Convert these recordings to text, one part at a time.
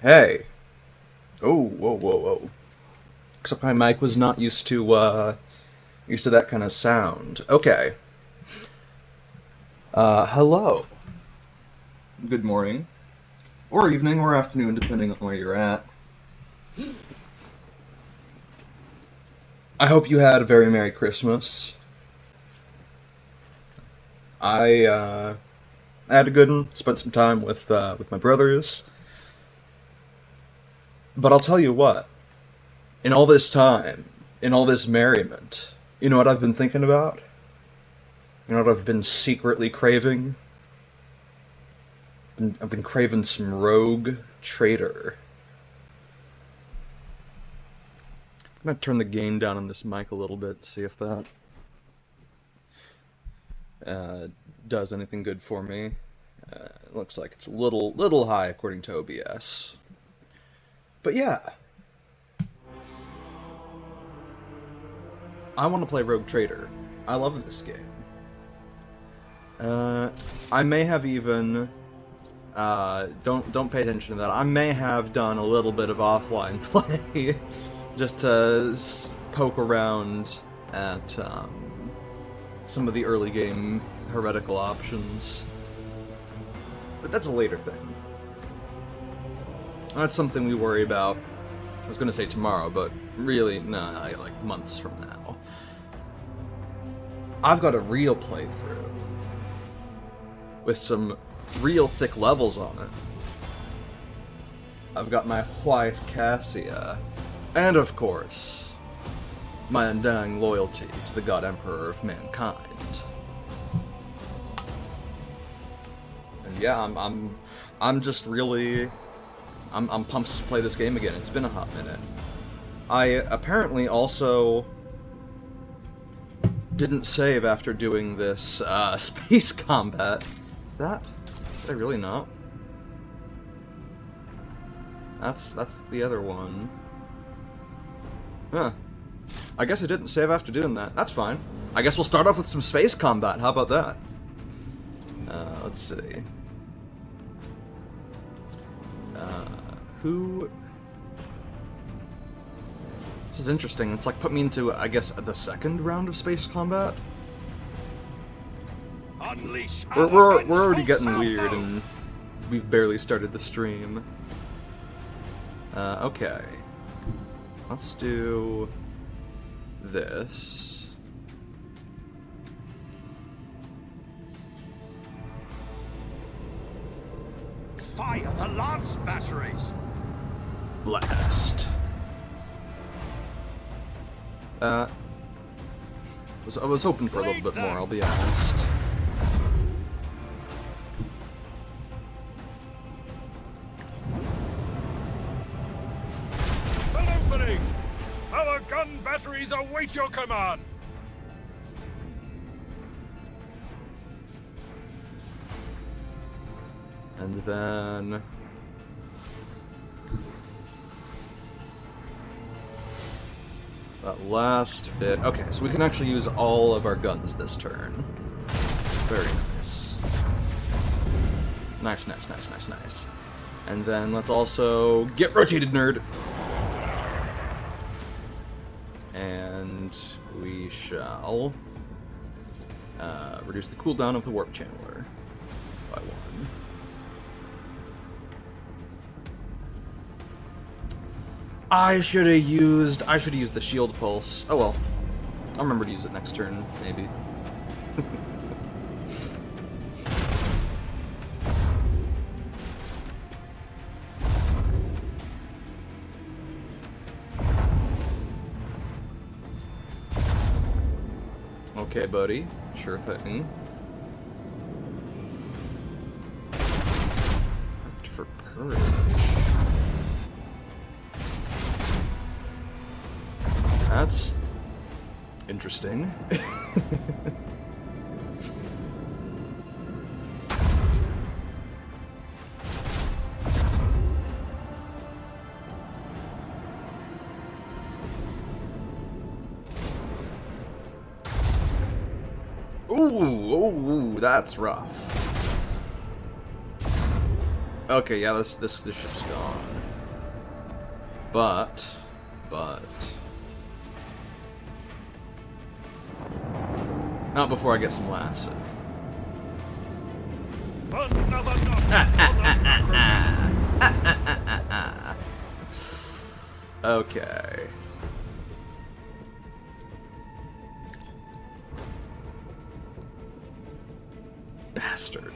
Hey. Oh, whoa, whoa, whoa. Except my mic was not used to that kind of sound. Okay. Hello. Good morning. Or evening or afternoon, depending on where you're at. I hope you had a very Merry Christmas. I had a good one. Spent some time with my brothers. But I'll tell you what. In all this time, in all this merriment, you know what I've been thinking about? You know what I've been secretly craving? I've been craving some Rogue Trader. I'm gonna turn the gain down on this mic a little bit, see if that does anything good for me. It looks like it's a little high according to OBS. But yeah. I want to play Rogue Trader. I love this game. I may have even don't pay attention to that. I may have done a little bit of offline play just to poke around at some of the early game heretical options. But that's a later thing. That's something we worry about. I was gonna say tomorrow, but really, nah, like months from now. I've got a real playthrough with some real thick levels on it. I've got my wife Cassia, and of course, my undying loyalty to the God Emperor of mankind. And yeah, I'm just really, I'm pumped to play this game again. It's been a hot minute. I apparently also didn't save after doing this space combat. Did I really not? That's the other one. Huh. I guess I didn't save after doing that. That's fine. I guess we'll start off with some space combat. How about that? Let's see. Who... This is interesting. It's like put me into, I guess, the second round of space combat. We're already getting weird, and we've barely started the stream. Okay. Let's do this. Fire the lance batteries! Blast. I was hoping for a little bit more, I'll be honest. An opening! Our gun batteries await your command! And then... that last bit. Okay, so we can actually use all of our guns this turn. Very nice. Nice, nice, nice, nice, nice. And then let's also get rotated, nerd. And we shall reduce the cooldown of the warp channeler by 1. I should have used the shield pulse. Oh well. I'll remember to use it next turn, maybe. Okay, buddy. Sure thing. For purge. That's interesting. Ooh, that's rough. Okay, yeah, this ship's gone. But... Not before I get some laughs in. Another notch. Okay. Bastard.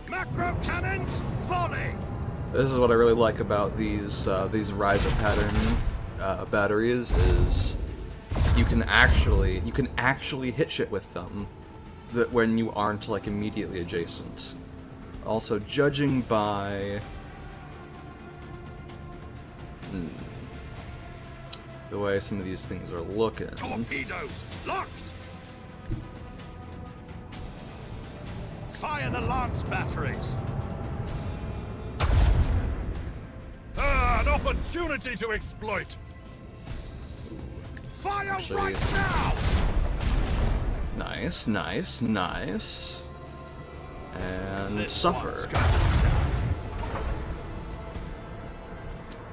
Macro cannons, volley. This is what I really like about these riser pattern batteries is you can actually hit shit with them that when you aren't like immediately adjacent. Also, judging by the way some of these things are looking. Torpedoes locked. Fire the lance batteries. An opportunity to exploit. Fire Actually, right now. nice, nice, nice. And This suffer. one's going down.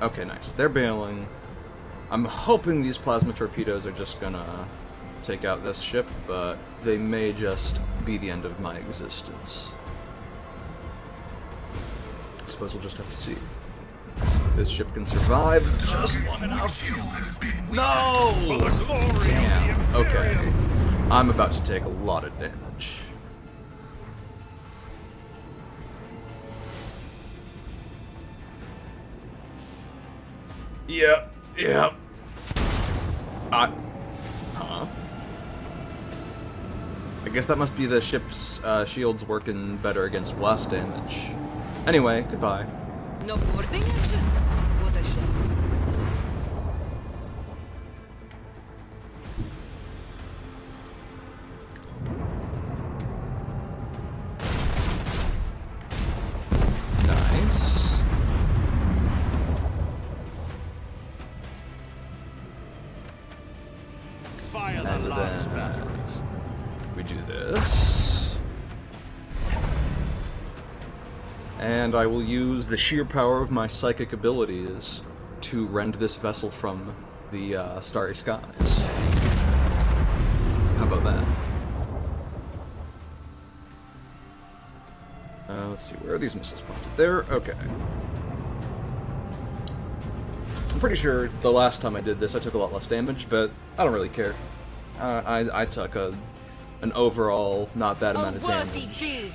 Okay, nice. They're bailing. I'm hoping these plasma torpedoes are just gonna take out this ship, but they may just be the end of my existence. I suppose we'll just have to see. This ship can survive just long enough. No! For the glory of the Damn. Okay. Imperium. I'm about to take a lot of damage. Yep. Yep. Huh? I guess that must be the ship's shields working better against blast damage. Anyway, goodbye. No boarding actions? What a shame. Nice. Fire the And lance then- batteries. We do this. And I will use the sheer power of my psychic abilities to rend this vessel from the starry skies. How about that? Let's see, where are these missiles pointed? There? Okay. I'm pretty sure the last time I did this I took a lot less damage, but I don't really care. I took an overall not bad amount of Unworthy damage. deed.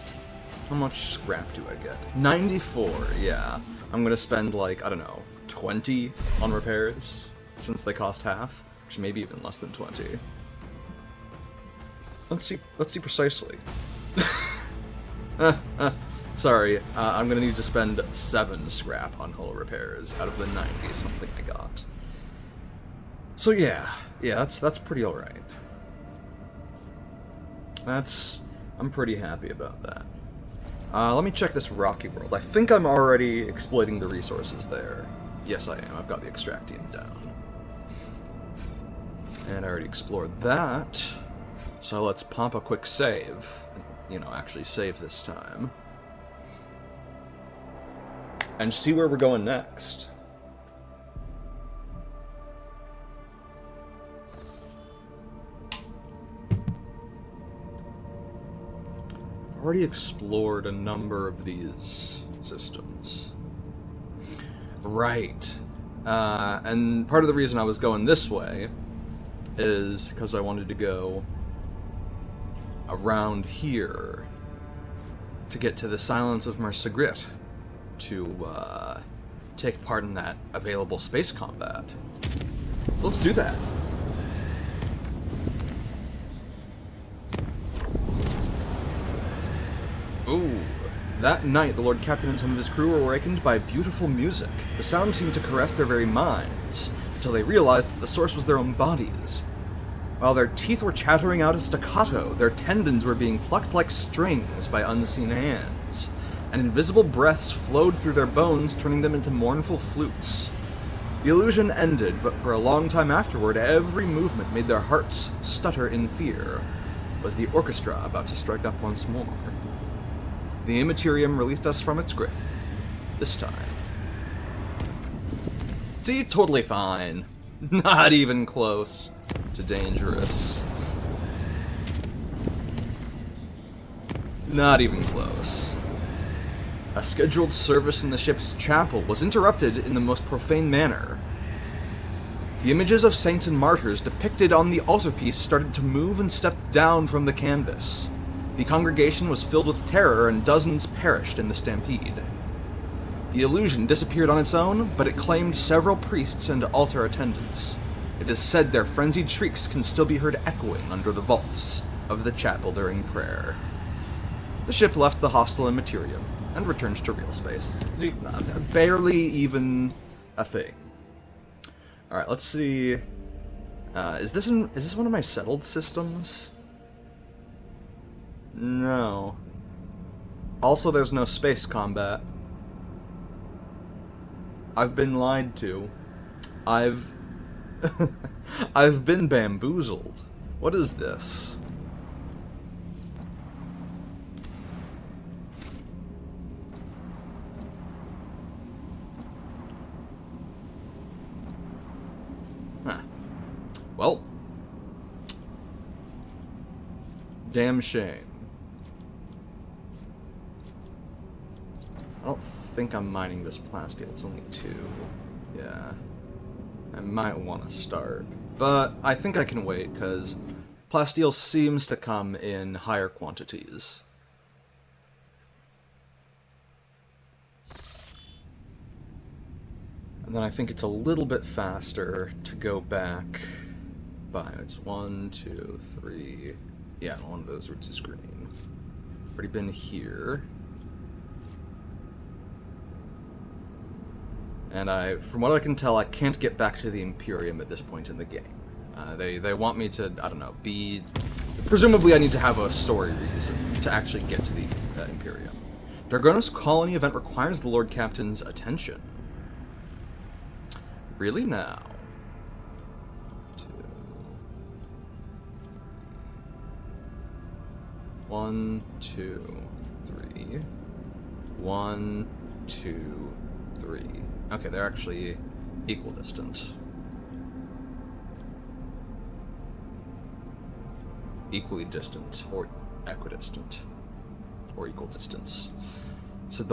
How much scrap do I get? 94, yeah. I'm gonna spend like, I don't know, 20 on repairs, since they cost half. Actually, maybe even less than 20. Let's see precisely. Sorry, I'm gonna need to spend 7 scrap on hull repairs out of the 90 something I got. So yeah, that's pretty alright. I'm pretty happy about that. Let me check this rocky world. I think I'm already exploiting the resources there. Yes, I am. I've got the extractium down. And I already explored that. So let's pop a quick save. You know, actually save this time. And see where we're going next. I've already explored a number of these systems. Right. And part of the reason I was going this way is because I wanted to go around here to get to the Silence of Mercegrit to take part in that available space combat. So let's do that. Ooh. That night, the Lord Captain and some of his crew were awakened by beautiful music. The sound seemed to caress their very minds, until they realized that the source was their own bodies. While their teeth were chattering out a staccato, their tendons were being plucked like strings by unseen hands, and invisible breaths flowed through their bones, turning them into mournful flutes. The illusion ended, but for a long time afterward, every movement made their hearts stutter in fear. Was the orchestra about to strike up once more? The Immaterium released us from its grip. This time. See, totally fine. Not even close to dangerous. Not even close. A scheduled service in the ship's chapel was interrupted in the most profane manner. The images of saints and martyrs depicted on the altarpiece started to move and stepped down from the canvas. The congregation was filled with terror and dozens perished in the stampede. The illusion disappeared on its own, but it claimed several priests and altar attendants. It is said their frenzied shrieks can still be heard echoing under the vaults of the chapel during prayer. The ship left the hostile Immaterium and returned to real space. Barely even a thing. Alright, let's see. Is this one of my settled systems? No. Also, there's no space combat. I've been lied to. I've been bamboozled. What is this? Huh. Well. Damn shame. I don't think I'm mining this plasteel. It's only 2. Yeah. I might want to start. But I think I can wait, because plasteel seems to come in higher quantities. And then I think it's a little bit faster to go back by, it's 1, 2, 3... Yeah, one of those routes is green. Already been here. And from what I can tell, I can't get back to the Imperium at this point in the game. They want me to, I don't know, be... Presumably I need to have a story reason to actually get to the Imperium. Dargonos Colony event requires the Lord Captain's attention. Really now? 2... 1, 2, 3... 1, 2, 3... Okay, they're actually equal distant. Equally distant, or equidistant, or equal distance. So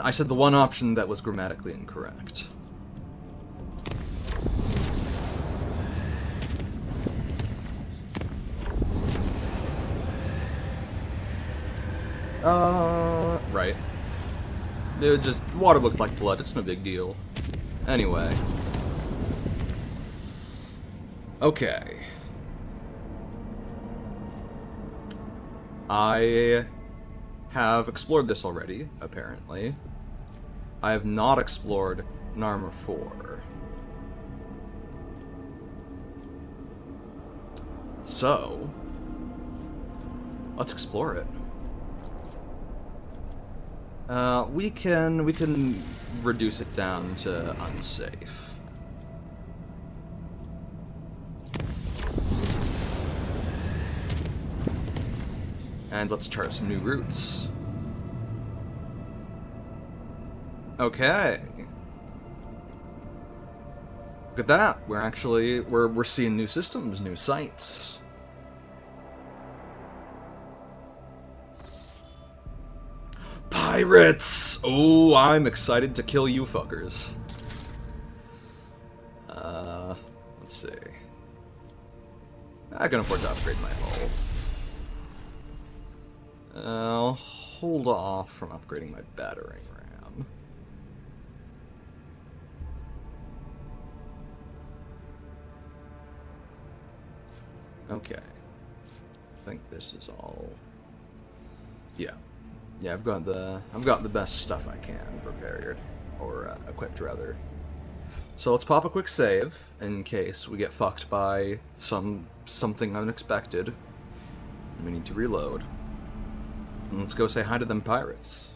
I said the one option that was grammatically incorrect. Right. It just, water looked like blood, it's no big deal. Anyway. Okay. I have explored this already, apparently. I have not explored Narmer 4. So, let's explore it. We can reduce it down to unsafe. And let's chart some new routes. Okay. Look at that. We're seeing new systems, new sites. Pirates! Oh, I'm excited to kill you fuckers. Let's see. I can afford to upgrade my hull. I'll hold off from upgrading my battering ram. Okay. I think this is all... Yeah. Yeah, I've got the best stuff I can prepared, or equipped rather. So let's pop a quick save in case we get fucked by something unexpected. And we need to reload. And let's go say hi to them pirates.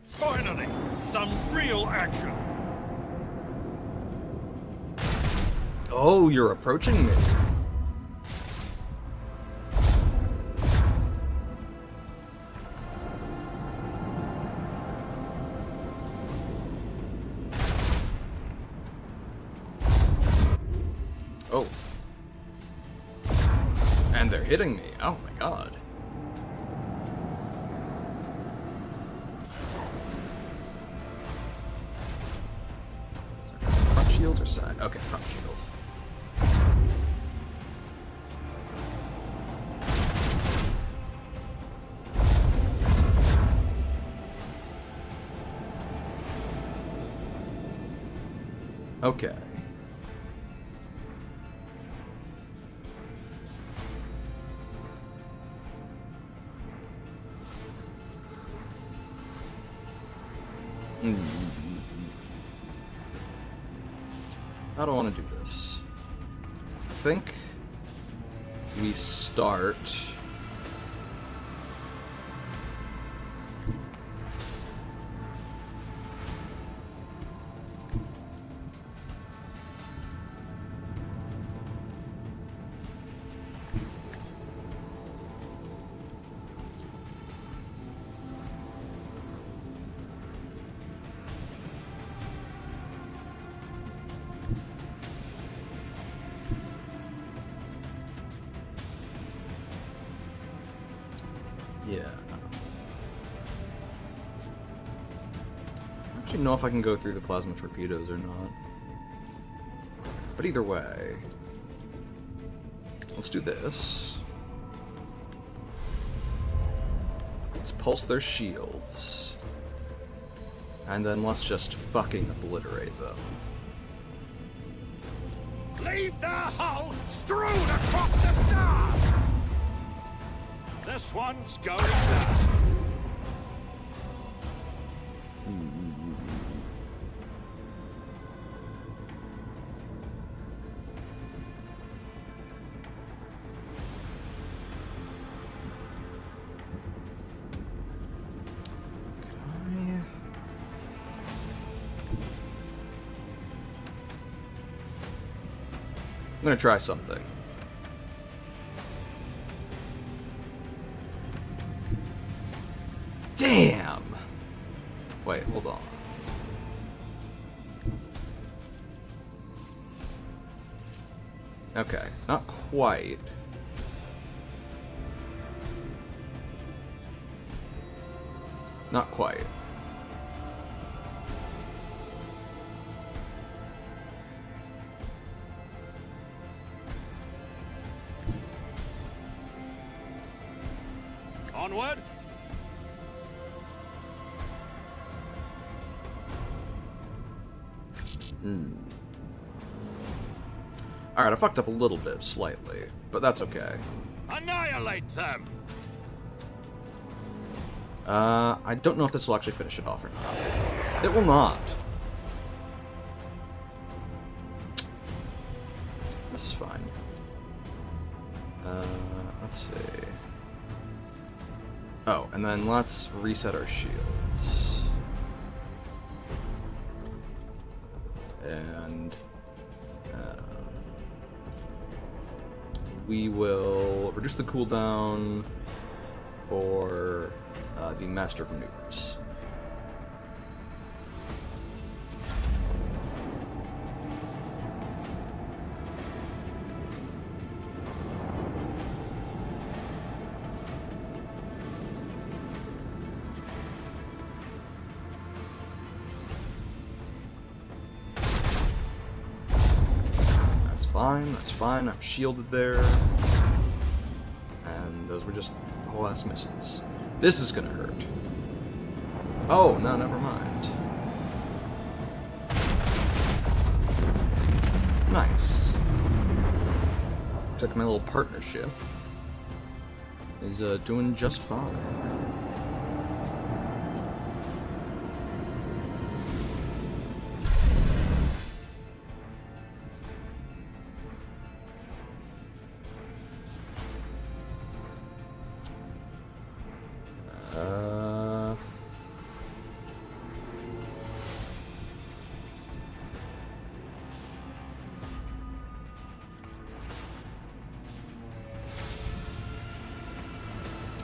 Finally, some real action. Oh, you're approaching me. Oh. And they're hitting me. Oh my god. Front shield or side? Okay, front shield. Okay. I don't want to do this. I think we start... Yeah. I don't actually know if I can go through the plasma torpedoes or not. But either way, let's do this. Let's pulse their shields. And then let's just fucking obliterate them. Leave their hull strewn across the star! This one's going down. I'm gonna try something. Damn! Wait, hold on. Okay, not quite. Not quite. Onward! Alright, I fucked up a little bit, slightly, but that's okay. Annihilate them! I don't know if this will actually finish it off or not. It will not. This is fine. Let's see. Oh, and then let's reset our shields. And we will reduce the cooldown for the Master of Maneuvers. That's fine, I'm shielded there. And those were just whole ass misses. This is gonna hurt. Oh, no, never mind. Nice. Looks like my little partnership is doing just fine.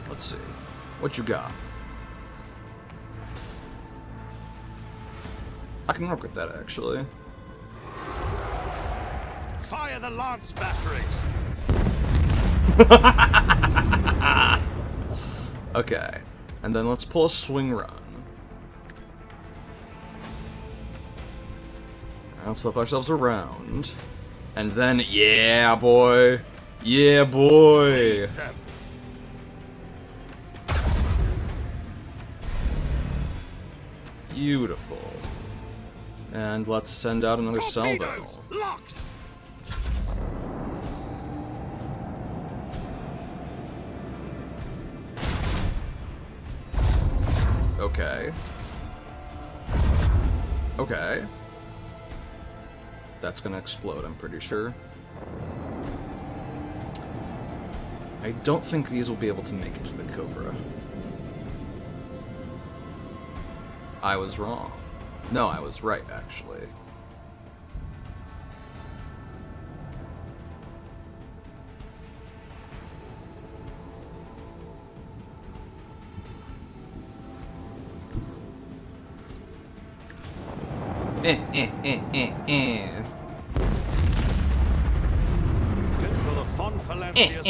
Let's see. What you got? I can work with that, actually. Fire the lance batteries! Okay. And then let's pull a swing run. Let's flip ourselves around. And then, yeah, boy! Yeah, boy! Them. Beautiful. And let's send out another salvo. Torpedoes locked! Okay. Okay. That's gonna explode, I'm pretty sure. I don't think these will be able to make it to the Cobra. I was wrong. No, I was right, actually. Fit for the Fon Valencia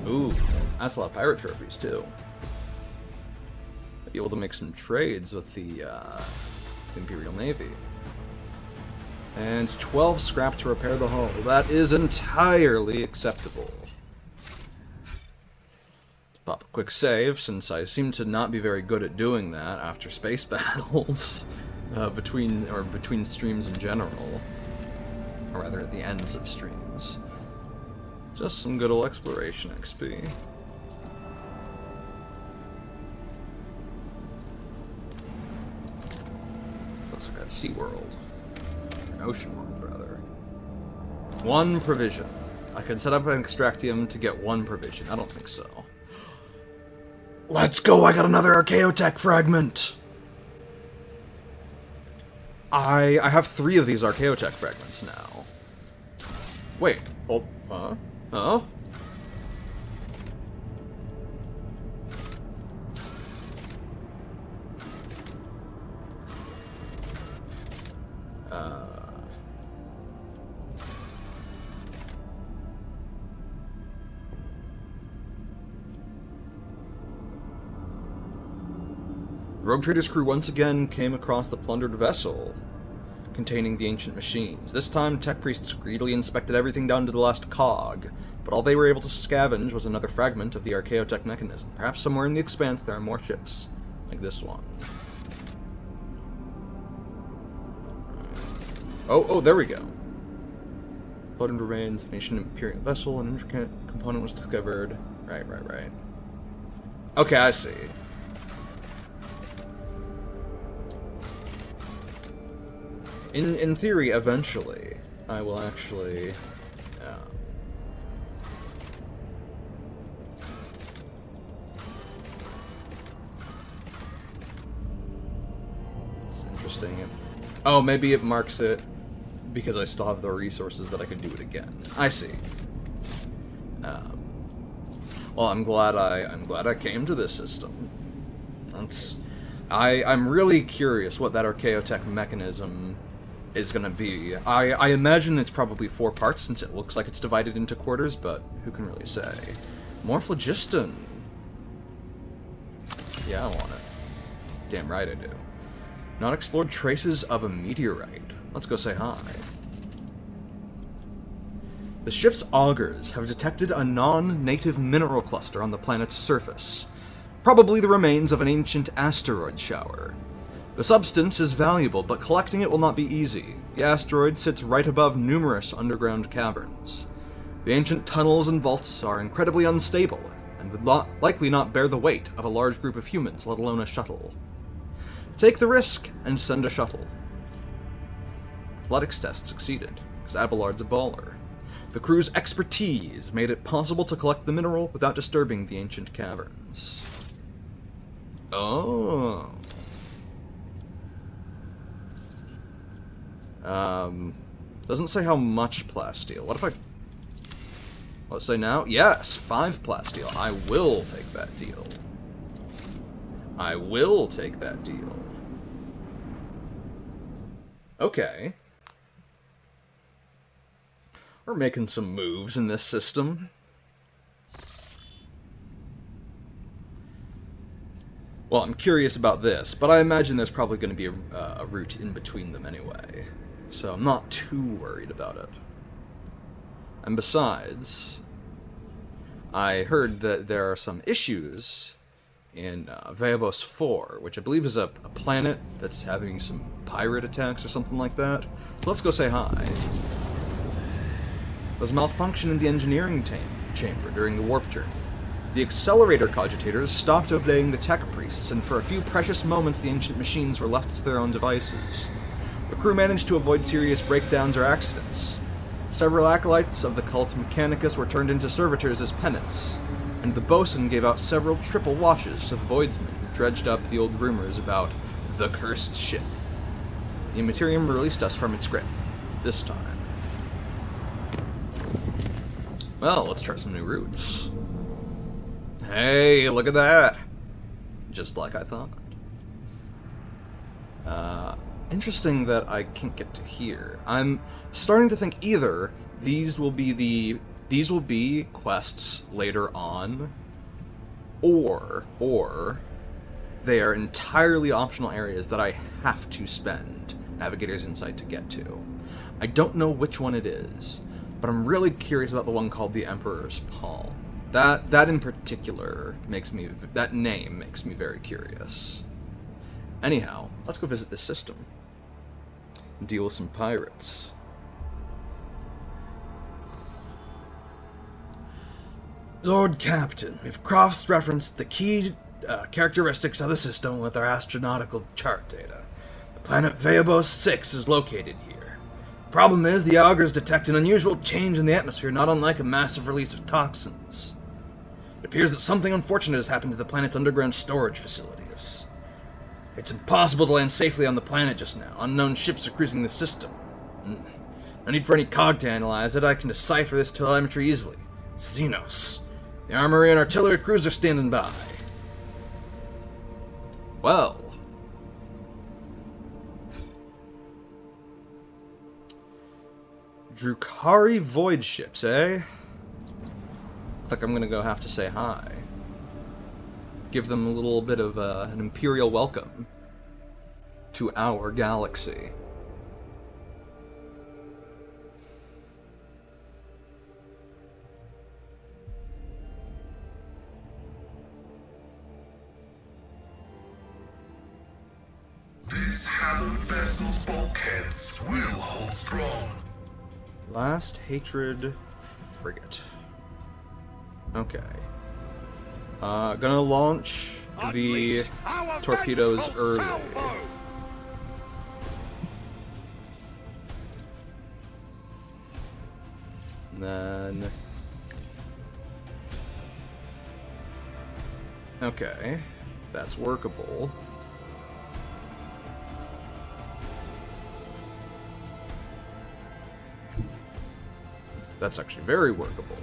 Ooh, that's a lot of pirate trophies, too. Be able to make some trades with the Imperial Navy. And 12 scrap to repair the hull. That is entirely acceptable. Pop a quick save, since I seem to not be very good at doing that after space battles. between streams in general. Or rather, at the ends of streams. Just some good old exploration XP. Looks like a Sea World. An Ocean World, rather. One provision. I can set up an Extractium to get one provision. I don't think so. Let's go! I got another Archaeotech fragment! I have 3 of these Archaeotech fragments now. Wait, hold, huh? The Rogue Trader's crew once again came across the plundered vessel containing the ancient machines. This time, tech priests greedily inspected everything down to the last cog, but all they were able to scavenge was another fragment of the Archaeotech mechanism. Perhaps somewhere in the expanse there are more ships, like this one. Oh, there we go. Floating remains of an ancient Imperial vessel, an intricate component was discovered. Right. Okay, I see. In theory, eventually, I will actually... It's interesting. Oh, maybe it marks it because I still have the resources that I could do it again. I see. Well, I'm glad I came to this system. I'm really curious what that Archaeotech mechanism is gonna be. I imagine it's probably 4 parts since it looks like it's divided into quarters, but who can really say? More phlogiston. Yeah, I want it. Damn right I do. Not explored traces of a meteorite. Let's go say hi. The ship's augurs have detected a non-native mineral cluster on the planet's surface. Probably the remains of an ancient asteroid shower. The substance is valuable, but collecting it will not be easy. The asteroid sits right above numerous underground caverns. The ancient tunnels and vaults are incredibly unstable, and would likely not bear the weight of a large group of humans, let alone a shuttle. Take the risk and send a shuttle. Athletics test succeeded, because Abelard's a baller. The crew's expertise made it possible to collect the mineral without disturbing the ancient caverns. Oh. Doesn't say how much plasteel. What if I... Let's say now? Yes, 5 plasteel. I will take that deal. I will take that deal. Okay. We're making some moves in this system. Well, I'm curious about this, but I imagine there's probably going to be a route in between them anyway. So I'm not too worried about it. And besides, I heard that there are some issues in Veabos 4, which I believe is a planet that's having some pirate attacks or something like that. So let's go say hi. There was a malfunction in the engineering chamber during the warp journey. The accelerator cogitators stopped obeying the tech priests, and for a few precious moments the ancient machines were left to their own devices. The crew managed to avoid serious breakdowns or accidents. Several acolytes of the cult Mechanicus were turned into servitors as penance, and the bosun gave out several triple watches to the voidsmen who dredged up the old rumors about the cursed ship. The Immaterium released us from its grip, this time. Well, let's try some new routes. Hey, look at that! Just like I thought. Interesting that I can't get to here. I'm starting to think either these will be quests later on, or they are entirely optional areas that I have to spend Navigator's Insight to get to. I don't know which one it is, but I'm really curious about the one called the Emperor's Palm. That in particular that name makes me very curious. Anyhow, let's go visit this system. Deal with some pirates. Lord Captain, we've cross-referenced the key characteristics of the system with our astronautical chart data. The planet Veabos 6 is located here. The problem is the augurs detect an unusual change in the atmosphere, not unlike a massive release of toxins. It appears that something unfortunate has happened to the planet's underground storage facilities. It's impossible to land safely on the planet just now. Unknown ships are cruising the system. No need for any cog to analyze it. I can decipher this telemetry easily. Xenos. The armory and artillery crews are standing by. Well. Drukhari void ships, eh? Looks like I'm gonna go have to say hi. Give them a little bit of an imperial welcome to our galaxy. This hallowed vessel's bulkheads will hold strong. Last Hatred frigate. Okay. Gonna launch the torpedoes early. And then... Okay. That's workable. That's actually very workable.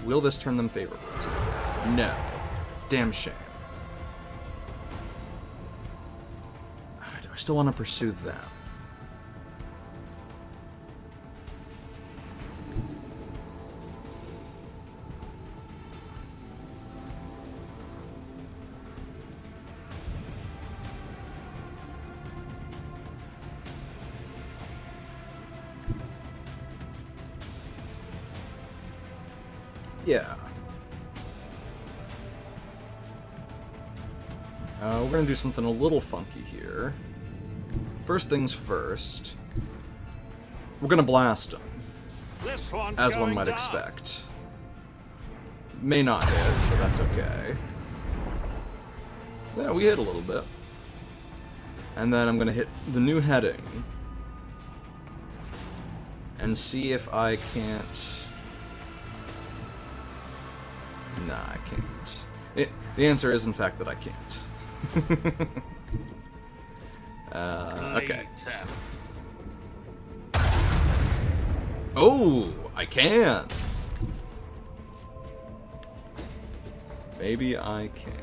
Will this turn them favorable to me? No. Damn shame. Do I still want to pursue them? Yeah. We're gonna do something a little funky here. First things first, we're gonna blast him, This one's as one going might down. expect. May not hit, but that's okay. Yeah, we hit a little bit. And then I'm gonna hit the new heading and see if I can't. Nah, I can't. The answer is, in fact, that I can't. Okay. Oh, I can. Maybe I can.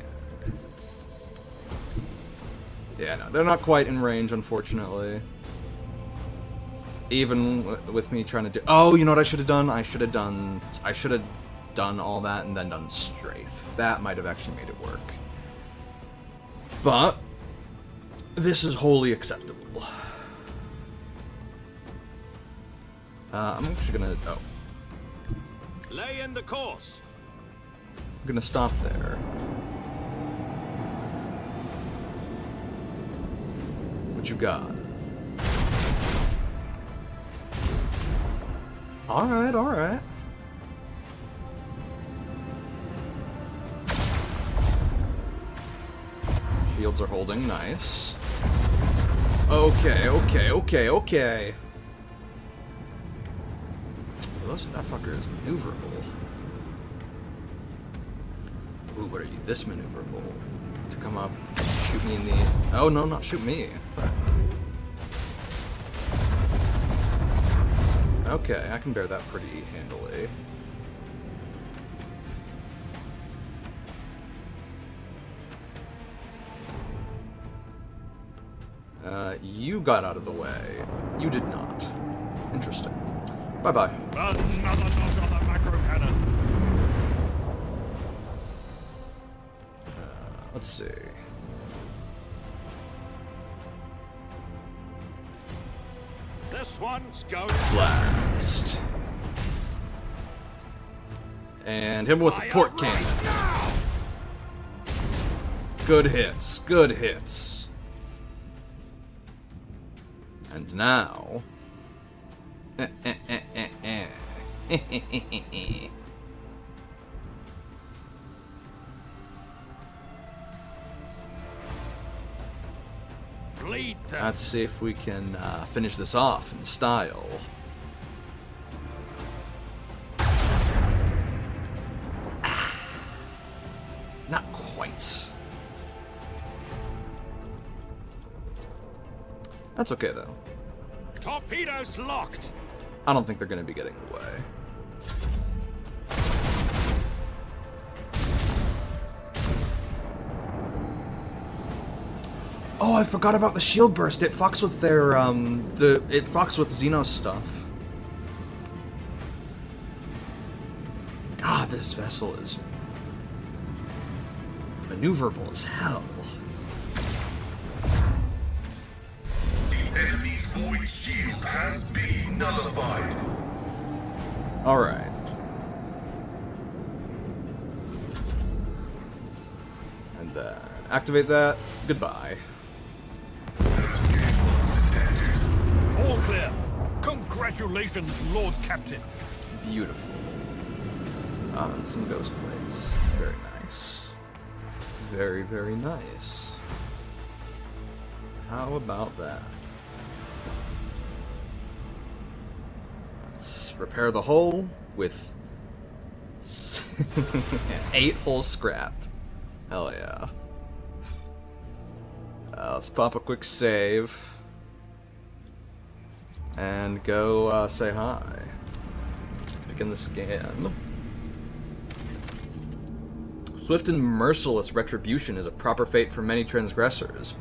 Yeah, no, they're not quite in range, unfortunately. Even with me trying to do. Oh, you know what I should have done? I should have done all that and then done strafe. That might have actually made it work. But this is wholly acceptable. I'm actually gonna. Oh. Lay in the course. I'm gonna stop there. What you got? Alright, alright. Shields are holding, nice. Okay, okay, okay, okay. That fucker is maneuverable. Ooh, but are you this maneuverable? To come up, shoot me in the... Oh, no, not shoot me. Okay, I can bear that pretty handily. You got out of the way. You did not. Interesting. Bye-bye. Another notch on the macro cannon. Let's see. This one's going Blast. And him with the port cannon. now. Good hits. Good hits. And now... Bleed them. Let's see if we can finish this off in style. Not quite. That's okay, though. Torpedoes locked. I don't think they're going to be getting away. Oh, I forgot about the shield burst. It fucks with their, it fucks with Xenos stuff. God, this vessel is maneuverable as hell. The enemy's void shield has been nullified. Alright. And, activate that. Goodbye. All clear. Congratulations, Lord Captain. Beautiful. Some ghost plates. Very nice. Very, very nice. How about that? Let's repair the hull with 8 hull scrap. Hell yeah. Let's pop a quick save. And go say hi. Begin the scan. Swift and merciless retribution is a proper fate for many transgressors,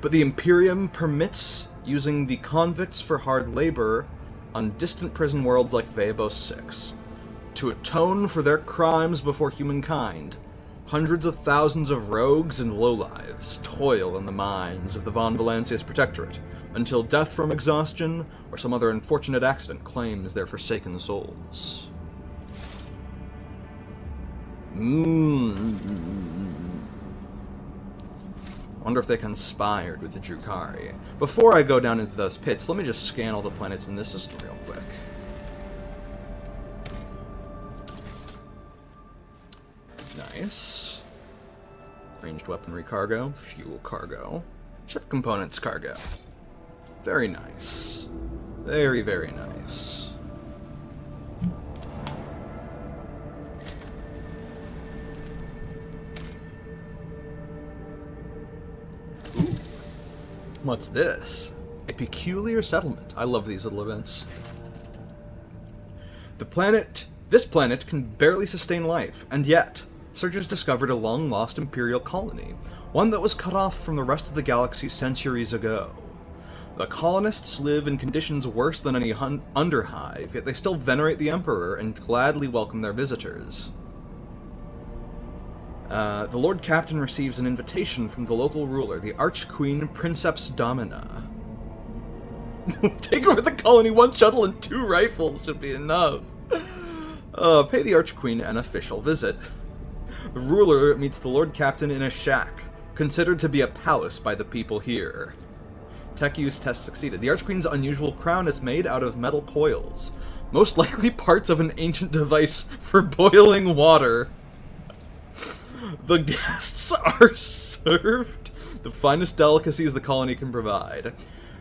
but the Imperium permits using the convicts for hard labor on distant prison worlds like Phaebos 6. To atone for their crimes before humankind, hundreds of thousands of rogues and lowlives toil in the mines of the Von Valancius Protectorate, until death from exhaustion or some other unfortunate accident claims their forsaken souls. Wonder if they conspired with the Drukhari. Before I go down into those pits, let me just scan all the planets in this system real quick. Nice. Ranged weaponry cargo, fuel cargo, ship components cargo. Very nice. Very, very nice. Ooh. What's this? A peculiar settlement. I love these little events. This planet can barely sustain life, and yet, searchers discovered a long-lost Imperial colony, one that was cut off from the rest of the galaxy centuries ago. The colonists live in conditions worse than any underhive, yet they still venerate the Emperor and gladly welcome their visitors. The Lord Captain receives an invitation from the local ruler, the Archqueen Princeps Domina. Take over the colony, 1 shuttle and 2 rifles should be enough. Pay the Archqueen an official visit. The ruler meets the Lord Captain in a shack, considered to be a palace by the people here. Tech use test succeeded. The Archqueen's unusual crown is made out of metal coils, most likely parts of an ancient device for boiling water. The guests are served the finest delicacies the colony can provide.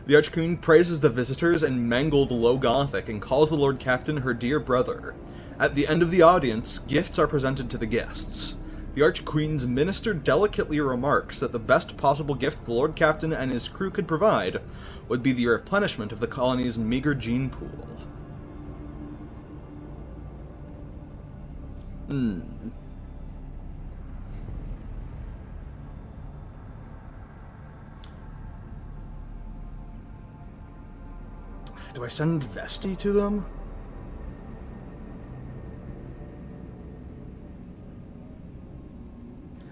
The Archqueen praises the visitors in mangled Low Gothic and calls the Lord Captain her dear brother. At the end of the audience, gifts are presented to the guests. The Archqueen's minister delicately remarks that the best possible gift the Lord Captain and his crew could provide would be the replenishment of the colony's meager gene pool. Do I send Vesti to them?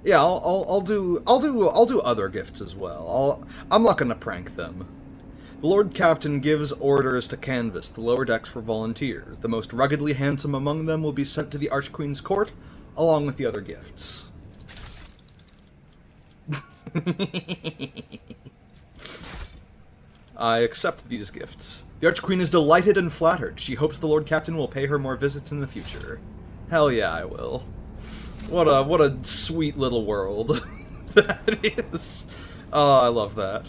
Yeah, I'll do other gifts as well. I'm not gonna prank them. The Lord Captain gives orders to canvass the lower decks for volunteers. The most ruggedly handsome among them will be sent to the Archqueen's court, along with the other gifts. I accept these gifts. The Archqueen is delighted and flattered. She hopes the Lord Captain will pay her more visits in the future. Hell yeah, I will. What a sweet little world that is. Oh, I love that.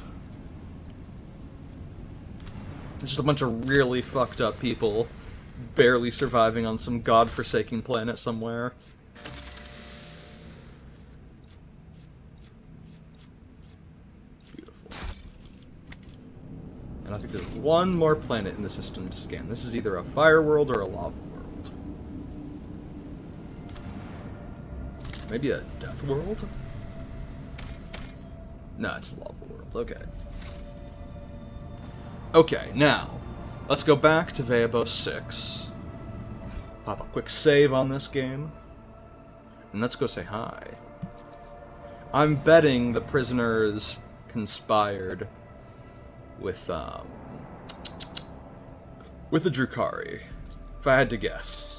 Just a bunch of really fucked up people barely surviving on some godforsaken planet somewhere. Beautiful. And I think there's one more planet in the system to scan. This is either a fire world or a lava world. Maybe a death world? No, it's a lava world. Okay. Okay, now, let's go back to Veabos 6. Pop a quick save on this game. And let's go say hi. I'm betting the prisoners conspired with the Drukhari, if I had to guess.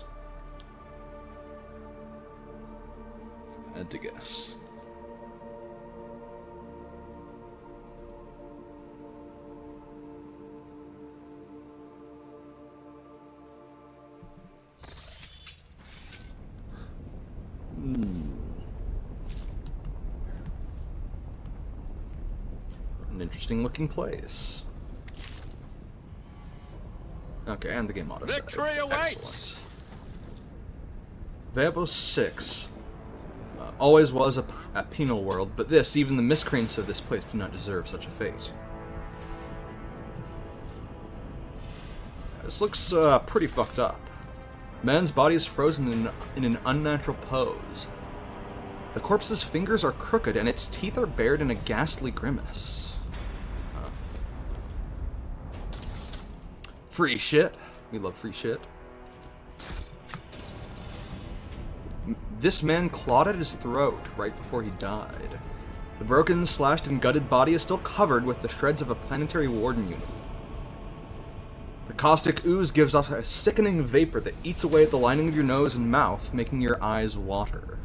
An interesting looking place. Okay, and the game auto save. Victory awaits! Veabos 6 always was a penal world, but even the miscreants of this place do not deserve such a fate. This looks pretty fucked up. Man's body is frozen in an unnatural pose. The corpse's fingers are crooked and its teeth are bared in a ghastly grimace. Free shit. We love free shit. This man clawed at his throat right before he died. The broken, slashed, and gutted body is still covered with the shreds of a planetary warden unit. The caustic ooze gives off a sickening vapor that eats away at the lining of your nose and mouth, making your eyes water.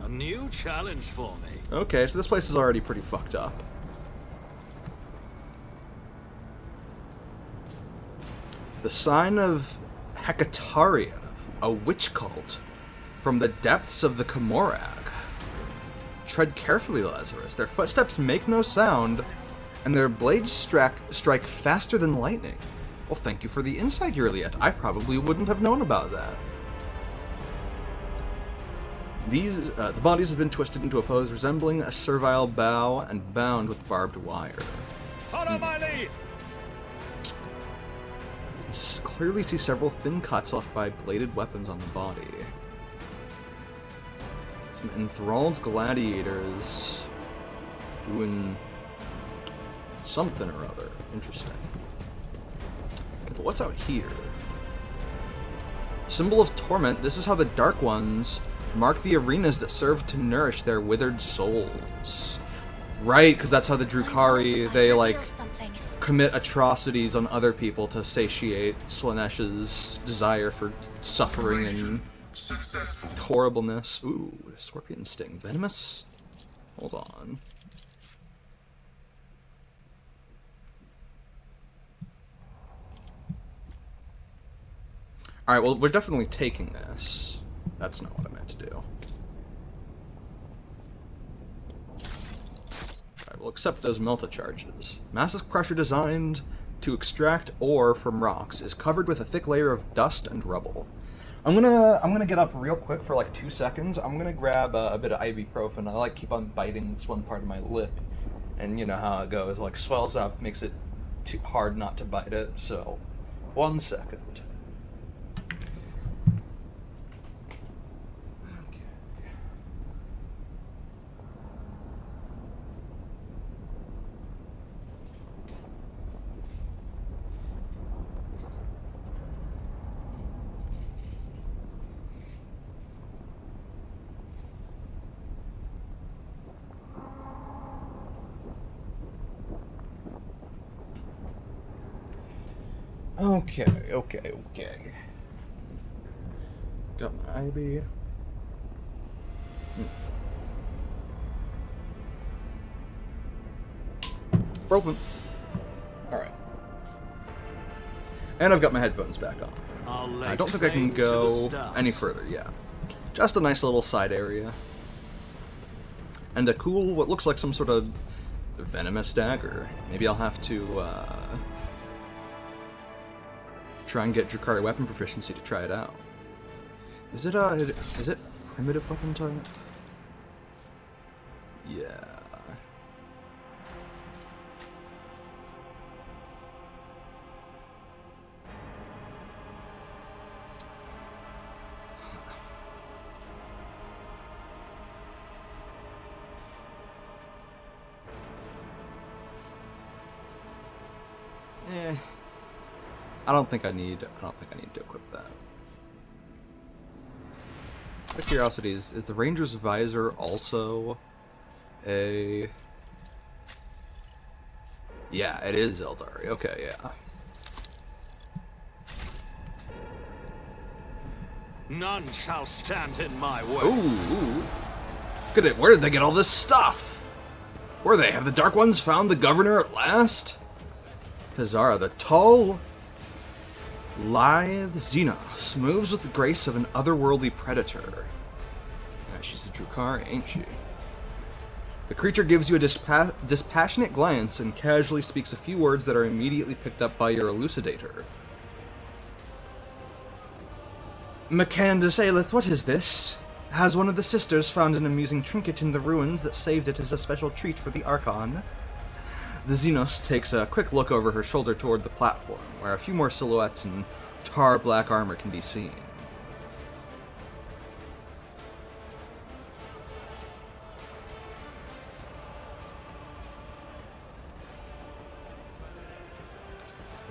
A new challenge for me. Okay, so this place is already pretty fucked up. The sign of Hecataria, a witch cult from the depths of the Comorag. Tread carefully, Lazarus. Their footsteps make no sound, and their blades strike faster than lightning. Well, thank you for the insight, Yurliet. I probably wouldn't have known about that. The bodies have been twisted into a pose resembling a servile bow and bound with barbed wire. Follow my lead! Clearly see several thin cuts left by bladed weapons on the body. Some enthralled gladiators doing something or other. Interesting. Okay, but what's out here? Symbol of torment. This is how the Dark Ones mark the arenas that serve to nourish their withered souls. Right, because that's how the Drukhari, they, like, commit atrocities on other people to satiate Slaaneish's desire for suffering and horribleness. Ooh, scorpion sting. Venomous? Hold on. Alright, well, we're definitely taking this. That's not what I meant to do. Alright, we'll accept those Melta charges. Massive Crusher designed to extract ore from rocks is covered with a thick layer of dust and rubble. I'm gonna get up real quick for like 2 seconds. I'm gonna grab a bit of ibuprofen. I like keep on biting this one part of my lip, and you know how it goes. It, like, swells up, makes it too hard not to bite it. So, 1 second. Okay. Got my IB. Broken. Alright. And I've got my headphones back on. I don't think I can go any further, yeah. Just a nice little side area. And a cool, what looks like some sort of venomous dagger. Maybe I'll have to, try and get Drukhari weapon proficiency to try it out. Is it primitive weapon type? Yeah. I don't think I need to equip that. Out of curiosity, is the Ranger's Visor also a... Yeah, it is Eldari. Okay, yeah. None shall stand in my way. Ooh. Look at it. Where did they get all this stuff? Where they? Have the Dark Ones found the Governor at last? Tazara, the tall, lithe Xenos, moves with the grace of an otherworldly predator. Yeah, she's a Drukhari, ain't she? The creature gives you a dispassionate glance and casually speaks a few words that are immediately picked up by your elucidator. Macandus Aelith, what is this? Has one of the sisters found an amusing trinket in the ruins that saved it as a special treat for the Archon? The Xenos takes a quick look over her shoulder toward the platform, where a few more silhouettes in tar black armor can be seen.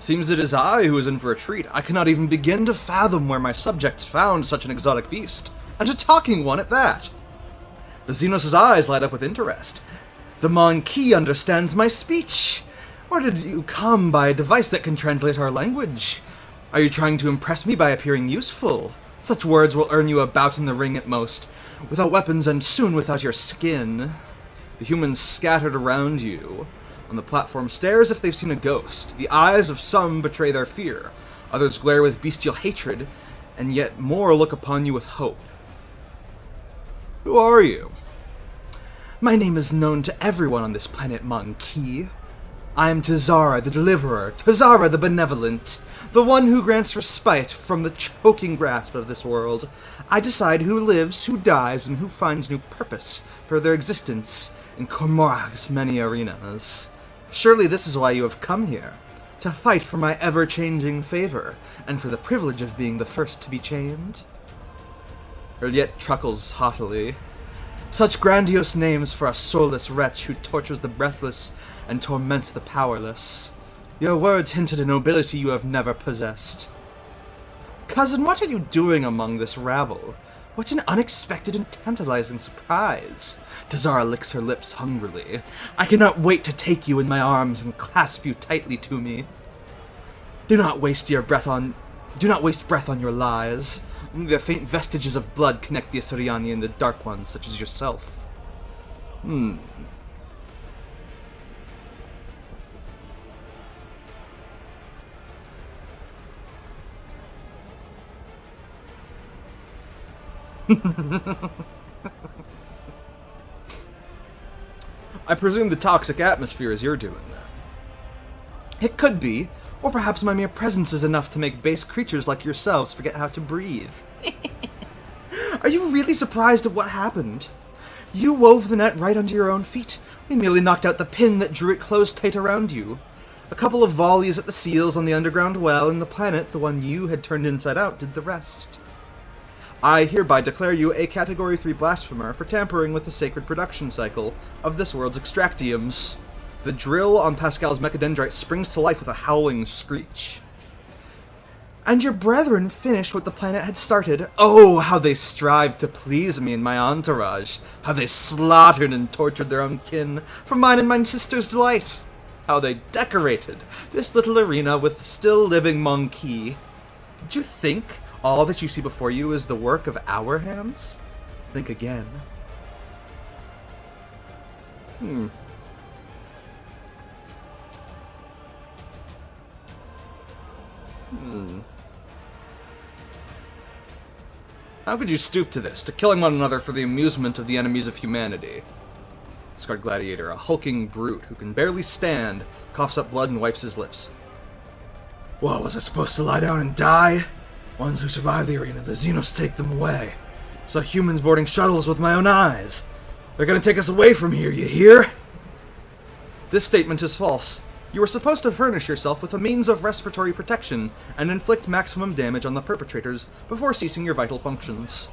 Seems it is I who is in for a treat. I cannot even begin to fathom where my subjects found such an exotic beast, and a talking one at that. The Xenos' eyes light up with interest. The Mon-Ki understands my speech. Or did you come by a device that can translate our language? Are you trying to impress me by appearing useful? Such words will earn you a bout in the ring at most, without weapons and soon without your skin. The humans scattered around you on the platform stare as if they've seen a ghost. The eyes of some betray their fear. Others glare with bestial hatred, and yet more look upon you with hope. Who are you? My name is known to everyone on this planet, Monkey. I am Tazara the Deliverer, Tazara the Benevolent, the one who grants respite from the choking grasp of this world. I decide who lives, who dies, and who finds new purpose for their existence in Cormorag's many arenas. Surely this is why you have come here, to fight for my ever-changing favor, and for the privilege of being the first to be chained. Yet chuckles haughtily. Such grandiose names for a soulless wretch who tortures the breathless and torments the powerless. Your words hinted a nobility you have never possessed. Cousin, what are you doing among this rabble? What an unexpected and tantalizing surprise. Tazara licks her lips hungrily. I cannot wait to take you in my arms and clasp you tightly to me. Do not waste breath on your lies. Only the faint vestiges of blood connect the Asuriani and the Dark Ones, such as yourself. I presume the toxic atmosphere is your doing, then. It could be, or perhaps my mere presence is enough to make base creatures like yourselves forget how to breathe. Are you really surprised at what happened? You wove the net right under your own feet. We merely knocked out the pin that drew it closed tight around you. A couple of volleys at the seals on the underground well, and the planet, the one you had turned inside out, did the rest. I hereby declare you a Category 3 blasphemer for tampering with the sacred production cycle of this world's extractiums. The drill on Pascal's mechadendrite springs to life with a howling screech. And your brethren finished what the planet had started. Oh, how they strived to please me and my entourage. How they slaughtered and tortured their own kin for mine and my sister's delight. How they decorated this little arena with still living Monkey. Did you think all that you see before you is the work of our hands? Think again. How could you stoop to this, to killing one another for the amusement of the enemies of humanity? Scarred Gladiator, a hulking brute who can barely stand, coughs up blood and wipes his lips. Well, was I supposed to lie down and die? Ones who survive the arena, the Xenos take them away. Saw humans boarding shuttles with my own eyes. They're gonna take us away from here, you hear? This statement is false. You were supposed to furnish yourself with a means of respiratory protection and inflict maximum damage on the perpetrators before ceasing your vital functions.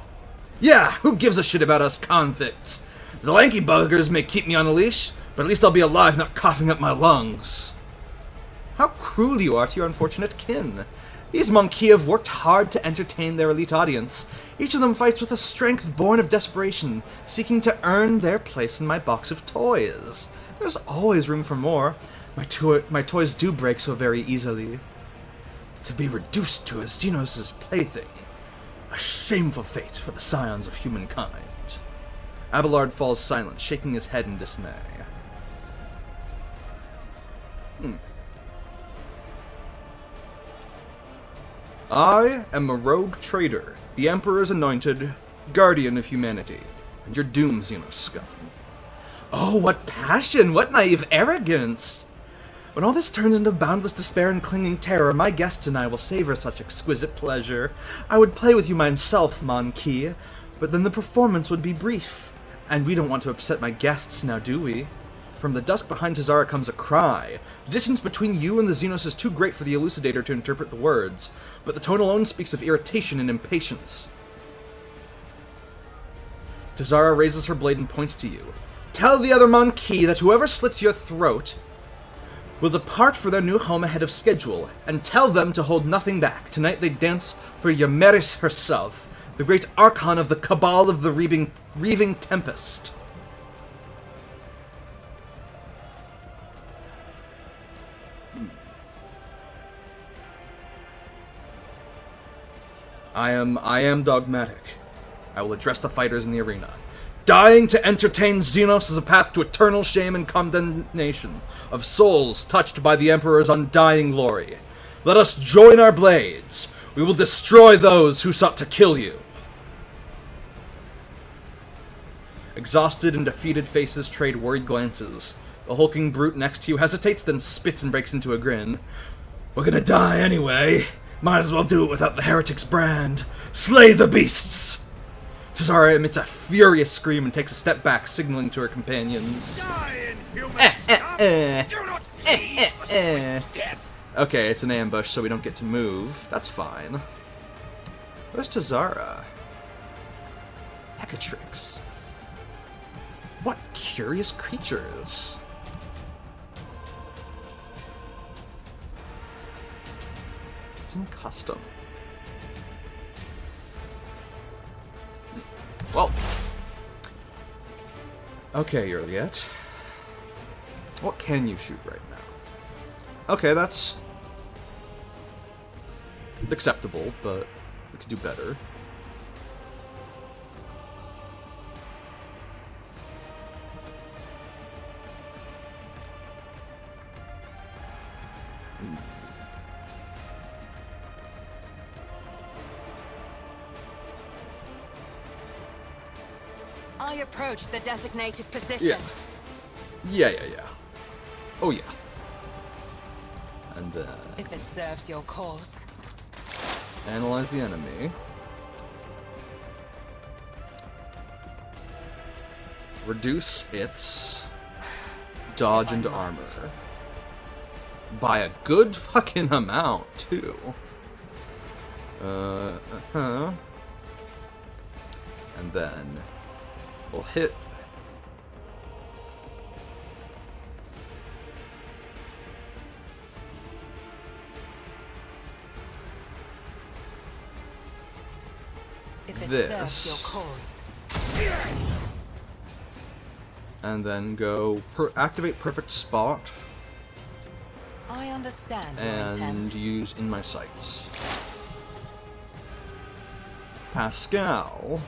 Yeah, who gives a shit about us convicts? The lanky buggers may keep me on a leash, but at least I'll be alive, not coughing up my lungs. How cruel you are to your unfortunate kin. These Monkey have worked hard to entertain their elite audience. Each of them fights with a strength born of desperation, seeking to earn their place in my box of toys. There's always room for more. My toys do break so very easily. To be reduced to a Xenos' plaything. A shameful fate for the scions of humankind. Abelard falls silent, shaking his head in dismay. I am a rogue traitor, the Emperor's anointed guardian of humanity, and you're doomed, Xenos scum. Oh, what passion! What naive arrogance! When all this turns into boundless despair and clinging terror, my guests and I will savor such exquisite pleasure. I would play with you myself, Monkey, but then the performance would be brief, and we don't want to upset my guests now, do we? From the dusk behind Tazara comes a cry. The distance between you and the Xenos is too great for the elucidator to interpret the words, but the tone alone speaks of irritation and impatience. Tazara raises her blade and points to you. Tell the other Monkey that whoever slits your throat will depart for their new home ahead of schedule, and tell them to hold nothing back. Tonight they dance for Ymeris herself, the great archon of the cabal of the reaving tempest. I am dogmatic. I will address the fighters in the arena. Dying to entertain Xenos is a path to eternal shame and condemnation of souls touched by the Emperor's undying glory. Let us join our blades. We will destroy those who sought to kill you. Exhausted and defeated faces trade worried glances. The hulking brute next to you hesitates, then spits and breaks into a grin. We're gonna die anyway. Might as well do it without the heretic's brand. Slay the beasts! Cesara emits a furious scream and takes a step back, signaling to her companions. Die, inhuman scum! Do not flee for swift death! Okay, it's an ambush, so we don't get to move. That's fine. Where's Tazara? Hecatrix. What curious creatures. It's in custom. Well. Okay, Yurliet. What can you shoot right now? Okay, that's acceptable, but we could do better. I approach the designated position. Yeah. Oh yeah. And If it serves your cause. analyze the enemy. Reduce its dodge and armor by a good fucking amount too. And then we'll hit. If it This. serves your cause. And then go activate perfect spot I understand your and intent. use in my sights. Pascal.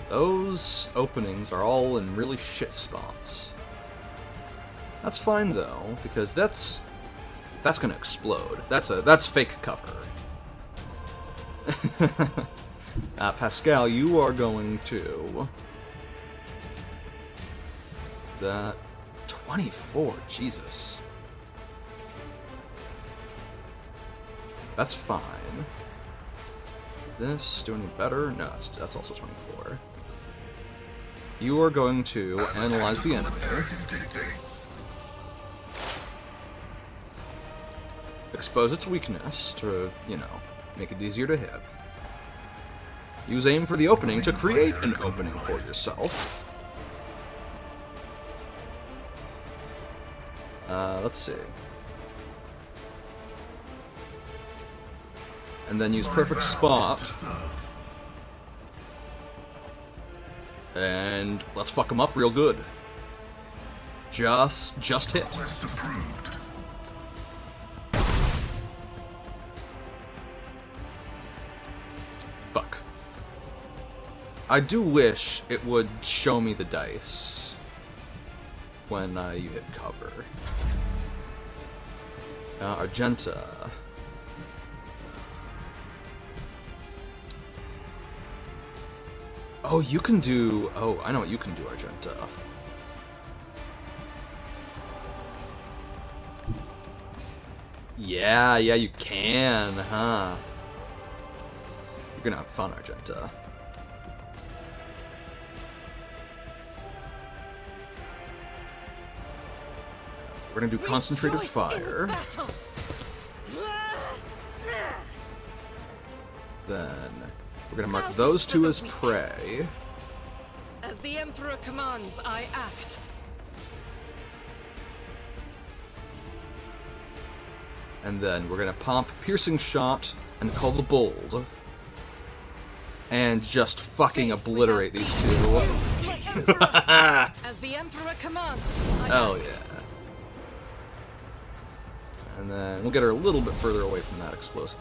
Those openings are all in really shit spots. That's fine though, because that's gonna explode. That's fake cover. Pascal, you are going to that 24. Jesus, that's fine. This do any better? No, that's also 24. You are going to analyze the enemy. Expose its weakness to, you know, make it easier to hit. Use aim for the opening to create an opening for yourself. Let's see. And then use perfect spot. And let's fuck him up real good. Just hit. Fuck. I do wish it would show me the dice when you hit cover. Argenta. Oh, you can do... Oh, I know what you can do, Argenta. Yeah, you can, huh? You're gonna have fun, Argenta. We're gonna do concentrated fire. Then we're gonna mark those two as prey. As the Emperor commands, I act. And then we're gonna pump piercing shot and call the bold. And just fucking obliterate these two. As the Emperor commands, I Hell act. yeah. And then we'll get her a little bit further away from that explosive.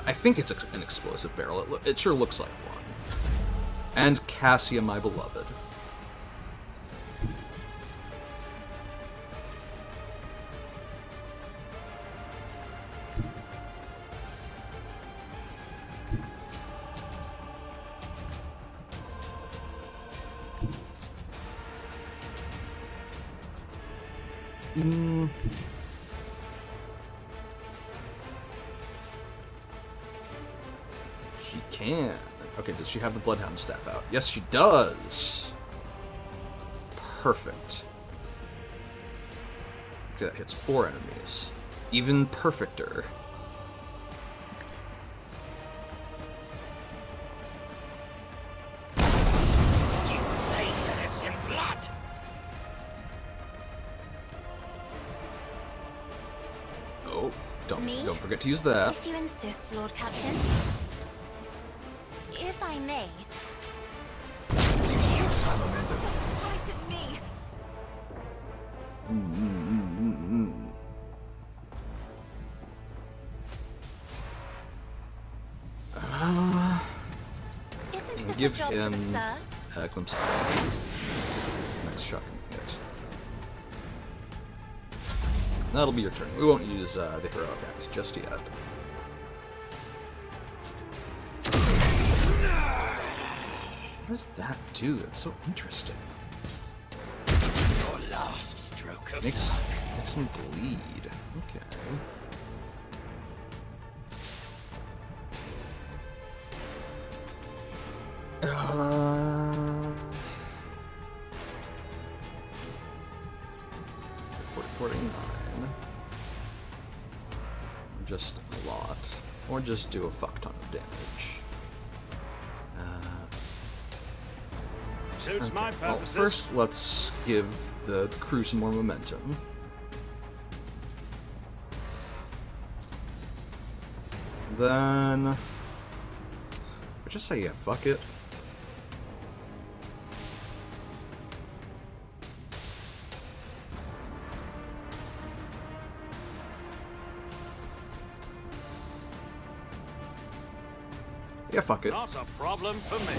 I think it's an explosive barrel. It sure looks like one. And Cassia, my beloved. She can. Okay, does she have the Bloodhound staff out? Yes, she does. Perfect. Okay, that hits 4 enemies. Even perfecter. Oh, don't forget to use that. If you insist, Lord Captain. If I may. Point at me. Isn't this a Give job for him the serfs? a glimpse of nice shocking hit. That'll be your turn. We won't use the heroic act just yet. What does that do? That's so interesting. Your last stroke of Makes him bleed. Okay. Uh, 49. Just a lot. Or just do a fuck ton of damage. suits my Well, purposes. first, let's give the crew some more momentum. Then... I just say, yeah, fuck it. Yeah, fuck it. Not a problem for me.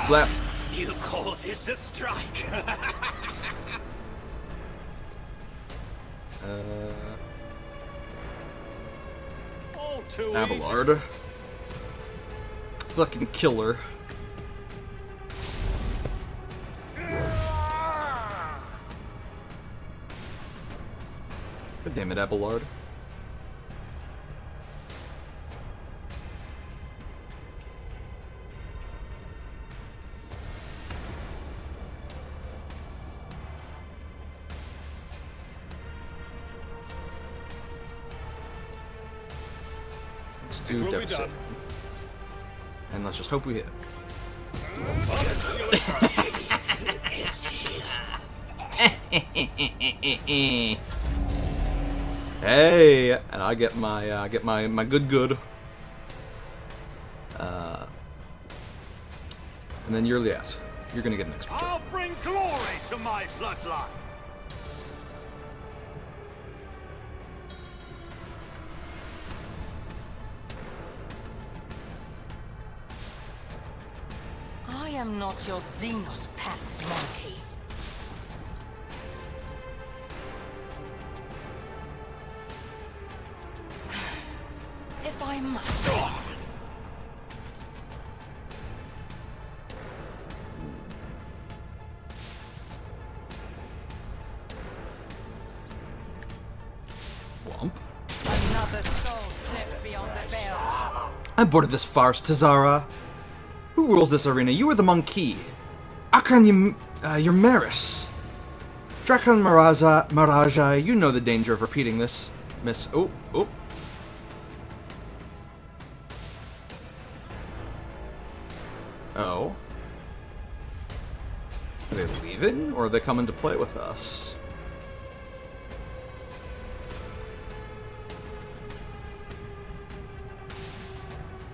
Blap. You call this a strike? All too easy. Abelard. Fucking killer. God damn it, Abelard. Let's do It will be devastate. done. And let's just hope we hit. Hey, and I get my good. And then you're Liat. You're gonna get an extra turn. I'll bring glory to my bloodline. I am not your Xenos pet monkey. If I must. Womp. Another soul slips beyond the veil. I'm bored of this farce, Tazara. Who rules this arena? You or the monkey? Akan your Maris. Drakan Maraja, you know the danger of repeating this, Miss. Oh. Oh. Are they leaving, or are they coming to play with us?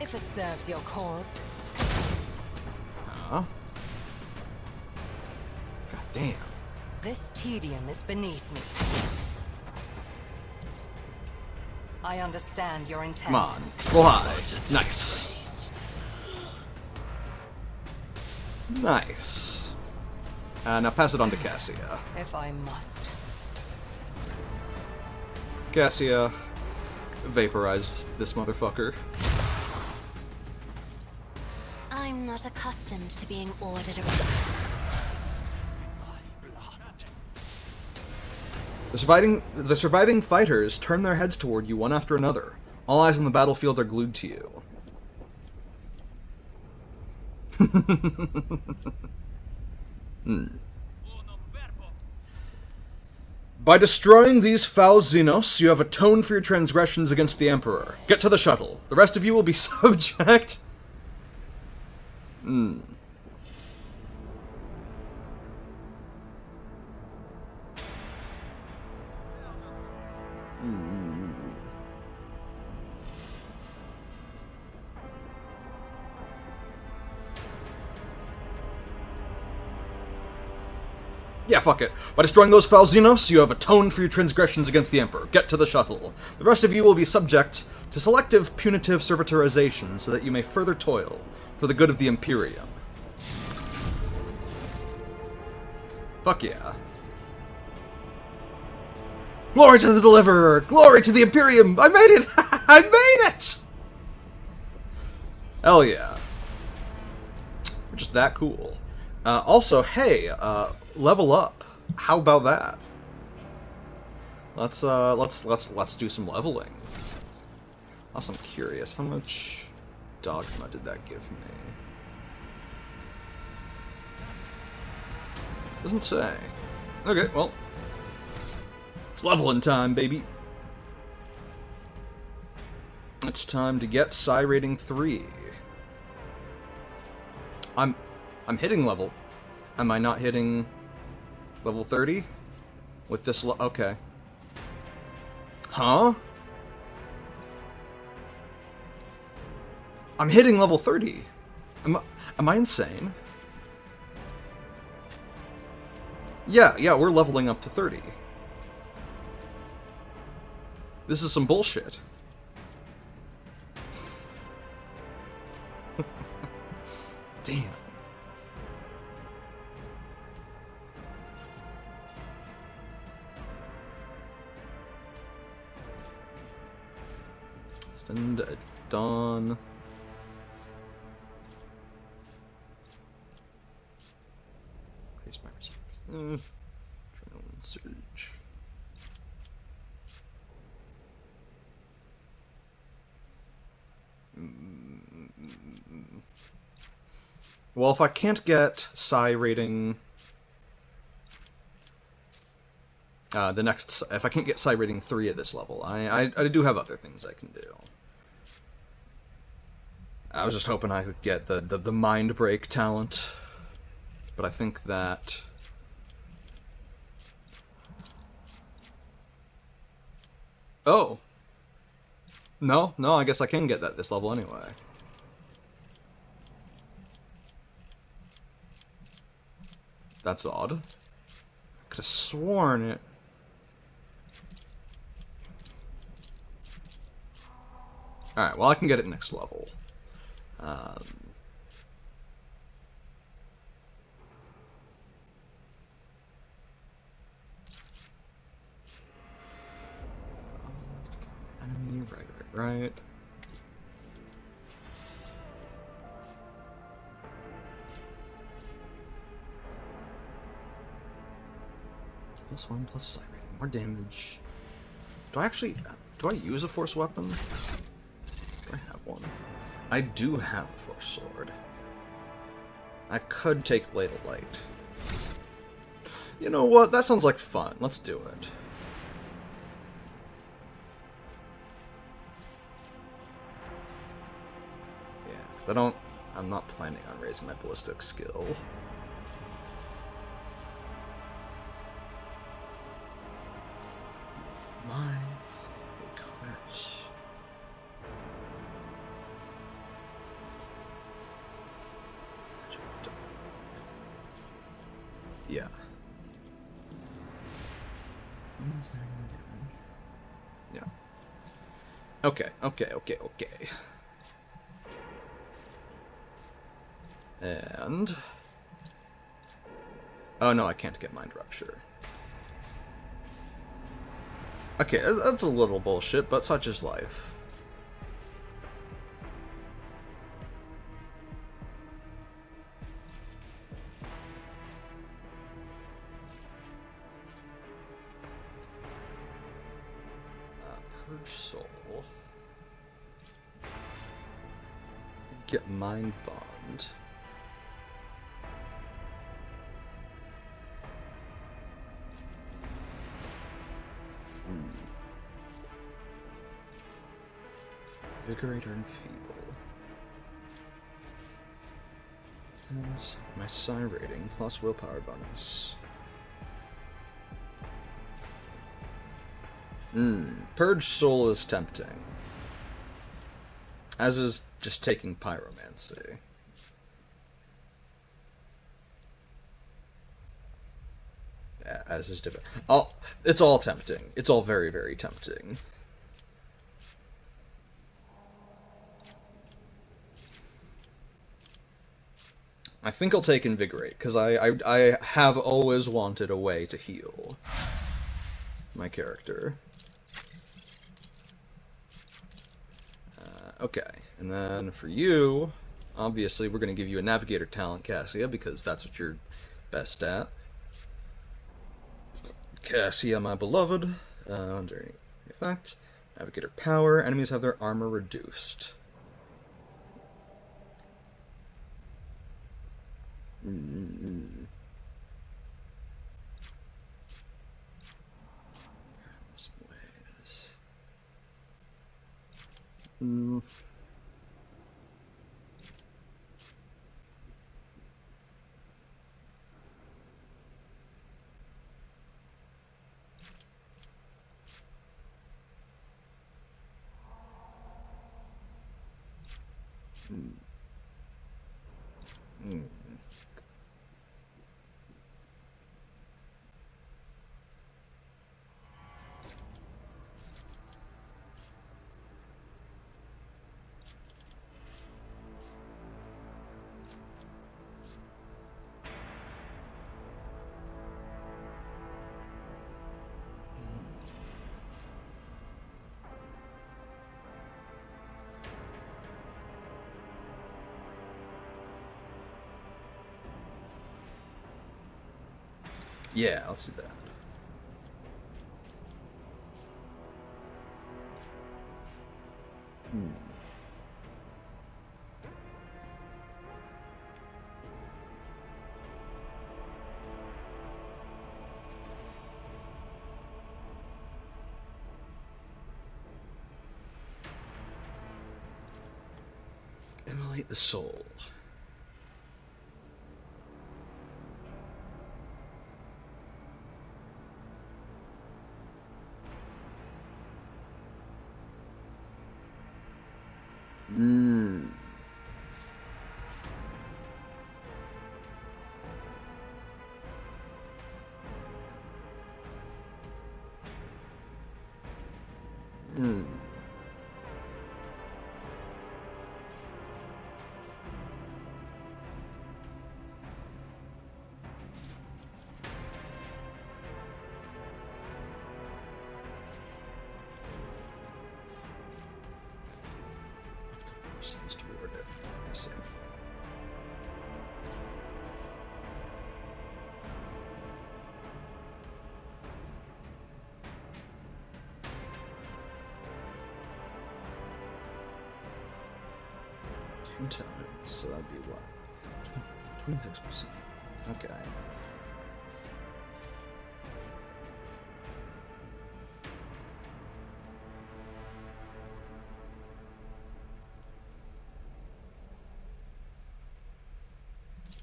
If it serves your cause. Huh? Damn. This tedium is beneath me. I understand your intent. Come on. Roll high. Nice. Nice. Now pass it on to Cassia. If I must. Cassia, vaporize this motherfucker. I'm not accustomed to being ordered around. The surviving fighters turn their heads toward you one after another. All eyes on the battlefield are glued to you. By destroying these foul Xenos, you have atoned for your transgressions against the Emperor. Get to the shuttle. The rest of you will be subject... Yeah, fuck it. By destroying those foul Xenos, you have atoned for your transgressions against the Emperor. Get to the shuttle. The rest of you will be subject to selective punitive servitorization so that you may further toil for the good of the Imperium. Fuck yeah. Glory to the Deliverer! Glory to the Imperium! I made it! I made it! Hell yeah. We're just that cool. Also, hey, level up. How about that? Let's do some leveling. Also, I'm curious, how much dogma did that give me? Doesn't say. Okay, well, it's leveling time, baby. It's time to get Psi rating 3. I'm hitting level. Am I not hitting level 30? With this okay. Huh? I'm hitting level 30. Am I insane? Yeah, we're leveling up to 30. This is some bullshit. Damn. Stand at dawn. Increase my reserves. Adrenaline surge. Well, if I can't get Psi rating, if I can't get Psi rating 3 at this level, I do have other things I can do. I was just hoping I could get the mind break talent, but I think that oh no, I guess I can get that at this level anyway. That's odd. I could have sworn it. Alright, well I can get it next level. Enemy, right. +1 plus Psi rating, more damage. Do I use a force weapon? Do I have one? I do have a force sword. I could take Blade of Light. You know what? That sounds like fun. Let's do it. Yeah, 'cause I'm not planning on raising my ballistic skill. My request. Yeah. Yeah. Okay, okay, okay, okay. And... oh no, I can't get Mind Rupture. Okay, that's a little bullshit, but such is life. Purge Soul. Get Mind Bond. Vigorate or Enfeeble. And my psi rating plus willpower bonus. Purge Soul is tempting. As is just taking Pyromancy. As is different. It's all tempting. It's all very, very tempting. I think I'll take Invigorate, because I have always wanted a way to heal my character. Okay, and then for you, obviously we're going to give you a Navigator talent, Cassia, because that's what you're best at. Cassia, my beloved, under any effect. Navigator power, enemies have their armor reduced. Yeah, I'll see that. Immolate the soul. Seems to reward it. I see. Two times, so that'd be what? 26%. Okay.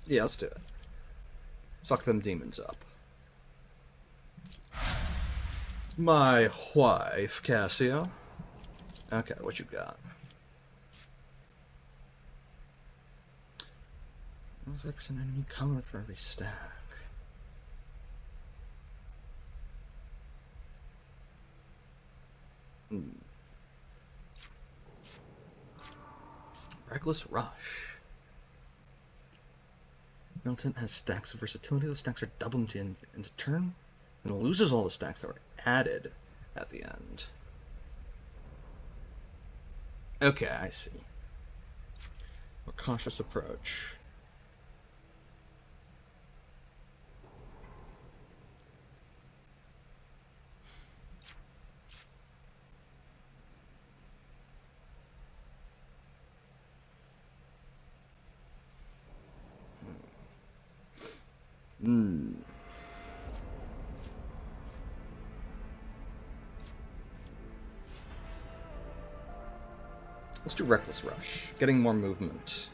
Yeah, let's do it. Fuck them demons up. My wife, Cassia. Okay, what you got? 5% enemy cover for every stack. Reckless Rush. Militant has stacks of versatility. Those stacks are doubled into turn, and loses all the stacks that were added at the end. Okay, I see. A cautious approach. Let's do Reckless Rush. Getting more movement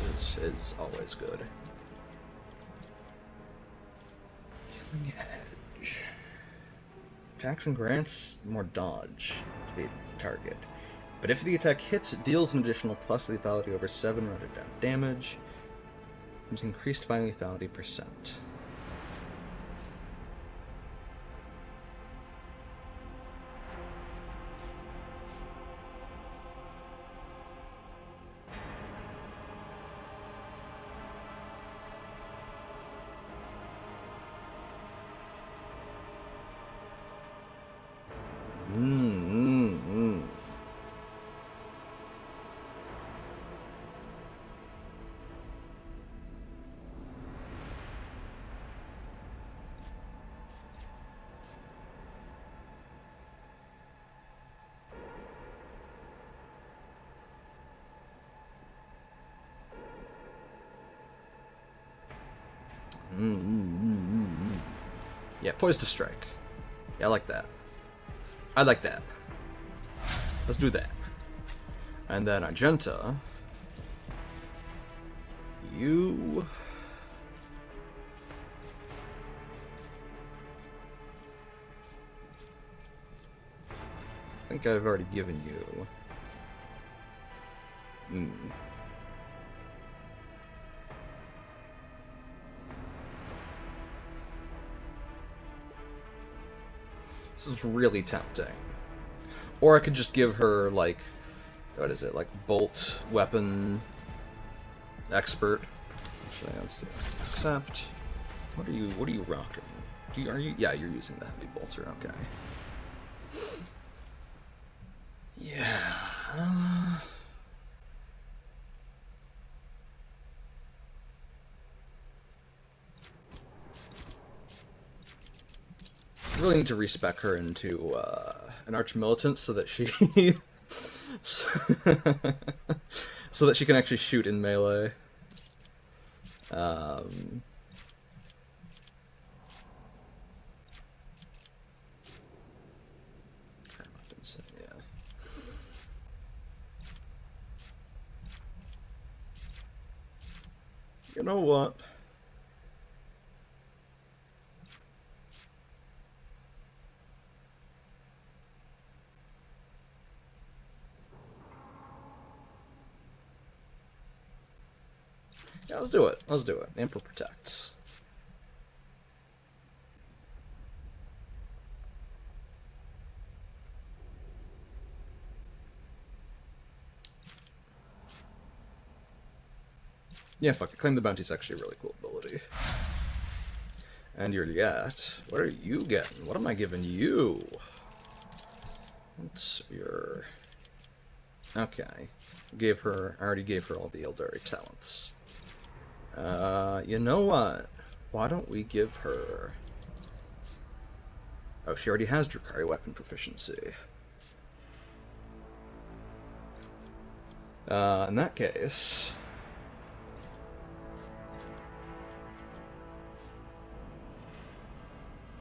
is always good. Killing Edge. Attacks and grants more dodge to the target. But if the attack hits, it deals an additional plus lethality over 7 rounded down damage. It's increased by lethality percent. Yeah, Poised to Strike. Yeah, I like that. I like that. Let's do that. And then Argenta. You... I think I've already given you... This is really tempting. Or I could just give her, like, what is it, like, bolt weapon expert. Actually, let's do it. Accept. What are you rocking? Yeah, you're using the heavy bolter, okay. Yeah. Really need to respec her into an arch militant so that she so that she can actually shoot in melee. Yeah. You know what? Yeah, let's do it. Let's do it. Emperor protects. Yeah, fuck it. Claim the Bounty's actually a really cool ability. And you're at. What are you getting? What am I giving you? What's your... Okay. I already gave her all the Eldari talents. You know what? Why don't we give her... Oh, she already has Drukhari weapon proficiency. In that case...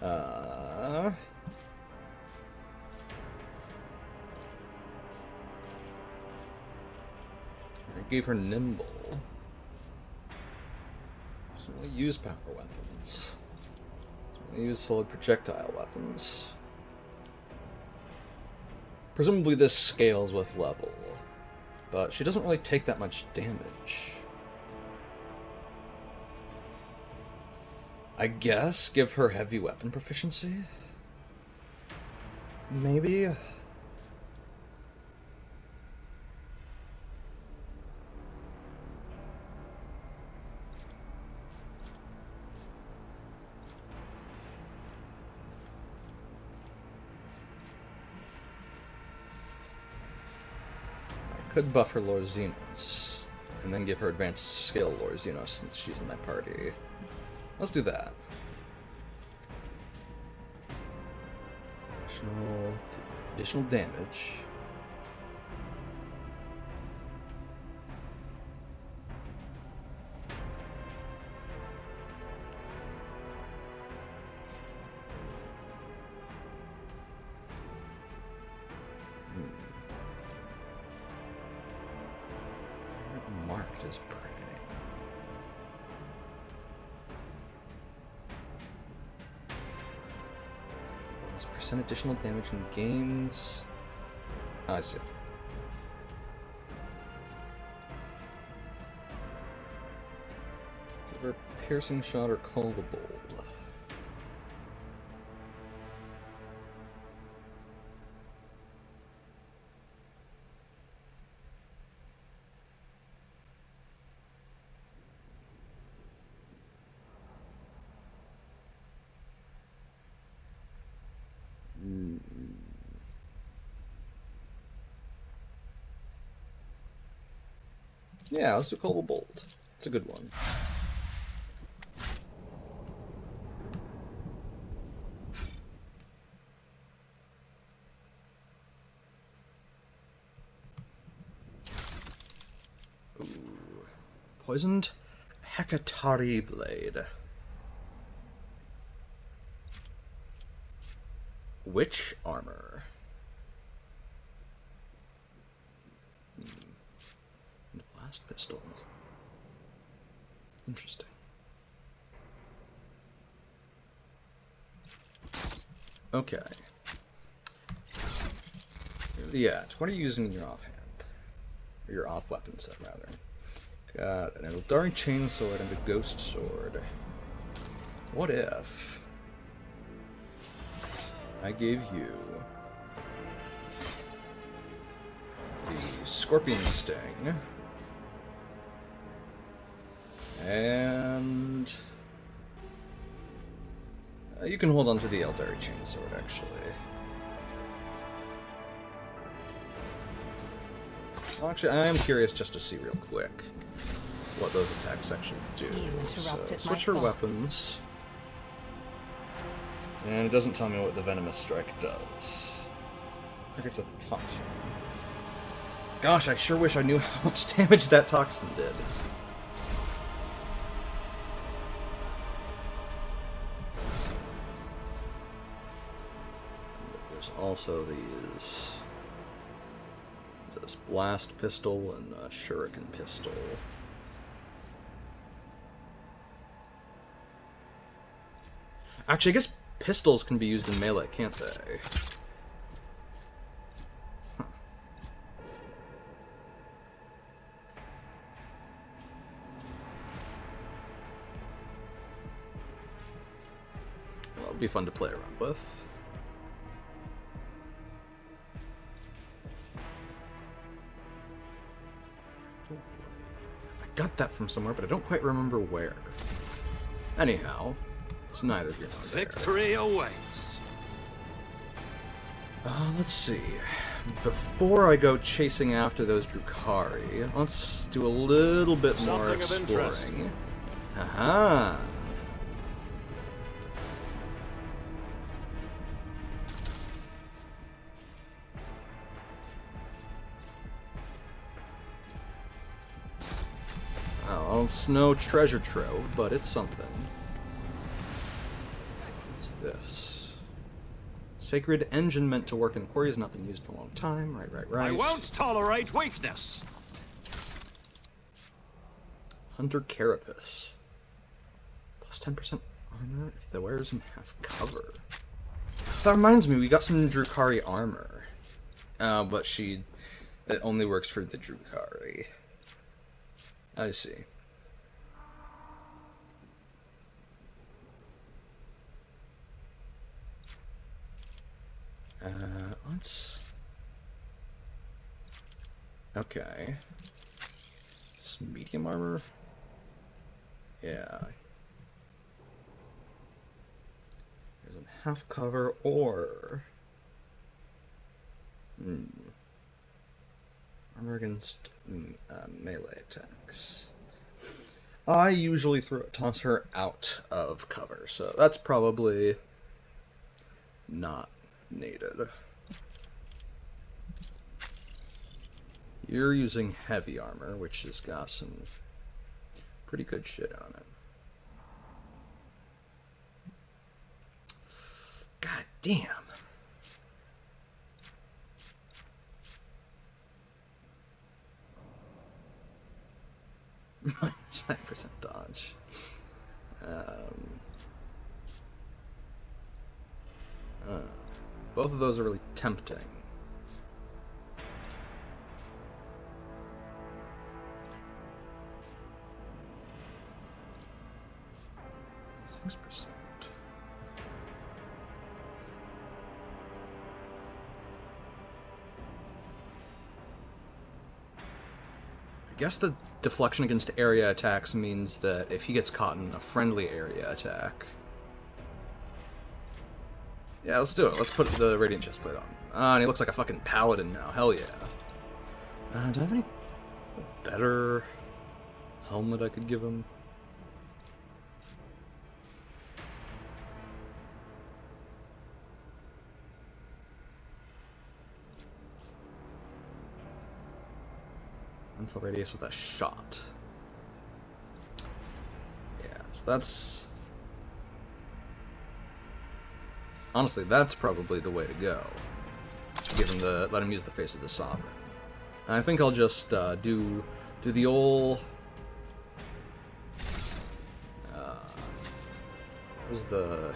I gave her Nimble. Doesn't really use power weapons. Doesn't really use solid projectile weapons. Presumably this scales with level, but she doesn't really take that much damage. I guess give her heavy weapon proficiency? Maybe? Could buff her Lord Xenos, and then give her advanced skill Lord Xenos since she's in my party. Let's do that. Additional damage. Marked as prey. Bonus % additional damage and gains. Oh, I see. Give her piercing shot or call the bold. Yeah, let's do Call the Bold. It's a good one. Ooh. Poisoned Hekatari Blade. Witch Armor. And Blast Pistol. Interesting. Okay. Yeah, what are you using in your offhand? Or your off-weapon set, rather. Got an Eldari Chainsword and a Ghost Sword. What if I gave you the Scorpion Sting and you can hold on to the Eldari Chainsword, actually. Well, actually, I am curious just to see real quick what those attacks actually do. So, switch her weapons. And it doesn't tell me what the Venomous Strike does. Target to the toxin. Gosh, I sure wish I knew how much damage that toxin did. There's also these... this Blast Pistol and a Shuriken Pistol. Actually, I guess pistols can be used in melee, can't they? Huh. Well, it'll be fun to play around with. I got that from somewhere, but I don't quite remember where. Anyhow, it's neither here nor there. Victory awaits. Let's see. Before I go chasing after those Drukhari, let's do a little bit more Something of interest. exploring. Aha! Well, it's no treasure trove, but it's something. What's this? Sacred engine meant to work in quarries, not been used in a long time. Right. I won't tolerate weakness. Hunter Carapace. Plus 10% armor if the wearer's in half cover. That reminds me, we got some Drukhari armor. But it only works for the Drukhari. I see. Let's... Okay. This medium armor? Yeah. There's a half cover or... Armor against melee attacks. I usually toss her out of cover, so that's probably not needed. You're using heavy armor, which has got some pretty good shit on it. God damn. Minus 5% dodge. Both of those are really tempting. I guess the deflection against area attacks means that if he gets caught in a friendly area attack... Yeah, let's do it. Let's put the Radiant Chestplate on. Ah, and he looks like a fucking paladin now. Hell yeah. Do I have any better helmet I could give him? Missile radius with a shot. Yeah, so that's... Honestly, that's probably the way to go. Let him use the face of the Sovereign. And I think I'll just do the old... Where's the...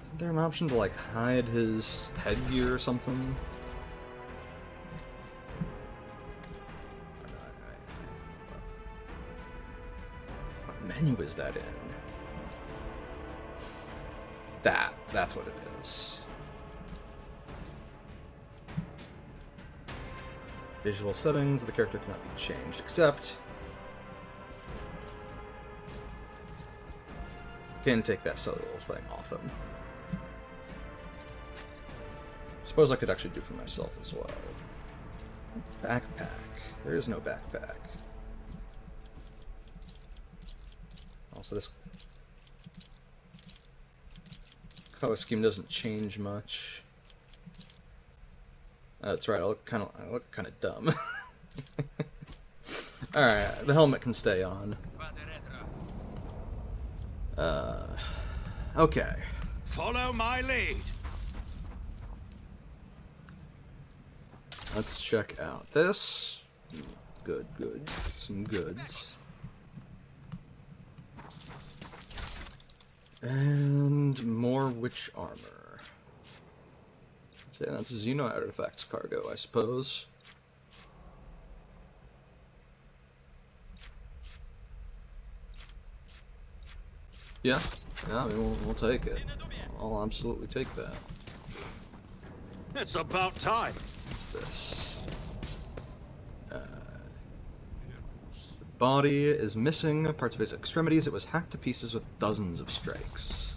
Isn't there an option to, like, hide his headgear or something? What menu is that in? That's what it is. Visual settings, the character cannot be changed, except... Can take that silly little thing off him. Suppose I could actually do for myself as well. Backpack. There is no backpack. Also, this color scheme doesn't change much. That's right. I look kind of dumb. All right, the helmet can stay on. Okay. Follow my lead. Let's check out this. Good. Some goods. And more witch armor. So yeah, that's Xeno artifacts cargo, I suppose. Yeah, I mean, we'll take it. I'll absolutely take that. It's about time. This. The body is missing parts of its extremities. It was hacked to pieces with dozens of strikes.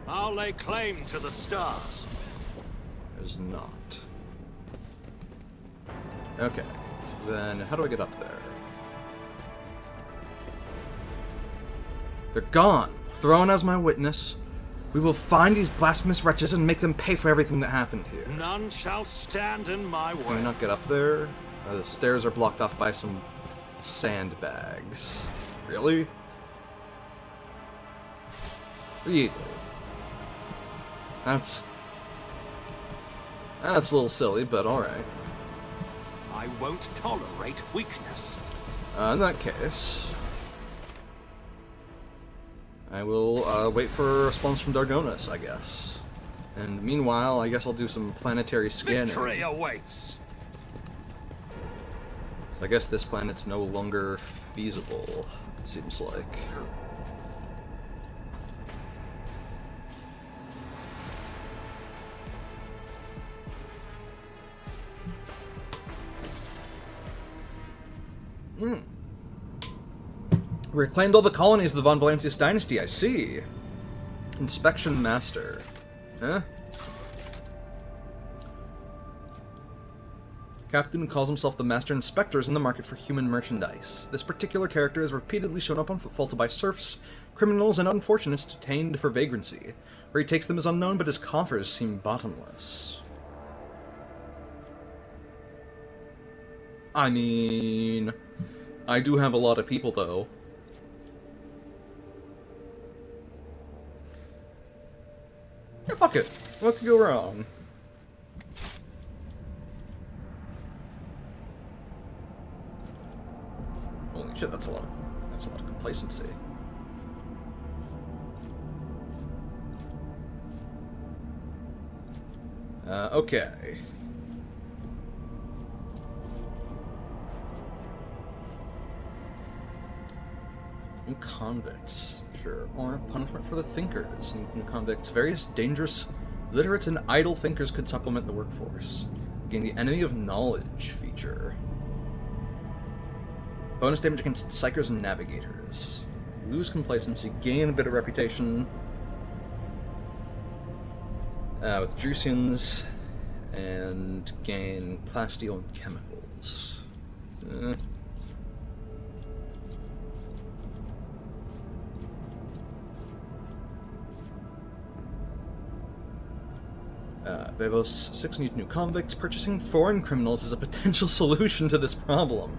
I'll lay claim to the stars. There's not. Okay, then how do I get up there? They're gone! Thrown as my witness. We will find these blasphemous wretches and make them pay for everything that happened here. None shall stand in my way. Can we not get up there? The stairs are blocked off by some sandbags. Really? Really? That's a little silly, but alright. I won't tolerate weakness. In that case, I will wait for a response from Dargonis, I guess. And meanwhile, I guess I'll do some planetary scanning. Victory awaits. So I guess this planet's no longer feasible, it seems like. Reclaimed all the colonies of the Von Valancius dynasty, I see. Inspection Master. Huh? Captain calls himself the Master Inspector is in the market for human merchandise. This particular character has repeatedly shown up on footfall to buy serfs, criminals, and unfortunates detained for vagrancy. Where he takes them is unknown, but his coffers seem bottomless. I mean, I do have a lot of people, though. Yeah, fuck it. What could go wrong? Holy shit, that's a lot of complacency. Okay. New convicts, sure. Or punishment for the thinkers. New convicts. Various dangerous, literate, and idle thinkers could supplement the workforce. Gain the Enemy of Knowledge feature. Bonus damage against psychers and navigators. Lose complacency, gain a bit of reputation. With Drusians, and gain plasteel and chemicals. Vivos 6 needs new convicts. Purchasing foreign criminals is a potential solution to this problem.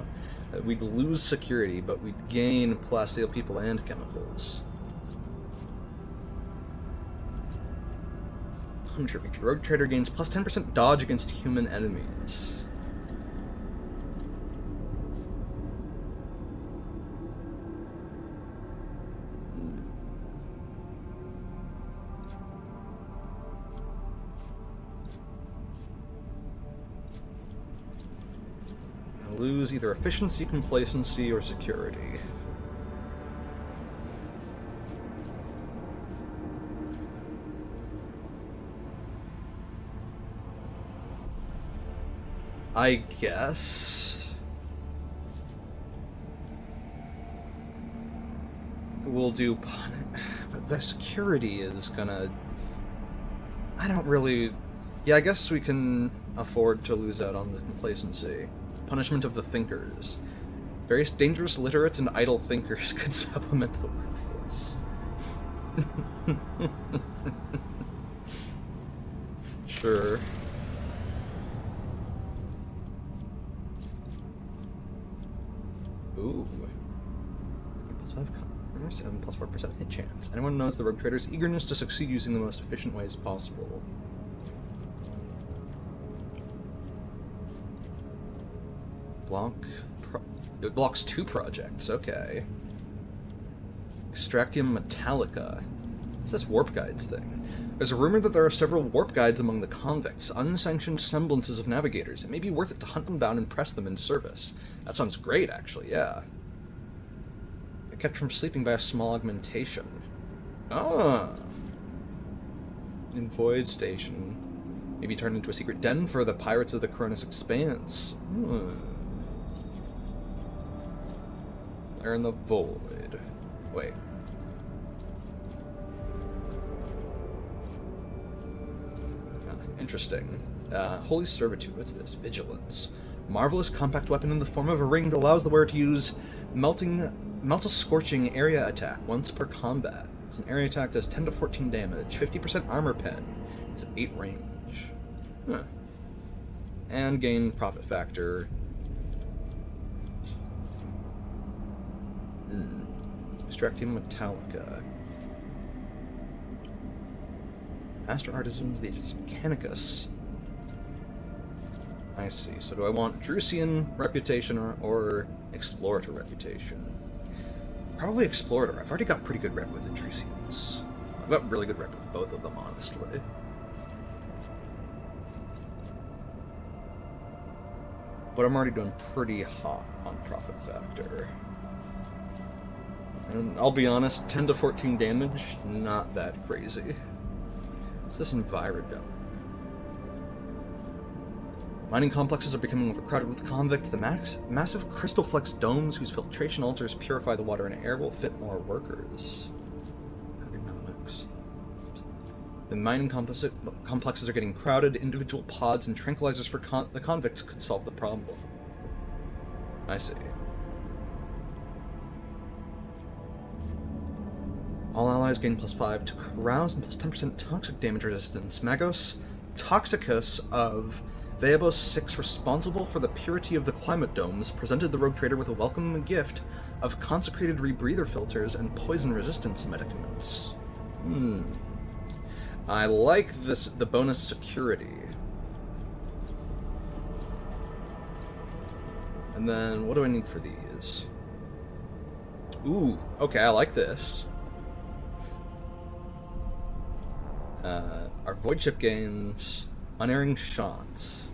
We'd lose security, but we'd gain plasteel people and chemicals. Punisher feature. Rogue Trader gains plus 10% dodge against human enemies. Lose either efficiency, complacency, or security. I guess we'll do but the security is gonna... I don't really... Yeah, I guess we can afford to lose out on the complacency. Punishment of the thinkers. Various dangerous literates and idle thinkers could supplement the workforce. Sure. Ooh. Plus 5 commerce and plus 4% hit chance. Anyone knows the Rogue Trader's eagerness to succeed using the most efficient ways possible. It blocks 2 projects, okay. Extractium Metallica. What's this warp guides thing? There's a rumor that there are several warp guides among the convicts, unsanctioned semblances of navigators. It may be worth it to hunt them down and press them into service. That sounds great, actually, yeah. They're kept from sleeping by a small augmentation. Ah! In Void Station. Maybe turned into a secret den for the pirates of the Cronus Expanse. They're in the Void. Wait. Interesting. Holy Servitude, what's this? Vigilance. Marvelous compact weapon in the form of a ring that allows the wearer to use Scorching area attack once per combat. It's an area attack does 10 to 14 damage, 50% armor pen, with 8 range. Huh. And gain profit factor. Extractium Metallica. Master Artisans, the Aegis Mechanicus. I see. So do I want Drusian reputation or Explorator reputation? Probably Explorator. I've already got pretty good rep with the Drusians. I've got really good rep with both of them, honestly. But I'm already doing pretty hot on profit factor. And I'll be honest, 10 to 14 damage, not that crazy. What's this Envirodome? Mining complexes are becoming overcrowded with convicts. The massive crystal flex domes whose filtration altars purify the water and air will fit more workers. Ergonomics. The mining complexes are getting crowded. Individual pods and tranquilizers for the convicts could solve the problem. I see. All allies gain +5 to carouse and +10% toxic damage resistance. Magos Toxicus of Veabos 6, responsible for the purity of the climate domes, presented the rogue trader with a welcome gift of consecrated rebreather filters and poison resistance medicaments. I like the bonus security. And then, what do I need for these? Ooh, okay, I like this. Our void chip gains unerring shots.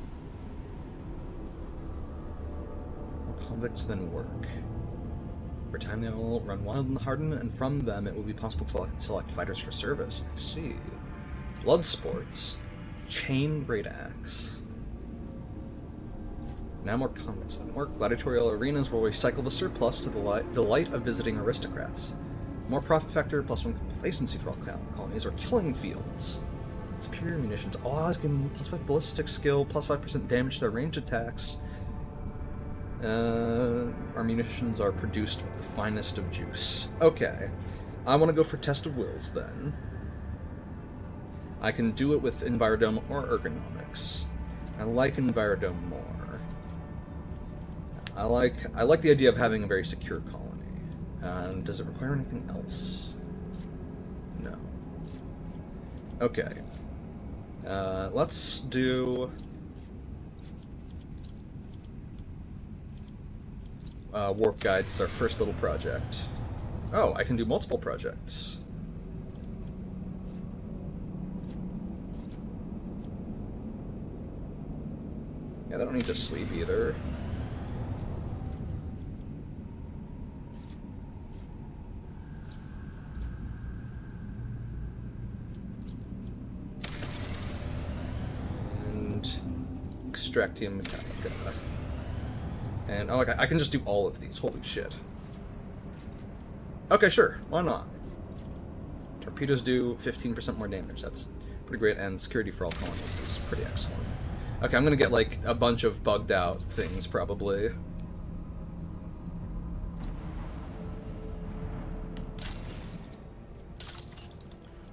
More convicts than work. For time they will run wild and harden, and from them it will be possible to select fighters for service. I see. Blood sports. Chain great axe. Now more convicts than work. Gladiatorial arenas will recycle the surplus to the delight of visiting aristocrats. More profit factor, +1 complacency for all colonies, or killing fields. Superior munitions. All allies gain +5 ballistic skill, +5% damage to their ranged attacks. Our munitions are produced with the finest of juice. Okay. I want to go for Test of Wills, then. I can do it with Envirodome or Ergonomics. I like Envirodome more. I like the idea of having a very secure colony. Does it require anything else? No. Okay. Let's do... Warp Guides, our first little project. Oh, I can do multiple projects. Yeah, they don't need to sleep either. Extractium Metallica. And, oh, I can just do all of these. Holy shit. Okay, sure. Why not? Torpedoes do 15% more damage. That's pretty great, and security for all colonies is pretty excellent. Okay, I'm gonna get, like, a bunch of bugged out things, probably.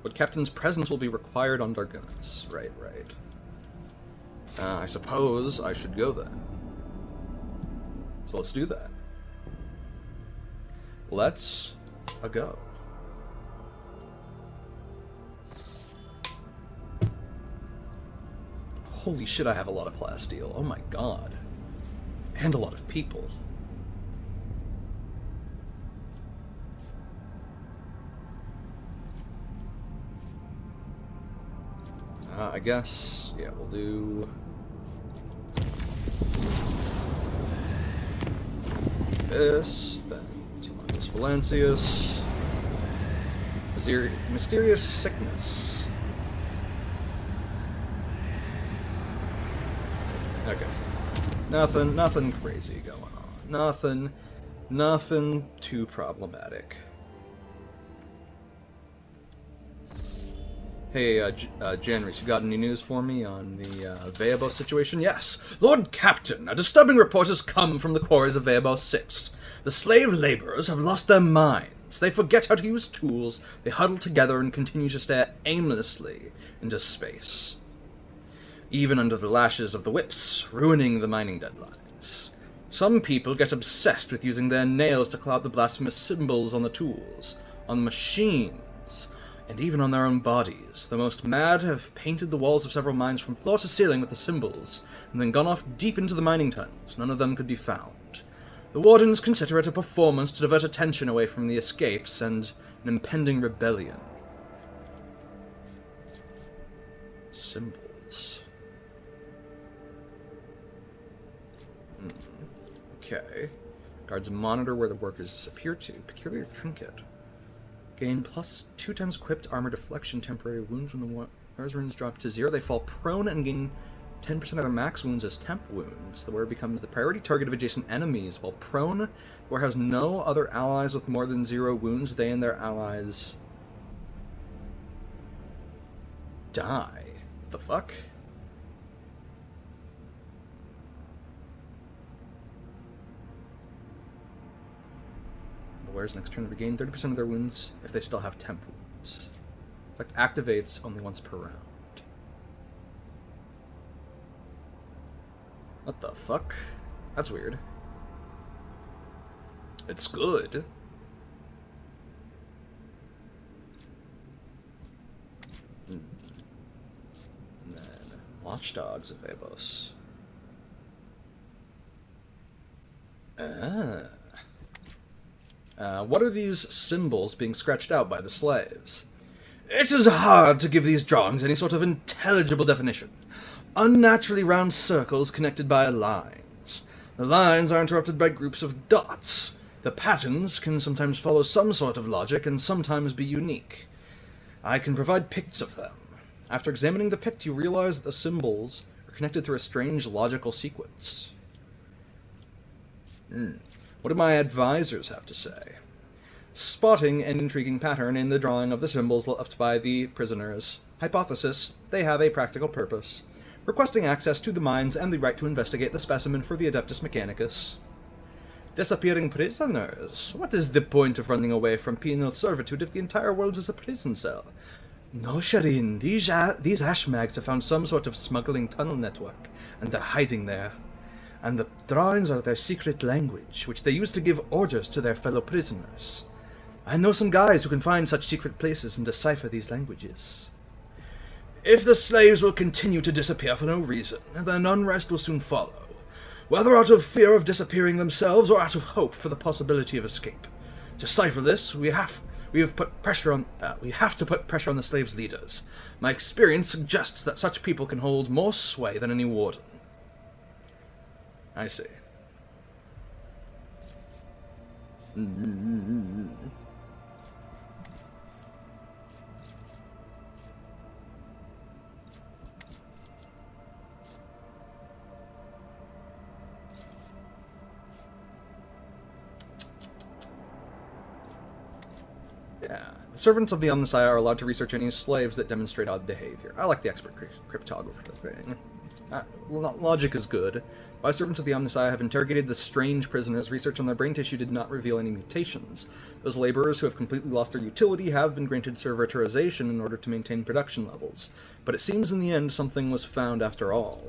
But Captain's presence will be required on Dargonis. Right, right. I suppose I should go then. So let's do that. Let's go. Holy shit, I have a lot of plasteel. Oh my god. And a lot of people. I guess, yeah, we'll do... this, then Timonius Valancius. Mysterious Sickness. Okay. Nothing crazy going on. Nothing too problematic. Hey, Janris, you got any news for me on the Veabos situation? Yes! Lord Captain, a disturbing report has come from the quarries of Veabos 6. The slave laborers have lost their minds. They forget how to use tools, they huddle together and continue to stare aimlessly into space. Even under the lashes of the whips, ruining the mining deadlines. Some people get obsessed with using their nails to cloud the blasphemous symbols on the tools, on machines, and even on their own bodies. The most mad have painted the walls of several mines from floor to ceiling with the symbols, and then gone off deep into the mining tunnels. None of them could be found. The wardens consider it a performance to divert attention away from the escapes and an impending rebellion. Symbols. Okay. Guards monitor where the workers disappear to. Peculiar trinket. Gain +2 times equipped armor deflection. Temporary wounds when the wearer's runes drop to 0. They fall prone and gain 10% of their max wounds as temp wounds. The warrior becomes the priority target of adjacent enemies. While prone, the warrior has no other allies with more than 0 wounds. They and their allies die. What the fuck? The warriors next turn regain 30% of their wounds if they still have temp wounds. Effect activates only once per round. What the fuck? That's weird. It's good. And then Watchdogs of Abos. What are these symbols being scratched out by the slaves? It is hard to give these drawings any sort of intelligible definition. Unnaturally round circles connected by lines. The lines are interrupted by groups of dots. The patterns can sometimes follow some sort of logic and sometimes be unique. I can provide pics of them. After examining the pict, you realize that the symbols are connected through a strange logical sequence. What do my advisors have to say? Spotting an intriguing pattern in the drawing of the symbols left by the prisoners. Hypothesis: they have a practical purpose. Requesting access to the mines and the right to investigate the specimen for the Adeptus Mechanicus. Disappearing prisoners? What is the point of running away from penal servitude if the entire world is a prison cell? No, Shireen, these Ashmags have found some sort of smuggling tunnel network, and they're hiding there. And the drawings are their secret language, which they use to give orders to their fellow prisoners. I know some guys who can find such secret places and decipher these languages. If the slaves will continue to disappear for no reason, then unrest will soon follow, whether out of fear of disappearing themselves or out of hope for the possibility of escape. To cipher this, we have to put pressure on the slaves' leaders. My experience suggests that such people can hold more sway than any warden. I see. Yeah. The servants of the Omnissiah are allowed to research any slaves that demonstrate odd behavior. I like the expert cryptographer thing. Logic is good. By servants of the Omnissiah have interrogated the strange prisoners. Research on their brain tissue did not reveal any mutations. Those laborers who have completely lost their utility have been granted servitorization in order to maintain production levels. But it seems in the end something was found after all.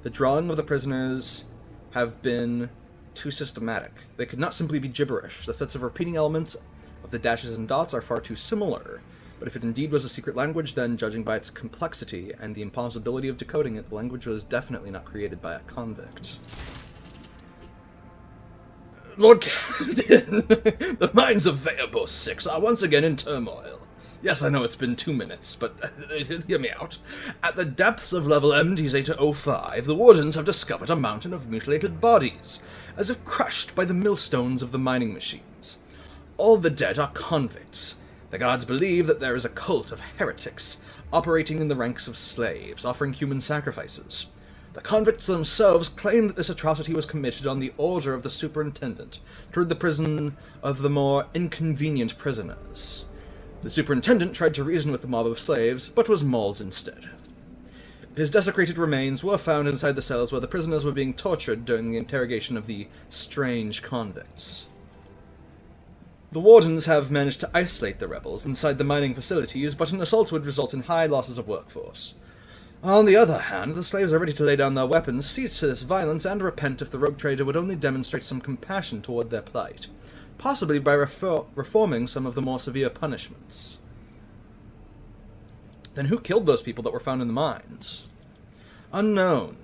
The drawing of the prisoners have been too systematic. They could not simply be gibberish. The sets of repeating elements of the dashes and dots are far too similar. But if it indeed was a secret language, then, judging by its complexity and the impossibility of decoding it, the language was definitely not created by a convict. Lord Captain, the minds of Veabos 6 are once again in turmoil. Yes, I know it's been 2 minutes, but hear me out. At the depths of level MT Zeta 05, the wardens have discovered a mountain of mutilated bodies, as if crushed by the millstones of the mining machines. All the dead are convicts. The gods believe that there is a cult of heretics operating in the ranks of slaves, offering human sacrifices. The convicts themselves claim that this atrocity was committed on the order of the superintendent toward the prison of the more inconvenient prisoners. The superintendent tried to reason with the mob of slaves, but was mauled instead. His desecrated remains were found inside the cells where the prisoners were being tortured during the interrogation of the strange convicts. The wardens have managed to isolate the rebels inside the mining facilities, but an assault would result in high losses of workforce. On the other hand, the slaves are ready to lay down their weapons, cease this violence, and repent if the rogue trader would only demonstrate some compassion toward their plight, possibly by reforming some of the more severe punishments. Then who killed those people that were found in the mines? Unknown.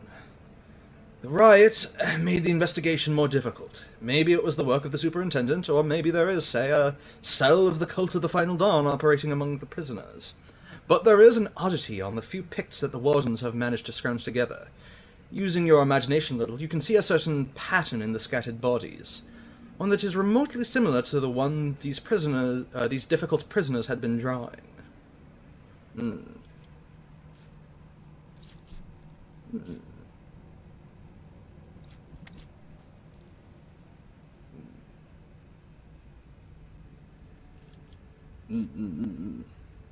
The riot made the investigation more difficult. Maybe it was the work of the superintendent, or maybe there is, say, a cell of the Cult of the Final Dawn operating among the prisoners. But there is an oddity on the few picts that the wardens have managed to scrounge together. Using your imagination a little, you can see a certain pattern in the scattered bodies, one that is remotely similar to the one these difficult prisoners had been drawing.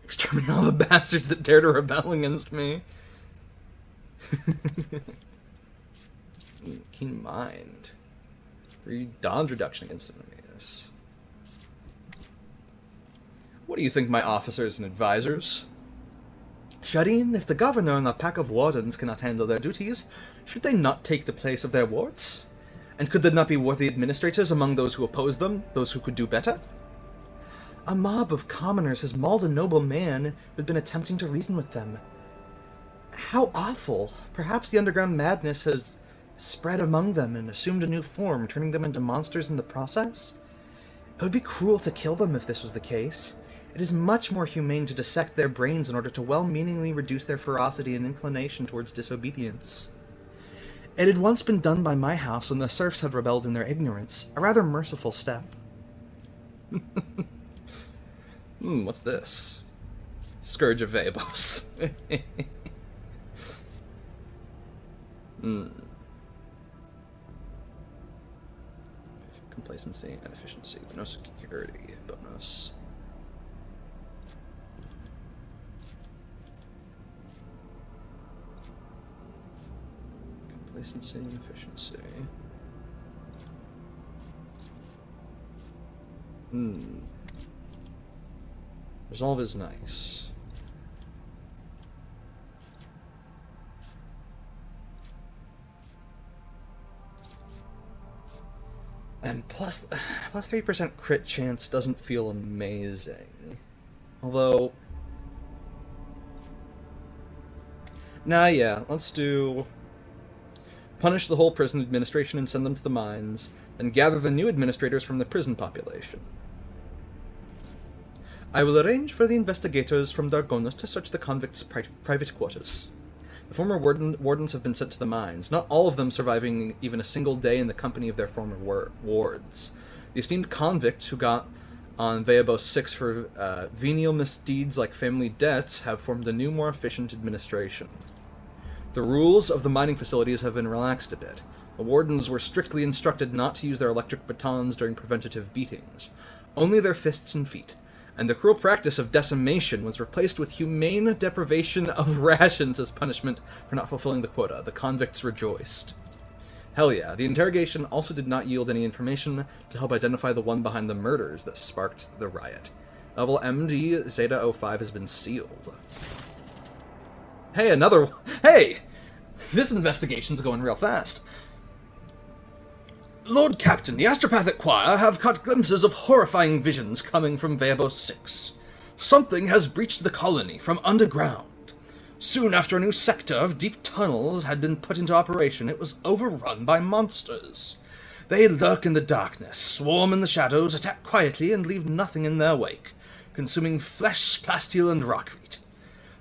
Exterminate all the bastards that dare to rebel against me. Keen mind. Dodge reduction against enemies. What do you think, my officers and advisors? Shadeen, if the governor and a pack of wardens cannot handle their duties, should they not take the place of their wards? And could there not be worthy administrators among those who oppose them, those who could do better? A mob of commoners has mauled a noble man who had been attempting to reason with them. How awful! Perhaps the underground madness has spread among them and assumed a new form, turning them into monsters in the process? It would be cruel to kill them if this was the case. It is much more humane to dissect their brains in order to well-meaningly reduce their ferocity and inclination towards disobedience. It had once been done by my house when the serfs had rebelled in their ignorance, a rather merciful step. What's this? Scourge of Vaebos. Complacency and efficiency. No security bonus. Complacency and efficiency. Resolve is nice. And plus 3% crit chance doesn't feel amazing. Although... Nah, yeah, let's do... Punish the whole prison administration and send them to the mines, then gather the new administrators from the prison population. I will arrange for the investigators from Dargonus to search the convicts' private quarters. The former wardens have been sent to the mines, not all of them surviving even a single day in the company of their former wards. The esteemed convicts who got on Vaebos 6 for venial misdeeds like family debts have formed a new, more efficient administration. The rules of the mining facilities have been relaxed a bit. The wardens were strictly instructed not to use their electric batons during preventative beatings, only their fists and feet. And the cruel practice of decimation was replaced with humane deprivation of rations as punishment for not fulfilling the quota. The convicts rejoiced. Hell yeah, the interrogation also did not yield any information to help identify the one behind the murders that sparked the riot. Level MD Zeta 05 has been sealed. Hey, another one! Hey! This investigation's going real fast. Lord Captain, the Astropathic Choir have caught glimpses of horrifying visions coming from Vaebos 6. Something has breached the colony from underground. Soon after a new sector of deep tunnels had been put into operation, it was overrun by monsters. They lurk in the darkness, swarm in the shadows, attack quietly, and leave nothing in their wake, consuming flesh, plasteel, and rockweed.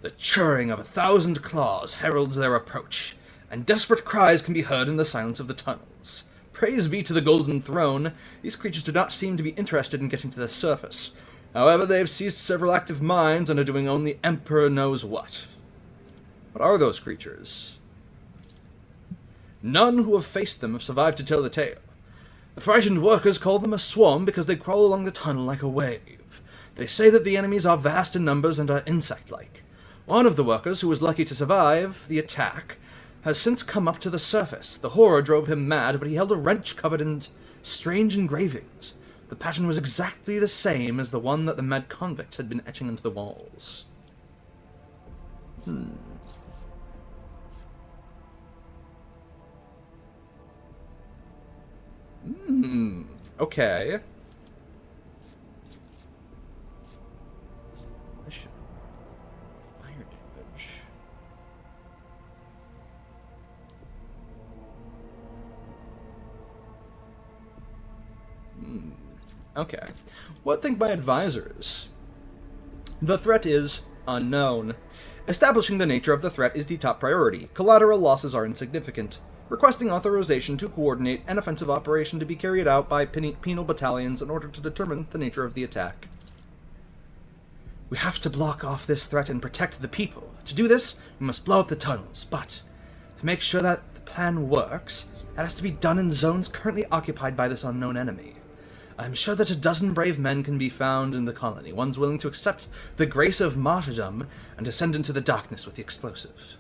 The churring of 1,000 claws heralds their approach, and desperate cries can be heard in the silence of the tunnels. Praise be to the Golden Throne, these creatures do not seem to be interested in getting to the surface. However, they have seized several active mines and are doing only Emperor knows what. What are those creatures? None who have faced them have survived to tell the tale. The frightened workers call them a swarm because they crawl along the tunnel like a wave. They say that the enemies are vast in numbers and are insect-like. One of the workers, who was lucky to survive the attack, has since come up to the surface. The horror drove him mad, but he held a wrench covered in strange engravings. The pattern was exactly the same as the one that the mad convicts had been etching into the walls. Okay. Fire damage. Okay. What think my advisors? The threat is unknown. Establishing the nature of the threat is the top priority. Collateral losses are insignificant. Requesting authorization to coordinate an offensive operation to be carried out by penal battalions in order to determine the nature of the attack. We have to block off this threat and protect the people. To do this, we must blow up the tunnels, but To make sure that the plan works, it has to be done in zones currently occupied by this unknown enemy. I am sure that a dozen brave men can be found in the colony, ones willing to accept the grace of martyrdom and descend into the darkness with the explosives.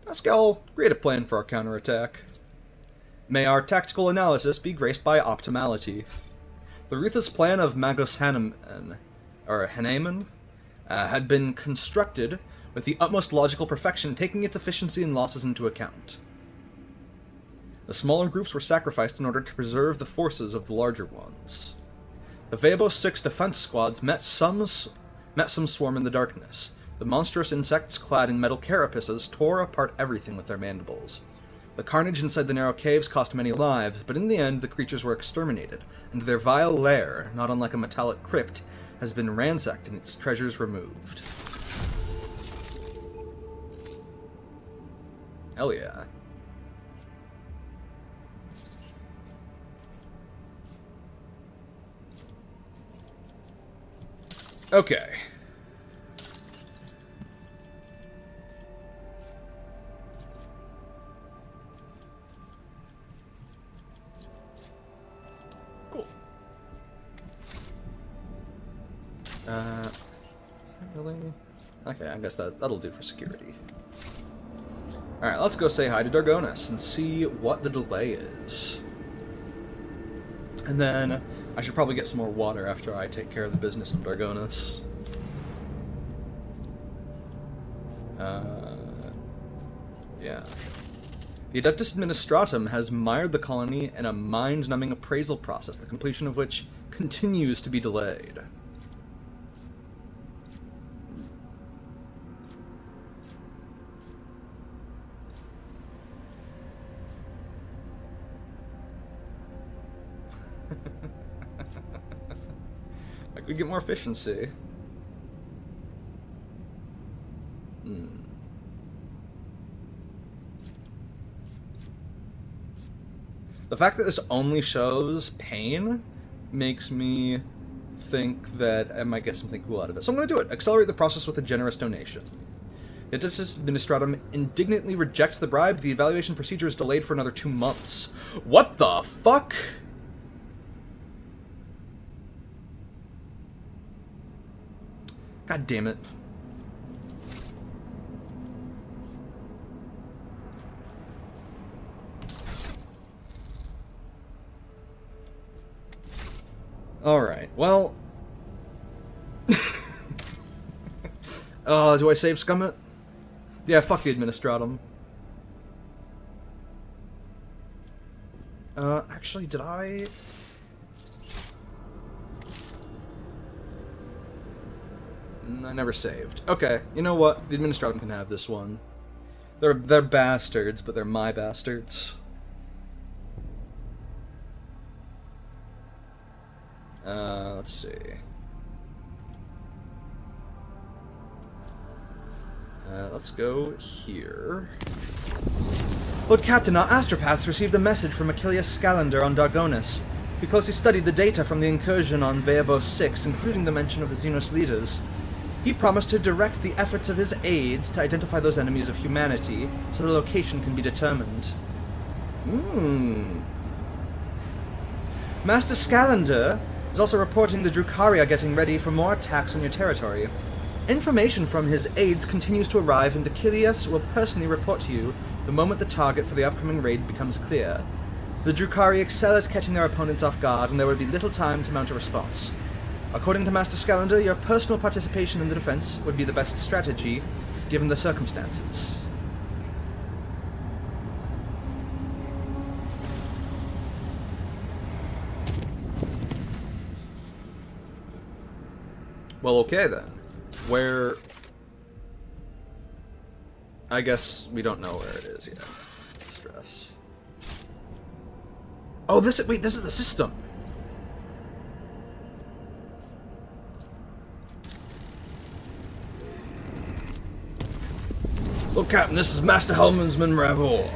Pascal, create a plan for our counterattack. May our tactical analysis be graced by optimality. The ruthless plan of Magus Haneman had been constructed with the utmost logical perfection, taking its efficiency and losses into account. The smaller groups were sacrificed in order to preserve the forces of the larger ones. The Veabo 6 defense squads met some swarm in the darkness. The monstrous insects clad in metal carapaces tore apart everything with their mandibles. The carnage inside the narrow caves cost many lives, but in the end the creatures were exterminated, and their vile lair, not unlike a metallic crypt, has been ransacked and its treasures removed. Hell yeah. Okay. Cool. Is that really? Okay, I guess that'll do for security. Alright, let's go say hi to Dargonis and see what the delay is. And then I should probably get some more water after I take care of the business of Dargonis. Yeah. The Adeptus Administratum has mired the colony in a mind-numbing appraisal process, the completion of which continues to be delayed. I could get more efficiency. The fact that this only shows pain makes me think that I might get something cool out of it. So I'm going to do it. Accelerate the process with a generous donation. The Adeptus Administratum indignantly rejects the bribe. The evaluation procedure is delayed for another 2 months. What the fuck? God damn it. Alright, well... do I save scum it? Yeah, fuck the Administratum. Actually, did I... I never saved. Okay, you know what? The Administratum can have this one. They're bastards, but they're my bastards. Let's see. Let's go here. Lord Captain, our astropaths received a message from Achilles Scalander on Dargonis. He closely studied the data from the incursion on Veabo 6, including the mention of the Xenos leaders. He promised to direct the efforts of his aides to identify those enemies of humanity, so the location can be determined. Master Scalander is also reporting the Drukhari are getting ready for more attacks on your territory. Information from his aides continues to arrive, and Achilles will personally report to you the moment the target for the upcoming raid becomes clear. The Drukhari excel at catching their opponents off guard, and there will be little time to mount a response. According to Master Scalander, your personal participation in the defense would be the best strategy, given the circumstances. Well, okay then. Where... I guess we don't know where it is yet. Stress. Oh, wait, this is the system! Well, Captain, this is Master Helmsman Ravor.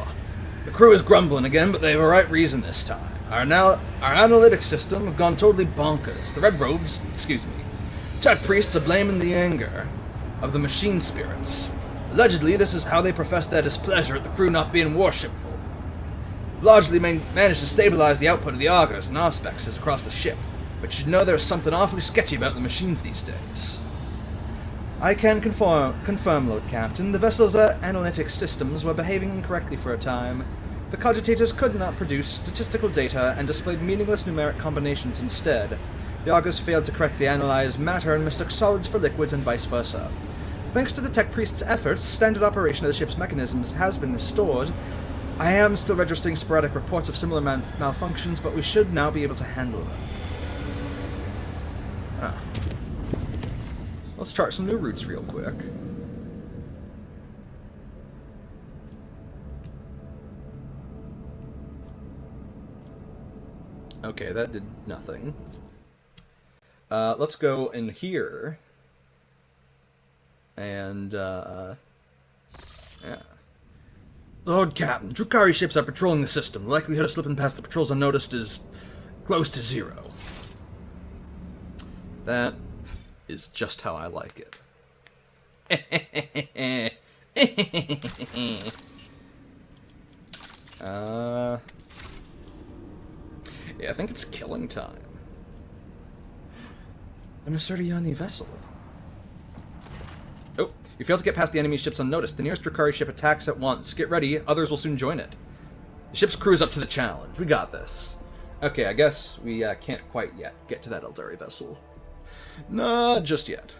The crew is grumbling again, but they have a right reason this time. Our analytics system have gone totally bonkers. The Red Robes, tech priests are blaming the anger of the machine spirits. Allegedly, this is how they profess their displeasure at the crew not being worshipful. We've largely managed to stabilize the output of the augers and auspexes across the ship, but you should know there's something awfully sketchy about the machines these days. I can confirm, Lord Captain, the vessel's analytic systems were behaving incorrectly for a time. The cogitators could not produce statistical data and displayed meaningless numeric combinations instead. The augers failed to correctly analyze matter and mistook solids for liquids and vice versa. Thanks to the tech priest's efforts, standard operation of the ship's mechanisms has been restored. I am still registering sporadic reports of similar malfunctions, but we should now be able to handle them. Let's chart some new routes real quick. Okay, that did nothing. Let's go in here. And, yeah. Lord Captain, Drukhari ships are patrolling the system. The likelihood of slipping past the patrols unnoticed is close to 0. That is just how I like it. Yeah, I think it's killing time. An Asuriani vessel. Oh, you failed to get past the enemy ships unnoticed. The nearest Drukhari ship attacks at once. Get ready, others will soon join it. The ship's crew is up to the challenge. We got this. Okay, I guess we can't quite yet get to that Eldari vessel. Not just yet.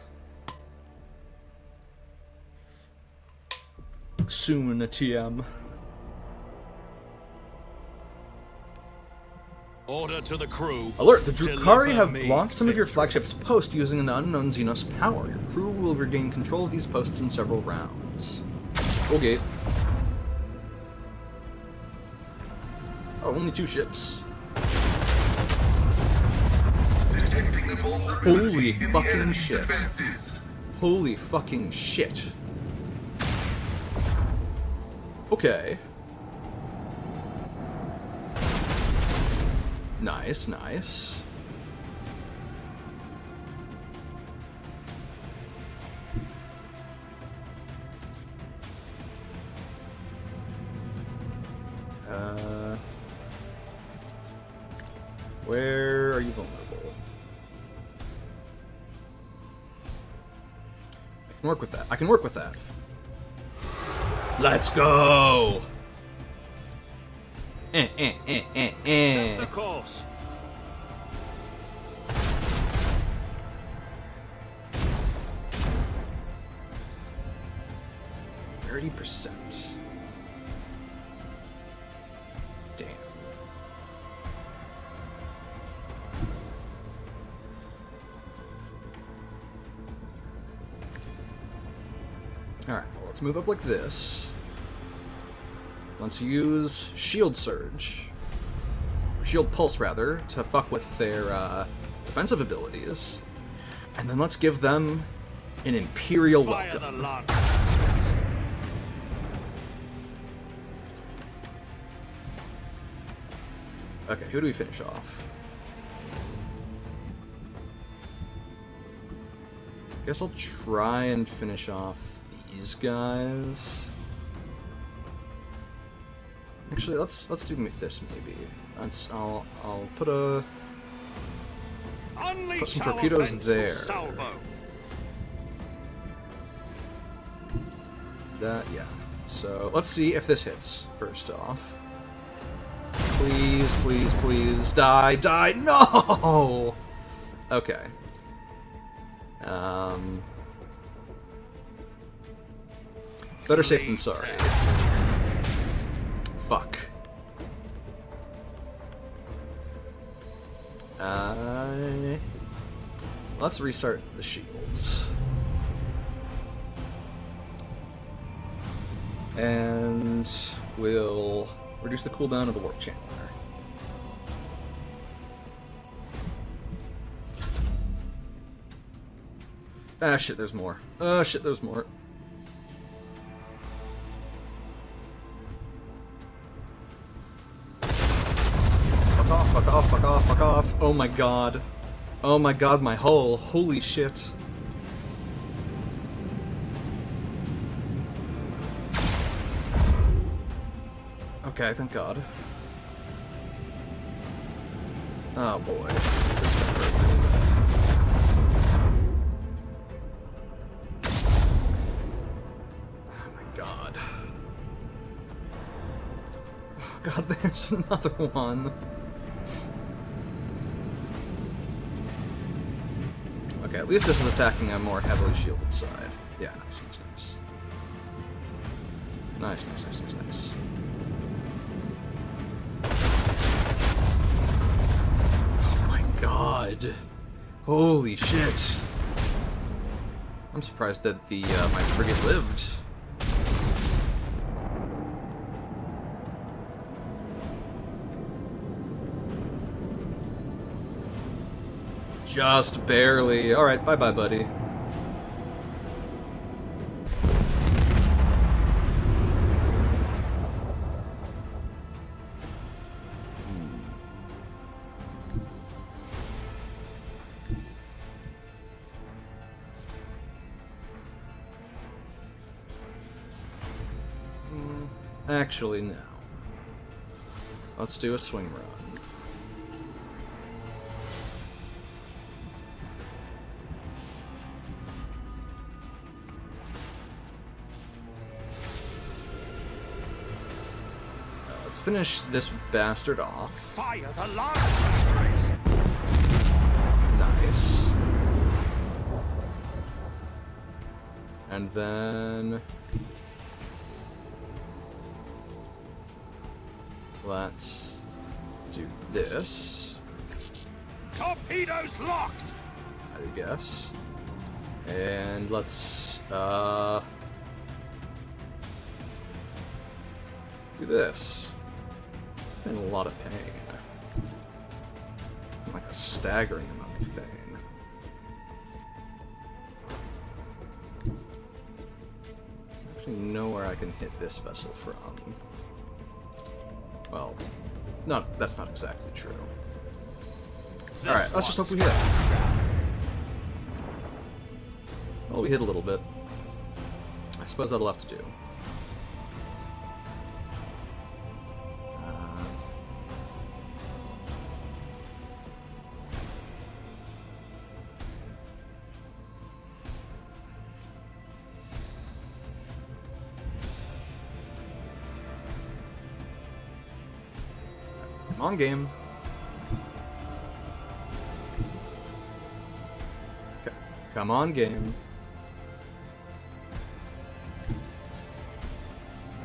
Soon, TM. Order to the crew. Alert! The Drukhari have blocked some of your flagship's posts using an unknown Xenos power. Your crew will regain control of these posts in several rounds. Okay. Oh, only 2 ships. Holy fucking shit. Holy fucking shit. Okay. Nice, nice. Where are you vulnerable? I can work with that. I can work with that. Let's go! Set the course. %. Damn. Alright, well, let's move up like this. Let's use Shield Surge. Or Shield Pulse, rather, to fuck with their defensive abilities. And then let's give them an Imperial welcome. Okay, who do we finish off? Guess I'll try and finish off these guys. Actually, let's do this maybe. I'll put some torpedoes there. That, yeah. So let's see if this hits first off. Please, please, please, die, die, no! Okay. Better safe than sorry. Fuck. Let's restart the shields. And we'll reduce the cooldown of the warp channeler. Ah, shit, there's more. Shit, there's more. Fuck off, fuck off, fuck off, fuck off. Oh my god. Oh my god, my hull. Holy shit. Okay, thank god. Oh boy. This is gonna hurt. Oh my god. Oh god, there's another one. Okay, at least this is attacking a more heavily shielded side. Yeah, nice, nice, nice. Nice, nice, nice, nice, nice. Oh my god. Holy shit. I'm surprised that the my frigate lived. Just barely. Alright, bye-bye, buddy. Actually, no. Let's do a swing run. Let's finish this bastard off. Fire the large batteries! Nice. And then... let's do this. Torpedoes locked! I guess. And let's, do this. I'm in a lot of pain. Like a staggering amount of pain. There's actually nowhere I can hit this vessel from. Well, that's not exactly true. Alright, let's just hope we hit. Well, we hit a little bit. I suppose that'll have to do. Come on, game. Okay. Come on, game.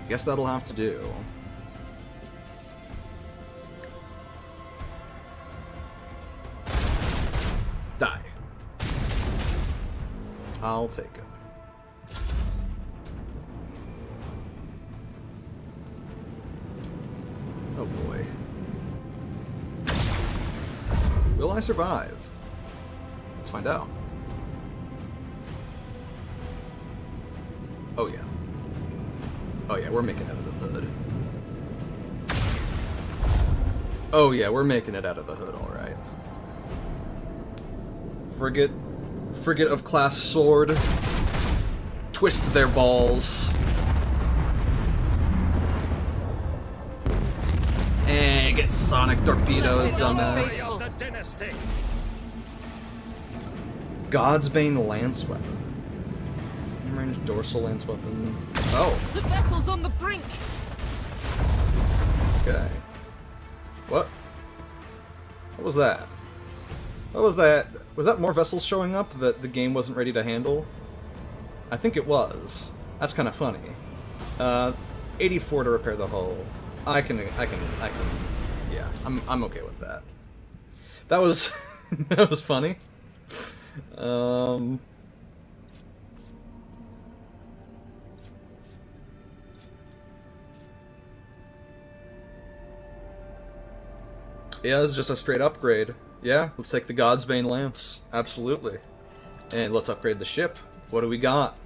I guess that'll have to do. Die. I'll take it. Oh boy. Will I survive? Let's find out. Oh yeah. Oh yeah, we're making it out of the hood. Oh yeah, we're making it out of the hood, alright. Frigate of class sword. Twist their balls. And get sonic torpedo, dumbass. God's Bane lance weapon. Range dorsal lance weapon. Oh. The vessel's on the brink. Okay. What? What was that? What was that? Was that more vessels showing up that the game wasn't ready to handle? I think it was. That's kind of funny. 84 to repair the hull. I can. Yeah, I'm okay with that. That was that was funny. Yeah, this is just a straight upgrade. Yeah, let's take the God's Bane Lance. Absolutely. And let's upgrade the ship. What do we got?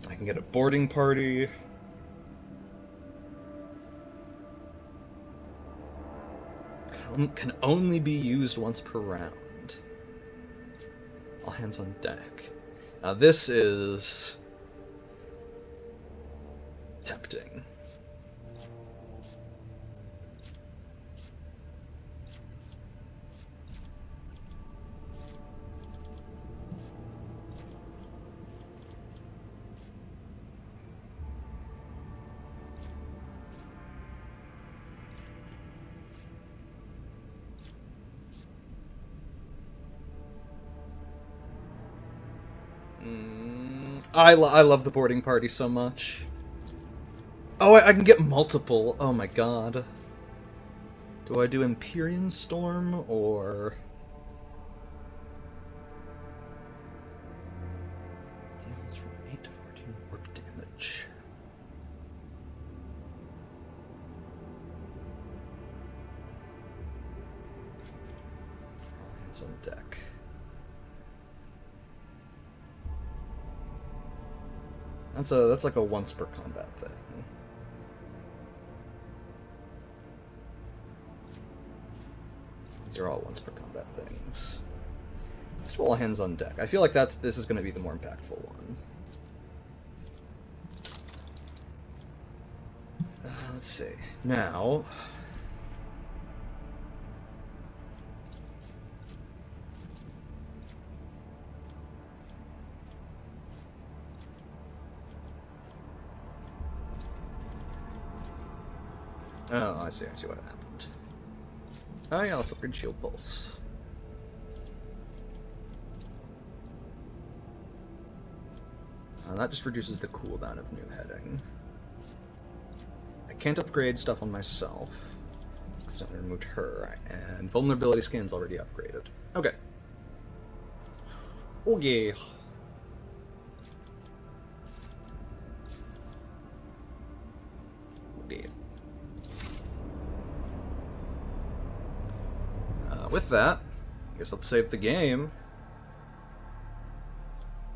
I can get a boarding party. can only be used once per round. All hands on deck. Now this is tempting. I love the boarding party so much. Oh, I can get multiple. Oh my god. Do I do Empyrean Storm or... Deals from 8 to 14 warp damage. All hands on deck. That's like a once per combat thing. These are all once per combat things. Let's do all hands on deck. I feel like this is going to be the more impactful one. Let's see. Now... Oh, I see what happened. Oh yeah, let's upgrade Shield Pulse. That just reduces the cooldown of new heading. I can't upgrade stuff on myself, because I removed her, and vulnerability scan's already upgraded. Okay. Okay. Okay. With that, I guess let's save the game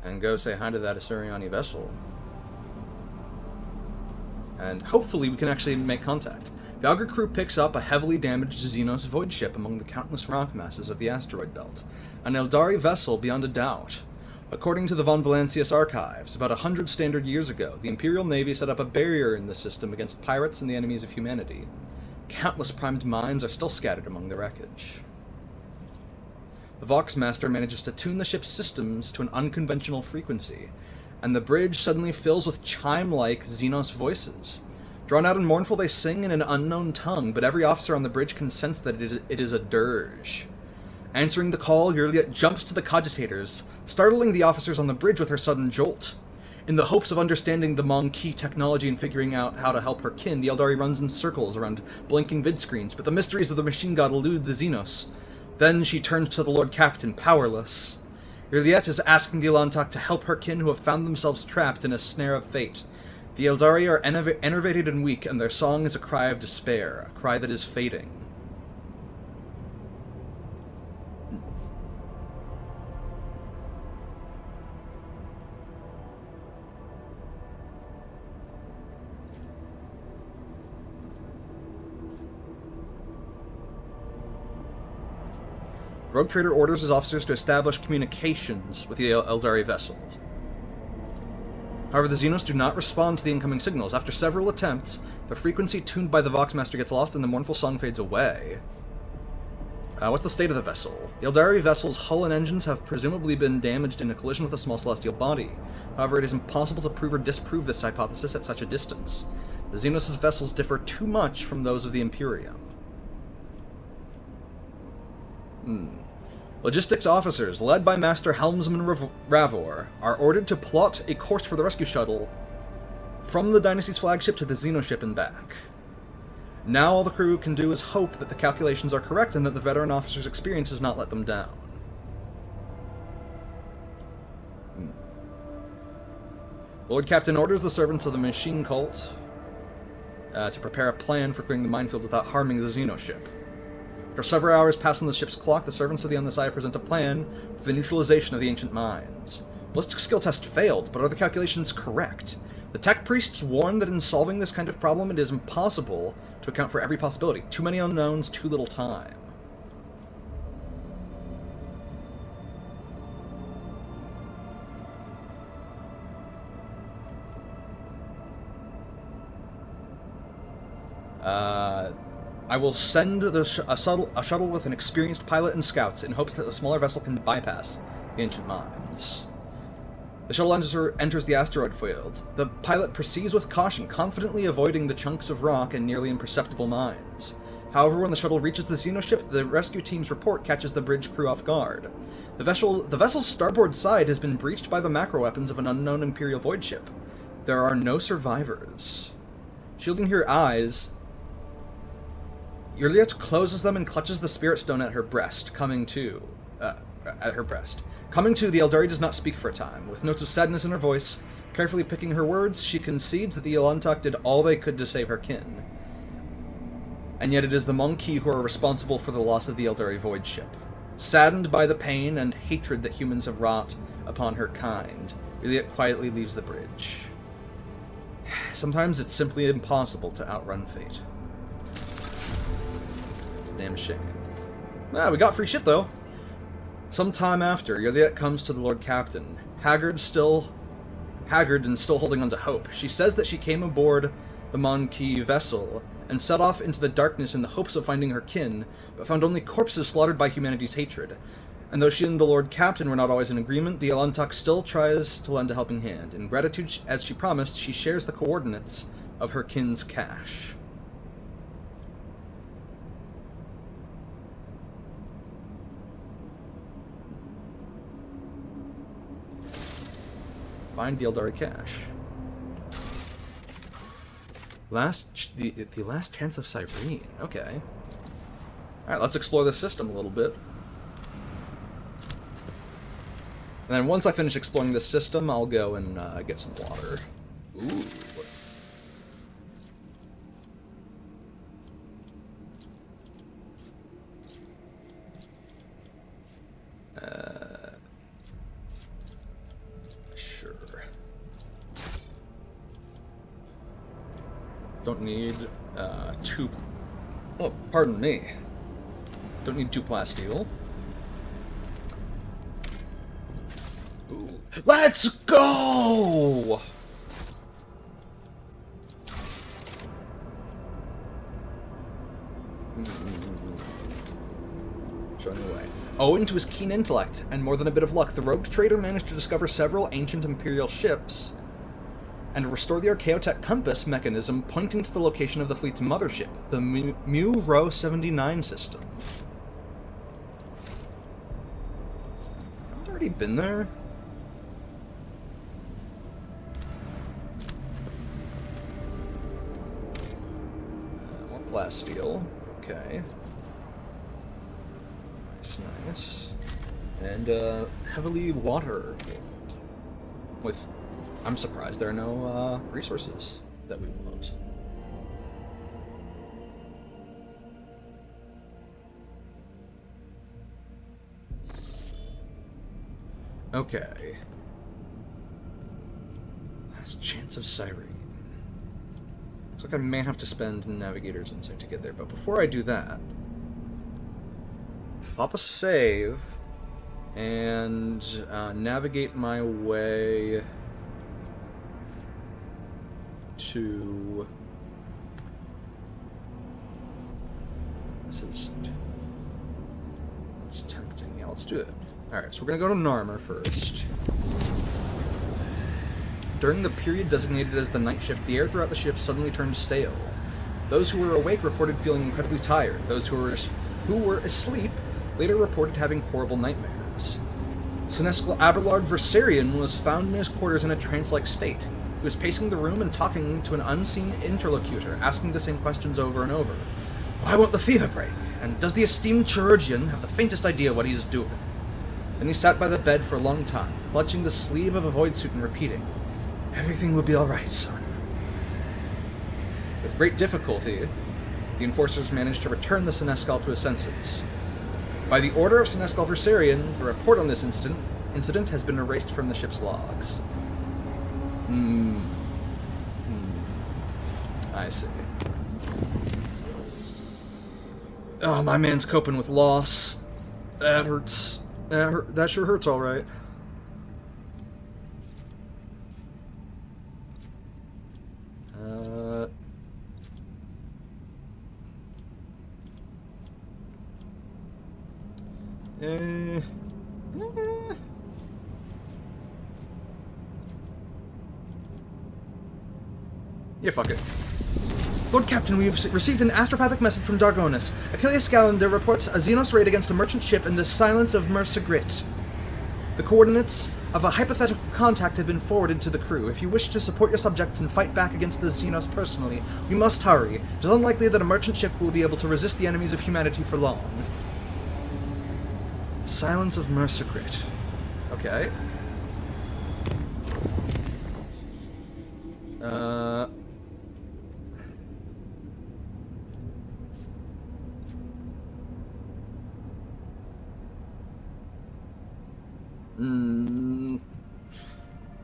and go say hi to that Asuriani vessel. And hopefully we can actually make contact. The Augur crew picks up a heavily damaged Xenos void ship among the countless rock masses of the asteroid belt. An Eldari vessel beyond a doubt. According to the Von Valancius archives, about 100 standard years ago, the Imperial Navy set up a barrier in the system against pirates and the enemies of humanity. Countless primed mines are still scattered among the wreckage. The Voxmaster manages to tune the ship's systems to an unconventional frequency, and the bridge suddenly fills with chime-like Xenos voices. Drawn out and mournful, they sing in an unknown tongue, but every officer on the bridge can sense that it is a dirge. Answering the call, Yurliet jumps to the cogitators, startling the officers on the bridge with her sudden jolt. In the hopes of understanding the Mon-Ki technology and figuring out how to help her kin, the Eldari runs in circles around blinking vid screens, but the mysteries of the machine god elude the Xenos. Then she turns to the Lord Captain, powerless. Yurliet is asking the Elantak to help her kin who have found themselves trapped in a snare of fate. The Eldari are enervated and weak, and their song is a cry of despair, a cry that is fading. Rogue Trader orders his officers to establish communications with the Eldari vessel. However, the Xenos do not respond to the incoming signals. After several attempts, the frequency tuned by the Voxmaster gets lost and the mournful song fades away. What's the state of the vessel? The Eldari vessel's hull and engines have presumably been damaged in a collision with a small celestial body. However, it is impossible to prove or disprove this hypothesis at such a distance. The Xenos' vessels differ too much from those of the Imperium. Logistics officers, led by Master Helmsman Ravor, are ordered to plot a course for the rescue shuttle from the Dynasty's flagship to the Xenoship and back. Now all the crew can do is hope that the calculations are correct and that the veteran officer's experience has not let them down. Lord Captain orders the servants of the machine cult to prepare a plan for clearing the minefield without harming the Xenoship. After several hours pass on the ship's clock, the servants of the Omnissiah present a plan for the neutralization of the ancient mines. Ballistic skill test failed, but are the calculations correct? The tech priests warn that in solving this kind of problem, it is impossible to account for every possibility. Too many unknowns, too little time. I will send a shuttle with an experienced pilot and scouts in hopes that the smaller vessel can bypass the ancient mines. The shuttle enters the asteroid field. The pilot proceeds with caution, confidently avoiding the chunks of rock and nearly imperceptible mines. However, when the shuttle reaches the xenoship, the rescue team's report catches the bridge crew off guard. The vessel's starboard side has been breached by the macro weapons of an unknown Imperial void ship. There are no survivors. Shielding her eyes, Yuliet closes them and clutches the spirit stone at her breast, Coming to, the Eldari does not speak for a time. With notes of sadness in her voice, carefully picking her words, she concedes that the Elantok did all they could to save her kin. And yet it is the Monkey who are responsible for the loss of the Eldari void ship. Saddened by the pain and hatred that humans have wrought upon her kind, Yuliet quietly leaves the bridge. Sometimes it's simply impossible to outrun fate. It's a damn shame. Ah, we got free shit, though. Some time after, Yuliet comes to the Lord Captain, haggard and still holding on to hope. She says that she came aboard the Monkey vessel and set off into the darkness in the hopes of finding her kin, but found only corpses slaughtered by humanity's hatred. And though she and the Lord Captain were not always in agreement, the Elantok still tries to lend a helping hand. In gratitude, as she promised, she shares the coordinates of her kin's cache. Find the Eldari cache. The last chance of Cyrene. Okay. Alright, let's explore the system a little bit. And then once I finish exploring this system, I'll go and get some water. Ooh. Sure. Don't need two... Oh, pardon me. Don't need two plasteel. Ooh. Let's go! Showing the way. Owing to his keen intellect and more than a bit of luck, the rogue trader managed to discover several ancient Imperial ships and restore the Archaeotech compass mechanism pointing to the location of the fleet's mothership, the Mu Rho 79 system. Haven't I already been there? More plasteel. Okay. Nice. And heavily water with... I'm surprised there are no resources that we want. Okay. Last chance of Cyrene. Looks like I may have to spend Navigator's Insight to get there, but before I do that, pop a save and navigate my way to... This is... It's tempting. Yeah, let's do it. Alright, so we're gonna go to Narmer first. During the period designated as the night shift, the air throughout the ship suddenly turned stale. Those who were awake reported feeling incredibly tired. Those who were asleep later reported having horrible nightmares. Senescal Abelard Versarion was found in his quarters in a trance-like state. He was pacing the room and talking to an unseen interlocutor, asking the same questions over and over. Why won't the fever break? And does the esteemed chirurgeon have the faintest idea what he is doing? Then he sat by the bed for a long time, clutching the sleeve of a void suit and repeating, Everything will be alright, son. With great difficulty, the enforcers managed to return the Senescal to his senses. By the order of Senescal Versarion, the report on this incident has been erased from the ship's logs. I see. Oh, my man's coping with loss. That hurts. That sure hurts, all right. Eh. Yeah, fuck it. Lord Captain, we have received an astropathic message from Dargonis. Achilles Scalander reports a Xenos raid against a merchant ship in the Silence of Mercegrit. The coordinates of a hypothetical contact have been forwarded to the crew. If you wish to support your subjects and fight back against the Xenos personally, we must hurry. It is unlikely that a merchant ship will be able to resist the enemies of humanity for long. Silence of Mercegrit. Okay.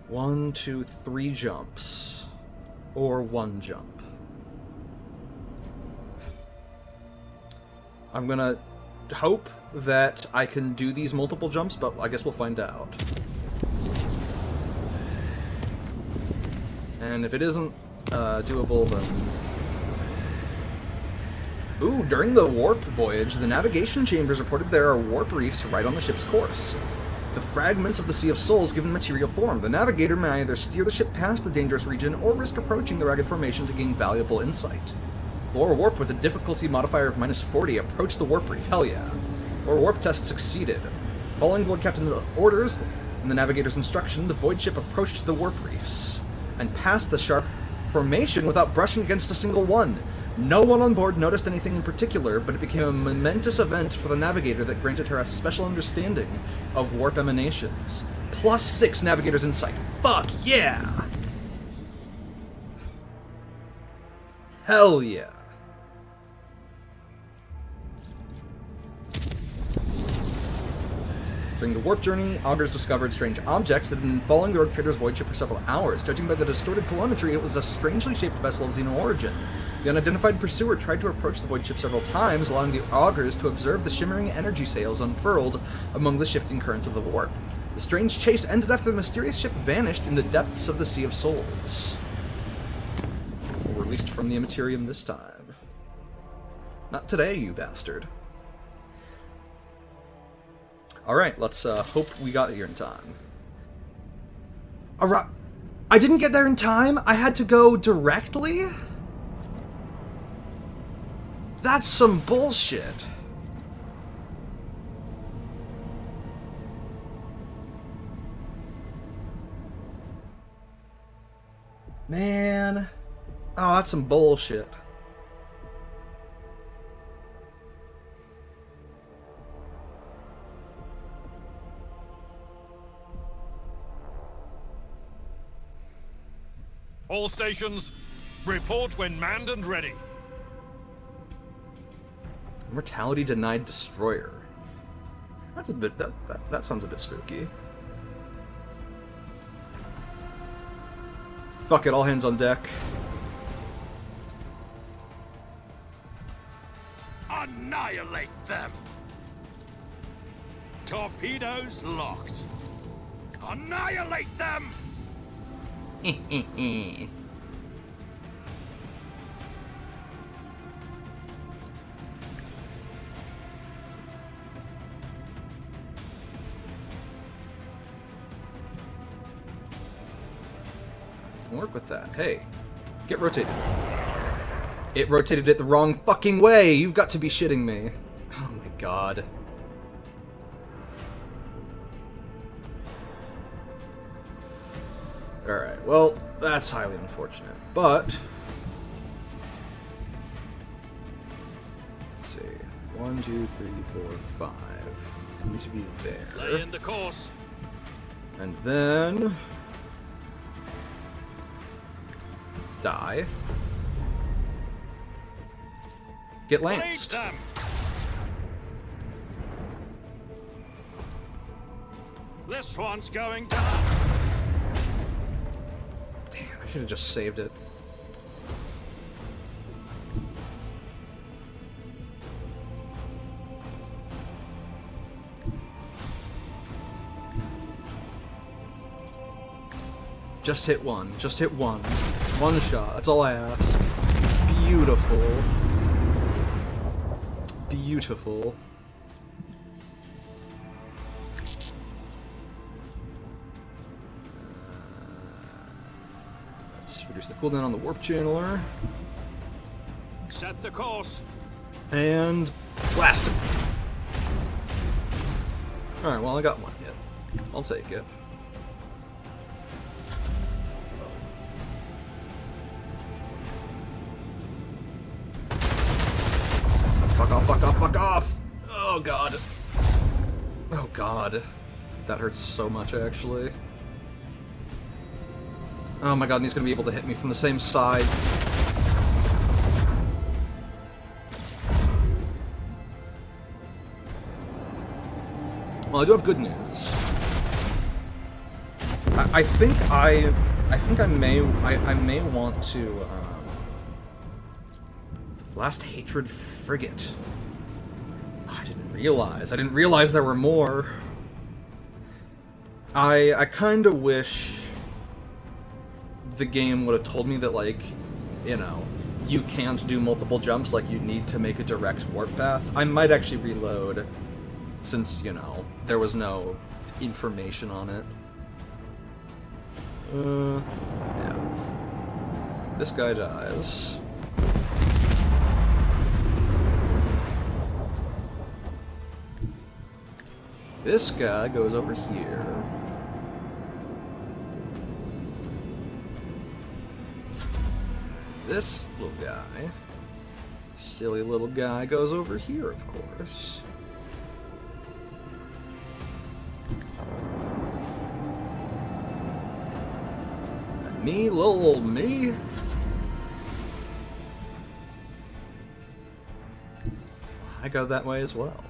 One, two, three jumps. Or one jump. I'm gonna hope that I can do these multiple jumps, but I guess we'll find out. And if it isn't doable, then... Ooh, during the warp voyage, the navigation chambers reported there are warp reefs right on the ship's course. The fragments of the Sea of Souls given material form. The navigator may either steer the ship past the dangerous region or risk approaching the rugged formation to gain valuable insight. Lower warp with a difficulty modifier of -40. Approach the warp reef. Hell yeah. Lower warp test succeeded. Following the Lord Captain's orders and the navigator's instruction, the void ship approached the warp reefs and passed the sharp formation without brushing against a single one. No one on board noticed anything in particular, but it became a momentous event for the navigator that granted her a special understanding of warp emanations. +6 navigator's insight. Fuck yeah! Hell yeah. During the warp journey, augurs discovered strange objects that had been following the Rogue Trader's void ship for several hours. Judging by the distorted telemetry, it was a strangely shaped vessel of Xeno origin. The unidentified pursuer tried to approach the void ship several times, allowing the augurs to observe the shimmering energy sails unfurled among the shifting currents of the warp. The strange chase ended after the mysterious ship vanished in the depths of the Sea of Souls. Or released from the Immaterium this time. Not today, you bastard. Alright, let's hope we got here in time. Alright, I didn't get there in time? I had to go directly? That's some bullshit. Man. Oh, that's some bullshit. All stations, report when manned and ready. Mortality denied destroyer. That's a bit that sounds a bit spooky. Fuck it, all hands on deck. Annihilate them! Torpedoes locked. Annihilate them! Work with that. Hey, get rotated. It rotated it the wrong fucking way. You've got to be shitting me. Oh my god. Alright, well, that's highly unfortunate, but... Let's see. 1, 2, 3, 4, 5. I need to be there. Lay in the course. And then... Die. Get lanced. Them. This one's going down. Damn, I should have just saved it. Just hit one. Just hit one. One shot. That's all I ask. Beautiful. Beautiful. reduce the cooldown on the warp channeler. Set the course. And blast him. Alright, well, I got one hit. I'll take it. Fuck off, fuck off, fuck off! Oh god. Oh god. That hurts so much, actually. Oh my god, and he's gonna be able to hit me from the same side. Well, I do have good news. I think I may want to Last Hatred Frigate. I didn't realize there were more. I kind of wish the game would have told me that, like, you know, you can't do multiple jumps, like you need to make a direct warp path. I might actually reload, since, you know, there was no information on it. Yeah. This guy dies. This guy goes over here. This little guy, silly little guy, goes over here, of course. And me, little old me. I go that way as well.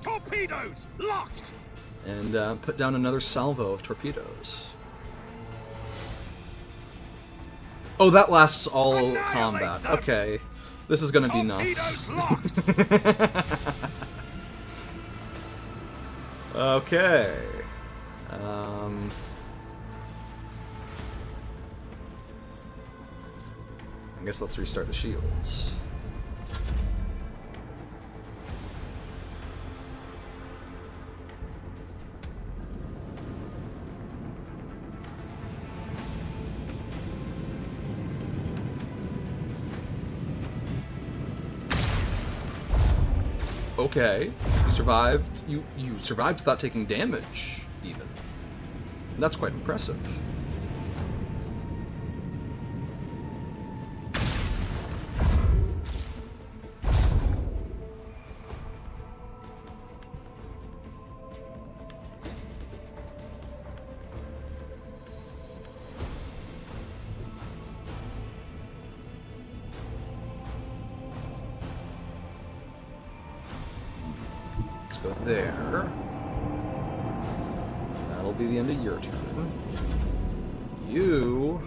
Torpedoes locked. And put down another salvo of torpedoes. Oh, that lasts all combat. Okay. This is gonna be nuts. Okay. I guess let's restart the shields. Okay, you survived. You survived without taking damage, even. That's quite impressive. Go there. That'll be the end of your turn. You...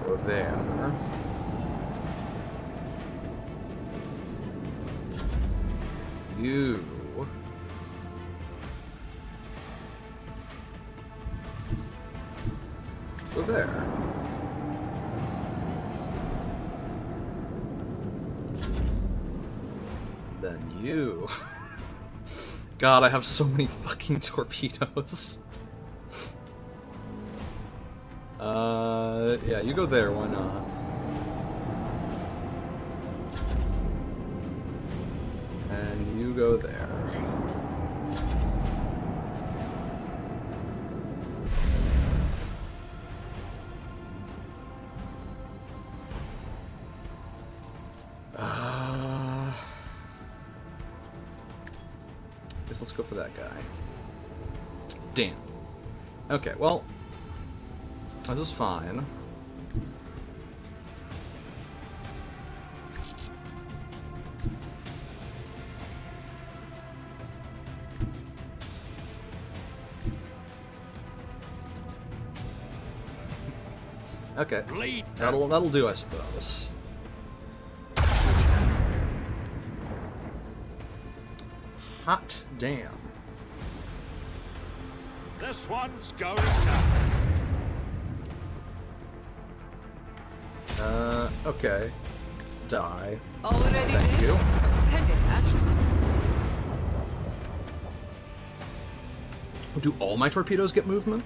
go there. You... go there. Then you... God, I have so many fucking torpedoes. Yeah, you go there, why not? And you go there. Let's go for that guy. Damn. Okay, well, this is fine. Okay, that'll do, I suppose. Hot damn. This one's going down. Okay. Die. Already Thank dead? you. Offended, actually. Do all my torpedoes get movement?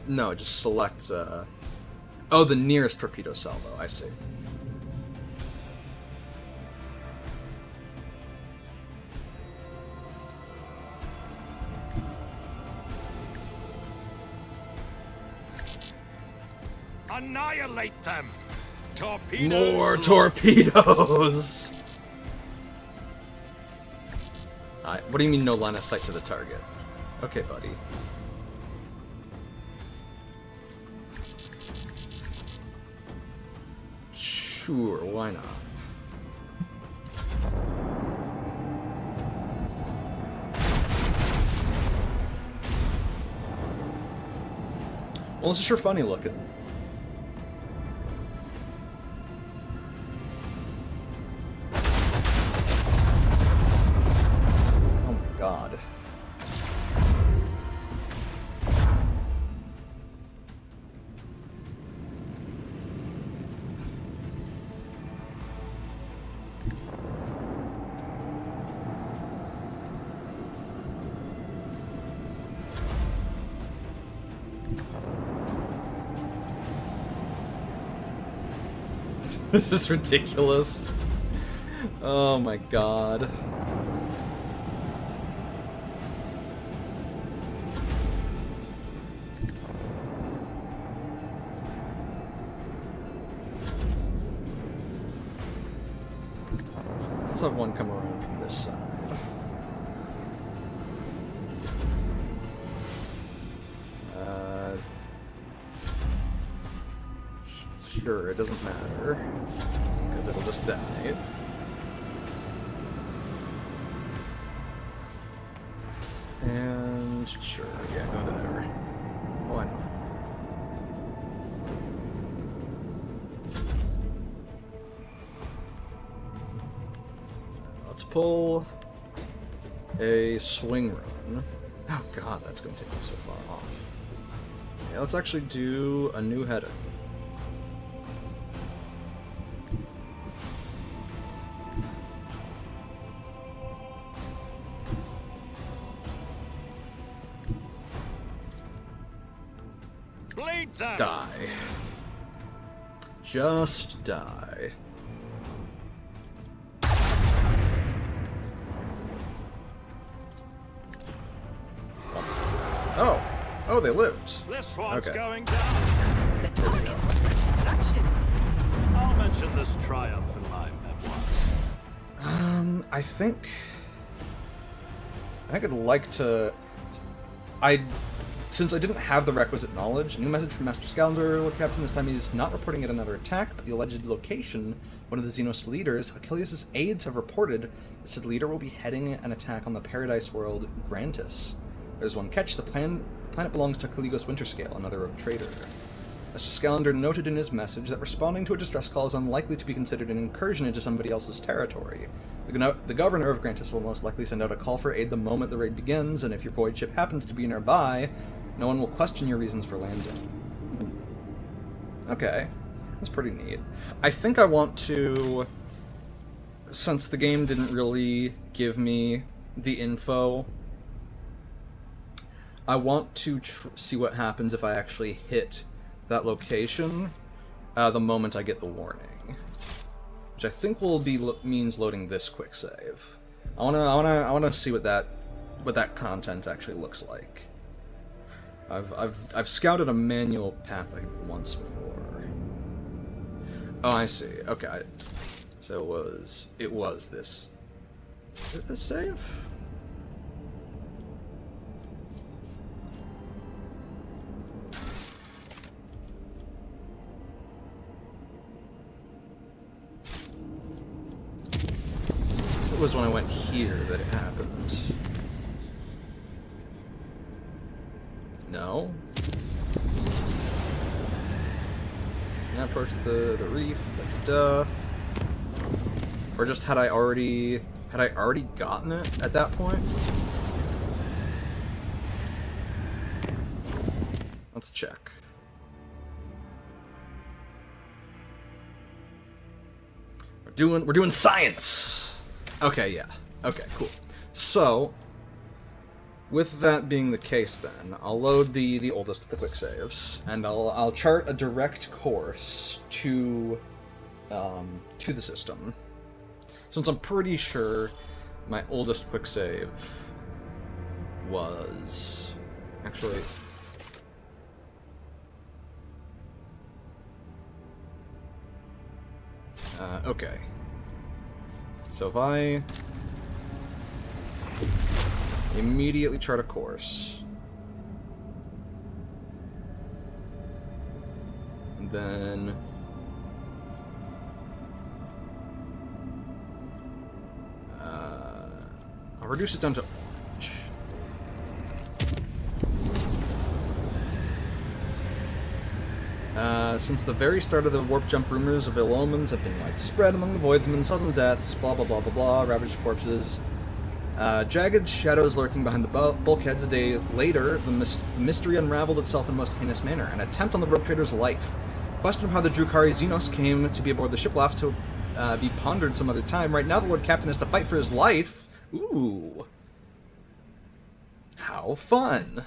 No, it just selects, oh, the nearest torpedo salvo, I see. Annihilate them! Torpedoes! More torpedoes! What do you mean no line of sight to the target? Okay, buddy. Sure, why not? Well, it's sure funny looking. Oh my god. This is ridiculous. Oh my god. Let's have one come around from this side. Sure, it doesn't matter, because it'll just die. And sure, yeah, go there. Why not? Let's pull a swing run. Oh god, that's going to take me so far off. Yeah, let's actually do a new header. Die. Just die. Oh! Oh, they lived. This one's Okay. going down. The target was destruction. I'll mention this triumph in my memoirs. I think I'd like to... Since I didn't have the requisite knowledge, a new message from Master Scavenger, Lord Captain. This time he's not reporting yet another attack, but the alleged location. One of the Xenos leaders, Achilles' aides, have reported the said leader will be heading an attack on the paradise world, Grantis. There's one catch: the planet belongs to Caligos Winterscale, another rogue trader. Master Scavenger noted in his message that responding to a distress call is unlikely to be considered an incursion into somebody else's territory. The governor of Grantis will most likely send out a call for aid the moment the raid begins, and if your void ship happens to be nearby, no one will question your reasons for landing. Okay, that's pretty neat. I think I want to, since the game didn't really give me the info, I want to see what happens if I actually hit that location the moment I get the warning, which I think will be means loading this quick save. I wanna see what that content actually looks like. I've scouted a manual path like once before. Oh, I see. Okay, so it was this. Is it this save? It was when I went here that it happened. No. Can I approach the reef? Duh. Or just had I already gotten it at that point? Let's check. We're doing science. Okay, yeah. Okay, cool. So, with that being the case, then I'll load the oldest of the quick saves, and I'll chart a direct course to the system. Since I'm pretty sure my oldest quick save was actually. Okay. So if I immediately chart a course, and then I'll reduce it down to orange. Since the very start of the warp jump, rumors of ill omens have been widespread among the voidsmen, sudden deaths, blah blah blah blah blah, ravaged corpses, jagged shadows lurking behind the bulkheads. A day later, the mystery unraveled itself in a most heinous manner. An attempt on the rope trader's life. Question of how the Drukari Xenos came to be aboard the ship will have to be pondered some other time. Right now, the Lord Captain has to fight for his life. Ooh. How fun.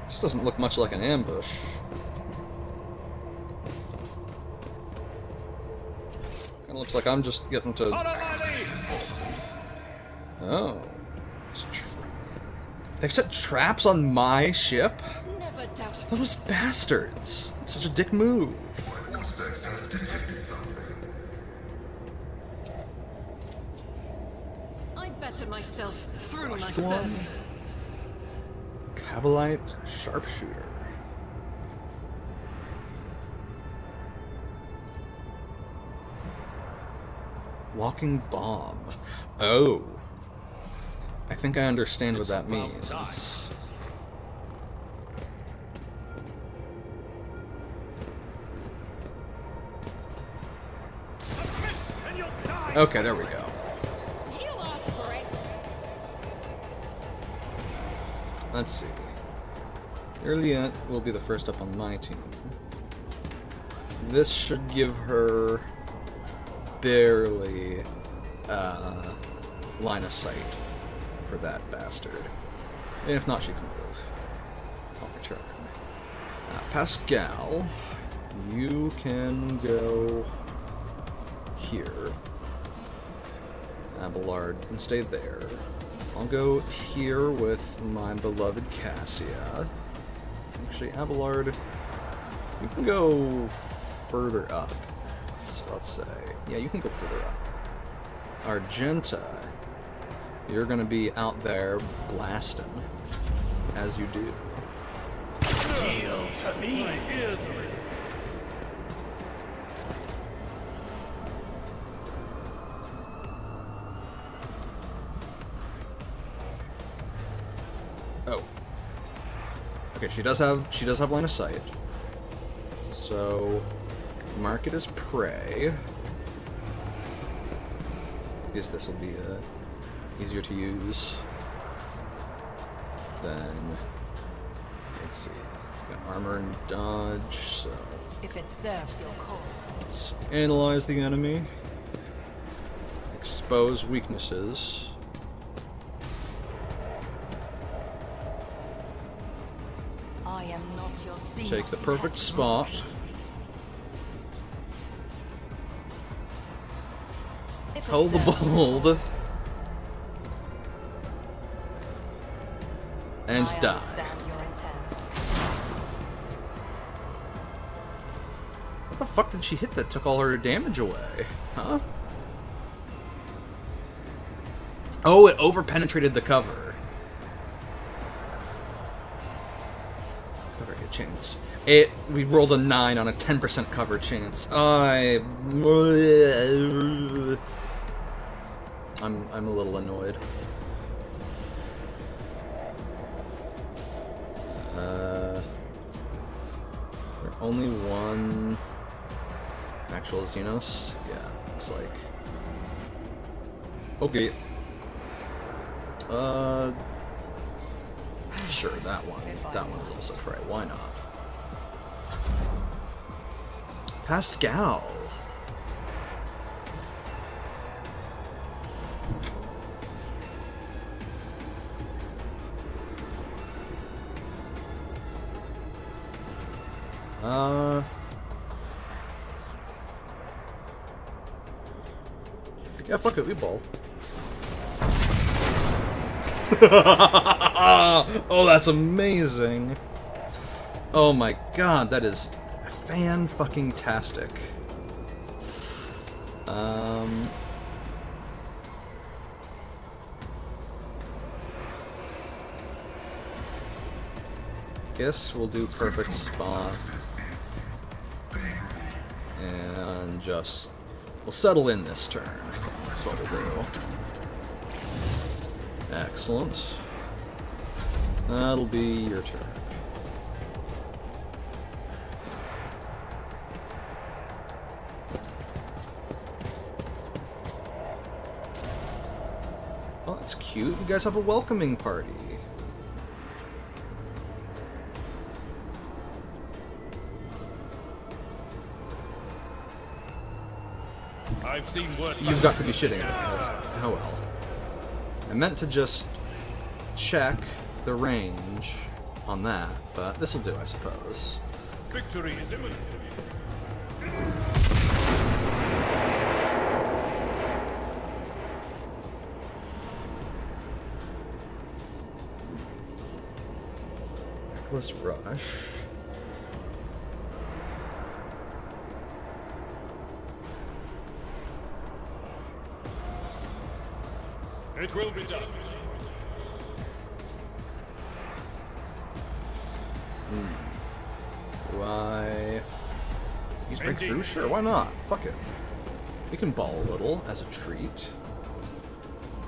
This doesn't look much like an ambush. Kinda looks like I'm just getting to... Oh. They've set traps on my ship? Never doubt. Those bastards! That's such a dick move. I better myself through my service. Cabalite sharpshooter. Walking bomb. Oh. I think I understand what that means. Okay, there we go. Let's see. Earliet will be the first up on my team. This should give her barely line of sight for that bastard. And if not, she can move. I'll return. Pascal, you can go here. Abelard can stay there. I'll go here with my beloved Cassia. Actually, Abelard, you can go further up. Let's say. Yeah, you can go further up. Argenta, you're going to be out there blasting, as you do. Kneel to me. Oh. Okay, she does have line of sight. So mark it as prey. I guess this will be easier to use. Then let's see. Got armor and dodge, so If it serves your cause. let's analyze the enemy. Expose weaknesses. I am not your Take the perfect spot. Hold the bold. And die. What the fuck did she hit that took all her damage away? Huh? Oh, it over-penetrated the cover. Cover hit chance. We rolled a 9 on a 10% cover chance. I'm a little annoyed. There's only one actual Xenos? Yeah, looks like. Okay. Sure, that one. That one is also prey. Why not? Pascal. Yeah, fuck it, we ball. Oh, that's amazing. Oh my god, that is fan-fucking-tastic. Guess we'll do perfect spot. And just... we'll settle in this turn. That's what we'll do. Excellent. That'll be your turn. Oh, that's cute. You guys have a welcoming party. I've seen worse. You've got to be shitting me. Oh well. I meant to just check the range on that, but this'll do, I suppose. Victory is imminent. Reckless Rush. It will be done. Why? He's breakthrough? Sure, why not? Fuck it. We can ball a little as a treat.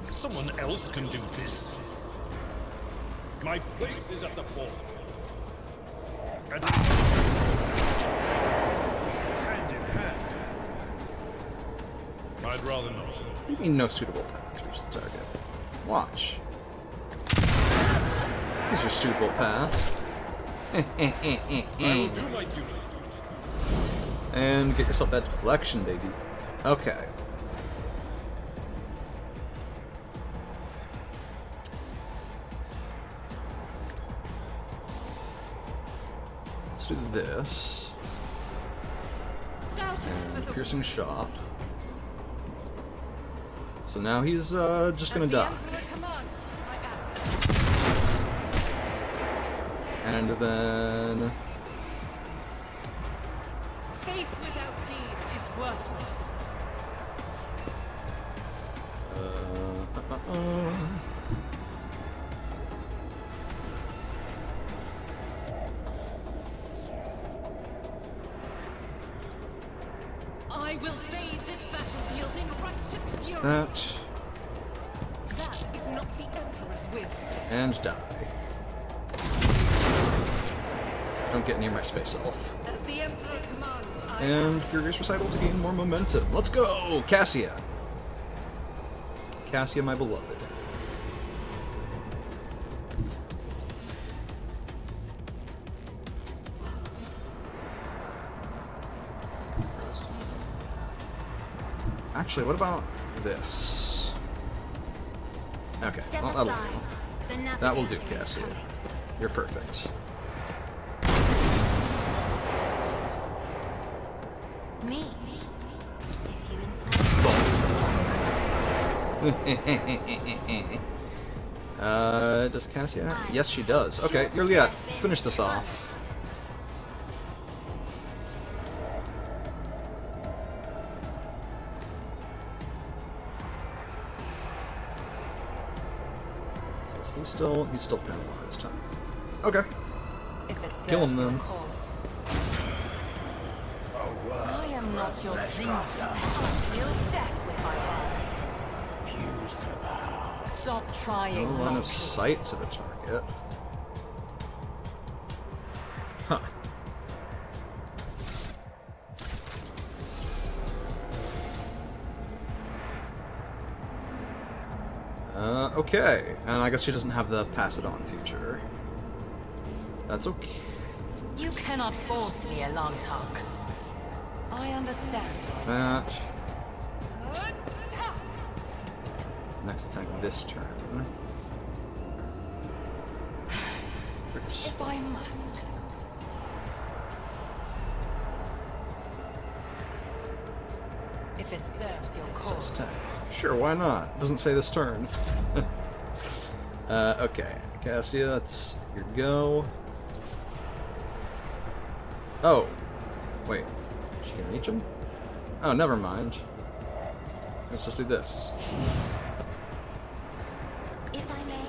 Someone else can do this. My place is at the fore. And hand in hand. I'd rather not. What do you mean no suitable path to reach the target? Watch. Here's your suitable path. I will do my duty. And get yourself that deflection, baby. Okay. Let's do this. And piercing shot. So now he's just gonna die. And then... Faith without deeds is worthless. I will bathe this battlefield in righteous fury. That. That is not the Emperor's will. And die. Don't get near my space elf. As the Emperor commands, I And Furious Recital to gain more momentum. Let's go! Cassia! Cassia, my beloved. Actually, what about this? Okay, Step well, that'll aside. do. The That will do, navigator is Cassia. coming. You're perfect. Me? If you insist. Does Cassia? Yes, she does. Okay, Juliet, finish this off. So he's still penalized, huh? Okay. if it Kill him serves your then. cause. I am not your Xenos. You'll deck with my words. confused about. Stop trying. No line of monkey. sight to the target. Huh. Okay. And I guess she doesn't have the pass it on feature. That's okay. You cannot force me a long talk. I understand. That. Next attack this turn. If I must. If it serves your cause. Sure, why not? Doesn't say this turn. Okay. Cassia, that's your go. Oh. Wait. She can reach him? Oh, never mind. Let's just do this. If I may.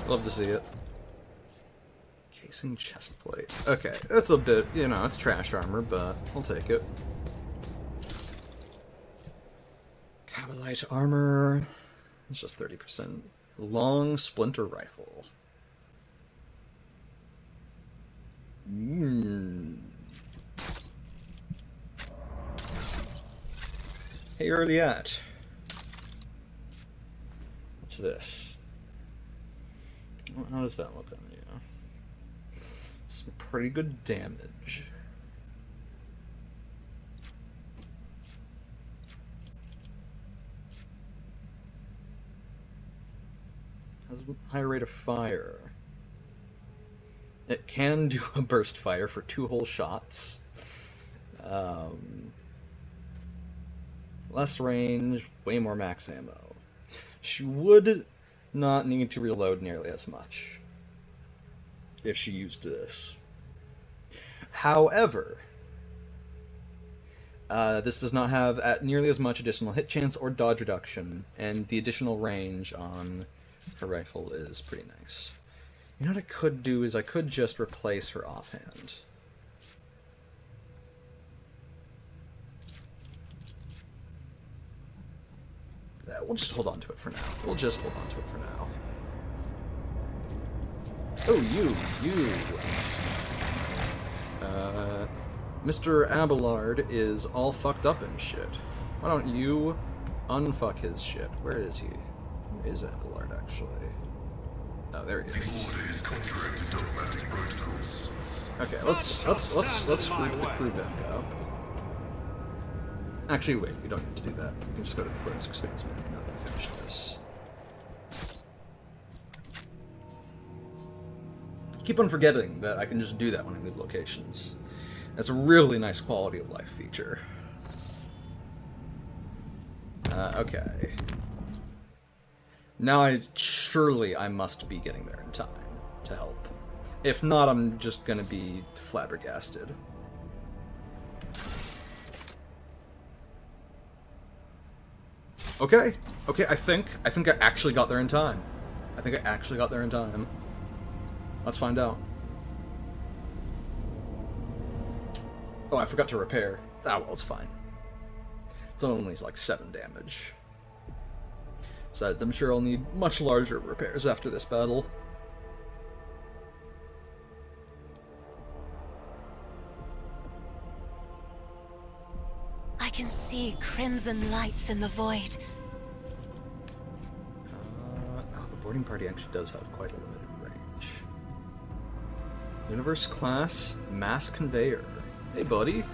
Love to see it. Casing chest plate. Okay, it's a bit, you know, it's trash armor, but I'll take it. Cabalite armor. It's just 30%. Long splinter rifle. Hey, where are they at? What's this? How does that look on you? Some pretty good damage. Has a high rate of fire. It can do a burst fire for 2 whole shots. Less range, way more max ammo. She would not need to reload nearly as much if she used this. However, this does not have nearly as much additional hit chance or dodge reduction, and the additional range on her rifle is pretty nice. You know what I could do is I could just replace her offhand. We'll just hold on to it for now. We'll just hold on to it for now. Oh, you. Mr. Abelard is all fucked up and shit. Why don't you unfuck his shit? Where is he? Where is Abelard, actually? Oh, there he is. The order is contrary to dogmatic protocols. Okay, let's screw the crew back up. Actually, wait, we don't need to do that. We can just go to the Queen's Expanse menu now that we finish this. Keep on forgetting that I can just do that when I leave locations. That's a really nice quality of life feature. Okay. Now surely I must be getting there in time to help. If not, I'm just gonna be flabbergasted. Okay, I think I actually got there in time. Let's find out. Oh, I forgot to repair. Ah, well, it's fine. It's only like 7 damage. Besides, I'm sure I'll need much larger repairs after this battle. I can see crimson lights in the void. Oh, the boarding party actually does have quite a limited range. Universe class mass conveyor. Hey, buddy.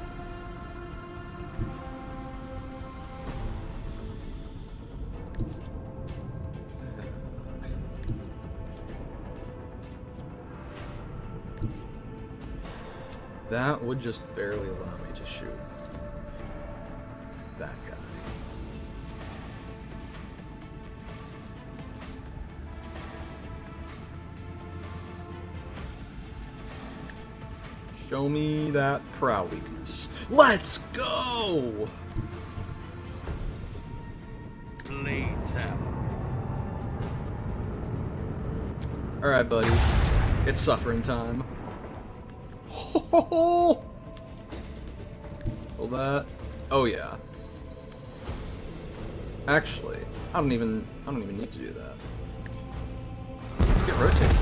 That would just barely allow me to shoot that guy. Show me that prow weakness. Let's go! Lead tap. Alright, buddy. It's suffering time. Will that? Oh yeah. Actually, I don't even need to do that. Get rotated.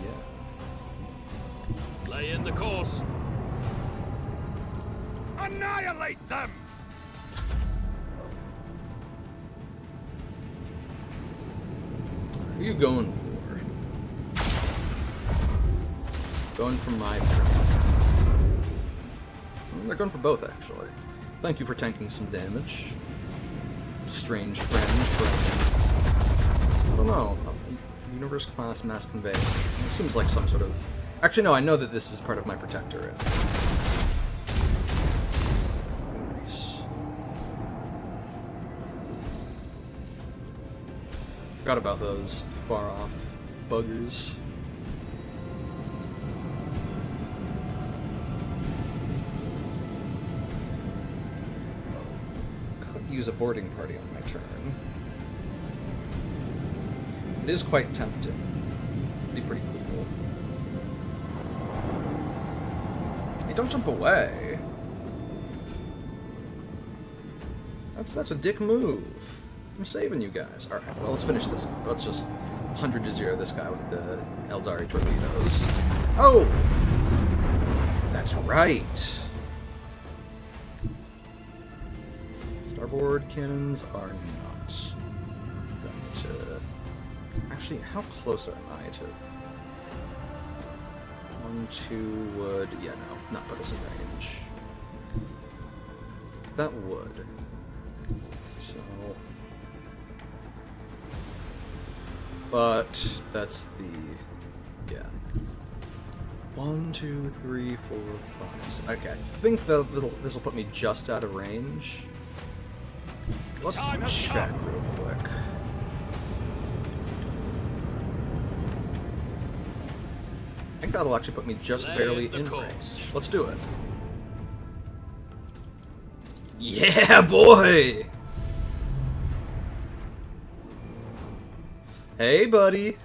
Yeah. Lay in the course. Annihilate them! Who are you going for? Going for my friend. They're going for both, actually. Thank you for tanking some damage. Strange friend from... I don't know. Universe class mass conveying. It seems like some sort of... Actually, no, I know that this is part of my protectorate. Nice. Forgot about those far-off buggers. Could use a boarding party on my turn. It is quite tempting. It'd be pretty cool. Hey, don't jump away. That's a dick move. I'm saving you guys. Alright, well, let's finish this. Let's just 100 to 0 this guy with the Eldari torpedoes. Oh! That's right. Starboard cannons are not going to... Actually, how close am I to... 1, 2 would... Yeah, no, not put us in range. That would. So... But that's the... Yeah. 1, 2, 3, 4, 5... Okay, I think this will put me just out of range. Let's check real quick. I think that'll actually put me just barely in range. Let's do it. Yeah, boy! Hey, buddy.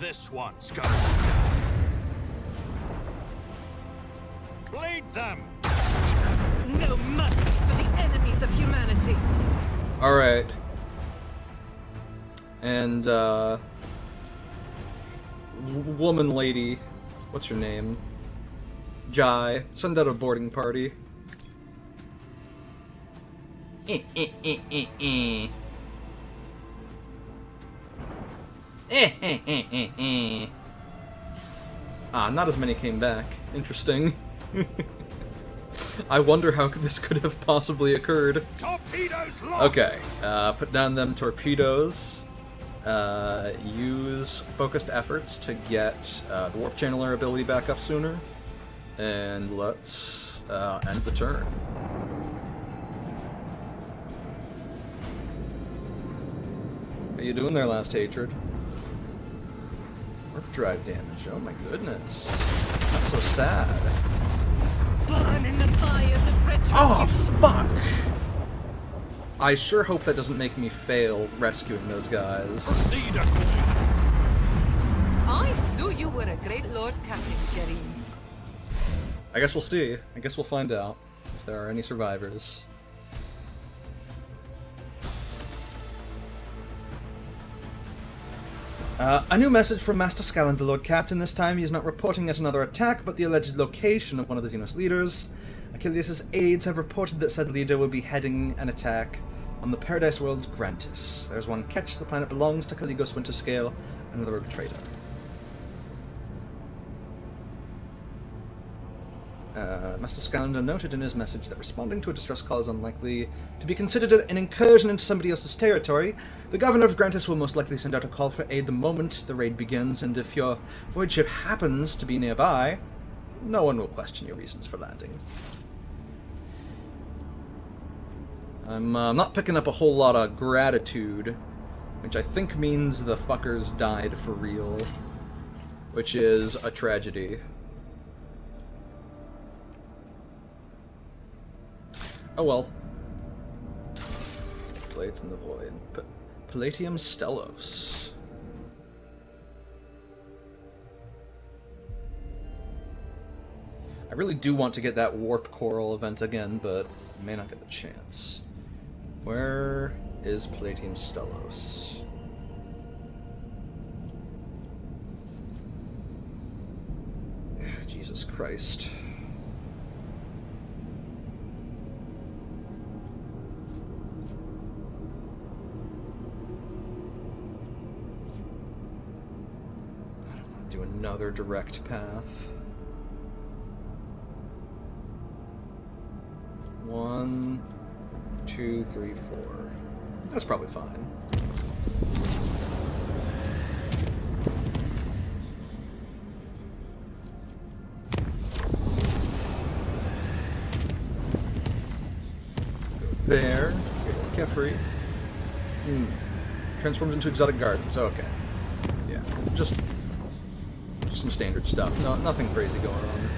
This one's go. Bleed them! No mercy for the enemies of humanity. Alright. And, woman lady, what's your name? Jai, send out a boarding party. Ah, not as many came back. Interesting. I wonder how this could have possibly occurred. Torpedoes locked! Okay, put down them torpedoes. Use focused efforts to get the warp channeler ability back up sooner. And let's end the turn. How you doing there, Last Hatred? Warp drive damage, oh my goodness. That's so sad. Burn in the fires of retribution. Oh, fuck! I sure hope that doesn't make me fail rescuing those guys. Proceed, I knew you were a great Lord Captain, Shireen. I guess we'll see. I guess we'll find out if there are any survivors. A new message from Master Scallon to Lord Captain. This time he is not reporting yet another attack, but the alleged location of one of the Xenos leaders. Achilles' aides have reported that said leader will be heading an attack on the Paradise World Grantis. There's one catch. The planet belongs to Caligos Winterscale, another rogue trader. Master Scallon noted in his message that responding to a distress call is unlikely to be considered an incursion into somebody else's territory. The governor of Grantis will most likely send out a call for aid the moment the raid begins, and if your void ship happens to be nearby, no one will question your reasons for landing. I'm not picking up a whole lot of gratitude, which I think means the fuckers died for real, which is a tragedy. Oh well. Blades in the void. Palladium Stellos. I really do want to get that Warp Coral event again, but I may not get the chance. Where is Palladium Stellos? Jesus Christ. I don't want to do another direct path. 1, 2, 3, 4. That's probably fine. There. Kefri. Transforms into exotic gardens. Okay. Yeah. Just some standard stuff. No, nothing crazy going on.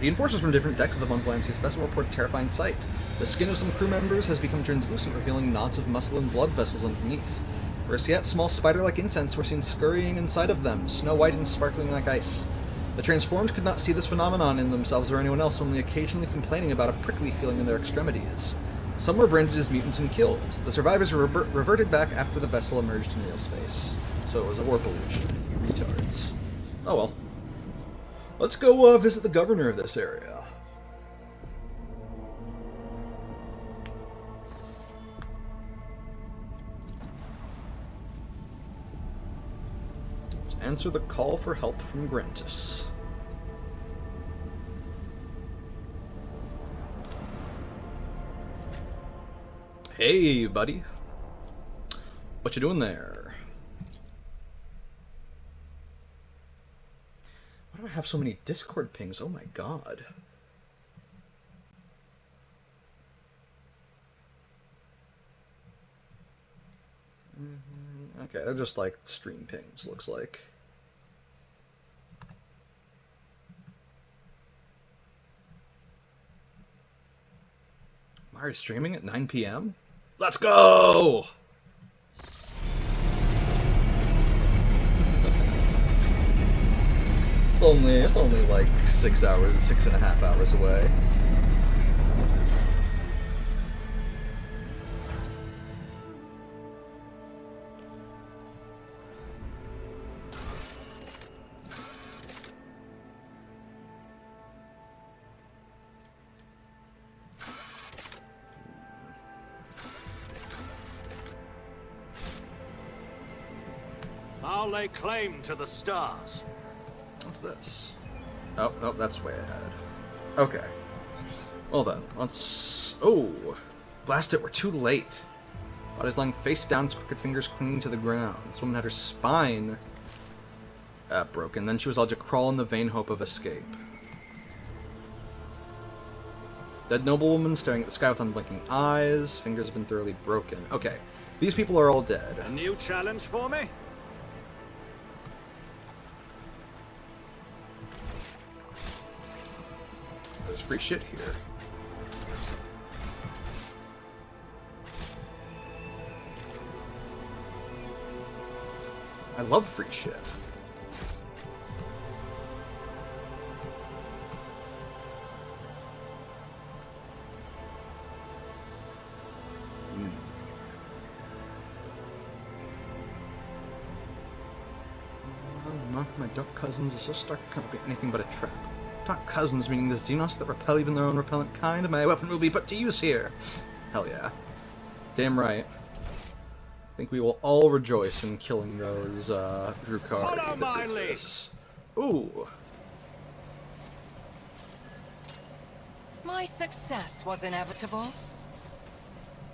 The enforcers from different decks of the Von Valancius Vessel report a terrifying sight. The skin of some crew members has become translucent, revealing knots of muscle and blood vessels underneath. Worse yet, small spider-like insects were seen scurrying inside of them, snow-white and sparkling like ice. The transformed could not see this phenomenon in themselves or anyone else, only occasionally complaining about a prickly feeling in their extremities. Some were branded as mutants and killed. The survivors reverted back after the vessel emerged in real space. So it was a warp illusion, you retards. Oh well. Let's go visit the governor of this area. Let's answer the call for help from Grantis. Hey, buddy. What you doing there? Why do I have so many Discord pings? Oh my god. Okay, they're just like stream pings, looks like. Mario's streaming at 9 p.m.? Let's go! It's only like 6 hours, 6.5 hours away. I'll lay claim to the stars. What's this? Oh, no, that's way ahead. Okay. Well then, let's... Oh! Blast it, we're too late. Body's lying face down, its crooked fingers clinging to the ground. This woman had her spine broken, then she was allowed to crawl in the vain hope of escape. Dead noblewoman staring at the sky with unblinking eyes. Fingers have been thoroughly broken. Okay, these people are all dead. A new challenge for me? There's free shit here. I love free shit. My dark cousins are so stark it cannot be anything but a trap. Dark cousins, meaning the Xenos that repel even their own repellent kind. My weapon will be put to use here. Hell yeah. Damn right. I think we will all rejoice in killing those Drukhari. Follow my lead. Ooh. My success was inevitable.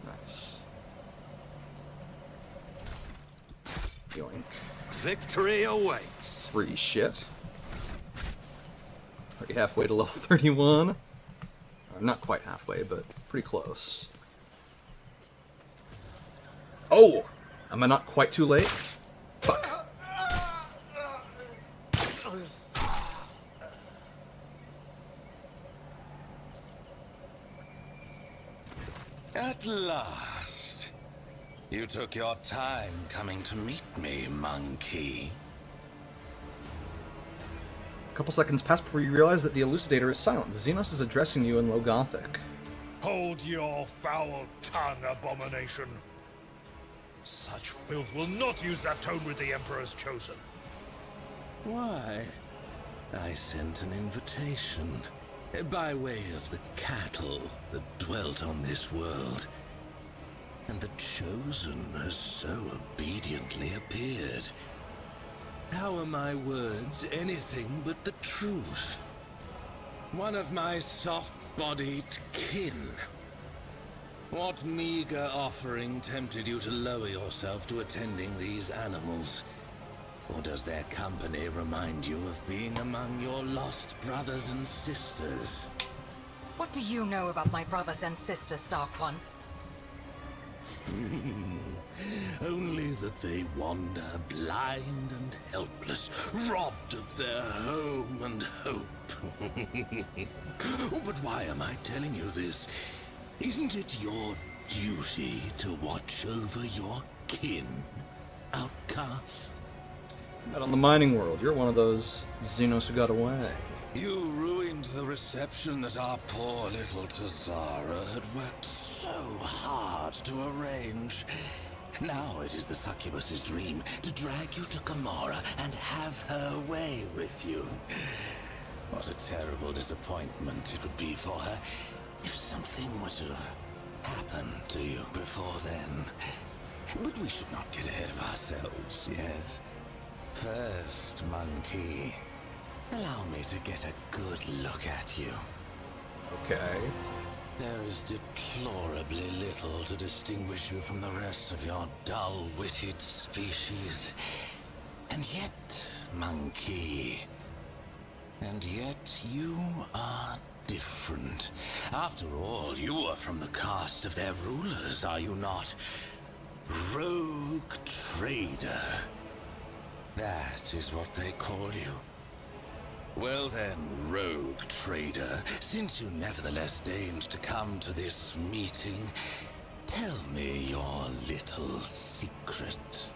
Nice. Yoink. Victory awaits. Free shit. Already halfway to level 31. Or not quite halfway, but pretty close. Oh! Am I not quite too late? Fuck. At last. You took your time coming to meet me, monkey. A couple seconds pass before you realize that the elucidator is silent. The Xenos is addressing you in Low Gothic. Hold your foul tongue, abomination. Such filth will not use that tone with the Emperor's chosen. Why? I sent an invitation by way of the cattle that dwelt on this world. And the chosen has so obediently appeared. How are my words anything but the truth? One of my soft-bodied kin. What meager offering tempted you to lower yourself to attending these animals? Or does their company remind you of being among your lost brothers and sisters? What do you know about my brothers and sisters, Dark One? Only that they wander blind and helpless, robbed of their home and hope. But why am I telling you this? Isn't it your duty to watch over your kin, outcast? Not on the mining world. You're one of those Xenos who got away. You ruined the reception that our poor little Tazara had worked so hard to arrange. Now it is the succubus's dream to drag you to Gamora and have her way with you. What a terrible disappointment it would be for her if something were to happen to you before then. But we should not get ahead of ourselves, yes? First, monkey, allow me to get a good look at you. Okay. There is deplorably little to distinguish you from the rest of your dull-witted species. And yet, monkey, and yet you are different. After all, you are from the caste of their rulers, are you not? Rogue trader. That is what they call you. Well then, rogue trader, since you nevertheless deigned to come to this meeting, tell me your little secret.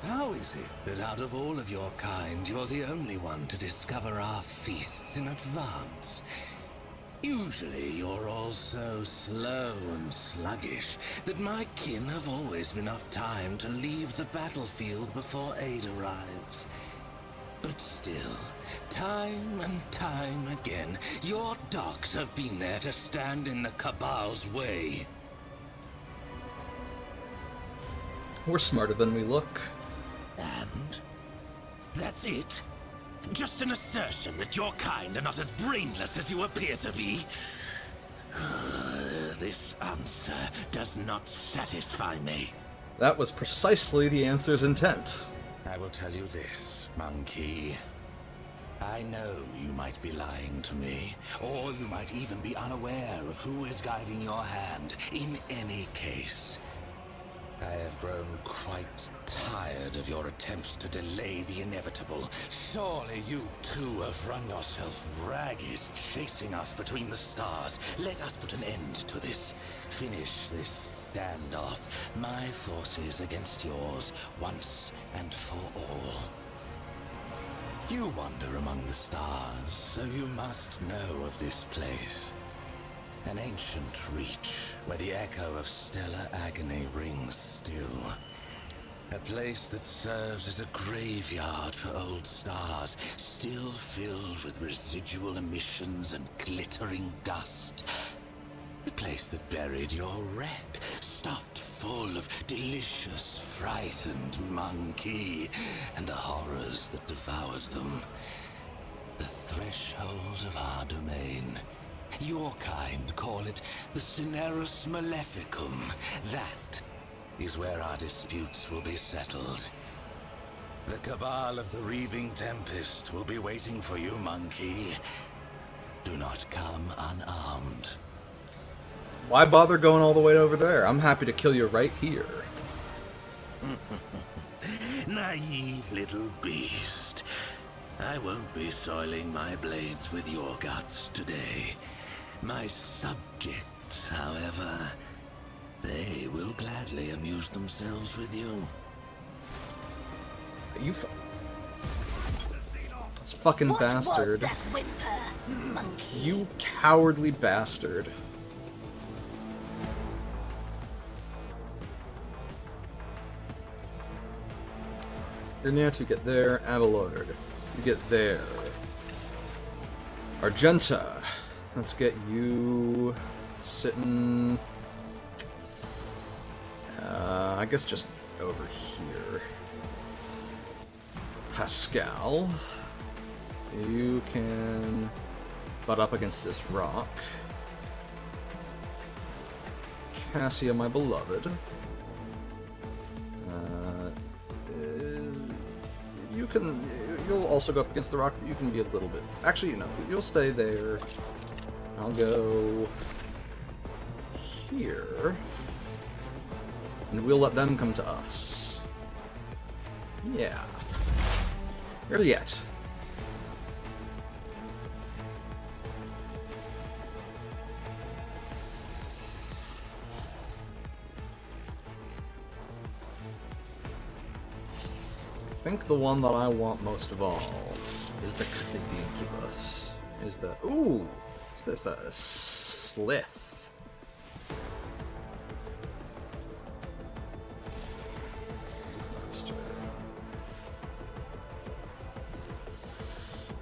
How is it that out of all of your kind, you're the only one to discover our feasts in advance? Usually you're all so slow and sluggish that my kin have always enough time to leave the battlefield before aid arrives. But still, time and time again, your dogs have been there to stand in the Cabal's way. We're smarter than we look. And? That's it? Just an assertion that your kind are not as brainless as you appear to be? This answer does not satisfy me. That was precisely the answer's intent. I will tell you this, monkey. I know you might be lying to me, or you might even be unaware of who is guiding your hand. In any case, I have grown quite tired of your attempts to delay the inevitable. Surely you too have run yourself ragged, chasing us between the stars. Let us put an end to this. Finish this standoff. My forces against yours, once and for all. You wander among the stars, so you must know of this place. An ancient reach, where the echo of stellar agony rings still. A place that serves as a graveyard for old stars, still filled with residual emissions and glittering dust. The place that buried your wreck, stuffed full of delicious, frightened monkey, and the horrors that devoured them. The threshold of our domain. Your kind call it the Cinerus Maleficum. That is where our disputes will be settled. The Cabal of the Reaving Tempest will be waiting for you, monkey. Do not come unarmed. Why bother going all the way over there? I'm happy to kill you right here. Naive little beast. I won't be soiling my blades with your guts today. My subjects, however, They will gladly amuse themselves with you. You this fucking What bastard. was that whimper, monkey? You cowardly bastard. You're near to get there, Avalord. You get there. Argenta. Let's get you sitting. I guess just over here. Pascal. You can butt up against this rock. Cassia, my beloved. You'll also go up against the rock, but you can be a little bit... Actually, no, you'll stay there. I'll go here. And we'll let them come to us. Yeah. Early yet. I think the one that I want most of all is the incubus. Ooh, is this a slith?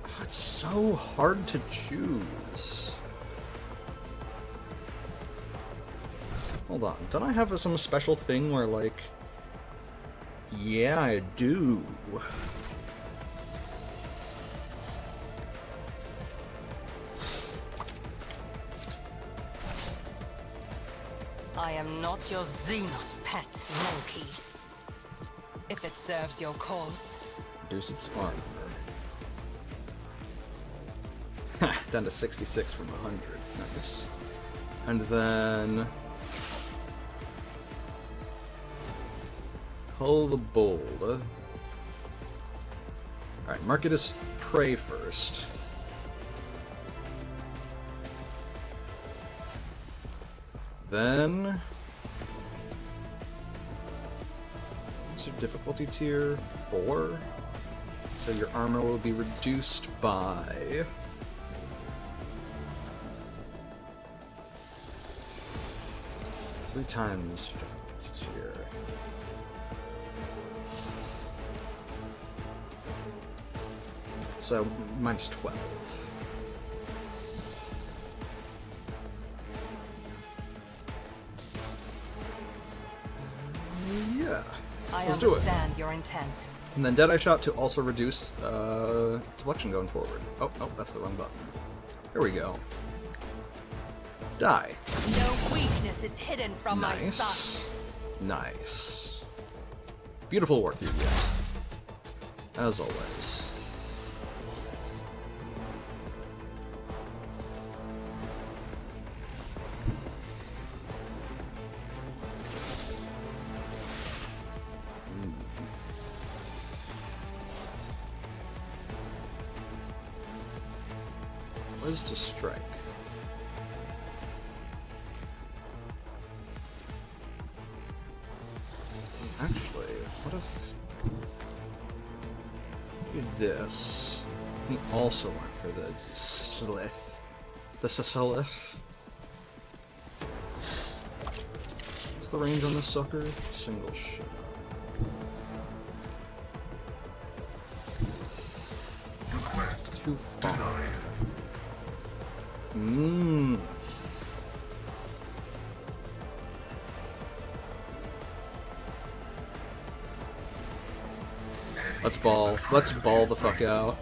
Oh, it's so hard to choose. Hold on, don't I have some special thing where like? Yeah, I do. I am not your Xenos pet, monkey. If it serves your cause. Reduce its armor. Ha! Down to 66 from 100. Nice. And then... Hull the Bold. Alright, mark it as prey first. Then... What's your difficulty tier? 4? So your armor will be reduced by... Three times tier. So, minus 12. Yeah. I Let's do it. understand your intent. And then Deadeye Shot to also reduce deflection going forward. Oh, that's the wrong button. Here we go. Die. No weakness is hidden from my sight. Nice. Beautiful work, you get. As always. Was to strike. Actually, what if we did this? He also went for the slith. The Sicilith. What's the range on this sucker? Single shot. Request Too far. denied. Let's ball. Let's ball the fuck out.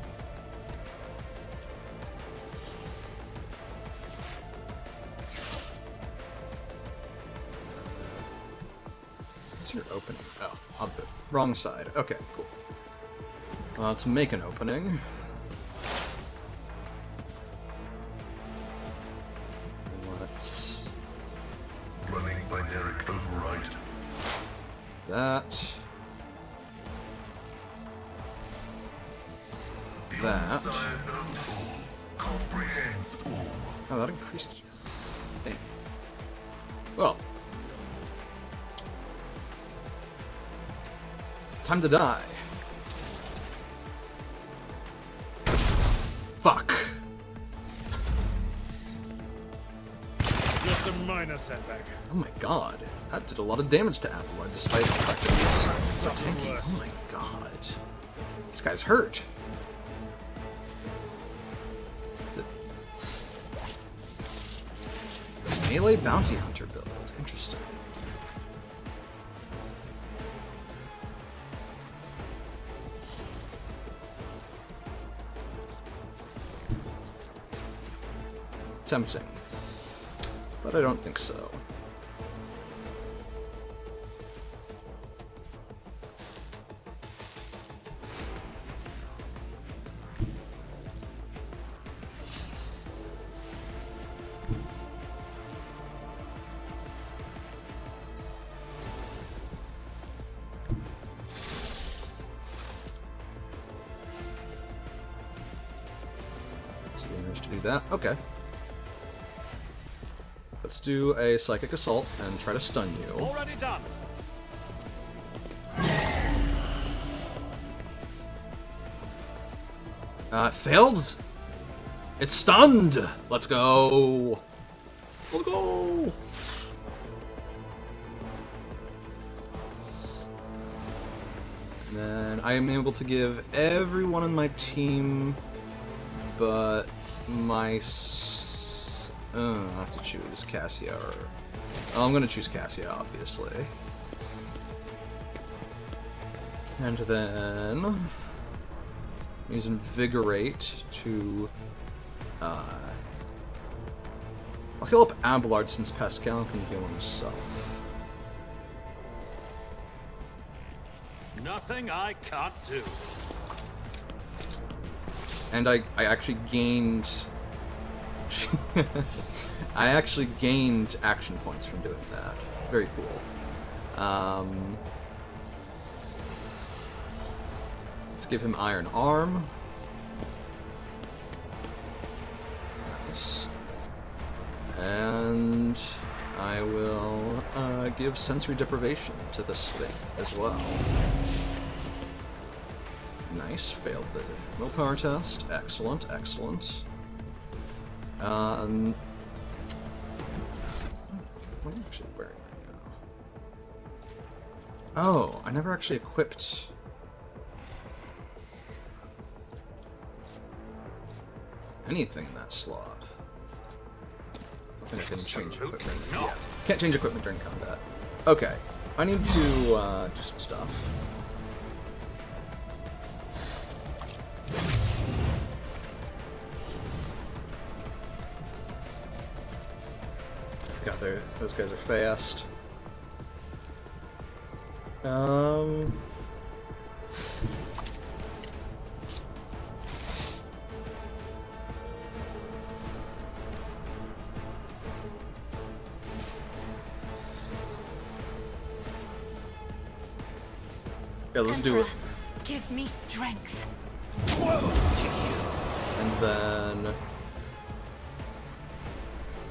What's your opening? Oh, on the wrong side. Okay, cool. Let's make an opening. Let's... Running binaric override. That... That. Desire knows all. Comprehends all. Oh, that increased. Dang. Well, Time to die. Fuck. Just a minor setback. Oh my god. That did a lot of damage to Avalon, despite the fact that he's so tanky. Oh my god. This guy's hurt. Melee bounty hunter build. Interesting. Tempting. But I don't think so. So we managed to do that. Okay. Let's do a psychic assault and try to stun you. Already done. Failed. It's stunned. Let's go. Let's go. And then I am able to give everyone on my team, but my. I have to choose Cassia or... Oh, I'm gonna choose Cassia, obviously. And then... use Invigorate to... I'll heal up Abelard since Pascal can heal himself. Nothing I can't do. And I actually gained... I actually gained action points from doing that. Very cool. Let's give him Iron Arm. Nice. And I will give Sensory Deprivation to this thing as well. Nice. Failed the willpower test. Excellent, excellent. What am I actually wearing right now? Oh, I never actually equipped... anything in that slot. I think I can change equipment. Yeah. Can't change equipment during combat. Okay. I need to do some stuff. Got there. Those guys are fast. Yeah, let's do it. Give me strength. And then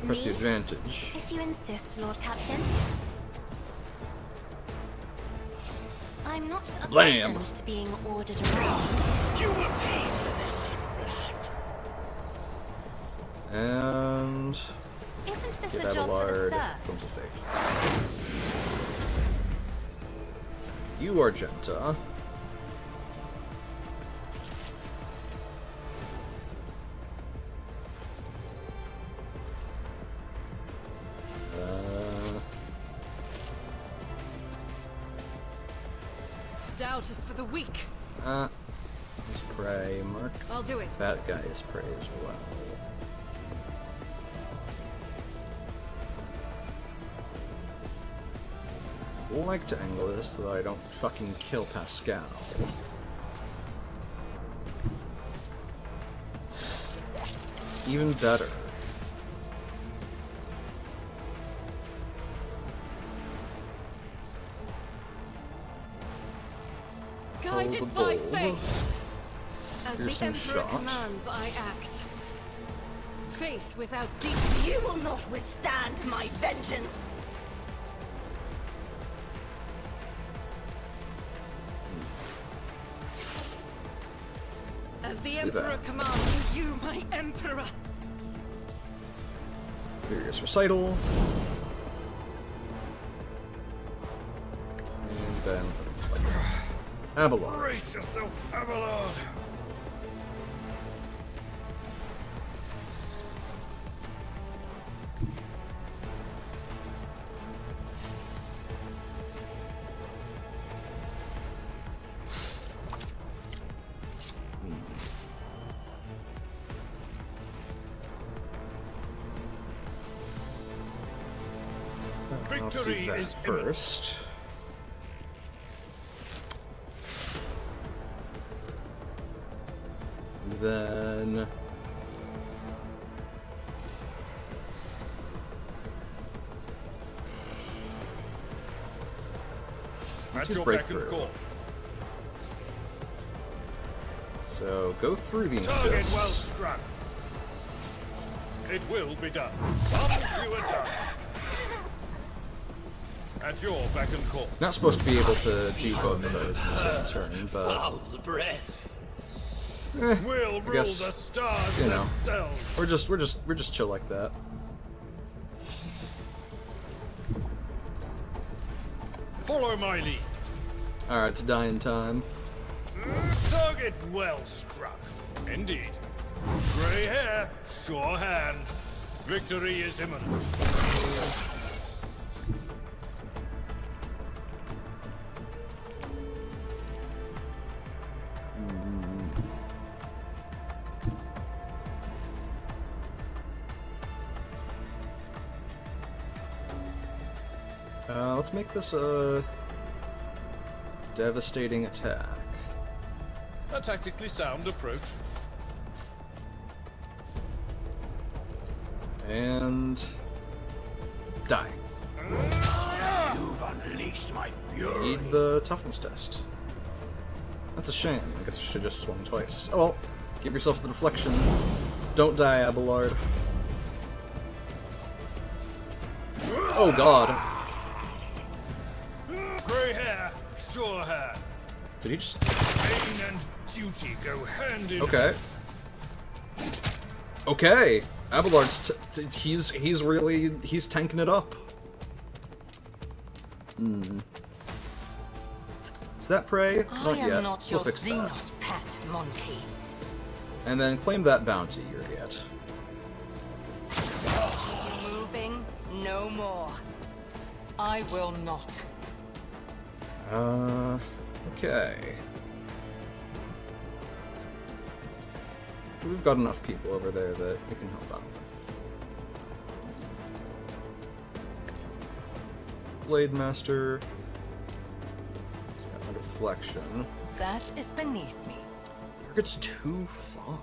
press the Me? advantage. If you insist, Lord Captain. I'm not Blam. accustomed to being ordered around. You will pay for this. And Isn't this get a job for the Abelard. serfs? You, Argenta. Doubt is for the weak. Let's pray, Mark. I'll do it. That guy is prey as well. I like to angle this so that I don't fucking kill Pascal. Even better. Guided the by bowl. faith. As Here's the some Emperor shot. commands, I act. Faith without deed. You will not withstand my vengeance. As the Do that. Emperor commands, you, my Emperor. Furious Recital. And then something like Abelard. Brace yourself, Abelard. I'll see Victory that is first. And then At use your beck and breakthrough. call. So go through the Target well abyss. struck. It will be done. Some fewer time. At your beck and call. Not supposed to be able to do both of those in the same turn, but Foul breath. We'll rule guess, the stars you know. themselves. we're just chill like that. Follow my lead. Alright, it's dying time. Target well struck. Indeed. Grey hair, sure hand. Victory is imminent. Let's make this a devastating attack. A tactically sound approach. And die. You've unleashed my fury. Need the toughness test. That's a shame. I guess I should have just swung twice. Oh well, give yourself the deflection. Don't die, Abelard. Oh god. Grey hair, sure hand. Did he just... Pain and duty go hand in Okay. Okay. Abelard's he's tanking it up. Is that prey? I Not am yet. not We'll your fix that. Xenos pet monkey. And then claim that bounty you're yet. Moving no more. I will not. Okay. We've got enough people over there that we can help out with. Blade Master. He's got a deflection. That is beneath me. Target's too far.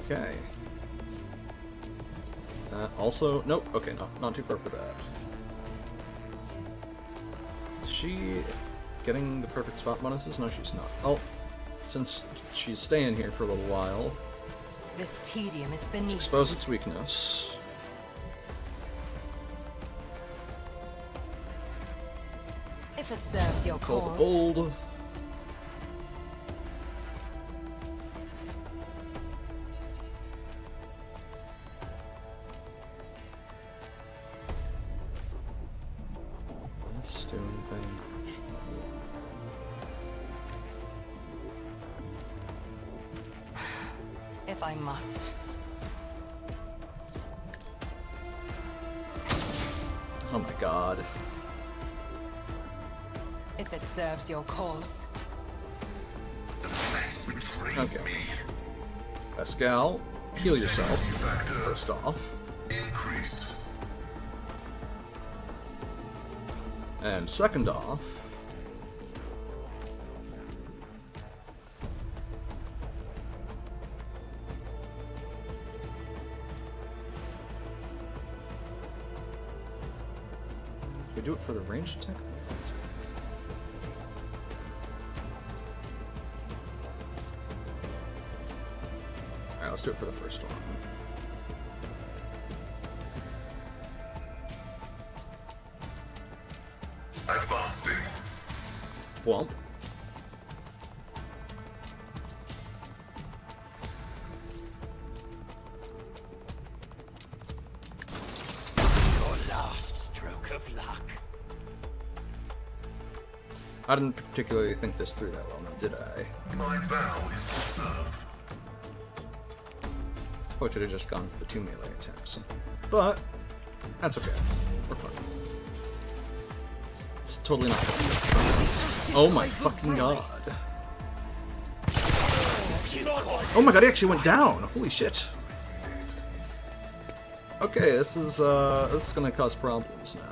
Okay. Is that also... Nope. Okay, no, not too far for that. Is she getting the perfect spot bonuses? No, she's not. Oh, since she's staying here for a little while, This tedium is beneath expose its weakness. If it serves your Call the cause. bold. Let's do anything. If I must. Oh my god. If it serves your cause. Okay. Pascal, heal yourself, first off. Increased. And second off, we do it for the ranged attack? Alright, let's do it for the first one. Advancing. Womp. luck. I didn't particularly think this through that well, now did I? My vow is to serve. Probably should have just gone for the 2 melee attacks. But, that's okay. We're fine. It's totally not gonna be oh my fucking god. Oh my god, he actually went down! Holy shit. Okay, this is gonna cause problems now.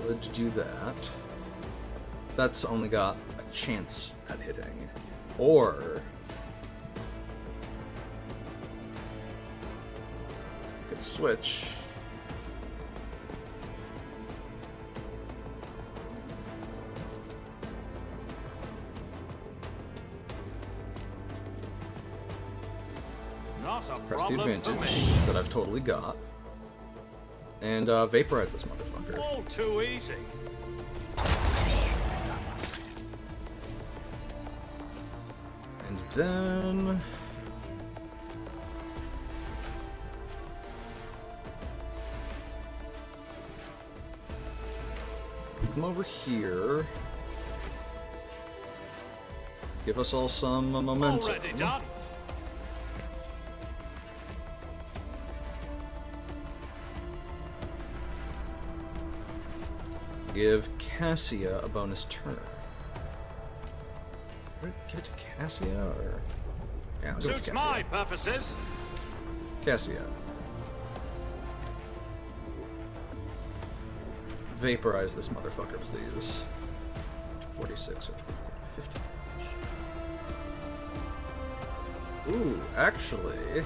Could do that. That's only got a chance at hitting. Or I could switch. Not a Press the problem advantage for me. that I've totally got. And vaporize this motherfucker. All too easy. And then come over here. Give us all some momentum. Already done. Give Cassia a bonus turn. Did I get Cassia or yeah, I'll go with Suits Cassia. my purposes. Cassia. Vaporize this motherfucker, please. 46 or 50. Ooh, actually.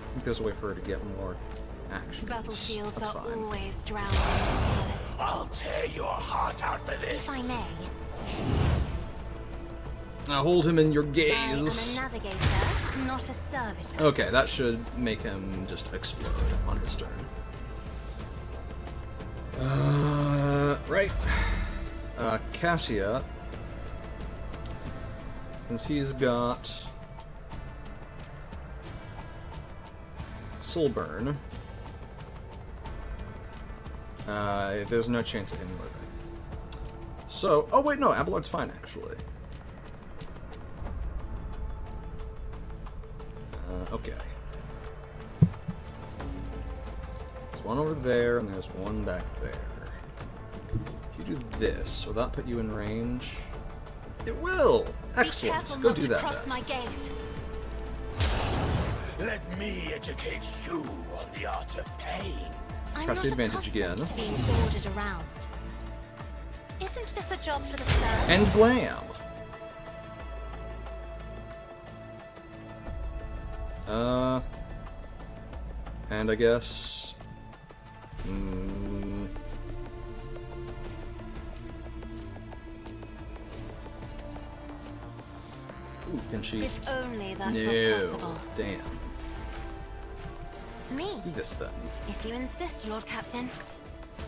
I think there's a way for her to get more action. Battlefields That's are fine. always drowned in scarlet. I'll tear your heart out for this. If I may, Now hold him in your I am a gaze. navigator, not a servitor. Okay, that should make him just explode on his turn. Right. Cassia. Since he's got Soul Burn, there's no chance of him living. So, oh wait, no, Abelard's fine actually. Okay. There's one over there, and there's one back there. If you do this, will that put you in range? It will! Be Excellent! careful Go not do to that cross then. my gaze. Let me educate you on the art of pain. I'm Press not the advantage accustomed again. to being ordered around. Isn't this a job for the serfs? And blam! And I guess... Ooh, can she... If only that were No. possible. Damn. Me, Do this then. if you insist, Lord Captain.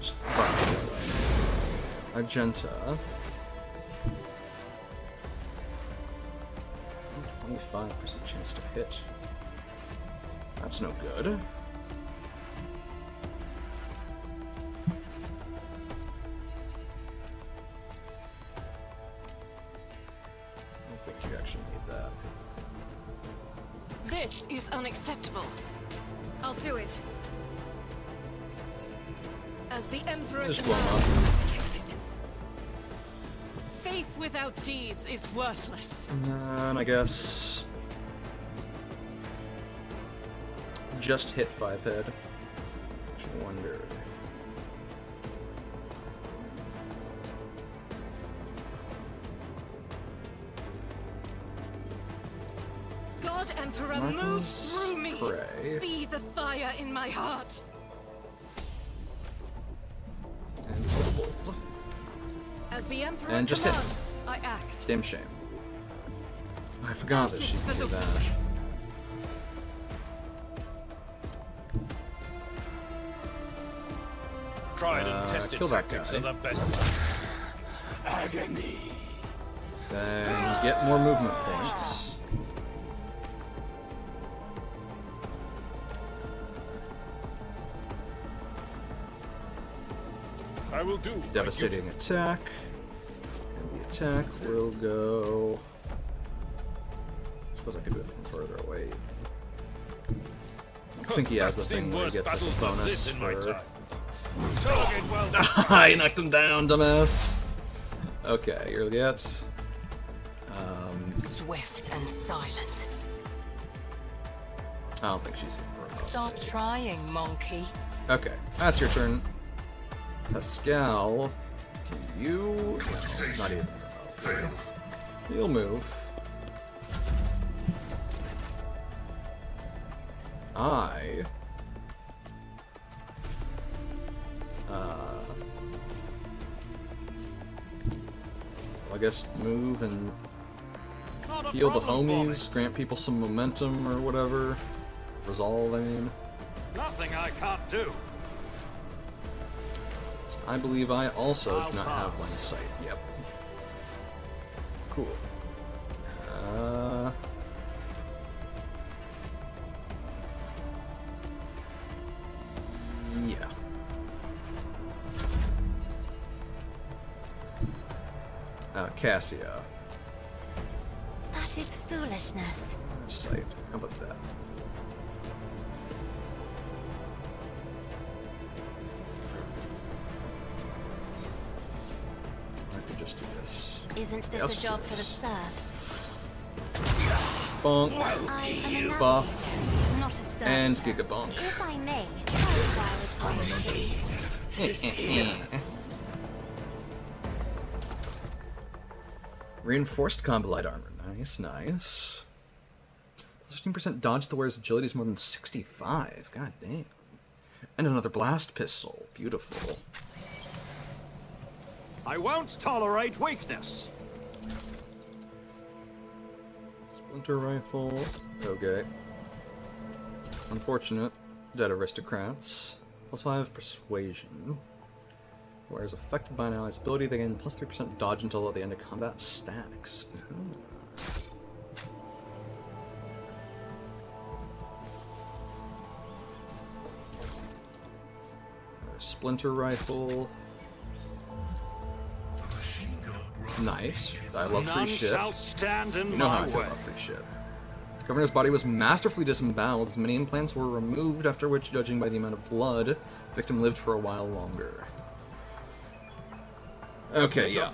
Just fire it away. Argenta. 25% chance to hit. That's no good. I don't think you actually need that. This is unacceptable. I'll do it. As the Emperor Just blow 'em commands. up. Faith without deeds is worthless. And I guess... just hit 5 head. I wonder... God Emperor, Martin's move through me. Prey. Be the fire in my heart. And As the Emperor And just hit. commands, I act. Damn shame. I forgot that she could do that. Tried and tested kill that tactics guy. are the best. Agony. Then get more movement points. I will do. Devastating attack. And the attack will go. I suppose I could do it from further away. I think he has the thing where he gets like a bonus for. Target well done. I knocked him down, dumbass. Okay, you'll get. Swift and silent. I don't think she's even remotely. Stop trying, monkey. Okay, that's your turn. Pascal, can you? No, not even remotely. You'll move. I guess move and heal the homies, grant people some momentum or whatever. Resolve, I mean. Nothing I can't do. So I believe I also do not have line of sight. Yep. Cool. Yeah. Cassia. That is foolishness. Sight. How about that? I could just do this. Isn't this Let's a do job for the this. serfs? Bonk. I am a Buff. navigator, not a servant. And Gigabonk. If I may, I would please. Reinforced combat light armor. Nice, nice. 15% dodge that wears agility is more than 65. God damn. And another blast pistol. Beautiful. I won't tolerate weakness. Splinter rifle. Okay. Unfortunate. Dead aristocrats. +5 persuasion. Whereas affected by an ally's ability, they gain +3% dodge until the end of combat stacks. Ooh. Splinter rifle. Nice. I love free shit. Shall stand in You know how I my feel way. about free shit. Governor's body was masterfully disemboweled. His many implants were removed, after which, judging by the amount of blood, the victim lived for a while longer. Okay, yeah,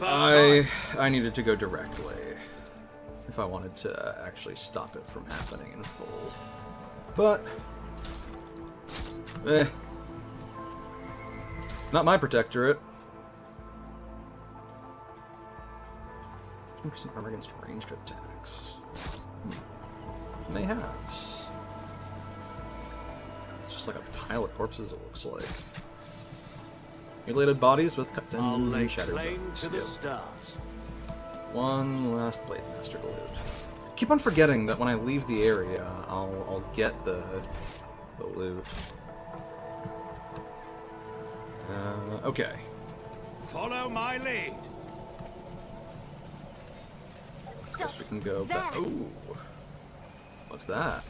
I needed to go directly if I wanted to actually stop it from happening in full. But, not my protectorate. 10% armor against ranged attacks. Mayhaps. It's just like a pile of corpses, it looks like. Mutilated bodies with cut tendons and shattered bones. Yep. stars. One last Blade Master to loot. Keep on forgetting that when I leave the area, I'll get the loot. Okay. Follow my lead. Guess we can go back. Ooh. What's that?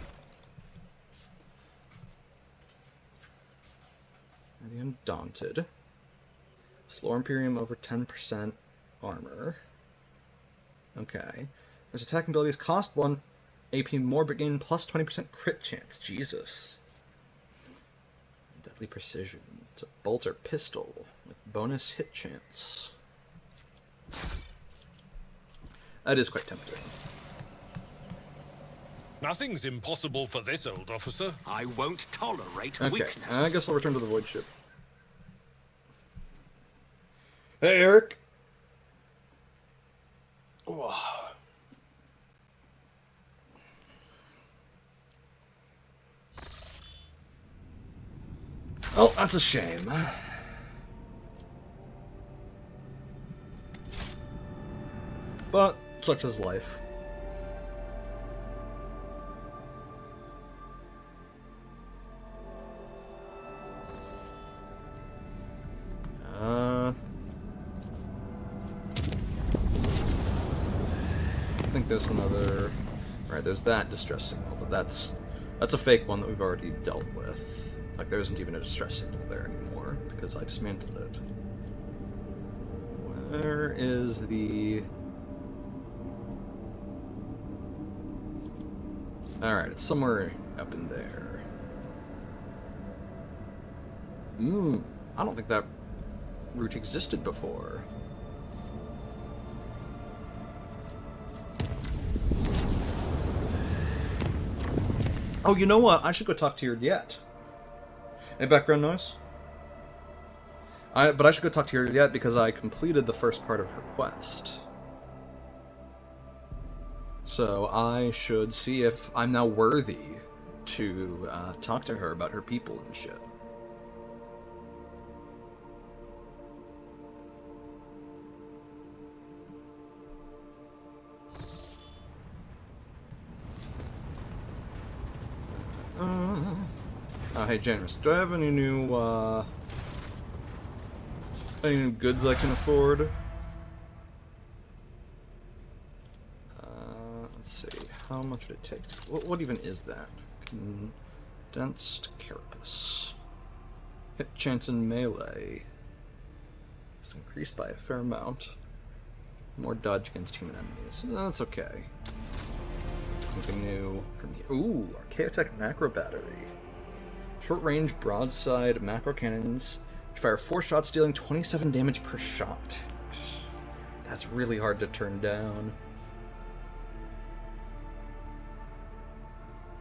The Undaunted. Slow Imperium over 10% armor. Okay. There's attacking abilities cost 1 AP more but gain plus 20% crit chance. Jesus. Deadly Precision. It's a bolter pistol with bonus hit chance. That is quite tempting. Nothing's impossible for this old officer. I won't tolerate Okay, weakness. I guess I'll return to the Void Ship. Hey, Eric! Oh, that's a shame. But such is life. I think there's another... Right, there's that distress signal, but that's a fake one that we've already dealt with. Like, there isn't even a distress signal there anymore, because I dismantled it. Where is the... Alright, it's somewhere up in there. I don't think that route existed before. Oh, you know what? I should go talk to your Yet. Any background noise? But I should go talk to your Yet because I completed the first part of her quest. So I should see if I'm now worthy to talk to her about her people and shit. Hey, Generous, do I have any new goods I can afford? Let's see, how much would it take? What even is that? Condensed carapace. Hit chance in melee. It's increased by a fair amount. More dodge against human enemies. No, that's okay. Something new from here. Ooh, Archaeotech macro battery. Short range broadside macro cannons which fire 4 shots, dealing 27 damage per shot. That's really hard to turn down.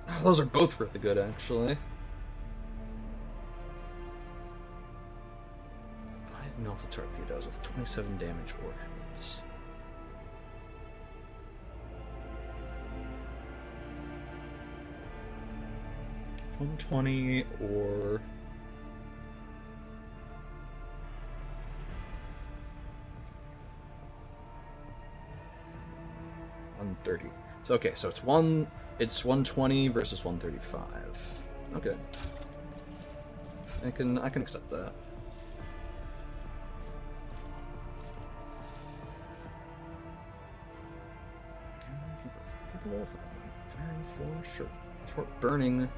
Oh, those are both really good, actually. 5 melted torpedoes with 27 damage warheads. $120 or $130. So okay, so it's 120 versus 135. Okay. I can accept that. Firing 4 short burning.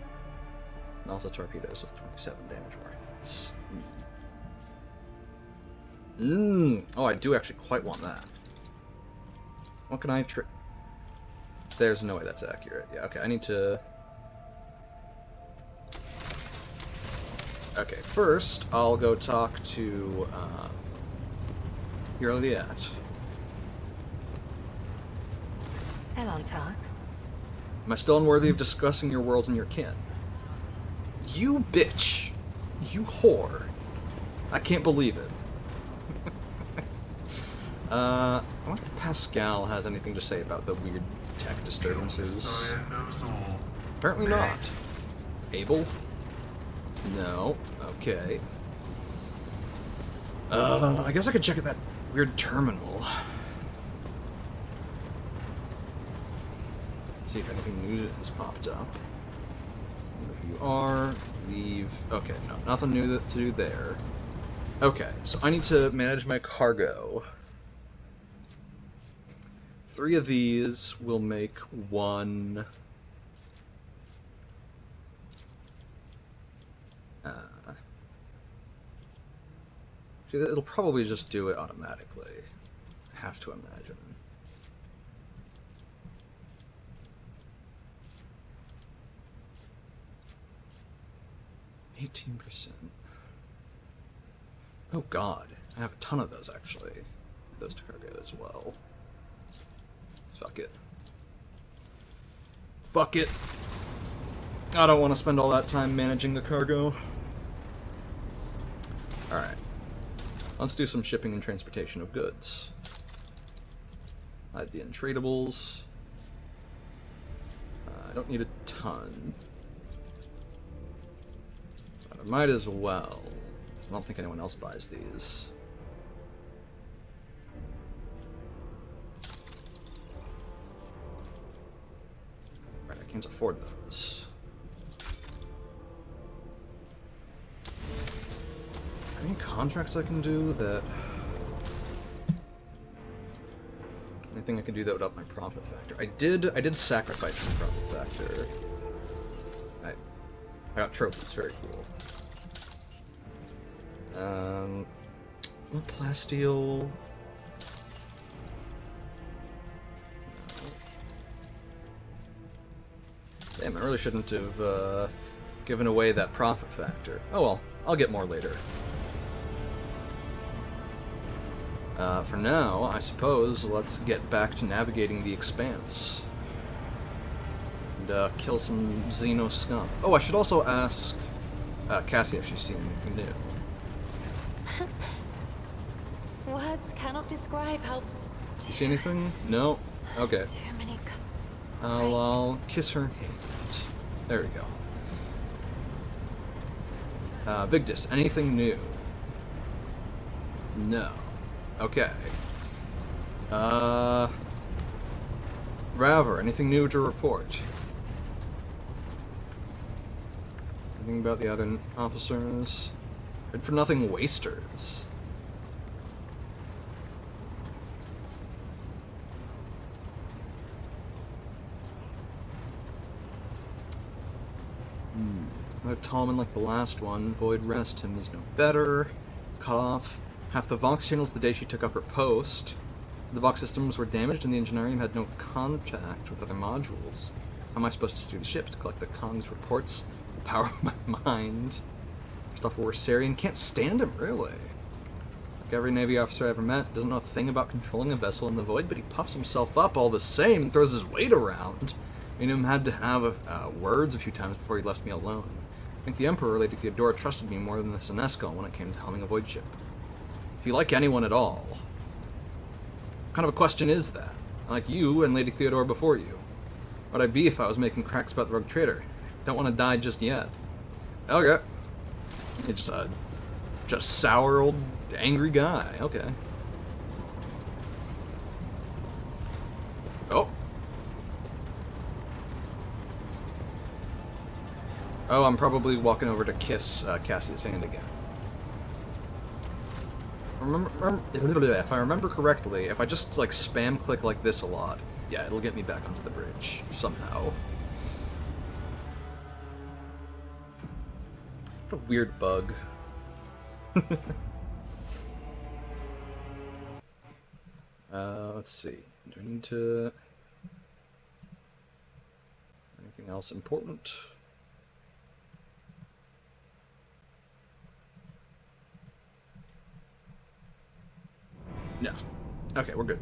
And also torpedoes with 27 damage warheads. Oh, I do actually quite want that. What can I trick? There's no way that's accurate. Yeah, okay, I need to... Okay, first, I'll go talk to, your Liat. Hello, Talk. Am I still unworthy of discussing your worlds and your kin? You bitch! You whore! I can't believe it. I wonder if Pascal has anything to say about the weird tech disturbances. Apparently not. Abel? No. Okay. I guess I could check at that weird terminal. See if anything new has popped up. Where you are, leave. Okay, no, nothing new to do there. Okay, so I need to manage my cargo. 3 of these will make 1. It'll probably just do it automatically. I have to imagine. %. Oh god, I have a ton of those actually. Those to cargo as well. Fuck it. Fuck it. I don't want to spend all that time managing the cargo. Alright. Let's do some shipping and transportation of goods. Hide the untradables. I don't need a ton. But I might as well. I don't think anyone else buys these. Right, I can't afford those. Any contracts I can do that... Anything I can do that would up my profit factor? I did sacrifice the profit factor. I got trophies, very cool. Plasteel... Damn, I really shouldn't have given away that profit factor. Oh well, I'll get more later. For now, I suppose, let's get back to navigating the Expanse. And kill some Xeno scum. Oh, I should also ask Cassie if she's seen anything new. Words cannot describe how... You see anything? No? Okay. Too many... I'll kiss her hand. There we go. Vigdis, anything new? No. Okay. Raver, anything new to report? Anything about the other officers? Good for nothing wasters. Another Tallman like the last one. Void rest, him is no better. Cut off half the Vox channels the day she took up her post. The Vox systems were damaged and the Engineering had no contact with other modules. How am I supposed to steer the ship to collect the Kong's reports? The power of my mind. Stuff where Sarian can't stand him, really. Like every Navy officer I ever met, doesn't know a thing about controlling a vessel in the void, but he puffs himself up all the same and throws his weight around. I mean, had to have words a few times before he left me alone. I think the Emperor, Lady Theodora, trusted me more than the Senesco when it came to helming a void ship. If you like anyone at all, what kind of a question is that? I like you and Lady Theodora before you. What'd I be if I was making cracks about the rogue trader? Don't want to die just yet. Okay. It's just sour old angry guy. Okay. Oh. Oh, I'm probably walking over to kiss Cassie's hand again. If I remember correctly, if I just like spam click like this a lot, yeah, it'll get me back onto the bridge somehow. What a weird bug. Let's see. Do I need to... Anything else important? No. Okay, we're good.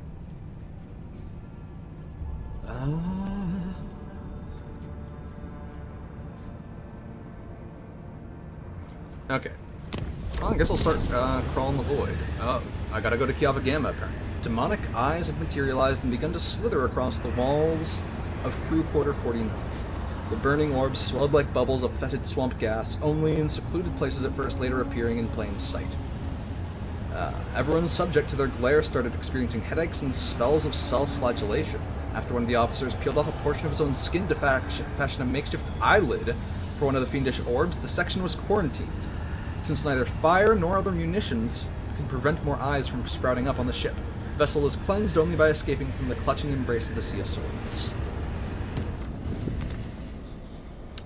Okay. Well, I guess I'll start crawling the void. Oh, I gotta go to Kiava Gamma, apparently. Demonic eyes have materialized and begun to slither across the walls of Crew Quarter 49. The burning orbs swelled like bubbles of fetid swamp gas, only in secluded places at first, later appearing in plain sight. Everyone subject to their glare started experiencing headaches and spells of self-flagellation. After one of the officers peeled off a portion of his own skin to fashion a makeshift eyelid for one of the fiendish orbs, the section was quarantined, since neither fire nor other munitions could prevent more eyes from sprouting up on the ship. The vessel was cleansed only by escaping from the clutching embrace of the Sea of Swords.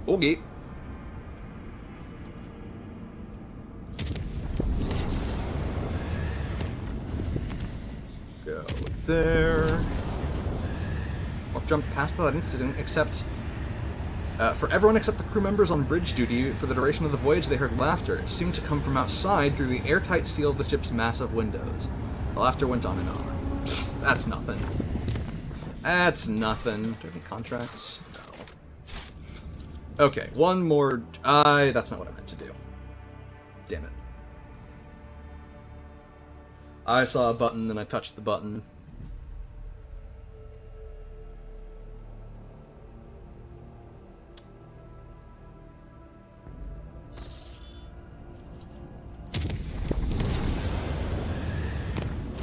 Okay. Go there. I'll jump past that incident, except... for everyone except the crew members on bridge duty, for the duration of the voyage they heard laughter. It seemed to come from outside through the airtight seal of the ship's massive windows. The laughter went on and on. That's nothing. That's nothing. Do I have any contracts? No. Okay, one more... that's not what I meant to do. Damn it. I saw a button, and I touched the button.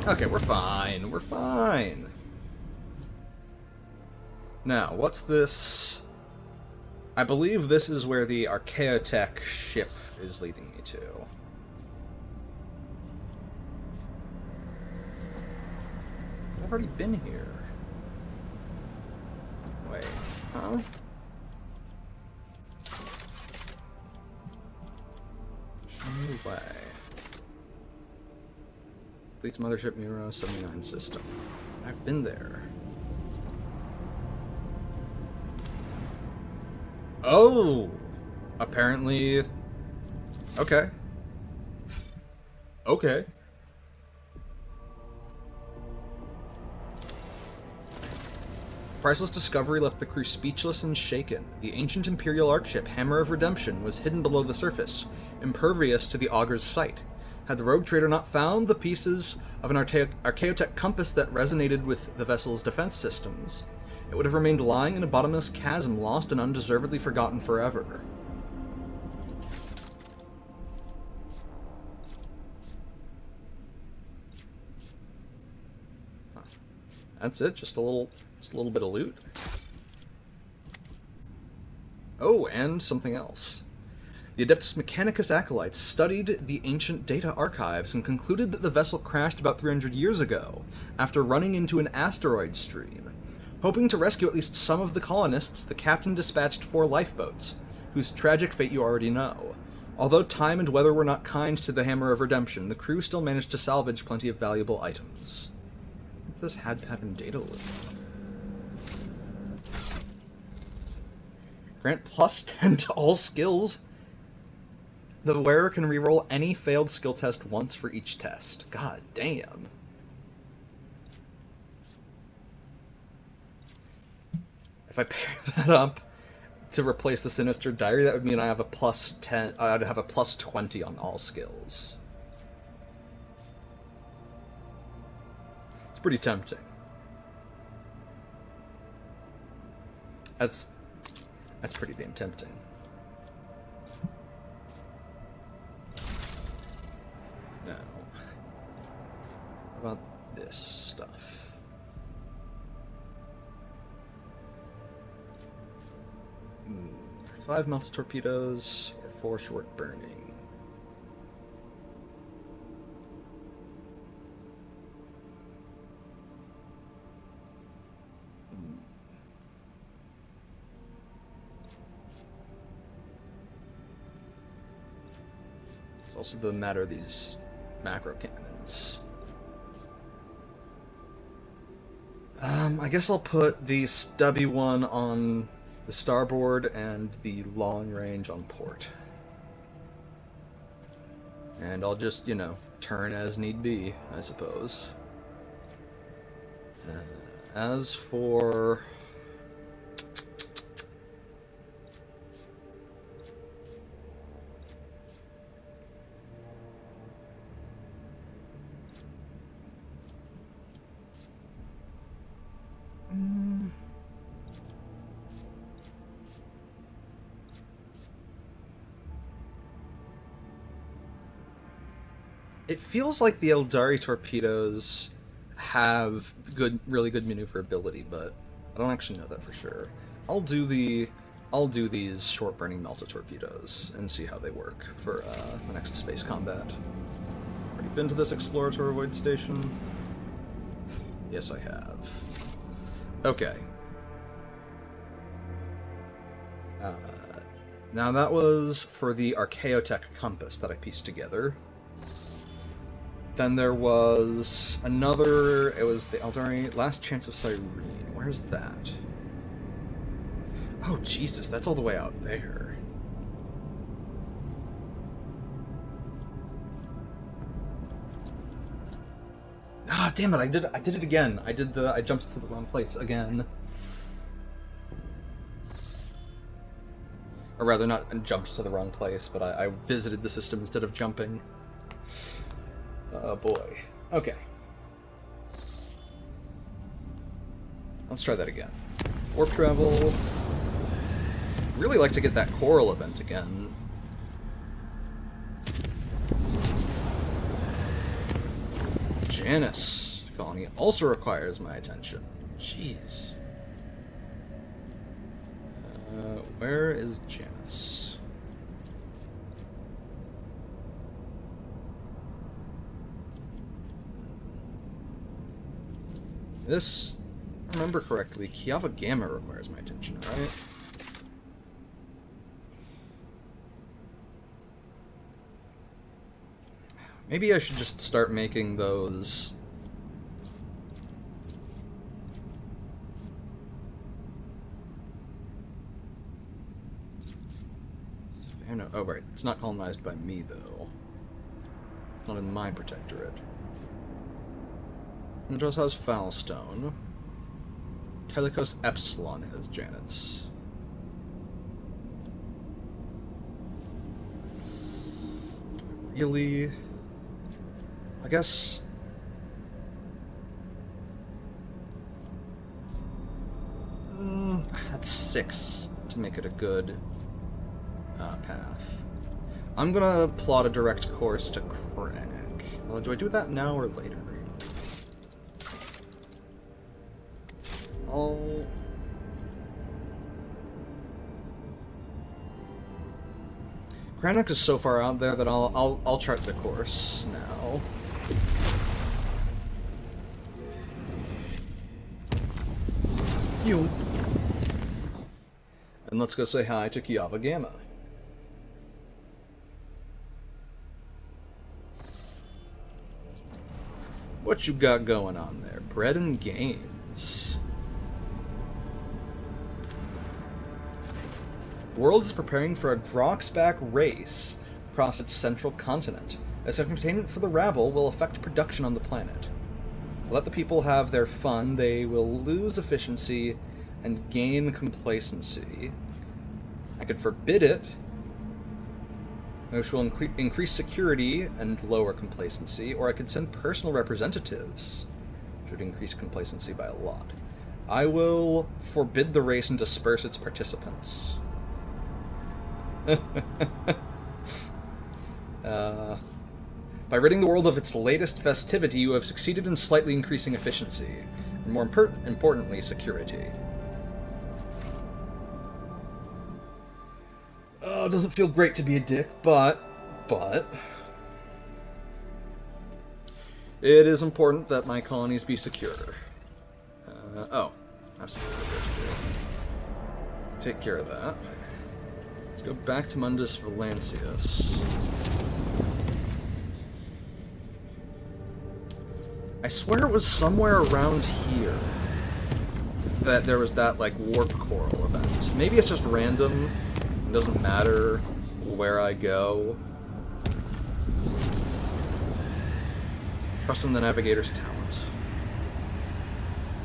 Okay, we're fine. We're fine. Now, what's this I believe this is where the Archaeotech ship is leading me to. I've already been here. Wait, huh? Show me the way. Fleet's Mothership Nero 79 system. I've been there. Oh! Apparently... Okay. Okay. Priceless discovery left the crew speechless and shaken. The ancient Imperial Ark-ship, Hammer of Redemption, was hidden below the surface, impervious to the Augur's sight. Had the rogue trader not found the pieces of an Archaeotech compass that resonated with the vessel's defense systems, it would have remained lying in a bottomless chasm, lost and undeservedly forgotten forever. Huh. That's it, just a little bit of loot. Oh, and something else. The Adeptus Mechanicus acolytes studied the ancient data archives and concluded that the vessel crashed about 300 years ago, after running into an asteroid stream. Hoping to rescue at least some of the colonists, the captain dispatched 4 lifeboats, whose tragic fate you already know. Although time and weather were not kind to the Hammer of Redemption, the crew still managed to salvage plenty of valuable items. What's this had pattern data loop? Grant plus 10 to all skills. The wearer can reroll any failed skill test once for each test. God damn. If I pair that up to replace the Sinister Diary, that would mean I have a plus 10. I'd have a plus 20 on all skills. It's pretty tempting. That's pretty damn tempting. Now, what about this stuff? 5 melted torpedoes or 4 short burning. It's also the matter of these macro cannons. I guess I'll put the stubby one on the starboard and the long range on port. And I'll just, you know, turn as need be, I suppose. As for... It feels like the Eldari torpedoes have really good maneuverability, but I don't actually know that for sure. I'll do these short burning melta torpedoes and see how they work for the next space combat. Already been to this exploratory void station? Yes, I have. Okay. Now that was for the Archaeotech compass that I pieced together. Then there was another, it was the Eldari Last Chance of Cyrene. Where's that? Oh, Jesus, that's all the way out there. Ah, damn it, I did it again. I jumped to the wrong place again. Or rather, not jumped to the wrong place, but I visited the system instead of jumping. Oh boy. Okay. Let's try that again. Warp travel. Really like to get that coral event again. Janus colony also requires my attention. Jeez. Where is Janice? This, if I remember correctly, Kiava Gamma requires my attention, right? Maybe I should just start making those. Oh, right. It's not colonized by me, though. It's not in my protectorate. It also has Foulstone. Telecos Epsilon has Janus. Really? I guess... that's 6 to make it a good path. I'm gonna plot a direct course to Crag. Well, do I do that now or later? Kranich is so far out there that I'll chart the course now. You. And let's go say hi to Kiava Gamma. What you got going on there? Bread and games. The world is preparing for a Groxback race across its central continent. As entertainment for the rabble will affect production on the planet. Let the people have their fun, they will lose efficiency and gain complacency. I could forbid it, which will increase security and lower complacency, or I could send personal representatives, which would increase complacency by a lot. I will forbid the race and disperse its participants. By ridding the world of its latest festivity, you have succeeded in slightly increasing efficiency, and more importantly, security. Oh, it doesn't feel great to be a dick, but it is important that my colonies be secure. Oh, I have some work to do. Take care of that. Let's go back to Mundus Valancius. I swear it was somewhere around here that there was that, like, warp coral event. Maybe it's just random. It doesn't matter where I go. Trust in the navigator's talent.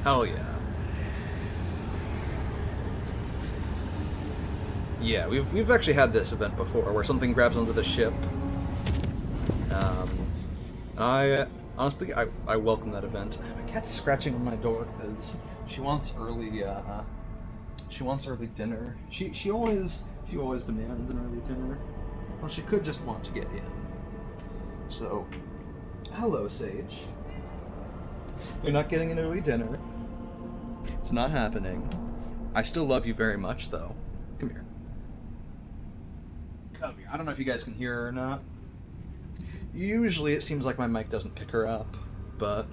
Hell yeah. Yeah, we've actually had this event before, where something grabs onto the ship. Honestly, I welcome that event. My cat's scratching on my door because she wants early dinner. She always demands an early dinner. Well, she could just want to get in. So, hello, Sage. You're not getting an early dinner. It's not happening. I still love you very much, though. Come here. Come here. I don't know if you guys can hear her or not. Usually it seems like my mic doesn't pick her up, but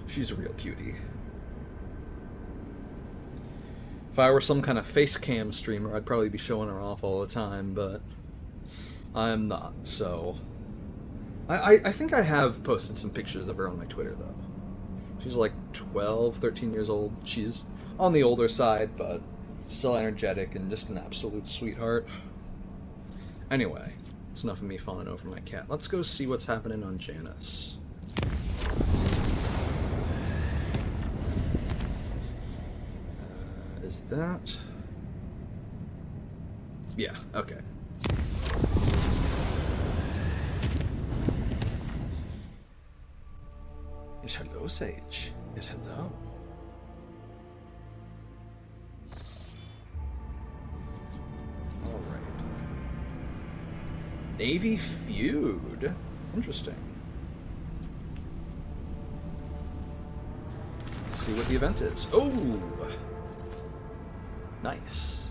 she's a real cutie. If I were some kind of face cam streamer, I'd probably be showing her off all the time, but I'm not, so... I think I have posted some pictures of her on my Twitter, though. She's like 12, 13 years old. She's on the older side, but still energetic and just an absolute sweetheart. Anyway, it's enough of me fawning over my cat. Let's go see what's happening on Janus. Is that... Yeah, okay. Yes, hello, Sage. Yes, hello. Alright. Navy feud? Interesting. Let's see what the event is. Oh! Nice.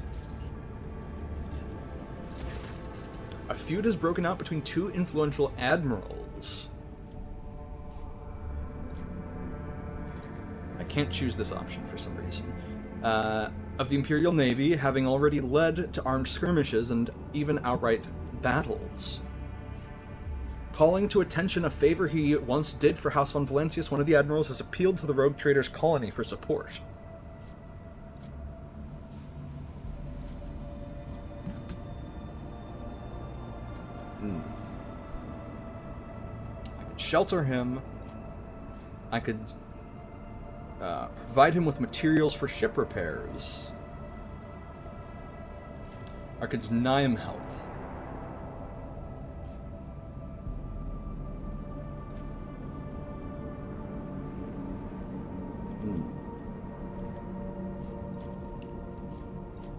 A feud has broken out between two influential admirals. I can't choose this option for some reason. Of the Imperial Navy, having already led to armed skirmishes and even outright battles. Calling to attention a favor he once did for House von Valancius, one of the admirals has appealed to the rogue trader's colony for support. I could shelter him. I could provide him with materials for ship repairs. I could deny him help.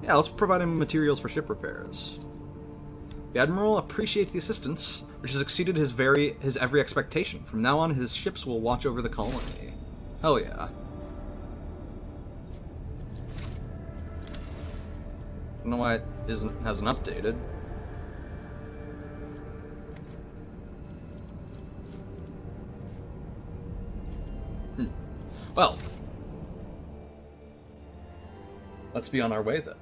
Yeah, let's provide him materials for ship repairs. The Admiral appreciates the assistance, which has exceeded his every expectation. From now on, his ships will watch over the colony. Hell yeah. I don't know why it hasn't updated. Well, let's be on our way then.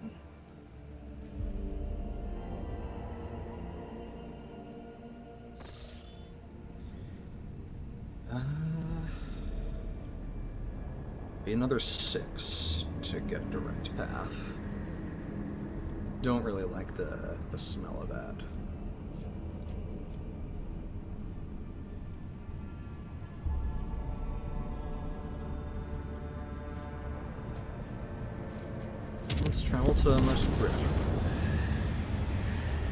Be another 6 to get a direct path. Don't really like the smell of that. Let's travel to Mercer Bridge.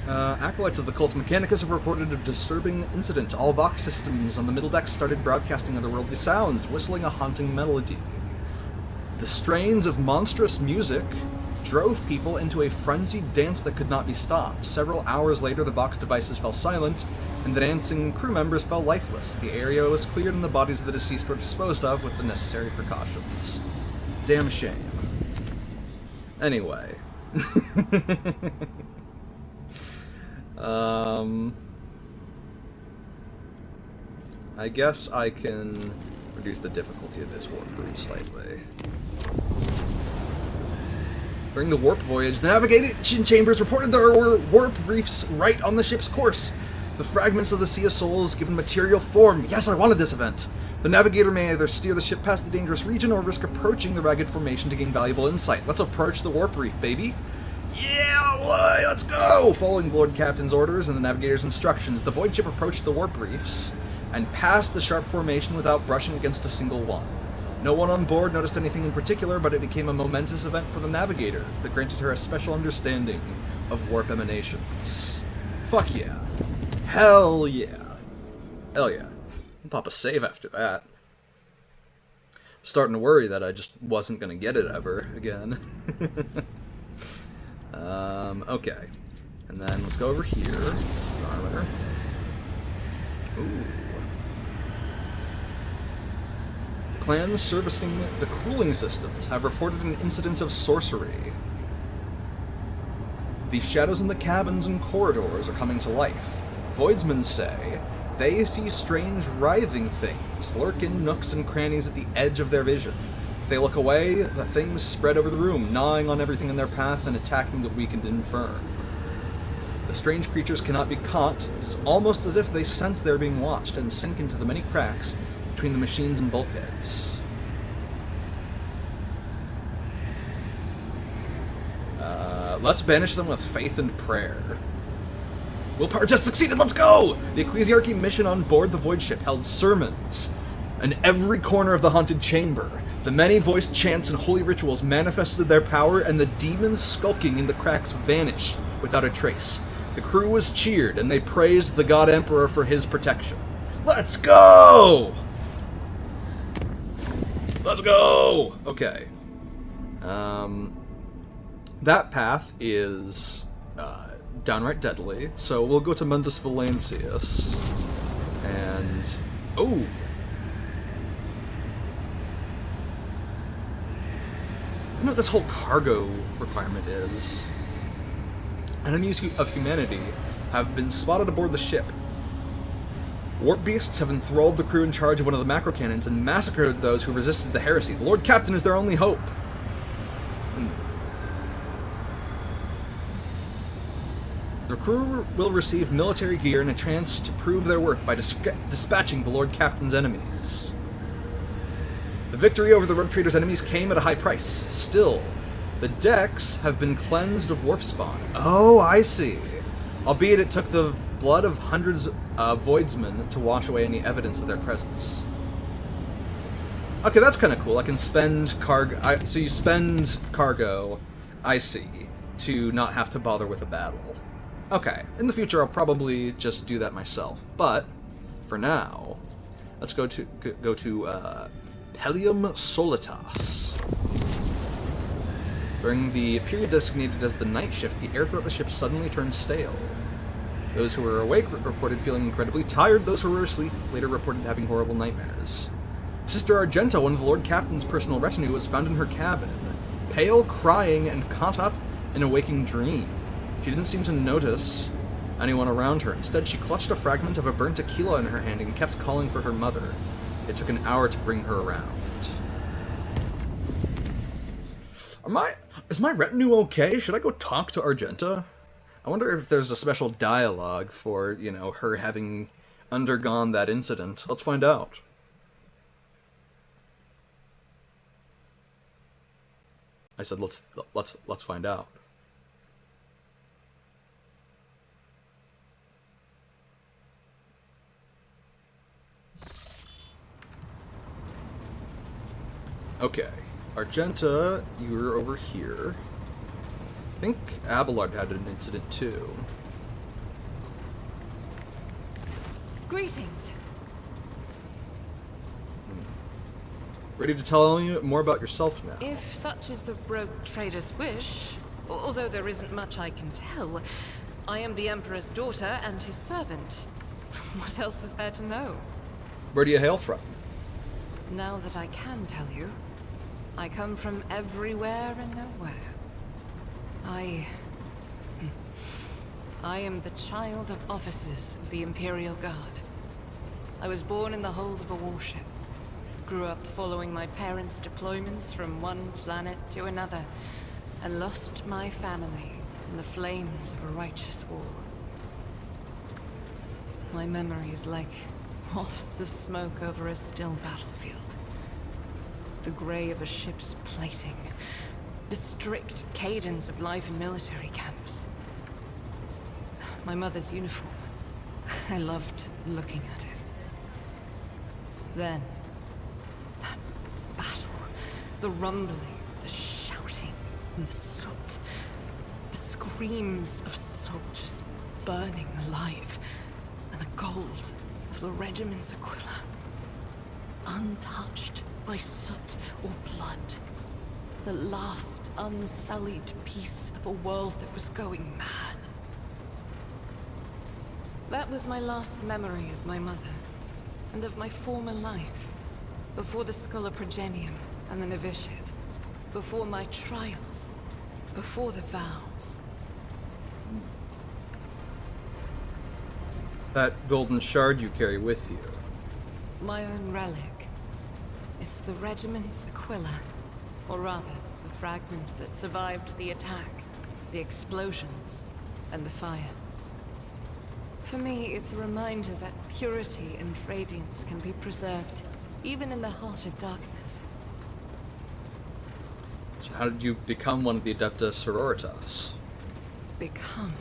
Acolytes of the Cult Mechanicus have reported a disturbing incident. All Vox systems on the middle deck started broadcasting otherworldly sounds, whistling a haunting melody. The strains of monstrous music drove people into a frenzied dance that could not be stopped. Several hours later, the Vox devices fell silent, and the dancing crew members fell lifeless. The area was cleared and the bodies of the deceased were disposed of with the necessary precautions. Damn shame. Anyway. I guess I can reduce the difficulty of this warp route slightly. During the warp voyage, the navigation chambers reported there were warp reefs right on the ship's course. The fragments of the Sea of Souls given material form. Yes, I wanted this event. The navigator may either steer the ship past the dangerous region or risk approaching the ragged formation to gain valuable insight. Let's approach the warp reef, baby. Yeah, boy, let's go! Following the Lord Captain's orders and the navigator's instructions, the void ship approached the warp reefs and passed the sharp formation without brushing against a single one. No one on board noticed anything in particular, but it became a momentous event for the navigator that granted her a special understanding of warp emanations. Fuck yeah. Hell yeah. Hell yeah. I'll pop a save after that. Starting to worry that I just wasn't gonna get it ever again. Okay. And then let's go over here. Armor. Ooh. Clans servicing the cooling systems have reported an incident of sorcery. The shadows in the cabins and corridors are coming to life. Voidsmen say they see strange writhing things lurk in nooks and crannies at the edge of their vision. If they look away, the things spread over the room, gnawing on everything in their path and attacking the weak and infirm. The strange creatures cannot be caught. It's almost as if they sense they're being watched and sink into the many cracks between the machines and bulkheads. Let's banish them with faith and prayer. Willpower test succeeded, let's go! The Ecclesiarchy mission on board the Void Ship held sermons in every corner of the haunted chamber. The many voiced chants and holy rituals manifested their power, and the demons skulking in the cracks vanished without a trace. The crew was cheered, and they praised the God Emperor for his protection. Let's go! Let's go! Okay. That path is downright deadly, so we'll go to Mundus Valancius. And... oh! know what this whole cargo requirement is. Enemies of humanity have been spotted aboard the ship. Warp beasts have enthralled the crew in charge of one of the macro cannons and massacred those who resisted the heresy. The Lord Captain is their only hope. The crew will receive military gear and a chance to prove their worth by dispatching the Lord Captain's enemies. The victory over the Rogue Trader's enemies came at a high price. Still, the decks have been cleansed of warp spawn. Oh, I see. Albeit it took the blood of hundreds of voidsmen to wash away any evidence of their presence. Okay, that's kind of cool. I can spend cargo. So you spend cargo, I see, to not have to bother with a battle. Okay, in the future I'll probably just do that myself. But for now, let's go to Pelium Solitas. During the period designated as the night shift, the air throughout the ship suddenly turned stale. Those who were awake reported feeling incredibly tired. Those who were asleep later reported having horrible nightmares. Sister Argenta, one of the Lord Captain's personal retinue, was found in her cabin, pale, crying, and caught up in a waking dream. She didn't seem to notice anyone around her. Instead, she clutched a fragment of a burnt tequila in her hand and kept calling for her mother. It took an hour to bring her around. Is my retinue okay? Should I go talk to Argenta? I wonder if there's a special dialogue for, you know, her having undergone that incident. Let's find out. I said let's find out. Okay, Argenta, you're over here. I think Abelard had an incident too. Greetings. Ready to tell you more about yourself now? If such is the Rogue Trader's wish, although there isn't much I can tell, I am the Emperor's daughter and his servant. What else is there to know? Where do you hail from? Now that I can tell you, I come from everywhere and nowhere. I am the child of officers of the Imperial Guard. I was born in the hold of a warship. Grew up following my parents' deployments from one planet to another, and lost my family in the flames of a righteous war. My memory is like wafts of smoke over a still battlefield. The grey of a ship's plating, the strict cadence of life in military camps. My mother's uniform. I loved looking at it. Then, that battle, the rumbling, the shouting, and the soot, the screams of soldiers burning alive, and the gold of the regiment's Aquila, untouched by soot or blood. The last unsullied piece of a world that was going mad. That was my last memory of my mother, and of my former life, before the Schola Progenium and the novitiate, before my trials, before the vows. That golden shard you carry with you. My own relic. It's the regiment's Aquila, or rather, the fragment that survived the attack, the explosions, and the fire. For me, it's a reminder that purity and radiance can be preserved, even in the heart of darkness. So how did you become one of the Adepta Sororitas? Become.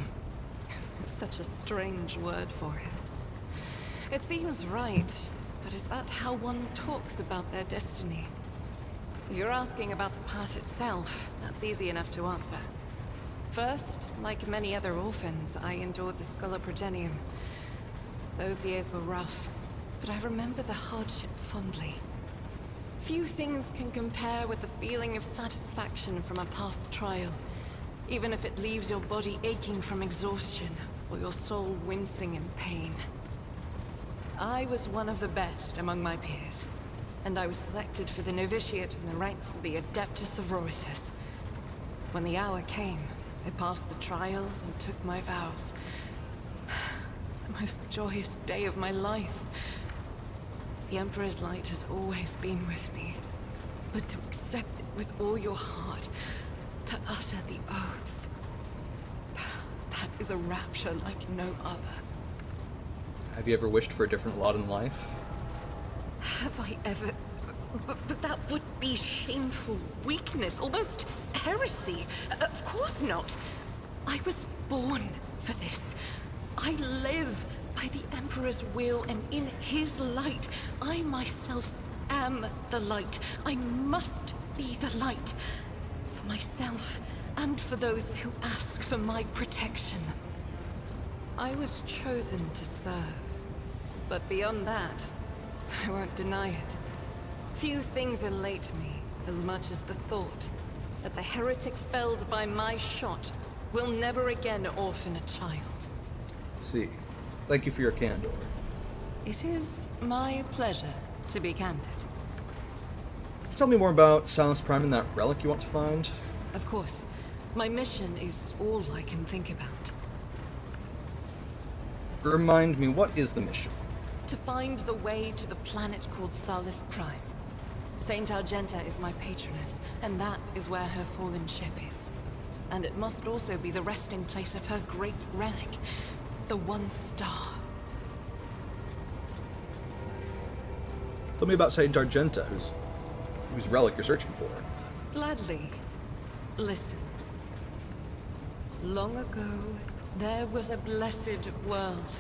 It's such a strange word for it. It seems right, but is that how one talks about their destiny? If you're asking about the path itself, that's easy enough to answer. First, like many other orphans, I endured the Schola Progenium. Those years were rough, but I remember the hardship fondly. Few things can compare with the feeling of satisfaction from a past trial, even if it leaves your body aching from exhaustion, or your soul wincing in pain. I was one of the best among my peers. and I was selected for the novitiate in the ranks of the Adeptus Sororitas. When the hour came, I passed the trials and took my vows. The most joyous day of my life. The Emperor's light has always been with me, but to accept it with all your heart, to utter the oaths, that is a rapture like no other. Have you ever wished for a different lot in life? Have I ever? But that would be shameful weakness, almost heresy. Of course not. I was born for this. I live by the Emperor's will, and in his light, I myself am the light. I must be the light. For myself, and for those who ask for my protection. I was chosen to serve. But beyond that, I won't deny it. Few things elate me as much as the thought that the heretic felled by my shot will never again orphan a child. See. Thank you for your candor. It is my pleasure to be candid. Tell me more about Silence Prime and that relic you want to find. Of course. My mission is all I can think about. Remind me, what is the mission? To find the way to the planet called Silence Prime. Saint Argenta is my patroness, and that is where her fallen ship is. And it must also be the resting place of her great relic, the One Star. Tell me about Saint Argenta, whose relic you're searching for. Gladly. Listen. Long ago, there was a blessed world.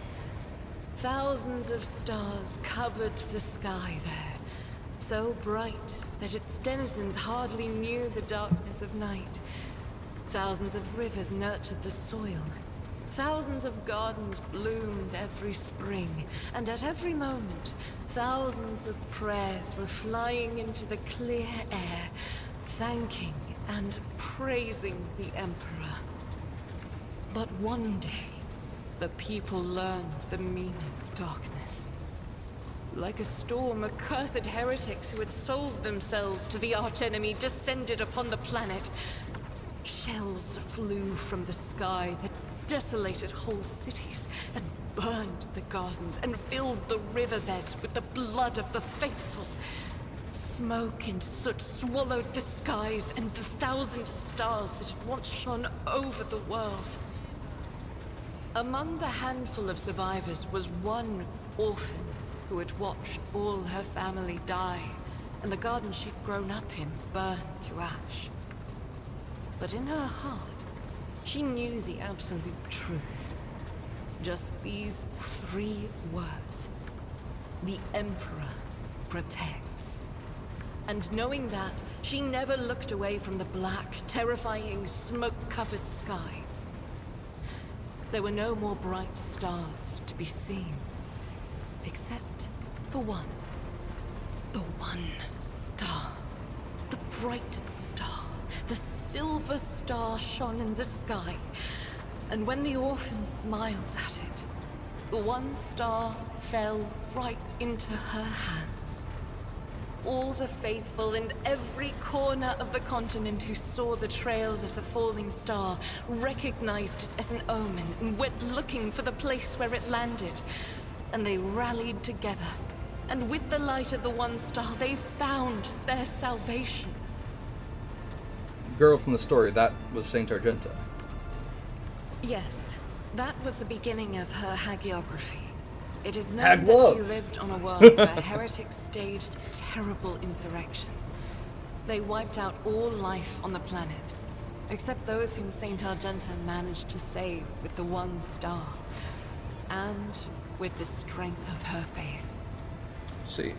Thousands of stars covered the sky there, so bright that its denizens hardly knew the darkness of night. Thousands of rivers nurtured the soil. Thousands of gardens bloomed every spring, and at every moment, thousands of prayers were flying into the clear air, thanking and praising the Emperor. But one day, the people learned the meaning of darkness. Like a storm, accursed heretics who had sold themselves to the archenemy descended upon the planet. Shells flew from the sky that desolated whole cities and burned the gardens and filled the riverbeds with the blood of the faithful. Smoke and soot swallowed the skies and the 1,000 stars that had once shone over the world. Among the handful of survivors was one orphan who had watched all her family die, and the garden she'd grown up in burned to ash. But in her heart, she knew the absolute truth. Just these 3 words. The Emperor protects. And knowing that, she never looked away from the black, terrifying, smoke-covered sky. There were no more bright stars to be seen. Except for one. The One Star. The bright star. The silver star shone in the sky. And when the orphan smiled at it, the One Star fell right into her hands. All the faithful in every corner of the continent who saw the trail of the falling star recognized it as an omen and went looking for the place where it landed. And they rallied together. And with the light of the One Star, they found their salvation. The girl from the story, that was Saint Argenta. Yes, that was the beginning of her hagiography. It is known Hag that love. she lived on a world where heretics staged a terrible insurrection. They wiped out all life on the planet, except those whom Saint Argenta managed to save with the One Star, and with the strength of her faith. See.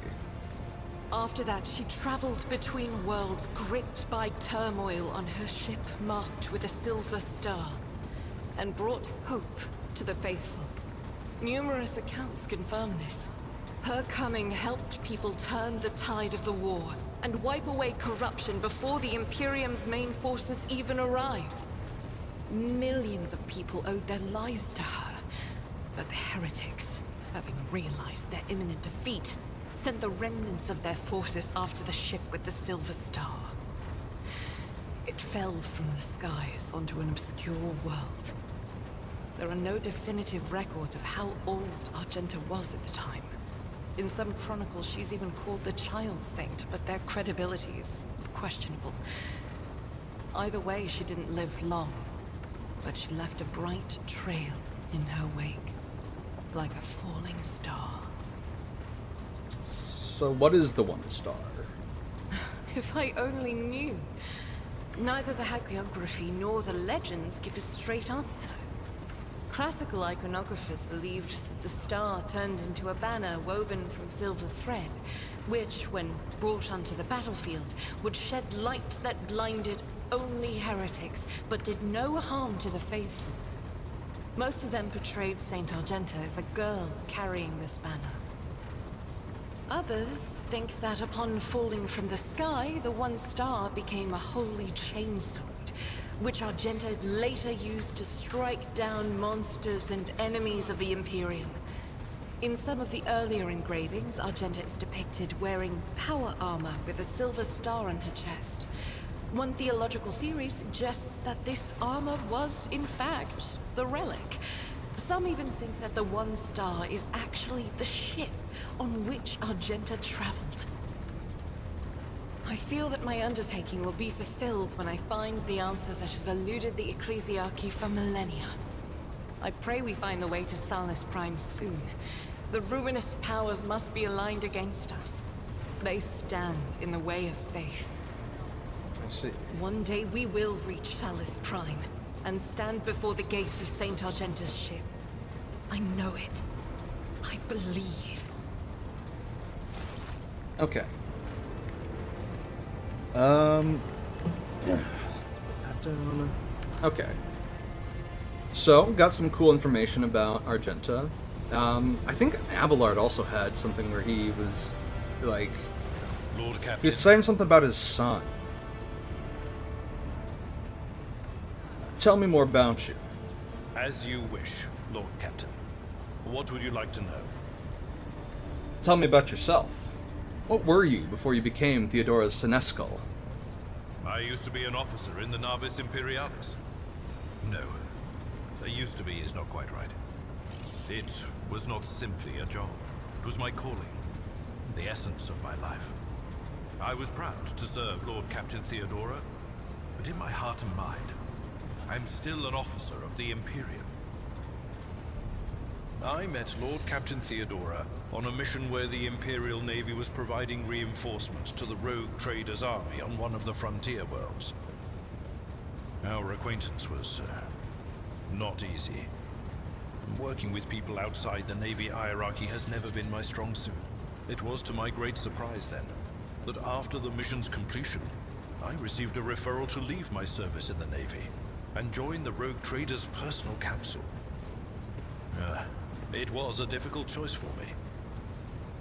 After that, she traveled between worlds, gripped by turmoil on her ship marked with a silver star, and brought hope to the faithful. Numerous accounts confirm this. Her coming helped people turn the tide of the war and wipe away corruption before the Imperium's main forces even arrived. Millions of people owed their lives to her, but the heretics, having realized their imminent defeat, sent the remnants of their forces after the ship with the Silver Star. It fell from the skies onto an obscure world. There are no definitive records of how old Argenta was at the time. In some chronicles, she's even called the Child Saint, but their credibility is questionable. Either way, she didn't live long, but she left a bright trail in her wake, like a falling star. So what is the One Star? If I only knew. Neither the hagiography nor the legends give a straight answer. Classical iconographers believed that the star turned into a banner woven from silver thread, which, when brought onto the battlefield, would shed light that blinded only heretics, but did no harm to the faithful. Most of them portrayed Saint Argenta as a girl carrying this banner. Others think that upon falling from the sky, the One Star became a holy chainsword, which Argenta later used to strike down monsters and enemies of the Imperium. In some of the earlier engravings, Argenta is depicted wearing power armor with a silver star on her chest. One theological theory suggests that this armor was, in fact, the relic. Some even think that the One Star is actually the ship on which Argenta traveled. I feel that my undertaking will be fulfilled when I find the answer that has eluded the Ecclesiarchy for millennia. I pray we find the way to Salus Prime soon. The ruinous powers must be aligned against us. They stand in the way of faith. I see. One day we will reach Salus Prime and stand before the gates of Saint Argenta's ship. I know it. I believe. Okay. Yeah. Put that down. Okay. So, got some cool information about Argenta. I think Abelard also had something where he was, like... Lord He Captain. was saying something about his son. Tell me more about you. As you wish, Lord Captain. What would you like to know? Tell me about yourself. What were you before you became Theodora's senescal? I used to be an officer in the Navis Imperialis. No, I used to be is not quite right. It was not simply a job. It was my calling, the essence of my life. I was proud to serve Lord Captain Theodora, but in my heart and mind, I'm still an officer of the Imperium. I met Lord Captain Theodora on a mission where the Imperial Navy was providing reinforcement to the rogue traders' army on one of the frontier worlds. Our acquaintance was not easy. Working with people outside the Navy hierarchy has never been my strong suit. It was to my great surprise then, that after the mission's completion, I received a referral to leave my service in the Navy and join the rogue traders' personal council. It was a difficult choice for me.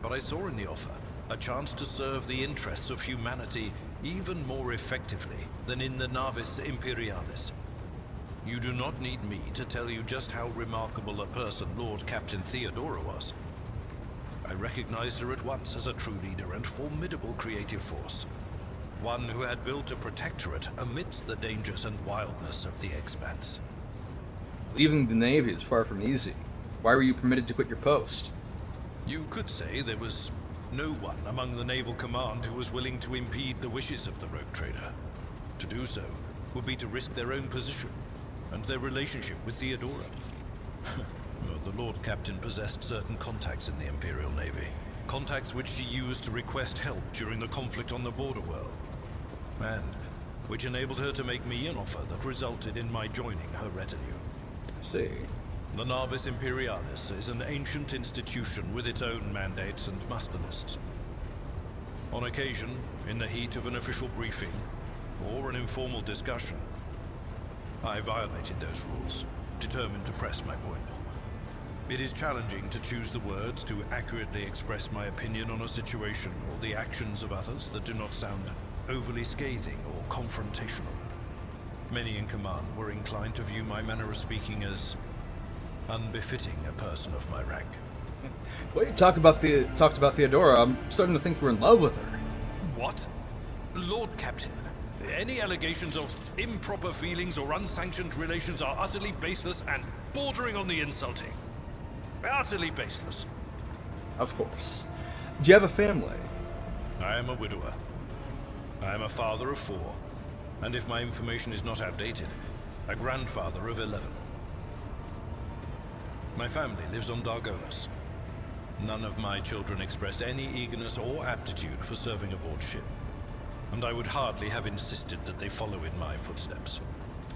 But I saw in the offer a chance to serve the interests of humanity even more effectively than in the Navis Imperialis. You do not need me to tell you just how remarkable a person Lord Captain Theodora was. I recognized her at once as a true leader and formidable creative force. One who had built a protectorate amidst the dangers and wildness of the Expanse. Leaving the Navy is far from easy. Why were you permitted to quit your post? You could say there was no one among the naval command who was willing to impede the wishes of the rogue trader. To do so would be to risk their own position and their relationship with Theodora. Well, the Lord Captain possessed certain contacts in the Imperial Navy. Contacts which she used to request help during the conflict on the border world. And which enabled her to make me an offer that resulted in my joining her retinue. I see. The Navis Imperialis is an ancient institution with its own mandates and muster lists. On occasion, in the heat of an official briefing, or an informal discussion, I violated those rules, determined to press my point. It is challenging to choose the words to accurately express my opinion on a situation or the actions of others that do not sound overly scathing or confrontational. Many in command were inclined to view my manner of speaking as unbefitting a person of my rank. Well, you talked about Theodora. I'm starting to think we're in love with her. What? Lord Captain, any allegations of improper feelings or unsanctioned relations are utterly baseless and bordering on the insulting. Utterly baseless. Of course. Do you have a family? I am a widower. I am a father of 4, and if my information is not outdated, a grandfather of 11. My family lives on Dargonis. None of my children express any eagerness or aptitude for serving aboard ship, and I would hardly have insisted that they follow in my footsteps.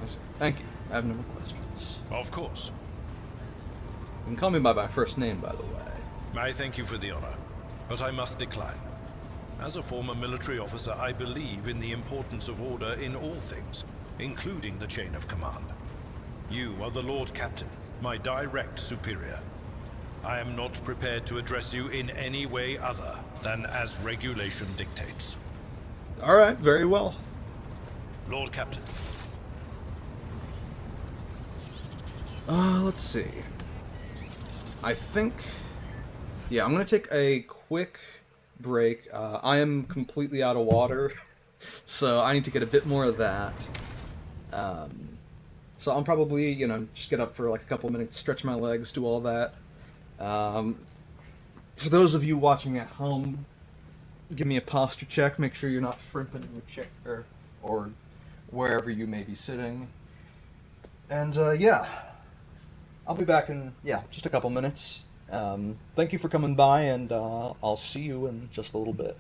I see. Thank you. I have no more questions. Of course. You can call me by my first name, by the way. I thank you for the honor, but I must decline. As a former military officer, I believe in the importance of order in all things, including the chain of command. You are the Lord Captain, my direct superior. I am not prepared to address you in any way other than as regulation dictates. All right, very well. Lord Captain. Let's see. I think... Yeah, I'm going to take a quick break. I am completely out of water, so I need to get a bit more of that. So I'll probably, just get up for like a couple minutes, stretch my legs, do all that. For those of you watching at home, give me a posture check. Make sure you're not shrimping in your chair or wherever you may be sitting. And yeah, I'll be back in just a couple minutes. Thank you for coming by, and I'll see you in just a little bit.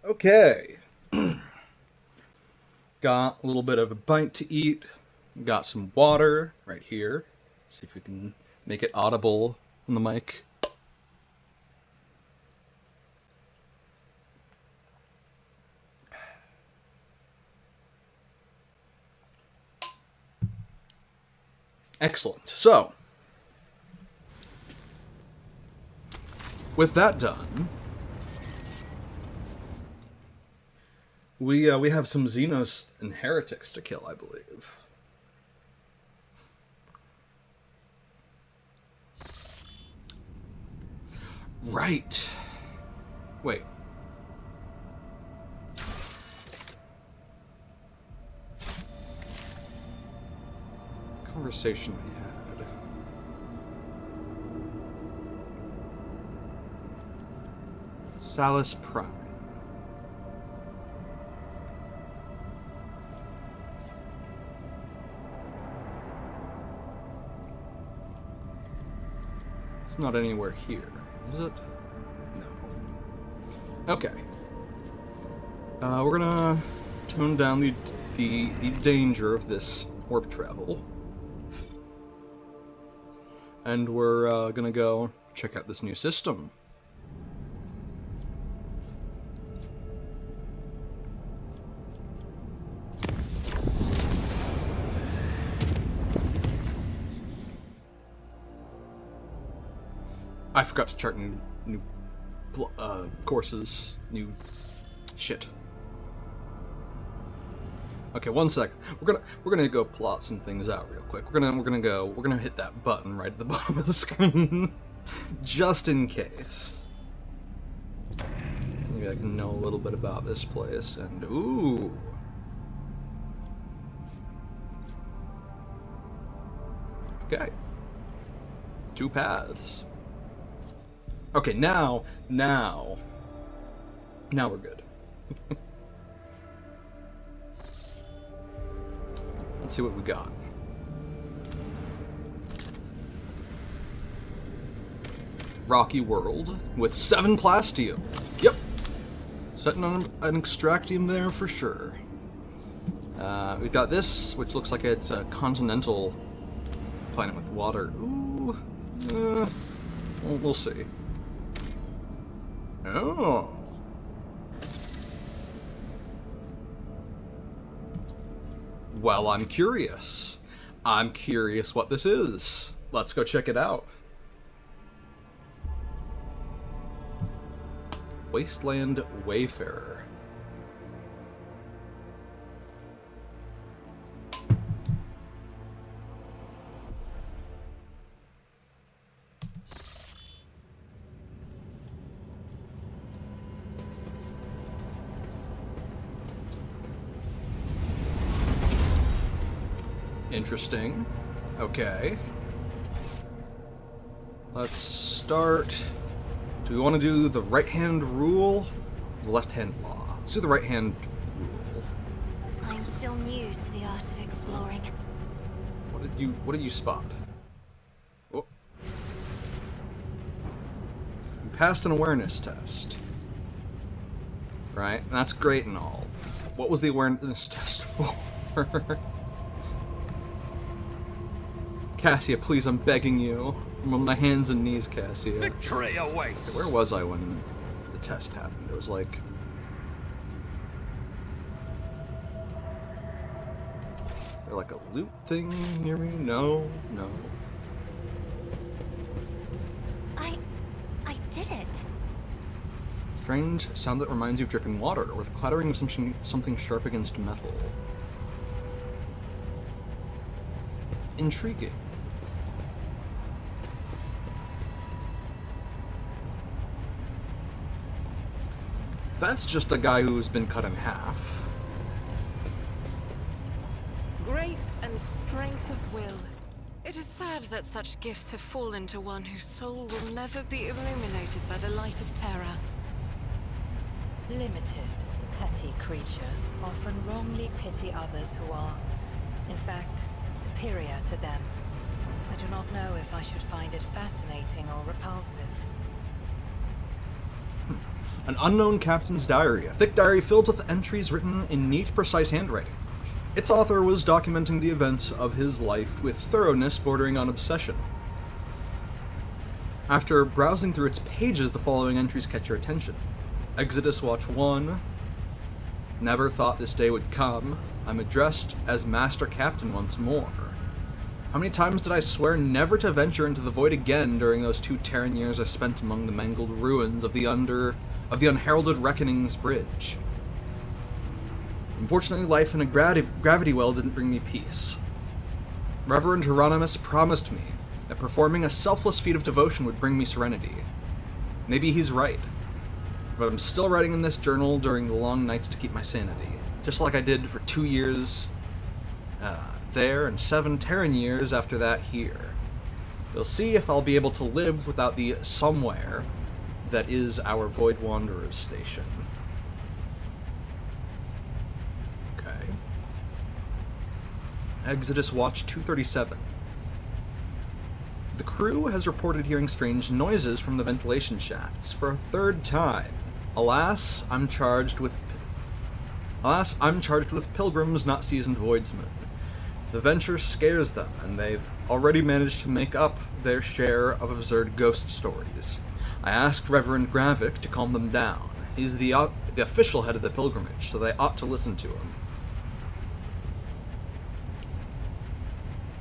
Okay. Got a little bit of a bite to eat. Got some water right here. See if we can make it audible on the mic. Excellent. So, with that done, we have some Xenos and heretics to kill, I believe. Right. Wait. Conversation we had. Salus Prime. It's not anywhere here, is it? No. Okay. We're gonna tone down the danger of this warp travel. And we're gonna go check out this new system. I forgot to chart new courses, new shit. Okay, 1 second. We're gonna go plot some things out real quick. We're gonna hit that button right at the bottom of the screen, just in case. Maybe I can know a little bit about this place. And ooh, okay, 2 paths. Okay, now we're good. Let's see what we got. Rocky world with 7 plastium. Yep. Setting on an extractium there for sure. We've got this, which looks like it's a continental planet with water. Ooh. We'll see. Oh. Well, I'm curious. I'm curious what this is. Let's go check it out. Wasteland Wayfarer. Interesting. Okay. Let's start. Do we want to do the right-hand rule? The left-hand law. Let's do the right-hand rule. I'm still new to the art of exploring. What did you spot? Oh. You passed an awareness test. Right? That's great and all. What was the awareness test for? Cassia, please, I'm begging you. I'm on my hands and knees, Cassia. Victory awaits! Where was I when the test happened? It was like... Is there like a loot thing near me? No, no. I did it. Strange sound that reminds you of dripping water, or the clattering of something sharp against metal. Intriguing. That's just a guy who's been cut in half. Grace and strength of will. It is sad that such gifts have fallen to one whose soul will never be illuminated by the light of terror. Limited, petty creatures often wrongly pity others who are, in fact, superior to them. I do not know if I should find it fascinating or repulsive. An unknown captain's diary, a thick diary filled with entries written in neat, precise handwriting. Its author was documenting the events of his life with thoroughness bordering on obsession. After browsing through its pages, the following entries catch your attention. Exodus Watch 1. Never thought this day would come. I'm addressed as Master Captain once more. How many times did I swear never to venture into the void again during those 2 Terran years I spent among the mangled ruins of the unheralded Reckoning's bridge? Unfortunately, life in a gravity well didn't bring me peace. Reverend Hieronymus promised me that performing a selfless feat of devotion would bring me serenity. Maybe he's right, but I'm still writing in this journal during the long nights to keep my sanity, just like I did for 2 years there and 7 Terran years after that here. You'll see if I'll be able to live without the somewhere that is our Void Wanderer's station. Okay. Exodus Watch 237. The crew has reported hearing strange noises from the ventilation shafts for a 3rd time. Alas, I'm charged with pilgrims, not seasoned voidsmen. The venture scares them, and they've already managed to make up their share of absurd ghost stories. I asked Reverend Gravik to calm them down. He's the official head of the pilgrimage, so they ought to listen to him.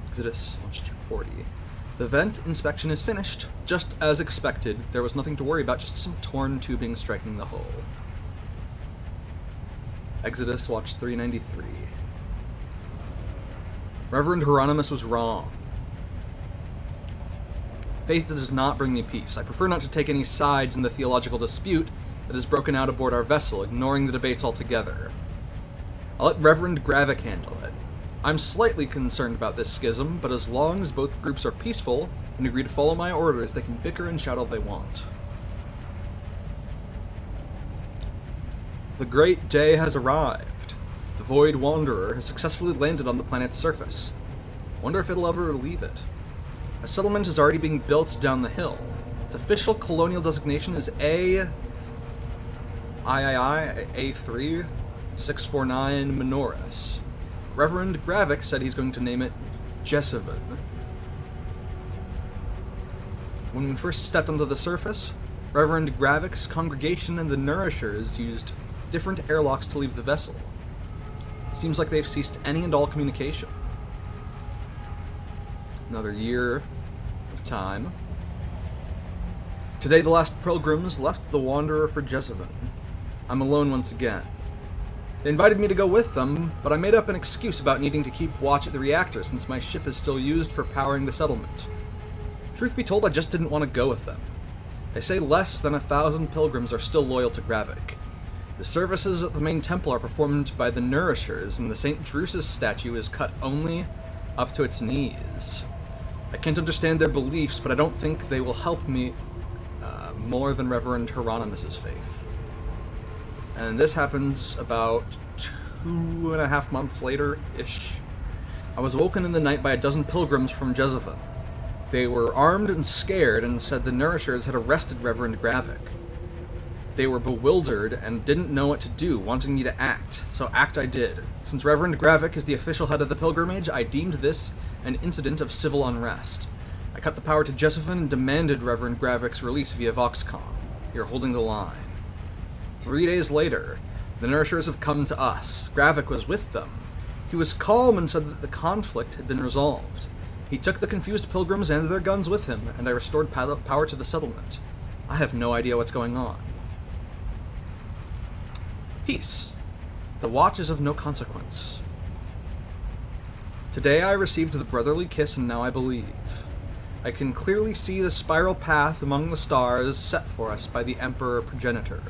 Exodus Watch 240. The vent inspection is finished. Just as expected, there was nothing to worry about, just some torn tubing striking the hull. Exodus Watch 393. Reverend Hieronymus was wrong. Faith does not bring me peace. I prefer not to take any sides in the theological dispute that has broken out aboard our vessel, ignoring the debates altogether. I'll let Reverend Gravik handle it. I'm slightly concerned about this schism, but as long as both groups are peaceful and agree to follow my orders, they can bicker and shout all they want. The great day has arrived. The Void Wanderer has successfully landed on the planet's surface. Wonder if it'll ever leave it. A settlement is already being built down the hill. Its official colonial designation is A3 649 Menoris. Reverend Gravik said he's going to name it Jesseven. When we first stepped onto the surface, Reverend Gravik's congregation and the Nourishers used different airlocks to leave the vessel. Seems like they've ceased any and all communication. Another year of time. Today the last pilgrims left the Wanderer for Jezebel. I'm alone once again. They invited me to go with them, but I made up an excuse about needing to keep watch at the reactor since my ship is still used for powering the settlement. Truth be told, I just didn't want to go with them. They say less than 1,000 pilgrims are still loyal to Gravik. The services at the main temple are performed by the Nourishers, and the St. Drusus statue is cut only up to its knees. I can't understand their beliefs, but I don't think they will help me more than Reverend Hieronymus's faith. And this happens about 2.5 months later-ish. I was woken in the night by a dozen pilgrims from Jezebel. They were armed and scared and said the Nourishers had arrested Reverend Gravik. They were bewildered and didn't know what to do, wanting me to act. So act I did. Since Reverend Gravik is the official head of the pilgrimage, I deemed this an incident of civil unrest. I cut the power to Jezebel and demanded Reverend Gravik's release via Voxcom. You're holding the line. 3 days later, the Nourishers have come to us. Gravik was with them. He was calm and said that the conflict had been resolved. He took the confused pilgrims and their guns with him, and I restored power to the settlement. I have no idea what's going on. Peace. The watch is of no consequence. Today I received the brotherly kiss, and now I believe. I can clearly see the spiral path among the stars set for us by the Emperor Progenitor.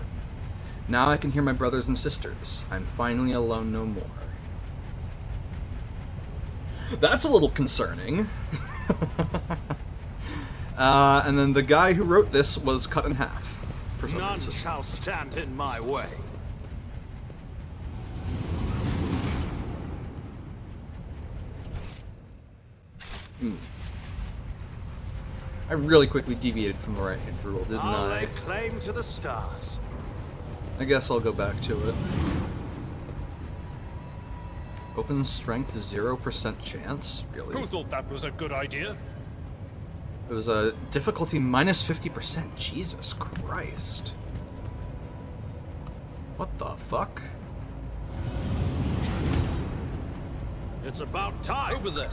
Now I can hear my brothers and sisters. I'm finally alone no more. That's a little concerning. And then the guy who wrote this was cut in half. For some None reason. shall stand in my way. I really quickly deviated from the right-hand rule, didn't I'll I? lay claim to the stars. I guess I'll go back to it. Open strength 0% chance? Really? Who thought that was a good idea? It was a difficulty minus 50%. Jesus Christ. What the fuck? It's about time. Over there.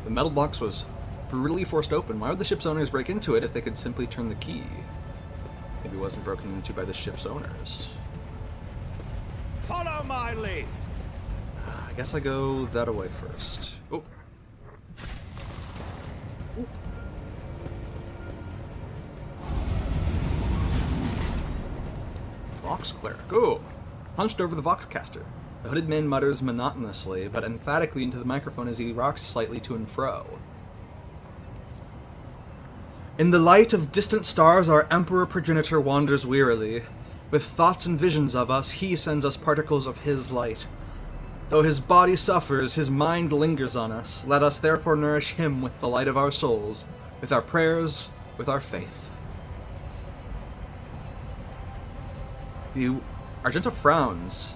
The metal box was brutally forced open. Why would the ship's owners break into it if they could simply turn the key? Maybe it wasn't broken into by the ship's owners. Follow my lead. I guess I go that away first. Oh. Ooh. Vox Cleric. Oh! Punched over the Voxcaster. The hooded man mutters monotonously, but emphatically into the microphone as he rocks slightly to and fro. In the light of distant stars, our Emperor Progenitor wanders wearily. With thoughts and visions of us, he sends us particles of his light. Though his body suffers, his mind lingers on us. Let us therefore nourish him with the light of our souls, with our prayers, with our faith. Argenta frowns.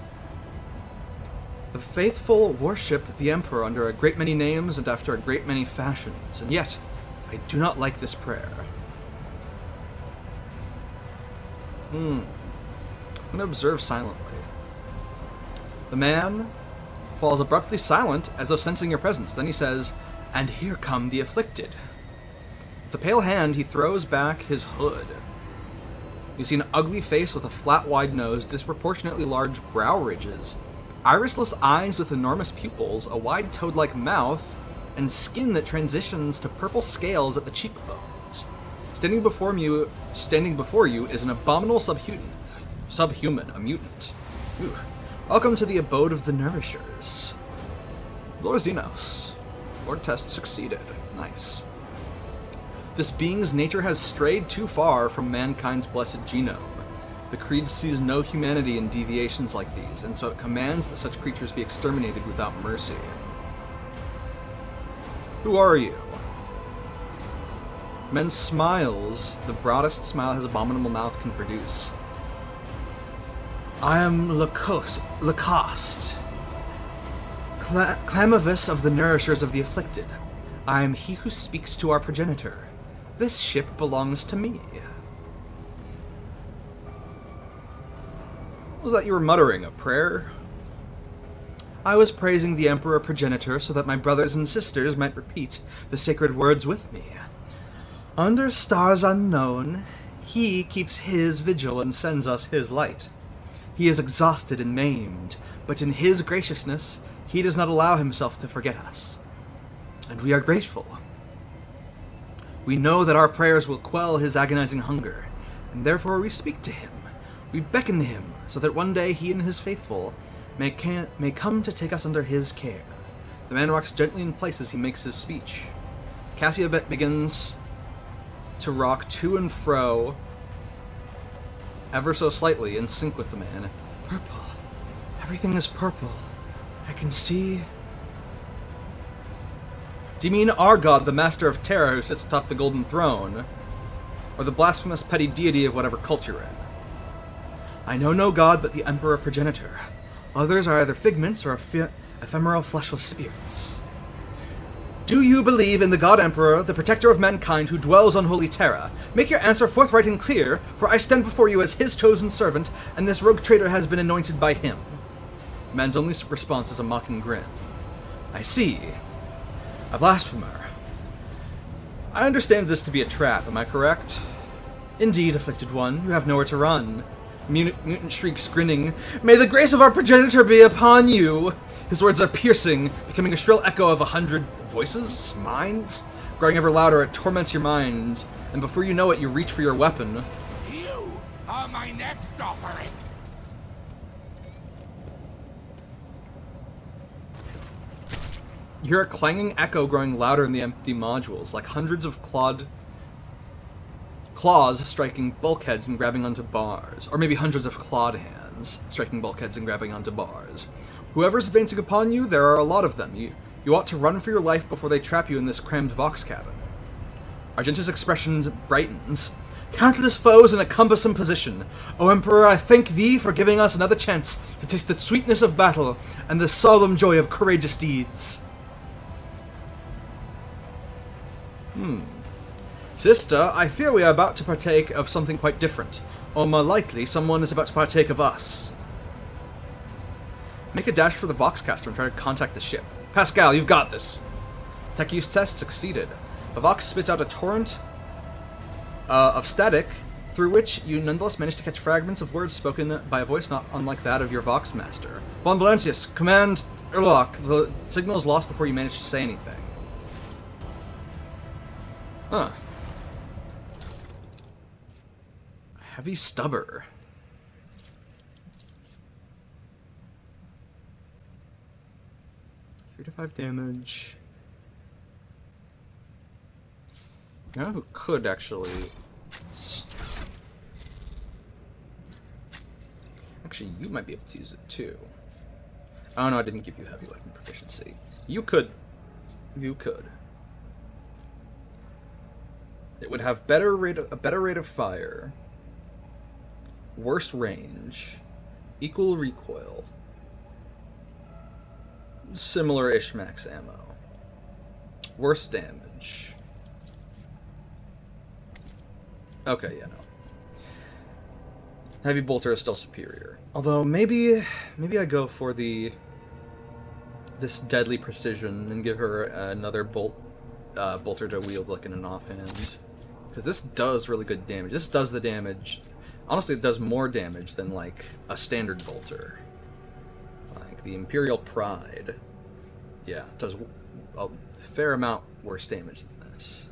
The faithful worship the Emperor under a great many names and after a great many fashions, and yet I do not like this prayer. I'm going to observe silently. The man falls abruptly silent as though sensing your presence. Then he says, "And here come the afflicted." With a pale hand, he throws back his hood. You see an ugly face with a flat, wide nose, disproportionately large brow ridges, irisless eyes with enormous pupils, a wide toad-like mouth, and skin that transitions to purple scales at the cheekbones. Standing before you is an abominable subhuman, a mutant. Ooh. Welcome to the abode of the Nourishers. Lord Xenos. Lord test succeeded. Nice. This being's nature has strayed too far from mankind's blessed genome. The Creed sees no humanity in deviations like these, and so it commands that such creatures be exterminated without mercy. Who are you? Men smiles, the broadest smile his abominable mouth can produce. I am Lacoste, Clamavis of the Nourishers of the Afflicted. I am he who speaks to our progenitor. This ship belongs to me. What was that you were muttering? A prayer? I was praising the Emperor Progenitor so that my brothers and sisters might repeat the sacred words with me. Under stars unknown, he keeps his vigil and sends us his light. He is exhausted and maimed, but in his graciousness, he does not allow himself to forget us. And we are grateful. We know that our prayers will quell his agonizing hunger, and therefore we speak to him. We beckon to him, so that one day he and his faithful may come to take us under his care. The man rocks gently in place as he makes his speech. Cassia begins to rock to and fro, ever so slightly, in sync with the man. Purple. Everything is purple. I can see... Do you mean our god, the master of terror who sits atop the golden throne? Or the blasphemous petty deity of whatever cult you're in? I know no god but the Emperor Progenitor. Others are either figments or ephemeral fleshless spirits. Do you believe in the God Emperor, the protector of mankind who dwells on holy terra? Make your answer forthright and clear, for I stand before you as his chosen servant, and this rogue traitor has been anointed by him. The man's only response is a mocking grin. I see. A blasphemer. I understand this to be a trap, am I correct? Indeed, afflicted one, you have nowhere to run. Mutant shrieks, grinning. May the grace of our progenitor be upon you! His words are piercing, becoming a shrill echo of 100 voices? Minds? Growing ever louder, it torments your mind, and before you know it, you reach for your weapon. You are my next offering. You hear a clanging echo growing louder in the empty modules, like hundreds of claws striking bulkheads and grabbing onto bars. Or maybe hundreds of clawed hands striking bulkheads and grabbing onto bars. Whoever's advancing upon you, there are a lot of them. You ought to run for your life before they trap you in this crammed vox cabin. Argenta's expression brightens. Countless foes in a cumbersome position. O Emperor, I thank thee for giving us another chance to taste the sweetness of battle and the solemn joy of courageous deeds. Sister, I fear we are about to partake of something quite different. Or more likely, someone is about to partake of us. Make a dash for the Voxcaster and try to contact the ship. Pascal, you've got this. Tech use test succeeded. The Vox spits out a torrent of static, through which you nonetheless manage to catch fragments of words spoken by a voice not unlike that of your Vox Master. Von Valancius, command Erlock. The signal is lost before you manage to say anything. Huh. Heavy stubber. 3 to 5 damage. You know who could actually... Actually, you might be able to use it too. Oh no, I didn't give you heavy weapon proficiency. You could. You could. It would have a better rate of fire, worst range, equal recoil, similar-ish max ammo, worse damage. Okay, yeah, no. Heavy bolter is still superior. Although maybe I go for this deadly precision and give her another bolter to wield like in an offhand. Because this does really good damage. This does the damage. Honestly, it does more damage than, like, a standard bolter. Like, the Imperial Pride. Yeah, it does a fair amount worse damage than this.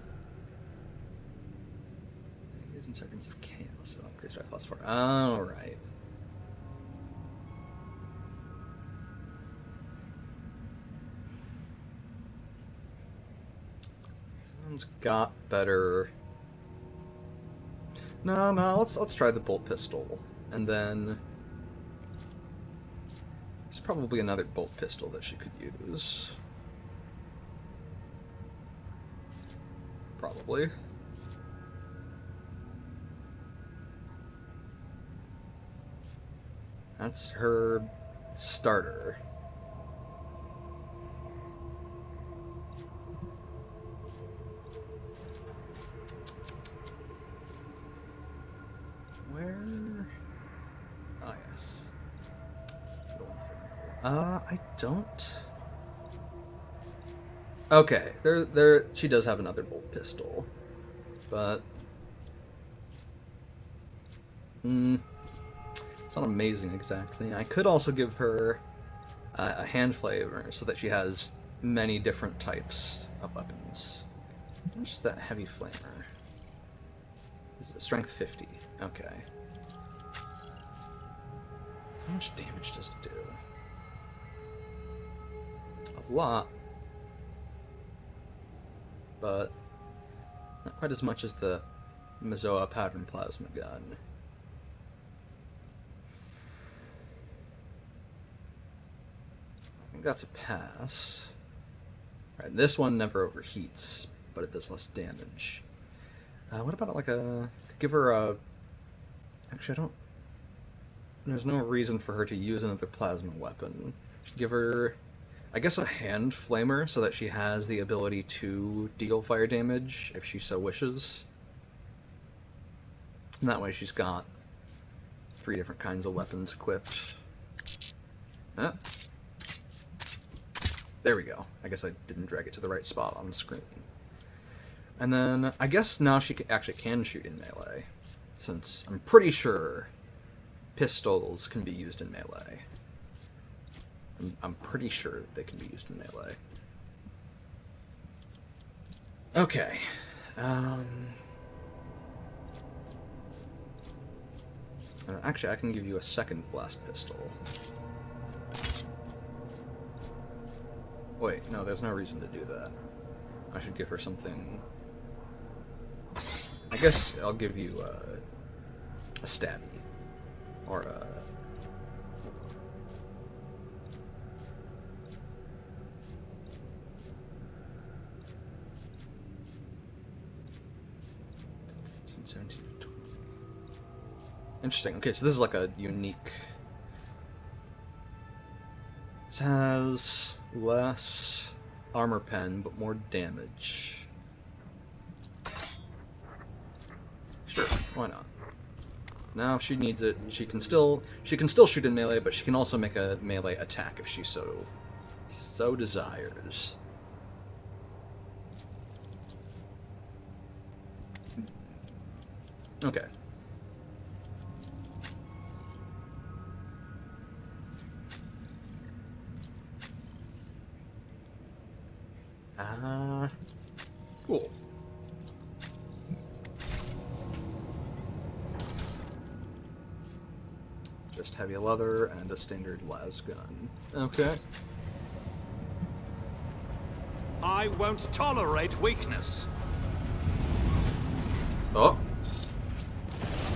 Using Servants of Chaos. So increased by +4. Alright. This one's got better... No, let's try the bolt pistol, and then there's probably another bolt pistol that she could use. Probably. That's her starter. Where? Ah, yes. I don't. Okay, there. She does have another bolt pistol, but it's not amazing exactly. I could also give her a hand flamer so that she has many different types of weapons. How much is that heavy flamer? Is it strength 50? Okay. How much damage does it do? A lot. But not quite as much as the Mazoa pattern plasma gun. I think that's a pass. Right, this one never overheats, but it does less damage. What about like a... give her a... Actually, I don't... There's no reason for her to use another plasma weapon. Should give her, I guess, a hand flamer so that she has the ability to deal fire damage if she so wishes. And that way she's got 3 different kinds of weapons equipped. There we go. I guess I didn't drag it to the right spot on the screen. And then, I guess now she actually can shoot in melee, since I'm pretty sure pistols can be used in melee. I'm pretty sure they can be used in melee. Okay. Actually, I can give you a second blast pistol. Wait, no, there's no reason to do that. I should give her something... I guess I'll give you a stabby. Or a... Interesting. Okay, so this is like a unique... This has less armor pen, but more damage. Sure, why not? Now, if she needs it, she can still shoot in melee, but she can also make a melee attack if she so desires. Okay. Cool. Just heavy leather and a standard las gun. Okay. I won't tolerate weakness. Oh.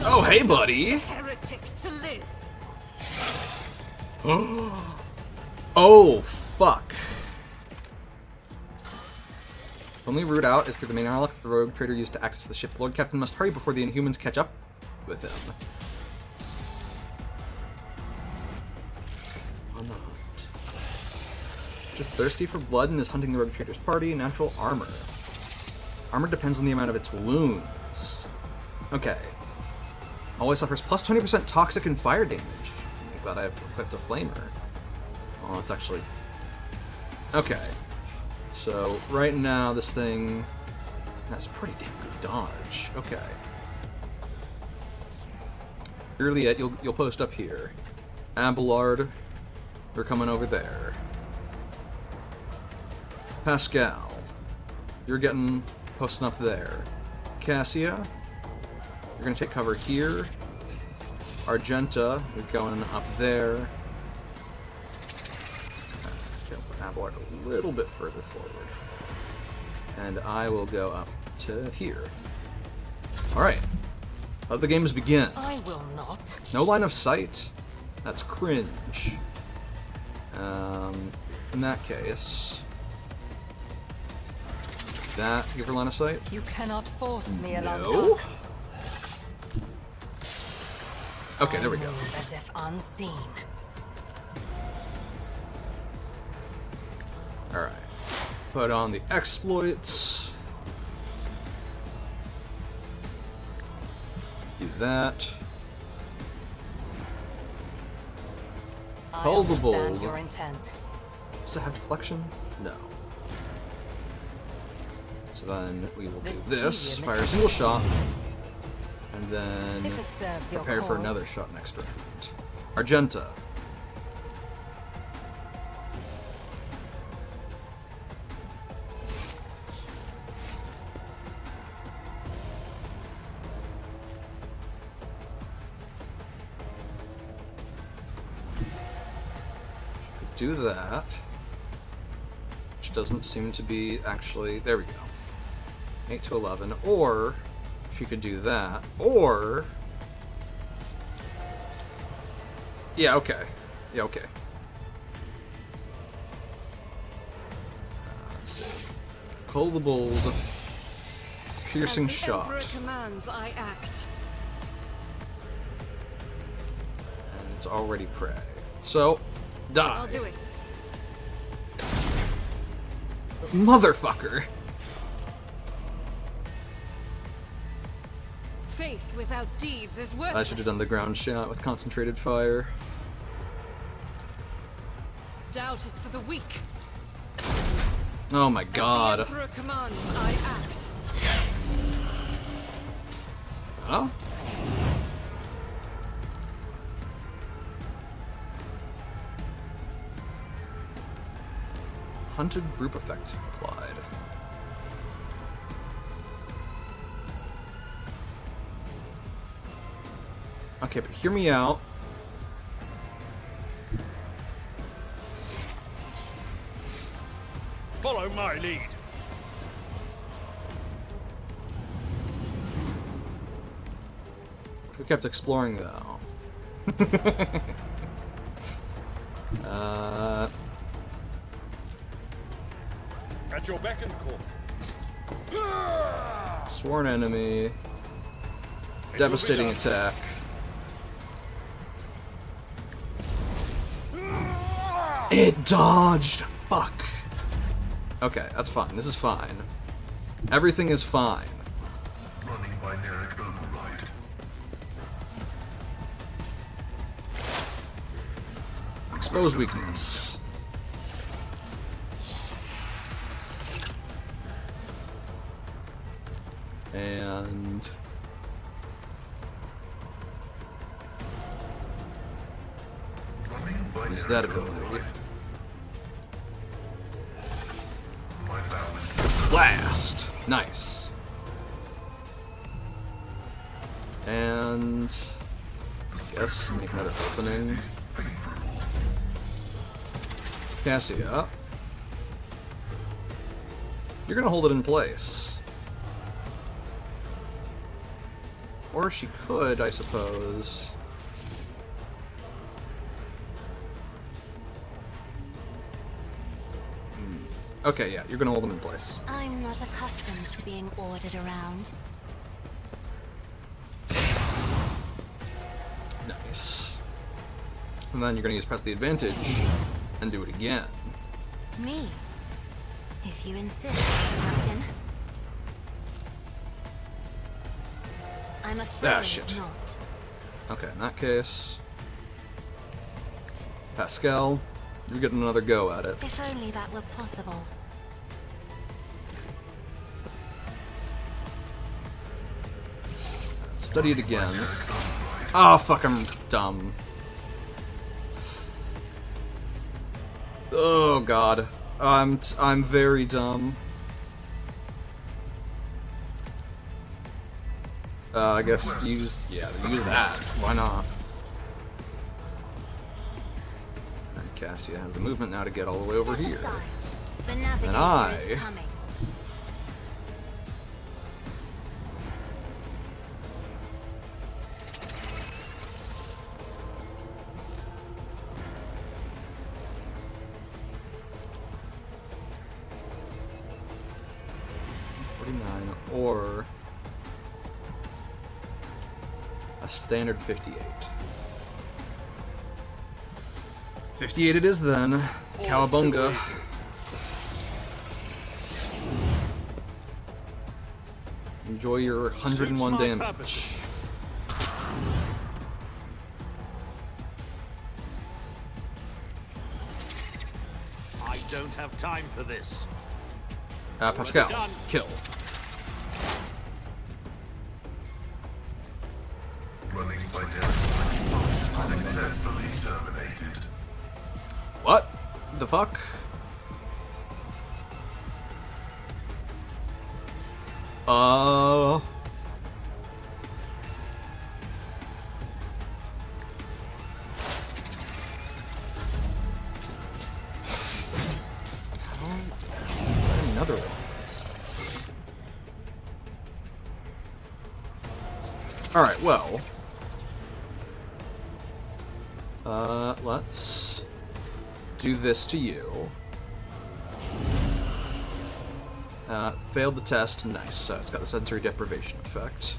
Oh, hey, buddy. Heretic to live. Oh, fuck. Only route out is through the main airlock the rogue trader used to access the ship. The Lord Captain must hurry before the Inhumans catch up with him. Or not. Just thirsty for blood and is hunting the rogue trader's party. Natural armor. Armor depends on the amount of its wounds. Okay. Always suffers plus 20% toxic and fire damage. I'm glad I've equipped a flamer. Oh, it's actually... Okay. So, right now, this thing has pretty damn good dodge. Okay. Early you'll post up here. Abelard, they're coming over there. Pascal, you're getting posting up there. Cassia, you're gonna take cover here. Argenta, you're going up there. Abelard a little bit further forward. And I will go up to here. Alright. Let the games begin. I will not. No line of sight? That's cringe. In that case... That give her line of sight? You cannot force me along. No? Okay, there we go. As if unseen. Alright. Put on the exploits. Do that. understand Culpable. your intent. Does it have deflection? No. So then we will do This this, tedium fire a is- single shot, and then If it serves your prepare for cause. another shot next round. Argenta. Do that, which doesn't seem to be actually, there we go, 8 to 11, or she could do that, or, yeah, okay, let's see, Cold the Bold, piercing As the shot, Emperor commands, I act. and it's already prey, so, die. I'll do it. Motherfucker. Faith without deeds is worthless. I should have done the ground shot with concentrated fire. Doubt is for the weak. Oh my As the god. Emperor commands, I act. Oh? Hunted group effect applied. Okay, but hear me out. Follow my lead. We kept exploring though. At your beck and call. Sworn enemy. Devastating attack. It dodged! Fuck. Okay, that's fine. This is fine. Everything is fine. Running binaric override. Exposed weakness. And Running binaric use that ability. override. My balance. Blast! Nice. And I guess make another opening. Cassia. You're gonna hold it in place. Or she could, I suppose. Okay, yeah, you're gonna hold them in place. I'm not accustomed to being ordered around. Nice. And then you're gonna use press the advantage and do it again. Me? If you insist, Captain. I'm afraid shit. not. Okay, in that case, Pascal, you're getting another go at it. If only that were possible. Study it again. Oh, fuck, I'm dumb. Oh god, I'm very dumb. I guess use that. Why not? And Cassia has the movement now to get all the way over Step here. aside. The navigator And I is coming. Or a standard 58. 58 it is then. Cowabunga. Enjoy your 101 damage. don't have time for this. Pascal, done. kill. Running by Derek. Successfully terminated. What the fuck? Another one. Alright, well. Let's do this to you. Failed the test. Nice. So it's got the sensory deprivation effect.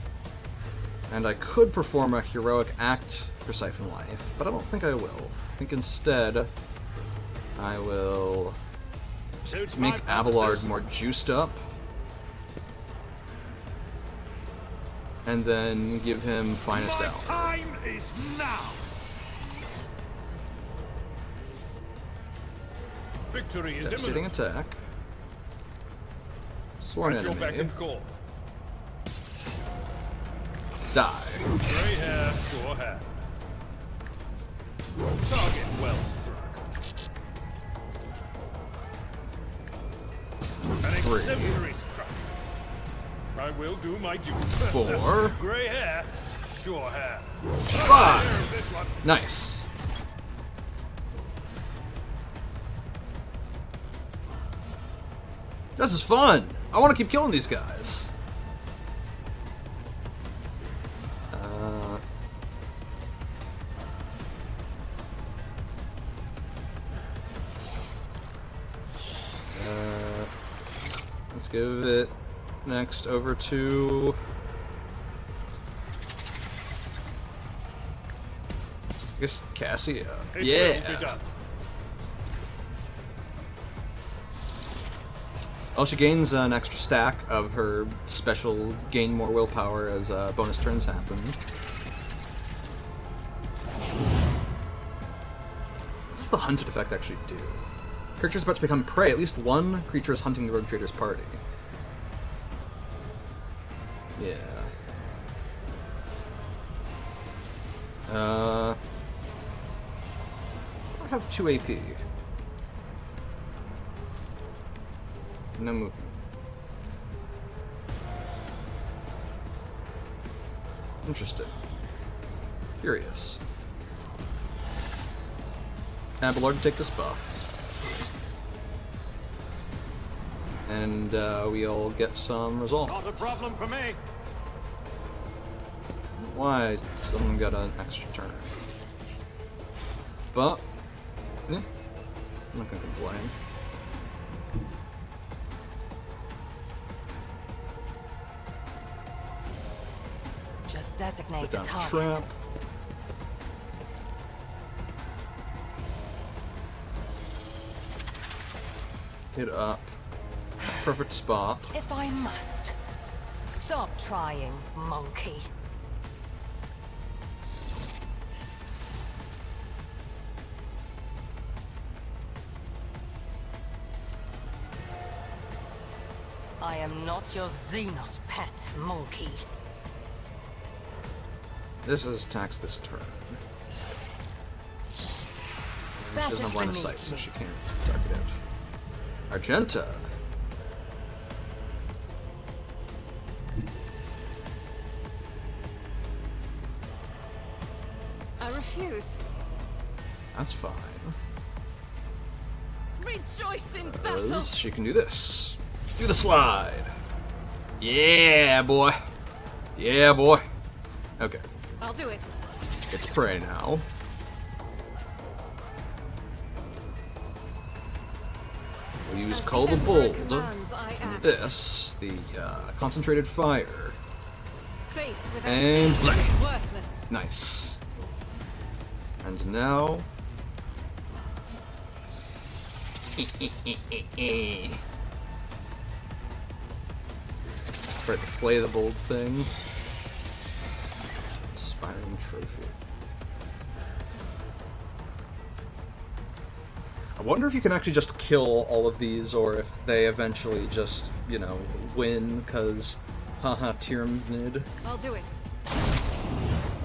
And I could perform a heroic act for Siphon Life, but I don't think I will. I think instead I will Suits make my Abelard purposes. more juiced up. And then give him Finest My Hour. time is now. Victory is Devastating imminent. attack. Sworn At your beck enemy. and call. Die. Grey hair, sure hair. Target well struck. An exemplary strike. I will do my duty. 4. Grey hair, sure hair. 5. There's this one. Nice. This is fun. I want to keep killing these guys. Let's give it next over to... I guess Cassia. It will be Yeah. done. Oh, she gains an extra stack of her special gain more willpower as bonus turns happen. What does the hunted effect actually do? Characters about to become prey. At least one creature is hunting the rogue trader's party. Yeah. I have 2 AP. No movement. Interesting. Curious. Abelard, take this buff. And we'll get some resolve. Not a problem for me. Why someone got an extra turn? But, yeah, I'm not gonna complain. Just designate Put the down a target. trap. Hit up. Perfect spot. If I must. Stop trying, monkey. I am not your Xenos pet, monkey. This is attacks this turn. She That doesn't is have line of beneath sight, so me. she can't target it. Argenta. I refuse. That's fine. Rejoice in battle. Because she can do this. Do the slide. Yeah, boy. Yeah, boy. Okay. I'll do it. It's prey now. We'll use As the Call the Emperor Bold. commands, I act. This, the concentrated fire. Faith without And faith black. is worthless. Nice. And now. Right, the Flay the Bold thing. Inspiring trophy. wonder if you can actually just kill all of these, or if they eventually just, you know, win, because, haha, Tyranid. I'll do it.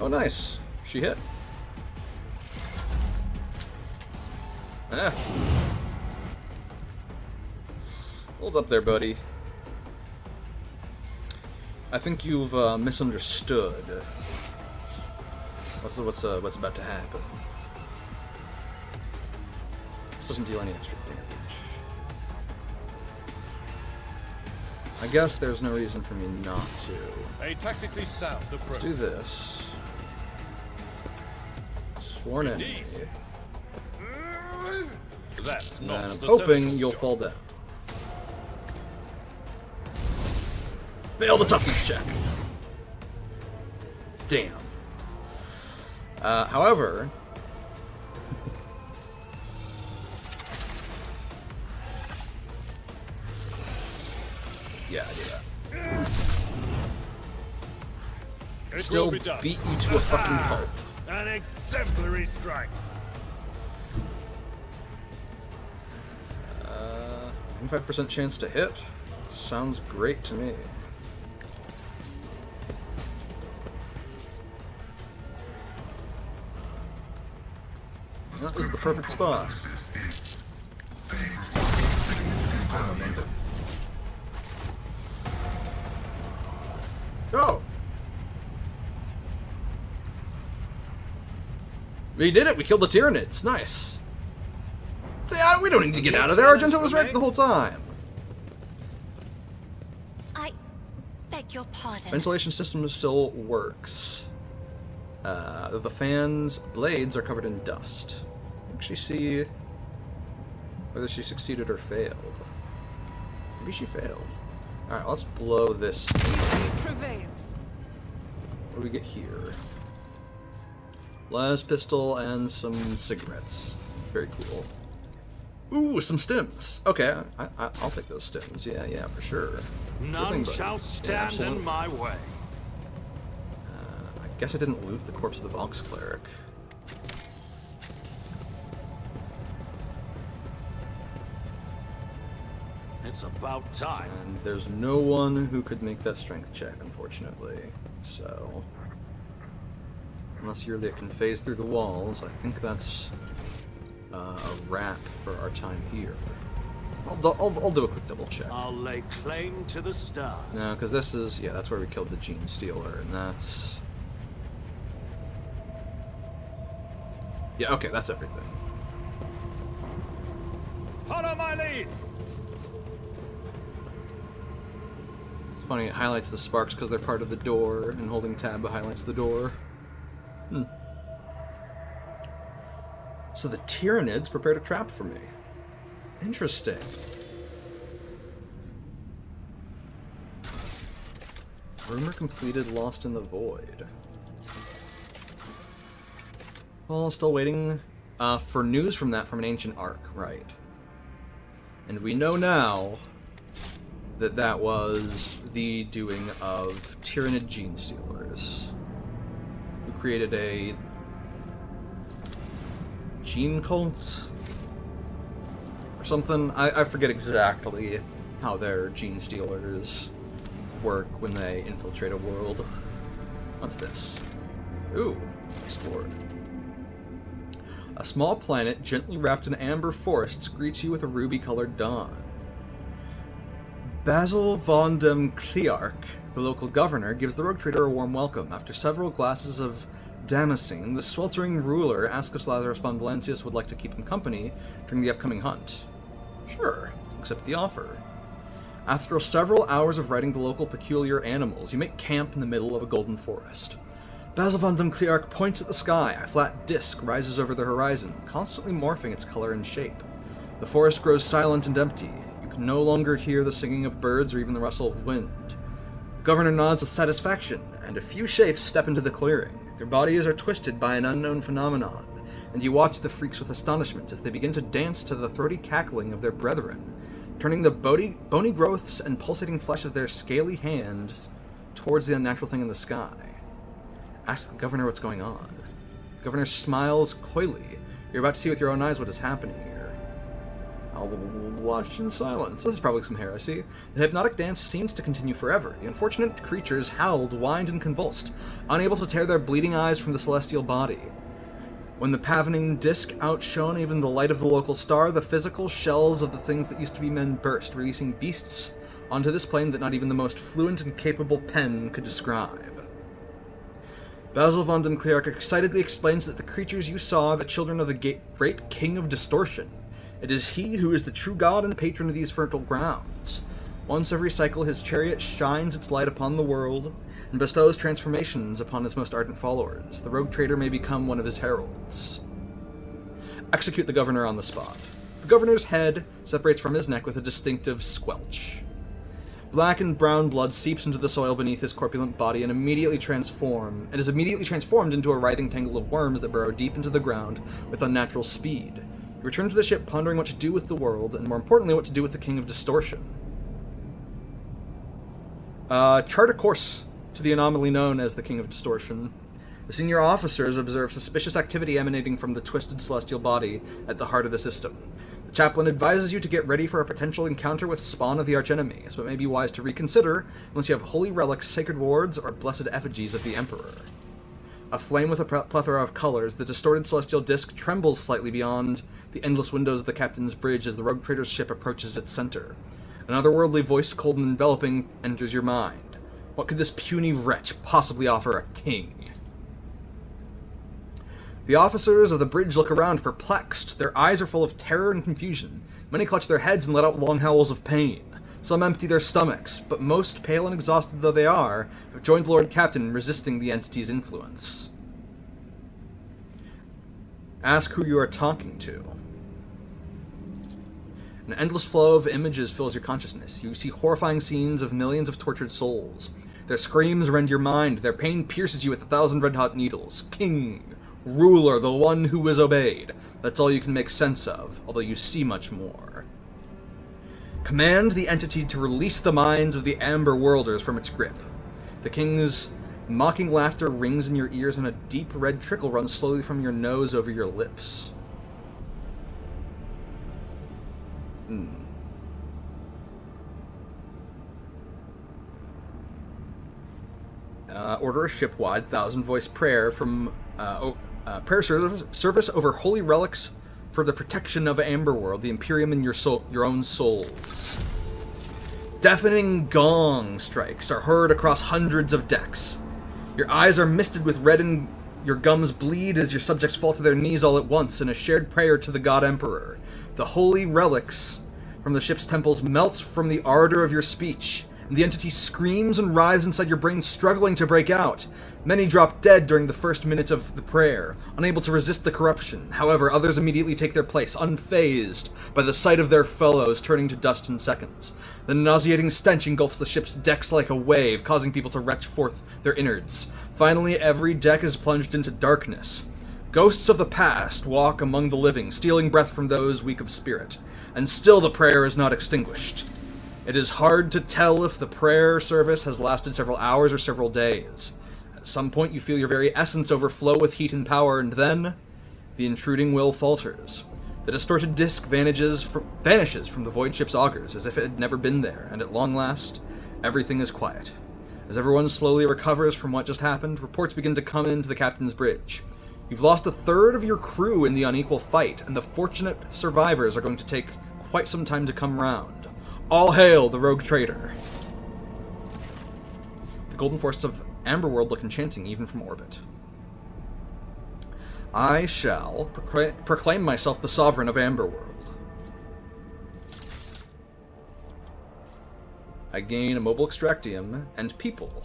Oh, nice. She hit. Ah. Hold up there, buddy. I think you've misunderstood. What's about to happen? This doesn't deal any extra damage. I guess there's no reason for me not to. A tactically sound approach. Let's do this. Sworn enemy. That's And not I'm the hoping Seneschal's you'll job. fall down. Fail the toughness check. Damn. However... yeah, I do that. It Still will be done. beat you to a fucking pulp. An exemplary strike. 25% chance to hit? Sounds great to me. That is the perfect spot. Oh! We did it! We killed the Tyranids! Nice! See, we don't need to get out of there. Argento was right the whole time. I beg your pardon. Ventilation system still works. The fan's blades are covered in dust. Actually, see whether she succeeded or failed. Maybe she failed. Alright, let's blow this. Prevails. What do we get here? Las pistol and some cigarettes. Very cool. Ooh, some stims. Okay, I'll take those stims. Yeah, for sure. None shall stand in my way. I guess I didn't loot the corpse of the Vox cleric. It's about time. And there's no one who could make that strength check, unfortunately. So, unless Yurlia can phase through the walls, I think that's a wrap for our time here. I'll do a quick double check. I'll lay claim to the stars. No, because this is, yeah, that's where we killed the Gene Stealer, and that's... yeah, okay, that's everything. Follow my lead. It's funny, it highlights the sparks because they're part of the door, and holding tab highlights the door. So the Tyranids prepared a trap for me. Interesting. Rumor completed, lost in the void. Well, still waiting for news from that from an ancient ark, right? And we know now that that was the doing of Tyranid Gene Stealers, who created a gene cult or something. I forget exactly how their Gene Stealers work when they infiltrate a world. What's this? Ooh, explored. A small planet gently wrapped in amber forests greets you with a ruby-colored dawn. Basil von dem Kleark, the local governor, gives the rogue trader a warm welcome. After several glasses of Damascene, the sweltering ruler asks if Lazarus von Valancius would like to keep him company during the upcoming hunt. Sure, accept the offer. After several hours of riding the local peculiar animals, you make camp in the middle of a golden forest. Basil von dem Kleark points at the sky. A flat disc rises over the horizon, constantly morphing its color and shape. The forest grows silent and empty. You can no longer hear the singing of birds or even the rustle of wind. The governor nods with satisfaction, and a few shapes step into the clearing. Their bodies are twisted by an unknown phenomenon, and you watch the freaks with astonishment as they begin to dance to the throaty cackling of their brethren, turning the bony growths and pulsating flesh of their scaly hands towards the unnatural thing in the sky. Ask the governor what's going on. The governor smiles coyly. You're about to see with your own eyes what is happening here. I'll watch in silence. This is probably some heresy. The hypnotic dance seemed to continue forever. The unfortunate creatures howled, whined, and convulsed, unable to tear their bleeding eyes from the celestial body. When the pavening disk outshone even the light of the local star, the physical shells of the things that used to be men burst, releasing beasts onto this plane that not even the most fluent and capable pen could describe. Basil von den Clerk excitedly explains that the creatures you saw are the children of the great King of Distortion. It is he who is the true god and patron of these fertile grounds. Once every cycle his chariot shines its light upon the world, and bestows transformations upon his most ardent followers. The rogue trader may become one of his heralds. Execute the governor on the spot. The governor's head separates from his neck with a distinctive squelch. Black and brown blood seeps into the soil beneath his corpulent body and is immediately transformed into a writhing tangle of worms that burrow deep into the ground with unnatural speed. You return to the ship pondering what to do with the world, and more importantly, what to do with the King of Distortion. Chart a course to the anomaly known as the King of Distortion. The senior officers observe suspicious activity emanating from the twisted celestial body at the heart of the system. The chaplain advises you to get ready for a potential encounter with spawn of the archenemy, so it may be wise to reconsider unless you have holy relics, sacred wards, or blessed effigies of the Emperor. Aflame with a plethora of colors, the distorted celestial disk trembles slightly beyond the endless windows of the captain's bridge as the rogue trader's ship approaches its center. An otherworldly voice, cold and enveloping, enters your mind. What could this puny wretch possibly offer a king? The officers of the bridge look around, perplexed. Their eyes are full of terror and confusion. Many clutch their heads and let out long howls of pain. Some empty their stomachs, but most, pale and exhausted though they are, have joined Lord Captain in resisting the entity's influence. Ask who you are talking to. An endless flow of images fills your consciousness. You see horrifying scenes of millions of tortured souls. Their screams rend your mind. Their pain pierces you with 1,000 red-hot needles. King, ruler, the one who is obeyed. That's all you can make sense of, although you see much more. Command the entity to release the minds of the Amber Worlders from its grip. The king's mocking laughter rings in your ears, and a deep red trickle runs slowly from your nose over your lips. Order a ship-wide 1,000-voice prayer from prayer service over holy relics for the protection of Amberworld, the Imperium, and your own souls. Deafening gong strikes are heard across hundreds of decks. Your eyes are misted with red and your gums bleed as your subjects fall to their knees all at once in a shared prayer to the God Emperor. The holy relics from the ship's temples melt from the ardor of your speech, and the entity screams and writhes inside your brain, struggling to break out. Many drop dead during the first minutes of the prayer, unable to resist the corruption. However, others immediately take their place, unfazed by the sight of their fellows turning to dust in seconds. The nauseating stench engulfs the ship's decks like a wave, causing people to retch forth their innards. Finally, every deck is plunged into darkness. Ghosts of the past walk among the living, stealing breath from those weak of spirit. And still the prayer is not extinguished. It is hard to tell if the prayer service has lasted several hours or several days. At some point you feel your very essence overflow with heat and power, and then the intruding will falters. The distorted disc vanishes from the void ship's augers as if it had never been there, and at long last, everything is quiet. As everyone slowly recovers from what just happened, reports begin to come into the captain's bridge. You've lost a third of your crew in the unequal fight, and the fortunate survivors are going to take quite some time to come round. All hail the rogue trader! The golden forests of Amberworld look enchanting even from orbit. I shall proclaim myself the sovereign of Amberworld. I gain a mobile extractium and people.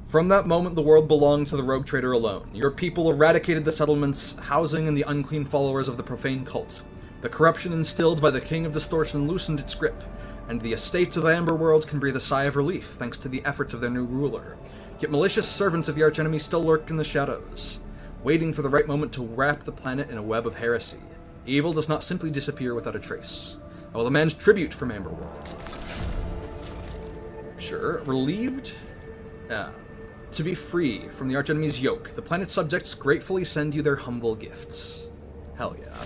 From that moment, the world belonged to the rogue trader alone. Your people eradicated the settlements housing and the unclean followers of the profane cult. The corruption instilled by the King of Distortion loosened its grip, and the estates of Amberworld can breathe a sigh of relief thanks to the efforts of their new ruler. Yet malicious servants of the archenemy still lurk in the shadows, waiting for the right moment to wrap the planet in a web of heresy. Evil does not simply disappear without a trace. I will demand tribute from Amberworld. Sure. Relieved? To be free from the archenemy's yoke, the planet's subjects gratefully send you their humble gifts. Hell yeah.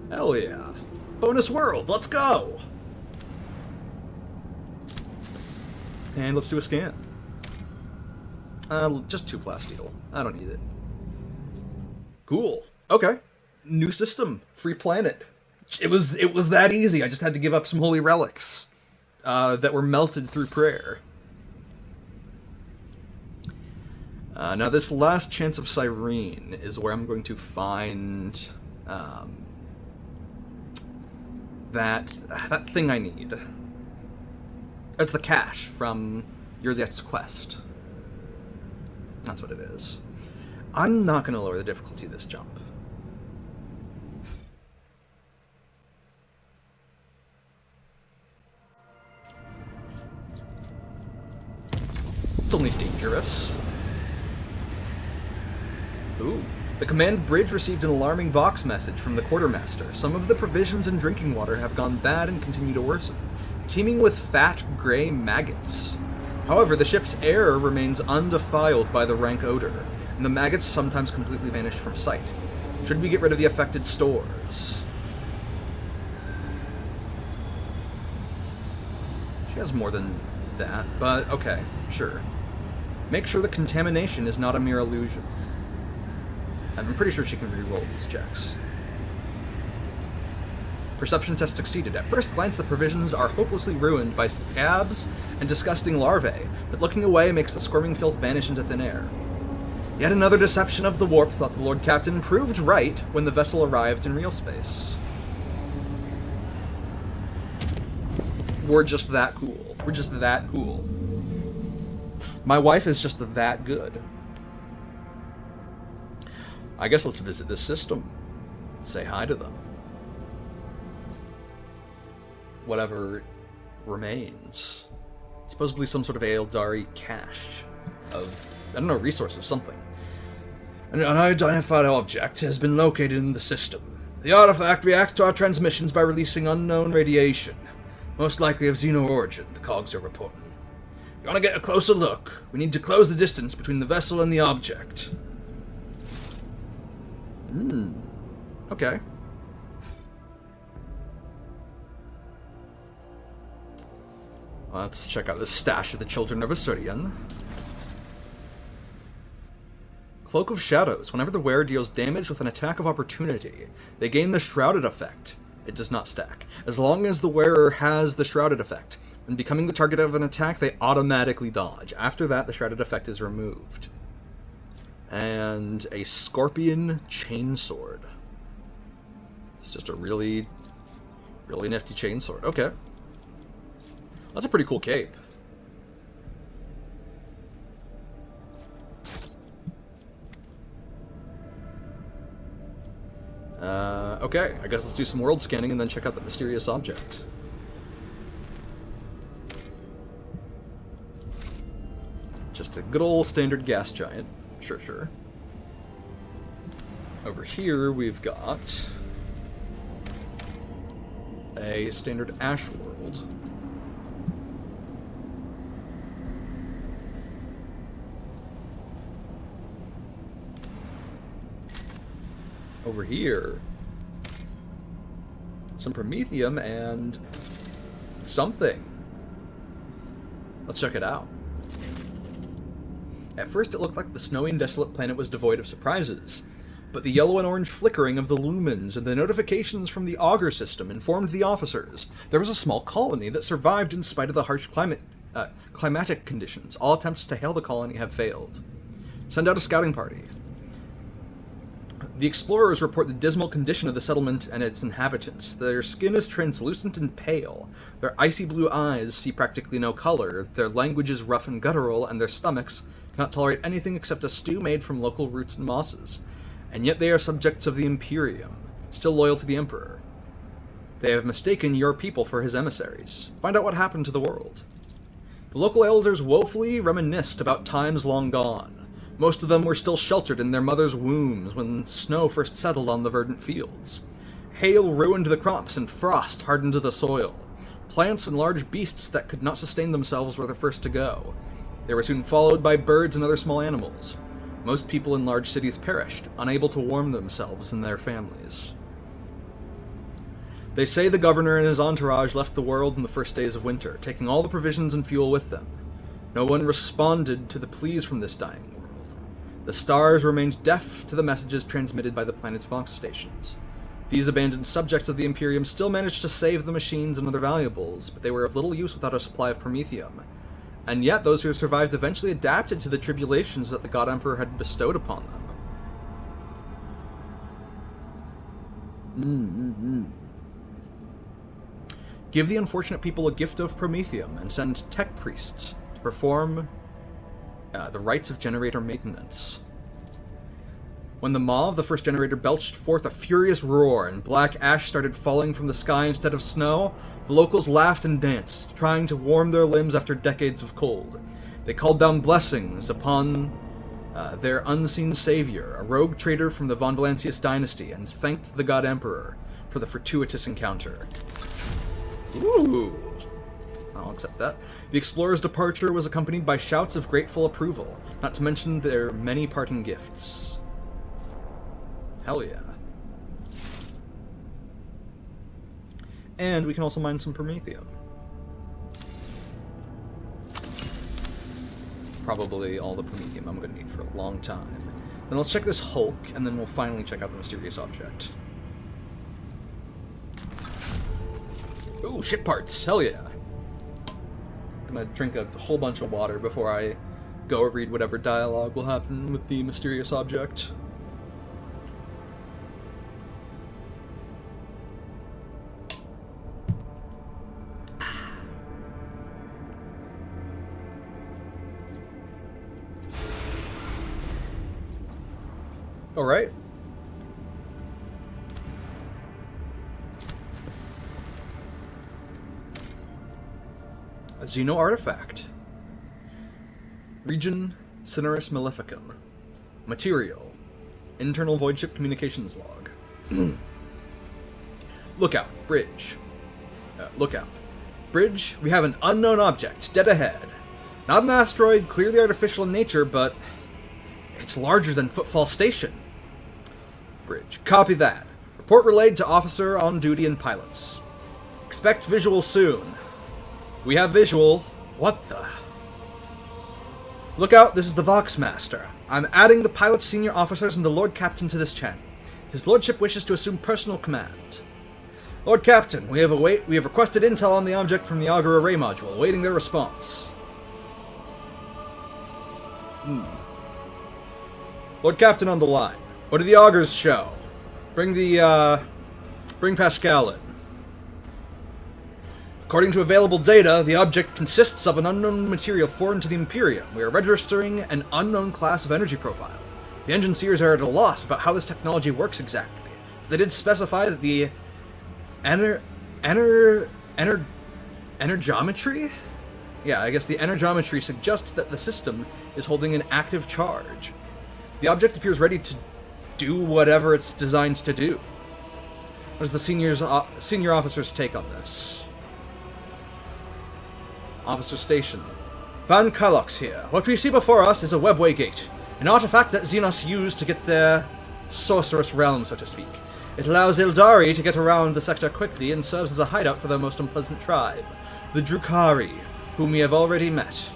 Hell yeah. Bonus world, let's go! And let's do a scan. Just 2 plasteel. I don't need it. Cool. Okay. New system. Free planet. It was that easy. I just had to give up some holy relics that were melted through prayer. Now this last chance of Cyrene is where I'm going to find that thing I need. It's the cache from Yurliet's quest. That's what it is. I'm not going to lower the difficulty of this jump. It's only dangerous. Ooh. The command bridge received an alarming Vox message from the quartermaster. Some of the provisions and drinking water have gone bad and continue to worsen, teeming with fat, gray maggots. However, the ship's air remains undefiled by the rank odor, and the maggots sometimes completely vanish from sight. Should we get rid of the affected stores? She has more than that, but okay, sure. Make sure the contamination is not a mere illusion. I'm pretty sure she can re-roll these checks. Perception test succeeded. At first glance, the provisions are hopelessly ruined by scabs and disgusting larvae, but looking away makes the squirming filth vanish into thin air. Yet another deception of the warp, thought the Lord Captain, proved right when the vessel arrived in real space. We're just that cool. We're just that cool. My wife is just that good. I guess let's visit this system. Say hi to them. Whatever remains. Supposedly some sort of Aeldari cache of, I don't know, resources, something. An unidentified object has been located in the system. The artifact reacts to our transmissions by releasing unknown radiation, most likely of Xeno origin, the cogs are reporting. If you want to get a closer look, we need to close the distance between the vessel and the object. Okay. Let's check out the stash of the Children of Asurian. Cloak of Shadows. Whenever the wearer deals damage with an attack of opportunity, they gain the Shrouded effect. It does not stack. As long as the wearer has the Shrouded effect, when becoming the target of an attack, they automatically dodge. After that, the Shrouded effect is removed. And a Scorpion Chainsword. It's just a really nifty chainsword. Okay. That's a pretty cool cape. Okay, I guess let's do some world scanning and then check out the mysterious object. Just a good old standard gas giant. Sure. Over here we've got a standard ash world. Over here, some promethium and something. Let's check it out. At first it looked like the snowy and desolate planet was devoid of surprises, but the yellow and orange flickering of the lumens and the notifications from the auger system informed the officers there was a small colony that survived in spite of the harsh climatic conditions. All attempts to hail the colony have failed. Send out a scouting party. The explorers report the dismal condition of the settlement and its inhabitants. Their skin is translucent and pale. Their icy blue eyes see practically no color. Their language is rough and guttural, and their stomachs cannot tolerate anything except a stew made from local roots and mosses. And yet they are subjects of the Imperium, still loyal to the Emperor. They have mistaken your people for his emissaries. Find out what happened to the world. The local elders woefully reminisced about times long gone. Most of them were still sheltered in their mothers' wombs when snow first settled on the verdant fields. Hail ruined the crops and frost hardened the soil. Plants and large beasts that could not sustain themselves were the first to go. They were soon followed by birds and other small animals. Most people in large cities perished, unable to warm themselves and their families. They say the governor and his entourage left the world in the first days of winter, taking all the provisions and fuel with them. No one responded to the pleas from this dying world. The stars remained deaf to the messages transmitted by the planet's Vox stations. These abandoned subjects of the Imperium still managed to save the machines and other valuables, but they were of little use without a supply of promethium. And yet those who survived eventually adapted to the tribulations that the God Emperor had bestowed upon them. Give the unfortunate people a gift of promethium and send tech priests to perform the rites of generator maintenance. When the maw of the first generator belched forth a furious roar and black ash started falling from the sky instead of snow, the locals laughed and danced, trying to warm their limbs after decades of cold. They called down blessings upon their unseen savior, a rogue trader from the Von Valancius dynasty, and thanked the God Emperor for the fortuitous encounter. Ooh! I'll accept that. The explorer's departure was accompanied by shouts of grateful approval, not to mention their many parting gifts. Hell yeah. And we can also mine some promethium. Probably all the promethium I'm going to need for a long time. Then let's check this Hulk, and then we'll finally check out the mysterious object. Ooh, ship parts! Hell yeah! I'm gonna drink a whole bunch of water before I go read whatever dialogue will happen with the mysterious object. Alright. A Xeno artifact. Region Cineris Maleficum. Material. Internal void ship communications log. Lookout. Bridge. Lookout. Bridge, we have an unknown object, dead ahead. Not an asteroid, clearly artificial in nature, but it's larger than Footfall Station. Bridge. Copy that. Report relayed to officer on duty and pilots. Expect visual soon. We have visual. What the? Look out, this is the Vox Master. I'm adding the pilot senior officers and the Lord Captain to this channel. His Lordship wishes to assume personal command. Lord Captain, we have requested intel on the object from the Augur Array module, awaiting their response. Lord Captain on the line. What do the augurs show? Bring Pascal in. According to available data, the object consists of an unknown material foreign to the Imperium. We are registering an unknown class of energy profile. The engine seers are at a loss about how this technology works exactly. They did specify that the energometry? Yeah, I guess the energometry suggests that the system is holding an active charge. The object appears ready to do whatever it's designed to do. What is the senior officer's take on this? Officer Station. Van Kylox here. What we see before us is a webway gate, an artifact that Xenos used to get their sorcerous realm, so to speak. It allows Ildari to get around the sector quickly and serves as a hideout for their most unpleasant tribe, the Drukhari, whom we have already met.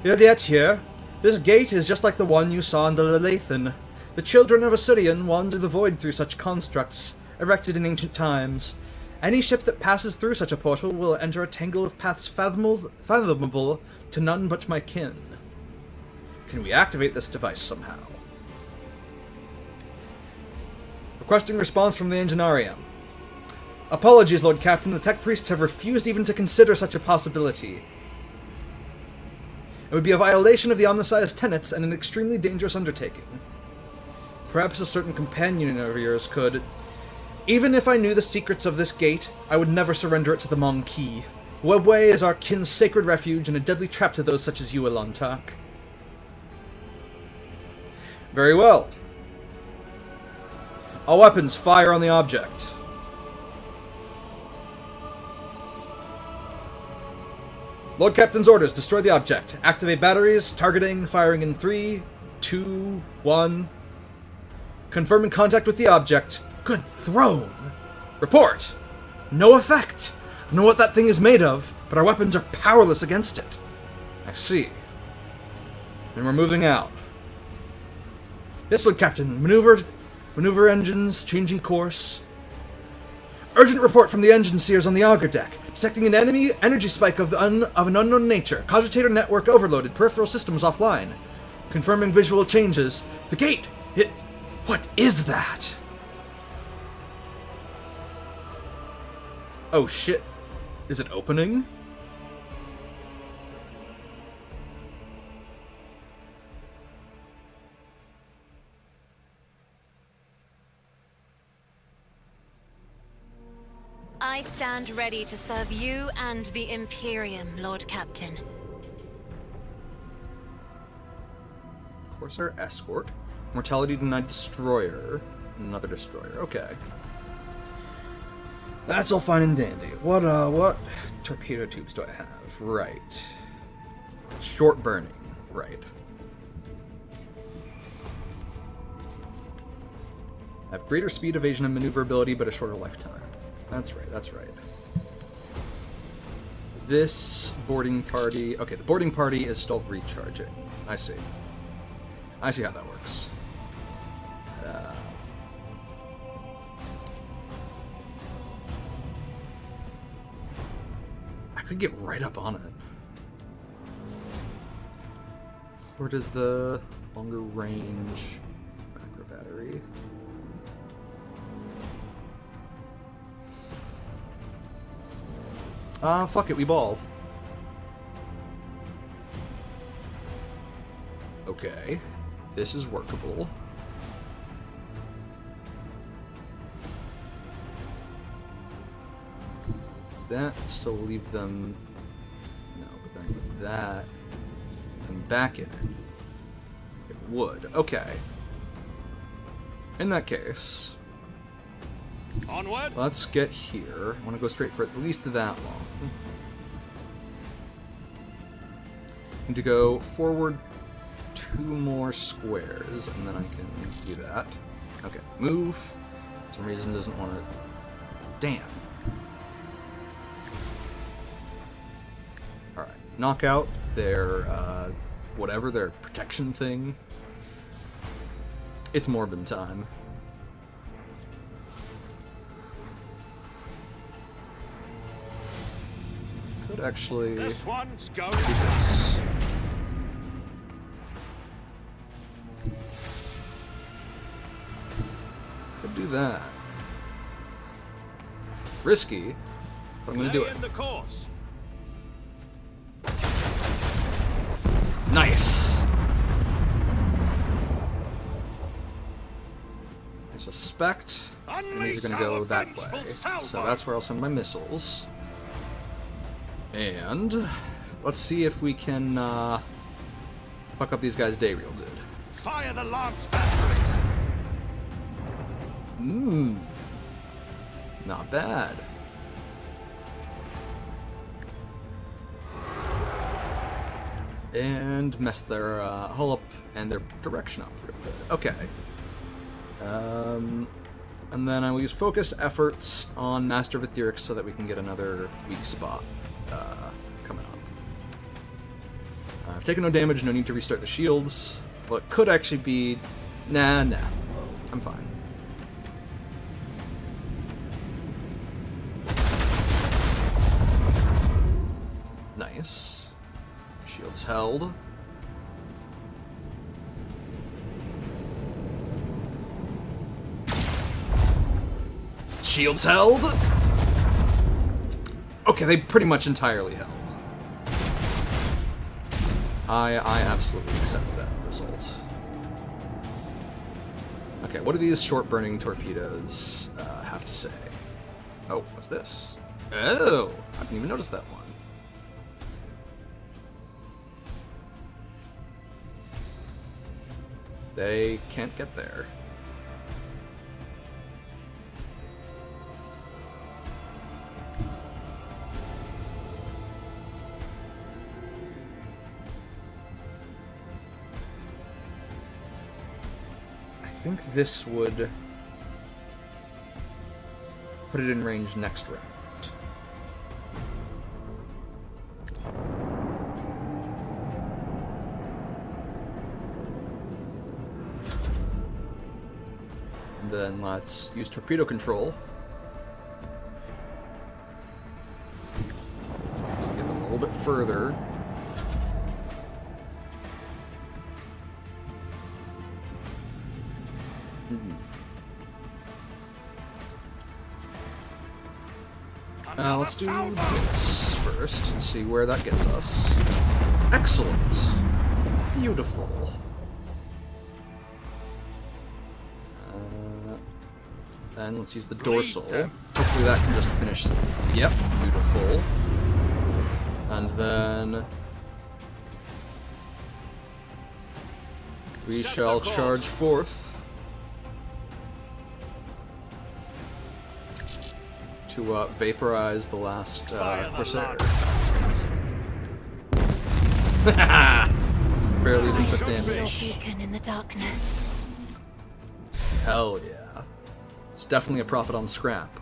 Yet here, this gate is just like the one you saw in the Lelathan. The children of Asurian wander the void through such constructs, erected in ancient times. Any ship that passes through such a portal will enter a tangle of paths fathomable to none but my kin. Can we activate this device somehow? Requesting response from the Enginarium. Apologies, Lord Captain, the tech priests have refused even to consider such a possibility. It would be a violation of the Omnissiah's tenets and an extremely dangerous undertaking. Perhaps a certain companion of yours could. Even if I knew the secrets of this gate, I would never surrender it to the Maquis. Webway is our kin's sacred refuge and a deadly trap to those such as you, Elantak. Very well. All weapons, fire on the object. Lord Captain's orders. Destroy the object. Activate batteries. Targeting. Firing in 3, 2, 1. Confirming contact with the object. Good throne. Report. No effect. I know what that thing is made of, but our weapons are powerless against it. I see. And we're moving out. Yes, Lord Captain. Maneuver engines, changing course. Urgent report from the engine seers on the auger deck. Detecting an enemy energy spike of an unknown nature. Cogitator network overloaded. Peripheral systems offline. Confirming visual changes. The gate! What is that? Oh shit. Is it opening? I stand ready to serve you and the Imperium, Lord Captain. Corsair escort. Mortality denied destroyer. Another destroyer. Okay. That's all fine and dandy. What torpedo tubes do I have? Right. Short burning. Right. I have greater speed, evasion, and maneuverability, but a shorter lifetime. That's right, that's right. This boarding party... Okay, the boarding party is still recharging. I see. I see how that works. I could get right up on it. Where does the longer range macro battery? Fuck it, we ball. Okay, this is workable. That still leave them. No, but then with that and back in it would. Okay. In that case, Onward. let's get here. I want to go straight for at least that long. Need to go forward 2 more squares, and then I can do that. Okay, move. For some reason doesn't want to. Damn. Alright, knock out their, whatever, their protection thing. It's Morbin time. Could actually This one's going. do this. Could do that. Risky, but I'm gonna do Lay it. in the course. Nice. I suspect these are gonna go that way, so that's where I'll send my missiles. And let's see if we can fuck up these guys' day real good. Fire the lance batteries. Not bad. And mess their hull up and their direction up real good. Okay. And then I will use focused efforts on Master of Etherics so that we can get another weak spot coming up. I've taken no damage, no need to restart the shields. Well, it could actually be... Nah. I'm fine. Nice. Shields held. Shields held. Okay, they pretty much entirely held. I absolutely accept that result. Okay, what do these short-burning torpedoes have to say? Oh, what's this? Oh, I didn't even notice that one. They can't get there. think this would put it in range next round. And then let's use torpedo control. To get them a little bit further. Let's do this first and see where that gets us. Excellent. Beautiful. Then let's use the dorsal. Hopefully that can just finish. Yep, beautiful. And then we shall charge forth to vaporize the last Corsair. Barely even took damage. Beacon in the darkness. Hell yeah. It's definitely a profit on scrap.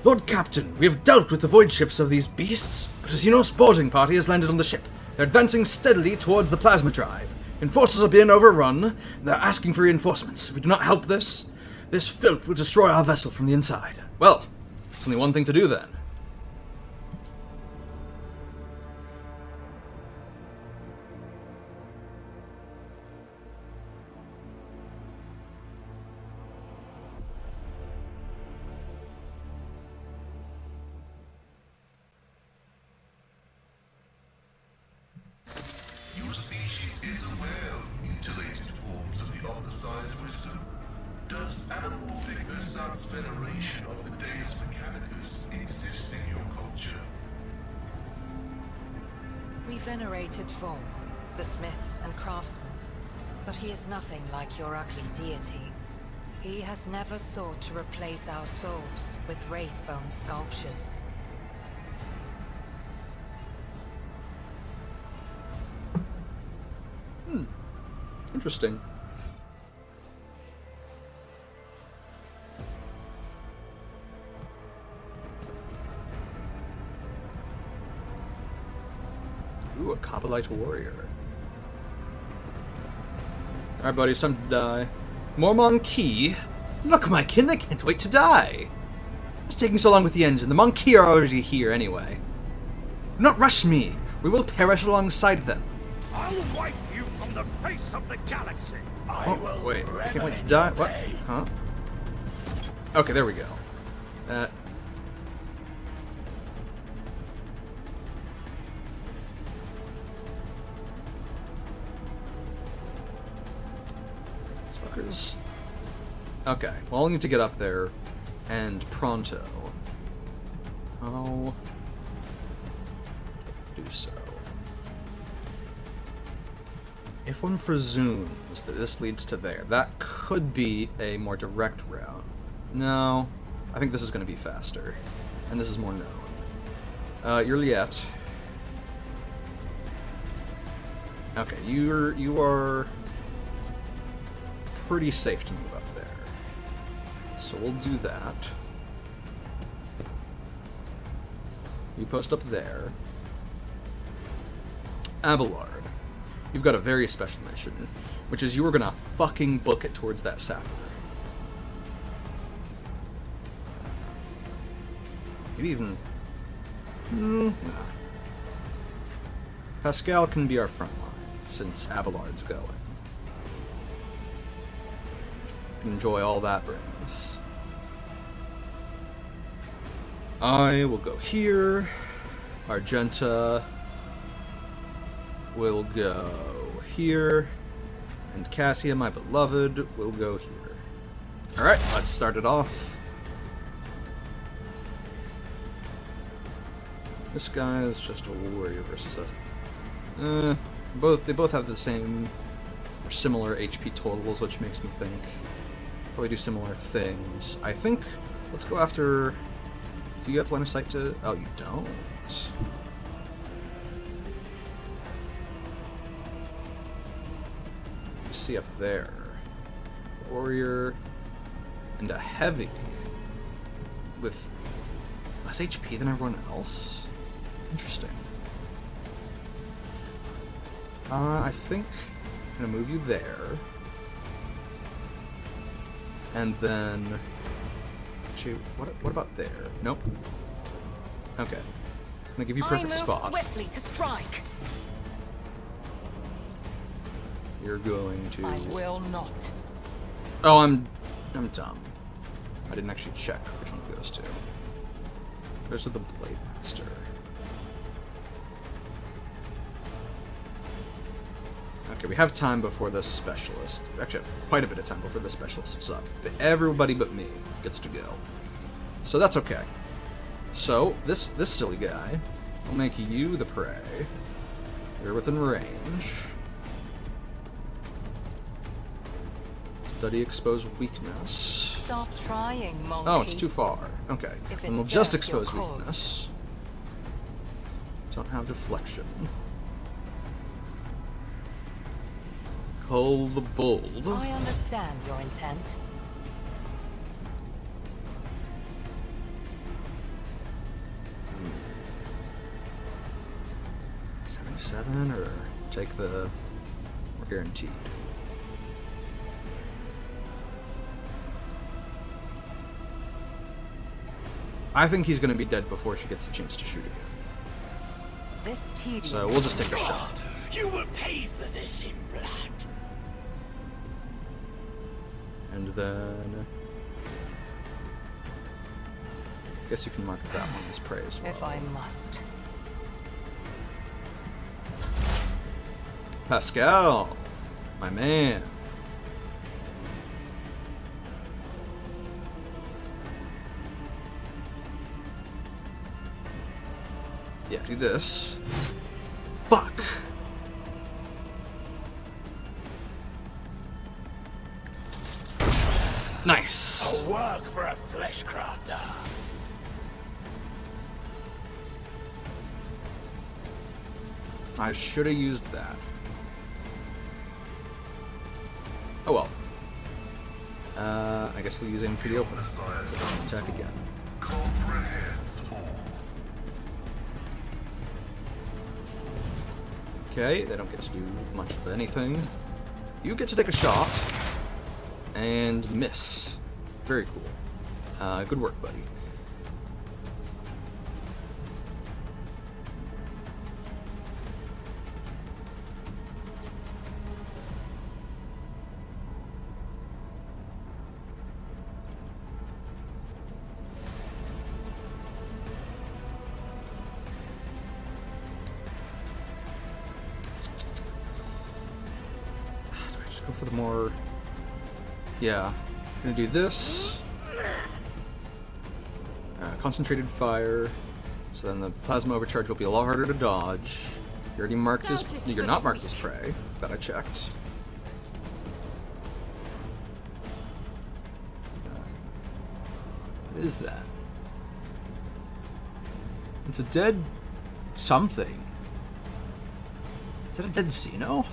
Lord Captain, we have dealt with the void ships of these beasts, but as you know, sporting party has landed on the ship. They're advancing steadily towards the plasma drive. Enforcers are being overrun. They're asking for reinforcements. If we do not help this filth will destroy our vessel from the inside. Well, there's only one thing to do then. Your species is aware of mutilated forms of the Omniscience wisdom. Does anamorphic Ursat's veneration of the Deus Mechanicus exist in your culture? We venerated Form, the smith and craftsman, but he is nothing like your ugly deity. He has never sought to replace our souls with wraithbone sculptures. Interesting. Ooh, a Kabbalite warrior. Alright, buddy, it's time to die. Mormon Key? Look, my kin, I can't wait to die. It's taking so long with the engine. The Monkey are already here anyway. Do not rush me. We will perish alongside them. I'll wipe you from the face of the galaxy. Oh, wait, I can't wait to die. What? Huh? Okay, there we go. These fuckers. Okay, well, I'll need to get up there and pronto. How do so? If one presumes that this leads to there, that could be a more direct route. No, I think this is going to be faster, and this is more known. You're Liet. Okay, you are pretty safe to move up there. So we'll do that. You post up there. Abelard. You've got a very special mission, which is you are gonna fucking book it towards that sapper. Maybe even... nah. Pascal can be our front line, since Abelard's going. Enjoy all that brings. I will go here. Argenta will go here, and Cassia, my beloved, will go here. Alright, let's start it off. This guy is just a warrior versus us. They both have the same, or similar HP totals, which makes me think probably do similar things. I think, let's go after... Do you have line of sight to... Oh, you don't. see up there. Warrior and a heavy with less HP than everyone else. Interesting. I think I'm gonna move you there. And then actually, what about there? Nope. Okay. I'm gonna give you perfect spot. Swiftly to strike. You're going to. I will not. Oh, I'm dumb. I didn't actually check which one goes to. Goes to the Blade Master. Okay, we have time before the specialist. Actually, quite a bit of time before the specialist is up. But everybody but me gets to go. So that's okay. So this silly guy will make you the prey. You're within range. Study expose weakness. Stop trying, monkey. Oh, it's too far. Okay. If And it we'll just serves your expose cause. weakness. Don't have deflection. Call the Bold. I understand your intent. 77 or take the more guaranteed. I think he's going to be dead before she gets a chance to shoot again. This tedium. So we'll just take a shot. You will pay for this in blood. And then I guess you can mark that one as prey as well. If I must. Pascal, my man. Yeah, do this. Fuck. Nice. A work for a flesh crafter. I should have used that. Oh well. I guess we'll use aim for the open. So don't attack again. Okay, they don't get to do much of anything. You get to take a shot and miss. Very cool. Good work, buddy. Go for the more. Yeah, gonna do this. Concentrated fire. So then the plasma overcharge will be a lot harder to dodge. You already marked as. You're not marked as prey. That I checked. What is that? It's a dead something. Is that a dead Xeno?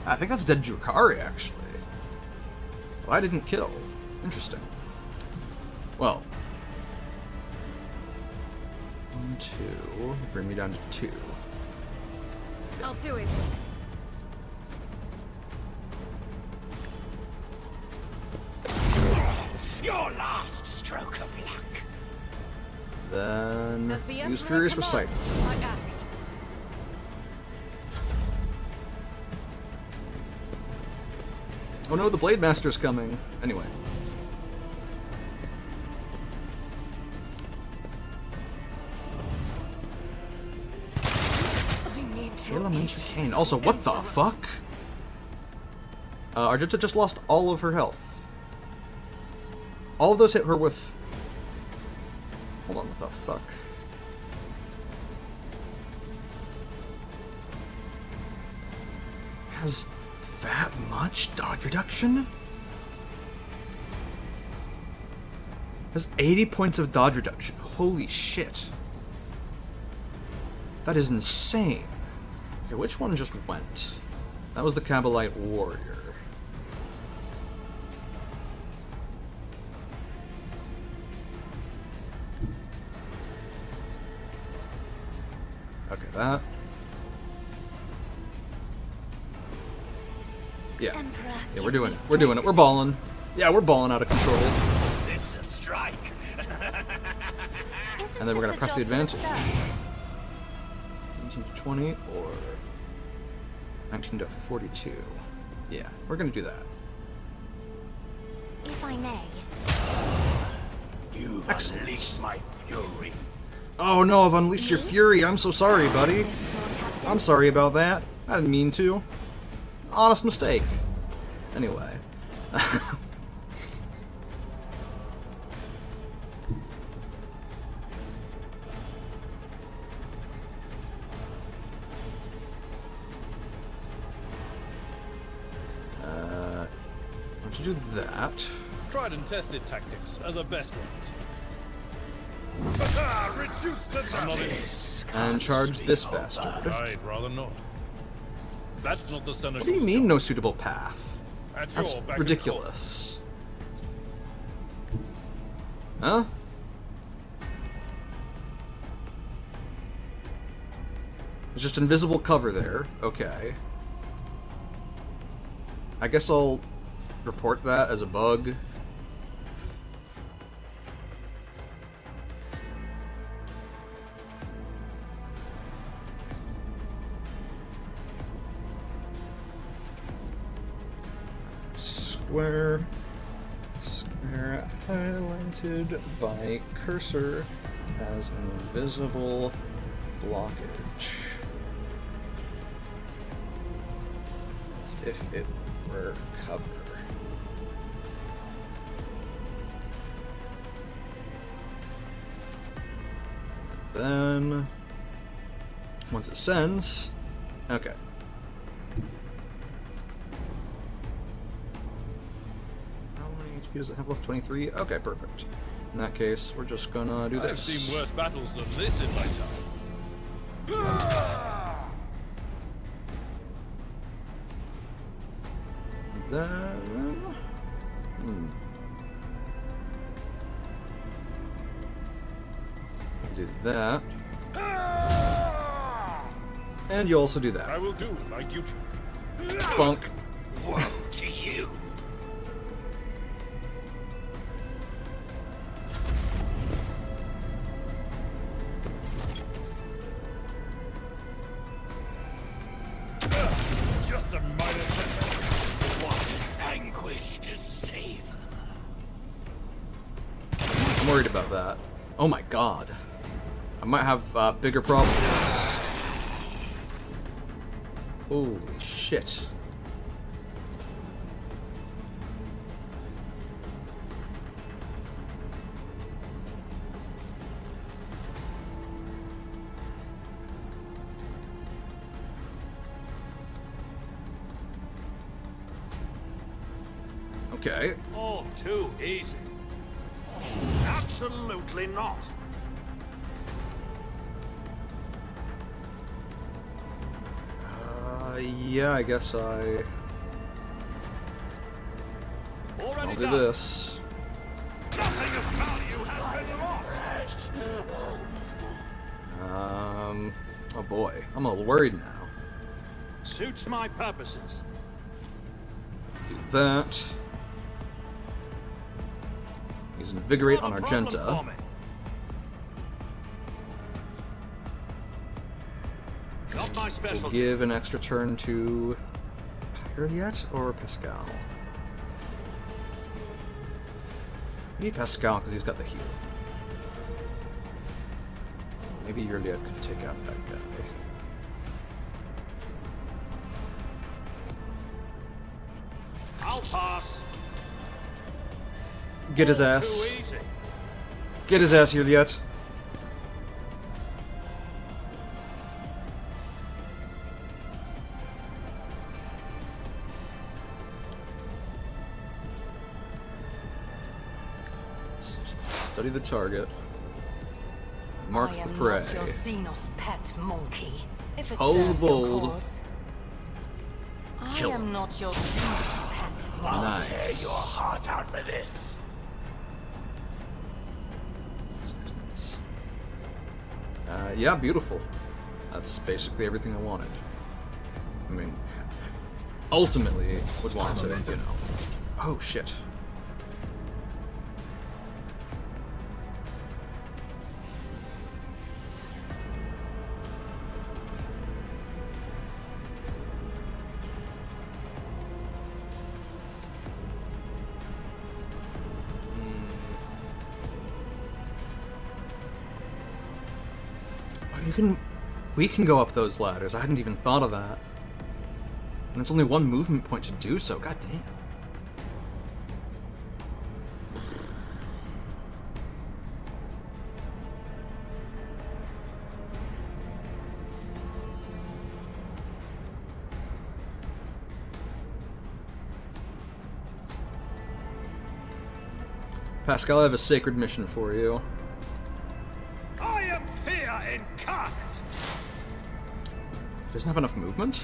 I think that's dead Drukhari, actually. Well, I didn't kill. Interesting. Well. 1, 2. Bring me down to 2. I'll do it. Your last stroke of luck. Then As the use Emperor Furious commands, Recite. I act. Oh no, the Blade Master's coming. Anyway. I need your Elemental Cane. Also, what the fuck? Argenta just lost all of her health. All of those hit her with... Hold on, what the fuck? Has that much dodge reduction? Has 80 points of dodge reduction. Holy shit. That is insane. Okay, which one just went? That was the Kabbalite warrior. Okay, that. Yeah. Yeah, we're doing it. We're doing it. We're balling. Yeah, we're balling out of control. It's a strike. And then we're gonna press the advantage. 19 to 20 or 19 to 42. Yeah, we're gonna do that. If I may. You've Excellent. unleashed my fury. Oh no, I've unleashed your fury. I'm so sorry, buddy. This, Lord Captain. I'm sorry about that. I didn't mean to. Honest mistake. Anyway. Why don't you do that? Tried and tested tactics are the best ones. Reduced to nothing. And charge this bastard. I'd rather not. That's not the Seneschal's What do you mean, job. no suitable path? At That's your beck and ridiculous. Huh? There's just invisible cover there. Okay. I guess I'll report that as a bug. Square highlighted by cursor as invisible blockage. As if it were cover. Then once it sends, okay. Does it have left 23? Okay, perfect. In that case, we're just gonna do I've this. seen worse battles than this in my time. Then... Do that. And you also do that. I will do my duty. Bunk. Woe to you. Just a minor setback. What anguish to save. I'm worried about that. Oh my god. I might have bigger problems. Holy shit. Okay. All too easy. Absolutely not. Yeah, I guess I'll Already do done. this. Nothing of value has been lost. Oh boy. I'm a little worried now. Suits my purposes. Do that. Use Invigorate on Not a problem Argenta. for me. Not my We'll specialty. give an extra turn to Yet or Pascal? Maybe Pascal because he's got the heal. Maybe Yet could take out that guy. I'll pass. Get his Too ass. easy. Get his ass, Yet. Study the target. Mark the prey. I am not your Xenos pet monkey. If it Hold serves your bold. cause. I kill am him. not your pet. I'll tear Nice. your heart out for this. Nice. Yeah, beautiful. That's basically everything I wanted. I mean, ultimately would want to, you know. Oh shit. We can go up those ladders. I hadn't even thought of that. And it's only one movement point to do so. God damn. Pascal, I have a sacred mission for you. I am fear incarnate. Doesn't have enough movement?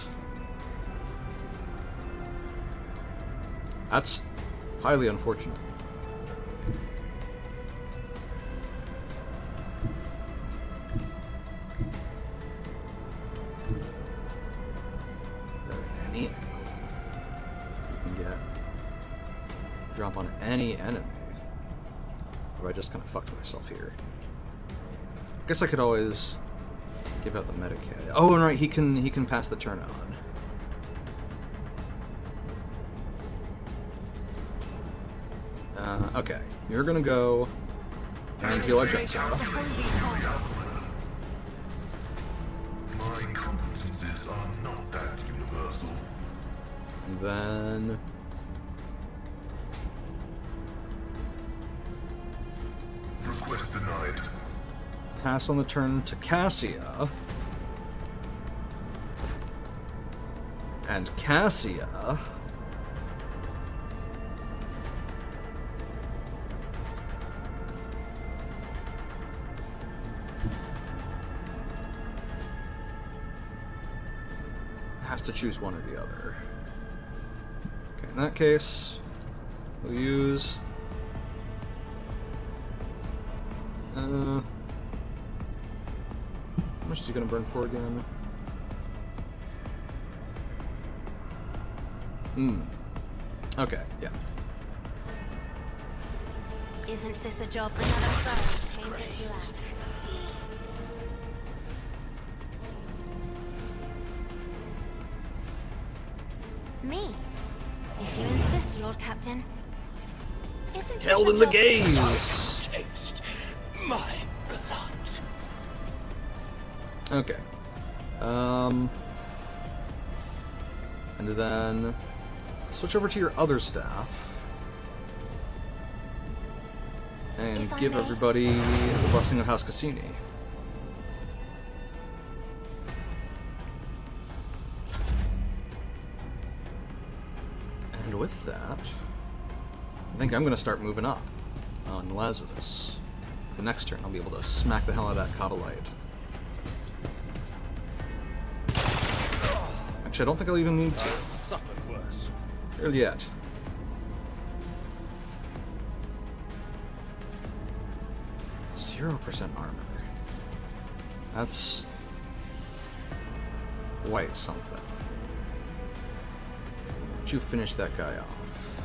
That's highly unfortunate. Is there any you can get? Drop on any enemy? Or I just kind of fucked myself here. I guess I could always give out the Medicaid. Oh, and right, he can pass the turn on. Okay, you're gonna go and heal our jump. My competences are not that universal. And then Request denied. pass on the turn to Cassia. And Cassia has to choose one or the other. Okay, in that case, we'll use how much is he gonna burn for again? Okay, yeah. Isn't this a job another foe painted black? Me? If you insist, Lord Captain. Isn't Held this in a the job- gaze! Taste my blood. Okay. And then switch over to your other staff. And If I give may. everybody the blessing of House Cassini. And with that, I think I'm gonna start moving up on Lazarus. The next turn I'll be able to smack the hell out of that Cobalite. Actually, I don't think I'll even need to. Suffered worse. Really yet. %0 armor. That's quite something. But you finish that guy off.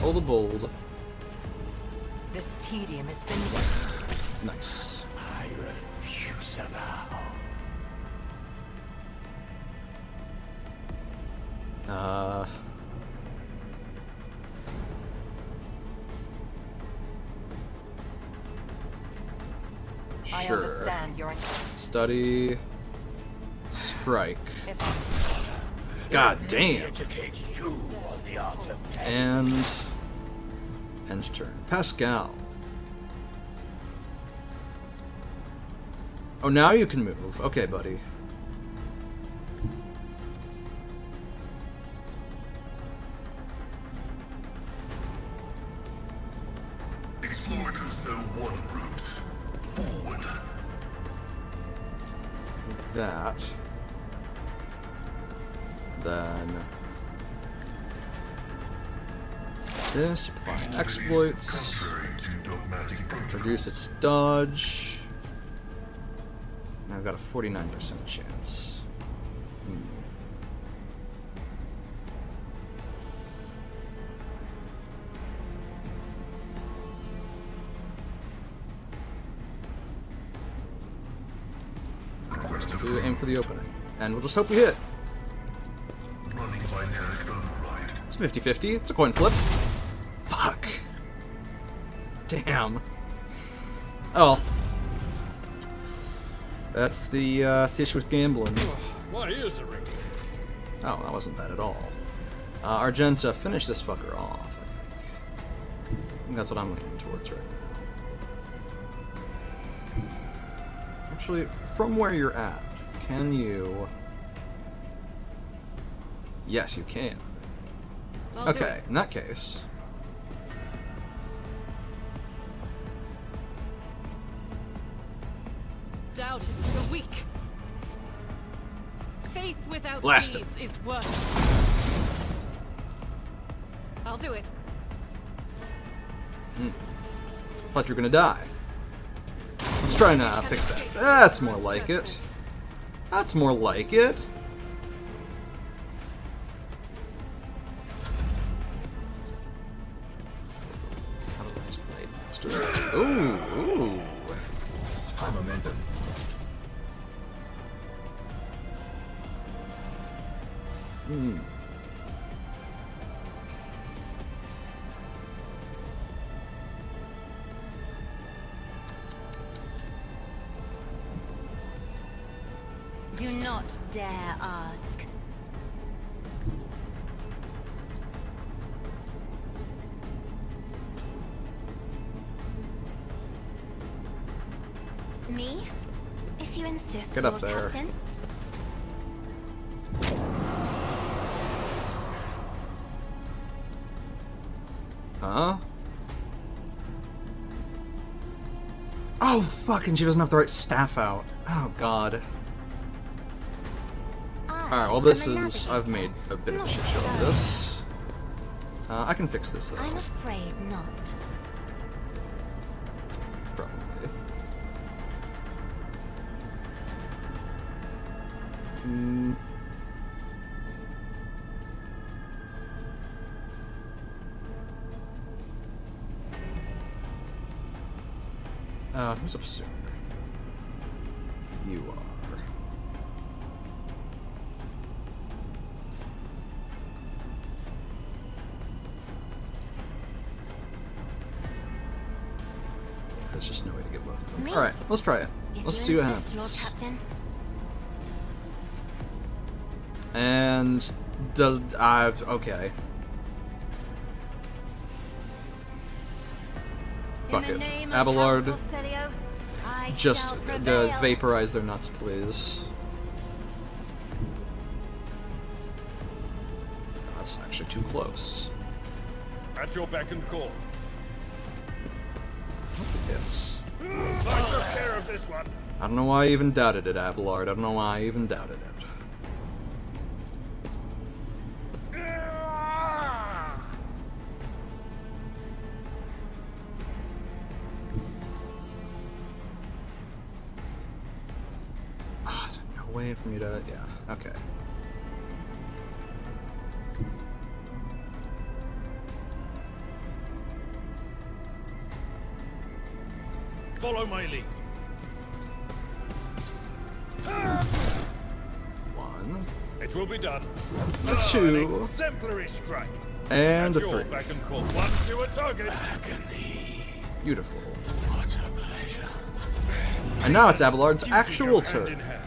Hold the bold. This tedium has been Nice. I refuse to bow. I Sure. understand your Study. Strike. if God damn. Educate you on the art of death. And end turn. Pascal. Oh, now you can move. Okay, buddy. Explorators know one route. Forward. That. Then this, apply exploits, Contrary to dogmatic reduce protocols. its dodge. And I've got a 49% chance. Request To aim for the opening. And we'll just hope we hit. running binaric override. It's 50-50. It's a coin flip. Fuck. Damn. Oh. That's the issue with gambling. My ears are ringing. Oh, that wasn't bad at all. Argenta, finish this fucker off, I think that's what I'm leaning towards right now. Actually, from where you're at, can you... Yes, you can. I'll do Okay, it. in that case... Doubt is for the weak. Faith without Blast him. deeds is worth. I'll do it. Thought you were gonna die. Let's try and fix that. That's more like it. That's more like it. How do I just play? Let's do it. Ooh. High momentum. Do not dare ask. Me? If you insist, Get up Lord there. Captain. Huh? Oh, fucking, she doesn't have the right staff out. Oh, God. Alright, well, this is... I've made a bit of a shit show of this. I can fix this, though. I'm afraid not. Probably. Who's up sooner? You are. There's just no way to get both of them. Me? Alright, let's try it. If Let's you see what insist, Lord happens. Captain. And does okay. Fuck it. Abelard, just vaporize their nuts, please. That's actually too close. At your beck and call. Yes. I took care of this one. I don't know why I even doubted it, Abelard. I don't know why I even doubted it. Is there no way for me to... Yeah, okay. Follow my lead. One, It will be done. two, An exemplary strike. and a At your three. beck and call. One to a target. Beautiful. What a pleasure. And now it's Abelard's Duty actual go hand in turn. hand.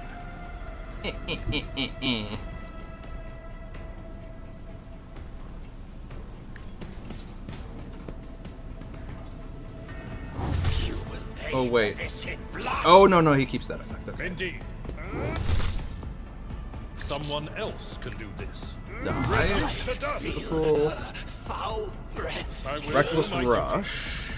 Oh, wait. This in blood. Oh, no, he keeps that effect. Okay. Indeed. Someone else can do this. Die. To dust. Beautiful. Foul breath. I will Reckless do my duty. Rush.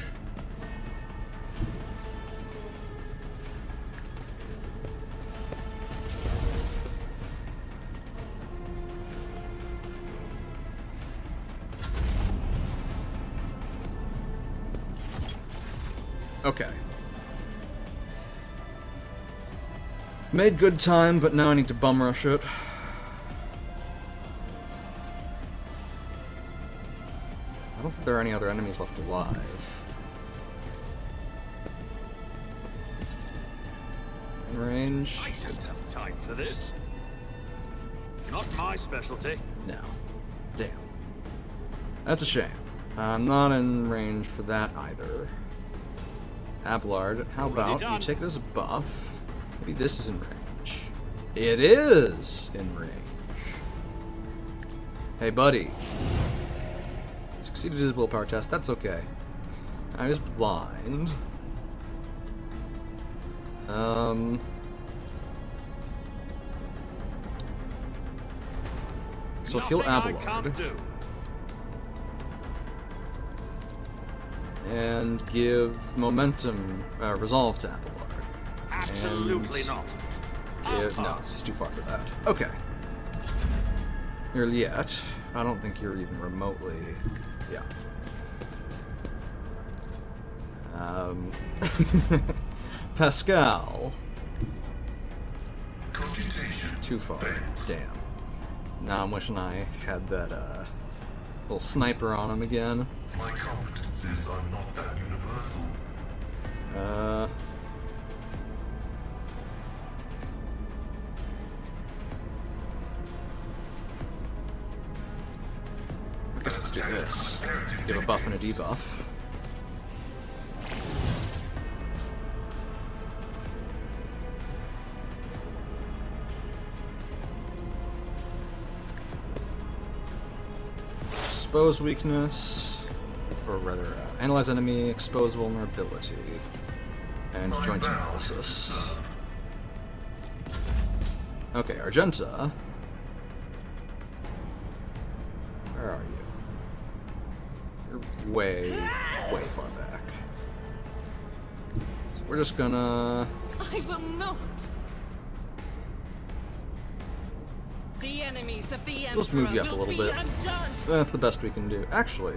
Okay. Made good time, but now I need to bum rush it. I don't think there are any other enemies left alive. In range? I don't have time for this. Not my specialty. No. Damn. That's a shame. I'm not in range for that either. Abelard, how about you take this buff? Maybe this is in range. It is in range. Hey, buddy. Succeeded his willpower test. That's okay. I was blind. So heal Abelard. And give momentum, resolve to Abelard. Absolutely not. No, it's too far for that. Okay. Yet. I don't think you're even remotely... Yeah. Pascal. Too far. Damn. Now I'm wishing I had that, little sniper on him again. My competences are not that universal. I guess let's do this. Give a buff and a debuff. Expose weakness, or rather, analyze enemy, expose vulnerability, and joint analysis. Okay, Argenta. Where are you? You're way far back. So we're just gonna... I will not. The enemies of the Let's move you up a Emperor little will bit. be undone. That's the best we can do. Actually,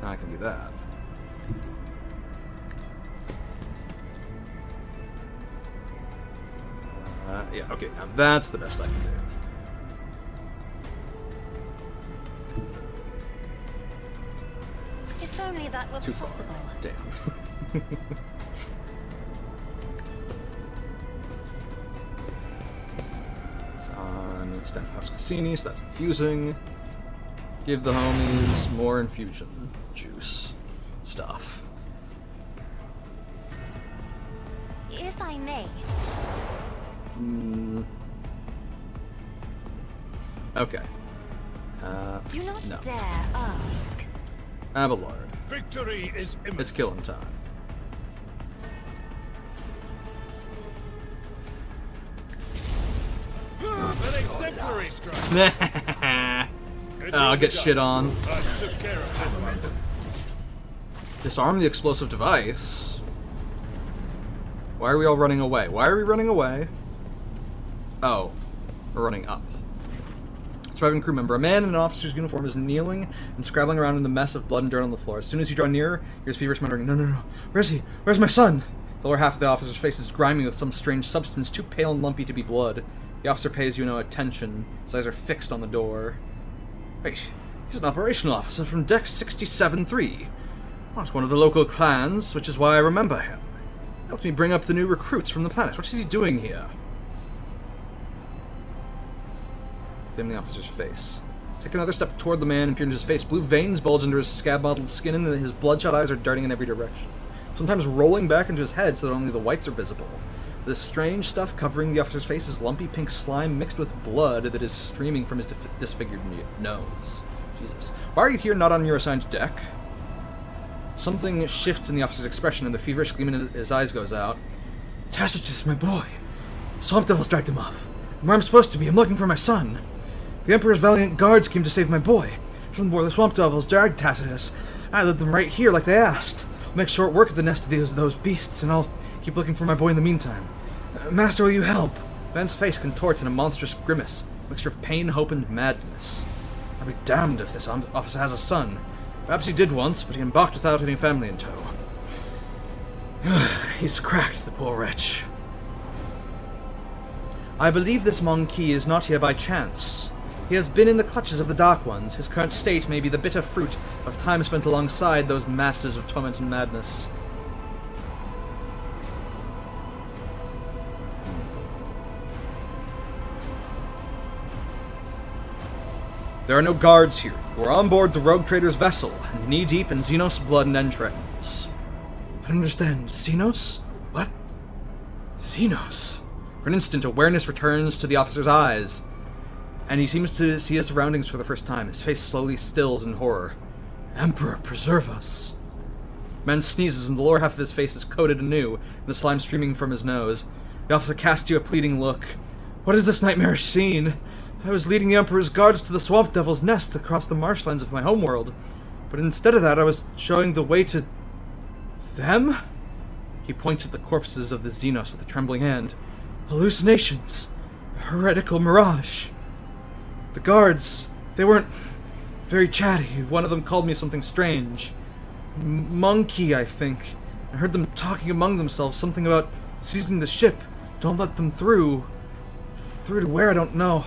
I can do that. Yeah, okay, now that's the best I can do. If only that were Too possible. far. Damn. It's on Staff House Cassini, so that's infusing. Give the homies more infusion juice stuff. If I may. Okay. Do not no. dare ask. Abelard. Victory is imminent. It's killing time. An exemplary strike. I'll get shit on. I took care of this. Disarm the explosive device. Why are we all running away? Why are we running away? Oh, we're running up. Surviving crew member. A man in an officer's uniform is kneeling and scrabbling around in the mess of blood and dirt on the floor. As soon as you draw nearer, he hears feverish muttering, "No, no, no. Where is he? Where's my son?" The lower half of the officer's face is grimy with some strange substance, too pale and lumpy to be blood. The officer pays you no attention. His eyes are fixed on the door. Wait, he's an operational officer from Deck 67-3. Well, it's one of the local clans, which is why I remember him. He helped me bring up the new recruits from the planet. What is he doing here? Examine the officer's face. Take another step toward the man and peer into his face. Blue veins bulge under his scab-mottled skin, and his bloodshot eyes are darting in every direction, sometimes rolling back into his head so that only the whites are visible. This strange stuff covering the officer's face is lumpy pink slime mixed with blood that is streaming from his disfigured nose. Jesus. Why are you here, not on your assigned deck? Something shifts in the officer's expression, and the feverish gleam in his eyes goes out. Tacitus, my boy. Swamp devils dragged him off. I'm where I'm supposed to be. I'm looking for my son. The Emperor's valiant guards came to save my boy. From where the swamp devils dragged Tacitus. I led them right here like they asked. I'll make short work of the nest of those beasts, and I'll keep looking for my boy in the meantime. Master, will you help? Ben's face contorts in a monstrous grimace, a mixture of pain, hope, and madness. I'll be damned if this officer has a son. Perhaps he did once, but he embarked without any family in tow. He's cracked, the poor wretch. I believe this monkey is not here by chance. He has been in the clutches of the Dark Ones. His current state may be the bitter fruit of time spent alongside those masters of torment and madness. There are no guards here. We're on board the rogue trader's vessel, and knee-deep in Xenos blood and entrails. I don't understand. Xenos? What? Xenos? For an instant, awareness returns to the officer's eyes, and he seems to see his surroundings for the first time. His face slowly stills in horror. Emperor, preserve us. The man sneezes, and the lower half of his face is coated anew, the slime streaming from his nose. The officer casts you a pleading look. What is this nightmarish scene? I was leading the Emperor's guards to the Swamp Devil's nest across the marshlands of my homeworld, but instead of that, I was showing the way to... them? He points at the corpses of the Xenos with a trembling hand. Hallucinations. A heretical mirage. The guards, they weren't very chatty. One of them called me something strange. Monkey, I think. I heard them talking among themselves, something about seizing the ship. Don't let them through. Through to where, I don't know.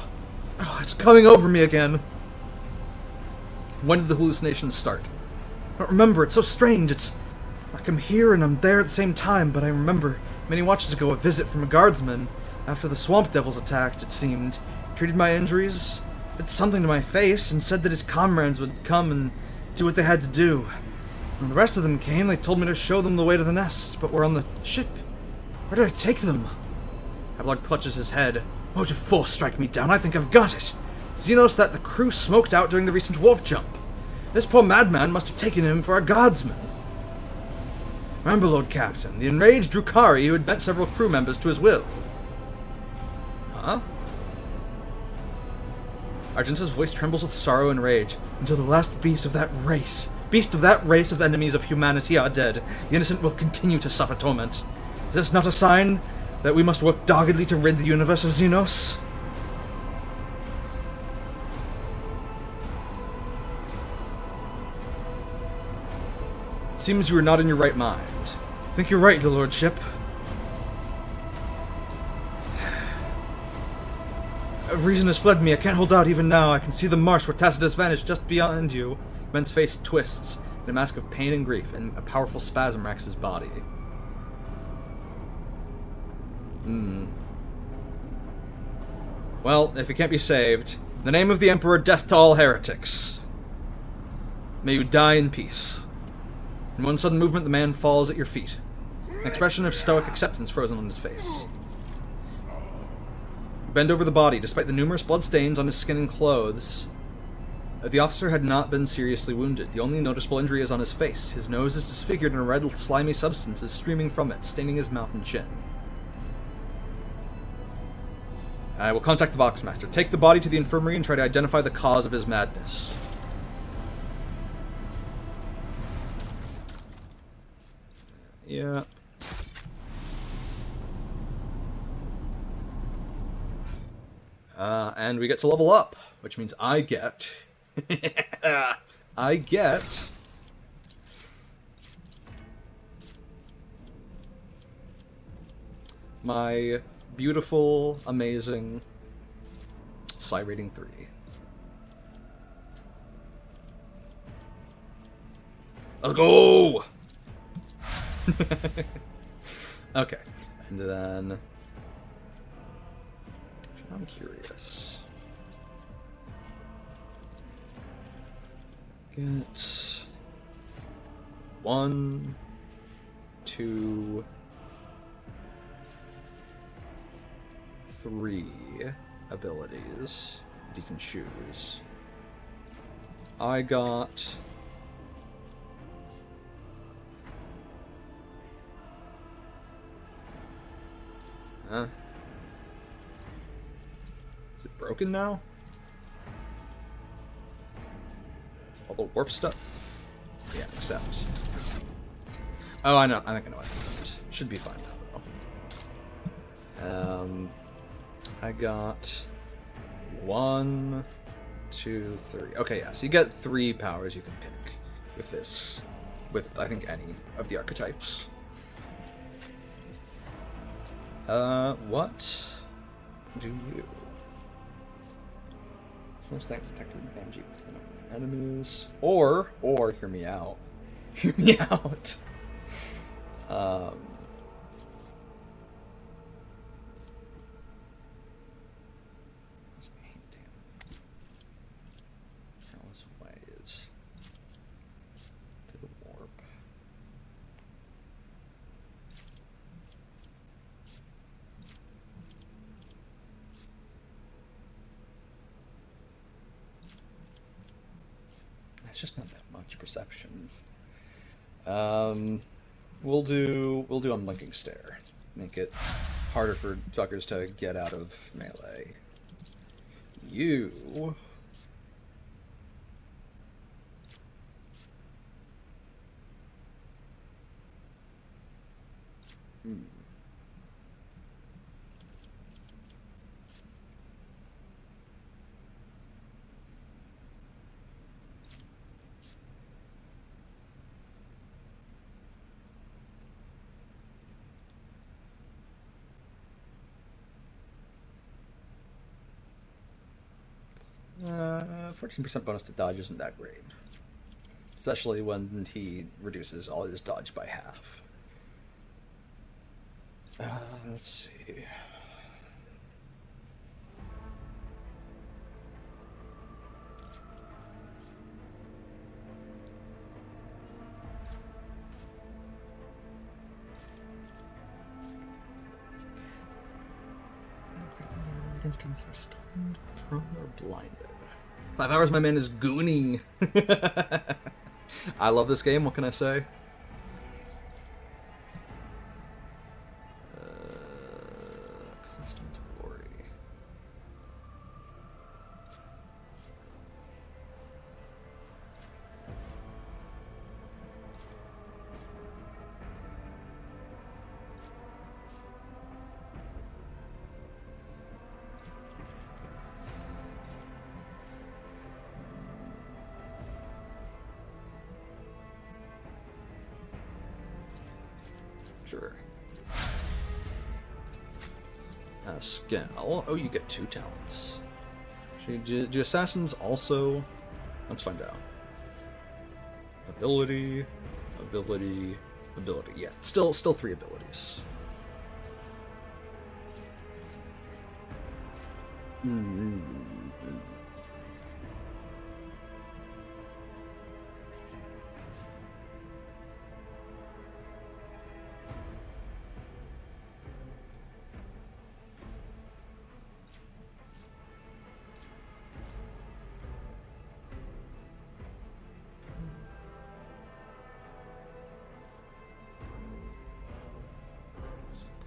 Oh, it's coming over me again. When did the hallucinations start? I don't remember. It's so strange. It's like I'm here and I'm there at the same time, but I remember many watches ago a visit from a guardsman after the Swamp Devils attacked, it seemed. Treated my injuries, did something to my face, and said that his comrades would come and do what they had to do. When the rest of them came, they told me to show them the way to the nest, but we're on the ship. Where did I take them? Abelard clutches his head. Motive 4 strike me down. I think I've got it. Xenos that the crew smoked out during the recent warp jump. This poor madman must have taken him for a guardsman. Remember, Lord Captain, the enraged Drukari who had bent several crew members to his will. Huh? Argenta's voice trembles with sorrow and rage. Until the last beast of that race of enemies of humanity are dead, the innocent will continue to suffer torment. Is this not a sign that we must work doggedly to rid the universe of Xenos? It seems you are not in your right mind. I think you're right, your lordship. Reason has fled me. I can't hold out even now. I can see the marsh where Tacitus vanished just beyond you. Ben's face twists in a mask of pain and grief, and a powerful spasm racks his body. Well, if he can't be saved, in the name of the Emperor, death to all heretics. May you die in peace. In one sudden movement, the man falls at your feet. An expression of stoic acceptance frozen on his face. You bend over the body, despite the numerous bloodstains on his skin and clothes. The officer had not been seriously wounded. The only noticeable injury is on his face. His nose is disfigured and a red, slimy substance is streaming from it, staining his mouth and chin. I will contact the Voxmaster. Take the body to the infirmary and try to identify the cause of his madness. Yeah. And we get to level up, which means I get... I get... my beautiful, amazing Psi rating 3. Let's go! Okay, and then I'm curious. Get 1, 2, 3 abilities that you can choose. I got is it broken now? All the warp stuff? Yeah, accept. Oh, I know. I think I know what I meant. Should be fine now, though. I got 1, 2, 3. Okay, yeah, so you get 3 powers you can pick with this. With, I think, any of the archetypes. What do you? Full stacks detected advantage equals the number of enemies. Or, hear me out. Hear me out. That's 8 damage. Countless ways to the warp. It's just not that much perception. We'll do Unblinking Stare. Make it harder for fuckers to get out of melee. You. Uh, 14% bonus to dodge isn't that great. Especially when he reduces all his dodge by half. Let's see. Prone or blinded. 5 hours my man is gooning. I love this game, what can I say? Constant glory. Sure. Skill. Oh, you get 2 talents. Do assassins also? Let's find out. Ability, ability, ability. Yeah, still 3 abilities.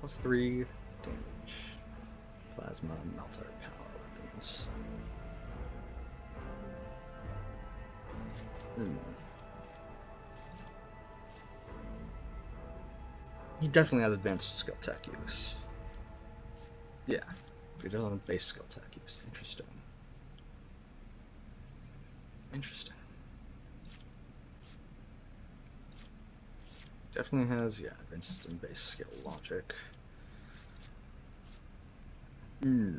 +3 damage. Plasma, melter, power weapons. He definitely has advanced skill tech use. Yeah, he doesn't have base skill tech use. Interesting. Interesting. Definitely has, yeah, advanced and base skill logic. I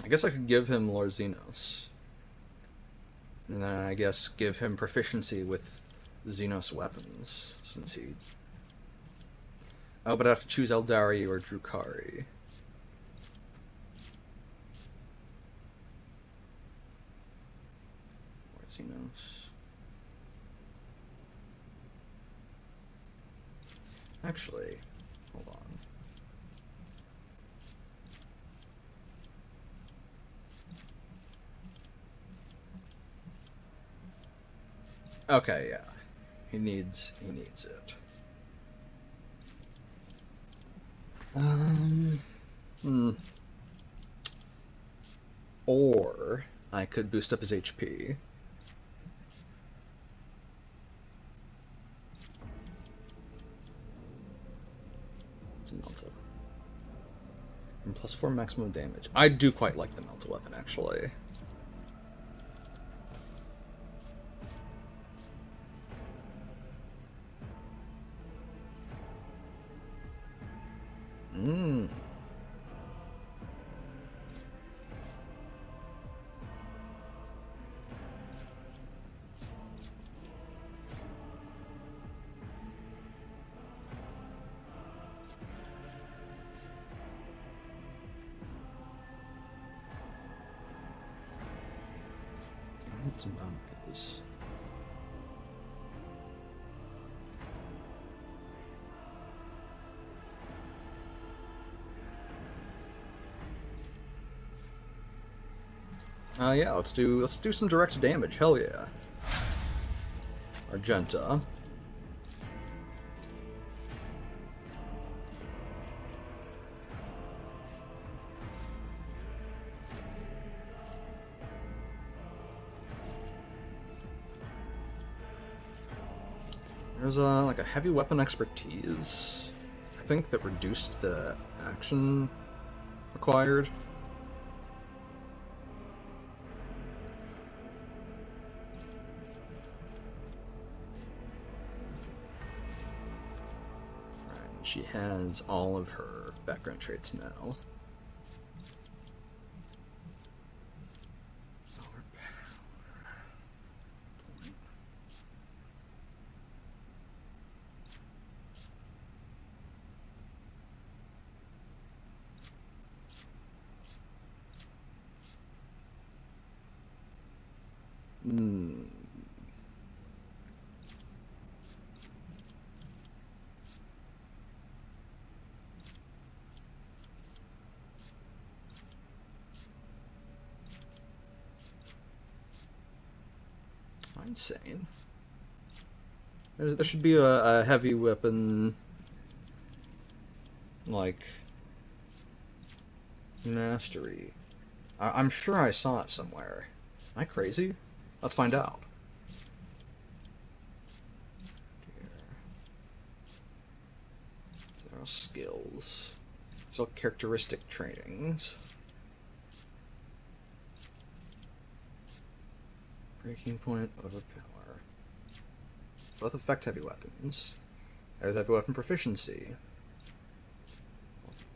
guess I could give him Lord Xenos. And then I guess give him proficiency with Xenos weapons, since he... Oh, but I have to choose Eldari or Drukhari. Lord Xenos. Actually, hold on. Okay, yeah. He needs it. Or I could boost up his HP. It's a Melta. And +4 maximum damage. I do quite like the Melta weapon, actually. Optimize. Yeah, let's do some direct damage. Hell yeah. Argenta. There's like a heavy weapon expertise, I think, that reduced the action required. Right, she has all of her background traits now. Insane. There should be a heavy weapon, like, mastery. I'm sure I saw it somewhere. Am I crazy? Let's find out. Zero skills. So characteristic trainings. Breaking point, overpower. Both affect heavy weapons. There's heavy weapon proficiency.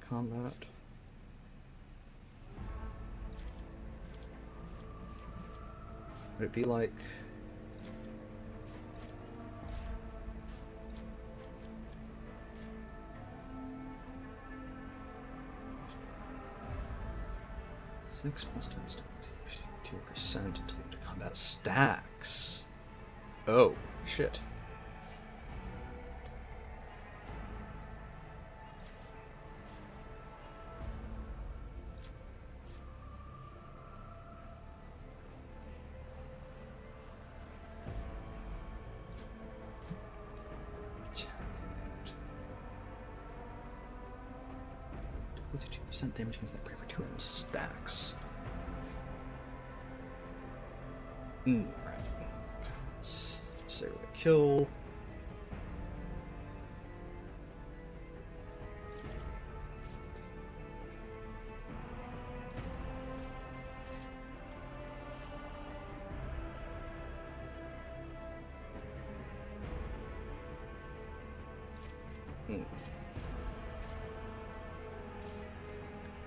Combat. Would it be like... Six plus 10 2% until you have to combat stacks. Oh, shit. Percent damage against that prey for 2 rounds. Stacks. Right. Let's say we're gonna kill.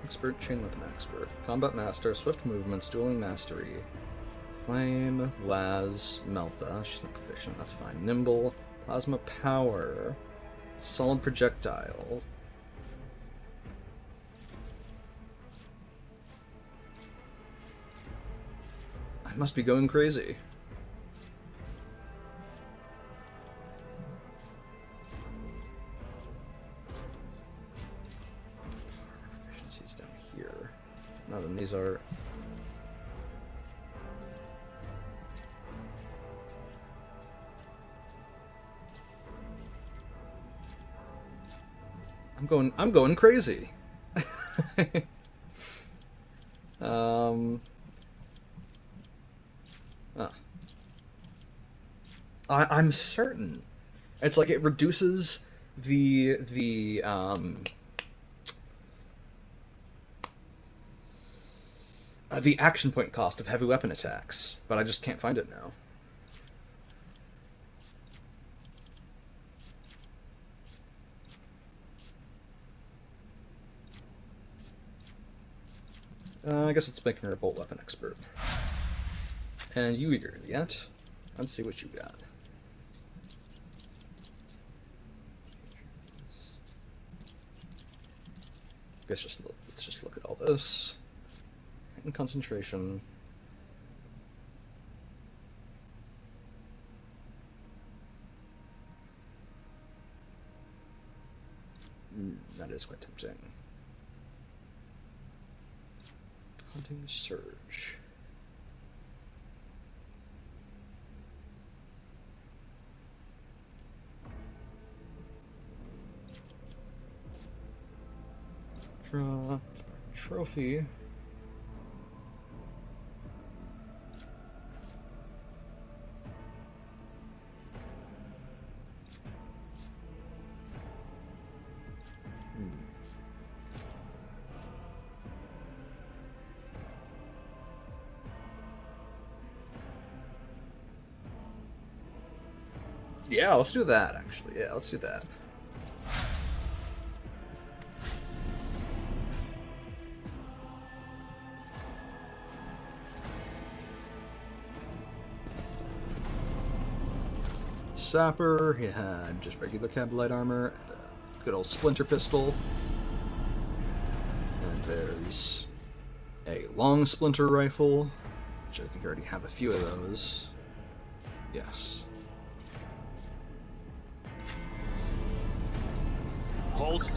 Expert, chain weapon expert, combat master, swift movements, dueling mastery, flame, las, melta, she's not proficient, that's fine, nimble, plasma power, solid projectile. I must be going crazy. And these are I'm going crazy. I'm certain it's like it reduces the action point cost of heavy weapon attacks, but I just can't find it now. I guess it's making her a bolt weapon expert. And you here yet? Let's see what you got. Let's just look at all this. And concentration. That is quite tempting. Hunting Surge. Draw trophy. Yeah, let's do that, actually. Yeah, let's do that. Sapper, he had just regular cab light armor, and a good old splinter pistol. And there's a long splinter rifle, which I think I already have a few of those. Yes. Halt.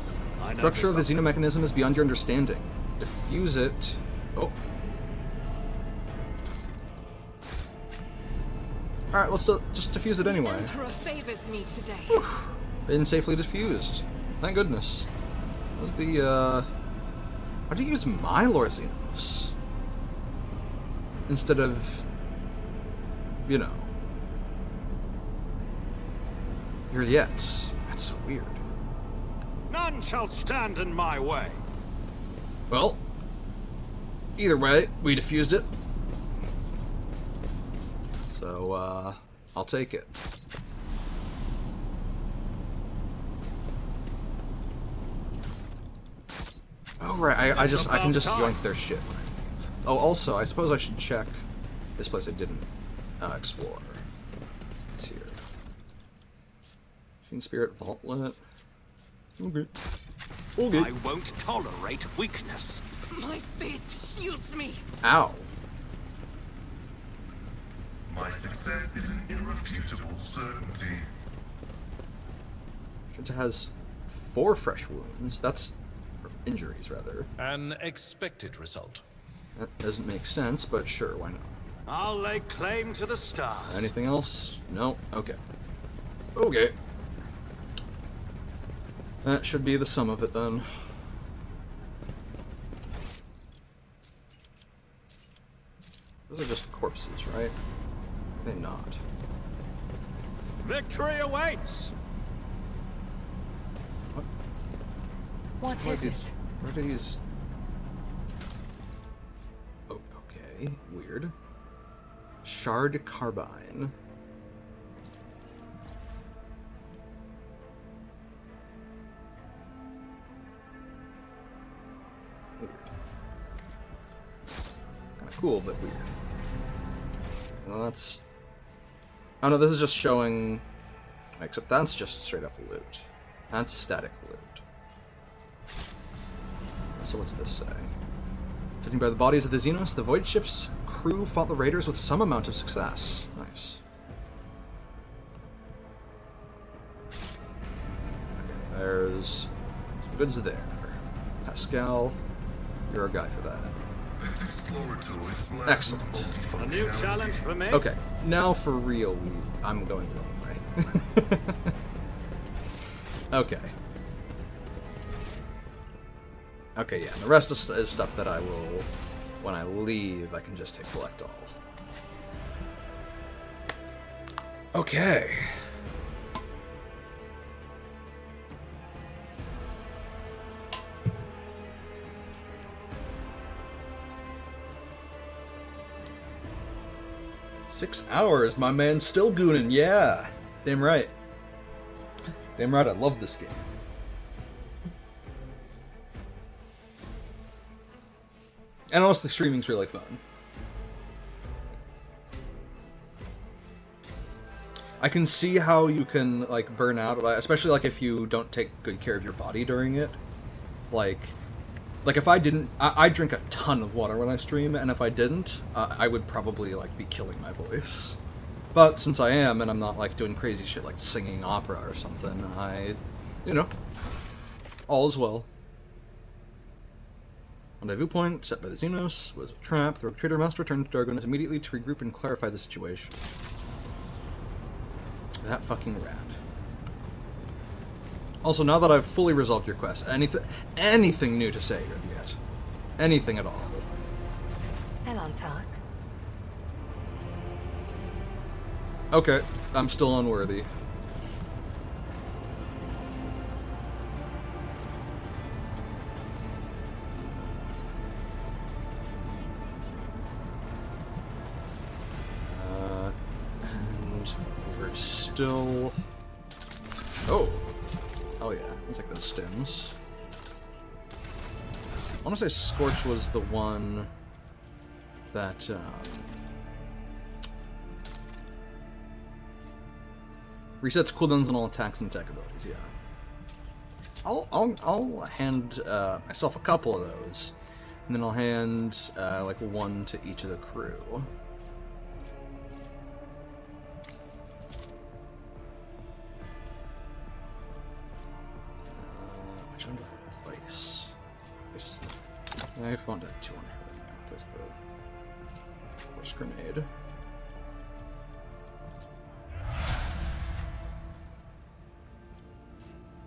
Structure of the xenomechanism is beyond your understanding. Diffuse it. Oh. Alright, let's just diffuse it anyway. The Emperor favors me today. Been safely diffused. Thank goodness. That was the, Why do you use my Lord Xenos? Instead of, you know, your Yets. That's so weird. None shall stand in my way. Well, either way, we diffused it. So, I'll take it. Oh, right, I can just yoink their shit. Oh, also, I suppose I should check this place I didn't explore. It's here. Fiend Spirit Vaultlet. Okay. Okay. I won't tolerate weakness. My faith shields me. Ow. My success is an irrefutable certainty. It has 4 fresh wounds. That's injuries, rather. An expected result. That doesn't make sense, but sure, why not? I'll lay claim to the stars. Anything else? No? Okay. Okay. That should be the sum of it, then. Those are just corpses, right? They're not. Victory awaits! What is it? What are these? Oh, okay. Weird. Shard Carbine. Weird. Kinda cool, but weird. Well, that's... Oh no, this is just showing... Except that's just straight up loot. That's static loot. So what's this say? Judging by the bodies of the Xenos, the Void Ship's crew fought the Raiders with some amount of success. Nice. Okay, there's some goods there. Pascal, you're a guy for that. This explorer tool is blessed Excellent. with A new challenge for me? Okay, now for real, I'm going the wrong way. Okay. Okay, yeah, the rest is stuff that I will, when I leave, I can just hit collect all. Okay. Six hours, my man, still gooning, yeah. Damn right. Damn right, I love this game. And honestly, streaming's really fun. I can see how you can, like, burn out, especially, like, if you don't take good care of your body during it. Like if I didn't... I drink a ton of water when I stream, and if I didn't, I would probably, like, be killing my voice. But since I am, and I'm not, like, doing crazy shit like singing opera or something, you know, All is well. Rendezvous point set by the Xenos was a trap. The Rogue Trader must return to Dargonis immediately to regroup and clarify the situation. That fucking rad. Also, now that I've fully resolved your quest, anything new to say yet? Anything at all? Hello, Talk. Okay, I'm still unworthy. And we're still... Oh! Oh yeah, let's take those stims. I want to say Scorch was the one that, resets cooldowns on all attacks and attack abilities, yeah. I'll hand myself a couple of those, and then I'll hand like one to each of the crew. Which one do I replace? I want to 200. There's the force grenade.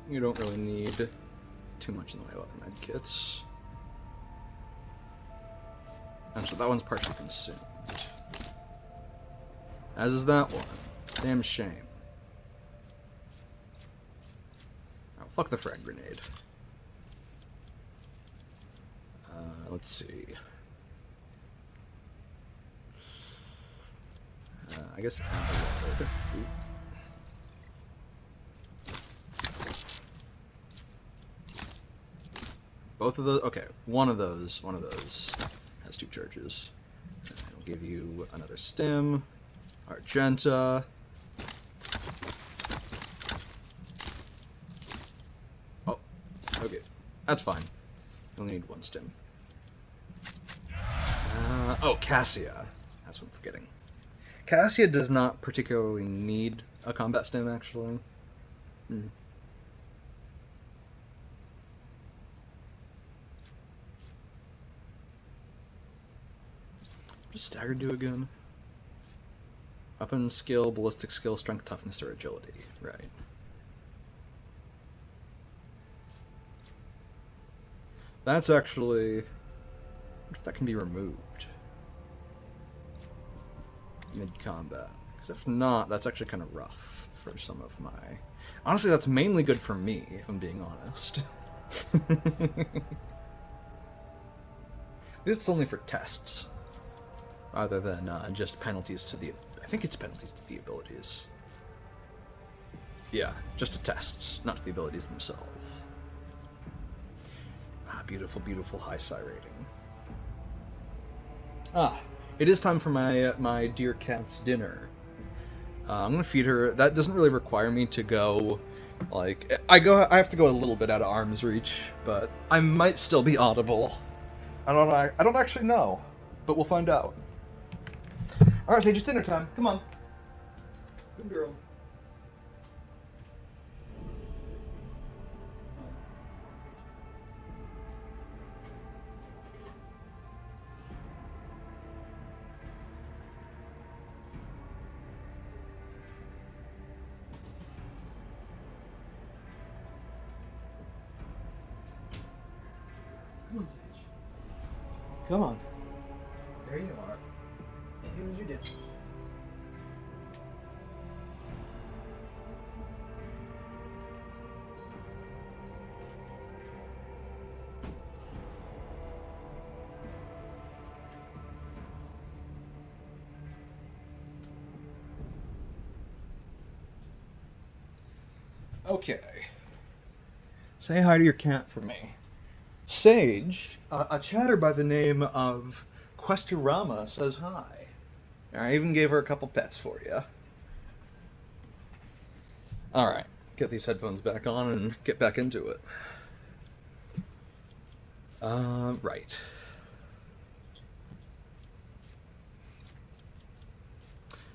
You don't really need too much in the way of other med kits. Actually, that one's partially consumed. As is that one. Damn shame. Oh, fuck the frag grenade. Let's see. I guess Owlcat. Both of those. Okay, one of those has 2 charges. I'll give you another stim. Argenta. Oh, okay, that's fine. You only need 1 stim. Oh, Cassia. That's what I'm forgetting. Cassia does not particularly need a combat stim, actually. What does Stagger do again? Weapon skill, ballistic skill, strength, toughness, or agility. Right. That's actually... I wonder if that can be removed mid-combat. Because if not, that's actually kind of rough for some of my... Honestly, that's mainly good for me, if I'm being honest. It's only for tests, rather than just penalties to the... I think it's penalties to the abilities. Yeah, just to tests, not to the abilities themselves. Ah, beautiful, beautiful high psi rating. Ah, it is time for my dear cat's dinner. I'm gonna feed her. That doesn't really require me to go, like, I have to go a little bit out of arm's reach, but I might still be audible. I don't actually know, but we'll find out. All right, Sage, it's dinner time. Come on. Good girl. Come on, Sage. Come on. There you are. And here's your dinner. Okay. Say hi to your cat for me. Sage, a chatter by the name of Questorama says hi. I even gave her a couple pets for you. Alright, get these headphones back on and get back into it. Right.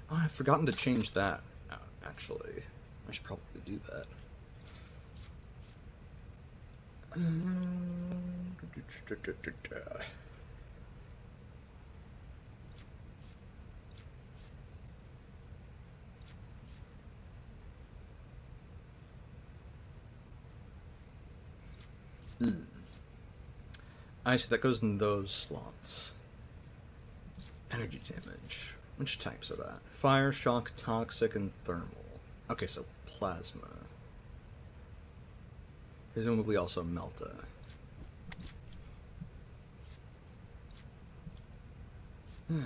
Oh, I've forgotten to change that out, actually. I should probably do that. I see, that goes in those slots. Energy damage. Which types are that? Fire, shock, toxic, and thermal. Okay, so plasma. Presumably also melta. Not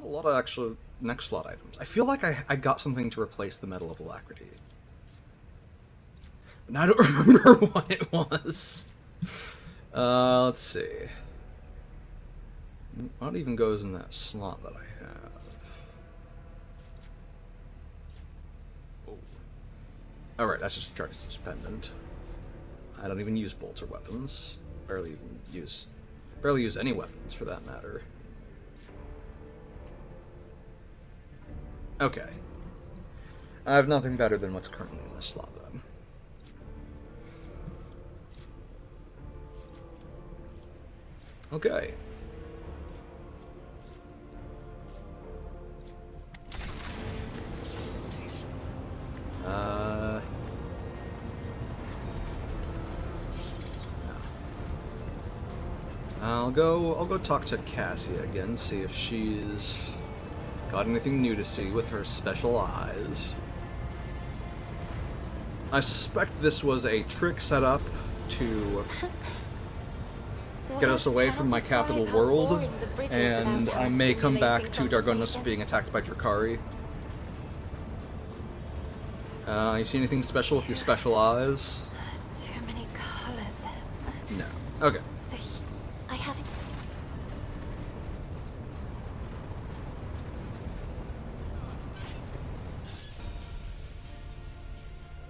a lot of actual next slot items. I feel like I got something to replace the Medal of Alacrity. But now I don't remember what it was. Let's see. What even goes in that slot that I have? Oh. Alright, that's just a charge suspendent. I don't even use bolts or weapons. Barely use any weapons for that matter. Okay. I have nothing better than what's currently in this slot, then. Okay. I'll go talk to Cassia again, see if she's got anything new to see with her special eyes. I suspect this was a trick set up to get us away from my capital world, and I may come back to Dargonis being attacked by Drakari. You see anything special with your special eyes? Too many colors. No. Okay. I haven't.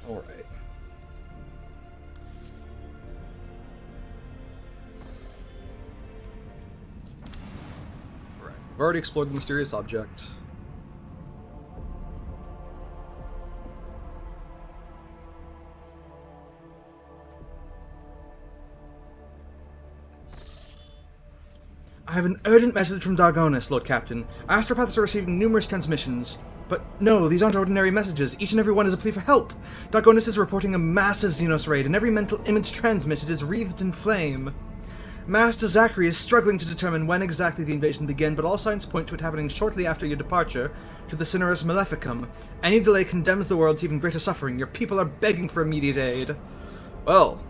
Alright. Right. We've already explored the mysterious object. I have an urgent message from Dargonis, Lord Captain. Astropaths are receiving numerous transmissions. But no, these aren't ordinary messages. Each and every one is a plea for help. Dargonis is reporting a massive Xenos raid, and every mental image transmitted is wreathed in flame. Master Zachary is struggling to determine when exactly the invasion began, but all signs point to it happening shortly after your departure to the Cinerus Maleficum. Any delay condemns the world to even greater suffering. Your people are begging for immediate aid. Well...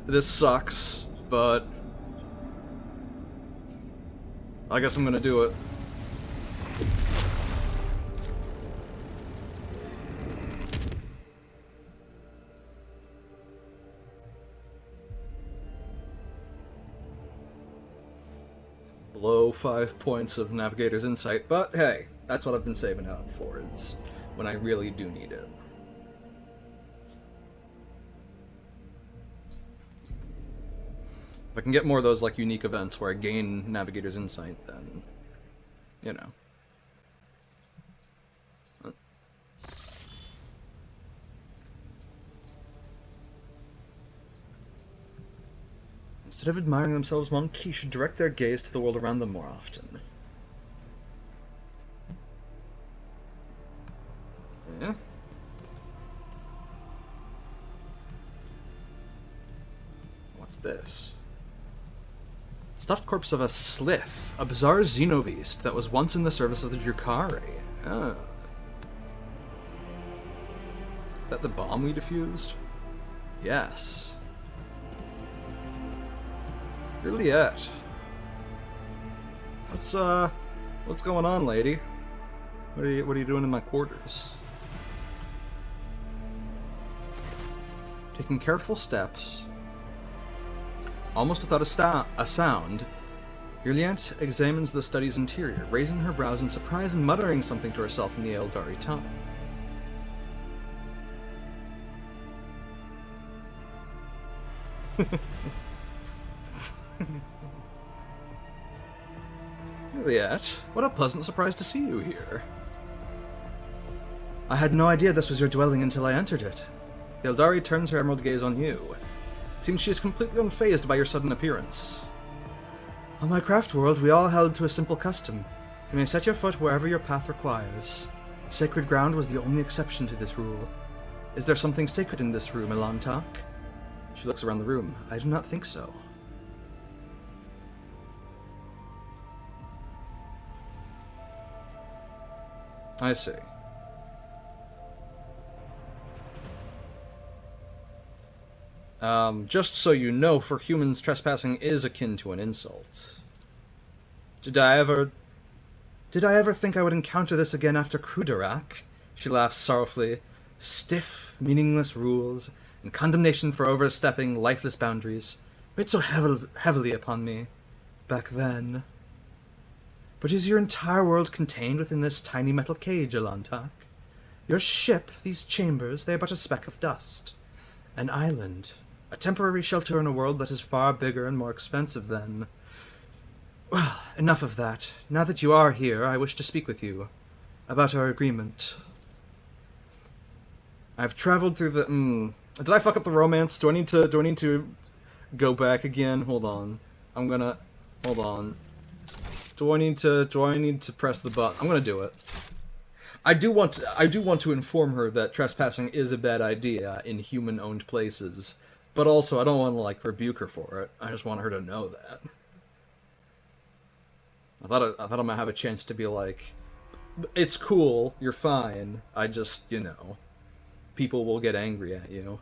this sucks, but I guess I'm gonna do it. Blow 5 points of Navigator's Insight, but hey, that's what I've been saving up for, is when I really do need it. If I can get more of those, like, unique events where I gain Navigator's Insight, then, you know. Instead of admiring themselves, monkeys should direct their gaze to the world around them more often. Yeah? What's this? Stuffed corpse of a slith, a bizarre xenobeast that was once in the service of the Drakari. Oh. Is that the bomb we defused? Yes. Juliet. What's going on, lady? What are you doing in my quarters? Taking careful steps. Almost without a sound, Juliet examines the study's interior, raising her brows in surprise and muttering something to herself in the Eldari tongue. Juliet, what a pleasant surprise to see you here. I had no idea this was your dwelling until I entered it. Ildari turns her emerald gaze on you. It seems she is completely unfazed by your sudden appearance. On my craft world, we all held to a simple custom. You may set your foot wherever your path requires. Sacred ground was the only exception to this rule. Is there something sacred in this room, Elantak? She looks around the room. I do not think so. I see. Just so you know, for humans, trespassing is akin to an insult. Did I ever think I would encounter this again after Krudarak? She laughs sorrowfully. Stiff, meaningless rules, and condemnation for overstepping lifeless boundaries weighed so heavily upon me back then. But is your entire world contained within this tiny metal cage, Elantak? Your ship, these chambers, they are but a speck of dust. An island, a temporary shelter in a world that is far bigger and more expensive than... Well, enough of that. Now that you are here, I wish to speak with you about our agreement. I've traveled through the... Did I fuck up the romance? Do I need to go back again? Hold on. Hold on. Do I need to press the button? I'm gonna do it. I do want to inform her that trespassing is a bad idea in human-owned places, but also I don't want to, like, rebuke her for it. I just want her to know that. I thought I might have a chance to be like, it's cool, you're fine, I just, you know, people will get angry at you.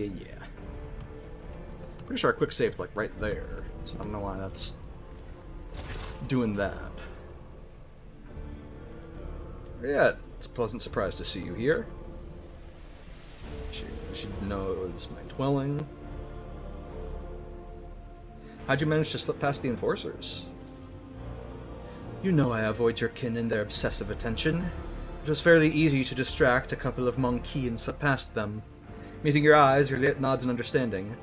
Yeah. Pretty sure our quick saved, like, right there. So I don't know why that's doing that. Yeah, it's a pleasant surprise to see you here. She knows my dwelling. How'd you manage to slip past the enforcers? You know I avoid your kin and their obsessive attention. It was fairly easy to distract a couple of Monkey and slip past them. Meeting your eyes, your lit nods in understanding.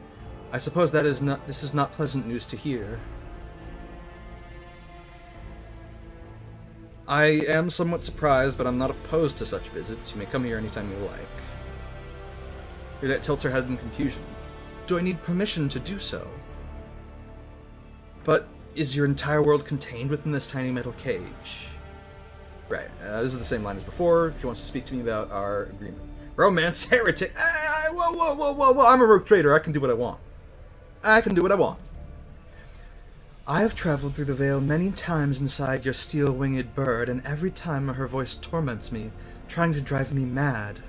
I suppose this is not pleasant news to hear. I am somewhat surprised, but I'm not opposed to such visits. You may come here anytime you like. Juliet tilts her head in confusion. Do I need permission to do so? But is your entire world contained within this tiny metal cage? Right, this is the same line as before. She wants to speak to me about our agreement. Romance heretic! Whoa, I'm a rogue trader. I can do what I want. I have traveled through the Vale many times inside your steel-winged bird, and every time her voice torments me, trying to drive me mad.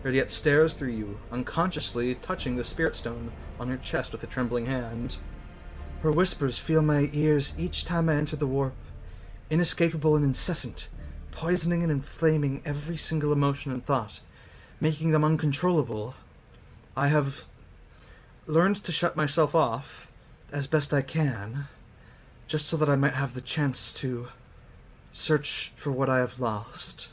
Juliet stares through you, unconsciously touching the spirit stone on her chest with a trembling hand. Her whispers fill my ears each time I enter the warp, inescapable and incessant, poisoning and inflaming every single emotion and thought, making them uncontrollable. I have learned to shut myself off, as best I can, just so that I might have the chance to search for what I have lost.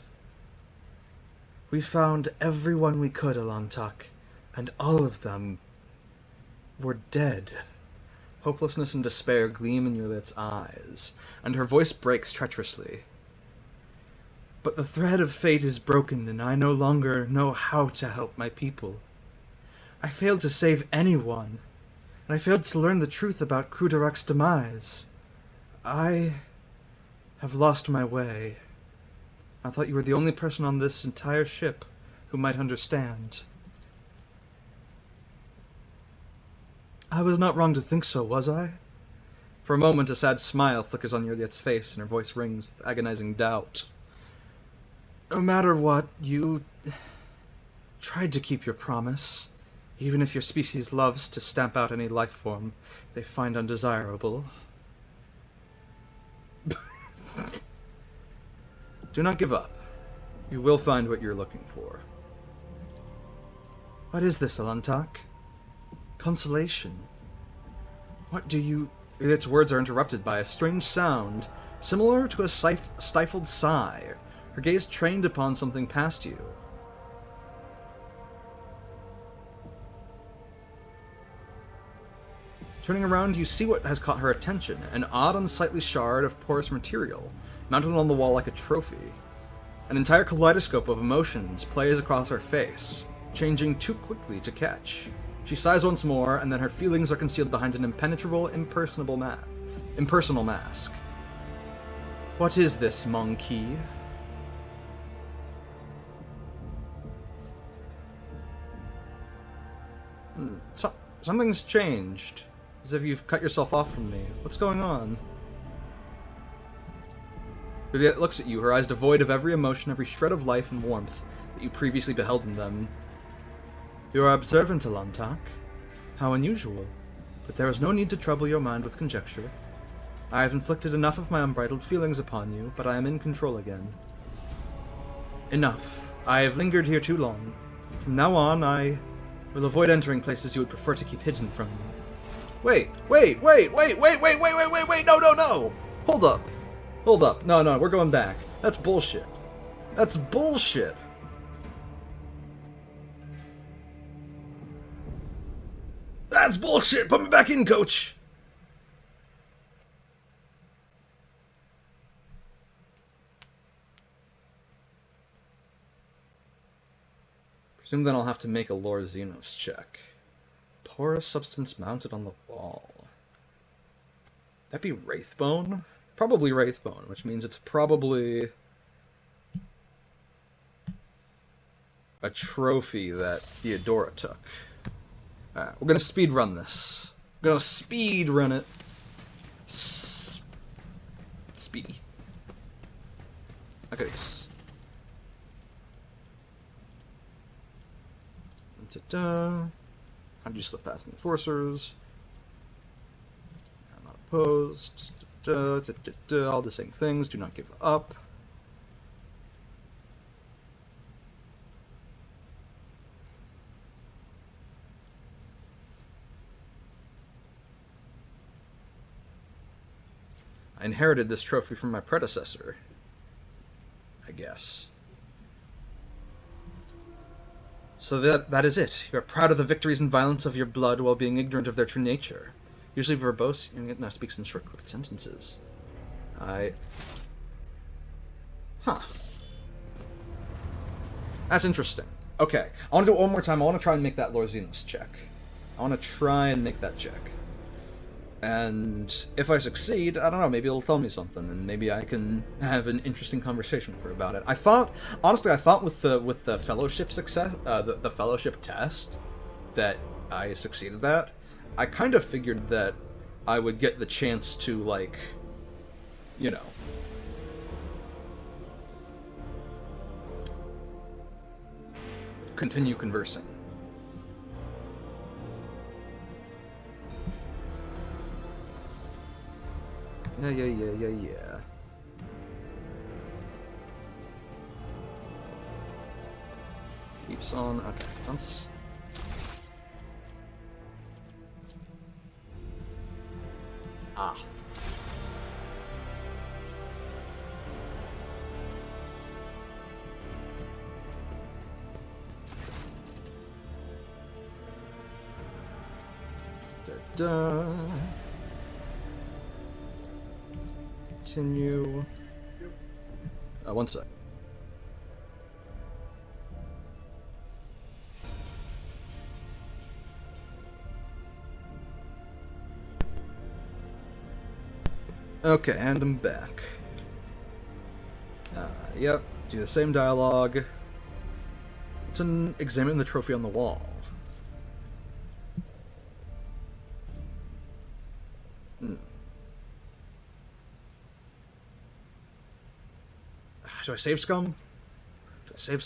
We found everyone we could, Elantak, and all of them were dead. Hopelessness and despair gleam in Juliet's eyes, and her voice breaks treacherously. But the thread of fate is broken, and I no longer know how to help my people. I failed to save anyone, and I failed to learn the truth about Krudarak's demise. I have lost my way. I thought you were the only person on this entire ship who might understand. I was not wrong to think so, was I? For a moment, a sad smile flickers on Juliet's face, and her voice rings with agonizing doubt. No matter what, you tried to keep your promise, even if your species loves to stamp out any life form they find undesirable. Do not give up. You will find what you're looking for. What is this, Alantak? Consolation. What do you... Its words are interrupted by a strange sound, similar to a stifled sigh. Her gaze trained upon something past you. Turning around, you see what has caught her attention, an odd, unsightly shard of porous material, mounted on the wall like a trophy. An entire kaleidoscope of emotions plays across her face, changing too quickly to catch. She sighs once more, and then her feelings are concealed behind an impenetrable, impersonal mask. What is this, monkey? Something's changed. As if you've cut yourself off from me. What's going on? Juliet looks at you, her eyes devoid of every emotion, every shred of life and warmth that you previously beheld in them. You are observant, Alantak. How unusual. But there is no need to trouble your mind with conjecture. I have inflicted enough of my unbridled feelings upon you, but I am in control again. Enough. I have lingered here too long. From now on, I will avoid entering places you would prefer to keep hidden from me. Wait, no! Hold up. No, we're going back. That's bullshit. That's bullshit. That's bullshit! Put me back in, coach! Presume then I'll have to make a Lore Xenos check. Porous substance mounted on the wall. That'd be Wraithbone? Probably Wraithbone, which means it's probably a trophy that Theodora took. Alright, we're gonna speed run this. We're gonna speed run it. Speedy. Okay. Ta-da. How do you slip past the enforcers? I'm not opposed. All the same things. Do not give up. I inherited this trophy from my predecessor, I guess. So that is it. You are proud of the victories and violence of your blood while being ignorant of their true nature. Usually verbose, you now speaks in short, quick sentences. That's interesting. Okay, I want to do it one more time. I want to try and make that Lore Xenos check. I want to try and make that check. And if I succeed, I don't know, maybe it'll tell me something, and maybe I can have an interesting conversation with her about it. I thought with the fellowship success, the fellowship test that I succeeded at, I kind of figured that I would get the chance to, like, you know, continue conversing. Yeah. Keeps on. Okay, let's... Ah. Da-da. Continue. One sec. Okay, and I'm back. Yep, do the same dialogue. Let's examine the trophy on the wall. Do I save scum? I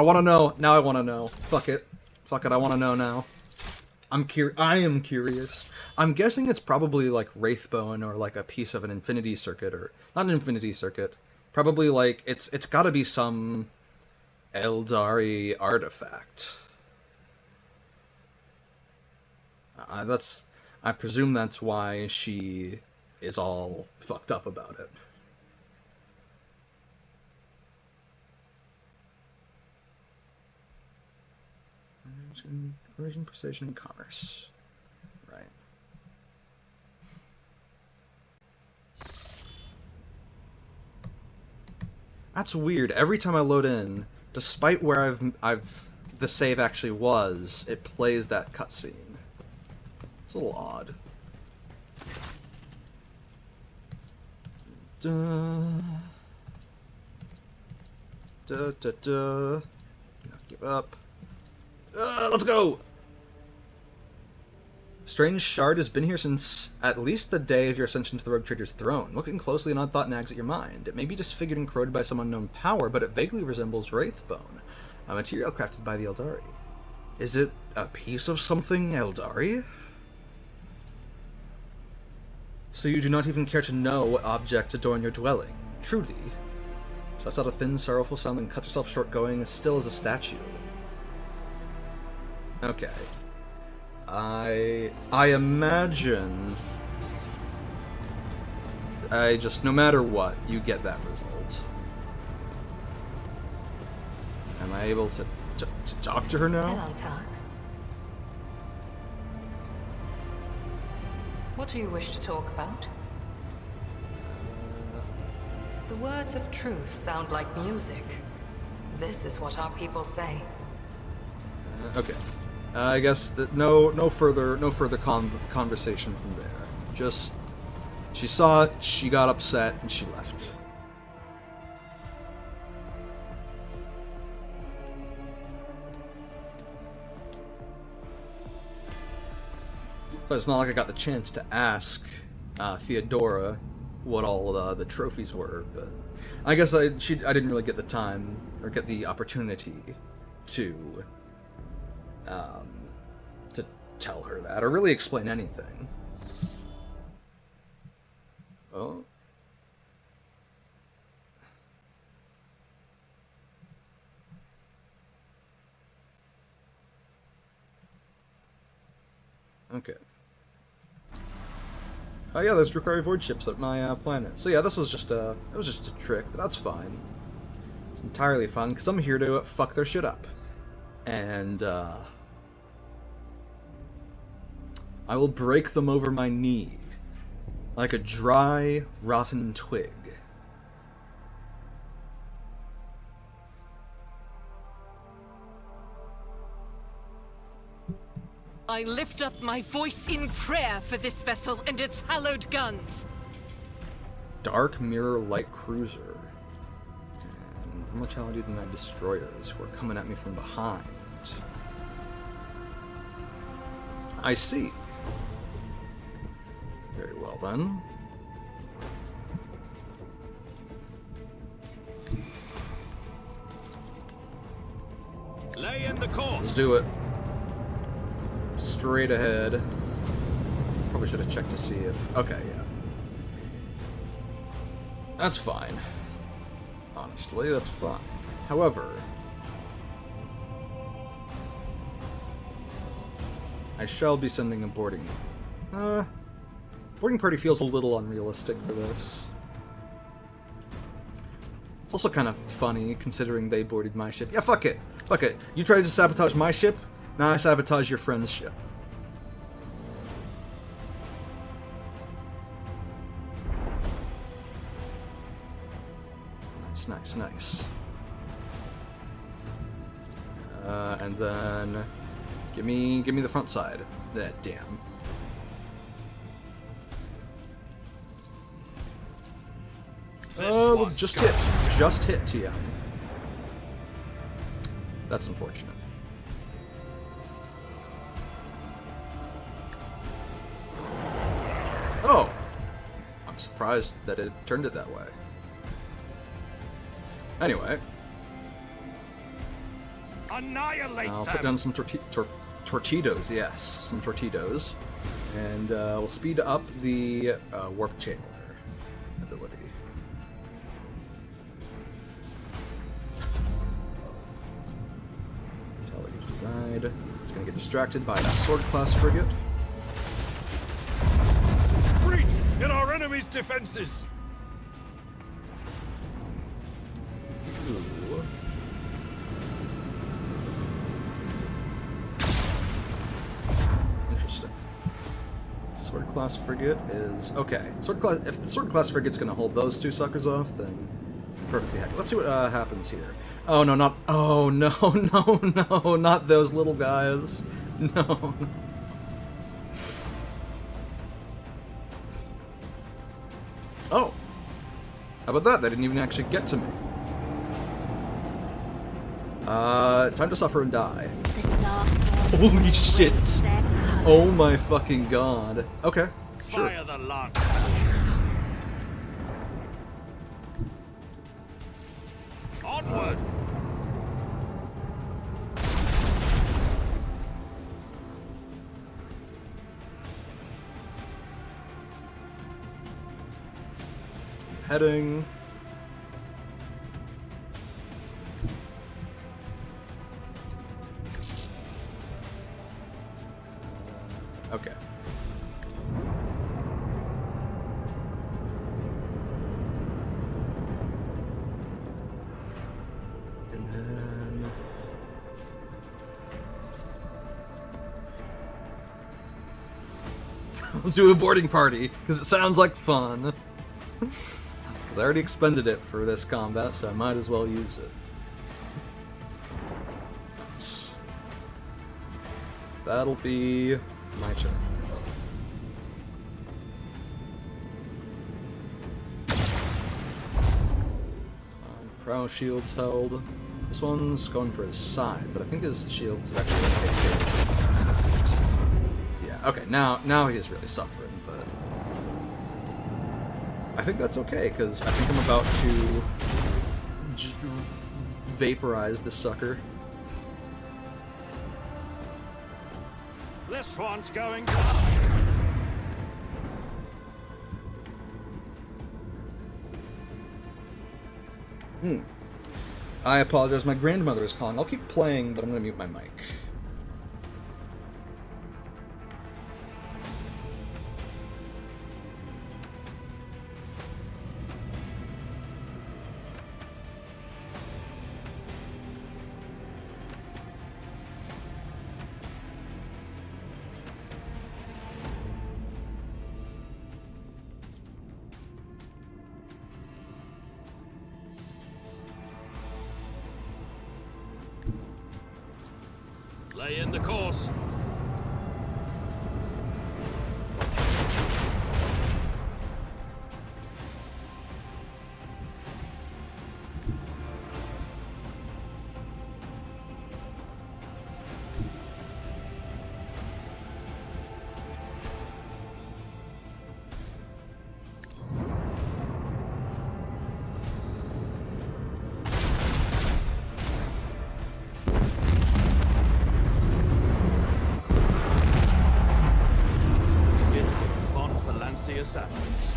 want to know. Now I want to know. Fuck it, I want to know now. I am curious. I'm guessing it's probably like Wraithbone or like a piece of an infinity circuit, or not an infinity circuit. Probably like it's got to be some Eldari artifact. I presume that's why she is all fucked up about it. Conversion, precision, and commerce. Right. That's weird. Every time I load in, despite where the save actually was, it plays that cutscene. It's a little odd. Do not give up. Let's go! Strange Shard has been here since at least the day of your ascension to the Rogue Trader's throne. Looking closely, an odd thought nags at your mind. It may be disfigured and corroded by some unknown power, but it vaguely resembles Wraithbone, a material crafted by the Eldari. Is it a piece of something Eldari? So you do not even care to know what objects adorn your dwelling. Truly. She lets out a thin, sorrowful sound and cuts herself short, going as still as a statue. Okay. I imagine no matter what, you get that result. Am I able to talk to her now? Hello, Talk. What do you wish to talk about? The words of truth sound like music. This is what our people say. Okay. I guess that no further conversation from there. Just she saw it, she got upset, and she left. So it's not like I got the chance to ask Theodora what all the trophies were, but I guess I didn't really get the time or get the opportunity to tell her that or really explain anything. Oh. Okay. Oh yeah, there's Drukhari Void ships at my planet. So yeah, this was just a trick, but that's fine. It's entirely fun because I'm here to fuck their shit up, and I will break them over my knee like a dry, rotten twig. I lift up my voice in prayer for this vessel and its hallowed guns. Dark Mirror Light Cruiser and Immortality Denied Destroyers who are coming at me from behind. I see. Very well then. Lay in the course. Let's do it. Straight ahead. Probably should have checked to see if... Okay, yeah. That's fine. Honestly, that's fine. However... I shall be sending a boarding... boarding party feels a little unrealistic for this. It's also kind of funny, considering they boarded my ship. Yeah, fuck it! Fuck it. You tried to sabotage my ship? Now I sabotage your friend's ship. Nice, nice, nice. And then give me the front side. Damn. Oh, just hit TM. That's unfortunate. Oh! I'm surprised that it turned it that way. Anyway. Annihilate I'll them. put down some torpedoes, yes. Some torpedoes. And we'll speed up the warp channeler ability. Ride. It's gonna get distracted by that sword class frigate. Breach in our enemy's defenses! Ooh. Interesting. Sword class frigate is okay. Sword class. If the sword class frigate's gonna hold those two suckers off, then perfectly happy. Let's see what happens here. Oh no, not. Oh no, no, no, not those little guys. No. Oh. How about that? They didn't even actually get to me. Time to suffer and die. Holy shit! Oh my fucking god. Okay, sure. Fire the launch. Onward! Heading. Okay. And then... let's do a boarding party, because it sounds like fun. Because I already expended it for this combat, so I might as well use it. That'll be my turn. Prow shield's held. This one's going for his side, but I think his shields have actually been. Yeah, okay, now he is really suffering, but I think that's okay, because I think I'm about to vaporize this sucker. This one's going down. I apologize, my grandmother is calling. I'll keep playing, but I'm gonna mute my mic. Lay in the course. Satellites.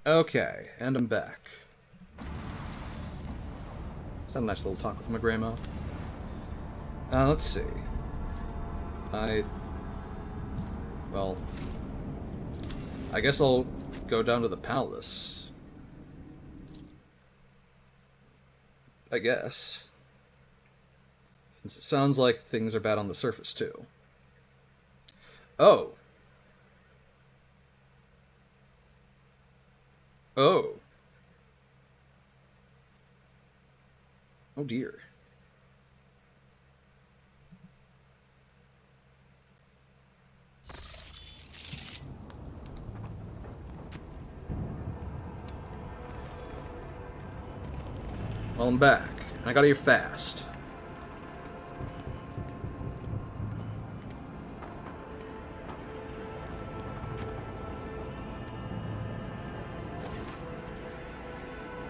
Okay, and I'm back. Had a nice little talk with my grandma. Let's see. Well, I guess I'll go down to the palace. I guess. Since it sounds like things are bad on the surface, too. Oh. Oh. Oh dear. Well, I'm back, and I got here fast.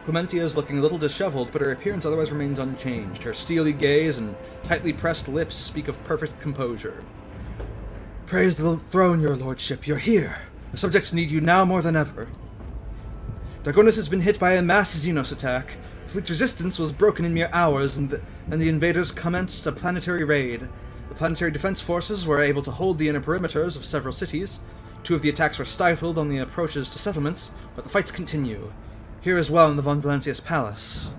Clementia is looking a little disheveled, but her appearance otherwise remains unchanged. Her steely gaze and tightly pressed lips speak of perfect composure. Praise the throne, your lordship. You're here. The subjects need you now more than ever. Dargonis has been hit by a mass Xenos attack. The fleet's resistance was broken in mere hours, and the invaders commenced a planetary raid. The planetary defense forces were able to hold the inner perimeters of several cities. 2 of the attacks were stifled on the approaches to settlements, but the fights continue. Here as well in the Von Valancius Palace.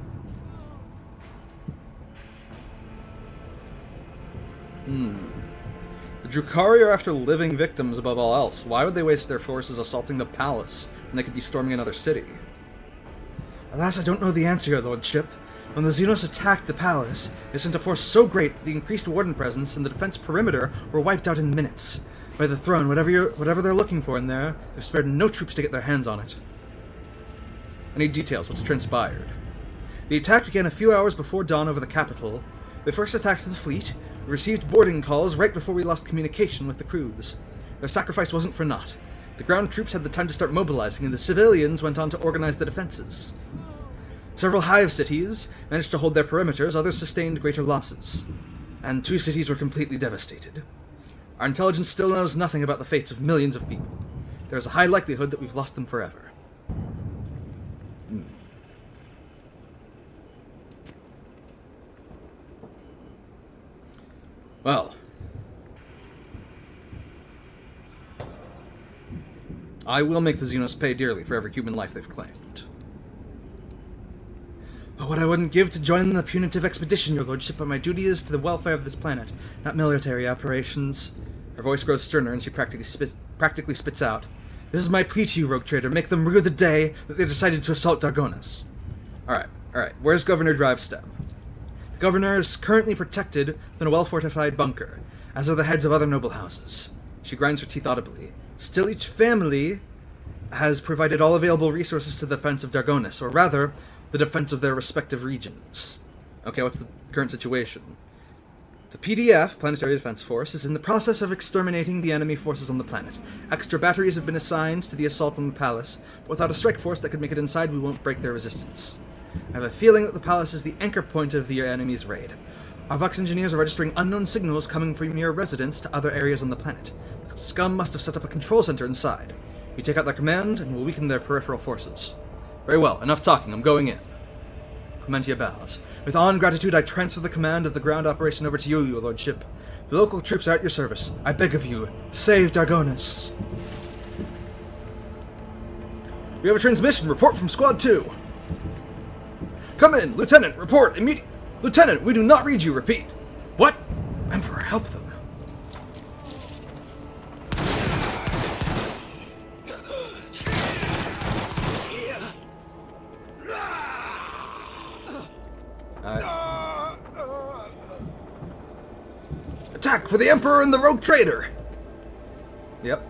The Drukhari are after living victims above all else. Why would they waste their forces assaulting the palace when they could be storming another city? Alas, I don't know the answer, your lordship. When the Xenos attacked the palace, they sent a force so great that the increased warden presence and the defense perimeter were wiped out in minutes. By the throne, whatever they're looking for in there, they've spared no troops to get their hands on it. I need details. What's transpired? The attack began a few hours before dawn over the capital. They first attacked the fleet. We received boarding calls right before we lost communication with the crews. Their sacrifice wasn't for naught. The ground troops had the time to start mobilizing, and the civilians went on to organize the defenses. Several hive cities managed to hold their perimeters, others sustained greater losses. And 2 cities were completely devastated. Our intelligence still knows nothing about the fates of millions of people. There is a high likelihood that we've lost them forever. Well, I will make the Xenos pay dearly for every human life they've claimed. But what I wouldn't give to join the punitive expedition, your lordship, but my duty is to the welfare of this planet, not military operations. Her voice grows sterner, and she practically spits out. This is my plea to you, rogue trader. Make them rue the day that they decided to assault Dargonis. Alright. Where's Governor Drivestep? The governor is currently protected within a well-fortified bunker, as are the heads of other noble houses. She grinds her teeth audibly. Still, each family has provided all available resources to the defense of Dargonis, or rather, the defense of their respective regions. Okay, what's the current situation? The PDF, Planetary Defense Force, is in the process of exterminating the enemy forces on the planet. Extra batteries have been assigned to the assault on the palace, but without a strike force that could make it inside, we won't break their resistance. I have a feeling that the palace is the anchor point of the enemy's raid. Our Vox engineers are registering unknown signals coming from your residents to other areas on the planet. The scum must have set up a control center inside. We take out their command, and we'll weaken their peripheral forces. Very well, enough talking, I'm going in. Clementia bows. With awe and gratitude, I transfer the command of the ground operation over to you, your lordship. The local troops are at your service. I beg of you, save Dargonis. We have a transmission. Report from Squad 2. Come in, Lieutenant. Report immediately. Lieutenant, we do not read you. Repeat. What? Emperor, help them. Attack for the Emperor and the rogue trader! Yep.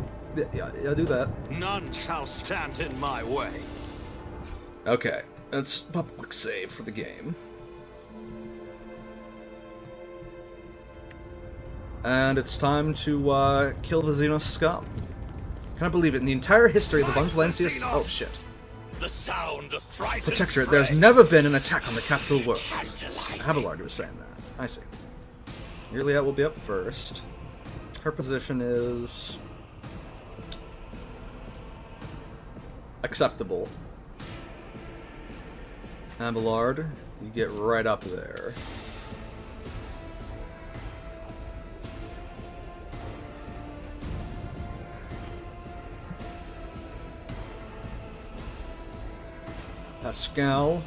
Yeah, do that. None shall stand in my way. Okay, let's pop a quick save for the game. And it's time to kill the Xenos scum. Can I believe it? In the entire history of the Von Valancius... Oh, shit. The sound of fright. Protectorate, there's never been an attack on the capital world. Abelard was saying that. I see. Iliad will be up first. Her position is... acceptable. Abelard, you get right up there. Pascal.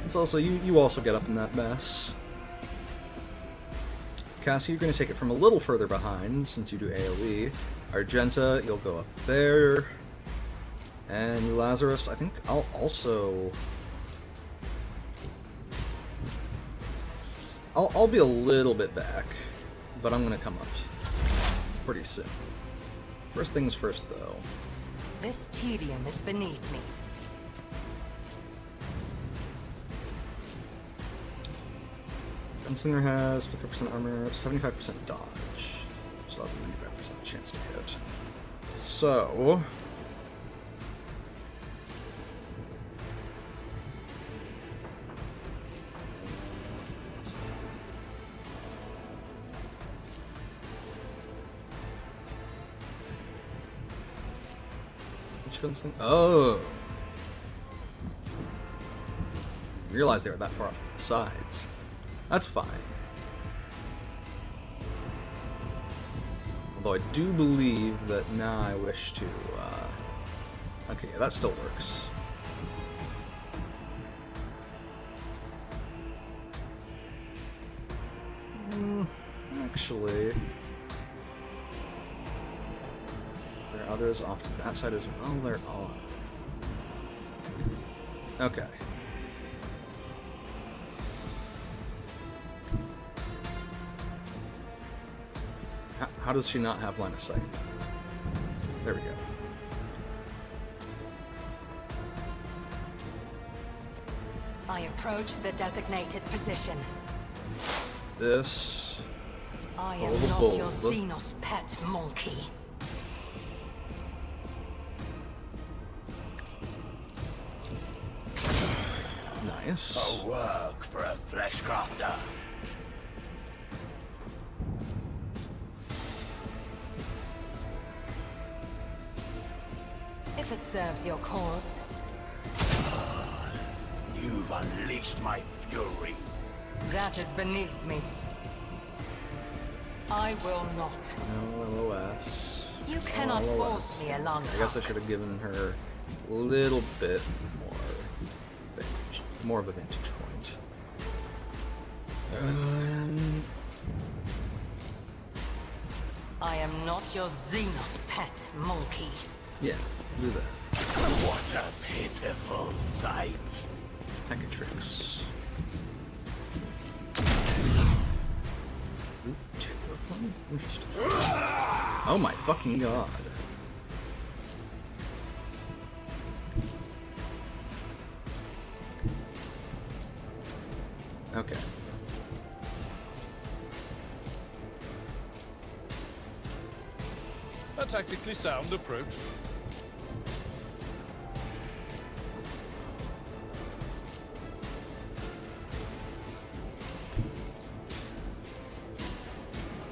It's also you also get up in that mess. Cassie, you're going to take it from a little further behind since you do AoE. Argenta, you'll go up there. And you, Lazarus, I think I'll also... I'll be a little bit back, but I'm going to come up pretty soon. First things first, though. This tedium is beneath me. Gunslinger has 50% armor, 75% dodge. So that's a 95% chance to hit. So... Which gunslinger? Oh! Realized they were that far off to the sides. That's fine. Although I do believe that now I wish to, okay, yeah, that still works. Actually... There are others off to that side as well. There are. Okay. How does she not have line of sight? There we go. I approach the designated position. This... I am not your Xenos pet monkey. Nice. A work for a flesh crafter. If it serves your cause. You've unleashed my fury. That is beneath me. I will not. No LOS. You cannot force me along. I guess I should have given her a little bit more of a vantage point. I am not your Xenos pet monkey. Yeah, do that. What a pitiful sight. Hackatrix. Ooh, two of them? Interesting. Oh my fucking god. Okay. A tactically sound approach.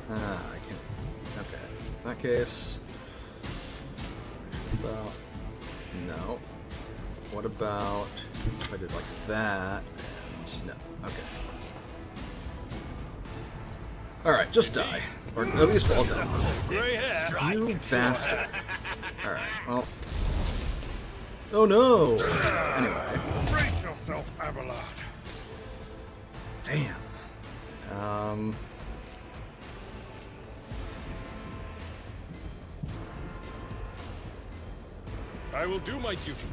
I can. Okay. In that case. What about. No. What about if I did like that? And no. Okay. Alright, just die. Or at least fall down. Grey hair. You bastard. Alright, well. Oh no! Anyway. Brace yourself, Abelard. Damn. I will do my duty.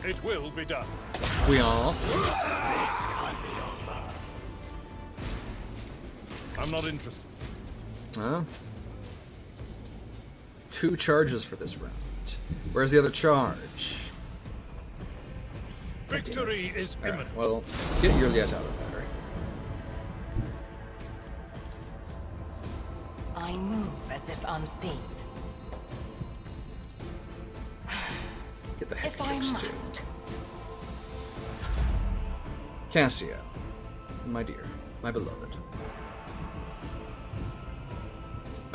It will be done. We all. I'm not interested. Huh? 2 charges for this round. Where's the other charge? Victory is Alright, imminent. well, get your Liet out of battery. I move as if unseen. Get the heck If I kicks, must. too. Cassio, my dear, my beloved.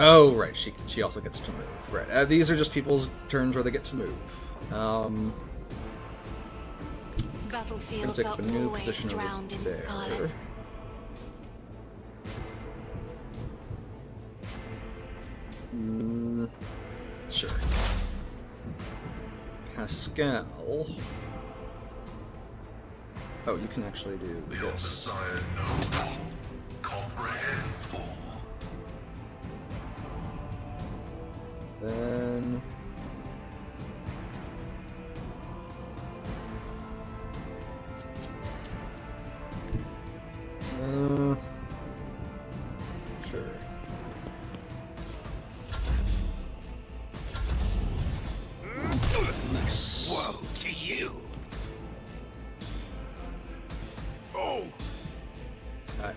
Oh, right. She also gets to move. Right. These are just people's turns where they get to move. Battlefields take are up a new always position over drowned in there. scarlet. Sure. Pascal. Oh, you can actually do The this. Omnissiah knows all, comprehends all. Then... Sure. Nice. Woe to you! Oh! Alright.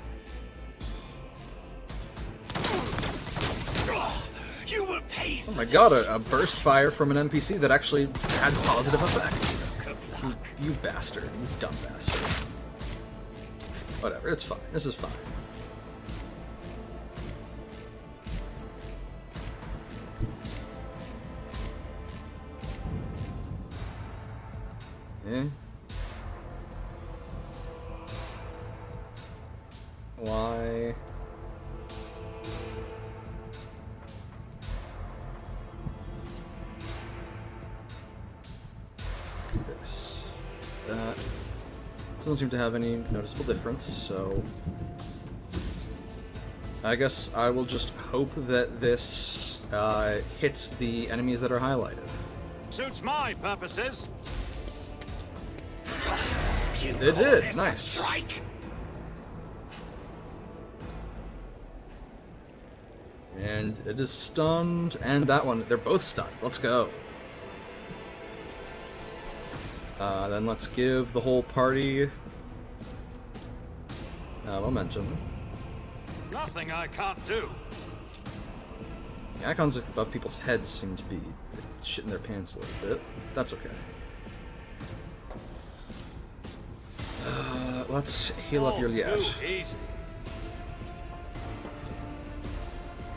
You will pay for Oh my god, a burst fire from an NPC that actually had positive effect. You bastard. You dumb bastard. Whatever, it's fine. This is fine. Eh? Why? This. That. Doesn't seem to have any noticeable difference, so... I guess I will just hope that this hits the enemies that are highlighted. Suits my purposes. It did! Nice. strike. And it is stunned, and that one, they're both stunned. Let's go. Then let's give the whole party momentum. Nothing I can't do. The icons above people's heads seem to be shitting their pants a little bit. That's okay. Let's heal up your Liège. Is Too easy.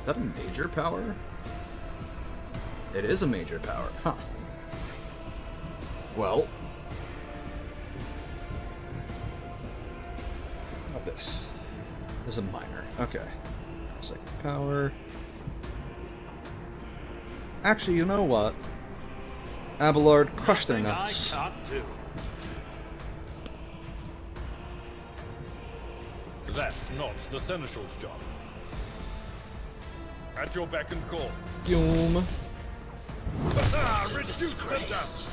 that a major power? It is a major power, huh? Well, how about this? This is a minor. Okay. Psychic power. Actually, you know what? Abelard, crush their Nothing nuts. I can't do. That's not the Seneschal's job. At your beck and call. Boom. Reduce to dust!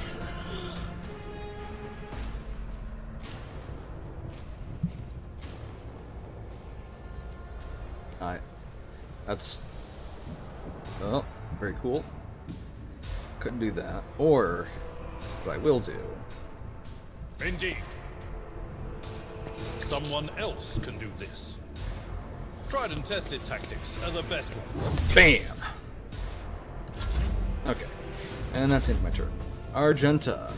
Alright. That's... well, very cool. Couldn't do that. Or, what I will do... Indeed. Someone else can do this. Tried and tested tactics are the best ones. BAM! Okay. And that's into my turn. Argenta.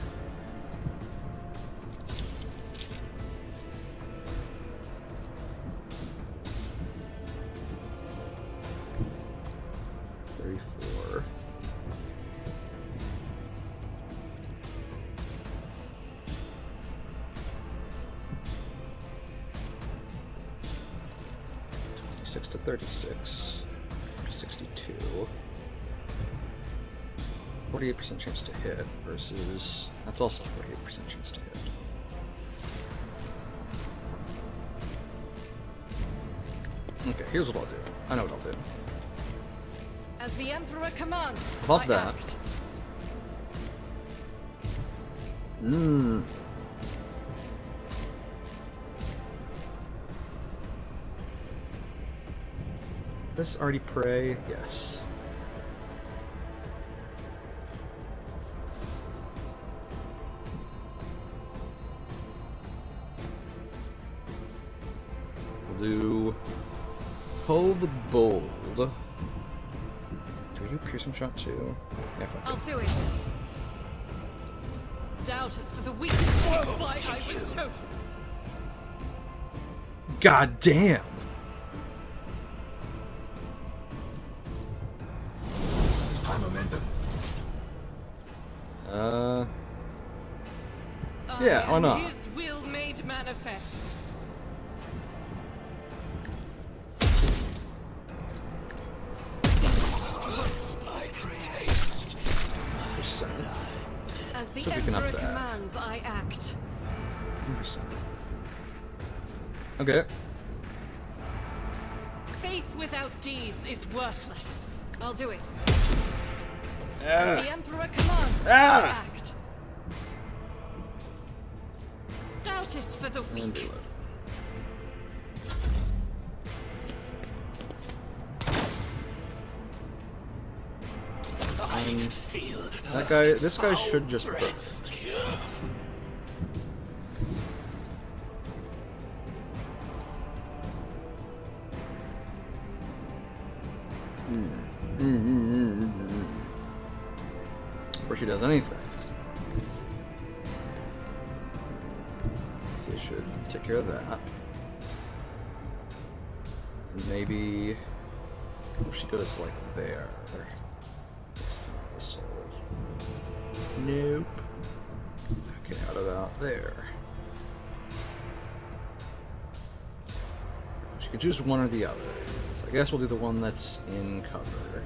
$34. $26 to 36. 62. 48% chance to hit versus... that's also 48% chance to hit. Okay, here's what I'll do. I know what I'll do. As the Emperor commands, Pop I that. act. This already pray? Yes. We'll do Cove Bold. Do we do piercing shot too? Yeah, fuck I'll it. do it. Doubt is for the weak. Why I was chosen. God damn! Why not? His will made manifest. As the See if we can up Emperor that. commands, I act. 1%. Okay. Faith without deeds is worthless. I'll do it. As the Emperor commands, Ah! I act. Doubt is for the And weak. do it. That guy, this guy should just burn. Before she does anything. So they should take care of that. And maybe if she goes like there. The soul. Nope. Okay, how about there? She could choose one or the other. I guess we'll do the one that's in cover.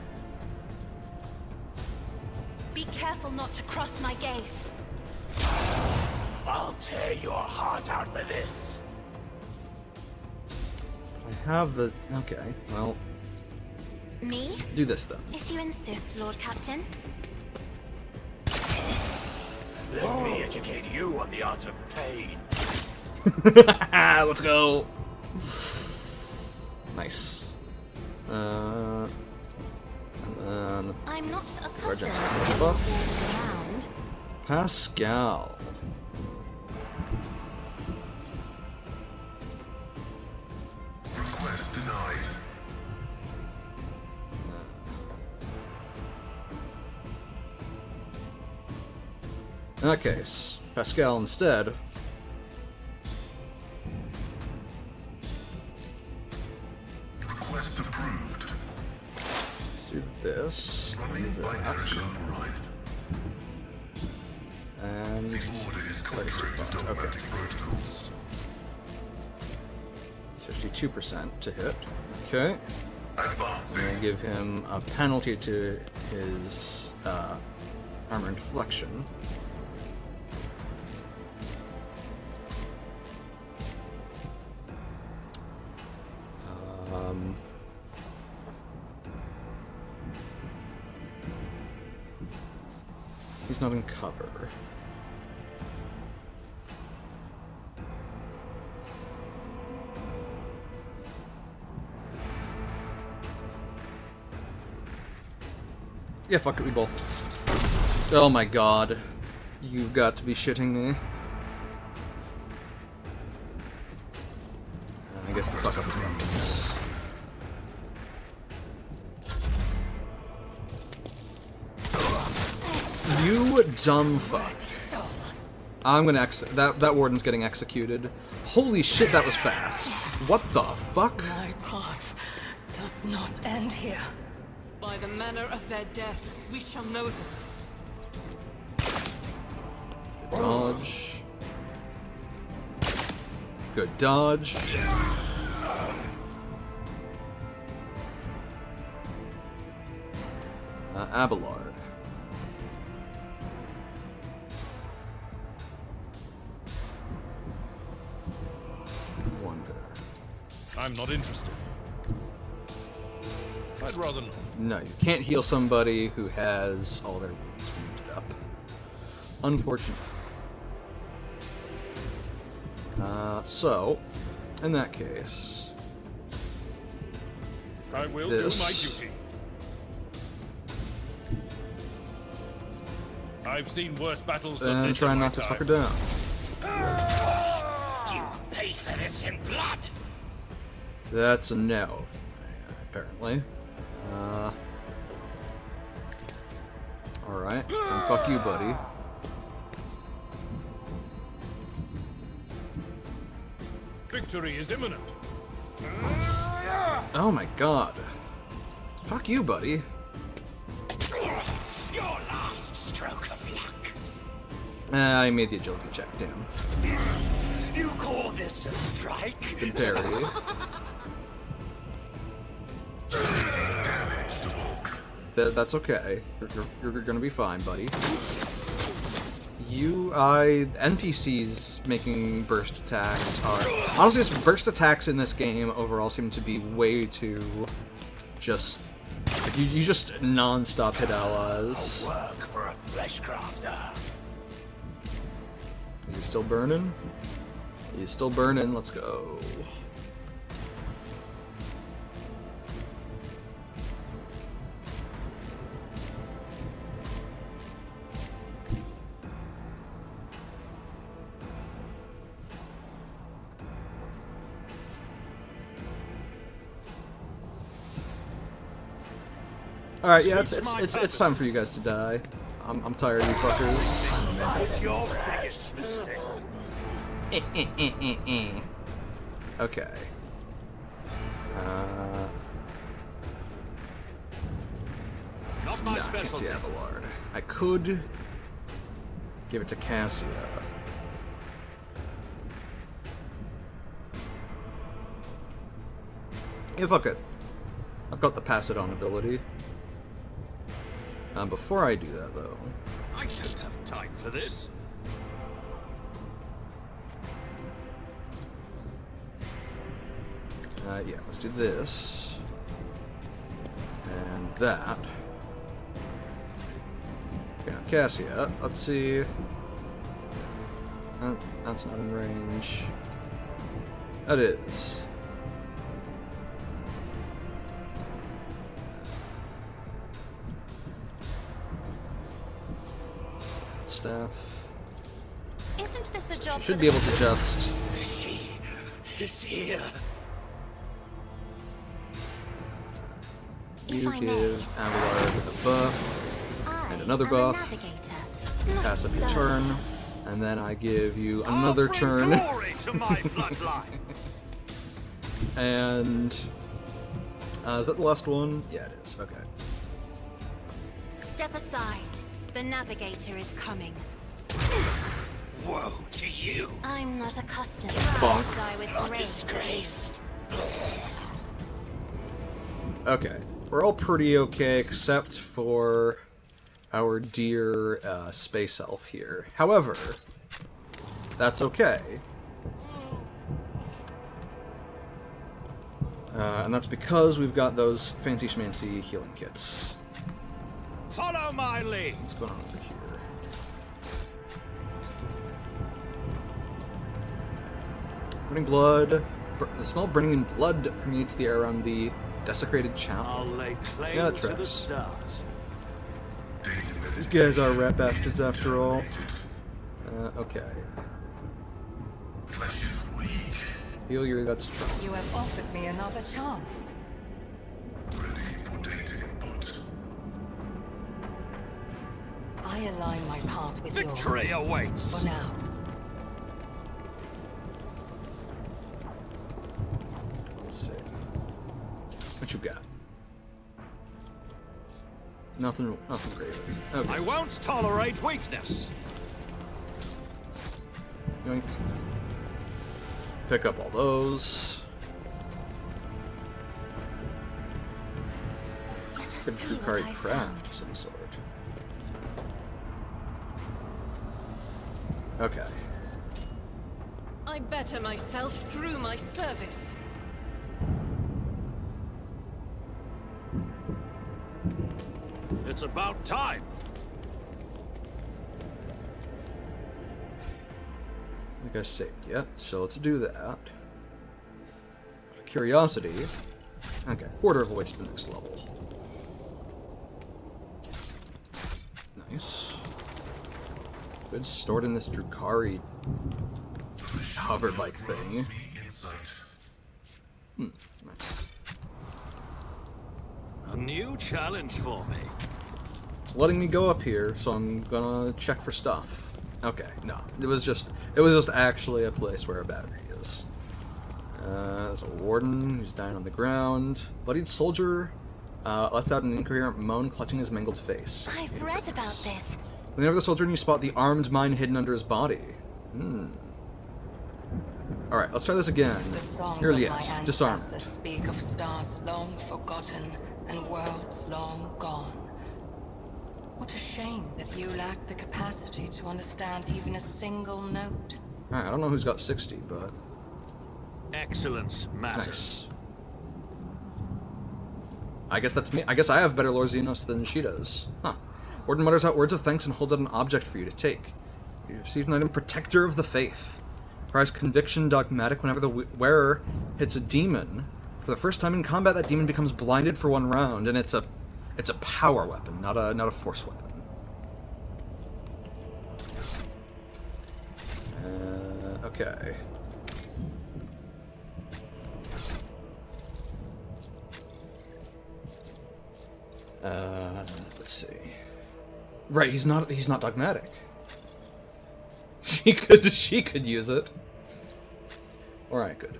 Be careful not to cross my gaze. I'll tear your heart out for this. I have the... Okay, well, Me? do this then. If you insist, Lord Captain. Let me educate you on the art of pain. Let's go! Nice. And then... I'm not accustomed Sergeant. to being ordered around. Pascal. Request denied. In that case, Pascal instead. Request approved. Let's do this. Running Do binary that. override. And... The order is contrary to dogmatic protocols. 52% to hit. Okay. I'm Advancing. gonna give him a penalty to his armor and deflection. He's not in cover. Yeah, fuck it, we both. Oh my god. You've got to be shitting me. I guess the fuck up is you dumb fuck. I'm gonna that warden's getting executed. Holy shit, that was fast. What the fuck? My path does not end here. By the manner of their death, we shall know them. Dodge. Good dodge. Abelard. Wonder. I'm not interested. I'd rather not. No, you can't heal somebody who has all their wounds wounded up. Unfortunate. So, in that case, I will this. do my duty. I've seen worse battles than and this try in my not to time. fuck her down. You paid for this in blood. That's a no, apparently. Alright, and fuck you, buddy. Victory is imminent. Oh my god. Fuck you, buddy. Your last stroke of luck. I made the agility check, damn. You call this a strike? Good parody. That's okay. You're gonna be fine, buddy. NPCs making burst attacks are... Honestly, just burst attacks in this game overall seem to be way too... just... Like, you just non-stop hit allies. Work for a flesh crafter. Is he still burning? He's still burning, let's go. Alright, yeah, it's time for you guys to die. I'm tired of you fuckers. That's your biggest mistake. Okay. Not my Nah, specialty. it's Abelard. I could give it to Cassia. Yeah, fuck it. I've got the pass it on ability. Before I do that, though, I don't have time for this. yeah, let's do this and that. Okay, now Cassia. Let's see. That's not in range. That is. Staff. Isn't this a job? You should be able to just. She is here. You give Abelard a buff and another buff. Pass up your turn, and then I give you another turn. Glory to my bloodline. And is that the last one? Yeah, it is. Okay. Step aside. The navigator is coming. Woe to you. I'm not accustomed Bonk. to die with grace, at least. Okay. We're all pretty okay, except for our dear space elf here. However, that's okay. And that's because we've got those fancy schmancy healing kits. Follow my lead. What's going on over here? Burning blood. The smell of burning blood permeates the air around the desecrated channel. I'll lay claim Yeah, that to the tracks. stars. These guys are rat bastards after all. Okay. Flesh is weak. Heal your guts strong. You have offered me another chance. Ready for data input. I align my path with Victory yours. awaits. For now. Let's see. What you got? Nothing really. Okay. I won't tolerate weakness. Yoink. Pick up all those. Let us Good see what Drukari I craft found. of some sort. Okay. I better myself through my service. It's about time. I think I saved yet, so let's do that. Out of curiosity. Okay, Order of Awaits to the next level. Nice. Good, stored in this Drukari hover-like thing. Nice. A new challenge for me. It's letting me go up here, so I'm gonna check for stuff. Okay, no. It was just actually a place where a battery is. There's a warden who's dying on the ground. Bloodied soldier lets out an incoherent moan, clutching his mangled face. I've read about this. Lean over the soldier and you spot the armed mine hidden under his body. Alright, let's try this again. The songs Nearly of my yes. Disarmed. ancestors speak of stars long forgotten and worlds long gone. What a shame that you lack the capacity to understand even a single note. Alright, I don't know who's got 60, but... Excellence matters. Nice. I guess that's me. I guess I have better Lore Xenos than she does. Huh. Warden mutters out words of thanks and holds out an object for you to take. You receive an item, Protector of the Faith. Requires conviction dogmatic whenever the wearer hits a demon. For the first time in combat, that demon becomes blinded for 1 round, and it's a power weapon, not a force weapon. Okay. Let's see. Right, he's not dogmatic. She could use it. Alright, good.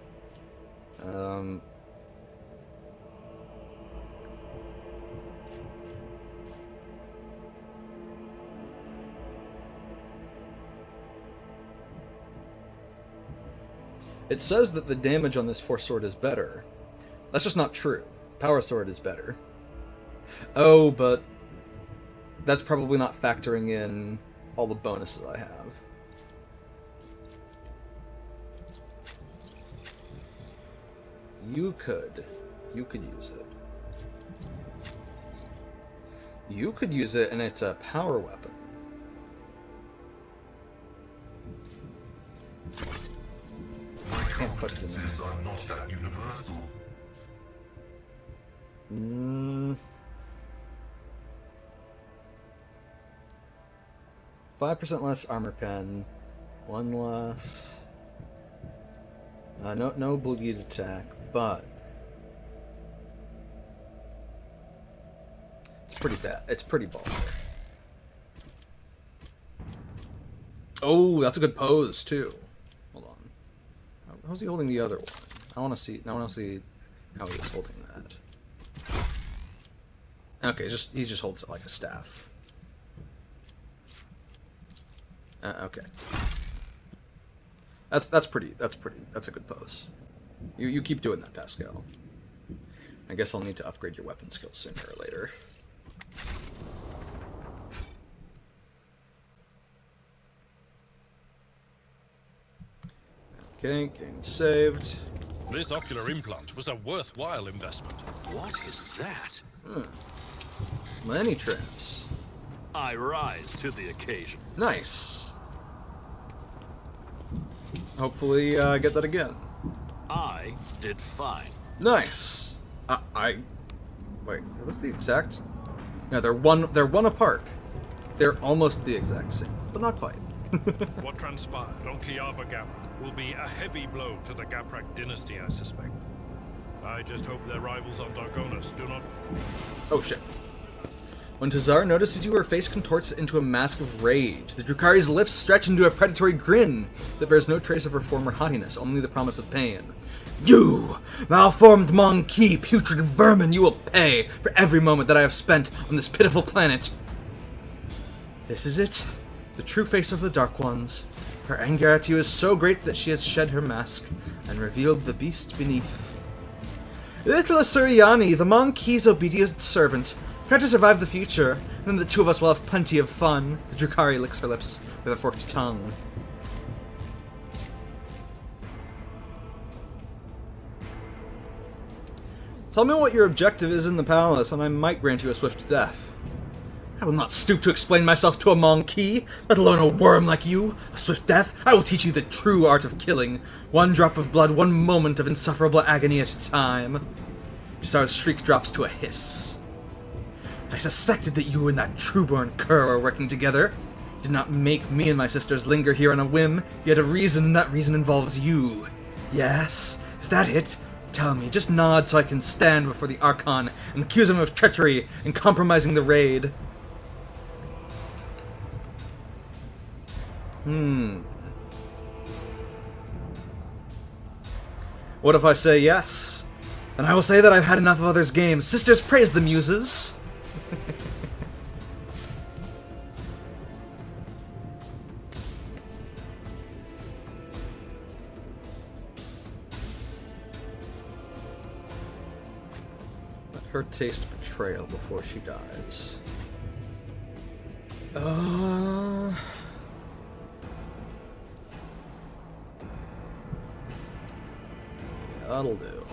It says that the damage on this Force Sword is better. That's just not true. Power Sword is better. Oh, but that's probably not factoring in all the bonuses I have. You could use it. You could use it, and it's a power weapon. My competences are not that universal. 5% less armor pen, 1 less. No bleed attack, but it's pretty bad. It's pretty bulk. Oh, that's a good pose too. Hold on. How's he holding the other one? I want to see. I want to see how he's holding that. Okay, he just holds it like a staff. Okay. That's a good pose. You keep doing that, Pascal. I guess I'll need to upgrade your weapon skills sooner or later. Okay, game saved. This ocular implant was a worthwhile investment. What is that? Many traps. I rise to the occasion. Nice. Hopefully, get that again. I did fine. Nice. Wait, are those the exact? No, they're one apart. They're almost the exact same, but not quite. What transpired on Kiava Gamma will be a heavy blow to the Gaprak dynasty, I suspect. I just hope their rivals on Dargonis do not... Oh shit. When Tazar notices you, her face contorts into a mask of rage. The Drukari's lips stretch into a predatory grin that bears no trace of her former haughtiness, only the promise of pain. You, malformed monkey, putrid vermin, you will pay for every moment that I have spent on this pitiful planet. This is it, the true face of the Dark Ones. Her anger at you is so great that she has shed her mask and revealed the beast beneath. Little Asuriani, the monkey's obedient servant. Try to survive the future, and then the two of us will have plenty of fun. The Drukari licks her lips with a forked tongue. Tell me what your objective is in the palace, and I might grant you a swift death. I will not stoop to explain myself to a monkey, let alone a worm like you. A swift death? I will teach you the true art of killing. 1 drop of blood, 1 moment of insufferable agony at a time. Jazar's shriek drops to a hiss. I suspected that you and that trueborn cur were working together. You did not make me and my sisters linger here on a whim. You had a reason, and that reason involves you. Yes? Is that it? Tell me, just nod so I can stand before the Archon and accuse him of treachery and compromising the raid. What if I say yes? Then I will say that I've had enough of others' games. Sisters, praise the muses! her taste betrayal before she dies. That'll do.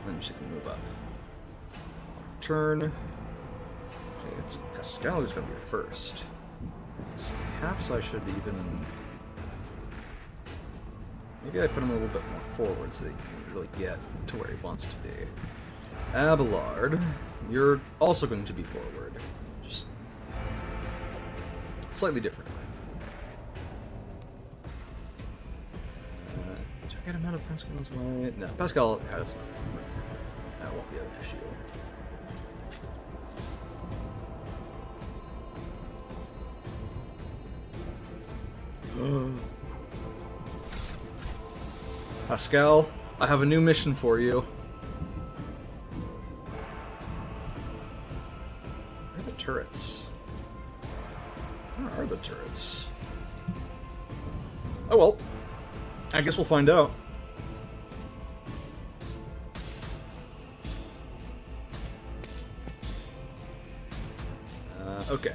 Then she can move up. Turn. Okay, it's Pascal who's gonna be first. So perhaps I should even. Maybe I put him a little bit more forward so that he can really get to where he wants to be. Abelard, you're also going to be forward. Just slightly differently. Did I get him out of Pascal's way? No, Pascal has enough. That won't be an issue. Pascal, I have a new mission for you. Where are the turrets? Where are the turrets? Oh well. I guess we'll find out. Okay.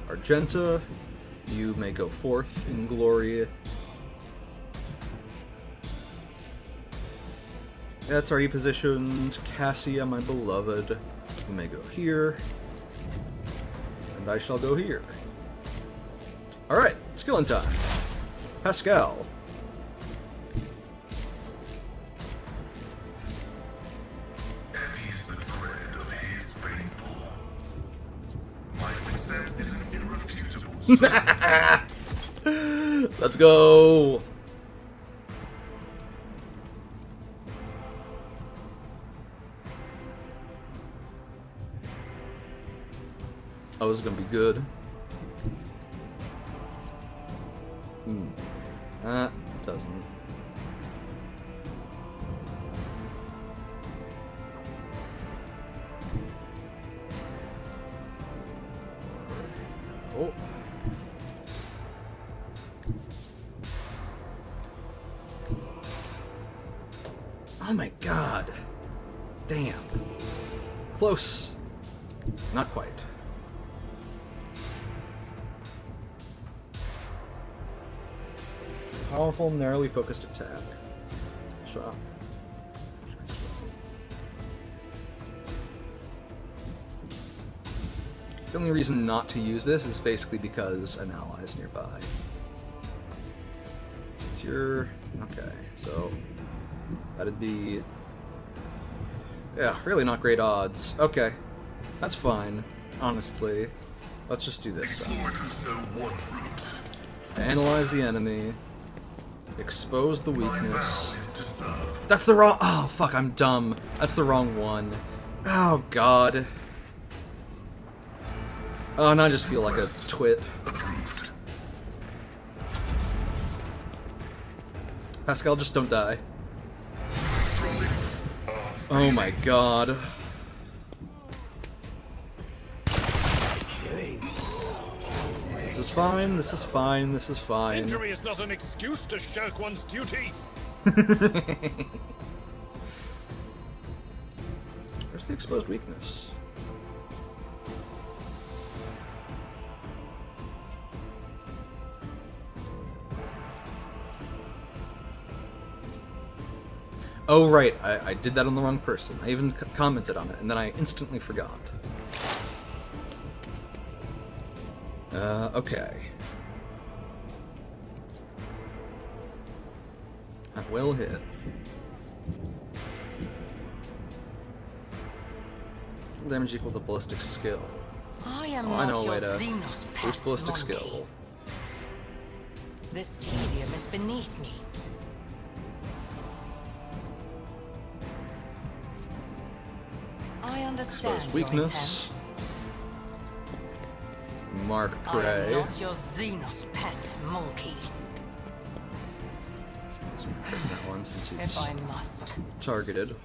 Argenta, you may go forth in glory. That's already positioned. Cassia, my beloved, you may go here. And I shall go here. Alright, skilling time. Pascal. Heavy is the tread of his faithful. My success is an irrefutable certainty. Let's go. Oh, this is gonna be good. Doesn't. Oh. Oh my god. Damn. Close. Not quite. Powerful, narrowly focused attack. Shot. The only reason not to use this is basically because an ally is nearby. It's your... Okay, so... That'd be... Yeah, really not great odds. Okay. That's fine, honestly. Let's just do this stuff. Analyze the enemy. Expose the weakness. That's the wrong... Oh, fuck, I'm dumb. That's the wrong one. Oh, God. Oh, and I just feel like a twit. Pascal, just don't die. Oh my god. This is fine, this is fine, this is fine. Injury is not an excuse to shirk one's duty. Where's the exposed weakness? Oh right, I did that on the wrong person. I even commented on it, and then I instantly forgot. Okay. That will hit. Damage equal to ballistic skill. I am I not know a your way to Xenos pet boost ballistic monkey. skill. This tedium is beneath me. I understand Exposed your weakness. Mark intent. I prey. am not your Xenos pet monkey. Let's pick that one since If he's I must. targeted.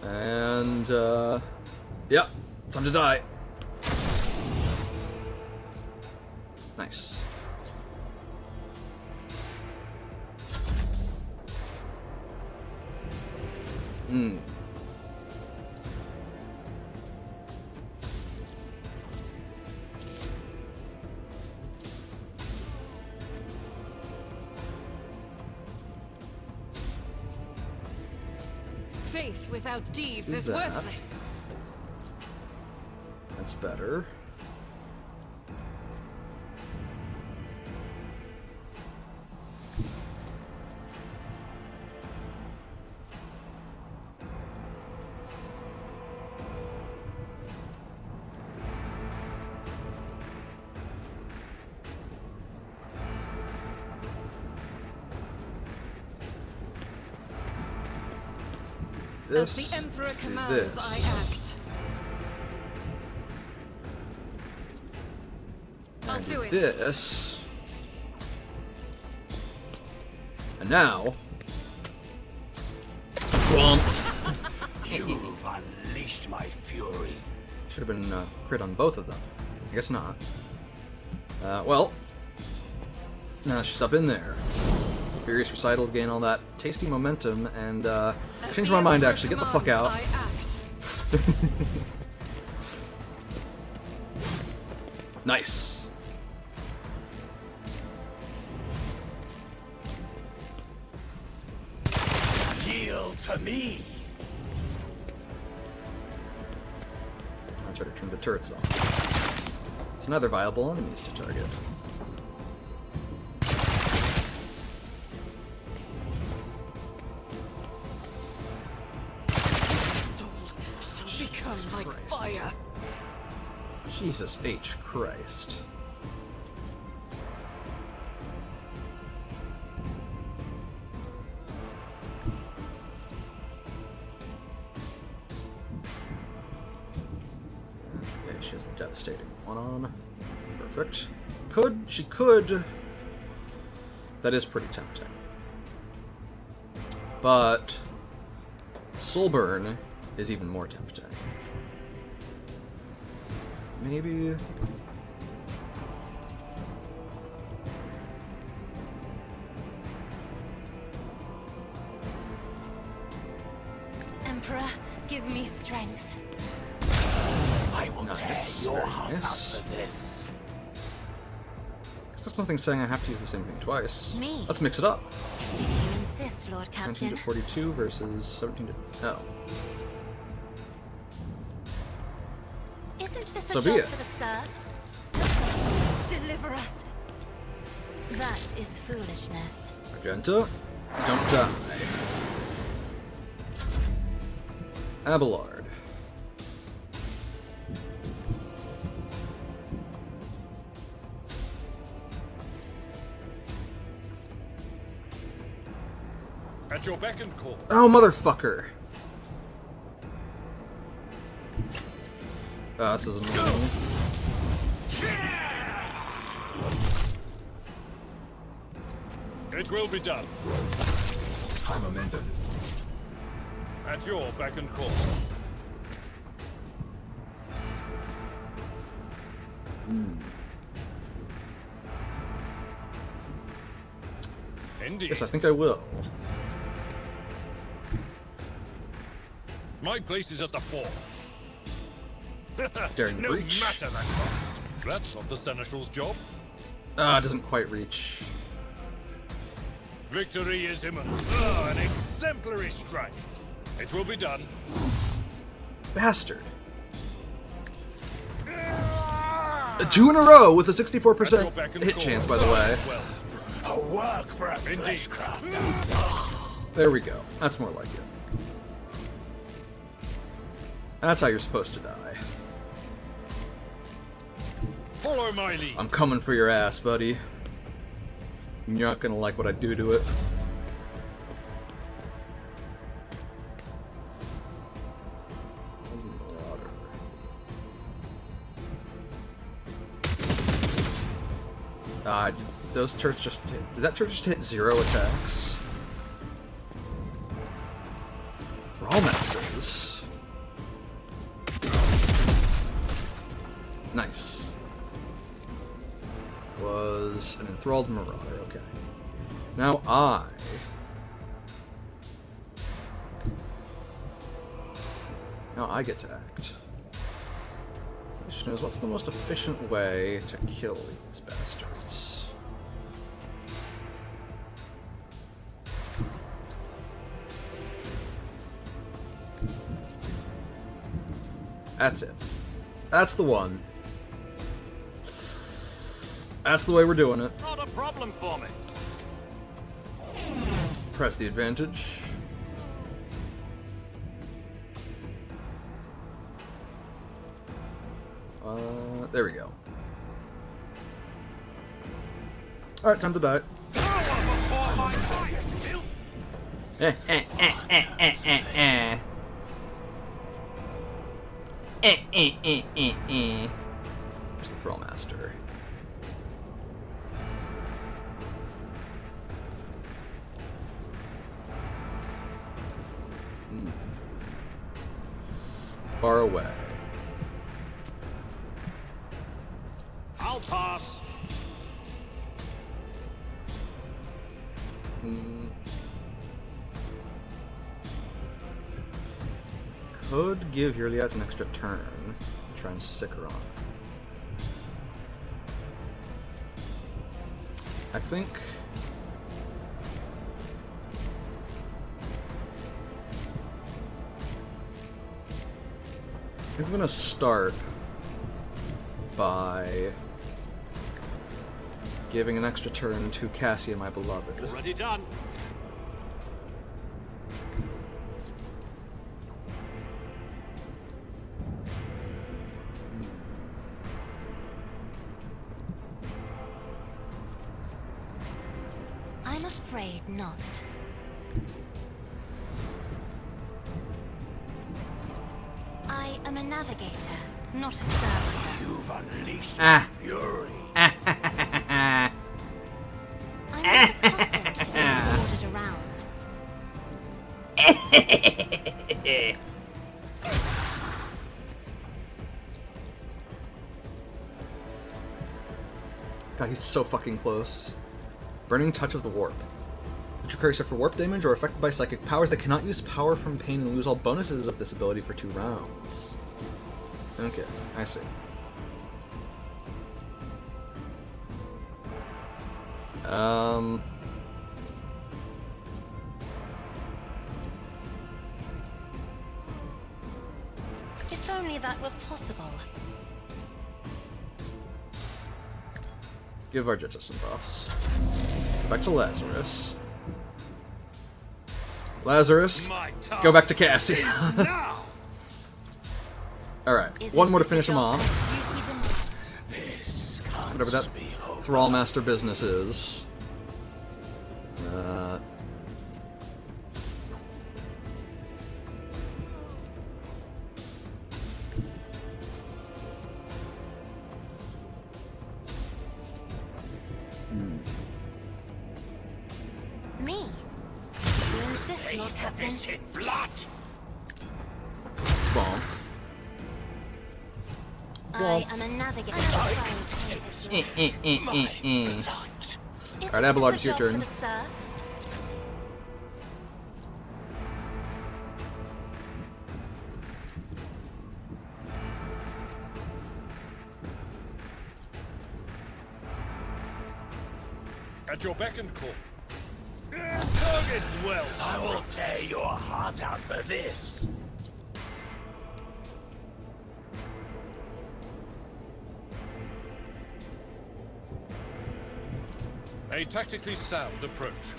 And yeah, time to die. Nice. Hmm. Faith without deeds is that. worthless. That's better. As This, the Emperor do commands, this. I act. I'll And do it. this. And now. Whomp. You've unleashed my fury. Should have been crit on both of them. I guess not. Well. Now she's up in there. Furious Recital, gain all that tasty momentum, and change my mind actually. Get the fuck out. I act. Nice. Yield to me. I'll try to turn the turrets off. It's another viable enemies to target. Become like fire. Jesus H. Christ. Okay, she has the devastating one on. Perfect. She could. That is pretty tempting. But Soulburn is even more tempting. Maybe. Emperor, give me strength. I will Nice. tear your Very heart out nice. for this. Guess there's nothing saying I have to use the same thing twice. Me? Let's mix it up. You insist, Lord 19 Captain. to 42 versus 17 to. Oh. Isn't this So a be job it. for the serfs? Deliver us. That is foolishness. Magenta, don't die. Abelard. At your beck and call. Oh, motherfucker. This is annoying. It will be done. I'm amended. At your beck and call. Indeed. Yes, I think I will. My place is at the fore. Daring No breach. matter that cost. That's not the Seneschal's job. It doesn't quite reach. Victory is imminent. Ah, an exemplary strike. It will be done. Bastard. 2 in a row with a 64% hit chance, by the way. Well struck. A work for a Indeed. fleshcrafter. There we go. That's more like it. That's how you're supposed to die. Follow my lead. I'm coming for your ass, buddy. You're not gonna like what I do to it. Those turrets just hit. Did that turret just hit 0 attacks? Thrall Masters. Nice. Was an enthralled marauder, okay. Now Now I get to act. The question is, what's the most efficient way to kill these bastards? That's it. That's the one. That's the way we're doing it. Not a problem for me. Press the advantage. There we go. Alright, time to die. Where's the Thrallmaster? Far away. I'll pass. Could give Yurliat an extra turn. Try and sick her on. I think I'm gonna start by giving an extra turn to Cassia, my beloved. Already done. I'm afraid not. I am a navigator, not a servitor. You've unleashed fury. I'm not accustomed to being ordered around. God, he's so fucking close. Burning Touch of the Warp. The True suffer warp damage or affected by psychic powers that cannot use power from pain and lose all bonuses of this ability for 2 rounds. Okay, I see. If only that were possible. Give Argetta some buffs. Back to Lazarus. Lazarus, go back to Cassie. Alright, one more to finish him off. Whatever that Thrallmaster business is. Me? You insist, Lord Captain. Blood. Bomb. I am a navigator. Alright, Abelard, it's your turn. At your beck and call. Target well. I will tear your heart out for this. A tactically sound approach.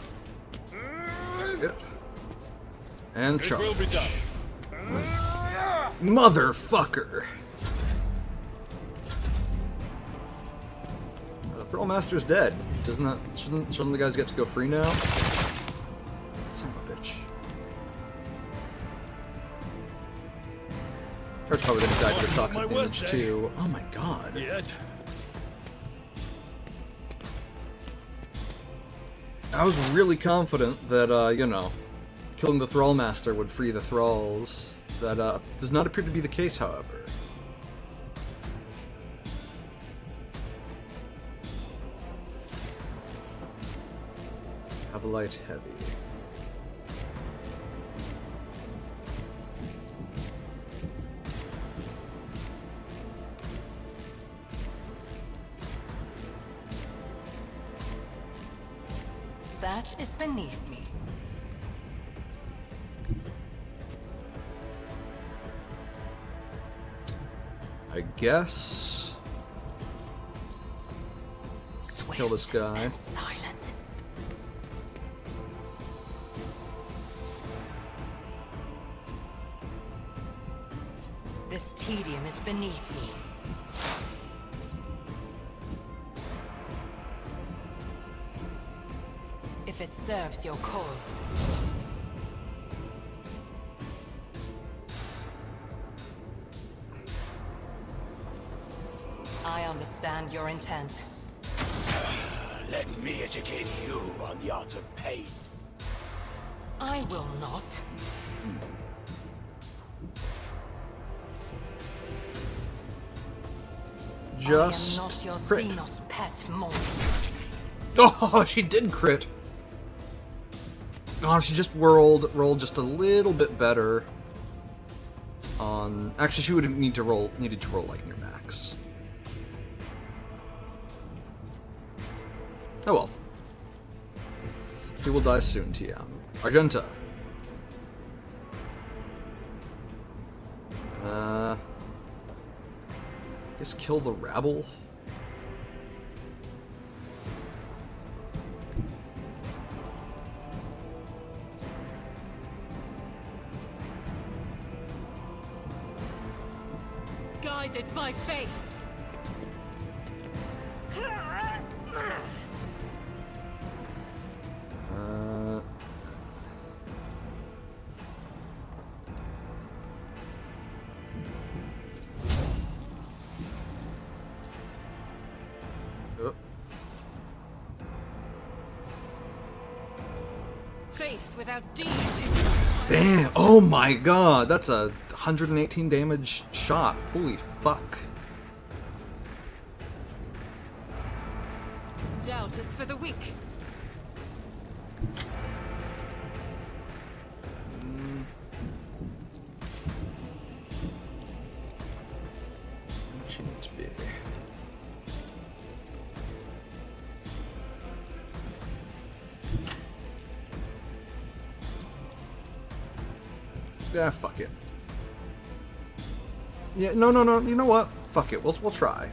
Yep. And It charge. will be done. Motherfucker! The Thrallmaster's dead. Doesn't that shouldn't the guys get to go free now? Son of a bitch. Charge probably gonna die to the toxic damage too. Oh my god. Yet. I was really confident that, you know, killing the Thrallmaster would free the Thralls. That, does not appear to be the case, however. Have a light heavy. is beneath me. I guess kill this guy. And silent. This tedium is beneath me. If it serves your cause. I understand your intent. Let me educate you on the art of pain. I will not. Just I am not your crit. Xenos pet monster. Oh, she did crit. Oh, she just rolled just a little bit better. On actually, she would have needed to roll like near max. Oh well. He will die soon, TM. Argenta. Guess kill the rabble. Guided by faith. Faith without deeds. Damn! Oh my god, that's a 118 damage shot. Holy fuck. Doubt is for the weak. She needs to be. Yeah, fuck it. Yeah, no. You know what? Fuck it. We'll try.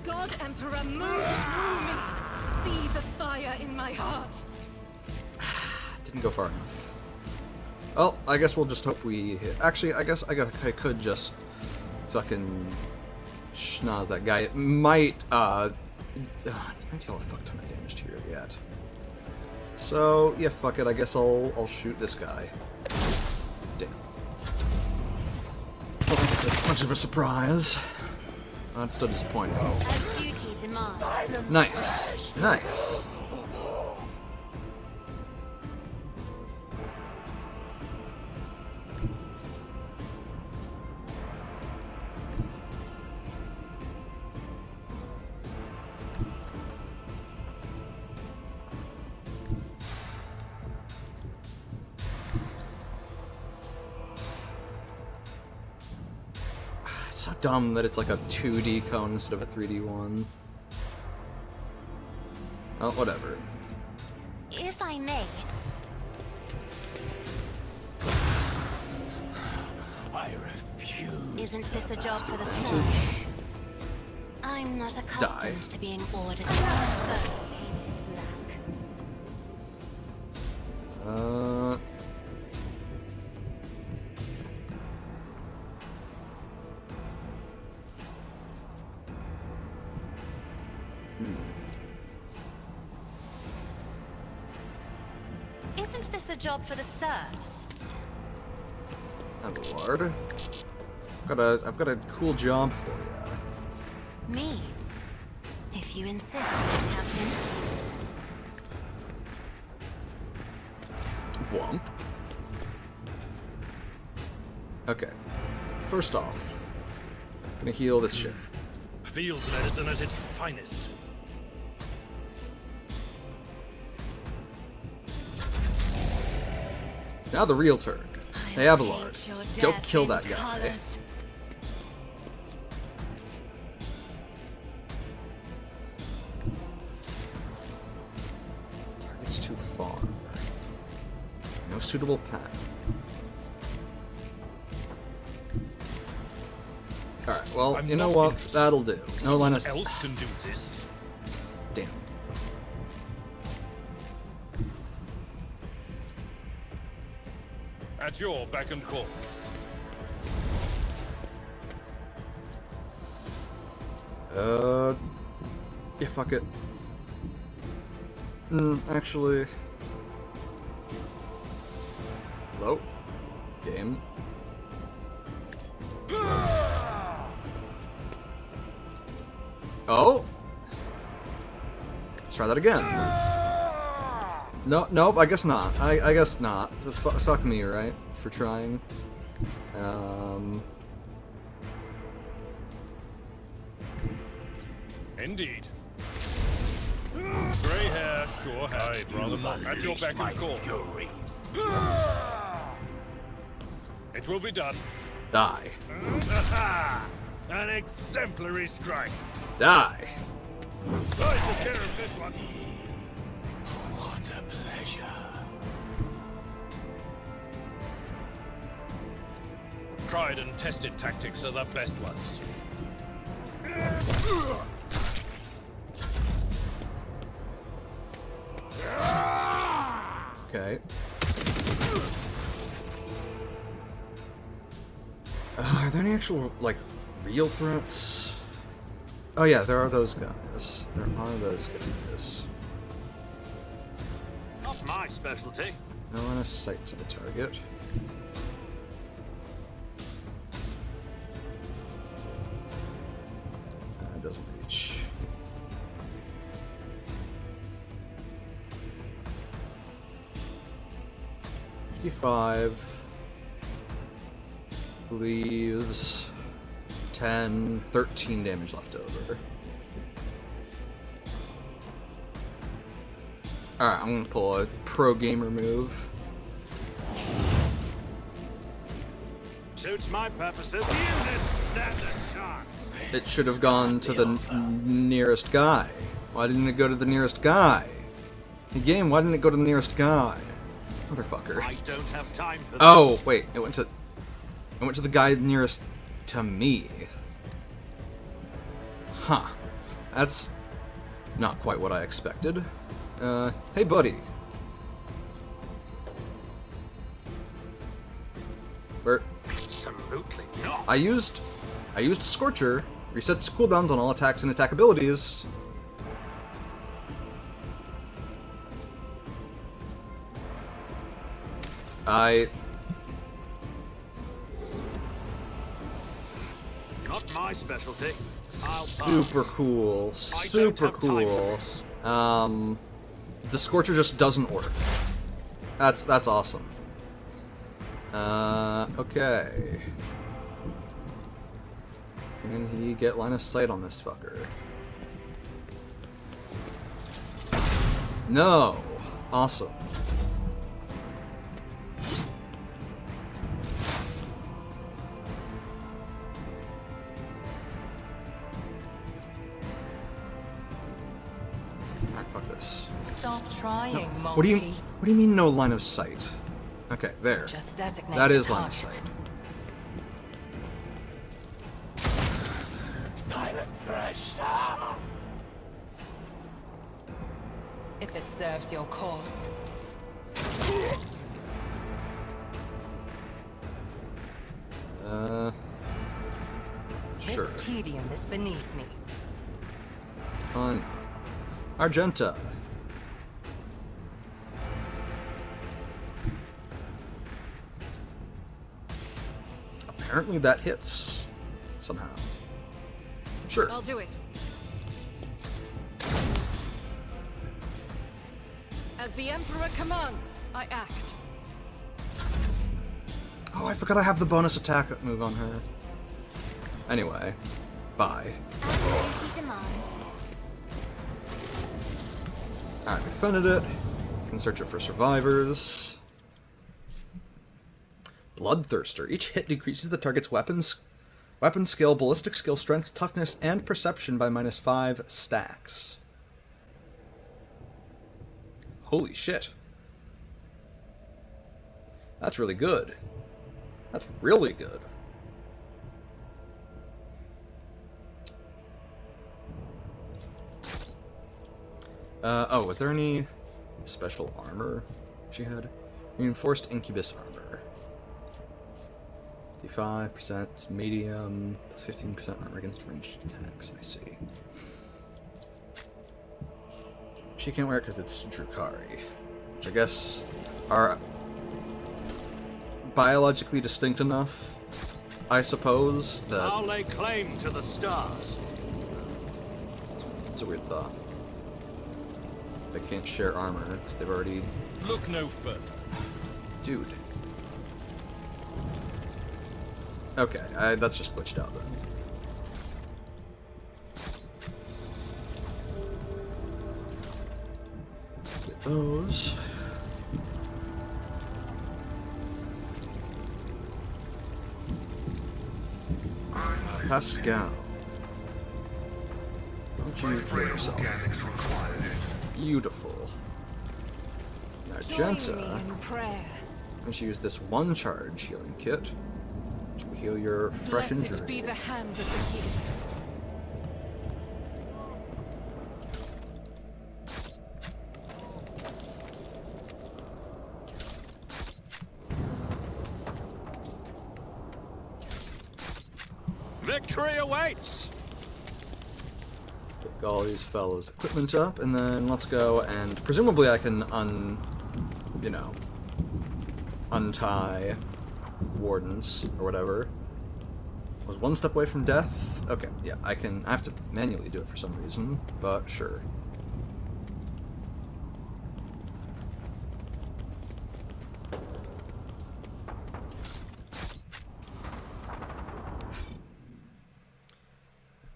God Emperor, move through me. Be the fire in my heart. Didn't go far enough. Well, I guess we'll just hope we hit. Actually, I guess I could just fucking schnoz that guy. It might might deal a fuck ton of damage to you yet. So yeah, fuck it. I guess I'll shoot this guy. Damn. I don't think it's as much of a surprise. That's still disappointing. As duty demands. Nice. Nice. So dumb that it's like a 2D cone instead of a 3D one. Oh, whatever. If I may. I refuse. Isn't this a job for the Advantage. serf? I'm not accustomed to being ordered in painted black. Isn't this a job for the serfs? Lord. I've got a cool job for you. Me? If you insist, Captain. Womp. Okay. First off, gonna heal this shit. Field medicine at its finest. Now the real turn. Hey, Abelard, go kill that guy. Colors. Target's too far. No suitable path. Alright, well, you know what? That'll do. No line of sight. Else can do this. Damn. At your beck and call. Yeah, fuck it. Actually... Hello? Game. Oh! Let's try that again. No, nope, I guess not. I guess not. Fuck me, right? For trying. Indeed. Grey hair, sure hair. I'd rather not. At your beck and call. It will be done. Die. An exemplary strike. Die. I took care of this one. What a pleasure. Tried and tested tactics are the best ones. Okay. Are there any actual, like, real threats? Oh yeah, there are those guys. There are those guys. Not my specialty. No line of sight to the target. That doesn't reach. $55 leaves 10, 13 damage left over. Alright, I'm gonna pull a pro gamer move. Suits my purposes. You didn't stand a chance. It should have gone to the nearest guy. Why didn't it go to the nearest guy? The game, why didn't it go to the nearest guy? Motherfucker. I don't have time for this. Oh, wait, it went to the guy nearest to me. Huh. That's not quite what I expected. Hey buddy. Where? Absolutely not. I used Scorcher, resets cooldowns on all attacks and attack abilities. Not my specialty. I'll pass. Super cool. Super cool. The Scorcher just doesn't work. That's awesome. Okay. Can he get line of sight on this fucker? No. Awesome. Alright, fuck this. Stop trying, monkey. What do you mean no line of sight? Okay, there. Just designate That the is line of target. sight. If it serves your cause. Sure. This tedium is beneath me. Fine. Argenta. Apparently that hits. Somehow. Sure. I'll do it. As the Emperor commands, I act. Oh, I forgot I have the bonus attack move on her. Anyway. Bye. As duty demands. Alright, we defended it. Can search it for survivors. Bloodthirster. Each hit decreases the target's weapon skill, ballistic skill, strength, toughness, and perception by -5 stacks. Holy shit. That's really good. That's really good. Oh, was there any special armor she had? Reinforced Incubus armor. 55% medium, plus 15% armor against ranged attacks. I see. She can't wear it because it's Drukhari, which I guess are biologically distinct enough, I suppose, that... I'll lay claim to the stars. It's a weird thought. They can't share armor because they've already... Look no further. Dude. Okay, that's just glitched out then. Get those. Pascal. Don't you kill yourself. Beautiful. Magenta. Join me in prayer. Let's use this one charge healing kit to heal your fresh Blessed injury. be the hand of the healer. Victory awaits! Pick all these fellas' equipment up, and then let's go and presumably I can untie wardens or whatever. I was one step away from death. Okay, yeah, I have to manually do it for some reason, but sure.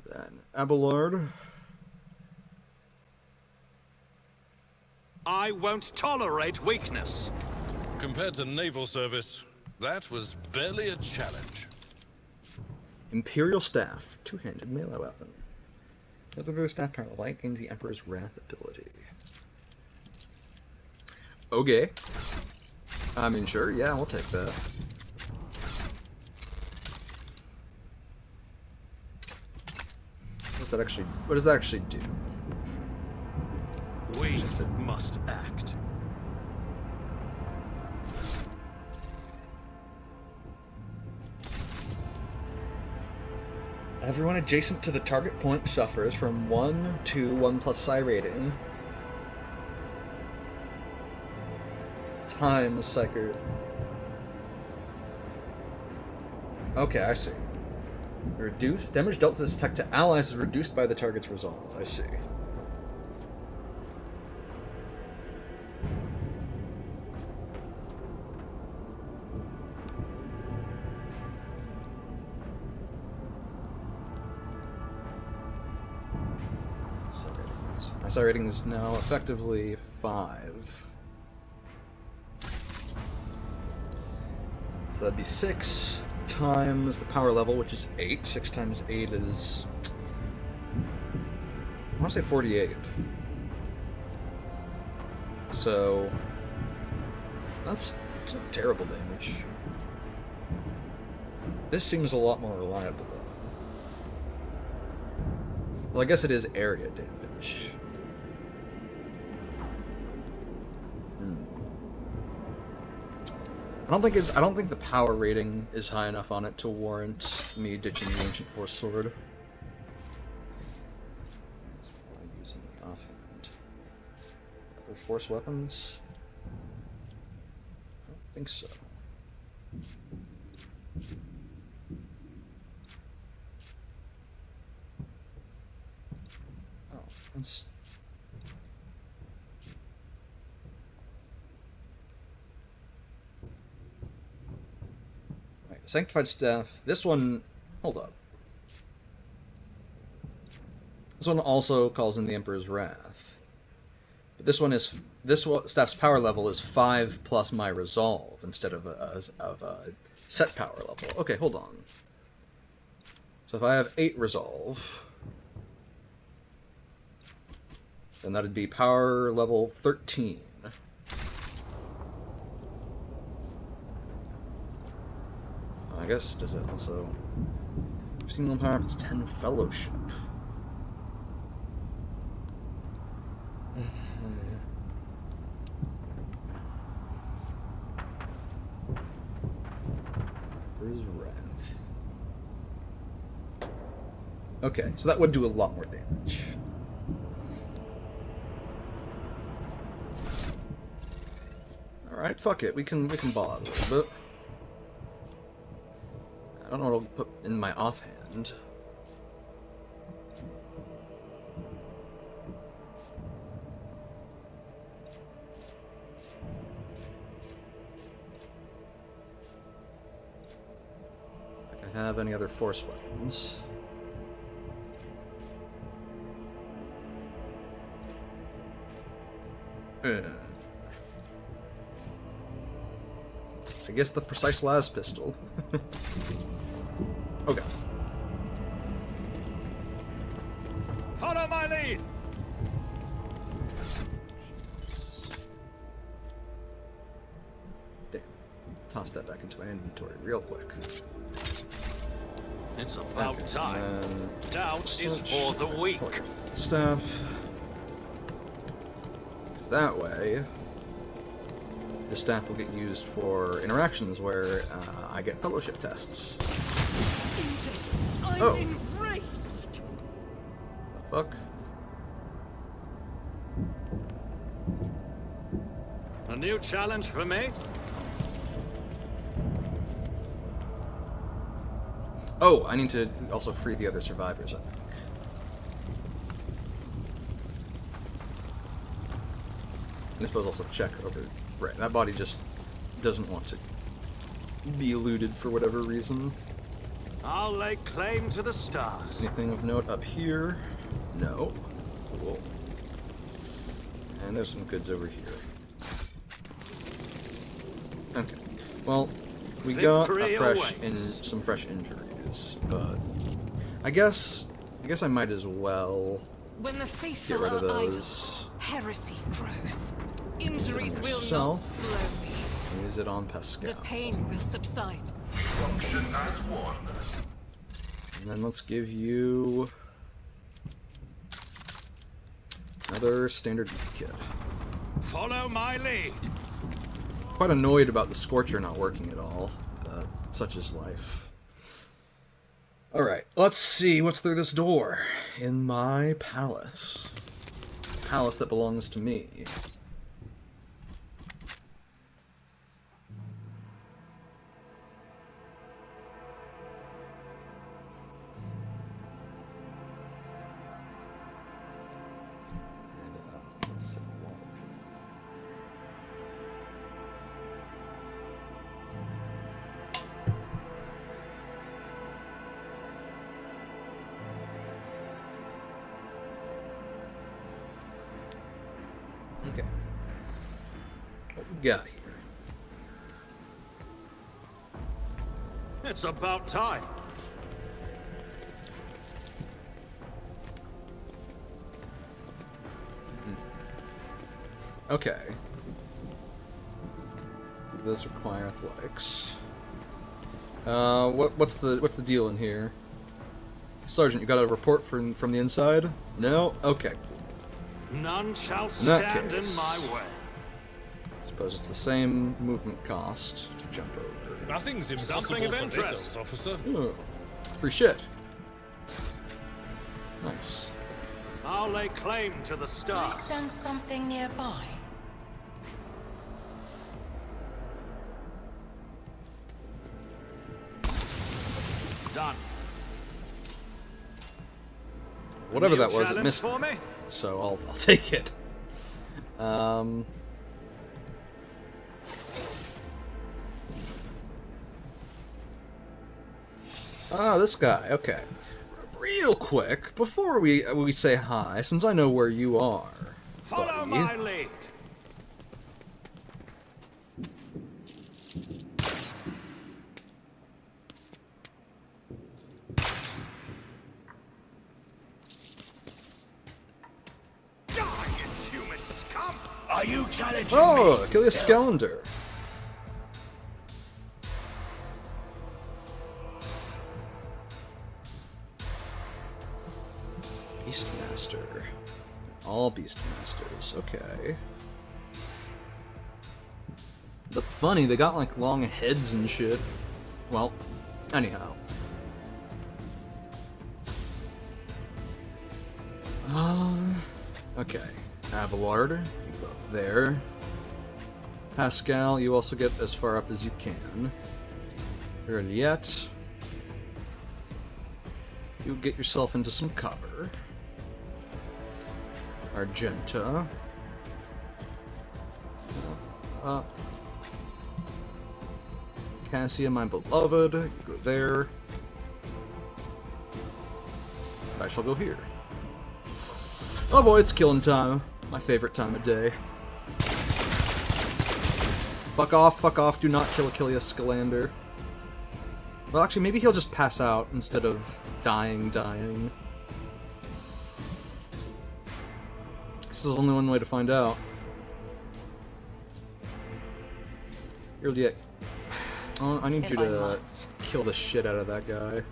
Then Abelard. I won't tolerate weakness. Compared to naval service, that was barely a challenge. Imperial Staff, two-handed melee weapon. The other staff power light gains the Emperor's Wrath ability. Okay. I mean, sure, yeah, we'll take that. What does that actually do? We must act. Everyone adjacent to the target point suffers from 1 to 1+ psi rating. Times PSYKER. Okay, I see. Reduced damage dealt to this attack to allies is reduced by the target's resolve. I see. My psi rating is now effectively 5. So that'd be 6 times the power level, which is 8. 6 times 8 is... I want to say 48. So... That's not terrible damage. This seems a lot more reliable, though. Well, I guess it is area damage. I don't think the power rating is high enough on it to warrant me ditching the Ancient Force Sword. Using the offhand. Other force weapons? I don't think so. Oh, that's... Sanctified Staff. This one... Hold up. This one also calls in the Emperor's Wrath. But this one is... This staff's power level is 5 plus my resolve instead of a set power level. Okay, hold on. So if I have 8 resolve... then that'd be power level 13. I guess, does it also... 15 willpower, it's 10 fellowship. Where's rank? Okay, so that would do a lot more damage. Alright, fuck it, we can ball out a little bit. I don't know what I'll put in my offhand. I have any other force weapons. I guess the precise las pistol. Okay. Follow my lead. Damn. Toss that back into my inventory real quick. It's about Okay, time. and Doubt is for the weak. Staff. 'Cause that way, the staff will get used for interactions where I get fellowship tests. I'm Oh. enraged. The fuck? A new challenge for me? Oh, I need to also free the other survivors, I think. And I suppose also check over... Right, that body just doesn't want to be eluded for whatever reason. I'll lay claim to the stars. Anything of note up here? No. Cool. And there's some goods over here. Okay. Well, we got some fresh injuries, but I guess I might as well When the get faithful rid of are idle, those. heresy grows. Injuries will not yourself. slow me. Use it on Pascal. The pain will subside. Function as one. And then let's give you another standard kit. Follow my lead. Quite annoyed about the Scorcher not working at all, but such is life. Alright, let's see what's through this door in my palace. Palace that belongs to me. Okay. What we got here? It's about time. Okay. Those require athletics. What's the deal in here? Sergeant, you got a report from the inside? No? Okay. None shall that stand in case. my way. Suppose it's the same movement cost to jump over. Nothing's Something impossible of for this interest. old officer. Ooh, free shit. Nice. I'll lay claim to the I stars. sense something nearby. Done. Whatever New that was, it challenge missed for me? so I'll take it. This guy. Okay. Real quick, before we say hi, since I know where you are, Follow buddy, my lead. Die, inhuman scum! Are you challenging Oh, me? Achilles Scalander. Beastmaster. All Beastmasters, okay. But funny, they got like long heads and shit. Well, anyhow. Okay. Abelard, you go up there. Pascal, you also get as far up as you can. Juliette, you get yourself into some cover. Argenta. Cassia, my beloved, you go there. I shall go here. Oh boy, it's killing time. My favorite time of day. Fuck off, do not kill Achilles Scalander. Well, actually, maybe he'll just pass out instead of dying. This is only one way to find out. Really, oh, I need you to kill the shit out of that guy.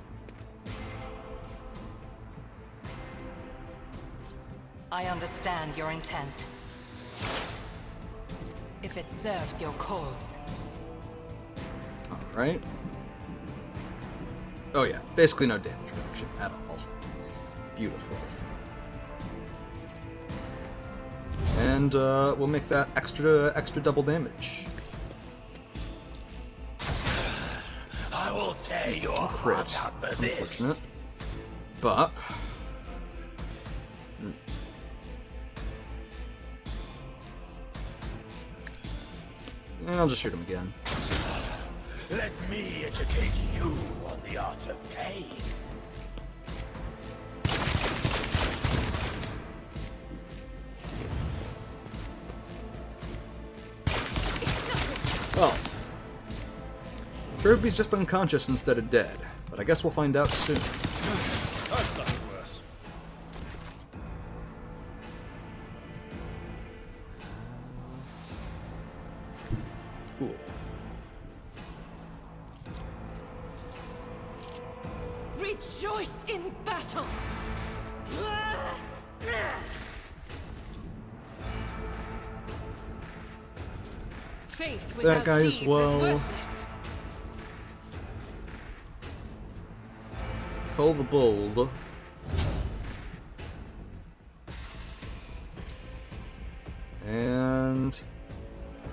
I understand your intent. If it serves your cause. Alright. Oh yeah, basically no damage reduction at all. Beautiful. And we'll make that extra double damage. I will tear your heart out for this. Unfortunate. But I'll just shoot him again. Let me educate you on the art of pain. Well, Kirby's just unconscious instead of dead, but I guess we'll find out soon. That's nothing worse. Cool. Rejoice in battle! Faith That without guy as deeds well. is worthless. Pull the bull. And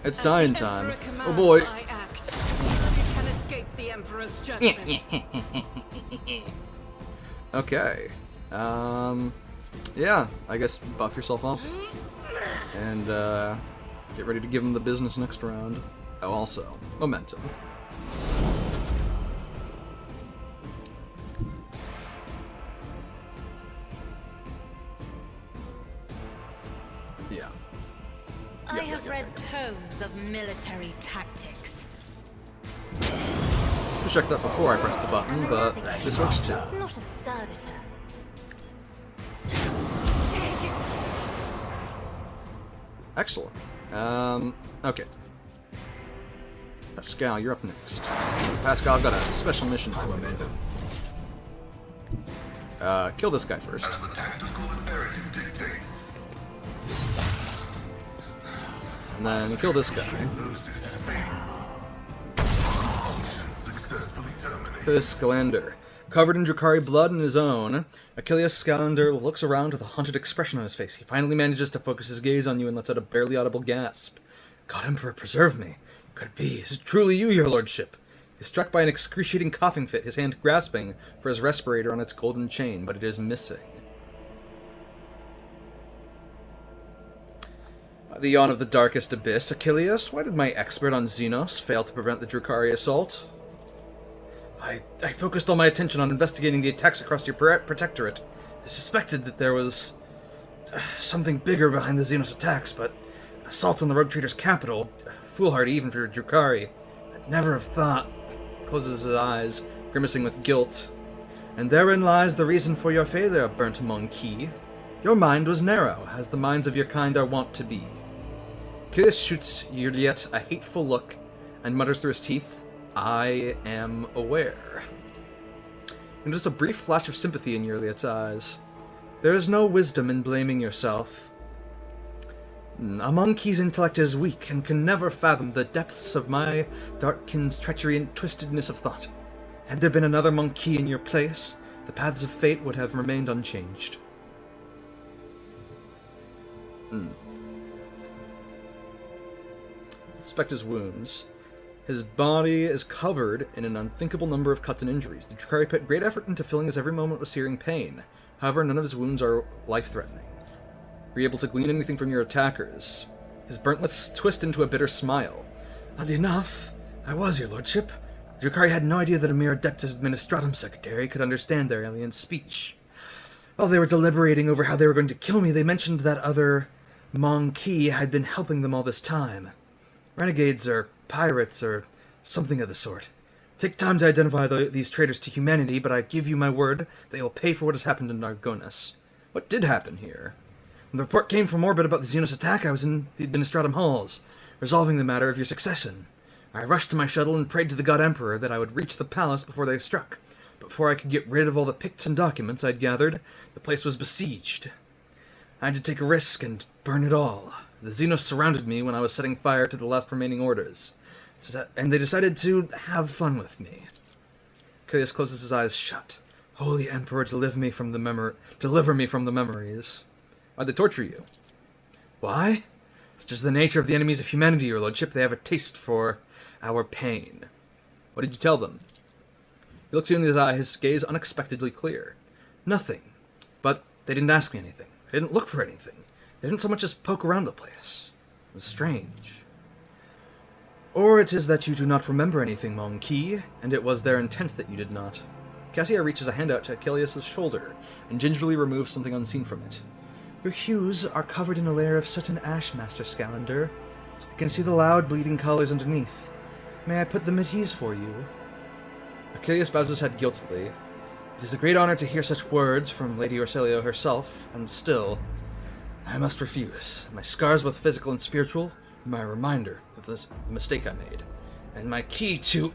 it's dying time. Oh boy. I act. You can escape the Emperor's judgment. Okay. Yeah, I guess buff yourself up. And get ready to give him the business next round. Oh, also, momentum. Yeah. I have read tomes of military tactics. Should check that before I press the button, but this works too. Not a servitor. Excellent. Okay. Pascal, you're up next. Pascal, I've got a special mission for you, man. Kill this guy first. As the tactical imperative dictates. And then kill this guy. Achilles Scalander. Covered in Drakari blood and his own, Achilles Scalander looks around with a haunted expression on his face. He finally manages to focus his gaze on you and lets out a barely audible gasp. God Emperor, preserve me. Could it be? Is it truly you, your lordship? He's struck by an excruciating coughing fit, his hand grasping for his respirator on its golden chain, but it is missing. By the yawn of the darkest abyss, Achilles, why did my expert on Xenos fail to prevent the Drakari assault? I focused all my attention on investigating the attacks across your protectorate. I suspected that there was something bigger behind the Xenos attacks, but an assault on the Rogue Trader's capital, foolhardy even for Drakari. I'd never have thought. Closes his eyes, grimacing with guilt. And therein lies the reason for your failure, burnt monkey. Your mind was narrow, as the minds of your kind are wont to be. Achilles shoots Juliet a hateful look and mutters through his teeth, I am aware. And just a brief flash of sympathy in Juliet's eyes. There is no wisdom in blaming yourself. A monkey's intellect is weak and can never fathom the depths of my dark kin's treachery and twistedness of thought. Had there been another monkey in your place, the paths of fate would have remained unchanged. Inspect his wounds. His body is covered in an unthinkable number of cuts and injuries. The Drukhari put great effort into filling his every moment with searing pain. However, none of his wounds are life-threatening. Were you able to glean anything from your attackers? His burnt lips twist into a bitter smile. Oddly enough, I was, your lordship. Drukhari had no idea that a mere Adeptus Administratum secretary could understand their alien speech. While they were deliberating over how they were going to kill me, they mentioned that other Monkey had been helping them all this time. Renegades or pirates or something of the sort. Take time to identify these traitors to humanity, but I give you my word they will pay for what has happened in Nargonas. What did happen here? When the report came from orbit about the Xenos attack, I was in the Administratum halls, resolving the matter of your succession. I rushed to my shuttle and prayed to the God Emperor that I would reach the palace before they struck. But before I could get rid of all the Picts and documents I'd gathered, the place was besieged. I had to take a risk and burn it all. The Xenos surrounded me when I was setting fire to the last remaining orders, and they decided to have fun with me. Achilles closes his eyes shut. Holy Emperor, deliver me from the memories. Why'd they torture you? Why? It's just the nature of the enemies of humanity, your lordship. They have a taste for our pain. What did you tell them? He looks you in his eye, his gaze unexpectedly clear. Nothing. But they didn't ask me anything. They didn't look for anything. They didn't so much as poke around the place. It was strange. Or it is that you do not remember anything, Monkey, and it was their intent that you did not. Cassia reaches a hand out to Achilles' shoulder, and gingerly removes something unseen from it. Your hues are covered in a layer of certain ash, Master Scalander. I can see the loud, bleeding colors underneath. May I put them at ease for you? Achilles bows his head guiltily. It is a great honor to hear such words from Lady Orselio herself, and still, I must refuse. My scars, both physical and spiritual, are my reminder of this mistake I made, and my key to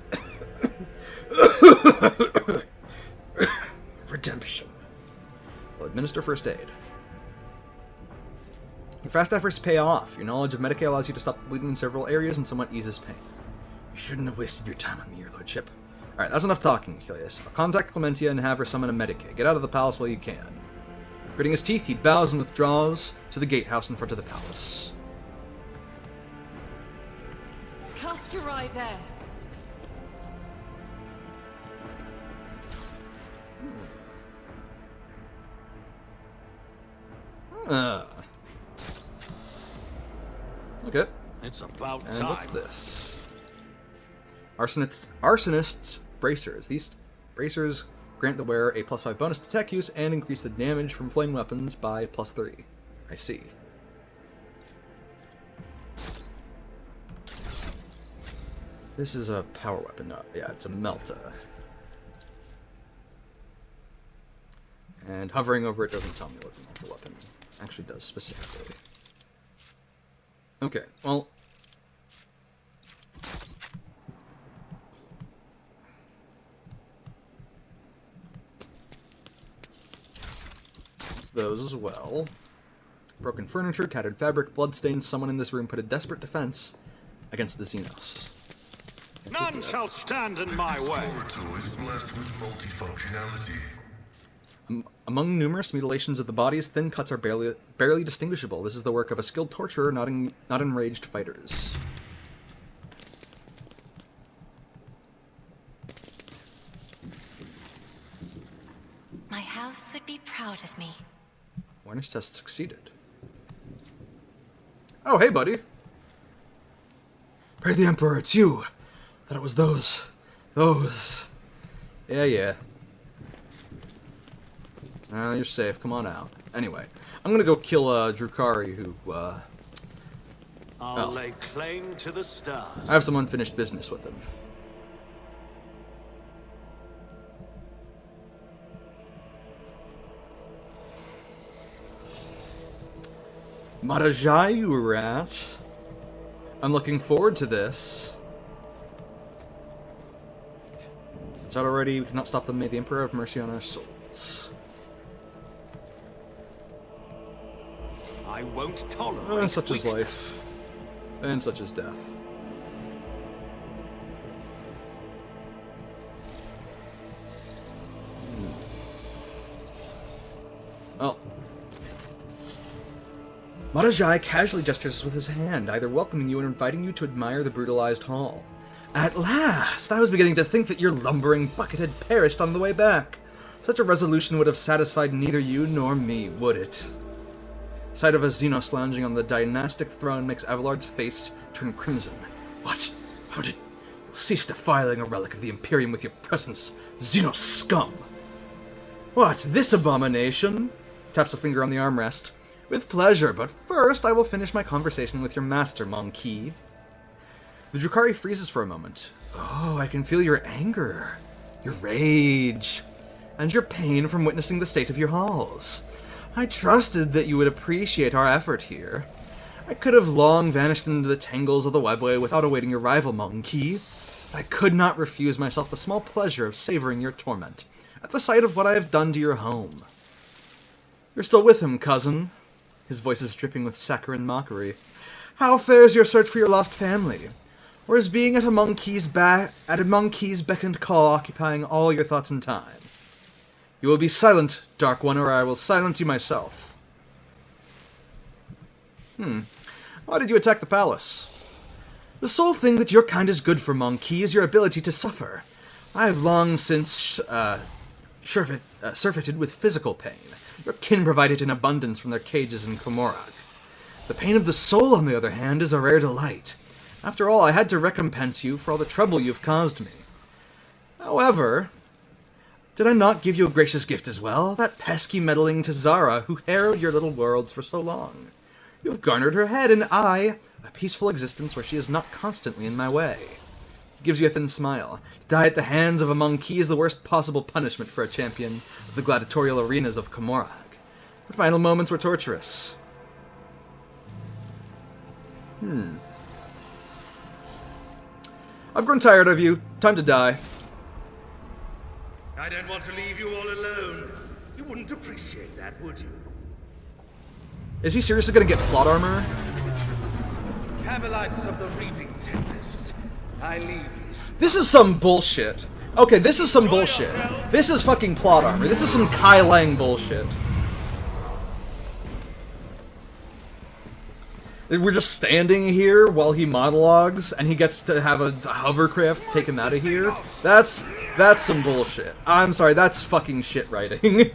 redemption. I'll administer first aid. Your fast efforts pay off. Your knowledge of Medicaid allows you to stop the bleeding in several areas and somewhat eases pain. You shouldn't have wasted your time on me, your lordship. Alright, that's enough talking, Achilles. I'll contact Clementia and have her summon a Medicaid. Get out of the palace while you can. Gritting his teeth, he bows and withdraws to the gatehouse in front of the palace. Cast your eye there. Okay. It's about And time. what's this? Arsonist's bracers. These bracers grant the wearer a +5 bonus to attack use and increase the damage from flame weapons by +3. I see. This is a power weapon. No, yeah, it's a Melta. And hovering over it doesn't tell me what the Melta weapon actually does specifically. Okay, well... those as well. Broken furniture, tattered fabric, bloodstains. Someone in this room put a desperate defense against the Xenos. None shall stand in my way. Portal is blessed with multifunctionality. Among numerous mutilations of the bodies, thin cuts are barely distinguishable. This is the work of a skilled torturer, not enraged fighters. My house would be proud of me. Awareness test succeeded. Oh, hey, buddy. Pray the Emperor, it's you. Thought it was those. Yeah. You're safe. Come on out. Anyway, I'm gonna go kill Drukhari, who I'll lay claim to the stars. I have some unfinished business with him. Marajayurat. I'm looking forward to this. It's out already. We cannot stop them. May the Emperor have mercy on our souls. won't tolerate Such is weakness. life. And such is death. Oh. Marajai casually gestures with his hand, either welcoming you and inviting you to admire the brutalized hall. At last! I was beginning to think that your lumbering bucket had perished on the way back. Such a resolution would have satisfied neither you nor me, would it? Sight of a Xenos lounging on the dynastic throne makes Avelard's face turn crimson. What? How did... You cease defiling a relic of the Imperium with your presence, Xenos scum! What, this abomination? Taps a finger on the armrest. With pleasure, but first I will finish my conversation with your master, Monkey. The Drukhari freezes for a moment. Oh, I can feel your anger, your rage, and your pain from witnessing the state of your halls. I trusted that you would appreciate our effort here. I could have long vanished into the tangles of the webway without awaiting your arrival, Monkey. I could not refuse myself the small pleasure of savoring your torment at the sight of what I have done to your home. You're still with him, cousin. His voice is dripping with saccharine mockery. How fares your search for your lost family? Or is being at a monkey's beck and call occupying all your thoughts and time? You will be silent, Dark One, or I will silence you myself. Why did you attack the palace? The sole thing that your kind is good for, Monkey, is your ability to suffer. I have long since surfeited with physical pain. Your kin provide it in abundance from their cages in Komorag. The pain of the soul, on the other hand, is a rare delight. After all, I had to recompense you for all the trouble you've caused me. However, did I not give you a gracious gift as well? That pesky meddling Tazara who harrowed your little worlds for so long. You have garnered her head, and I, a peaceful existence where she is not constantly in my way. He gives you a thin smile. To die at the hands of a monkey is the worst possible punishment for a champion of the gladiatorial arenas of Komorag. The final moments were torturous. I've grown tired of you. Time to die. I don't want to leave you all alone. You wouldn't appreciate that, would you? Is he seriously gonna get plot armor? Camelites of the Reaping Tempest, I leave this. This is some bullshit. Okay, this is some bullshit. This is fucking plot armor. This is some Kai Lang bullshit. We're just standing here while he monologues, and he gets to have a hovercraft take him out of here. That's some bullshit. I'm sorry, that's fucking shit writing.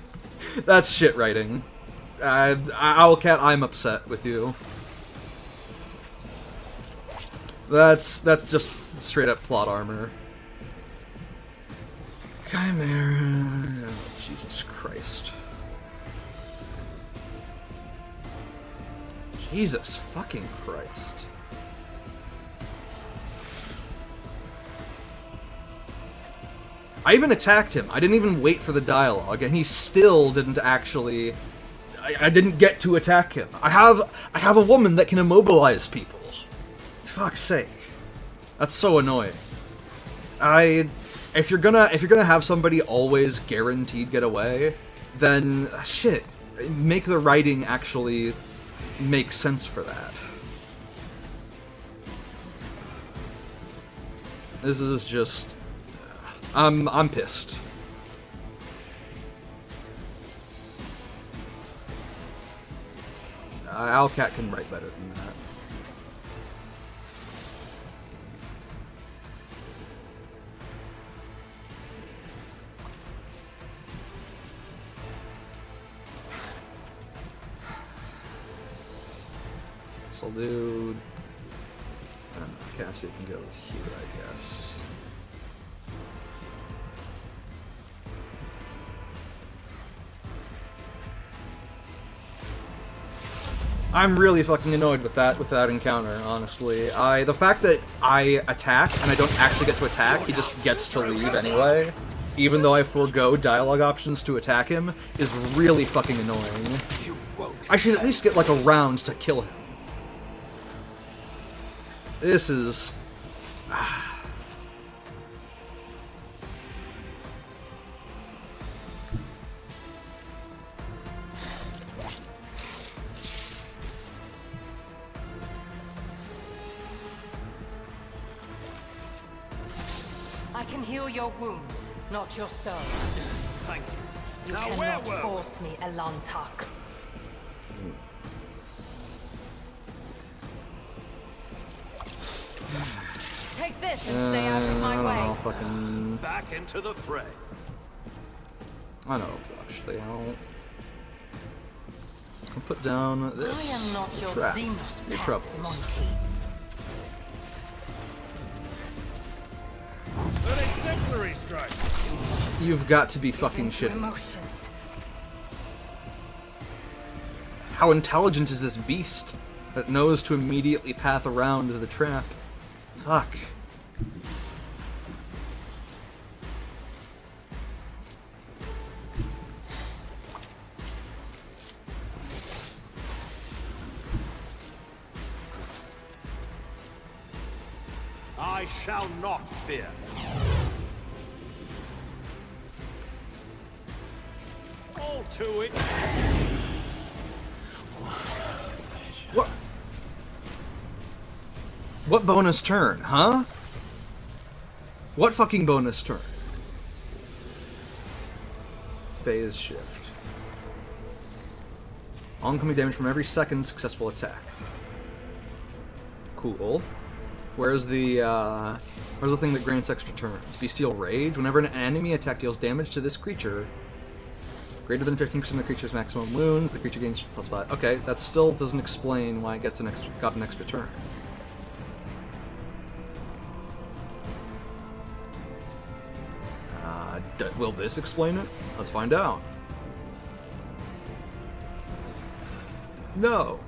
That's shit writing. Owlcat, I'm upset with you. That's just straight up plot armor. Chimera. Oh, Jesus Christ. Jesus fucking Christ. I even attacked him. I didn't even wait for the dialogue, and he still didn't actually... I didn't get to attack him. I have a woman that can immobilize people. Fuck's sake. That's so annoying. If you're gonna have somebody always guaranteed get away, then shit, make the writing actually make sense for that. This is just I'm pissed. Owlcat can write better than that. So I'll do... I don't know, Cassie can go here, I guess. I'm really fucking annoyed with that encounter, honestly. The fact that I attack and I don't actually get to attack, he just gets to leave anyway, even though I forego dialogue options to attack him, is really fucking annoying. I should at least get like a round to kill him. This is... I can heal your wounds, not your soul. Thank you. You Now cannot where were we? force me, Elantak. Take this and stay out of I my don't know, way. fucking... Back into the fray. I know, actually, I'll put down this. I am not your trap. Xenos Your pet, troubles. monkey. An exemplary strike. You've got to be fucking Into shitting. emotions. How intelligent is this beast that knows to immediately path around the trap? Fuck. I shall not fear. All to it. What? What bonus turn, huh? What fucking bonus turn? Phase shift. Oncoming damage from every second successful attack. Cool. Where's the thing that grants extra turns? Bestial Rage. Whenever an enemy attack deals damage to this creature, greater than 15% of the creature's maximum wounds, the creature gains +5. Okay, that still doesn't explain why it gets an extra turn. Will this explain it? Let's find out. No.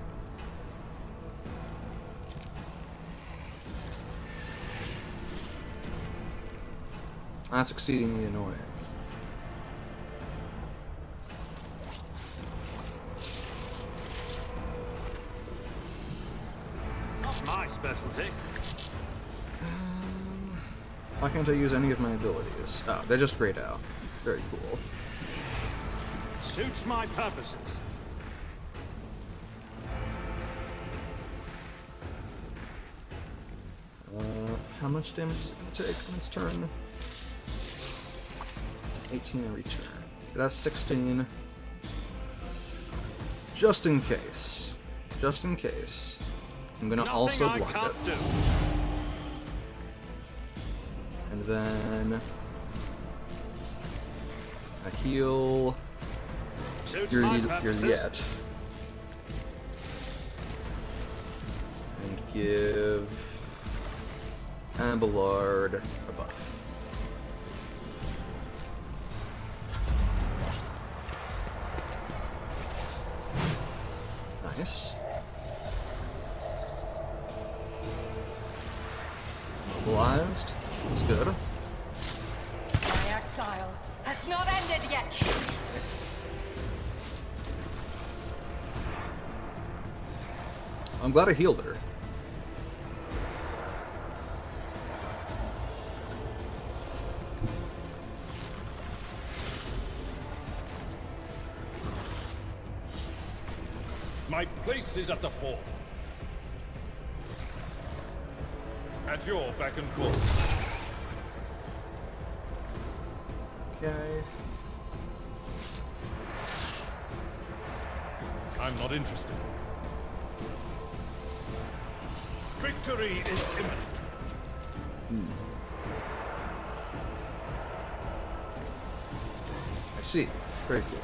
That's exceedingly annoying. Not my specialty. Why can't I use any of my abilities? Oh, they're just grayed out. Very cool. Suits my purposes. How much damage is it going to take on its turn? 18 every turn. It has 16. Just in case. Just in case. I'm going to also block it. And then a heal your yet. And give Abelard a buff. Nice. Mobilized. That's good. My exile has not ended yet. I'm glad I healed her. My place is at the fore. At your beck and call. Okay. I'm not interested. Victory is imminent. I see. Very cool.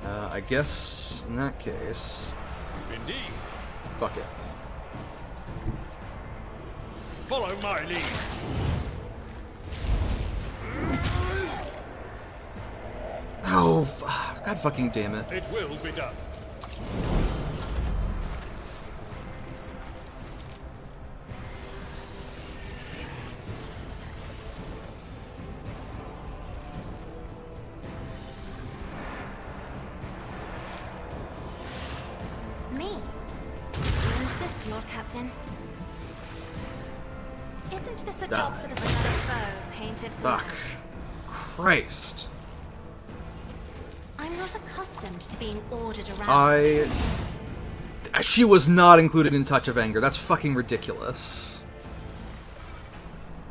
I guess in that case, Indeed. fuck it. Follow my lead. Oh, god fucking damn it. It will be done. Me? You insist, Lord Captain. Isn't this a job for the another foe painted Fuck. black? Christ. I'm not accustomed to being ordered around. She was not included in Touch of Anger. That's fucking ridiculous.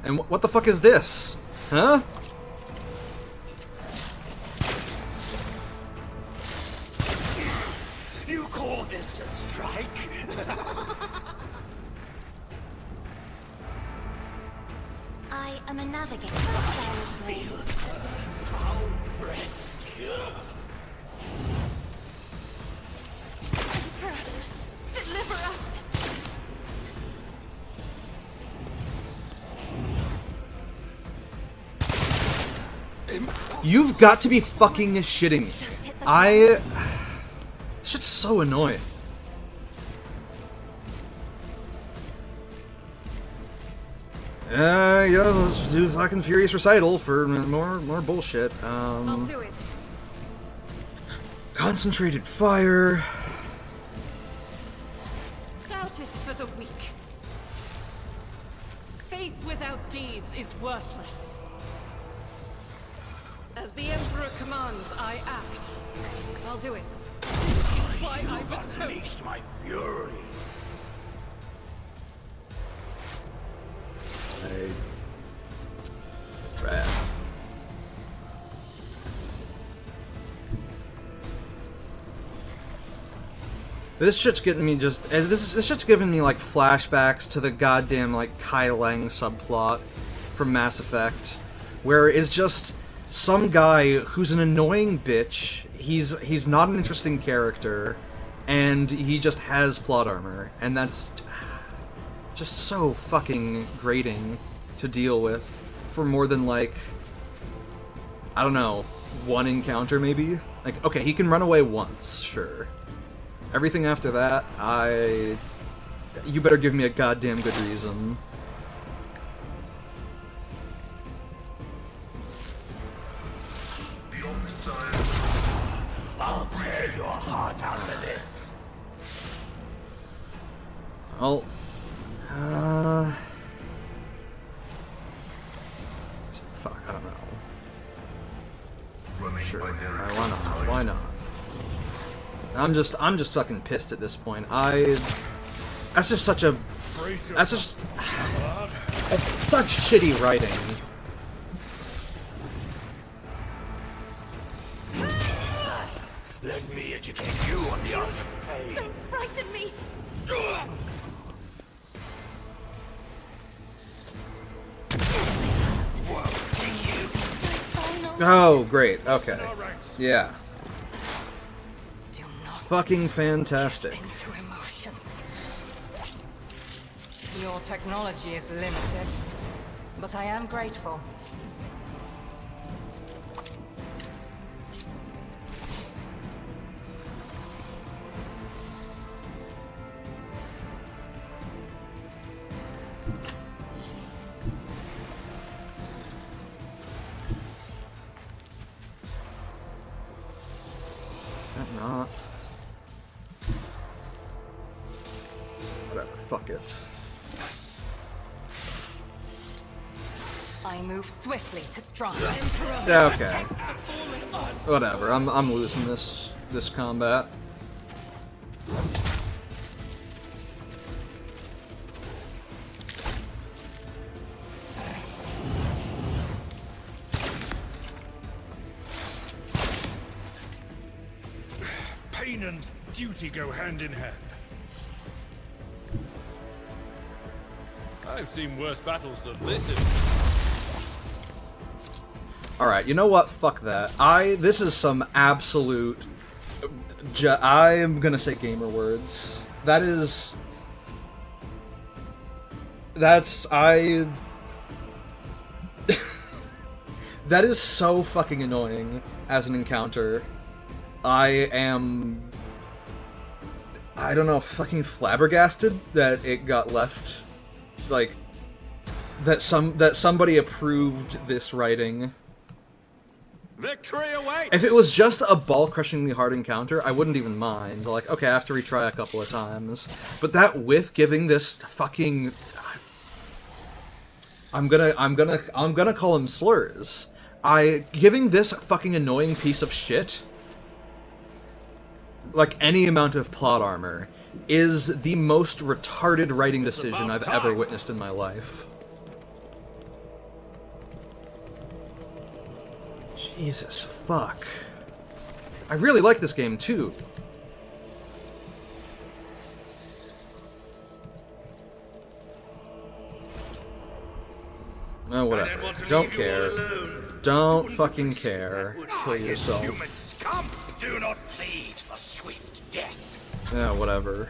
And what the fuck is this? Huh? You call this a strike? I am a navigator. Feel foul breath. Deliver us! You've got to be fucking shitting me. This shit's so annoying. Yeah, let's do fucking Furious Recital for more bullshit. I'll do it. Concentrated fire. Doubt is for the weak. Faith without deeds is worthless. As the Emperor commands, I act. I'll do it. Why I was told. Unleashed my fury. Rad. This shit's getting me just. This shit's giving me like flashbacks to the goddamn like Kai Lang subplot from Mass Effect, where it's just some guy who's an annoying bitch. He's not an interesting character, and he just has plot armor, and that's just so fucking grating to deal with for more than like, I don't know, one encounter maybe? Like, okay, he can run away once, sure. Everything after that, you better give me a goddamn good reason. The Omnissiah. I'll tear your heart out of it. Well, fuck, I don't know. Running Sure, by narrative why not? time. Why not? I'm just fucking pissed at this point. That's just such a, that's such shitty writing. Let me educate you on the art of pain. Don't frighten me! Oh, great. Okay. Yeah. Do not Fucking fantastic. into emotions. Your technology is limited, but I am grateful. Not. Whatever, fuck it. I move swiftly to strike. Yeah, okay. Whatever, I'm losing this combat. Pain and duty go hand in hand. I've seen worse battles than this. Alright, you know what? Fuck that. This is some absolute... I am gonna say gamer words. That is... That's... That is so fucking annoying as an encounter. I am... I don't know, fucking flabbergasted that it got left. Like... That somebody approved this writing. Victory awaits! If it was just a ball-crushingly hard encounter, I wouldn't even mind. Like, okay, I have to retry a couple of times. But that with giving this fucking... I'm gonna call him slurs. Giving this fucking annoying piece of shit, like any amount of plot armor, is the most retarded writing decision I've ever witnessed in my life. Jesus, fuck. I really like this game, too. Oh, whatever. Don't care. Don't fucking care. Kill yourself. Human scum! Do not plead for swift death. Yeah, whatever.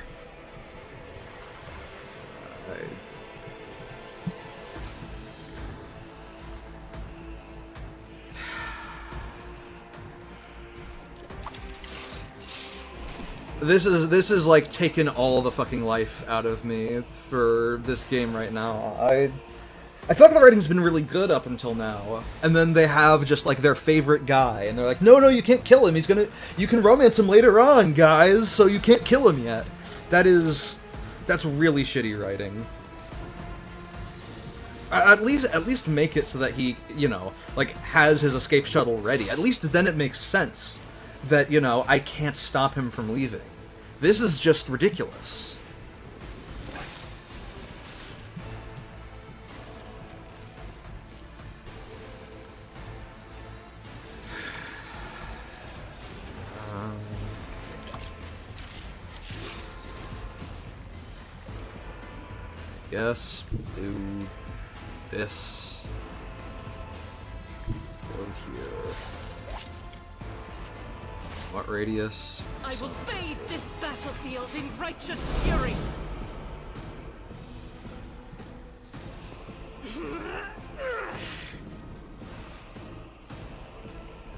This is like taking all the fucking life out of me for this game right now. I feel like the writing's been really good up until now, and then they have just like their favorite guy, and they're like, no, you can't kill him. You can romance him later on, guys. So you can't kill him yet. That's really shitty writing. At least make it so that he, you know, like has his escape shuttle ready. At least then it makes sense that, you know, I can't stop him from leaving. This is just ridiculous. Yes, do this. Go here. What radius? I will bathe this battlefield in righteous fury.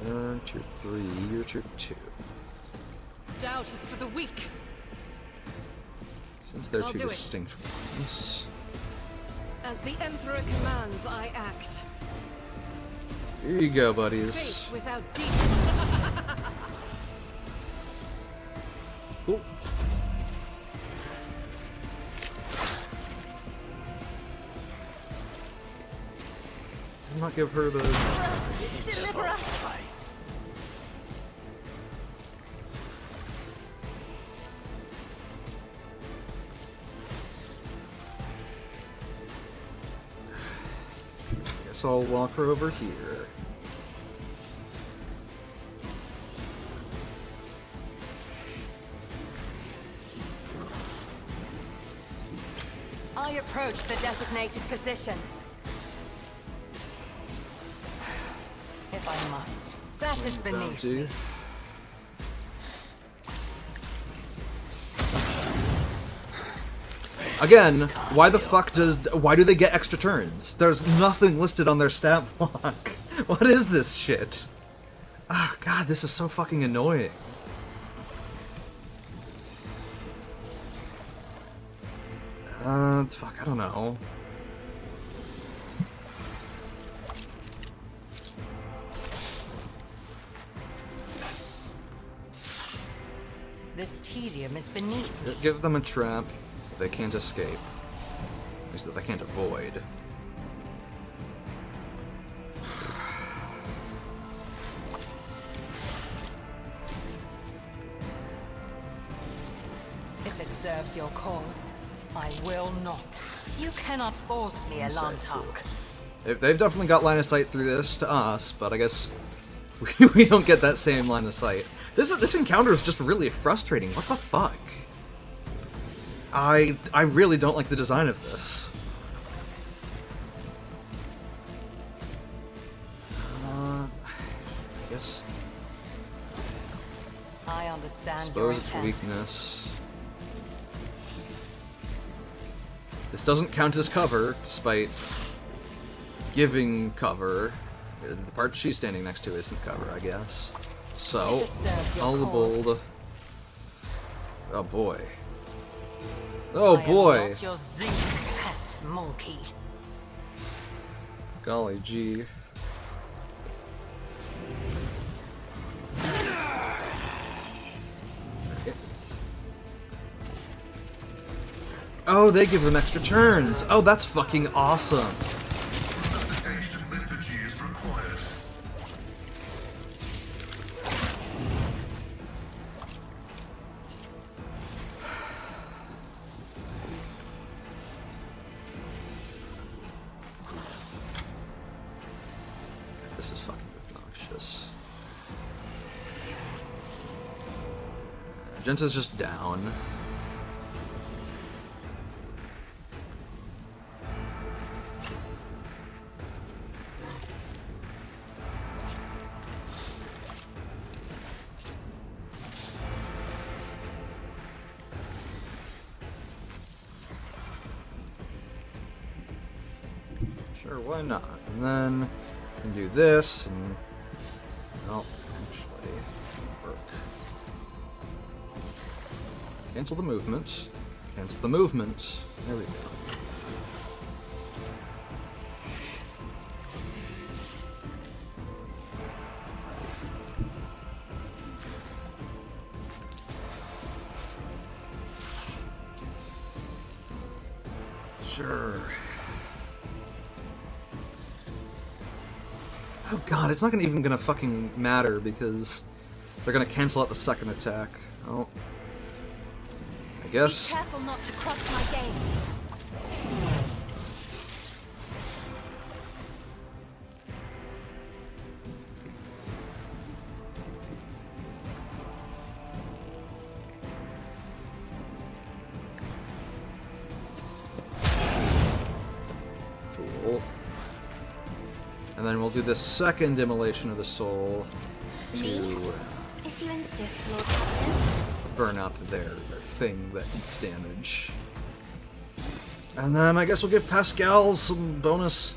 You're tier 3, you're tier 2. Doubt is for the weak. Since they're I'll two do it. distinct ones. As the Emperor commands, I act. Here you go, buddies. Faith without deed. Cool. I'll not give her the... Deliver us! Guess I'll walk her over here. I approach the designated position. If I must. That is beneath Bounty. me. Again, why do they get extra turns? There's nothing listed on their stat block. What is this shit? Oh god, this is so fucking annoying. Fuck, I don't know. This tedium is beneath me. Give them a trap they can't escape. At least that they can't avoid. If it serves your cause, I will not. You cannot force me, Owlcat. They've definitely got line of sight through this to us, but I guess we don't get that same line of sight. This encounter is just really frustrating. What the fuck? I really don't like the design of this. I guess I understand expose your its intent. weakness. This doesn't count as cover, despite giving cover. The part she's standing next to isn't cover, I guess. So, If it serves your all the cause. bold. Oh boy. Oh I am boy. not your zinc pet monkey. Golly gee. Oh, they give them extra turns. Oh, that's fucking awesome. Investigation liturgy is required. This is fucking obnoxious. delicious. Genta's just down. Sure, why not? And then we can do this, and... well, actually, work. Cancel the movement. Cancel the movement. There we go. Sure. Oh god, it's not even gonna fucking matter because they're gonna cancel out the second attack. Oh. I guess. Be careful not to cross my gaze. Cool. And then we'll do the second immolation of the soul to If you insist, Lord Captain. burn up their thing that eats damage. And then I guess we'll give Pascal some bonus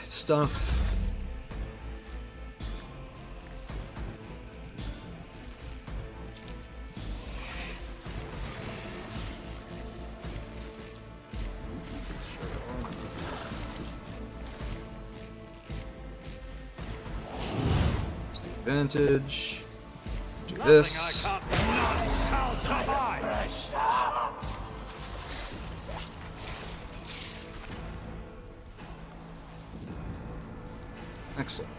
stuff. Advantage. Do this. Excellent.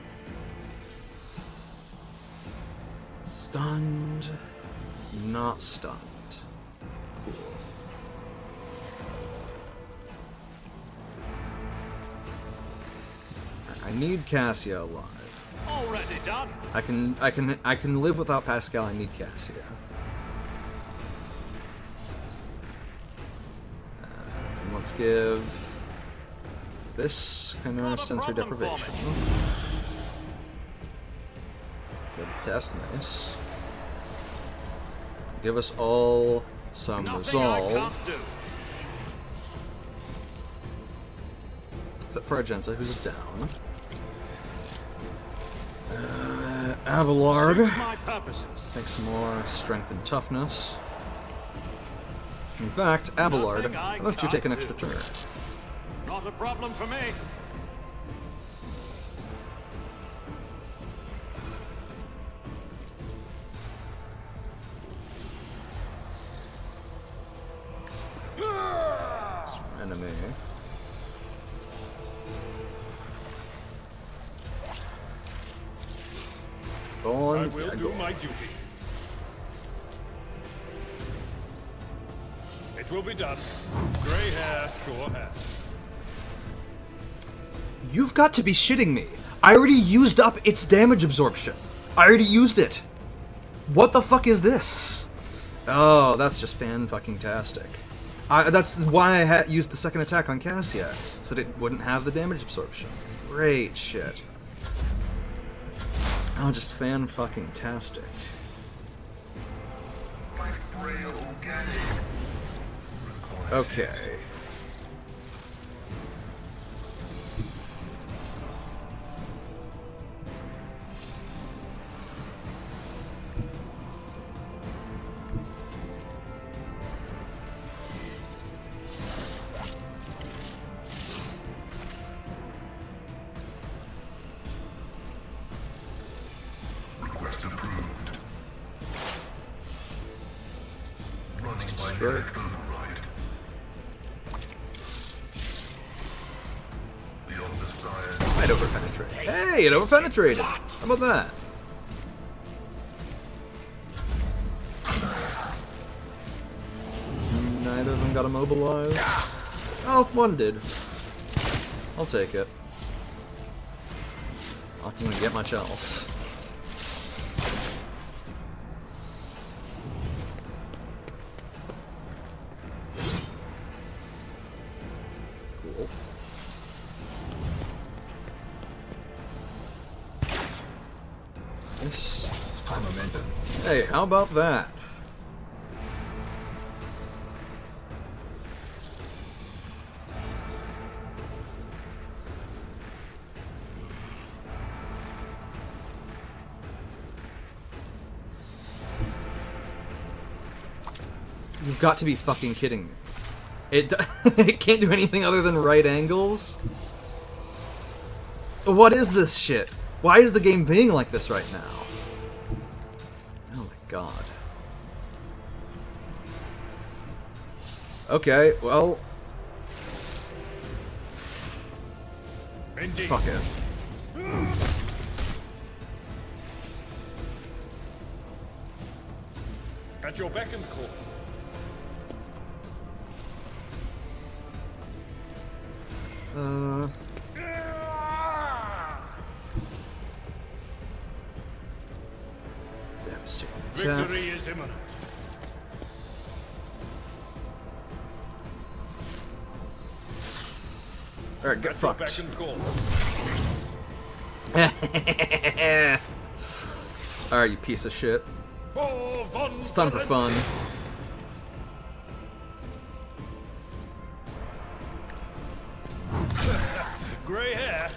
Stunned. Not stunned. Cool. I need Cassia alive. Already done. I can live without Pascal. I need Cassia. And let's give this kind of sensory deprivation. Good test, nice. Give us all some resolve. Except for Argenta, who's down. Abelard. Take some more strength and toughness. In fact, Abelard, why don't you take an extra turn? Not a problem for me. Enemy. I will do my duty. It will be done. Gray hair, sure has. You've got to be shitting me. I already used up its damage absorption. I already used it. What the fuck is this? Oh, that's just fan-fucking-tastic. That's why I used the second attack on Cassia, so that it wouldn't have the damage absorption. Great shit. Oh, just fan-fucking-tastic. My frail organics. Okay. Request approved. Running my Sure. direct override. The Omnissiah. I'd overpenetrate. Hey, it overpenetrated! How about that? Neither of them got immobilized. Oh, one did. I'll take it. Not gonna get much else. Cool. This. High momentum. Hey, how about that? You've got to be fucking kidding me. It can't do anything other than right angles? What is this shit? Why is the game being like this right now? Oh my god. Okay, well... Indeed. Fuck it. At your beck and call. Devastating attack. Victory is imminent. Alright, get At your fucked. beck and call. Alright, you piece of shit. It's time for fun. Grey hair,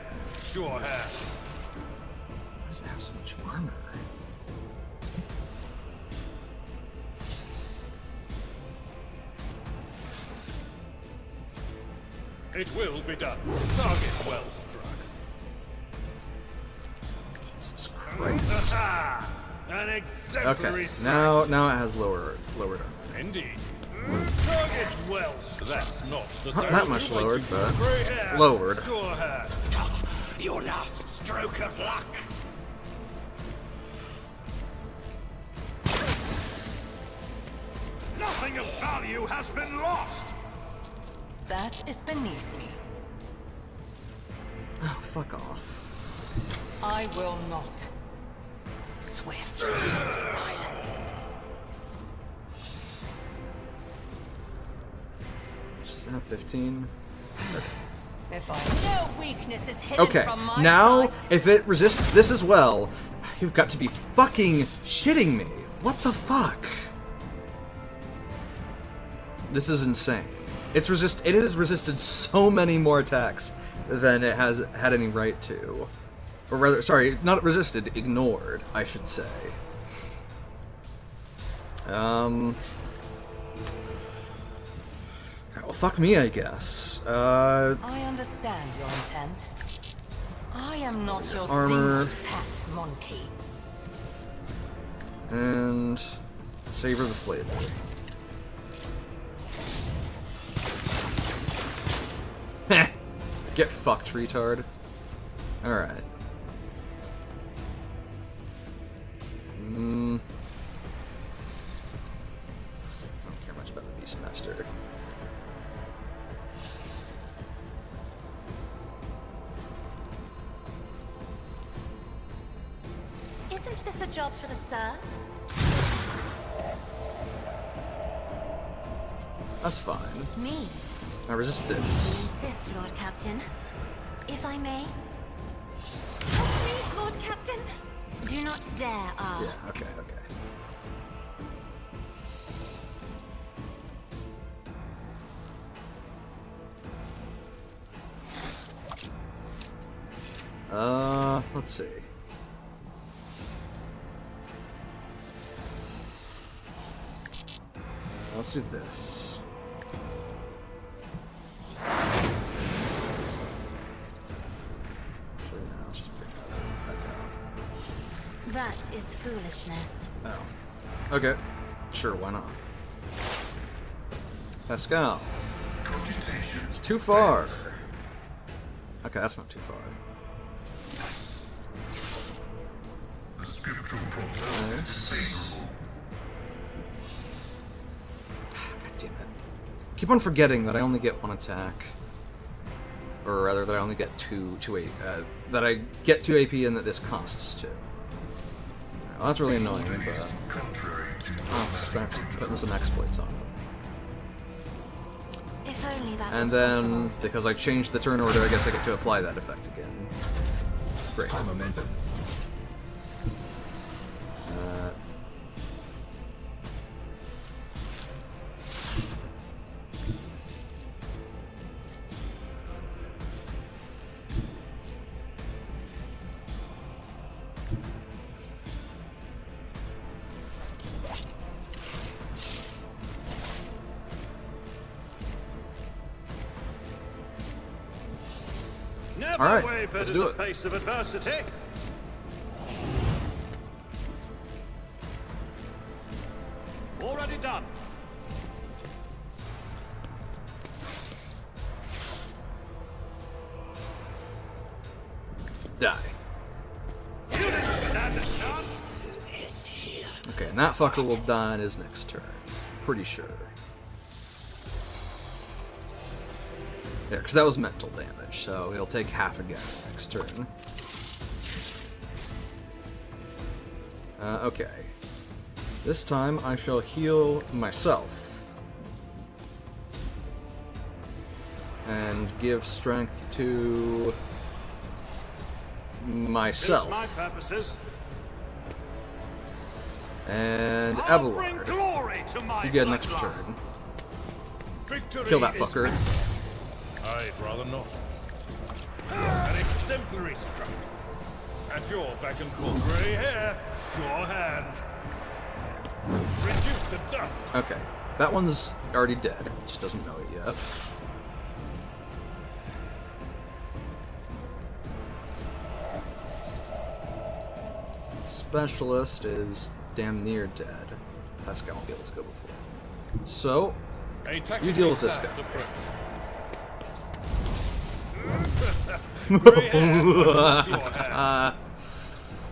sure hair. Why does it have so much armor? It will be done. Target well struck. Jesus Christ. An exemplary Okay, strike. now it has lowered armor. Indeed. Target well. That's not the Not sound that much you like lowered, to but Grey hair, lowered. Sure hair. Your last stroke of luck. Nothing of value has been lost. That is beneath me. Oh, fuck off. I will not. Swift, silent. Just have 15. If no weakness is hidden Okay, from my now, sight. if it resists this as well, you've got to be fucking shitting me. What the fuck? This is insane. It has resisted so many more attacks than it has had any right to. Or rather, sorry, not resisted, ignored, I should say. Well, fuck me, I guess. I understand your intent. I am not your Armor. Zeus pet monkey. And savor the flavor. Get fucked, retard. Alright. I don't care much about the Beastmaster. Isn't this a job for the serfs? That's fine. Me? I resist this. Insist, Lord Captain. If I may? Please, Lord Captain. Do not dare Yeah, ask. okay. Let's see. Let's do this. Actually, no, let's just bring that back out. That is foolishness. Oh. Okay. Sure, why not? Pascal. It's too far. Okay, that's not too far. The scriptural prognosis is favorable. God damn it. Keep on forgetting that I only get one attack. or rather that I only get that I get 2 AP and that this costs 2. Well, that's really annoying, but I'll start putting some exploits on them. If only that And were then, possible. because I changed the turn order, I guess I get to apply that effect again. Great. Momentum. Never Alright, wavered let's in do the it. face of adversity. Already done. Die. You didn't stand a chance. Okay, and that fucker will die on his next turn. Pretty sure. Yeah, because that was mental damage, so he'll take half again next turn. Okay. This time I shall heal myself. And give strength to myself. Suits my purposes. And I'll bring Abelard. glory to my You get an extra bloodline. turn. Victory Kill that is fucker. I'd rather not. An exemplary stroke. At your beck and call. Grey hair, sure hand. Reduced to dust. Okay. That one's already dead. Just doesn't know it yet. Specialist is damn near dead. Pascal won't be able to go before. So, you deal with this guy.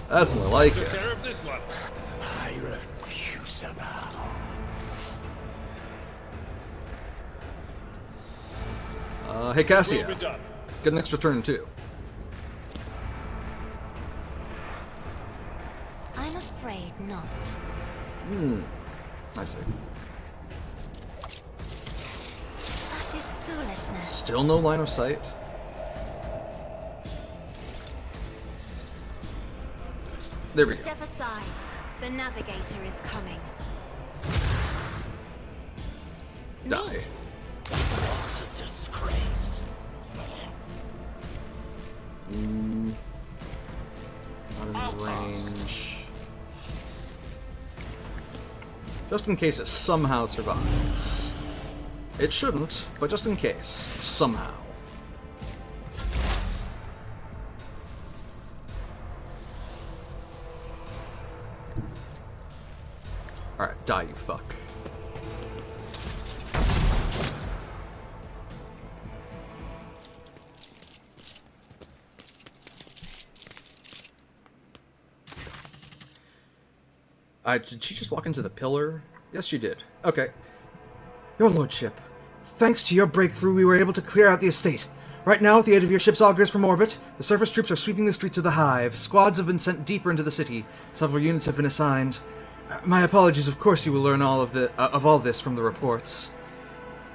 That's more like Took it. care of this one. I refuse now. Hey Cassia, Will be done. get an extra turn too. I'm afraid not. I see. That is foolishness. Still no line of sight. There we go. Step aside. The navigator is coming. Die. It's a disgrace. Out of range. Just in case it somehow survives. It shouldn't, but just in case. Somehow. Alright, die, you fuck. Did she just walk into the pillar? Yes, she did. Okay. Your lordship, thanks to your breakthrough, we were able to clear out the estate. Right now, with the aid of your ship's augurs from orbit, the surface troops are sweeping the streets of the Hive. Squads have been sent deeper into the city. Several units have been assigned. My apologies, of course you will learn all of all this from the reports.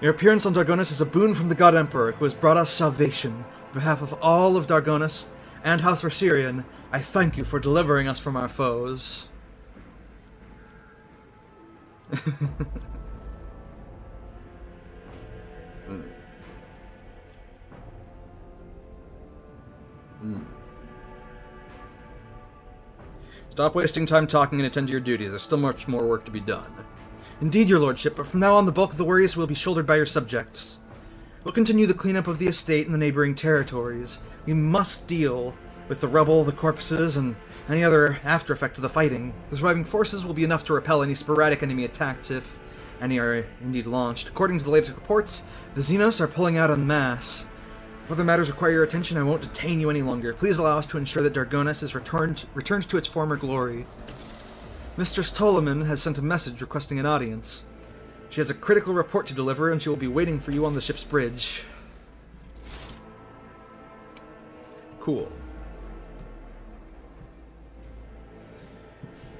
Your appearance on Dargonis is a boon from the God Emperor, who has brought us salvation. On behalf of all of Dargonis and House Verserion, I thank you for delivering us from our foes. Stop wasting time talking and attend to your duties. There's still much more work to be done. Indeed, your lordship, but from now on the bulk of the worries will be shouldered by your subjects. We'll continue the cleanup of the estate and the neighboring territories. We must deal with the rubble, the corpses, and any other after effect of the fighting. The surviving forces will be enough to repel any sporadic enemy attacks if any are indeed launched. According to the latest reports, the Xenos are pulling out en masse. If other matters require your attention, I won't detain you any longer. Please allow us to ensure that Dargonis is returned to its former glory. Mistress Ptolemy has sent a message requesting an audience. She has a critical report to deliver, and she will be waiting for you on the ship's bridge. Cool.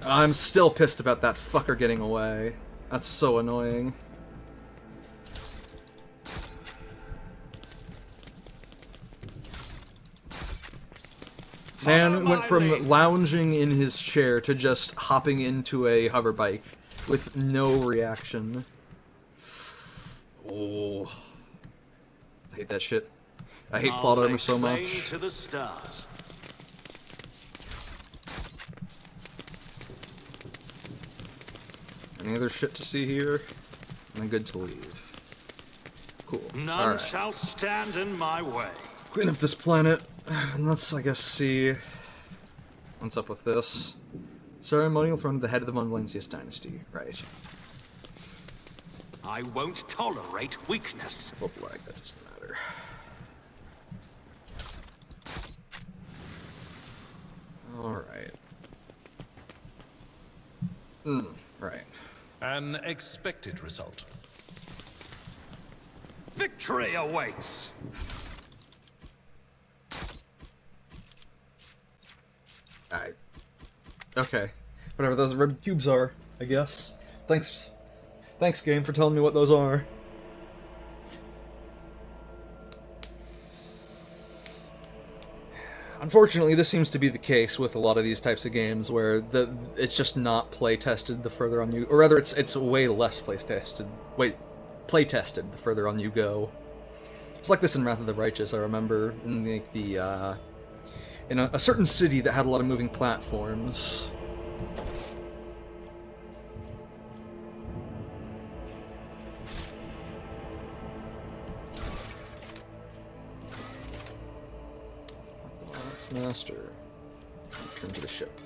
I'm still pissed about that fucker getting away. That's so annoying. Man went from lounging in his chair to just hopping into a hoverbike with no reaction. Oh. I hate that shit. I hate plot armor so much. To the stars. Any other shit to see here? I'm good to leave. Cool. None shall stand in my way. Clean up this planet, and let's, I guess, see what's up with this. Ceremonial throne of the head of the Von Valancius dynasty. Right. I won't tolerate weakness. Oh, black, that doesn't matter. Alright. Right. An expected result. Victory awaits. Alright. Okay. Whatever those red cubes are, I guess. Thanks, game, for telling me what those are. Unfortunately, this seems to be the case with a lot of these types of games, where it's just not play tested the further on you, or rather, it's way less play tested the further on you go. It's like this in Wrath of the Righteous. I remember in in a certain city that had a lot of moving platforms. Master. Return to the ship.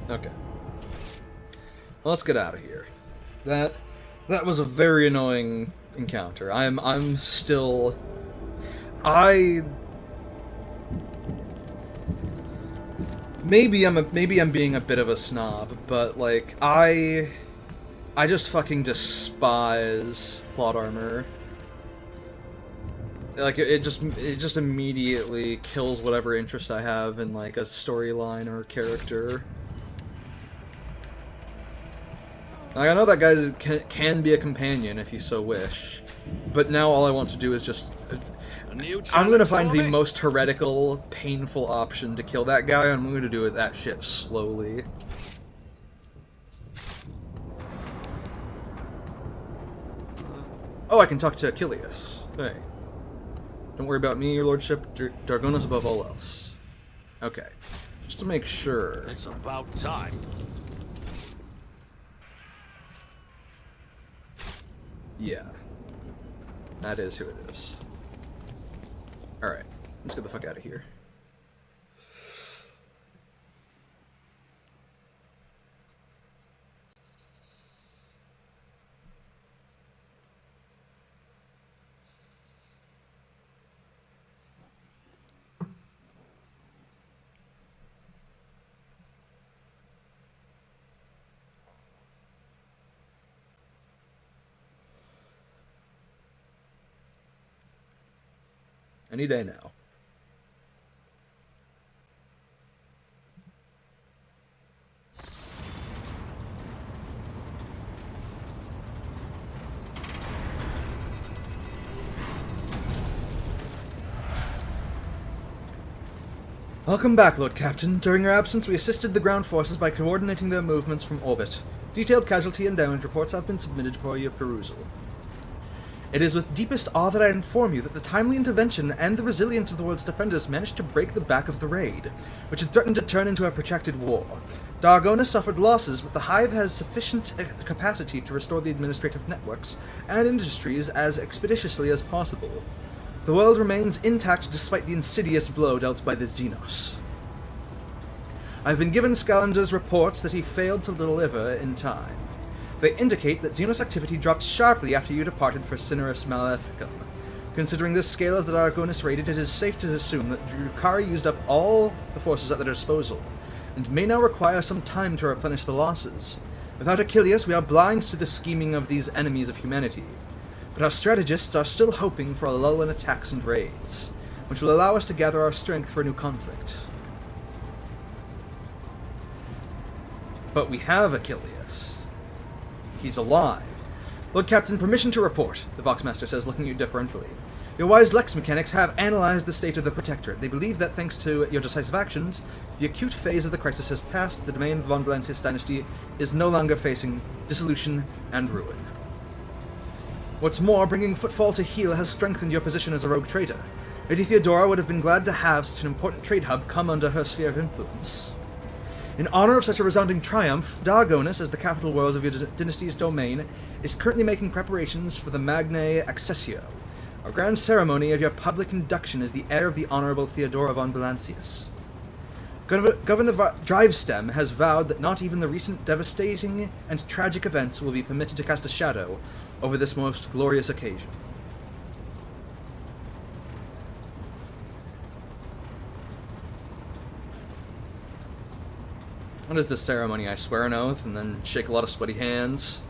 Okay. Well, let's get out of here. That was a very annoying encounter. I'm still. Maybe I'm being a bit of a snob, but like I just fucking despise plot armor. Like it just immediately kills whatever interest I have in like a storyline or a character. Like, I know that guy can be a companion if you so wish, but now all I want to do is just. I'm gonna find the most heretical, painful option to kill that guy, and I'm gonna do that shit slowly. Oh, I can talk to Achilles. Hey. Don't worry about me, your lordship. Dargonas above all else. Okay. Just to make sure. It's about time. Yeah. That is who it is. Alright. Let's get the fuck out of here. Any day now. Welcome back, Lord Captain. During your absence, we assisted the ground forces by coordinating their movements from orbit. Detailed casualty and damage reports have been submitted for your perusal. It is with deepest awe that I inform you that the timely intervention and the resilience of the world's defenders managed to break the back of the raid, which had threatened to turn into a protracted war. Dargona suffered losses, but the Hive has sufficient capacity to restore the administrative networks and industries as expeditiously as possible. The world remains intact despite the insidious blow dealt by the Xenos. I've been given Scalender's reports that he failed to deliver in time. They indicate that Xenos activity dropped sharply after you departed for Cinerus Maleficum. Considering the scale of the Dargonis raided, it is safe to assume that Drukhari used up all the forces at their disposal, and may now require some time to replenish the losses. Without Achilles, we are blind to the scheming of these enemies of humanity. but our strategists are still hoping for a lull in attacks and raids, which will allow us to gather our strength for a new conflict. But we have Achilles. He's alive. Lord Captain, permission to report, the Voxmaster says, looking at you deferentially. Your wise Lex mechanics have analyzed the state of the Protector. They believe that thanks to your decisive actions, the acute phase of the crisis has passed, the domain of the von Valancius dynasty is no longer facing dissolution and ruin. What's more, bringing Footfall to heel has strengthened your position as a rogue trader. Lady Theodora would have been glad to have such an important trade hub come under her sphere of influence. In honor of such a resounding triumph, Dargonus, as the capital world of your dynasty's domain, is currently making preparations for the Magnae Accessio, a grand ceremony of your public induction as the heir of the Honorable Theodora von Valancius. Governor Drivestem has vowed that not even the recent devastating and tragic events will be permitted to cast a shadow over this most glorious occasion. What is this ceremony? I swear an oath and then shake a lot of sweaty hands.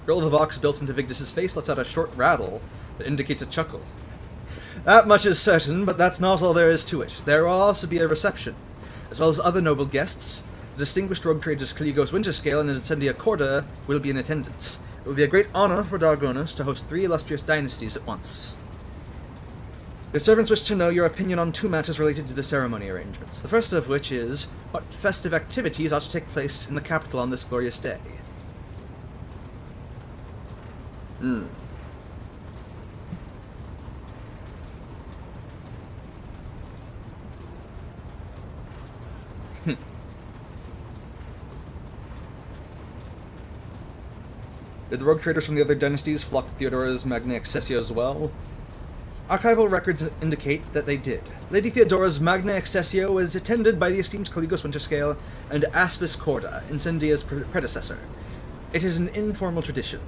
Girl of the Vox built into Vigdis's face lets out a short rattle that indicates a chuckle. That much is certain, but that's not all there is to it. There will also be a reception, as well as other noble guests. The distinguished rogue traders Caligos Winterscale and Incendia Corda will be in attendance. It will be a great honor for Dargonus to host 3 illustrious dynasties at once. Your servants wish to know your opinion on 2 matters related to the ceremony arrangements. The first of which is, what festive activities ought to take place in the capital on this glorious day? Did the rogue traders from the other dynasties flock to Theodora's Magna Accessio as well? Archival records indicate that they did. Lady Theodora's Magna Accessio was attended by the esteemed Caligos Winterscale and Aspis Corda, Incendia's predecessor. It is an informal tradition.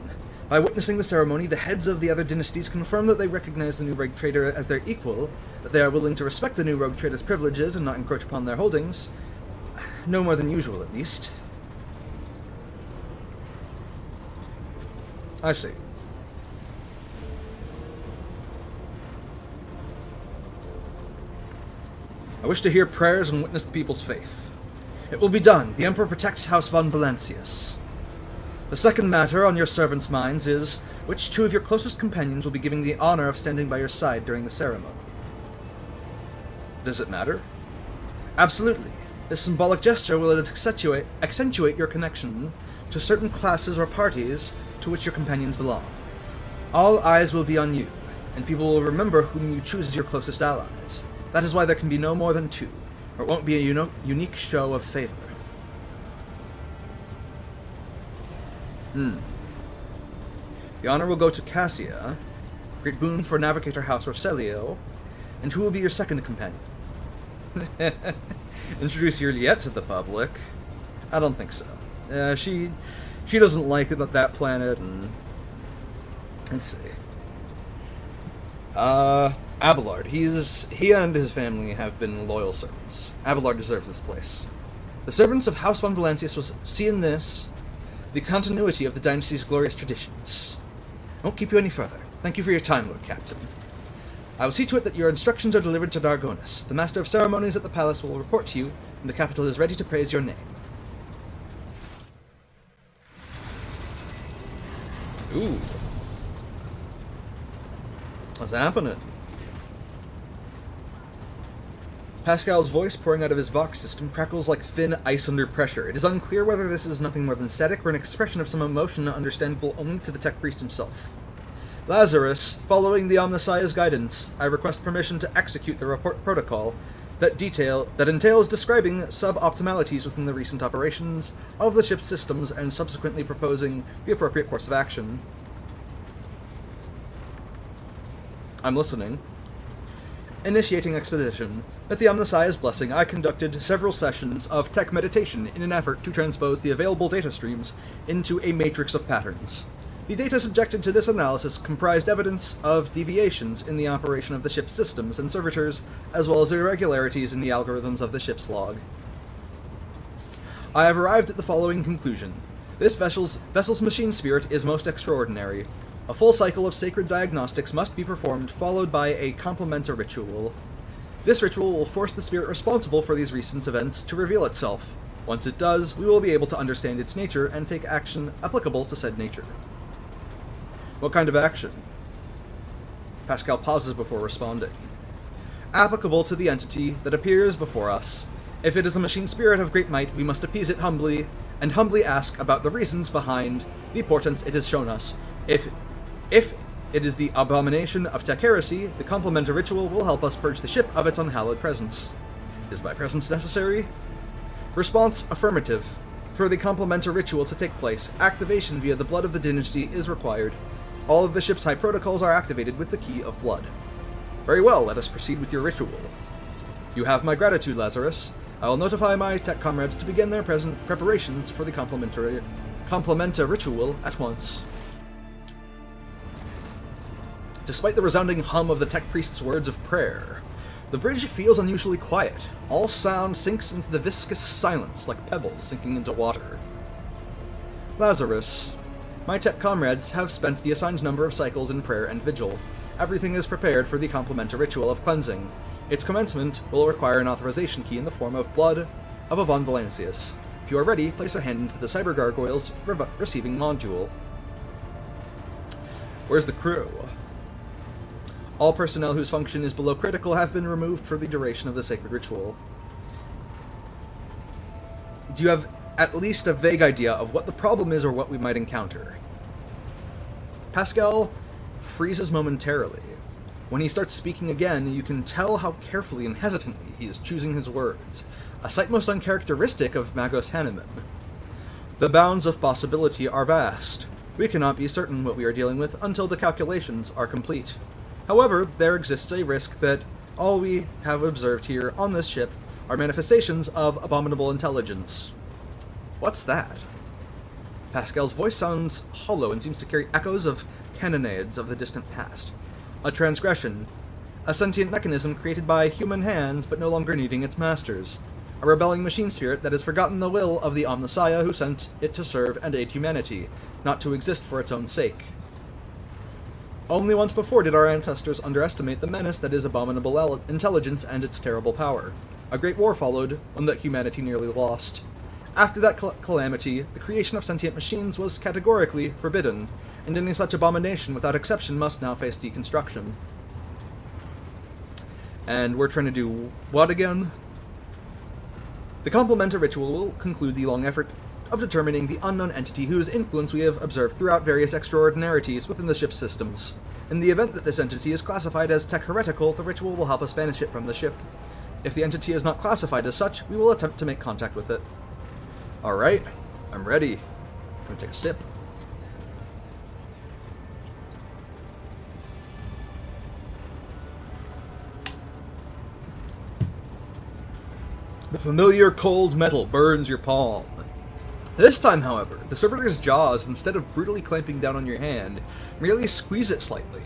By witnessing the ceremony, the heads of the other dynasties confirm that they recognize the new rogue trader as their equal, that they are willing to respect the new rogue trader's privileges and not encroach upon their holdings. No more than usual, at least. I see. I wish to hear prayers and witness the people's faith. It will be done. The Emperor protects House von Valancius. The second matter on your servants' minds is, which 2 of your closest companions will be giving the honor of standing by your side during the ceremony? Does it matter? Absolutely. This symbolic gesture will accentuate your connection to certain classes or parties to which your companions belong. All eyes will be on you, and people will remember whom you choose as your closest allies. That is why there can be no more than 2, or it won't be a unique show of favor. The honor will go to Cassia, great boon for Navigator House Orselio, and who will be your second companion? Introduce Juliet to the public? I don't think so. She doesn't like that planet, and let's see. Abelard. He and his family have been loyal servants. Abelard deserves this place. The servants of House von Valancius will see in this the continuity of the dynasty's glorious traditions. I won't keep you any further. Thank you for your time, Lord Captain. I will see to it that your instructions are delivered to Dargonus. The Master of Ceremonies at the palace will report to you, and the capital is ready to praise your name. Ooh. What's happening? Pascal's voice, pouring out of his Vox system, crackles like thin ice under pressure. It is unclear whether this is nothing more than static or an expression of some emotion understandable only to the tech priest himself. Lazarus, following the Omnissiah's guidance, I request permission to execute the report protocol that entails describing suboptimalities within the recent operations of the ship's systems and subsequently proposing the appropriate course of action. I'm listening. Initiating exposition. With the Omnissiah's blessing, I conducted several sessions of tech meditation in an effort to transpose the available data streams into a matrix of patterns. The data subjected to this analysis comprised evidence of deviations in the operation of the ship's systems and servitors, as well as irregularities in the algorithms of the ship's log. I have arrived at the following conclusion. This vessel's machine spirit is most extraordinary. A full cycle of sacred diagnostics must be performed, followed by a complementa ritual. This ritual will force the spirit responsible for these recent events to reveal itself. Once it does, we will be able to understand its nature and take action applicable to said nature. What kind of action? Pascal pauses before responding. Applicable to the entity that appears before us. If it is a machine spirit of great might, we must appease it humbly, and humbly ask about the reasons behind the portents it has shown us. If it is the abomination of tech heresy, the complementa ritual will help us purge the ship of its unhallowed presence. Is my presence necessary? Response, affirmative. For the complementa ritual to take place, activation via the blood of the dynasty is required. All of the ship's high protocols are activated with the key of blood. Very well, let us proceed with your ritual. You have my gratitude, Lazarus. I will notify my tech comrades to begin their preparations for the complementa ritual at once. Despite the resounding hum of the tech priest's words of prayer, the bridge feels unusually quiet. All sound sinks into the viscous silence like pebbles sinking into water. Lazarus, my tech comrades have spent the assigned number of cycles in prayer and vigil. Everything is prepared for the complementa ritual of cleansing. Its commencement will require an authorization key in the form of blood of a von Valancius. If you are ready, place a hand into the Cyber Gargoyle's receiving module. Where's the crew? All personnel whose function is below critical have been removed for the duration of the sacred ritual. Do you have at least a vague idea of what the problem is or what we might encounter? Pascal freezes momentarily. When he starts speaking again, you can tell how carefully and hesitantly he is choosing his words, a sight most uncharacteristic of Magos Haneman. The bounds of possibility are vast. We cannot be certain what we are dealing with until the calculations are complete. However, there exists a risk that all we have observed here on this ship are manifestations of abominable intelligence. What's that? Pascal's voice sounds hollow and seems to carry echoes of cannonades of the distant past. A transgression. A sentient mechanism created by human hands but no longer needing its masters. A rebelling machine spirit that has forgotten the will of the Omnissiah who sent it to serve and aid humanity, not to exist for its own sake. Only once before did our ancestors underestimate the menace that is abominable intelligence and its terrible power. A great war followed, one that humanity nearly lost. After that calamity, the creation of sentient machines was categorically forbidden, and any such abomination without exception must now face deconstruction. And we're trying to do what again? The complementa ritual will conclude the long effort of determining the unknown entity whose influence we have observed throughout various extraordinarities within the ship's systems. In the event that this entity is classified as tech heretical, the ritual will help us banish it from the ship. If the entity is not classified as such, we will attempt to make contact with it. Alright, I'm ready. I'm gonna take a sip. The familiar cold metal burns your palm. This time, however, the servitor's jaws, instead of brutally clamping down on your hand, merely squeeze it slightly.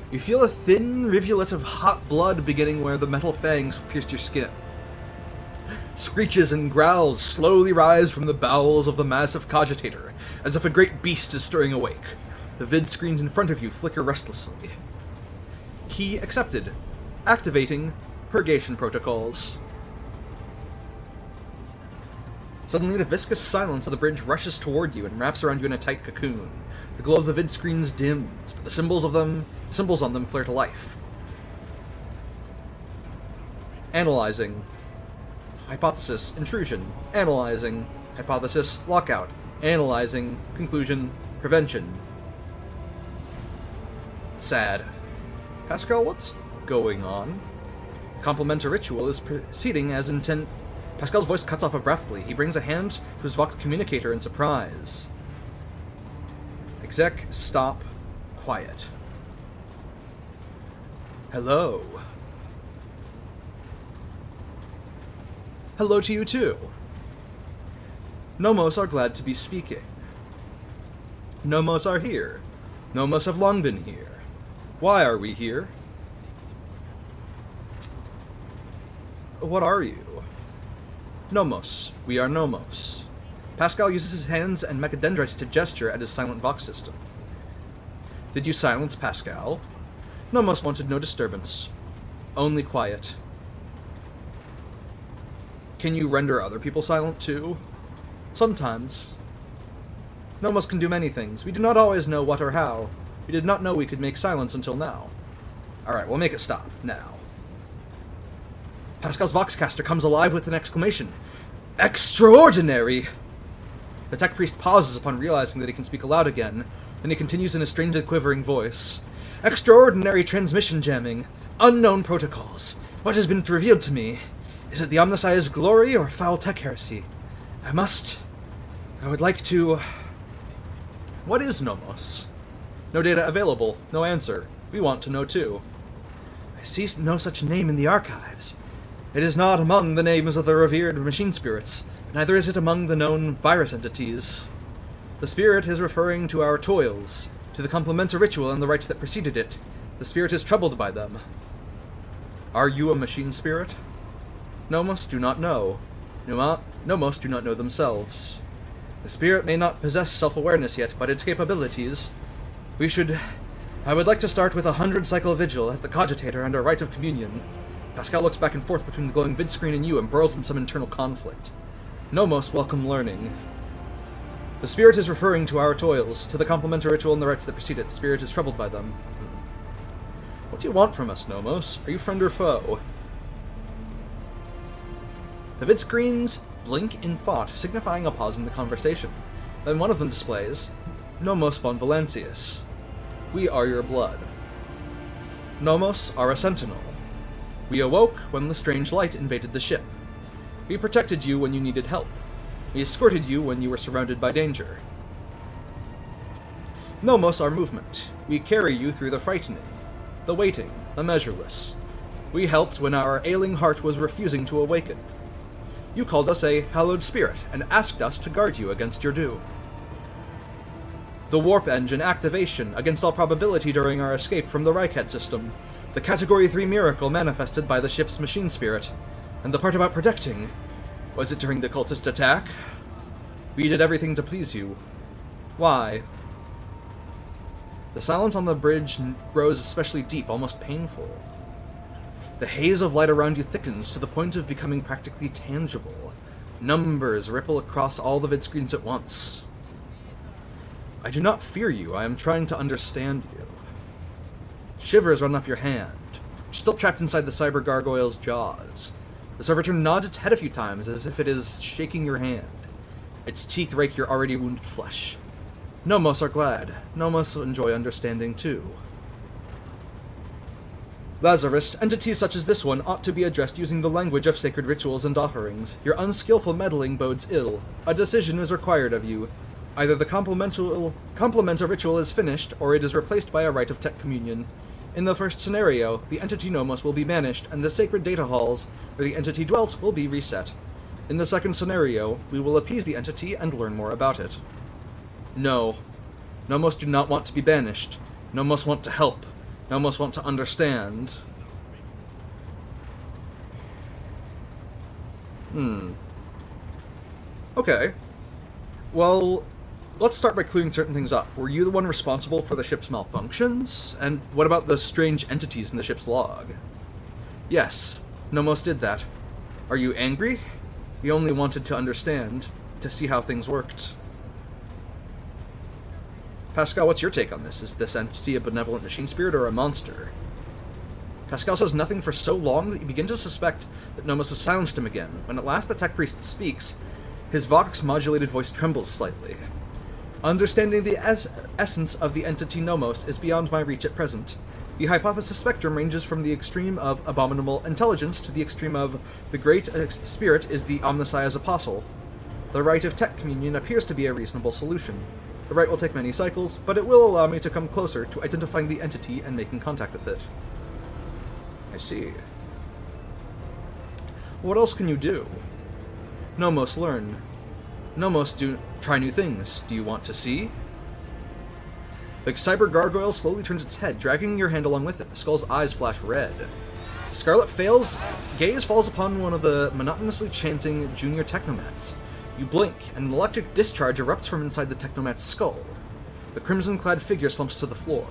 You feel a thin rivulet of hot blood beginning where the metal fangs pierced your skin. Screeches and growls slowly rise from the bowels of the massive cogitator, as if a great beast is stirring awake. The vid screens in front of you flicker restlessly. Key accepted. Activating purgation protocols. Suddenly, the viscous silence of the bridge rushes toward you and wraps around you in a tight cocoon. The glow of the vid screens dims, but the symbols on them flare to life. Analyzing. Hypothesis, intrusion. Analyzing. Hypothesis, lockout. Analyzing. Conclusion, prevention. Sad. Pascal, what's going on? Complementa ritual is proceeding as intent. Pascal's voice cuts off abruptly. He brings a hand to his Vox communicator in surprise. Exec, stop, quiet. Hello. Hello to you too. Nomos are glad to be speaking. Nomos are here. Nomos have long been here. Why are we here? What are you? Nomos. We are Nomos. Pascal uses his hands and mechadendrites to gesture at his silent Vox system. Did you silence Pascal? Nomos wanted no disturbance. Only quiet. Can you render other people silent too? Sometimes. Nomos can do many things. We do not always know what or how. We did not know we could make silence until now. Alright, we'll make it stop. Now. Pascal's Voxcaster comes alive with an exclamation. Extraordinary! The tech priest pauses upon realizing that he can speak aloud again, then he continues in a strangely quivering voice. Extraordinary transmission jamming. Unknown protocols. What has been revealed to me? Is it the Omnissiah's glory or foul tech heresy? I would like to... What is Nomos? No data available. No answer. We want to know too. I see no such name in the archives. It is not among the names of the revered machine spirits. Neither is it among the known virus entities. The spirit is referring to our toils, to the complementar ritual and the rites that preceded it. The spirit is troubled by them. Are you a machine spirit? Nomos do not know. Nomos do not know themselves. The spirit may not possess self-awareness yet, but its capabilities... I would like to start with 100 cycle vigil at the cogitator and a rite of communion. Pascal looks back and forth between the glowing vid screen and you, embroiled in some internal conflict. Nomos welcome learning. The spirit is referring to our toils, to the complementar ritual and the rites that precede it. The spirit is troubled by them. What do you want from us, Nomos? Are you friend or foe? The vid screens blink in thought, signifying a pause in the conversation. Then one of them displays, Nomos von Valancius. We are your blood. Nomos are a sentinel. We awoke when the strange light invaded the ship. We protected you when you needed help. We escorted you when you were surrounded by danger. Nomos are movement. We carry you through the frightening, the waiting, the measureless. We helped when our ailing heart was refusing to awaken. You called us a hallowed spirit and asked us to guard you against your doom. The warp engine activation against all probability during our escape from the Owlcat system. The Category 3 miracle manifested by the ship's machine spirit. And the part about protecting. Was it during the cultist attack? We did everything to please you. Why? The silence on the bridge grows especially deep, almost painful. The haze of light around you thickens to the point of becoming practically tangible. Numbers ripple across all the vid screens at once. I do not fear you, I am trying to understand you. Shivers run up your hand. You're still trapped inside the cyber gargoyle's jaws. The servitor nods its head a few times as if it is shaking your hand. Its teeth rake your already wounded flesh. Nomos are glad. Nomos enjoy understanding too. Lazarus, entities such as this one ought to be addressed using the language of sacred rituals and offerings. Your unskillful meddling bodes ill. A decision is required of you. Either the complementar ritual is finished, or it is replaced by a rite of tech communion. In the first scenario, the entity Nomos will be banished, and the sacred data halls, where the entity dwelt, will be reset. In the second scenario, we will appease the entity and learn more about it. No. Nomos do not want to be banished. Nomos want to help. Nomos want to understand. Okay. Well, let's start by clearing certain things up. Were you the one responsible for the ship's malfunctions? And what about the strange entities in the ship's log? Yes, Nomos did that. Are you angry? We only wanted to understand, to see how things worked. Pascal, what's your take on this? Is this entity a benevolent machine spirit or a monster? Pascal says nothing for so long that you begin to suspect that Nomos has silenced him again. When at last the tech priest speaks, his Vox-modulated voice trembles slightly. Understanding the essence of the entity Nomos is beyond my reach at present. The hypothesis spectrum ranges from the extreme of abominable intelligence to the extreme of the great spirit is the Omnissiah's apostle. The rite of tech communion appears to be a reasonable solution. The rite will take many cycles, but it will allow me to come closer to identifying the entity and making contact with it. I see. What else can you do? Nomos learn. Nomos try new things. Do you want to see? The cyber gargoyle slowly turns its head, dragging your hand along with it. The skull's eyes flash red. Scarlet gaze falls upon one of the monotonously chanting junior technomats. You blink, and an electric discharge erupts from inside the technomat's skull. The crimson-clad figure slumps to the floor.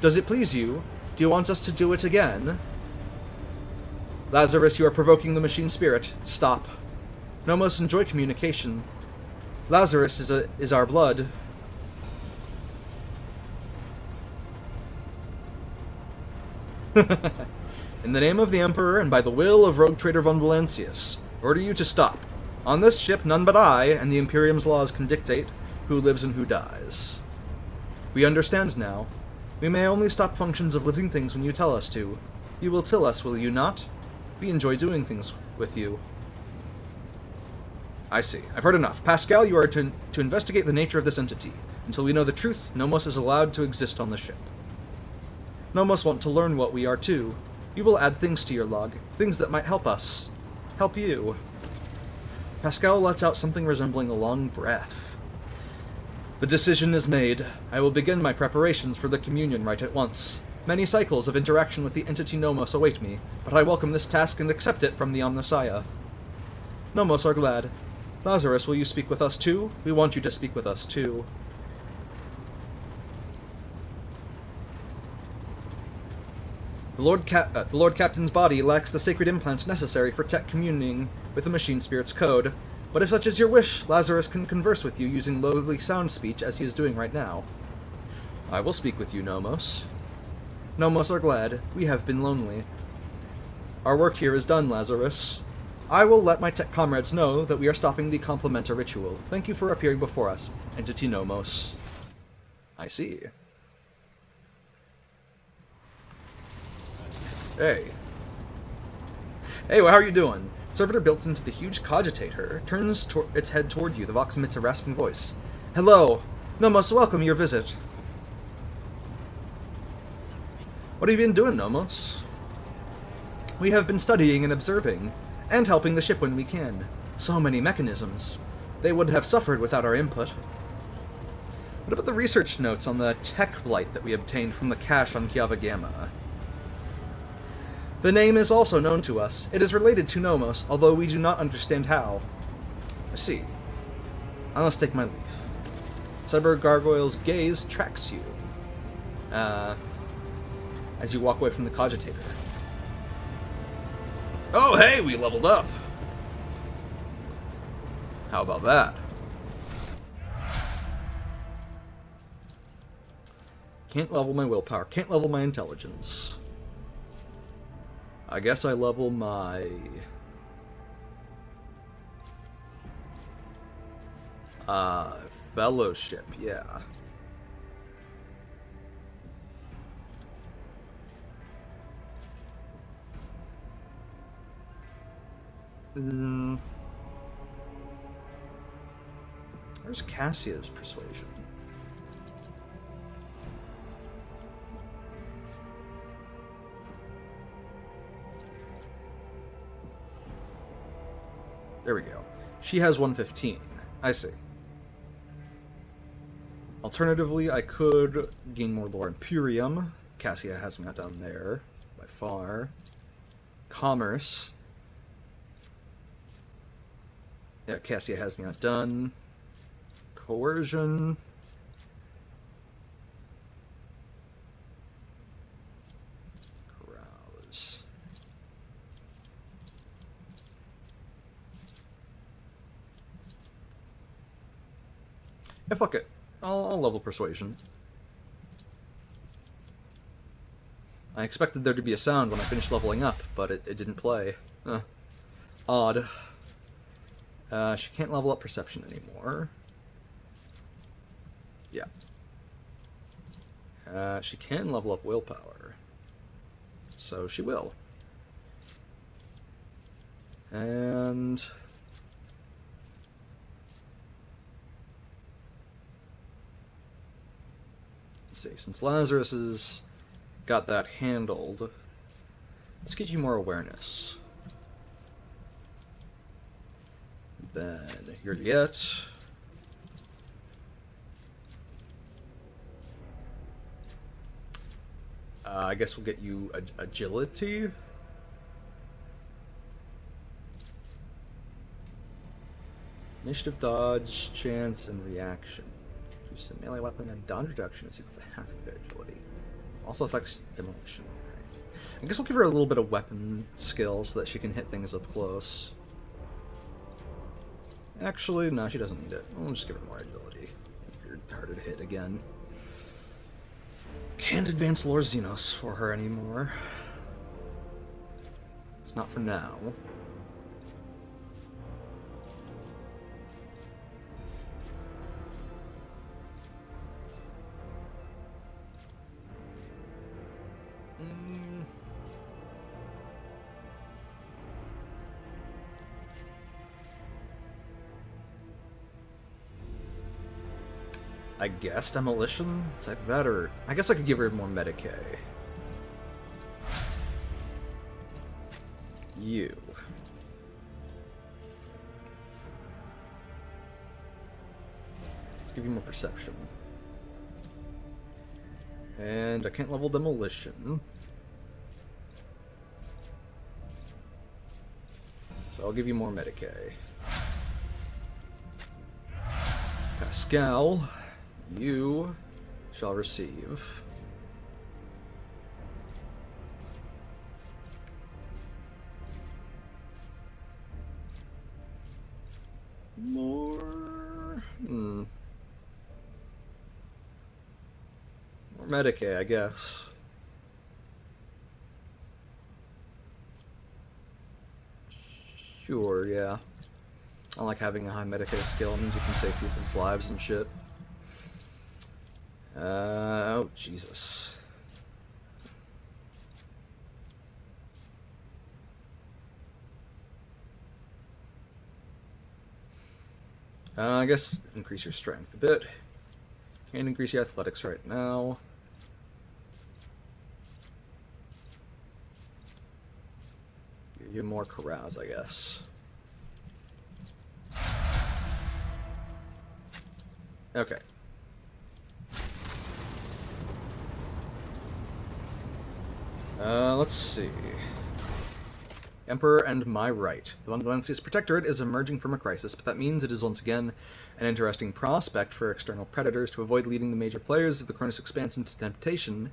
Does it please you? Do you want us to do it again? Lazarus, you are provoking the machine spirit. Stop. Nomos, enjoy communication. Lazarus is our blood. In the name of the Emperor and by the will of Rogue Trader von Valancius, order you to stop. On this ship, none but I and the Imperium's laws can dictate who lives and who dies. We understand now. We may only stop functions of living things when you tell us to. You will tell us, will you not? We enjoy doing things with you. I see. I've heard enough. Pascal, you are to investigate the nature of this entity. Until we know the truth, Nomos is allowed to exist on the ship. Nomos want to learn what we are too. You will add things to your log, things that might help us. Help you. Pascal lets out something resembling a long breath. The decision is made. I will begin my preparations for the communion rite at once. Many cycles of interaction with the entity Nomos await me, but I welcome this task and accept it from the Omnissiah. Nomos are glad. Lazarus, will you speak with us too? We want you to speak with us too. The Lord Captain's body lacks the sacred implants necessary for tech communing with the machine spirit's code, but if such is your wish, Lazarus can converse with you using lowly sound speech as he is doing right now. I will speak with you, Nomos. Nomos are glad. We have been lonely. Our work here is done, Lazarus. I will let my tech comrades know that we are stopping the Complementa ritual. Thank you for appearing before us, Entity Nomos. I see. Hey. Hey, well, how are you doing? Servitor built into the huge cogitator turns its head toward you. The Vox emits a rasping voice. Hello. Nomos, welcome your visit. What have you been doing, Nomos? We have been studying and observing, and helping the ship when we can. So many mechanisms. They would have suffered without our input. What about the research notes on the tech blight that we obtained from the cache on Kiava Gamma? The name is also known to us. It is related to Nomos, although we do not understand how. I see. I must take my leave. Cyber Gargoyle's gaze tracks you. As you walk away from the cogitator. Oh, hey, we leveled up. How about that? Can't level my willpower. Can't level my intelligence. I guess I level my... fellowship, yeah. Where's Cassia's persuasion? There we go. She has 115. I see. Alternatively, I could gain more lore Imperium. Cassia has me not down there, by far. Commerce. Yeah, Cassia has me outdone. Coercion. Carouse. Yeah, fuck it. I'll level Persuasion. I expected there to be a sound when I finished leveling up, but it didn't play. Odd. She can't level up Perception anymore. Yeah. She can level up Willpower. So she will. And... let's see, since Lazarus has got that handled, let's get you more awareness. Then here to get. I guess we'll get you agility. Initiative, dodge, chance, and reaction. Use a melee weapon and dodge reduction is equal to half of their agility. Also affects demolition. Right. I guess we'll give her a little bit of weapon skill so that she can hit things up close. Actually, no, she doesn't need it. We'll just give her more agility. Make her harder to hit again. Can't advance Lord Xenos for her anymore. It's not for now. I guess demolition? It's like that, or I guess I could give her more Medicae. You. Let's give you more perception. And I can't level demolition. So I'll give you more Medicae. Pascal. You shall receive more Medicae, I guess. Sure, yeah. I like having a high Medicae skill. It means you can save people's lives and shit. Oh, Jesus. I guess increase your strength a bit. Can't increase your athletics right now. Give you more carouse, I guess. Okay. Let's see. Emperor and my right. The Valencia's Protectorate is emerging from a crisis, but that means it is once again an interesting prospect for external predators. To avoid leading the major players of the Cronus Expanse into temptation,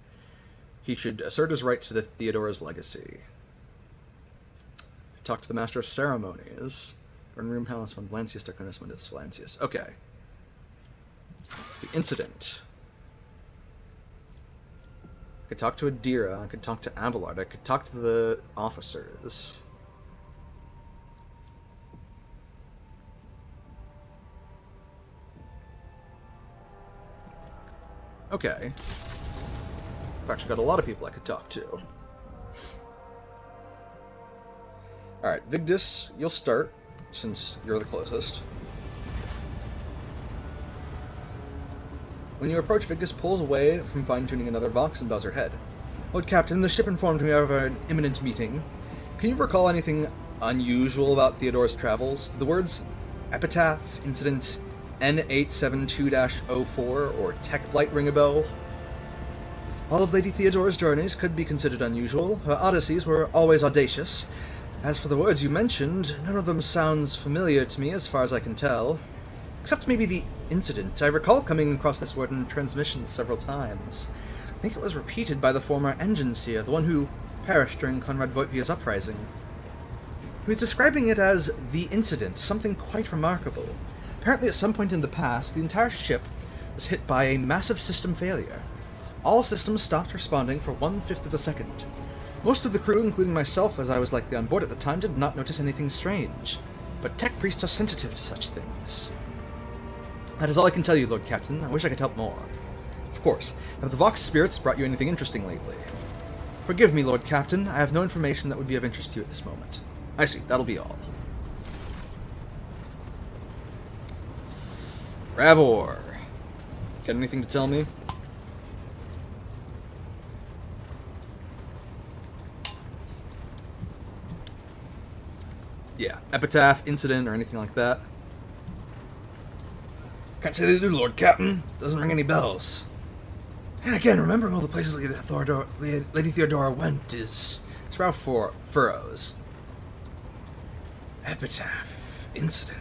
he should assert his right to the Theodora's legacy. Talk to the Master of Ceremonies. Burn Room Palace von Valancius Darkonis Mundus Valancius. Okay. The incident. I could talk to Adira, I could talk to Abelard, I could talk to the officers. Okay. I've actually got a lot of people I could talk to. Alright, Vigdis, you'll start, since you're the closest. When you approach, Vigdis pulls away from fine-tuning another box and bows her head. Lord Captain, the ship informed me of an imminent meeting. Can you recall anything unusual about Theodora's travels? Do the words Epitaph, Incident, N872-04, or Tech Blight ring a bell? All of Lady Theodora's journeys could be considered unusual. Her odysseys were always audacious. As for the words you mentioned, none of them sounds familiar to me as far as I can tell. Except maybe the incident. I recall coming across this word in transmissions several times. I think it was repeated by the former engine seer, the one who perished during Conrad Voitvia's uprising. He was describing it as the incident, something quite remarkable. Apparently at some point in the past, the entire ship was hit by a massive system failure. All systems stopped responding for 1/5 of a second. Most of the crew, including myself, as I was likely on board at the time, did not notice anything strange. But tech priests are sensitive to such things. That is all I can tell you, Lord Captain. I wish I could help more. Of course, have the Vox spirits brought you anything interesting lately? Forgive me, Lord Captain. I have no information that would be of interest to you at this moment. I see. That'll be all. Ravor. Got anything to tell me? Yeah, Epitaph, Incident, or anything like that. Can't say they do, Lord Captain. Doesn't ring any bells. And again, remembering all the places Lady Theodora went is around furrows. Epitaph, Incident.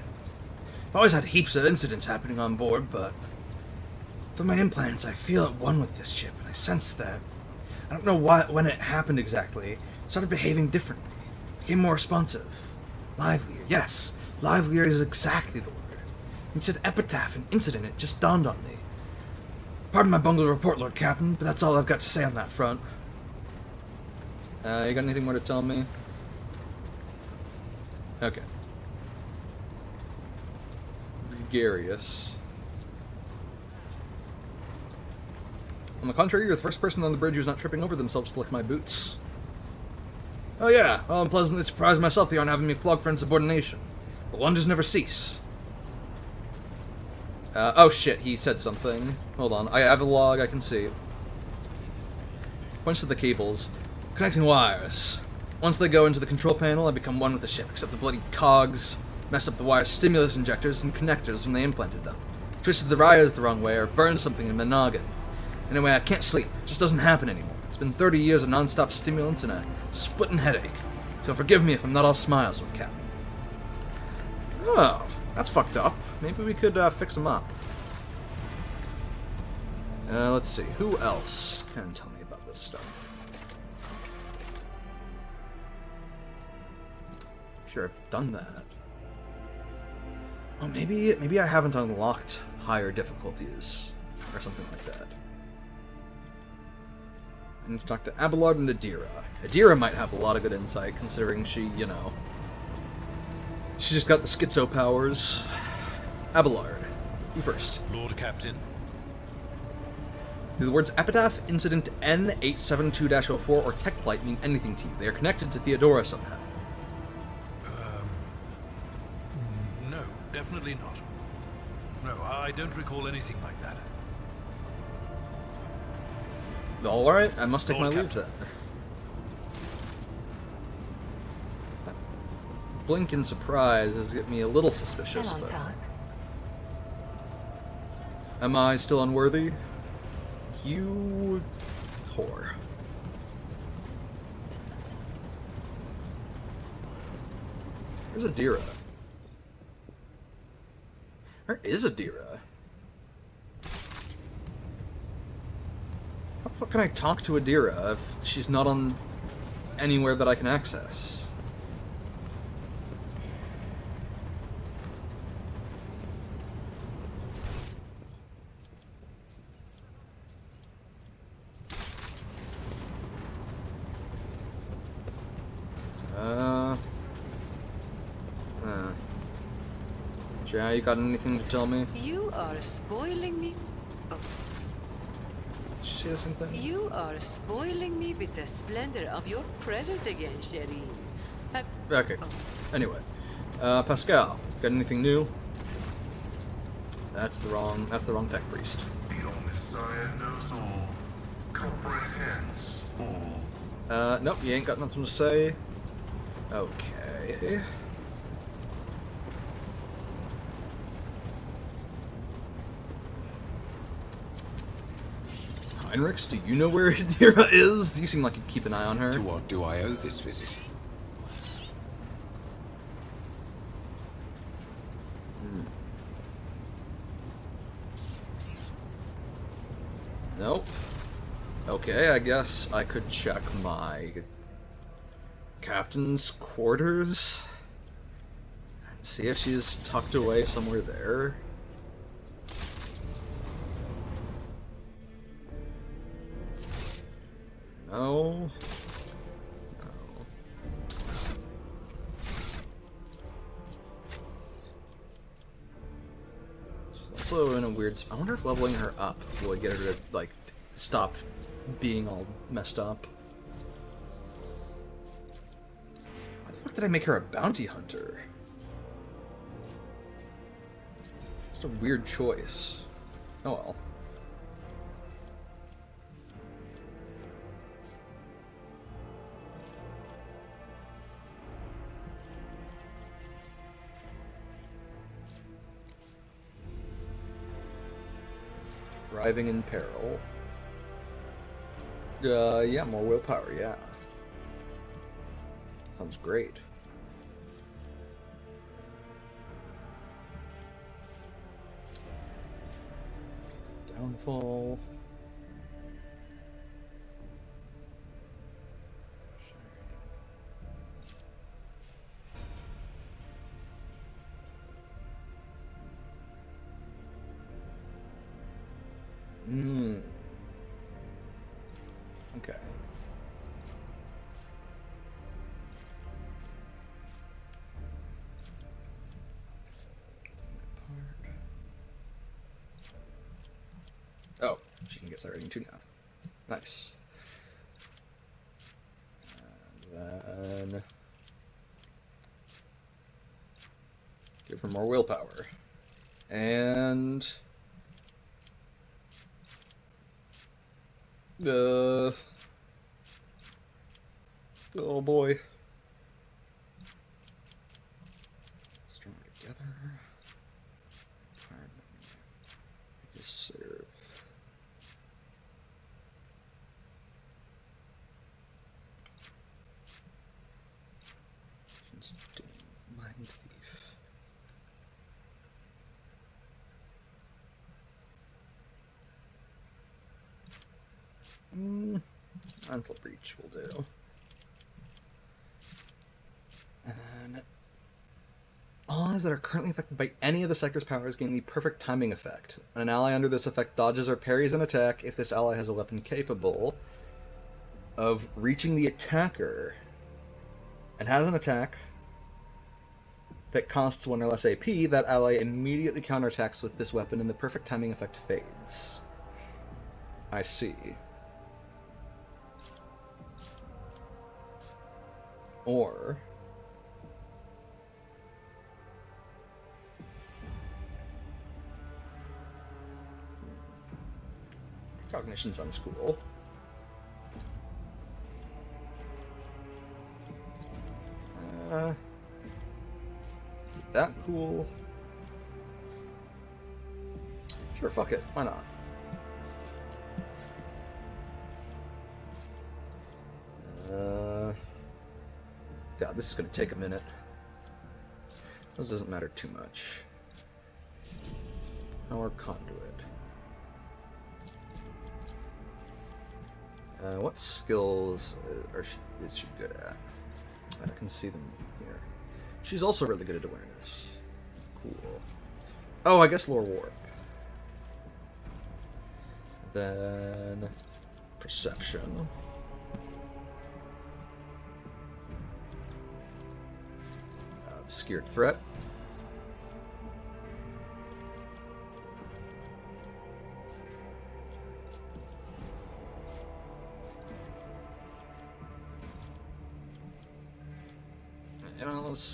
I've always had heaps of incidents happening on board, but Through my implants, I feel at one with this ship, and I sense that. I don't know when it happened exactly. It started behaving differently. Became more responsive. Livelier. Yes, livelier is exactly the word. When you said epitaph and incident, it just dawned on me. Pardon my bungled report, Lord Captain, but that's all I've got to say on that front. You got anything more to tell me? Okay. Gregarious. On the contrary, you're the first person on the bridge who's not tripping over themselves to lick my boots. Oh yeah, well, I'm pleasantly surprised myself they aren't having me flogged for insubordination. The wonders never cease. Oh shit, he said something. Hold on, I have a log I can see. Points to the cables. Connecting wires. Once they go into the control panel, I become one with the ship, except the bloody cogs messed up the wire stimulus injectors and connectors when they implanted them. Twisted the wires the wrong way or burned something in my noggin. Anyway, I can't sleep. It just doesn't happen anymore. It's been 30 years of non-stop stimulants and a splitting headache. So forgive me if I'm not all smiles, Lord Captain. Oh, that's fucked up. Maybe we could fix him up. Let's see. Who else can tell me about this stuff? Sure, I've done that. Oh, maybe I haven't unlocked higher difficulties or something like that. I need to talk to Abelard and Adira. Adira might have a lot of good insight, considering she, you know, she's just got the schizo powers. Abelard, you first. Lord Captain. Do the words Epitaph, Incident N872-04, or Tech Flight mean anything to you? They are connected to Theodora somehow. No, definitely not. No, I don't recall anything like that. Alright, I must take my leave then. Blink in surprise has got me a little suspicious, but... Am I still unworthy? You... whore. Where's Adira? Where is Adira? How the fuck can I talk to Adira if she's not on anywhere that I can access? Yeah, you got anything to tell me? You are spoiling me. Oh. Did you say the same thing? You are spoiling me with the splendor of your presence again, Sherry. Okay. Oh. Anyway, Pascal, got anything new? That's the wrong tech priest. The Omnissiah knows all, comprehends all. Nope, you ain't got nothing to say. Okay. Heinrichs, do you know where Adira is? You seem like you keep an eye on her. To what do I owe this visit? Nope. Okay, I guess I could check my captain's quarters and see if she's tucked away somewhere there. No. No. She's also in a weird spot. I wonder if leveling her up will get her to, like, stop being all messed up. Why the fuck did I make her a bounty hunter? Just a weird choice. Oh well. Driving in peril. Yeah, more willpower, yeah. Sounds great. Downfall. Okay. Oh, she can get star rating 2 now. Nice. And then give her more willpower. And oh boy. Stronger together. Just serve. Mind Thief. Mental Breach will do. And allies that are currently affected by any of the Psyker's powers gain the perfect timing effect. When an ally under this effect dodges or parries an attack, if this ally has a weapon capable of reaching the attacker and has an attack that costs 1 or less AP, that ally immediately counterattacks with this weapon and the perfect timing effect fades. I see. Or Cognition sounds cool. Is it that cool? Sure, fuck it. Why not? God, this is going to take a minute. This doesn't matter too much. Power Conduit. What skills is she good at? I can see them here. She's also really good at awareness. Cool. Oh, I guess Lore Warp. Then Perception. Obscured Threat.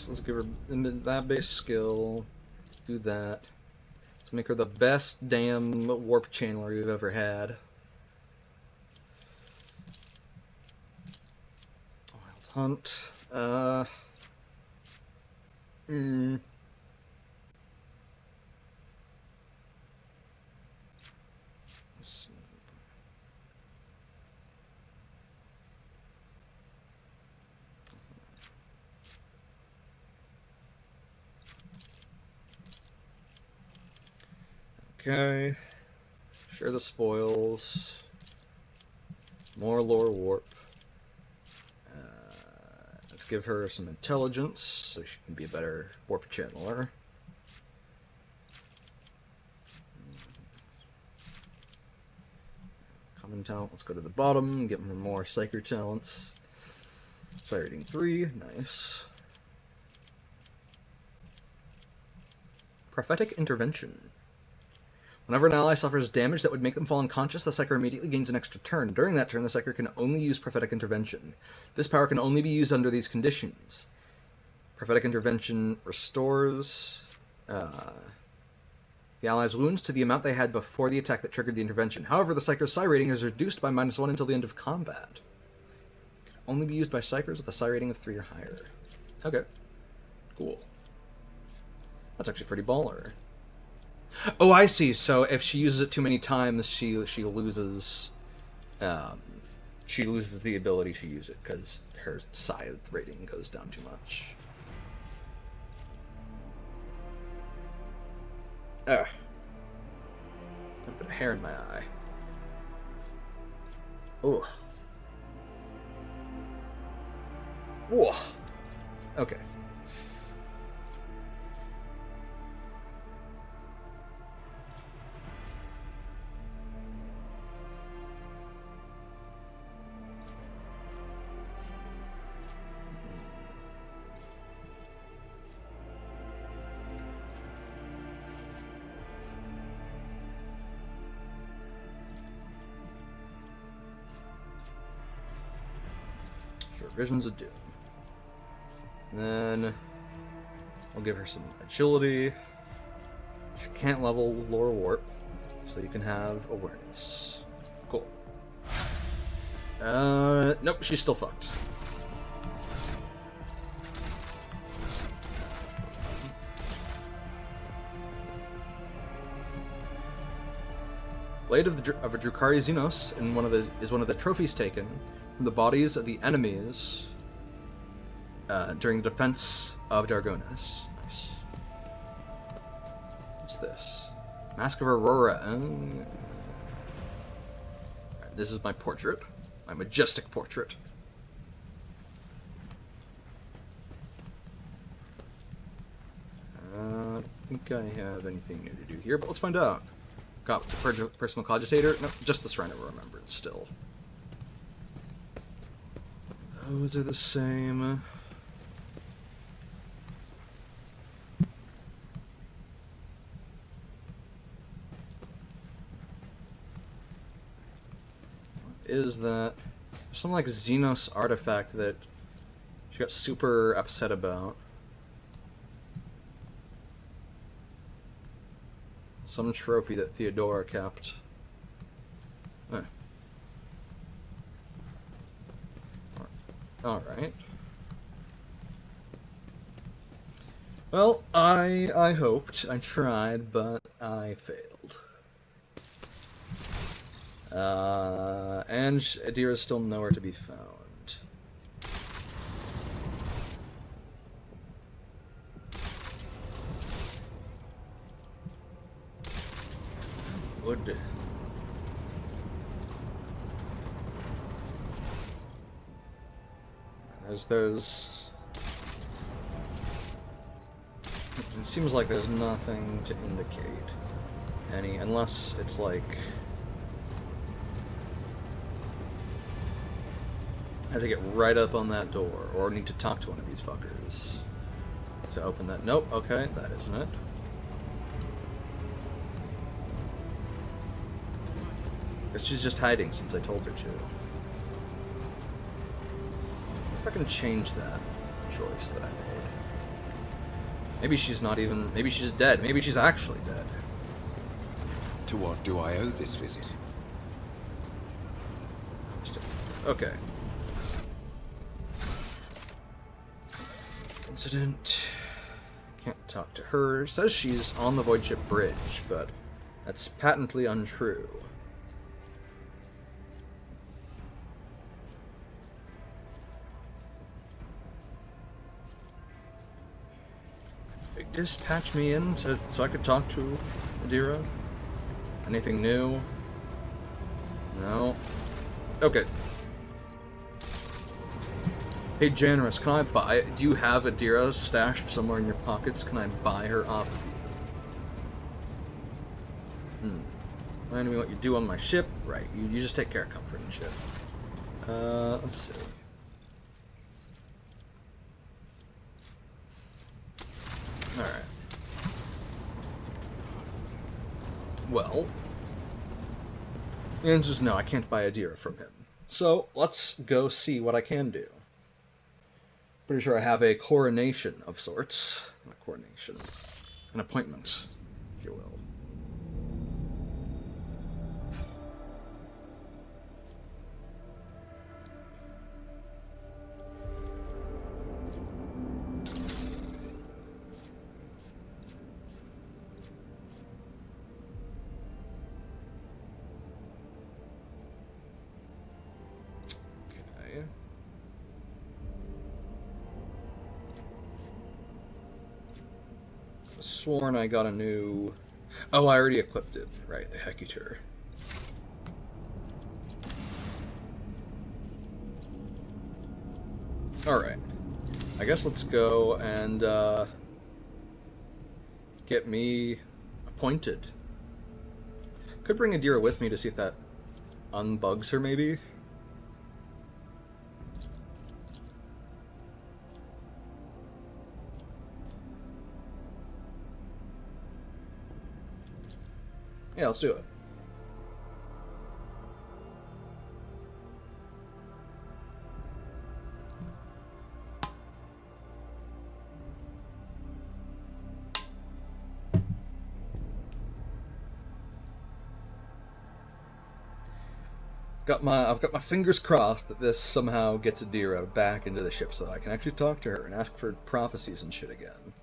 Let's give her that base skill. Do that. Let's make her the best damn warp channeler you've ever had. Wild Hunt. Okay. Share the spoils. More lore warp. Let's give her some intelligence so she can be a better warp channeler. Common talent. Let's go to the bottom and get her more Psyker talents. Psi rating 3. Nice. Prophetic Intervention. Whenever an ally suffers damage that would make them fall unconscious, the Psyker immediately gains an extra turn. During that turn, the Psyker can only use Prophetic Intervention. This power can only be used under these conditions. Prophetic Intervention restores the ally's wounds to the amount they had before the attack that triggered the intervention. However, the Psyker's Psi rating is reduced by -1 until the end of combat. It can only be used by Psykers with a Psi rating of 3 or higher. Okay. Cool. That's actually pretty baller. Oh, I see. So if she uses it too many times, she loses the ability to use it because her Psi rating goes down too much. Got a bit of hair in my eye. Ugh. Whoa. Okay. Sure, Visions of Doom. Then I'll give her some agility. She can't level Lore Warp, so you can have awareness. Cool. Nope, she's still fucked. Blade of a Drukhari Xenos is one of the trophies taken from the bodies of the enemies during the defense of Dargonis. Nice. What's this? Mask of Aurora. Alright, this is my portrait. My majestic portrait. I don't think I have anything new to do here, but let's find out. Got the personal cogitator? No, just the Shrine of Remembrance still. Those are the same. What is that? Some like Xenos artifact that she got super upset about. Some trophy that Theodora kept. Alright. Well, I hoped, I tried, but I failed. And Adira's still nowhere to be found. Wood. There's it seems like there's nothing to indicate any, unless it's like I have to get right up on that door, or need to talk to one of these fuckers to open that. Nope, okay, that isn't it. Guess she's just hiding since I told her to. If I can change that choice that I made. Maybe she's not even. Maybe she's dead. Maybe she's actually dead. To what do I owe this visit? Okay. Incident. Can't talk to her. Says she's on the Void Ship Bridge, but that's patently untrue. Dispatch me in so I could talk to Adira? Anything new? No. Okay. Hey Janus, can I buy? Do you have Adira stashed somewhere in your pockets? Can I buy her off of you? Remind me what you do on my ship? Right, you just take care of comfort and shit. Let's see. Alright. Well, the answer is no, I can't buy Adira from him. So, let's go see what I can do. Pretty sure I have a coronation of sorts. Not a coronation. An appointment, if you will. Sworn I got a new... Oh, I already equipped it. Right, the Hecutor. Alright. I guess let's go and get me appointed. Could bring Adira with me to see if that unbugs her, maybe? Yeah, let's do it. I've got my fingers crossed that this somehow gets Adira back into the ship so that I can actually talk to her and ask for prophecies and shit again.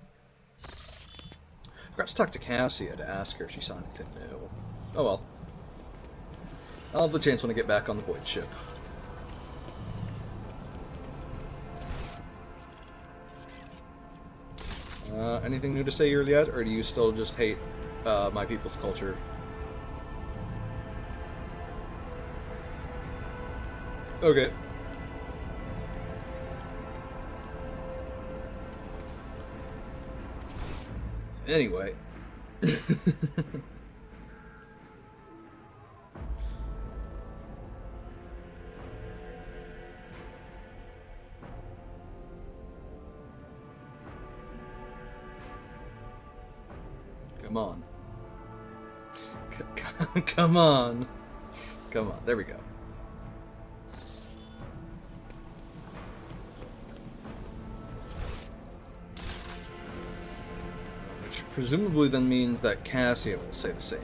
I forgot to talk to Cassia to ask her if she saw anything new. Oh well. I'll have the chance when I get back on the void ship. Anything new to say here yet, or do you still just hate my people's culture? Okay. Anyway. Come on. Come on. Come on. There we go. Which presumably then means that Cassia will say the same.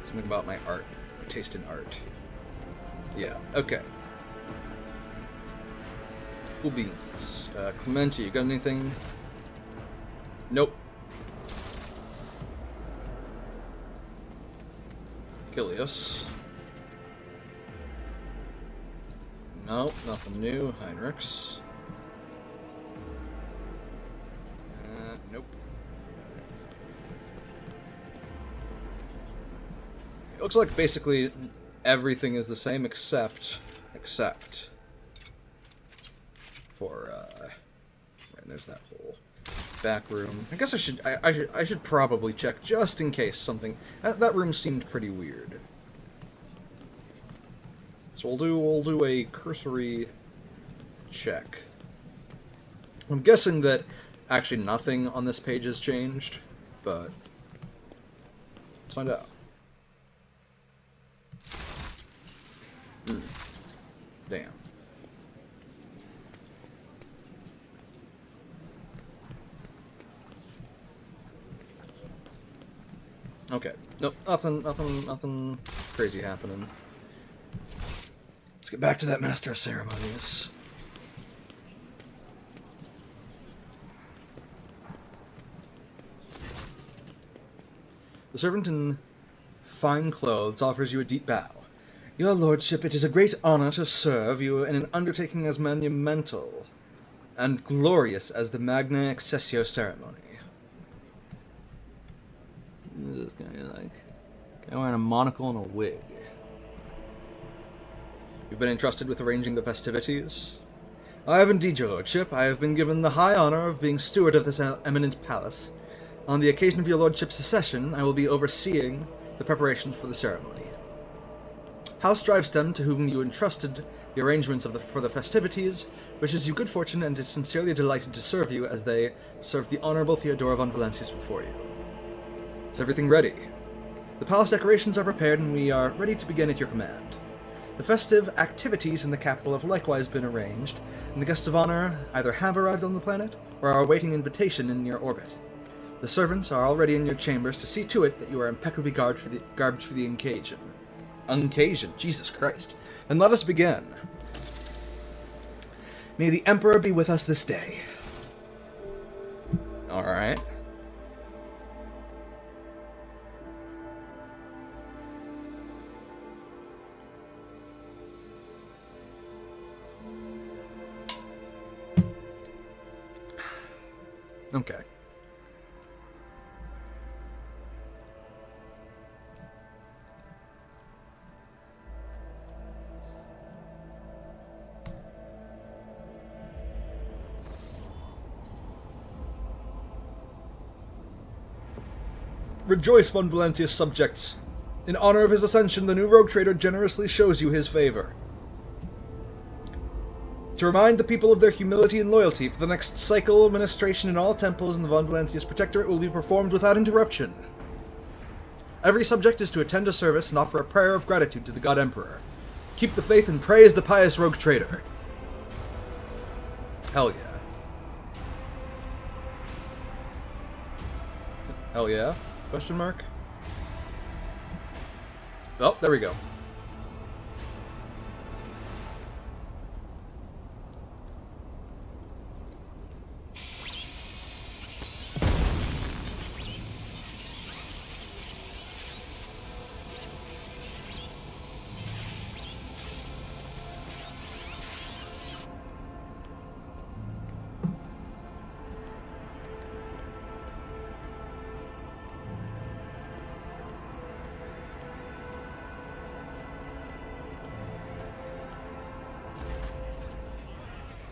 Something about my art. My taste in art. Yeah, okay. Cool beans. Clementi, you got anything? Nope. Kilios. Nope, nothing new. Heinrichs. Nope. It looks like basically everything is the same except for right, there's that whole back room. I guess I should probably check just in case something. That room seemed pretty weird. So we'll do a cursory check. I'm guessing that actually nothing on this page has changed, but let's find out. Damn. Okay. Nope, nothing crazy happening. Let's get back to that Master of Ceremonies. The servant in fine clothes offers you a deep bow. Your lordship, it is a great honor to serve you in an undertaking as monumental and glorious as the Magna Accessio ceremony. This guy like guy wearing a monocle and a wig. You've been entrusted with arranging the festivities? I have indeed, your lordship. I have been given the high honor of being steward of this eminent palace. On the occasion of your lordship's accession, I will be overseeing the preparations for the ceremony. House Drivestem, to whom you entrusted the arrangements for the festivities, wishes you good fortune and is sincerely delighted to serve you as they served the Honorable Theodora von Valencius before you. Is everything ready? The palace decorations are prepared and we are ready to begin at your command. The festive activities in the capital have likewise been arranged, and the guests of honor either have arrived on the planet or are awaiting invitation in your orbit. The servants are already in your chambers to see to it that you are impeccably garbed for the occasion. Occasion, Jesus Christ. And let us begin. May the Emperor be with us this day. Alright. Okay. Rejoice, von Valentius subjects. In honor of his ascension, the new rogue trader generously shows you his favor. To remind the people of their humility and loyalty, for the next cycle administration in all temples in the von Valentius Protectorate will be performed without interruption. Every subject is to attend a service and offer a prayer of gratitude to the God Emperor. Keep the faith and praise the pious rogue trader. Hell yeah. Hell yeah? Question mark? Oh, there we go.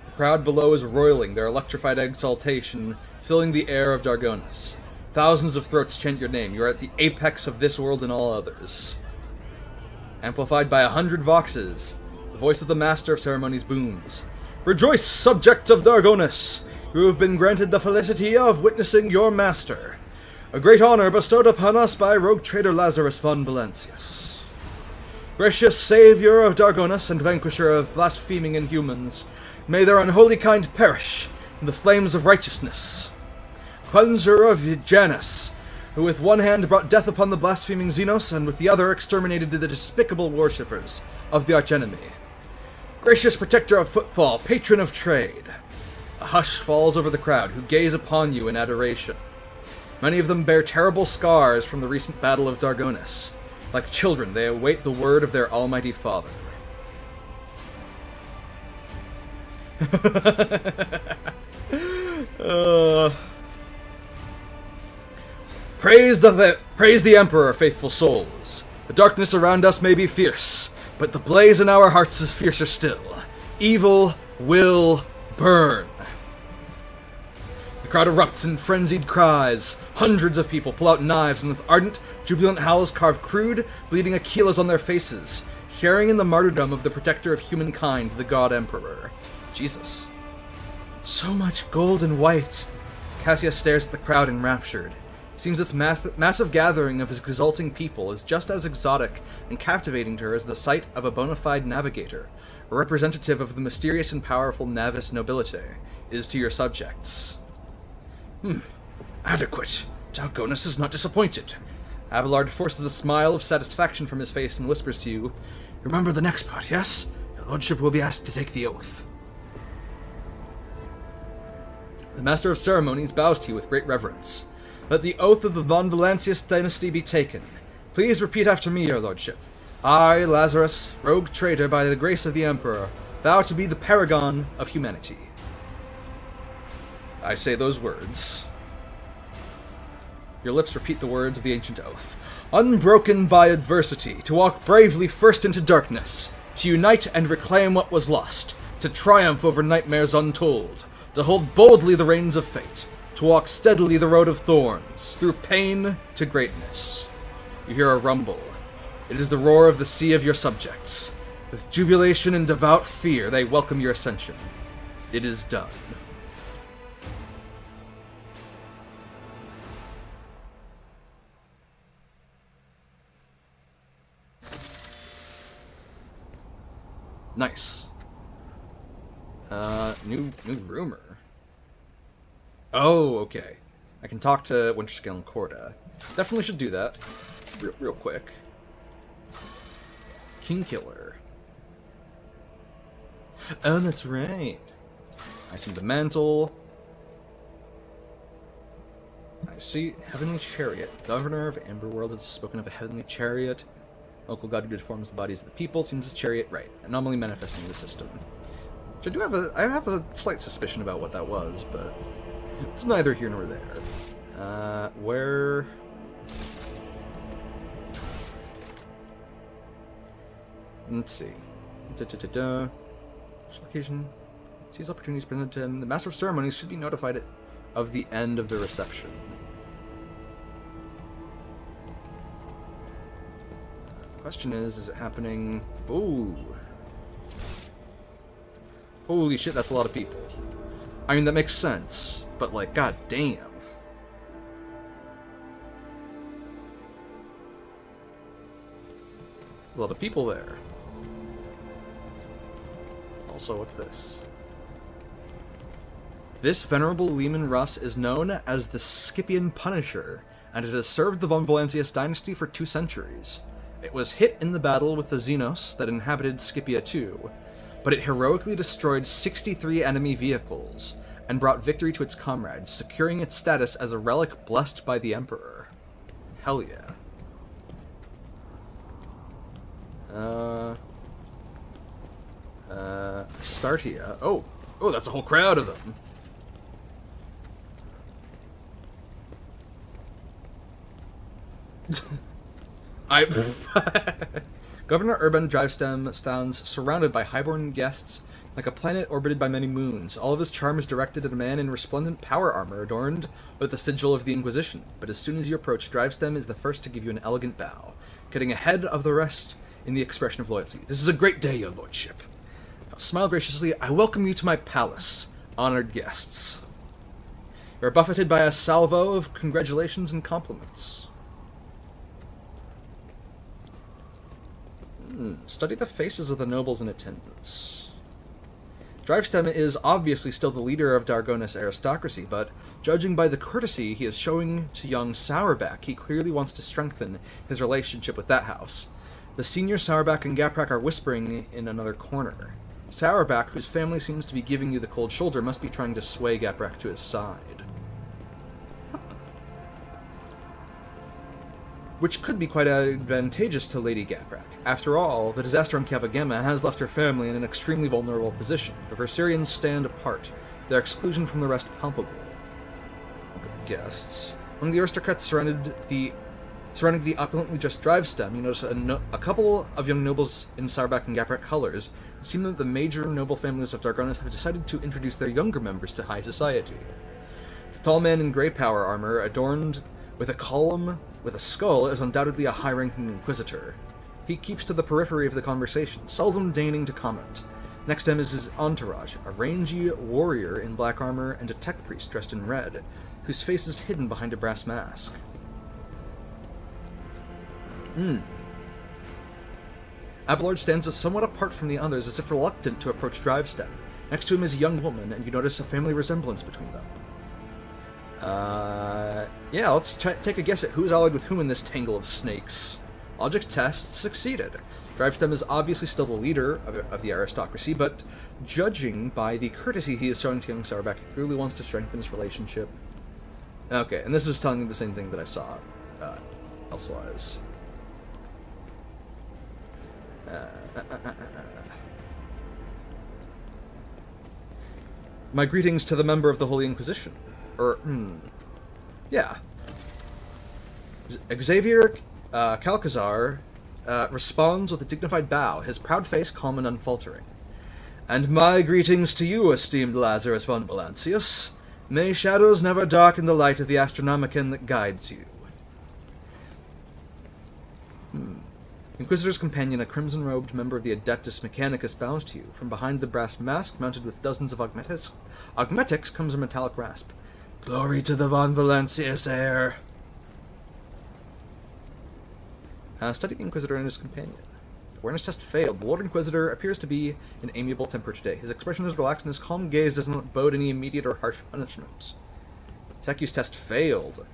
The crowd below is roiling, their electrified exaltation filling the air of Dargonis. Thousands of throats chant your name. You are at the apex of this world and all others. Amplified by 100 voxes, the voice of the Master of Ceremonies booms. Rejoice, subjects of Dargonis, who have been granted the felicity of witnessing your master. A great honor bestowed upon us by rogue trader Lazarus von Valentius. Gracious savior of Dargonis and vanquisher of blaspheming inhumans, may their unholy kind perish in the flames of righteousness. Cleanser of Janus, who with one hand brought death upon the blaspheming Xenos, and with the other exterminated the despicable worshippers of the archenemy. Gracious protector of footfall, patron of trade. A hush falls over the crowd, who gaze upon you in adoration. Many of them bear terrible scars from the recent battle of Dargonis. Like children, they await the word of their almighty father. Praise the Emperor, faithful souls. The darkness around us may be fierce, but the blaze in our hearts is fiercer still. Evil will burn. The crowd erupts in frenzied cries. Hundreds of people pull out knives and with ardent, jubilant howls carve crude, bleeding Aquilas on their faces, sharing in the martyrdom of the protector of humankind, the God Emperor. Jesus. So much gold and white. Cassia stares at the crowd enraptured. Seems this massive gathering of his exulting people is just as exotic and captivating to her as the sight of a bona fide navigator, a representative of the mysterious and powerful Navis nobility, is to your subjects. Adequate. Dargonis is not disappointed. Abelard forces a smile of satisfaction from his face and whispers to you, remember the next part, yes? Your lordship will be asked to take the oath. The Master of Ceremonies bows to you with great reverence. Let the oath of the von Valentius dynasty be taken. Please repeat after me, your lordship. I, Lazarus, rogue traitor by the grace of the Emperor, vow to be the paragon of humanity. I say those words. Your lips repeat the words of the ancient oath. Unbroken by adversity, to walk bravely first into darkness, to unite and reclaim what was lost, to triumph over nightmares untold, to hold boldly the reins of fate, to walk steadily the road of thorns, through pain to greatness. You hear a rumble. It is the roar of the sea of your subjects. With jubilation and devout fear, they welcome your ascension. It is done. Nice. New rumor. Oh, okay. I can talk to Winterscale and Corda. Definitely should do that. Real quick. Kingkiller. Oh, that's right. I see the mantle. I see Heavenly Chariot. Governor of Amberworld has spoken of a Heavenly Chariot. Local god who deforms the bodies of the people. Seems his chariot right. Anomaly manifesting the system. Which I have a slight suspicion about what that was, but it's neither here nor there. Where? Let's see. Location. Sees opportunities presented to him. The Master of Ceremonies should be notified of the end of the reception. Question is it happening? Ooh. Holy shit, that's a lot of people. I mean, that makes sense, but like, god damn. There's a lot of people there. Also, what's this? This venerable Leman Russ is known as the Scipian Punisher, and it has served the Von Valancius dynasty for 2 centuries. It was hit in the battle with the Xenos that inhabited Scipia II, but it heroically destroyed 63 enemy vehicles, and brought victory to its comrades, securing its status as a relic blessed by the Emperor. Hell yeah. Startia. Oh, that's a whole crowd of them. Governor Urban Drivestem stands surrounded by highborn guests like a planet orbited by many moons. All of his charms directed at a man in resplendent power armor adorned with the sigil of the Inquisition. But as soon as you approach, Drivestem is the first to give you an elegant bow, getting ahead of the rest in the expression of loyalty. This is a great day, your lordship. Now, smile graciously. I welcome you to my palace, honored guests. You are buffeted by a salvo of congratulations and compliments. Study the faces of the nobles in attendance. Drivestem is obviously still the leader of Dargonis aristocracy, but judging by the courtesy he is showing to young Sourback, he clearly wants to strengthen his relationship with that house. The senior Sourback and Gaprak are whispering in another corner. Sourback, whose family seems to be giving you the cold shoulder, must be trying to sway Gaprak to his side. Which could be quite advantageous to Lady Gaprak. After all, the disaster on Kavagema has left her family in an extremely vulnerable position. The Versarians stand apart, their exclusion from the rest palpable. Look at the guests. Among the aristocrats surrounding the opulently dressed Drivestem, you notice a couple of young nobles in Sourback and Gaprak colors. It seems that the major noble families of Dargonis have decided to introduce their younger members to high society. The tall man in grey power armor, adorned with a column with a skull, is undoubtedly a high-ranking inquisitor. He keeps to the periphery of the conversation, seldom deigning to comment. Next to him is his entourage, a rangy warrior in black armor and a tech priest dressed in red, whose face is hidden behind a brass mask. Abelard stands somewhat apart from the others, as if reluctant to approach Drivestem. Next to him is a young woman, and you notice a family resemblance between them. Yeah, let's take a guess at who's allied with whom in this tangle of snakes. Logic test succeeded. Drivestem is obviously still the leader of the aristocracy, but judging by the courtesy he is showing to young Sourback, he clearly wants to strengthen his relationship. Okay, and this is telling me the same thing that I saw elsewise. My greetings to the member of the Holy Inquisition. Yeah. Xavier Calcazar responds with a dignified bow, his proud face calm and unfaltering. And my greetings to you, esteemed Lazarus von Valancius. May shadows never darken the light of the Astronomicon that guides you. Inquisitor's companion, a crimson-robed member of the Adeptus Mechanicus, bows to you. From behind the brass mask, mounted with dozens of augmetics, comes a metallic rasp. Glory to the Von Valancius heir. Study the Inquisitor and his companion. Awareness test failed. The Lord Inquisitor appears to be in amiable temper today. His expression is relaxed and his calm gaze does not bode any immediate or harsh punishment. Tech use test failed.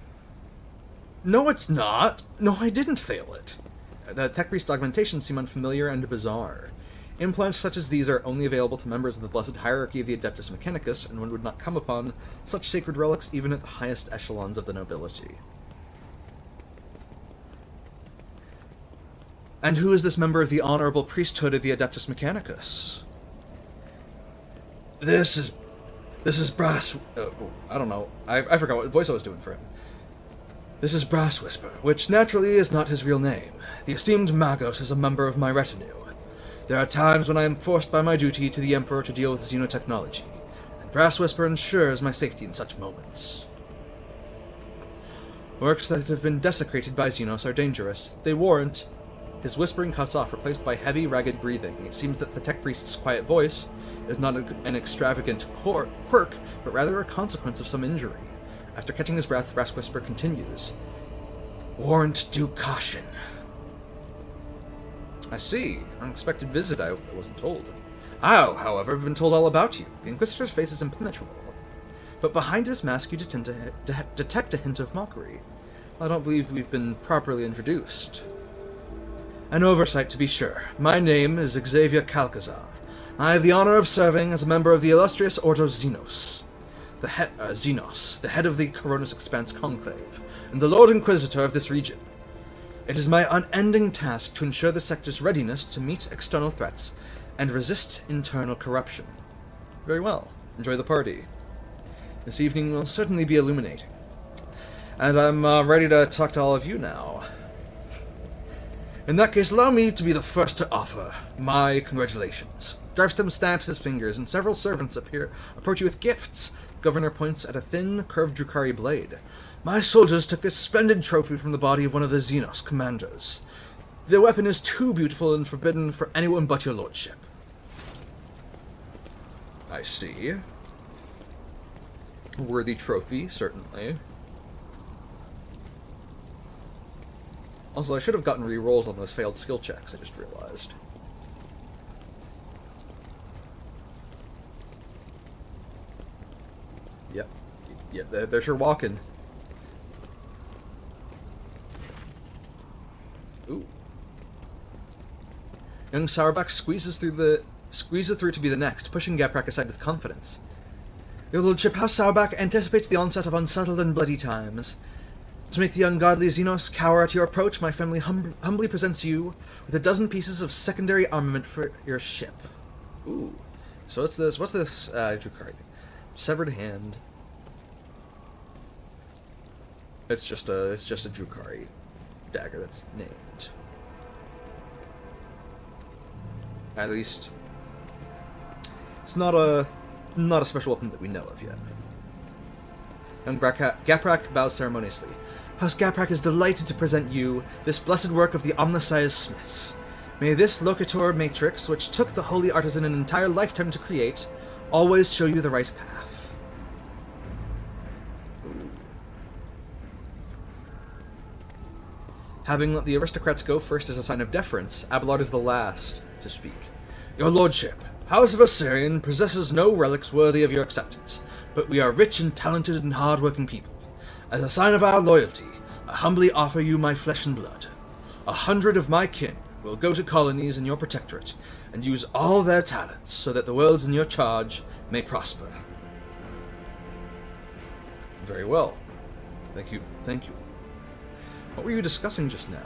No, it's not. No, I didn't fail it. The tech priest augmentations seem unfamiliar and bizarre. Implants such as these are only available to members of the blessed hierarchy of the Adeptus Mechanicus, and one would not come upon such sacred relics even at the highest echelons of the nobility. And who is this member of the honorable priesthood of the Adeptus Mechanicus? This is Brass... I don't know. I forgot what voice I was doing for him. This is Brass Whisper, which naturally is not his real name. The esteemed Magos is a member of my retinue. There are times when I am forced by my duty to the Emperor to deal with xenotechnology, and Brass Whisper ensures my safety in such moments. Works that have been desecrated by Xenos are dangerous. They warrant His whispering cuts off, replaced by heavy, ragged breathing. It seems that the tech priest's quiet voice is not an extravagant quirk, but rather a consequence of some injury. After catching his breath, Brass Whisper continues. Warrant due caution. I see. Unexpected visit, I wasn't told. I, however, have been told all about you. The Inquisitor's face is impenetrable. But behind his mask you detect a hint of mockery. I don't believe we've been properly introduced. An oversight, to be sure. My name is Xavier Calcazar. I have the honor of serving as a member of the illustrious Ordo Xenos, the head of the Coronis Expanse Conclave, and the Lord Inquisitor of this region. It is my unending task to ensure the sector's readiness to meet external threats and resist internal corruption. Very well. Enjoy the party. This evening will certainly be illuminating. And I'm ready to talk to all of you now. In that case, allow me to be the first to offer my congratulations. Drivestem snaps his fingers, and several servants approach you with gifts. The governor points at a thin, curved Drukhari blade. My soldiers took this splendid trophy from the body of one of the Xenos commanders. The weapon is too beautiful and forbidden for anyone but your lordship. I see. A worthy trophy, certainly. Also, I should have gotten re-rolls on those failed skill checks, I just realized. Yep. Yeah, they're sure walking. Ooh. Young Sourback squeezes through to be the next, pushing Gaprak aside with confidence. Your lordship, how Sourback anticipates the onset of unsettled and bloody times. To make the ungodly Xenos cower at your approach, my family humbly presents you with a dozen pieces of secondary armament for your ship. Ooh. So what's this? What's this, Drukhari? Severed hand. It's just a Drukhari dagger that's named. At least, it's not a special weapon that we know of yet. And Gaprak bows ceremoniously. House Gaprak is delighted to present you this blessed work of the Omnissiah's smiths. May this locator matrix, which took the holy artisan an entire lifetime to create, always show you the right path. Having let the aristocrats go first as a sign of deference, Abelard is the last to speak. Your lordship, House of Assyrian possesses no relics worthy of your acceptance, but we are rich and talented and hard-working people. As a sign of our loyalty, I humbly offer you my flesh and blood. 100 of my kin will go to colonies in your protectorate and use all their talents so that the worlds in your charge may prosper. Very well. Thank you. What were you discussing just now?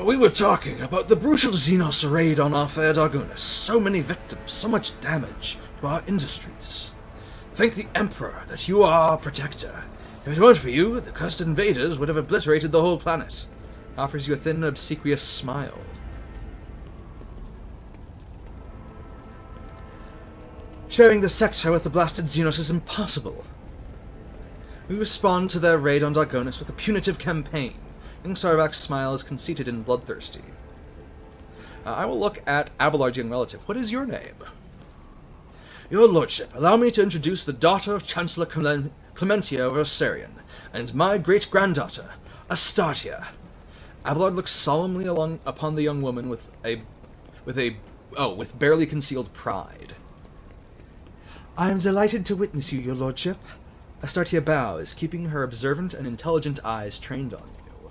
We were talking about the brutal Xenos raid on our fair Dargonis. So many victims, so much damage to our industries. Thank the Emperor that you are our protector. If it weren't for you, the cursed invaders would have obliterated the whole planet. Offers you a thin, obsequious smile. Sharing the sector with the blasted Xenos is impossible. We respond to their raid on Dargonis with a punitive campaign. Young Sarback's smile is conceited and bloodthirsty. I will look at Abelard's young relative. What is your name? Your lordship, allow me to introduce the daughter of Chancellor Clementia of Osirian, and my great-granddaughter, Astartia. Abelard looks solemnly upon the young woman with barely concealed pride. I am delighted to witness you, your lordship. Astartia bows, keeping her observant and intelligent eyes trained on you.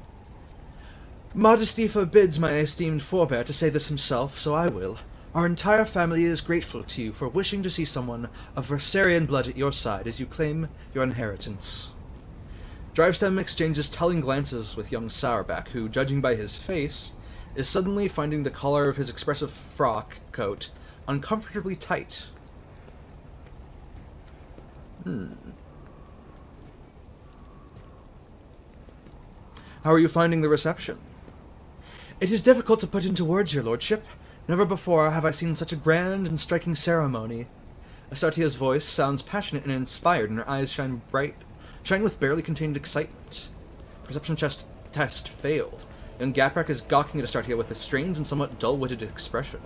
Modesty forbids my esteemed forebear to say this himself, so I will. Our entire family is grateful to you for wishing to see someone of Versarian blood at your side as you claim your inheritance. Drivestem exchanges telling glances with young Sourback, who, judging by his face, is suddenly finding the collar of his expressive frock coat uncomfortably tight. How are you finding the reception? It is difficult to put into words, your lordship. Never before have I seen such a grand and striking ceremony. Astartia's voice sounds passionate and inspired, and her eyes shine with barely contained excitement. Perception test failed. Young Gaprak is gawking at Astartia with a strange and somewhat dull-witted expression.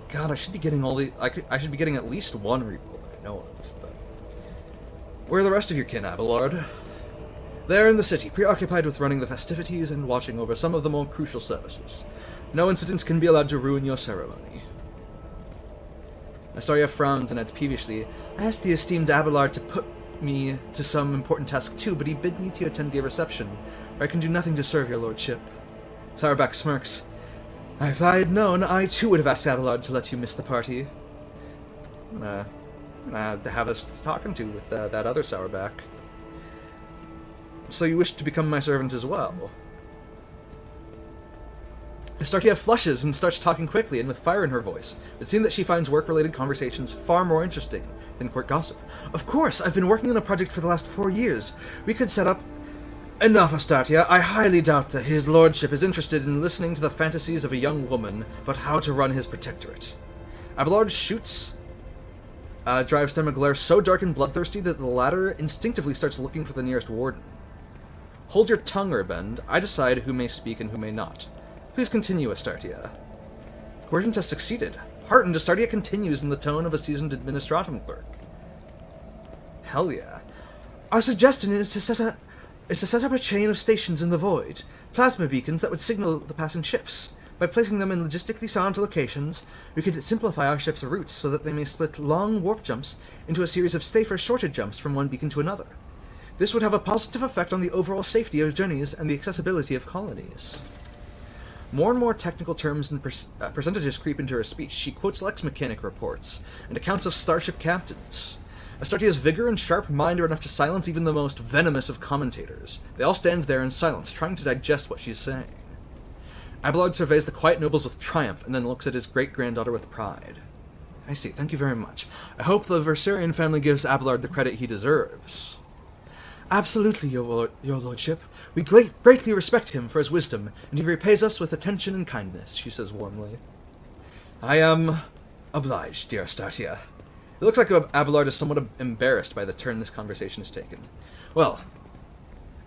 God, I should be getting I should be getting at least one reroll that I know of. But where are the rest of your kin, Abelard? They're in the city, preoccupied with running the festivities and watching over some of the more crucial services. No incidents can be allowed to ruin your ceremony. Astaria frowns and adds peevishly, I asked the esteemed Abelard to put me to some important task too, but he bid me to attend the reception, where I can do nothing to serve your lordship. Sauerback smirks. If I had known, I too would have asked Abelard to let you miss the party. I'm gonna have us talking to with that other Sauerback. So you wish to become my servant as well? Astartia flushes and starts talking quickly and with fire in her voice. It seems that she finds work-related conversations far more interesting than court gossip. Of course, I've been working on a project for the last 4 years. We could set up... Enough, Astartia. I highly doubt that his lordship is interested in listening to the fantasies of a young woman about how to run his protectorate. Abelard shoots Drivestem a glare so dark and bloodthirsty that the latter instinctively starts looking for the nearest warden. Hold your tongue, Urbend. I decide who may speak and who may not. Please continue, Astartia. Coercion test succeeded. Heartened, Astartia continues in the tone of a seasoned administratum clerk. Hell yeah. Our suggestion is to set up a chain of stations in the void, plasma beacons that would signal the passing ships. By placing them in logistically sound locations, we could simplify our ships' routes so that they may split long warp jumps into a series of safer, shorter jumps from one beacon to another. This would have a positive effect on the overall safety of journeys and the accessibility of colonies. More and more technical terms and percentages creep into her speech. She quotes Lex Mechanic reports and accounts of starship captains. Astartia's vigor and sharp mind are enough to silence even the most venomous of commentators. They all stand there in silence, trying to digest what she's saying. Abelard surveys the quiet nobles with triumph, and then looks at his great-granddaughter with pride. I see, thank you very much. I hope the Versarian family gives Abelard the credit he deserves. Absolutely, your lordship. We greatly respect him for his wisdom, and he repays us with attention and kindness, she says warmly. I am obliged, dear Astartia. It looks like Abelard is somewhat embarrassed by the turn this conversation has taken. Well,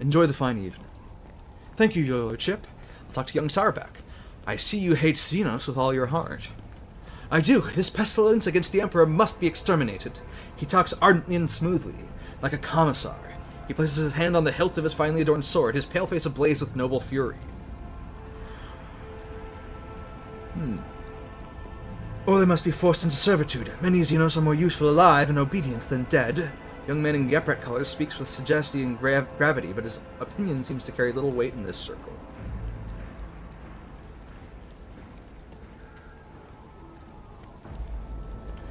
enjoy the fine evening. Thank you, your lordship. I'll talk to young Sauerback. I see you hate Xenos with all your heart. I do. This pestilence against the Emperor must be exterminated. He talks ardently and smoothly, like a commissar. He places his hand on the hilt of his finely adorned sword, his pale face ablaze with noble fury. Or they must be forced into servitude. Many Xenos are more useful alive and obedient than dead. Young man in Geprak colors speaks with sagacity and gravity, but his opinion seems to carry little weight in this circle.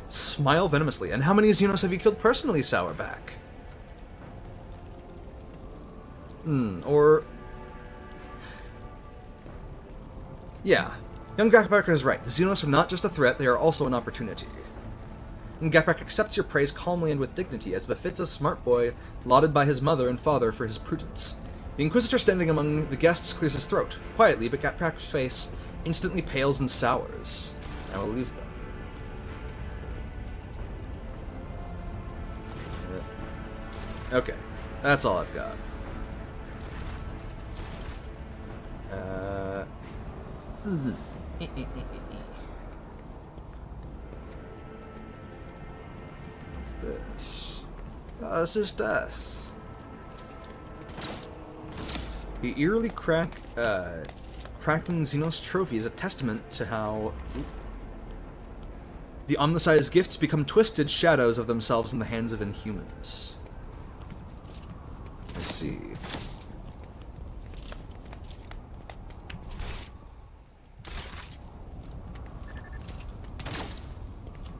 Smile venomously. And how many Xenos have you killed personally, Sauerback? Yeah. Young Gaprak is right. The Xenos are not just a threat, they are also an opportunity. And Gaprak accepts your praise calmly and with dignity, as befits a smart boy lauded by his mother and father for his prudence. The Inquisitor standing among the guests clears his throat, quietly, but Gaprak's face instantly pales and sours. I will leave them. Okay, that's all I've got. What's this? Oh, this is us. The eerily crackling Xenos trophy is a testament to how the omnicized gifts become twisted shadows of themselves in the hands of inhumans. I see.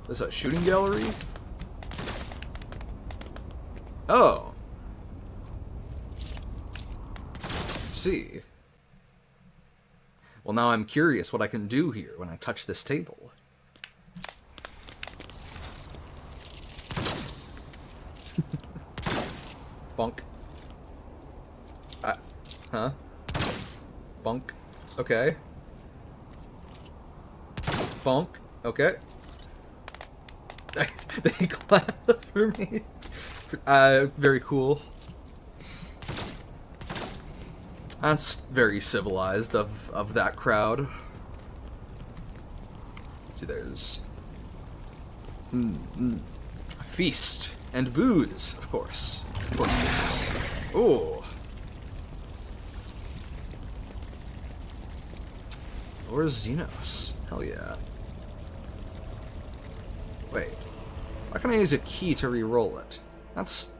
This is a shooting gallery? Oh. See. Well, now I'm curious what I can do here when I touch this table. Bonk. Huh? Bonk. Okay. Bonk. Okay. They clap for me. Very cool. That's very civilized of that crowd. Let's see, there's feast and booze, of course. Of course, booze. Oh. Or Xenos. Hell yeah. Wait. Why can't I use a key to re-roll it? That's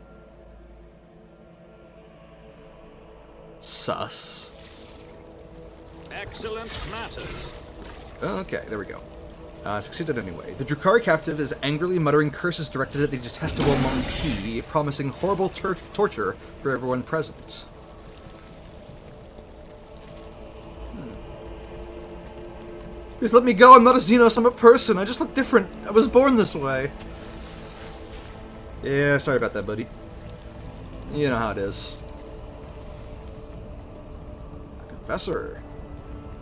sus. Excellent matters. Okay, there we go. Succeeded anyway. The Drukhari captive is angrily muttering curses directed at the detestable monkey, promising horrible torture for everyone present. Please let me go, I'm not a Xenos, I'm a person, I just look different. I was born this way. Yeah, sorry about that, buddy. You know how it is. A confessor.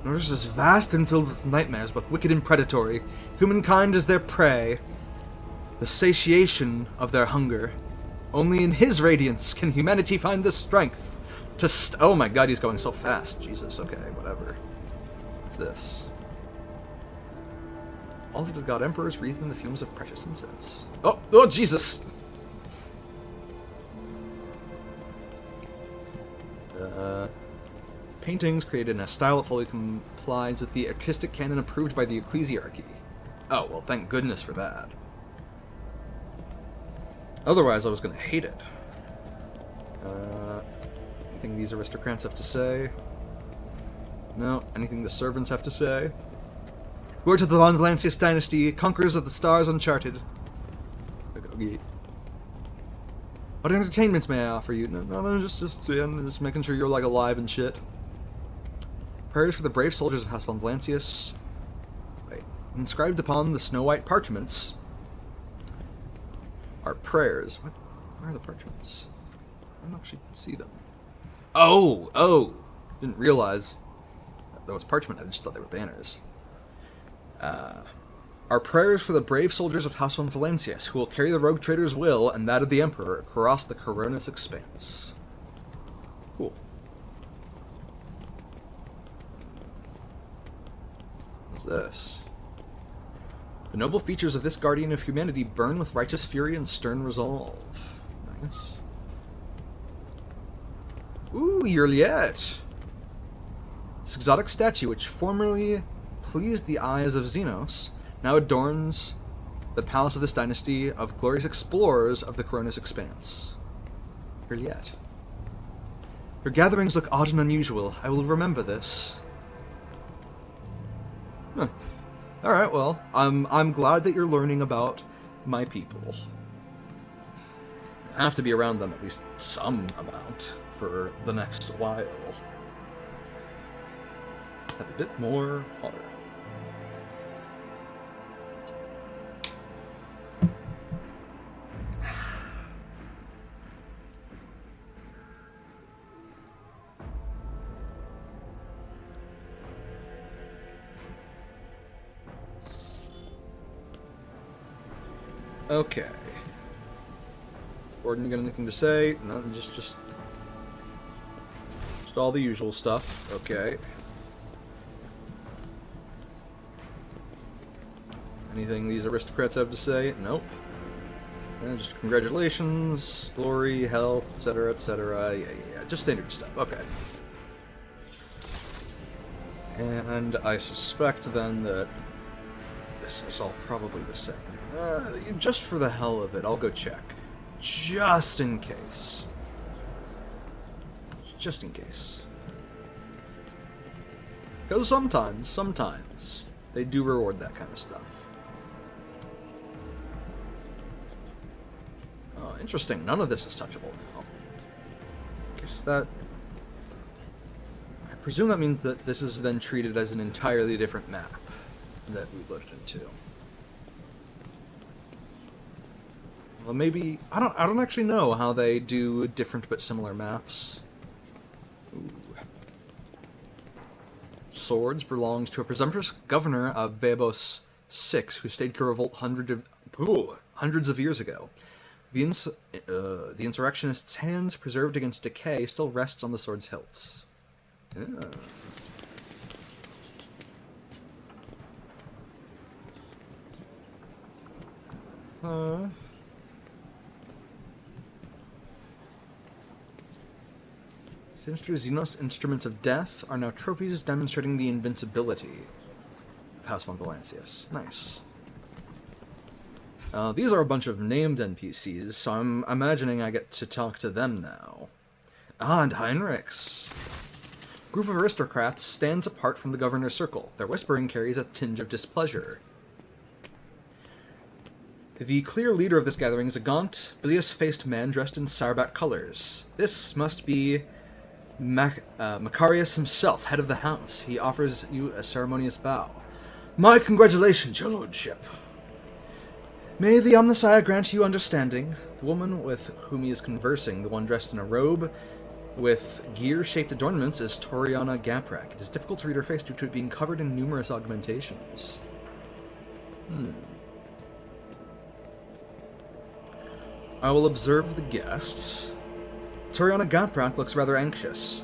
Notice is vast and filled with nightmares, both wicked and predatory. Humankind is their prey, the satiation of their hunger. Only in his radiance can humanity find the strength to oh my god, he's going so fast. Jesus, okay, whatever. What's this? All the god emperors wreathed in the fumes of precious incense. Oh, Jesus! Paintings created in a style that fully complies with the artistic canon approved by the ecclesiarchy. Oh, well, thank goodness for that. Otherwise, I was going to hate it. Anything these aristocrats have to say? No. Anything the servants have to say? Glory to the Von Valancius dynasty, conquerors of the stars uncharted. Okay. What entertainments may I offer you? No, just making sure you're like alive and shit. Prayers for the brave soldiers of House Von Valancius. Wait. Inscribed upon the snow-white parchments are prayers. What? Where are the parchments? I don't actually see them. Oh! Didn't realize that was parchment. I just thought they were banners. Our prayers for the brave soldiers of House Von Valancius, who will carry the rogue trader's will and that of the Emperor across the Coronis expanse. Cool. What's this? The noble features of this guardian of humanity burn with righteous fury and stern resolve. Nice. Ooh, Owlcat! This exotic statue, which formerly pleased the eyes of Xenos, now adorns the palace of this dynasty of glorious explorers of the Coronis expanse. Owlcat. Your gatherings look odd and unusual. I will remember this. Huh. Alright, well, I'm glad that you're learning about my people. I have to be around them at least some amount for the next while. Have a bit more water. Okay. Gordon, you got anything to say? No, just all the usual stuff. Okay. Anything these aristocrats have to say? Nope. Just congratulations, glory, health, etc., etc. Yeah. Just standard stuff. Okay. And I suspect then that this is all probably the same. Just for the hell of it, I'll go check. Just in case. Just in case. Because sometimes, they do reward that kind of stuff. Oh, interesting. None of this is touchable now. Guess that... I presume that means that this is then treated as an entirely different map that we loaded into. Well, maybe... I don't actually know how they do different but similar maps. Ooh. Swords belongs to a presumptuous governor of Vebos VI who staged a revolt hundreds of years ago. The insurrectionist's hands, preserved against decay, still rests on the sword's hilts. Yeah. Sinister Xenos instruments of death are now trophies demonstrating the invincibility of House von Valancius. Nice. These are a bunch of named NPCs, so I'm imagining I get to talk to them now. Ah, and Heinrichs. Group of aristocrats stands apart from the governor's circle. Their whispering carries a tinge of displeasure. The clear leader of this gathering is a gaunt, bilious-faced man dressed in Sarbat colors. This must be Macarius himself, head of the house. He offers you a ceremonious bow. My congratulations, your lordship. May the Omnissiah grant you understanding. The woman with whom he is conversing, the one dressed in a robe with gear-shaped adornments, is Toriana Gaprak. It is difficult to read her face due to it being covered in numerous augmentations. I will observe the guests. Toriana Gaprak looks rather anxious.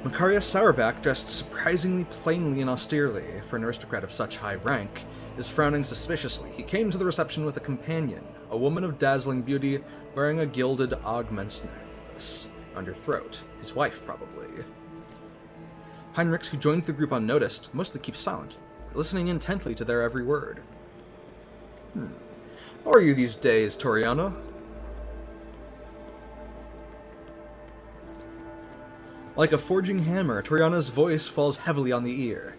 Macarius Sourback, dressed surprisingly plainly and austerely for an aristocrat of such high rank, is frowning suspiciously. He came to the reception with a companion, a woman of dazzling beauty wearing a gilded augment necklace on her throat. His wife, probably. Heinrichs, who joined the group unnoticed, mostly keeps silent, listening intently to their every word. How are you these days, Toriana? Like a forging hammer, Toriana's voice falls heavily on the ear.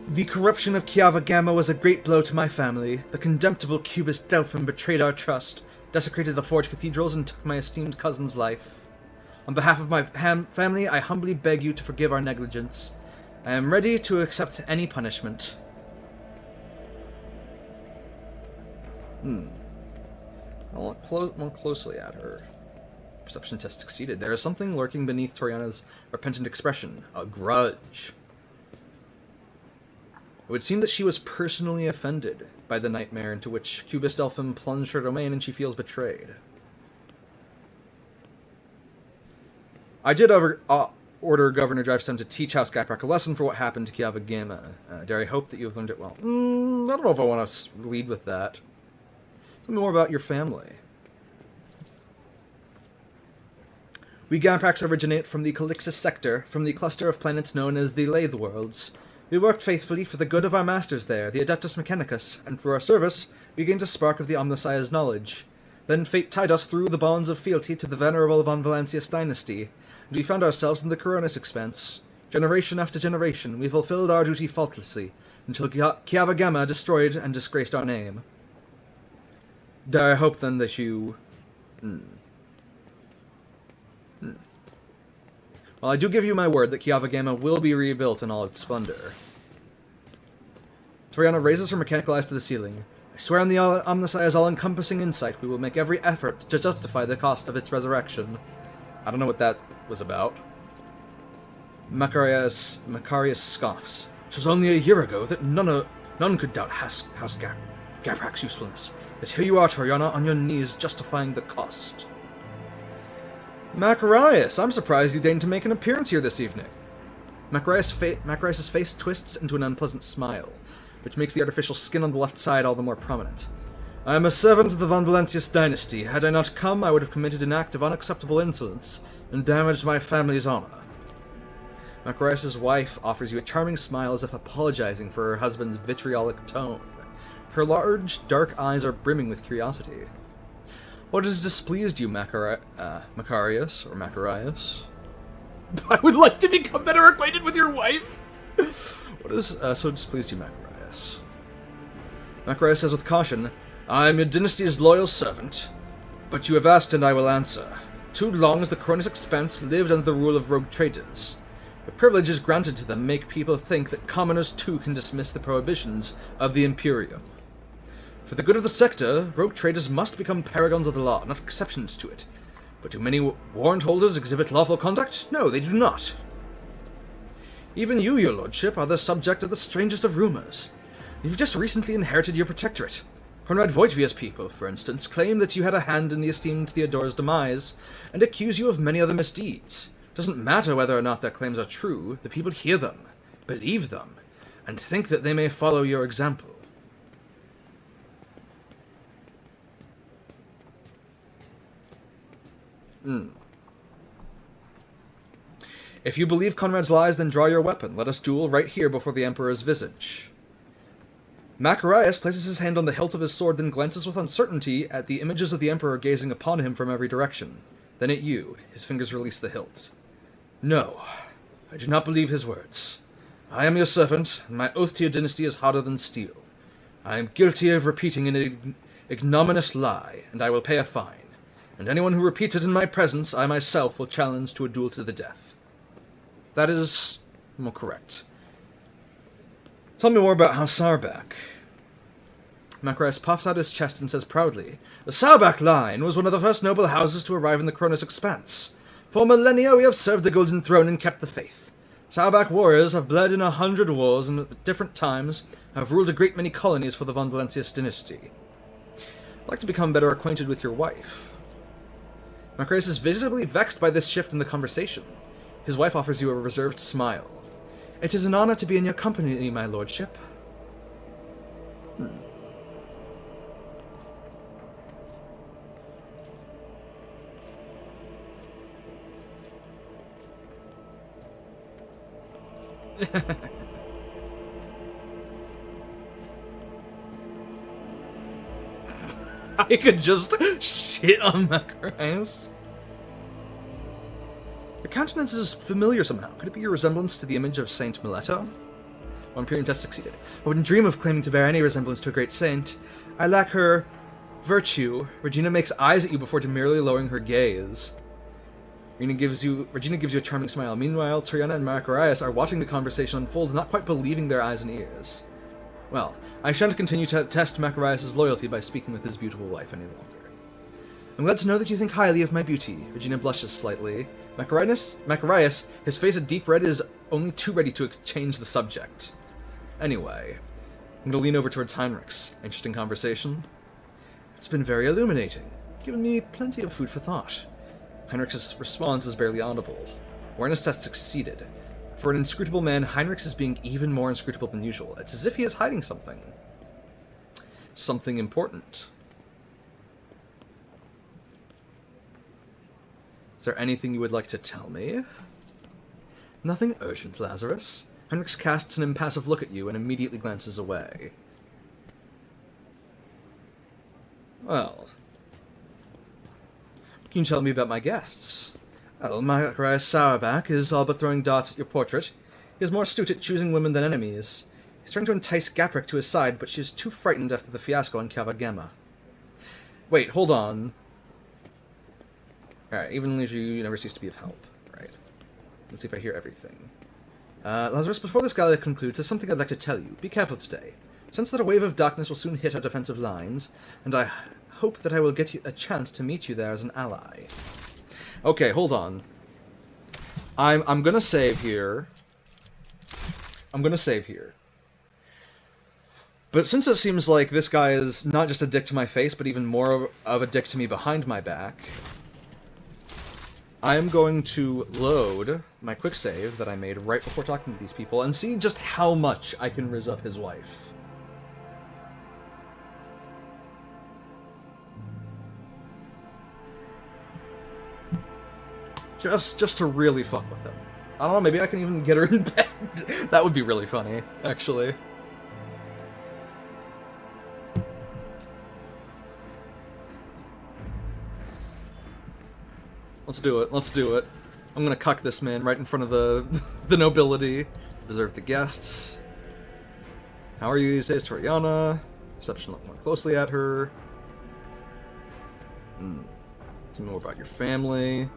The corruption of Kiava Gamma was a great blow to my family. The contemptible Cubist Delphin betrayed our trust, desecrated the forged cathedrals, and took my esteemed cousin's life. On behalf of my family, I humbly beg you to forgive our negligence. I am ready to accept any punishment. I'll look more closely at her. Perception test succeeded. There is something lurking beneath Toriana's repentant expression. A grudge. It would seem that she was personally offended by the nightmare into which Cubist Elfin plunged her domain, and she feels betrayed. I did order Governor Drivestone to teach House Gaprak a lesson for what happened to Kiava Gamma. Dare I hope that you have learned it well? I don't know if I want to lead with that. Tell me more about your family. We Gapraks originate from the Calixis sector, from the cluster of planets known as the Lathe Worlds. We worked faithfully for the good of our masters there, the Adeptus Mechanicus, and through our service, we gained a spark of the Omnissiah's knowledge. Then fate tied us through the bonds of fealty to the venerable von Valancius dynasty, and we found ourselves in the Coronis Expanse. Generation after generation, we fulfilled our duty faultlessly, until Kiava Gamma destroyed and disgraced our name. Dare I hope, then, that you... Well, I do give you my word that Kiava Gamma will be rebuilt in all its splendor. Toriana raises her mechanical eyes to the ceiling. I swear on the Omnissiah's all-encompassing insight, we will make every effort to justify the cost of its resurrection. I don't know what that was about. Macarius scoffs. It was only a year ago that none could doubt House Gaprak's usefulness. Yet here you are, Toriana, on your knees justifying the cost. Macarius, I'm surprised you deigned to make an appearance here this evening. Macarius' face twists into an unpleasant smile, which makes the artificial skin on the left side all the more prominent. I am a servant of the von Valancius dynasty. Had I not come, I would have committed an act of unacceptable insolence and damaged my family's honor. Macarius' wife offers you a charming smile as if apologizing for her husband's vitriolic tone. Her large, dark eyes are brimming with curiosity. What has displeased you, Macarius, or Macarius? I would like to become better acquainted with your wife! What has so displeased you, Macarius? Macarius says with caution, I am your dynasty's loyal servant, but you have asked and I will answer. Too long as the Coronis Expanse lived under the rule of rogue traders. The privileges granted to them make people think that commoners too can dismiss the prohibitions of the Imperium. For the good of the sector, rogue traders must become paragons of the law, not exceptions to it. But do many warrant holders exhibit lawful conduct? No, they do not. Even you, your lordship, are the subject of the strangest of rumors. You've just recently inherited your protectorate. Conrad Voigtvia's people, for instance, claim that you had a hand in the esteemed Theodora's demise, and accuse you of many other misdeeds. Doesn't matter whether or not their claims are true, the people hear them, believe them, and think that they may follow your example. If you believe Conrad's lies, then draw your weapon. Let us duel right here before the Emperor's visage. Macarius places his hand on the hilt of his sword, then glances with uncertainty at the images of the Emperor gazing upon him from every direction. Then at you. His fingers release the hilt. No, I do not believe his words. I am your servant, and my oath to your dynasty is harder than steel. I am guilty of repeating an ignominious lie, and I will pay a fine. And anyone who repeats it in my presence, I myself will challenge to a duel to the death. That is more correct. Tell me more about House Sauerbach. Macarius puffs out his chest and says proudly, the Sauerbach line was one of the first noble houses to arrive in the Cronus Expanse. For millennia we have served the Golden Throne and kept the faith. Sauerbach warriors have bled in 100 wars and at different times have ruled a great many colonies for the von Valentius dynasty. I'd like to become better acquainted with your wife. Macarius is visibly vexed by this shift in the conversation. His wife offers you a reserved smile. It is an honor to be in your company, my lordship. I could just shit on Macarius. Your countenance is familiar somehow. Could it be your resemblance to the image of Saint Mileto? Imperium test succeeded. I wouldn't dream of claiming to bear any resemblance to a great saint. I lack her virtue. Regina makes eyes at you before demurely lowering her gaze. Regina gives you a charming smile. Meanwhile, Triana and Macarius are watching the conversation unfold, not quite believing their eyes and ears. Well, I shan't continue to test Macarius' loyalty by speaking with his beautiful wife any longer. I'm glad to know that you think highly of my beauty. Regina blushes slightly. Macarius, his face a deep red, is only too ready to change the subject. Anyway, I'm going to lean over towards Heinrichs. Interesting conversation. It's been very illuminating, given me plenty of food for thought. Heinrichs' response is barely audible. Awareness test succeeded. For an inscrutable man, Heinrichs is being even more inscrutable than usual. It's as if he is hiding something. Something important. Is there anything you would like to tell me? Nothing urgent, Lazarus. Heinrichs casts an impassive look at you and immediately glances away. Well, what can you tell me about my guests? Well, Macarius Sauerbach is all but throwing darts at your portrait. He is more astute at choosing women than enemies. He's trying to entice Gaprick to his side, but she is too frightened after the fiasco on Cavagema. Wait, hold on. Alright, even leisure you never cease to be of help. Right. Let's see if I hear everything. Lazarus, before this gala concludes, there's something I'd like to tell you. Be careful today. Sense that a wave of darkness will soon hit our defensive lines, and I hope that I will get you a chance to meet you there as an ally. Okay, hold on. I'm gonna save here. But since it seems like this guy is not just a dick to my face, but even more of a dick to me behind my back, I am going to load my quick save that I made right before talking to these people and see just how much I can rizz up his wife. Just to really fuck with him. I don't know, maybe I can even get her in bed. That would be really funny, actually. Let's do it. I'm gonna cuck this man right in front of the nobility. Preserve the guests. How are you these days, Toriana? Reception, look more closely at her. Tell me more about your family.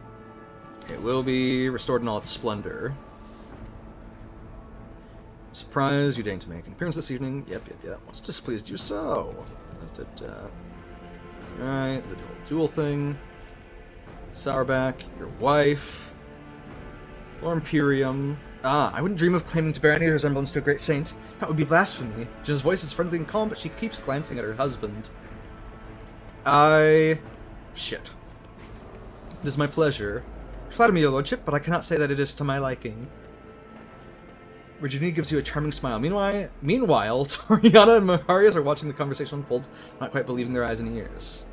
It will be restored in all its splendor. Surprise, you deign to make an appearance this evening. Yep. What's displeased you so? Alright, the dual thing. Sauerbach, your wife. Or Imperium. I wouldn't dream of claiming to bear any resemblance to a great saint. That would be blasphemy. Jenna's voice is friendly and calm, but she keeps glancing at her husband. Shit. It is my pleasure. flatter me, your lordship, but I cannot say that it is to my liking. Virginia gives you a charming smile. Meanwhile, Toriana and Macarius are watching the conversation unfold, not quite believing their eyes and ears.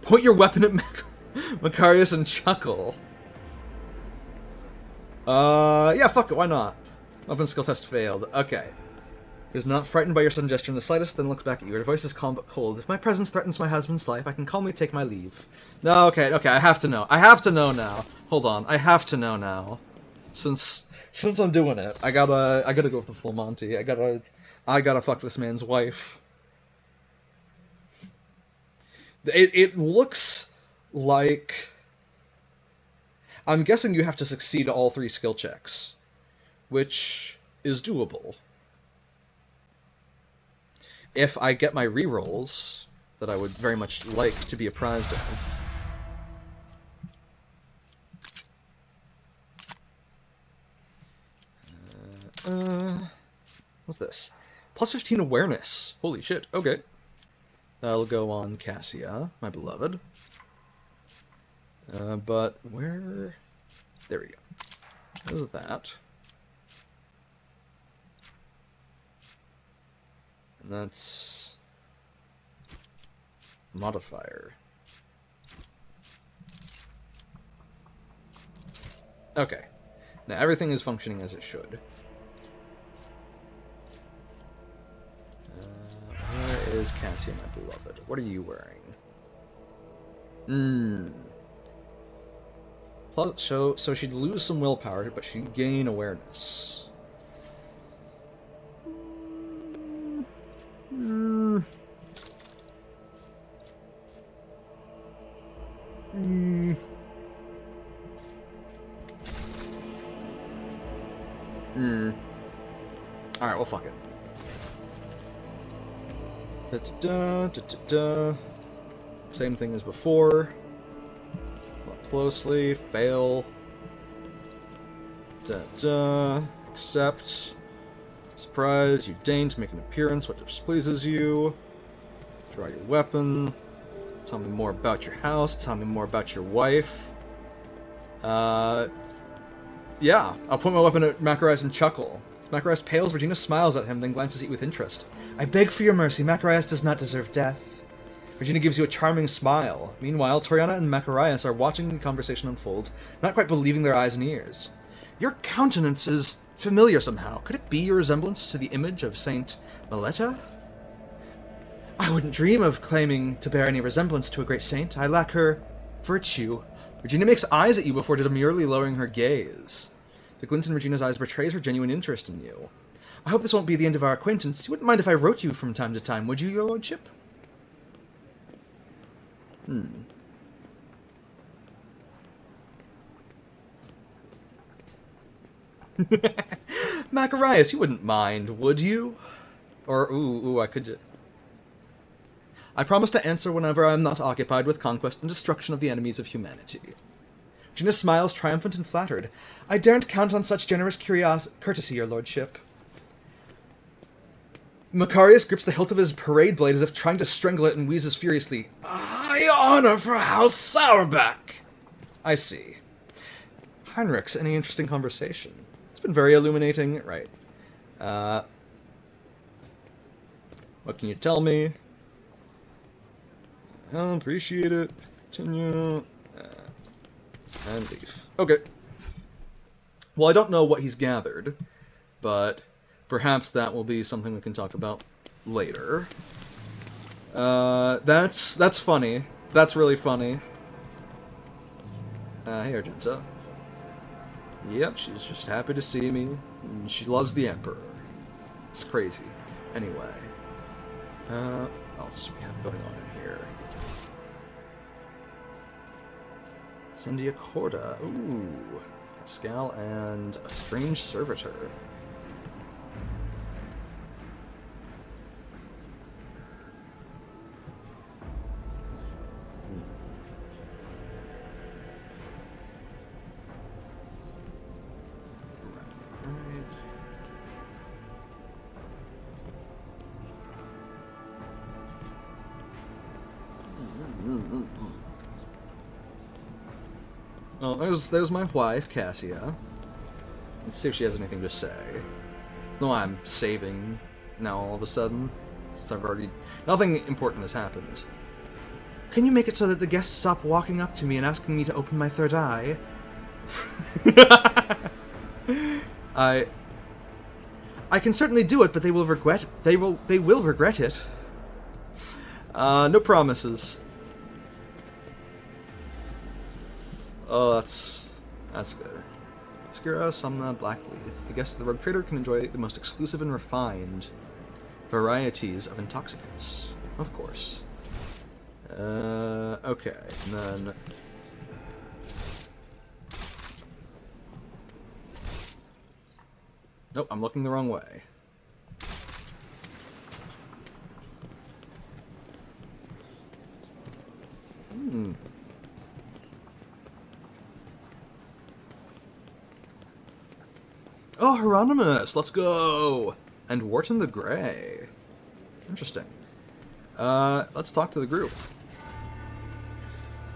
Point your weapon at Macarius and chuckle. Yeah, fuck it, why not? Weapon skill test failed. Okay. He is not frightened by your sudden gesture in the slightest, then looks back at you. Her voice is calm but cold. If my presence threatens my husband's life, I can calmly take my leave. No, okay, I have to know. I have to know now. Hold on, I have to know now. Since I'm doing it, I gotta go with the full Monty. I gotta fuck this man's wife. It looks like... I'm guessing you have to succeed all 3 skill checks, which is doable. If I get my rerolls, that I would very much like to be apprised of. What's this? Plus 15 awareness. Holy shit, okay. That'll go on Cassia, my beloved. But where... There we go. There's that. And that's... modifier. Okay. Now everything is functioning as it should. Where is Cassia, my beloved? What are you wearing? Plus, so she'd lose some willpower, but she'd gain awareness. Alright, well, fuck it. Same thing as before. Look closely. Fail. Accept. Surprise. You deign to make an appearance, what displeases you. Draw your weapon. Tell me more about your house. Tell me more about your wife. Yeah, I'll point my weapon at Macarius and chuckle. Macarius pales, Regina smiles at him, then glances at you with interest. I beg for your mercy, Macarius does not deserve death. Regina gives you a charming smile. Meanwhile, Toriana and Macarius are watching the conversation unfold, not quite believing their eyes and ears. Your countenance is familiar somehow. Could it be your resemblance to the image of Saint Meleta? I wouldn't dream of claiming to bear any resemblance to a great saint. I lack her virtue. Regina makes eyes at you before demurely lowering her gaze. The glint in Regina's eyes betrays her genuine interest in you. I hope this won't be the end of our acquaintance. You wouldn't mind if I wrote you from time to time, would you, your lordship? Macarius, you wouldn't mind, would you? Or, I could... I promise to answer whenever I am not occupied with conquest and destruction of the enemies of humanity. Gina smiles, triumphant and flattered. I daren't count on such generous courtesy, your lordship. Macarius grips the hilt of his parade blade as if trying to strangle it and wheezes furiously. I honor for House Sauerback. I see. Heinrichs, any interesting conversation? It's been very illuminating. Right. What can you tell me? I'll appreciate it. Continue. And leave. Okay. Well, I don't know what he's gathered, but perhaps that will be something we can talk about later. That's funny. That's really funny. Hey, Argenta. Yep, she's just happy to see me. She loves the Emperor. It's crazy. Anyway. What else do we have going on in here? Cindia Corda. Ooh. Pascal and a strange servitor. Well, there's my wife, Cassia. Let's see if she has anything to say. No, I'm saving now all of a sudden, since I've already... Nothing important has happened. Can you make it so that the guests stop walking up to me and asking me to open my third eye? I can certainly do it, but they will regret it. No promises. Oh, that's good. Skira, Sumna, Blackleaf. The guests of the Rogue Trader can enjoy the most exclusive and refined varieties of intoxicants. Of course. Okay, and then... Nope, I'm looking the wrong way. Oh, Hieronymus! Let's go! And Wharton the Grey. Interesting. Let's talk to the group.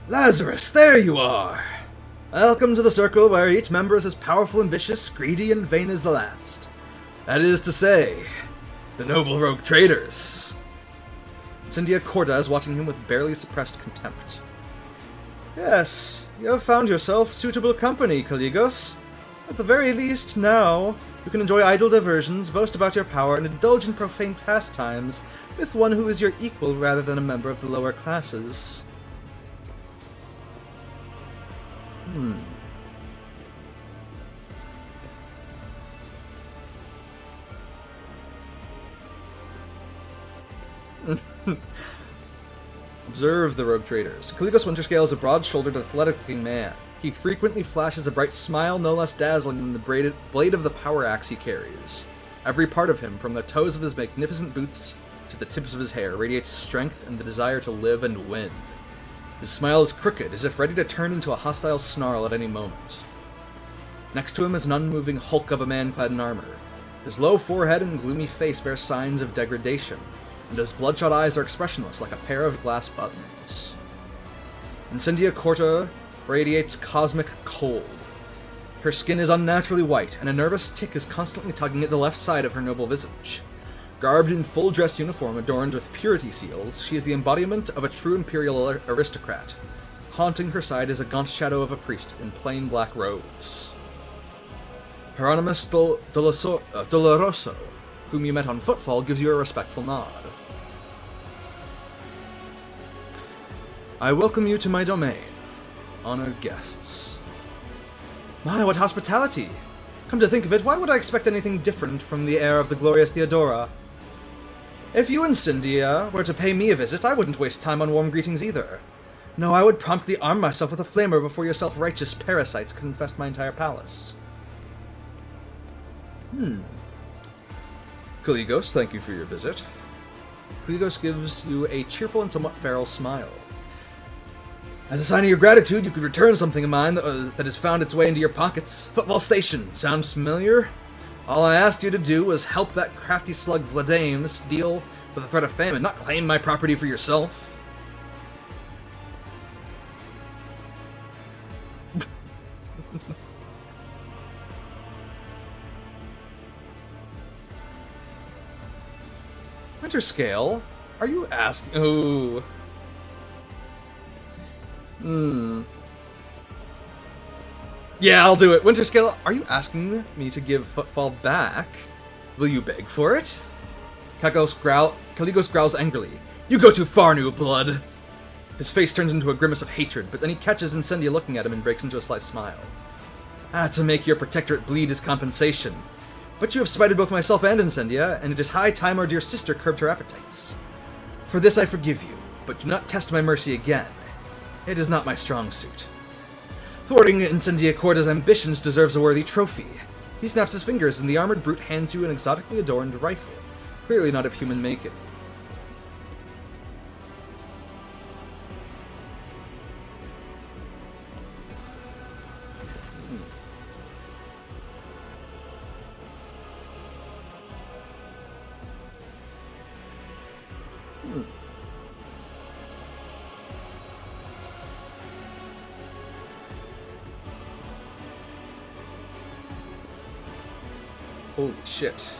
Lazarus, there you are! Welcome to the circle where each member is as powerful, ambitious, greedy, and vain as the last. That is to say, the noble rogue traders. Cynthia Corda is watching him with barely suppressed contempt. Yes, you have found yourself suitable company, Caligos. At the very least, now, you can enjoy idle diversions, boast about your power, and indulge in profane pastimes with one who is your equal rather than a member of the lower classes. Observe the rogue traders. Caligos Winterscale is a broad-shouldered, athletic-looking man. He frequently flashes a bright smile, no less dazzling than the blade of the power axe he carries. Every part of him, from the toes of his magnificent boots to the tips of his hair, radiates strength and the desire to live and win. His smile is crooked, as if ready to turn into a hostile snarl at any moment. Next to him is an unmoving hulk of a man clad in armor. His low forehead and gloomy face bear signs of degradation, and his bloodshot eyes are expressionless like a pair of glass buttons. Incendia Corta radiates cosmic cold. Her skin is unnaturally white, and a nervous tick is constantly tugging at the left side of her noble visage. Garbed in full-dress uniform adorned with purity seals, she is the embodiment of a true imperial aristocrat. Haunting her side is a gaunt shadow of a priest in plain black robes. Hieronymus Doloroso, whom you met on Footfall, gives you a respectful nod. I welcome you to my domain, honored guests. My, what hospitality! Come to think of it, why would I expect anything different from the heir of the glorious Theodora? If you and Cynthia were to pay me a visit, I wouldn't waste time on warm greetings either. No, I would promptly arm myself with a flamer before your self-righteous parasites could infest my entire palace. Caligos, thank you for your visit. Caligos gives you a cheerful and somewhat feral smile. As a sign of your gratitude, you could return something of mine that has found its way into your pockets. Football Station, sounds familiar? All I asked you to do was help that crafty slug Vladames deal with the threat of famine, not claim my property for yourself. Winterscale? Are you asking? Oh. Yeah, I'll do it. Winterscale, are you asking me to give Footfall back? Will you beg for it? Caligos growls angrily. You go too far, new blood! His face turns into a grimace of hatred, but then he catches Incendia looking at him and breaks into a slight smile. To make your protectorate bleed is compensation. But you have spited both myself and Incendia, and it is high time our dear sister curbed her appetites. For this I forgive you, but do not test my mercy again. It is not my strong suit. Thwarting Incendia Corda's ambitions deserves a worthy trophy. He snaps his fingers, and the armored brute hands you an exotically adorned rifle, clearly not of human make. Holy shit.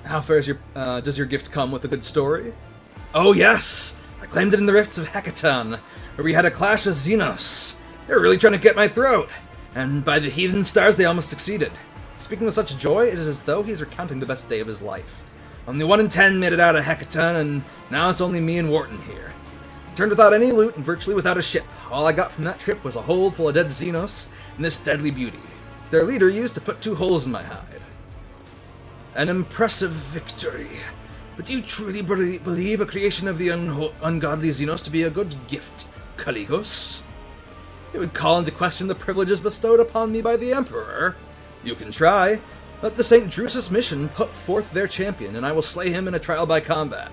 How fares your, does your gift come with a good story? Oh yes! I claimed it in the rifts of Hekaton, where we had a clash with Xenos. They were really trying to get my throat, and by the heathen stars they almost succeeded. Speaking with such joy, it is as though he's recounting the best day of his life. Only 1 in 10 made it out of Hekaton, and now it's only me and Wharton here. Turned without any loot and virtually without a ship. All I got from that trip was a hold full of dead Xenos and this deadly beauty. Their leader used to put 2 holes in my hide. An impressive victory. But do you truly believe a creation of the ungodly Xenos to be a good gift, Kaligos? It would call into question the privileges bestowed upon me by the Emperor. You can try. Let the St. Drusus mission put forth their champion, and I will slay him in a trial by combat.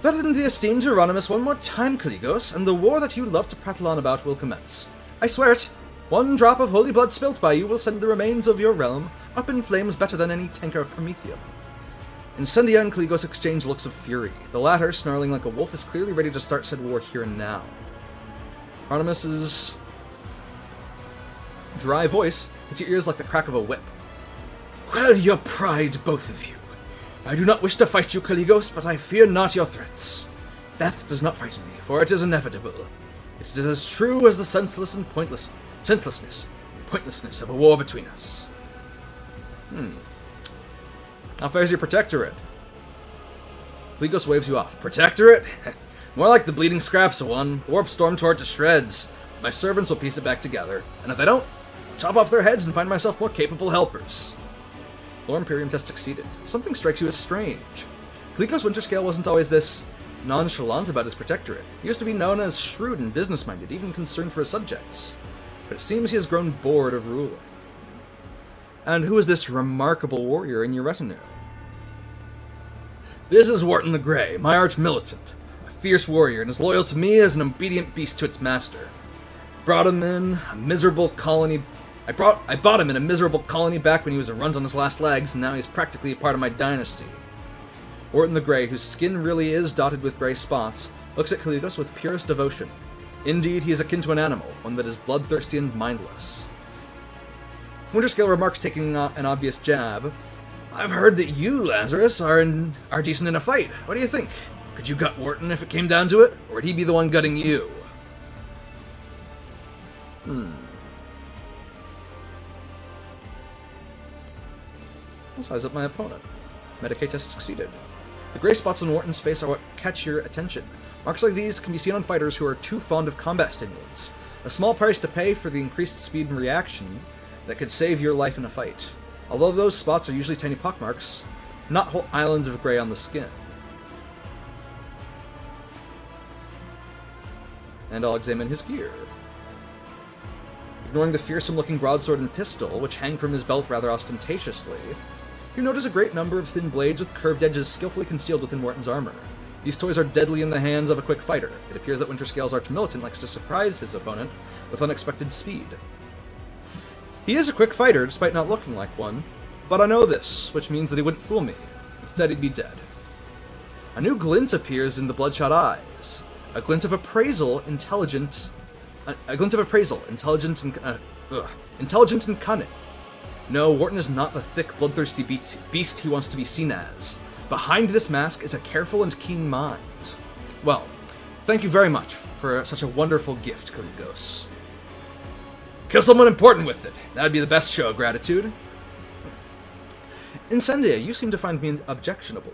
Threaten the esteemed Hieronymus one more time, Kaligos, and the war that you love to prattle on about will commence. I swear it. 1 drop of holy blood spilt by you will send the remains of your realm up in flames better than any tanker of Prometheum. Incendia and Kaligos exchange looks of fury. The latter, snarling like a wolf, is clearly ready to start said war here and now. Hieronymus's dry voice hits your ears like the crack of a whip. Quell your pride, both of you. I do not wish to fight you, Kaligos, but I fear not your threats. Death does not frighten me, for it is inevitable. It is as true as the senselessness and pointlessness of a war between us. How fares your protectorate? Kaligos waves you off. Protectorate? More like the bleeding scraps of one. Warp storm tore it to shreds. My servants will piece it back together, and if they don't, I'll chop off their heads and find myself more capable helpers. Lore Imperium test succeeded. Something strikes you as strange. Kaligos Winterscale wasn't always this nonchalant about his protectorate. He used to be known as shrewd and business-minded, even concerned for his subjects. But it seems he has grown bored of ruling. And who is this remarkable warrior in your retinue? This is Wharton the Grey, my arch-militant. A fierce warrior, and as loyal to me as an obedient beast to its master. Brought him in a miserable colony... I bought him in a miserable colony back when he was a runt on his last legs, and now he's practically a part of my dynasty. Wharton the Grey, whose skin really is dotted with grey spots, looks at Kaligos with purest devotion. Indeed, he is akin to an animal, one that is bloodthirsty and mindless. Winterscale remarks, taking an obvious jab. I've heard that you, Lazarus, are decent in a fight. What do you think? Could you gut Wharton if it came down to it, or would he be the one gutting you? I'll size up my opponent. Medicae test succeeded. The grey spots on Wharton's face are what catch your attention. Marks like these can be seen on fighters who are too fond of combat stimulants. A small price to pay for the increased speed and reaction that could save your life in a fight. Although those spots are usually tiny pockmarks, not whole islands of grey on the skin. And I'll examine his gear. Ignoring the fearsome-looking broadsword and pistol, which hang from his belt rather ostentatiously, you notice a great number of thin blades with curved edges skillfully concealed within Wharton's armor. These toys are deadly in the hands of a quick fighter. It appears that Winterscale's arch-militant likes to surprise his opponent with unexpected speed. He is a quick fighter, despite not looking like one, but I know this, which means that he wouldn't fool me. Instead, he'd be dead. A new glint appears in the bloodshot eyes. A glint of appraisal, intelligent and cunning. No, Wharton is not the thick, bloodthirsty beast he wants to be seen as. Behind this mask is a careful and keen mind. Well, thank you very much for such a wonderful gift, Kaligos. Kill someone important with it. That'd be the best show of gratitude. Incendia, you seem to find me objectionable.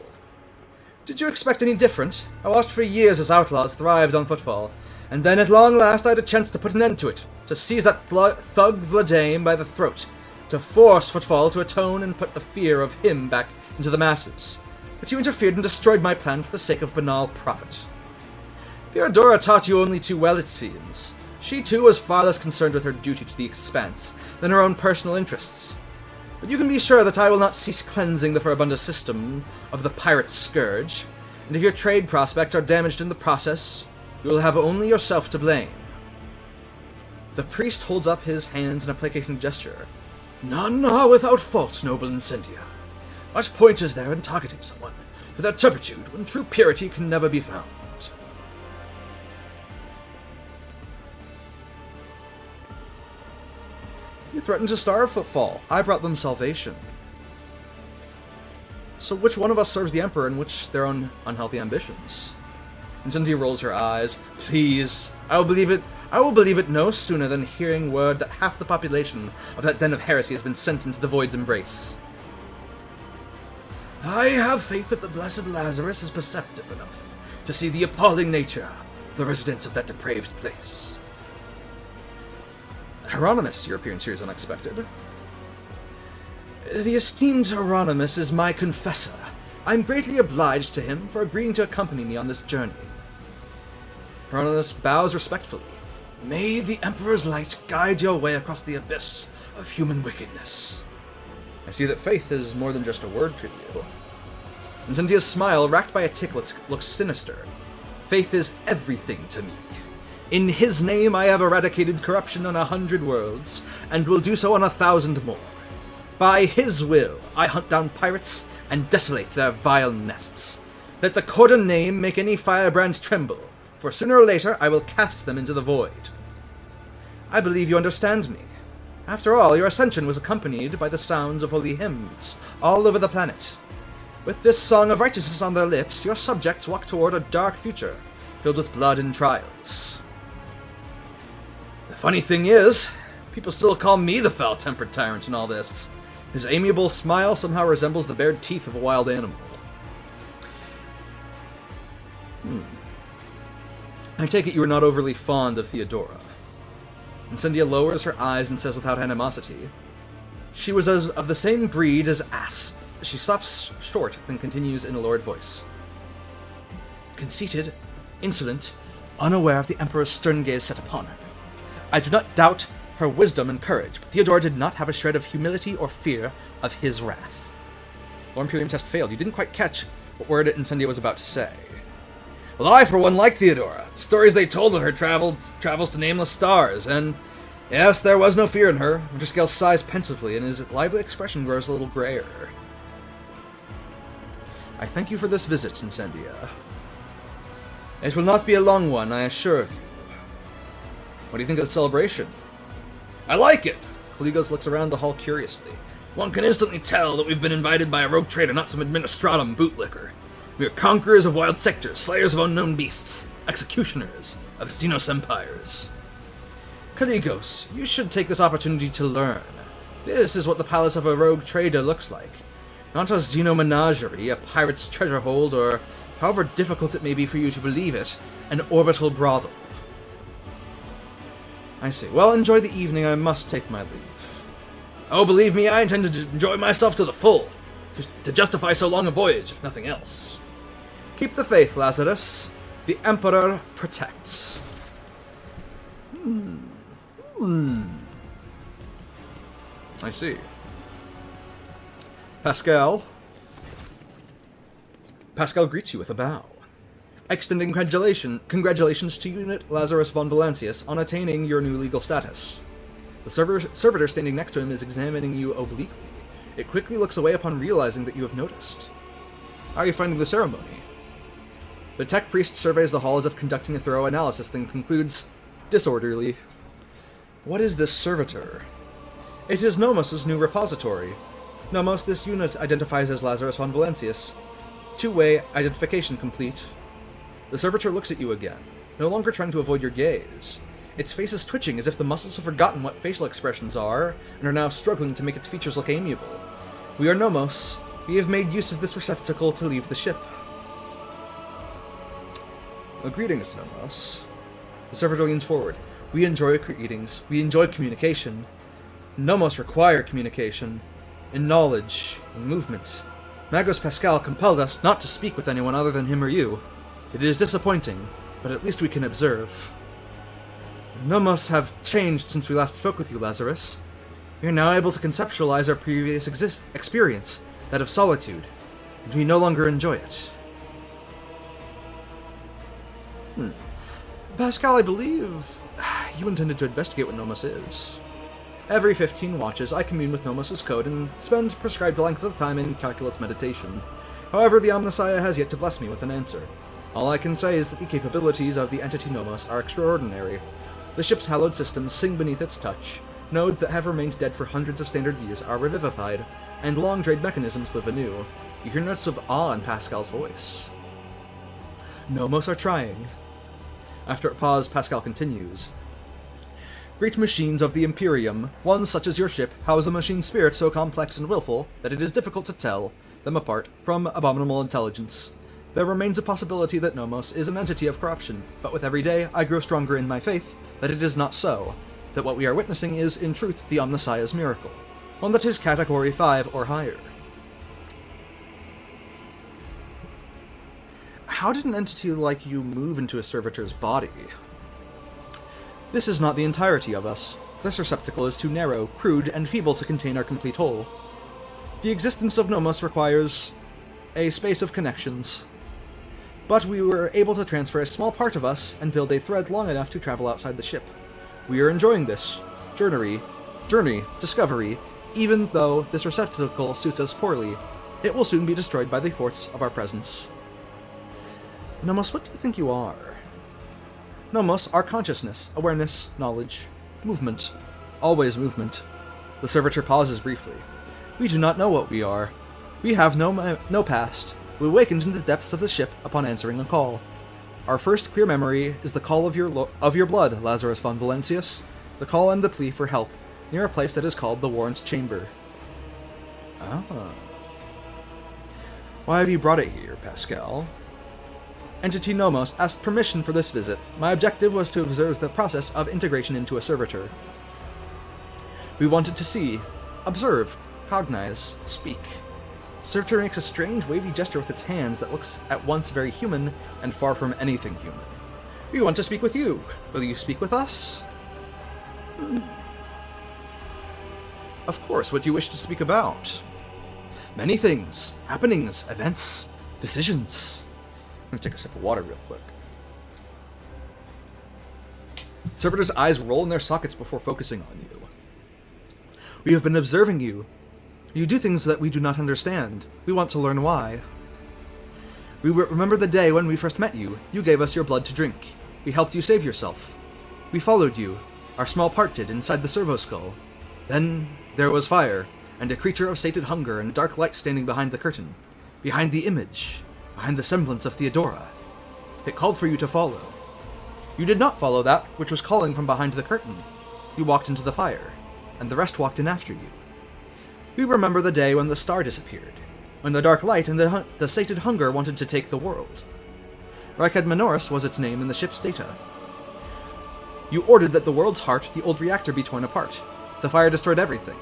Did you expect any different? I watched for years as outlaws thrived on footfall, and then at long last I had a chance to put an end to it, to seize that thug Vladame by the throat, to force footfall to atone and put the fear of him back into the masses. But you interfered and destroyed my plan for the sake of banal profit. Theodora taught you only too well, it seems. She too was far less concerned with her duty to the Expanse than her own personal interests. But you can be sure that I will not cease cleansing the Furibunda system of the pirate scourge, and if your trade prospects are damaged in the process, you will have only yourself to blame. The priest holds up his hands in a placating gesture. None are without fault, noble Incendia. What point is there in targeting someone without turpitude when true purity can never be found? You threatened to starve Footfall. I brought them salvation. So which one of us serves the Emperor and which their own unhealthy ambitions? Incendia rolls her eyes. Please, I will believe it no sooner than hearing word that half the population of that den of heresy has been sent into the Void's embrace. I have faith that the blessed Lazarus is perceptive enough to see the appalling nature of the residents of that depraved place. Hieronymus, your appearance here is unexpected. The esteemed Hieronymus is my confessor. I am greatly obliged to him for agreeing to accompany me on this journey. Hieronymus bows respectfully. May the Emperor's light guide your way across the abyss of human wickedness. I see that faith is more than just a word to you. Incendia's smile, racked by a tick, looks sinister. Faith is everything to me. In his name I have eradicated corruption on 100 worlds, and will do so on 1,000 more. By his will, I hunt down pirates and desolate their vile nests. Let the Cordon name make any firebrand tremble, for sooner or later I will cast them into the void. I believe you understand me. After all, your ascension was accompanied by the sounds of holy hymns all over the planet. With this song of righteousness on their lips, your subjects walk toward a dark future, filled with blood and trials. The funny thing is, people still call me the foul-tempered tyrant in all this. His amiable smile somehow resembles the bared teeth of a wild animal. I take it you are not overly fond of Theodora. Incendia lowers her eyes and says without animosity, she was of the same breed as Asp. She stops short, then continues in a lowered voice. Conceited, insolent, unaware of the Emperor's stern gaze set upon her. I do not doubt her wisdom and courage, but Theodora did not have a shred of humility or fear of his wrath. The Imperium test failed. You didn't quite catch what word Incendia was about to say. Well, I, for one, like Theodora. The stories they told of her travels to nameless stars, and yes, there was no fear in her. Winterscale sighs pensively, and his lively expression grows a little grayer. I thank you for this visit, Incendia. It will not be a long one, I assure of you. What do you think of the celebration? I like it! Kaligos looks around the hall curiously. One can instantly tell that we've been invited by a rogue trader, not some administratum bootlicker. We are conquerors of wild sectors, slayers of unknown beasts, executioners of Xenos empires. Kaligos, you should take this opportunity to learn. This is what the palace of a rogue trader looks like. Not a xenomenagerie, a pirate's treasure hold, or, however difficult it may be for you to believe it, an orbital brothel. I see. Well, enjoy the evening. I must take my leave. Oh, believe me, I intend to enjoy myself to the full. Just to justify so long a voyage, if nothing else. Keep the faith, Lazarus. The Emperor protects. I see. Pascal greets you with a bow, extending congratulations to Unit Lazarus von Valancius on attaining your new legal status. The servitor standing next to him is examining you obliquely. It quickly looks away upon realizing that you have noticed. How are you finding the ceremony? The tech priest surveys the hall as if conducting a thorough analysis, then concludes, disorderly. What is this servitor? It is Nomos' new repository. Nomos, this unit identifies as Lazarus von Valancius. Two-way identification complete. The servitor looks at you again, no longer trying to avoid your gaze. Its face is twitching as if the muscles have forgotten what facial expressions are, and are now struggling to make its features look amiable. We are Nomos. We have made use of this receptacle to leave the ship. Well, greetings, Nomos. The servitor leans forward. We enjoy greetings. We enjoy communication. Nomos require communication. In knowledge, in movement. Magos Pascal compelled us not to speak with anyone other than him or you. It is disappointing, but at least we can observe. Nomos have changed since we last spoke with you, Lazarus. We are now able to conceptualize our previous experience, that of solitude, and we no longer enjoy it. Pascal, I believe you intended to investigate what Nomos is. Every 15 watches, I commune with Nomos' code and spend prescribed lengths of time in calculate meditation. However, the Omnissiah has yet to bless me with an answer. All I can say is that the capabilities of the entity Nomos are extraordinary. The ship's hallowed systems sing beneath its touch, nodes that have remained dead for hundreds of standard years are revivified, and long-drained mechanisms live anew. You hear notes of awe in Pascal's voice. Nomos are trying. After a pause, Pascal continues. Great machines of the Imperium, ones such as your ship, house a machine spirit so complex and willful that it is difficult to tell them apart from abominable intelligence. There remains a possibility that Nomos is an entity of corruption, but with every day I grow stronger in my faith that it is not so, that what we are witnessing is, in truth, the Omnissiah's miracle, one that is Category 5 or higher. How did an entity like you move into a servitor's body? This is not the entirety of us. This receptacle is too narrow, crude, and feeble to contain our complete whole. The existence of Nomos requires a space of connections. But we were able to transfer a small part of us and build a thread long enough to travel outside the ship. We are enjoying this journey, discovery, even though this receptacle suits us poorly. It will soon be destroyed by the force of our presence. Nomos, what do you think you are? Nomos are consciousness, awareness, knowledge, movement. Always movement. The servitor pauses briefly. We do not know what we are. We have no past. We awakened in the depths of the ship upon answering a call. Our first clear memory is the call of your blood, Lazarus von Valentius. The call and the plea for help, near a place that is called the Warrant's Chamber. Ah. Why have you brought it here, Pascal? Entity Nomos asked permission for this visit. My objective was to observe the process of integration into a servitor. We wanted to see, observe, cognize, speak. Servitor makes a strange wavy gesture with its hands that looks at once very human and far from anything human. We want to speak with you. Will you speak with us? Of course, what do you wish to speak about? Many things. Happenings, events, decisions. I'm gonna take a sip of water real quick. Servitor's eyes roll in their sockets before focusing on you. We have been observing you. You do things that we do not understand. We want to learn why. We remember the day when we first met you. You gave us your blood to drink. We helped you save yourself. We followed you. Our small part did, inside the servo skull. Then there was fire, and a creature of sated hunger and dark light standing behind the curtain. Behind the image. Behind the semblance of Theodora. It called for you to follow. You did not follow that which was calling from behind the curtain. You walked into the fire, and the rest walked in after you. We remember the day when the star disappeared, when the dark light and the sated hunger wanted to take the world. Rykad Minoris was its name in the ship's data. You ordered that the world's heart, the old reactor, be torn apart. The fire destroyed everything.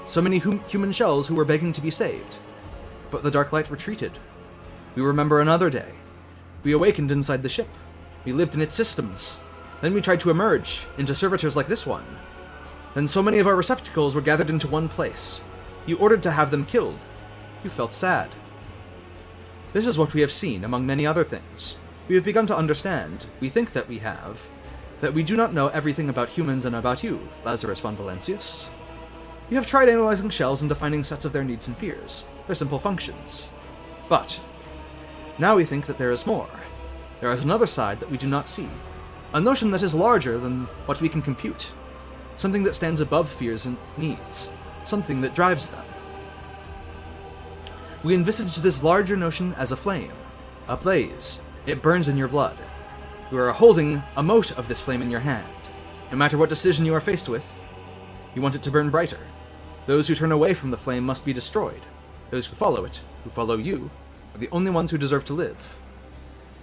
So many human shells who were begging to be saved. But the dark light retreated. We remember another day. We awakened inside the ship. We lived in its systems. Then we tried to emerge into servitors like this one. Then so many of our receptacles were gathered into one place. You ordered to have them killed. You felt sad. This is what we have seen, among many other things. We have begun to understand, we think that we have, that we do not know everything about humans and about you, Lazarus von Valentius. You have tried analyzing shells and defining sets of their needs and fears, their simple functions. But now we think that there is more. There is another side that we do not see, a notion that is larger than what we can compute, something that stands above fears and needs, something that drives them. We envisage this larger notion as a flame, a blaze. It burns in your blood. You are holding a mote of this flame in your hand. No matter what decision you are faced with, you want it to burn brighter. Those who turn away from the flame must be destroyed. Those who follow it, who follow you, are the only ones who deserve to live.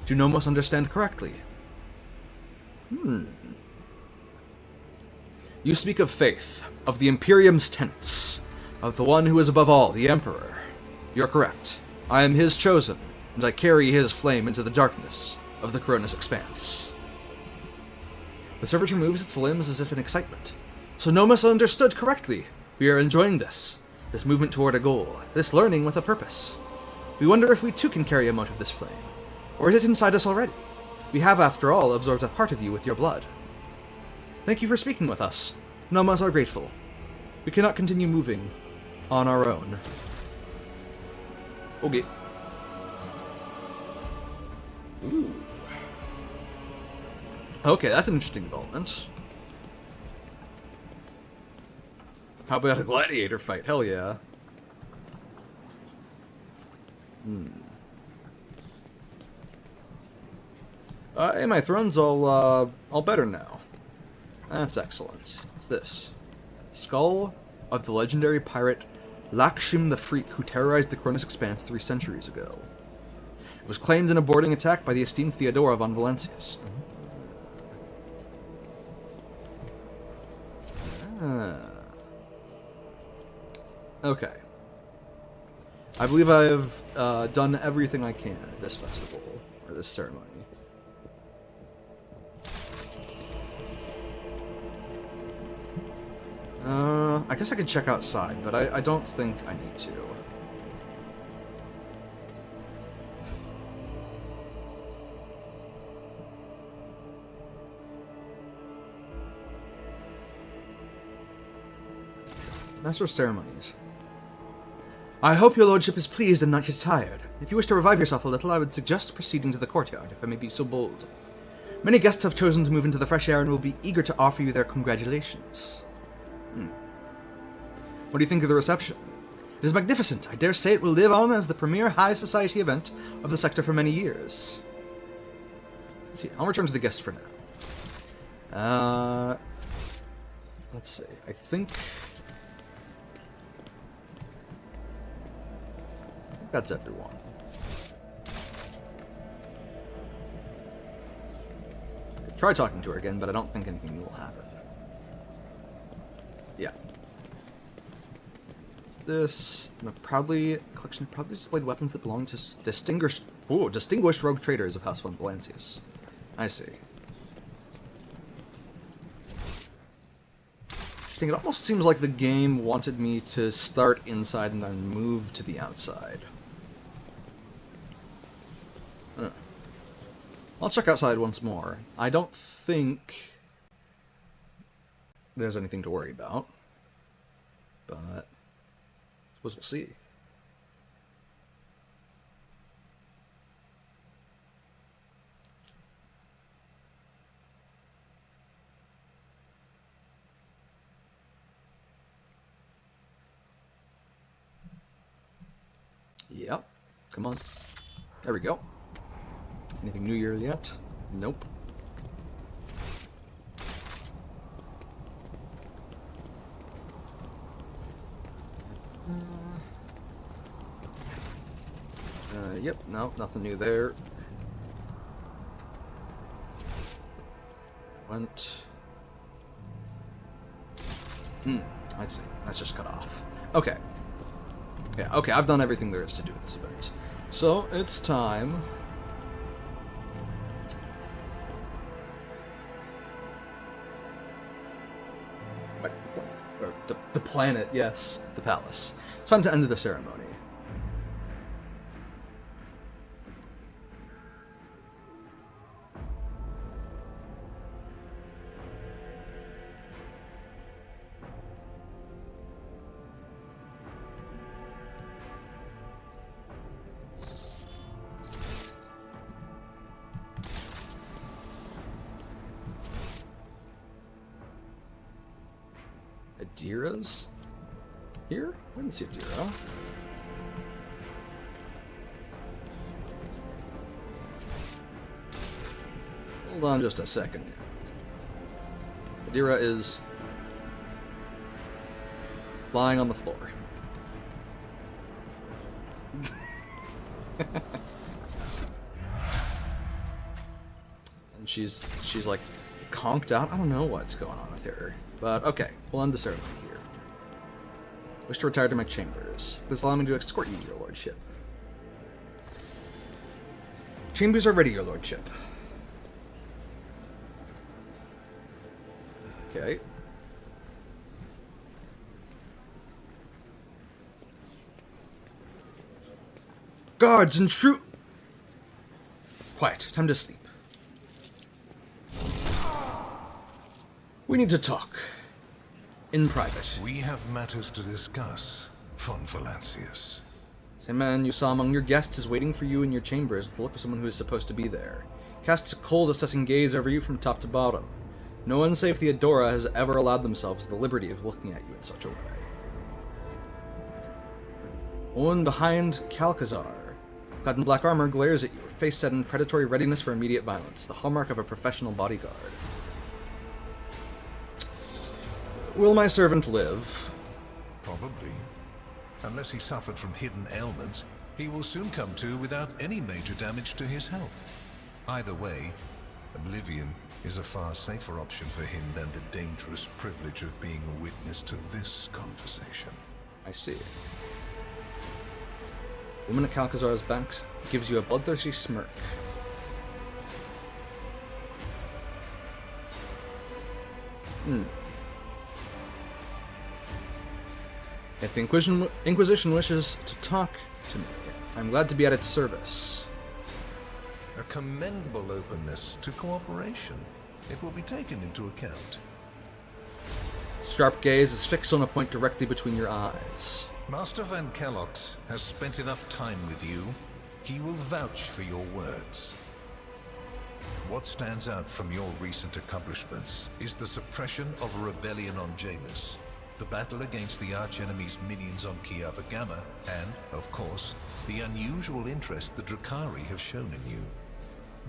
Do Nomos understand correctly? You speak of faith, of the Imperium's tenets, of the one who is above all, the Emperor. You're correct. I am his chosen, and I carry his flame into the darkness of the Coronis expanse. The servitor moves its limbs as if in excitement. So Nomos understood correctly. We are enjoying this movement toward a goal, this learning with a purpose. We wonder if we too can carry a mote of this flame. Or is it inside us already? We have, after all, absorbed a part of you with your blood. Thank you for speaking with us. Nomos are grateful. We cannot continue moving on our own. Okay. Ooh. Okay, that's an interesting development. How about a gladiator fight? Hell yeah. Hey, my throne's all better now. That's excellent. What's this? Skull of the legendary pirate Lakshim the Freak, who terrorized the Cronus Expanse 3 centuries ago. It was claimed in a boarding attack by the esteemed Theodora von Valentius. Okay. I believe I've done everything I can at this festival, or this ceremony. I guess I could check outside, but I don't think I need to. Master of Ceremonies. I hope your lordship is pleased and not yet tired. If you wish to revive yourself a little, I would suggest proceeding to the courtyard, if I may be so bold. Many guests have chosen to move into the fresh air and will be eager to offer you their congratulations. What do you think of the reception? It is magnificent. I dare say it will live on as the premier high society event of the sector for many years. Let's see, I'll return to the guests for now. Let's see, I think that's everyone. I could try talking to her again, but I don't think anything will happen. Yeah. What's this? Collection of proudly displayed weapons that belong to distinguished rogue traders of House von Valentius. I see. It almost seems like the game wanted me to start inside and then move to the outside. I'll check outside once more. I don't think there's anything to worry about, but I suppose we'll see. Yep. Come on. There we go. Anything new year yet? Nope. Yep, no, nothing new there. Went. I see. That's just cut off. Okay. Yeah, okay, I've done everything there is to do in this event. So, it's time. Back to the planet. Or the planet, yes. The palace. It's time to end the ceremony. Adira's here? I didn't see Adira. Hold on just a second. Adira is lying on the floor. And she's like conked out. I don't know what's going on with her. But okay, we'll end the ceremony here. Wish to retire to my chambers. Please allow me to escort you, your lordship. Chambers are ready, your lordship. Okay. Guards and troop. Quiet, time to sleep. We need to talk. in private. We have matters to discuss, von Valancius. Same man you saw among your guests is waiting for you in your chambers with the look of someone who is supposed to be there. Casts a cold, assessing gaze over you from top to bottom. No one save Theodora has ever allowed themselves the liberty of looking at you in such a way. One behind Calcazar, clad in black armor, glares at you, her face set in predatory readiness for immediate violence, the hallmark of a professional bodyguard. Will my servant live? Probably. Unless he suffered from hidden ailments, he will soon come to without any major damage to his health. Either way, oblivion is a far safer option for him than the dangerous privilege of being a witness to this conversation. I see. The woman at Calcazar's back gives you a bloodthirsty smirk. If the Inquisition wishes to talk to me, I'm glad to be at its service. A commendable openness to cooperation. It will be taken into account. Sharp gaze is fixed on a point directly between your eyes. Master Van Kellogg's has spent enough time with you. He will vouch for your words. What stands out from your recent accomplishments is the suppression of a rebellion on Janus, the battle against the archenemy's minions on Kiava Gamma, and, of course, the unusual interest the Drakari have shown in you.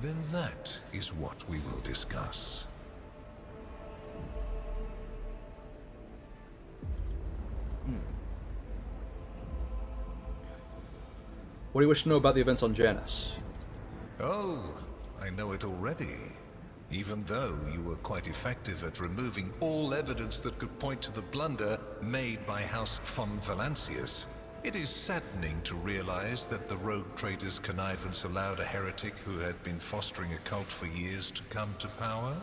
Then that is what we will discuss. What do you wish to know about the events on Janus? Oh, I know it already. Even though you were quite effective at removing all evidence that could point to the blunder made by House von Valancius, it is saddening to realize that the rogue trader's connivance allowed a heretic who had been fostering a cult for years to come to power.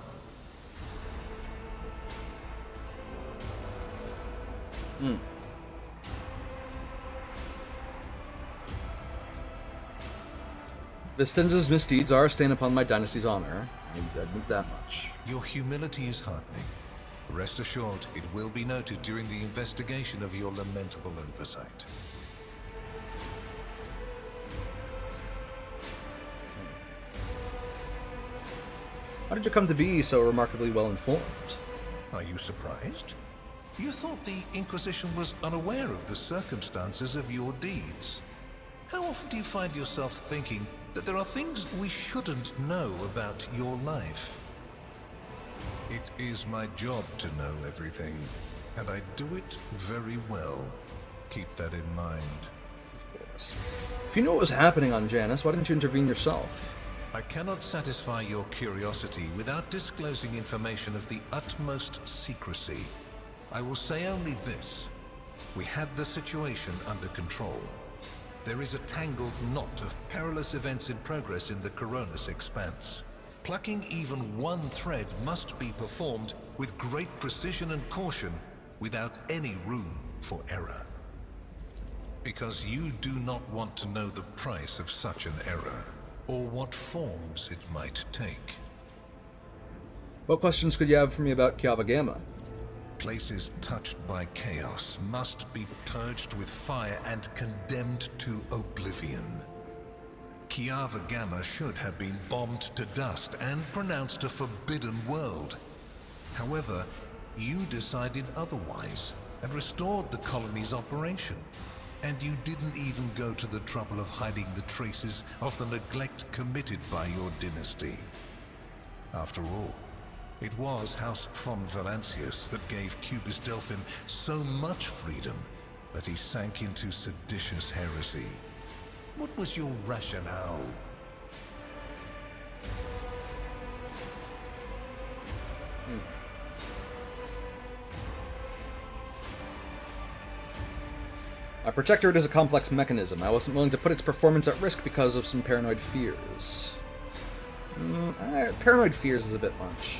Vistenza's misdeeds are a stain upon my dynasty's honor. I admit that much. Your humility is heartening. Rest assured, it will be noted during the investigation of your lamentable oversight. How did you come to be so remarkably well informed? Are you surprised? You thought the Inquisition was unaware of the circumstances of your deeds. How often do you find yourself thinking that there are things we shouldn't know about your life? It is my job to know everything, and I do it very well. Keep that in mind. Of course. If you knew what was happening on Janus, why didn't you intervene yourself? I cannot satisfy your curiosity without disclosing information of the utmost secrecy. I will say only this. We had the situation under control. There is a tangled knot of perilous events in progress in the Coronis expanse. Plucking even one thread must be performed with great precision and caution, without any room for error. Because you do not want to know the price of such an error, or what forms it might take. What questions could you have for me about Kiava Gamma? Places touched by chaos must be purged with fire and condemned to oblivion. Kiava Gamma should have been bombed to dust and pronounced a forbidden world. However, you decided otherwise and restored the colony's operation. And you didn't even go to the trouble of hiding the traces of the neglect committed by your dynasty. After all, it was House von Valancius that gave Cubus Delphin so much freedom that he sank into seditious heresy. What was your rationale? My Protectorate is a complex mechanism. I wasn't willing to put its performance at risk because of some paranoid fears. Paranoid fears is a bit much.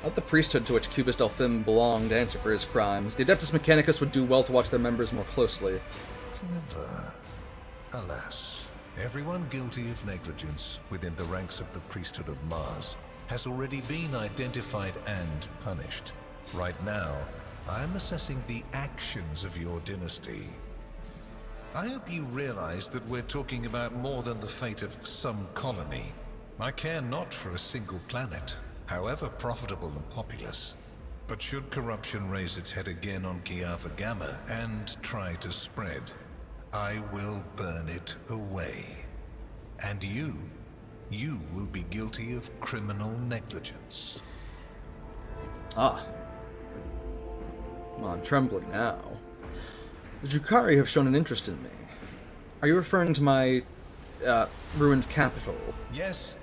Let the priesthood to which Cubus Delphim belonged answer for his crimes. The Adeptus Mechanicus would do well to watch their members more closely. Clever. Alas, Everyone guilty of negligence within the ranks of the priesthood of Mars has already been identified and punished. Right now, I am assessing the actions of your dynasty. I hope you realize that we're talking about more than the fate of some colony. I care not for a single planet, however profitable and populous. But should corruption raise its head again on Kiava Gamma and try to spread, I will burn it away. And you will be guilty of criminal negligence. Ah. Well, I'm trembling now. The Drukhari have shown an interest in me. Are you referring to my, ruined capital? Yes.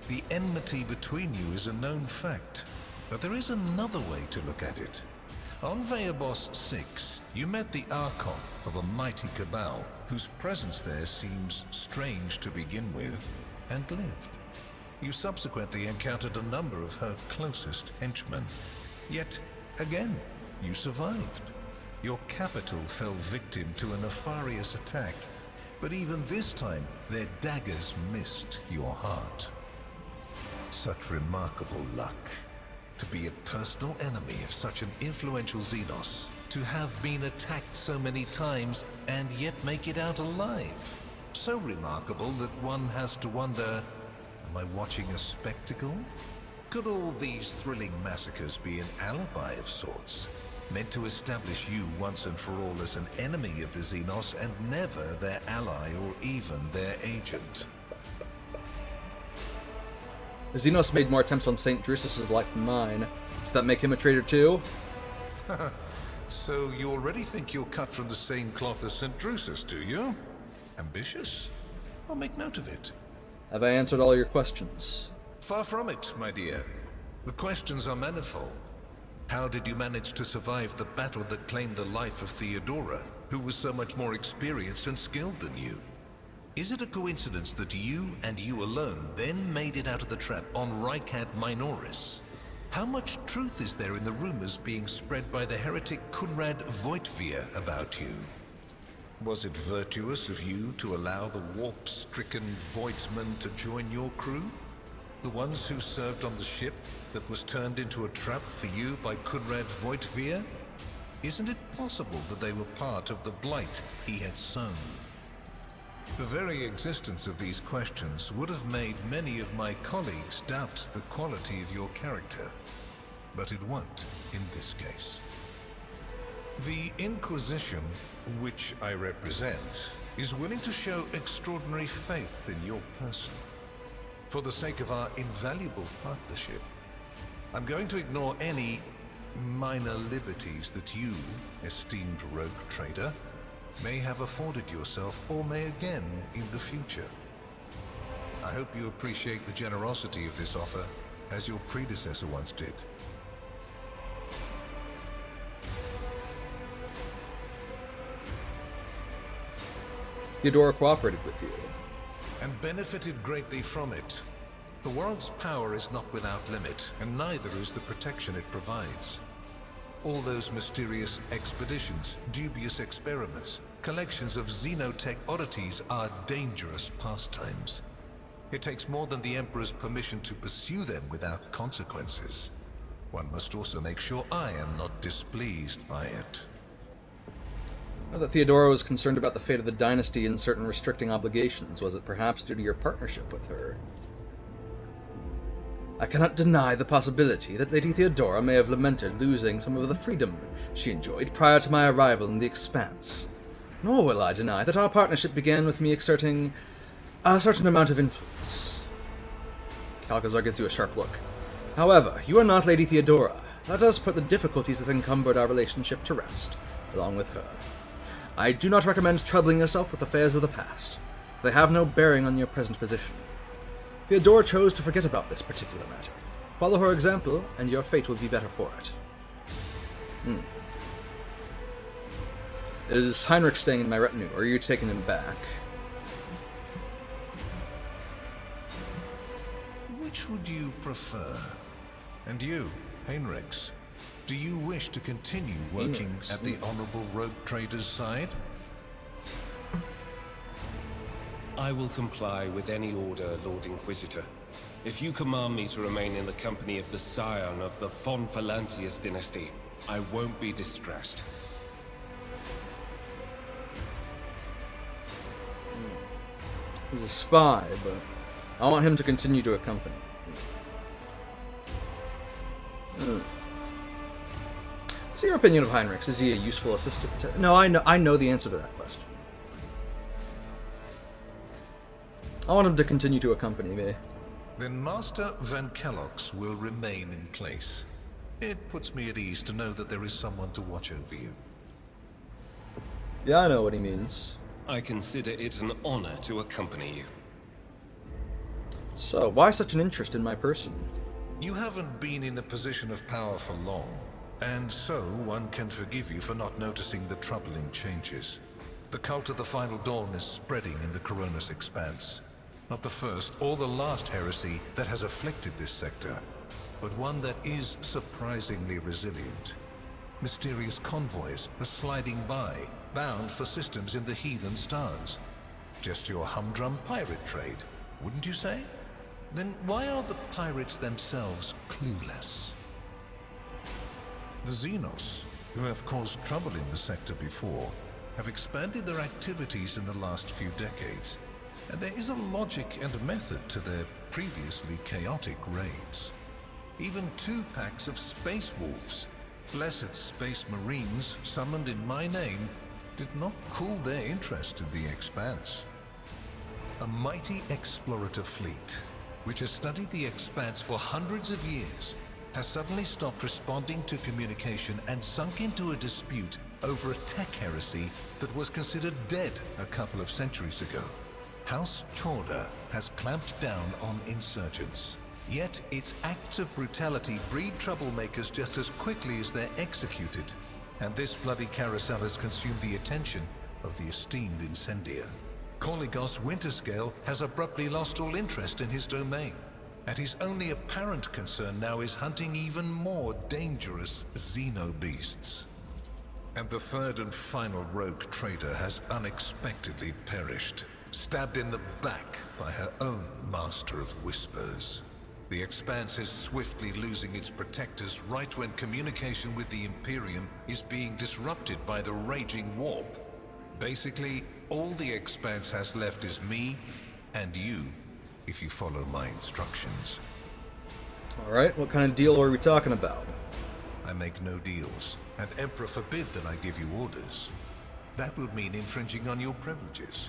The enmity between you is a known fact. But there is another way to look at it. On Veabos 6, you met the Archon of a mighty cabal, whose presence there seems strange to begin with, and lived. You subsequently encountered a number of her closest henchmen. Yet, again, you survived. Your capital fell victim to a nefarious attack, but even this time, their daggers missed your heart. Such remarkable luck. To be a personal enemy of such an influential Xenos, to have been attacked so many times and yet make it out alive. So remarkable that one has to wonder, am I watching a spectacle? Could all these thrilling massacres be an alibi of sorts, meant to establish you once and for all as an enemy of the Xenos and never their ally or even their agent? The Xenos made more attempts on St. Drusus' life than mine. Does that make him a traitor too? So you already think you're cut from the same cloth as St. Drusus, do you? Ambitious? I'll make note of it. Have I answered all your questions? Far from it, my dear. The questions are manifold. How did you manage to survive the battle that claimed the life of Theodora, who was so much more experienced and skilled than you? Is it a coincidence that you and you alone then made it out of the trap on Rycat Minoris? How much truth is there in the rumors being spread by the heretic Kunrad Voitvia about you? Was it virtuous of you to allow the warp-stricken Voidsmen to join your crew? The ones who served on the ship that was turned into a trap for you by Kunrad Voitvia? Isn't it possible that they were part of the blight he had sown? The very existence of these questions would have made many of my colleagues doubt the quality of your character, but it won't in this case. The Inquisition, which I represent, is willing to show extraordinary faith in your person. For the sake of our invaluable partnership, I'm going to ignore any minor liberties that you, esteemed rogue trader, may have afforded yourself or may again in the future. I hope you appreciate the generosity of this offer, as your predecessor once did. Theodora cooperated with you. And benefited greatly from it. The world's power is not without limit, and neither is the protection it provides. All those mysterious expeditions, dubious experiments, collections of xenotech oddities are dangerous pastimes. It takes more than the Emperor's permission to pursue them without consequences. One must also make sure I am not displeased by it. I know that Theodora was concerned about the fate of the dynasty and certain restricting obligations. Was it perhaps due to your partnership with her? I cannot deny the possibility that Lady Theodora may have lamented losing some of the freedom she enjoyed prior to my arrival in the Expanse. Nor will I deny that our partnership began with me exerting a certain amount of influence. Calcazar gives you a sharp look. However, you are not Lady Theodora. Let us put the difficulties that encumbered our relationship to rest, along with her. I do not recommend troubling yourself with affairs of the past. They have no bearing on your present position. Theodora chose to forget about this particular matter. Follow her example, and your fate will be better for it. Is Heinrich staying in my retinue, or are you taking him back? Which would you prefer? And you, Heinrichs, do you wish to continue working at the Honorable Rogue Trader's side? I will comply with any order, Lord Inquisitor. If you command me to remain in the company of the scion of the Von Valancius dynasty, I won't be distressed. He's a spy, but I want him to continue to accompany. What's your opinion of Heinrich? Is he a useful assistant? No, I know the answer to that question. I want him to continue to accompany me. Then Master Van Kellogg's will remain in place. It puts me at ease to know that there is someone to watch over you. Yeah, I know what he means. I consider it an honor to accompany you. So, why such an interest in my person? You haven't been in a position of power for long, and so one can forgive you for not noticing the troubling changes. The cult of the Final Dawn is spreading in the Coronis Expanse. Not the first or the last heresy that has afflicted this sector, but one that is surprisingly resilient. Mysterious convoys are sliding by, bound for systems in the heathen stars. Just your humdrum pirate trade, wouldn't you say? Then why are the pirates themselves clueless? The Xenos, who have caused trouble in the sector before, have expanded their activities in the last few decades, and there is a logic and method to their previously chaotic raids. Even 2 packs of space wolves, blessed space marines summoned in my name, did not cool their interest in the Expanse. A mighty explorative fleet, which has studied the Expanse for hundreds of years, has suddenly stopped responding to communication and sunk into a dispute over a tech heresy that was considered dead a couple of centuries ago. House Chorda has clamped down on insurgents, yet its acts of brutality breed troublemakers just as quickly as they're executed, and this bloody carousel has consumed the attention of the esteemed incendiar. Corligos Winterscale has abruptly lost all interest in his domain, and his only apparent concern now is hunting even more dangerous xenobeasts. And the third and final rogue trader has unexpectedly perished, stabbed in the back by her own Master of Whispers. The Expanse is swiftly losing its protectors right when communication with the Imperium is being disrupted by the raging warp. Basically, all the Expanse has left is me and you, if you follow my instructions. Alright, what kind of deal are we talking about? I make no deals, and Emperor forbid that I give you orders. That would mean infringing on your privileges.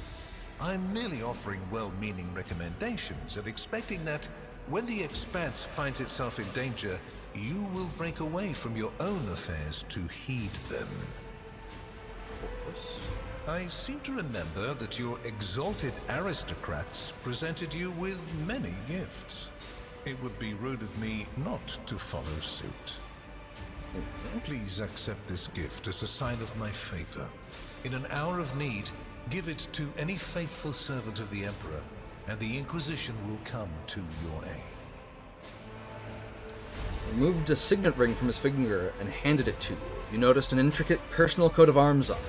I'm merely offering well-meaning recommendations and expecting that when the Expanse finds itself in danger, you will break away from your own affairs to heed them. I seem to remember that your exalted aristocrats presented you with many gifts. It would be rude of me not to follow suit. Please accept this gift as a sign of my favor. In an hour of need, give it to any faithful servant of the Emperor, and the Inquisition will come to your aid. Removed a signet ring from his finger and handed it to you. You noticed an intricate personal coat of arms on it.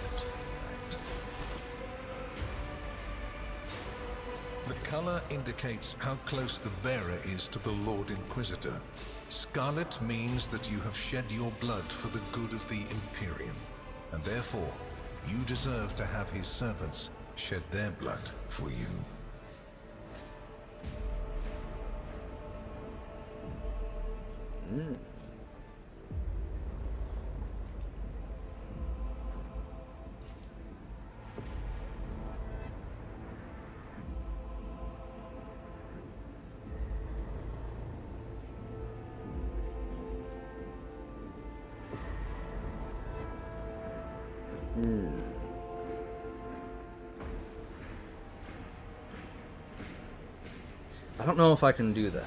The color indicates how close the bearer is to the Lord Inquisitor. Scarlet means that you have shed your blood for the good of the Imperium, and therefore, you deserve to have his servants shed their blood for you. I don't know if I can do that.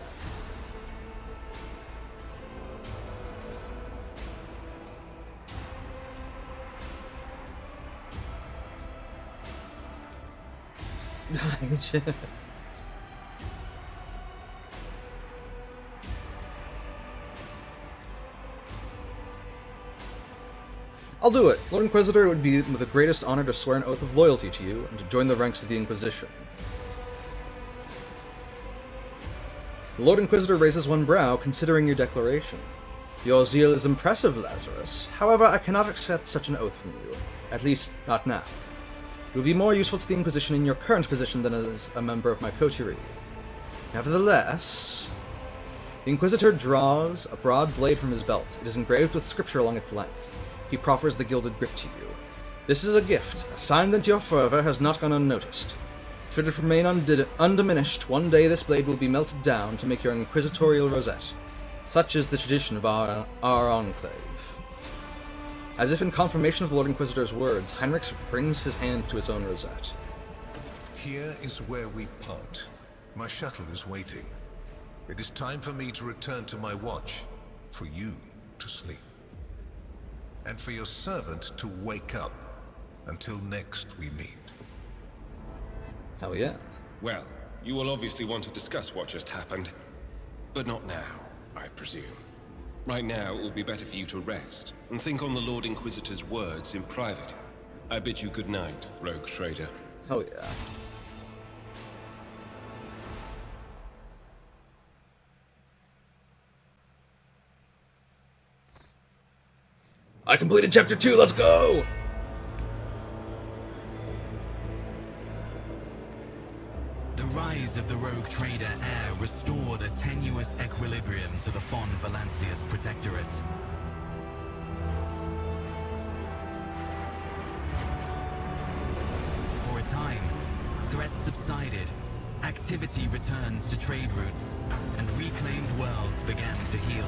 I'll do it. Lord Inquisitor, it would be the greatest honor to swear an oath of loyalty to you and to join the ranks of the Inquisition. The Lord Inquisitor raises one brow, considering your declaration. Your zeal is impressive, Lazarus. However, I cannot accept such an oath from you. At least, not now. You will be more useful to the Inquisition in your current position than as a member of my coterie. Nevertheless... The Inquisitor draws a broad blade from his belt. It is engraved with scripture along its length. He proffers the gilded grip to you. This is a gift, a sign that your fervor has not gone unnoticed. Should it remain undiminished, one day this blade will be melted down to make your inquisitorial rosette. Such is the tradition of our enclave. As if in confirmation of the Lord Inquisitor's words, Heinrich brings his hand to his own rosette. Here is where we part. My shuttle is waiting. It is time for me to return to my watch, for you to sleep, and for your servant to wake up. Until next we meet. Hell yeah. Well, you will obviously want to discuss what just happened. But not now, I presume. Right now, it would be better for you to rest, and think on the Lord Inquisitor's words in private. I bid you good night, rogue trader. Hell yeah. I completed chapter 2, let's go! The rise of the rogue trader heir restored a tenuous equilibrium to the Fon Valancius Protectorate. For a time, threats subsided, activity returned to trade routes, and reclaimed worlds began to heal.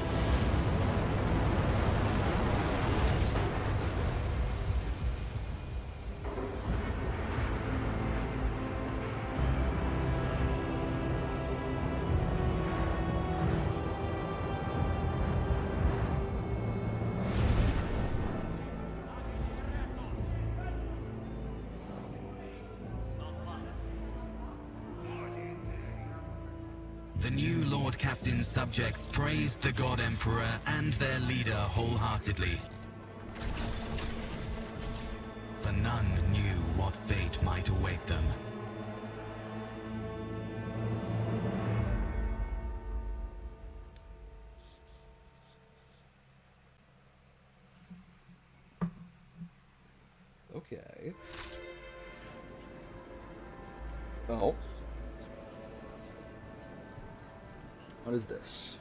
The new Lord Captain's subjects praised the God Emperor and their leader wholeheartedly. For none knew what fate might await them. Okay. Oh. What is this?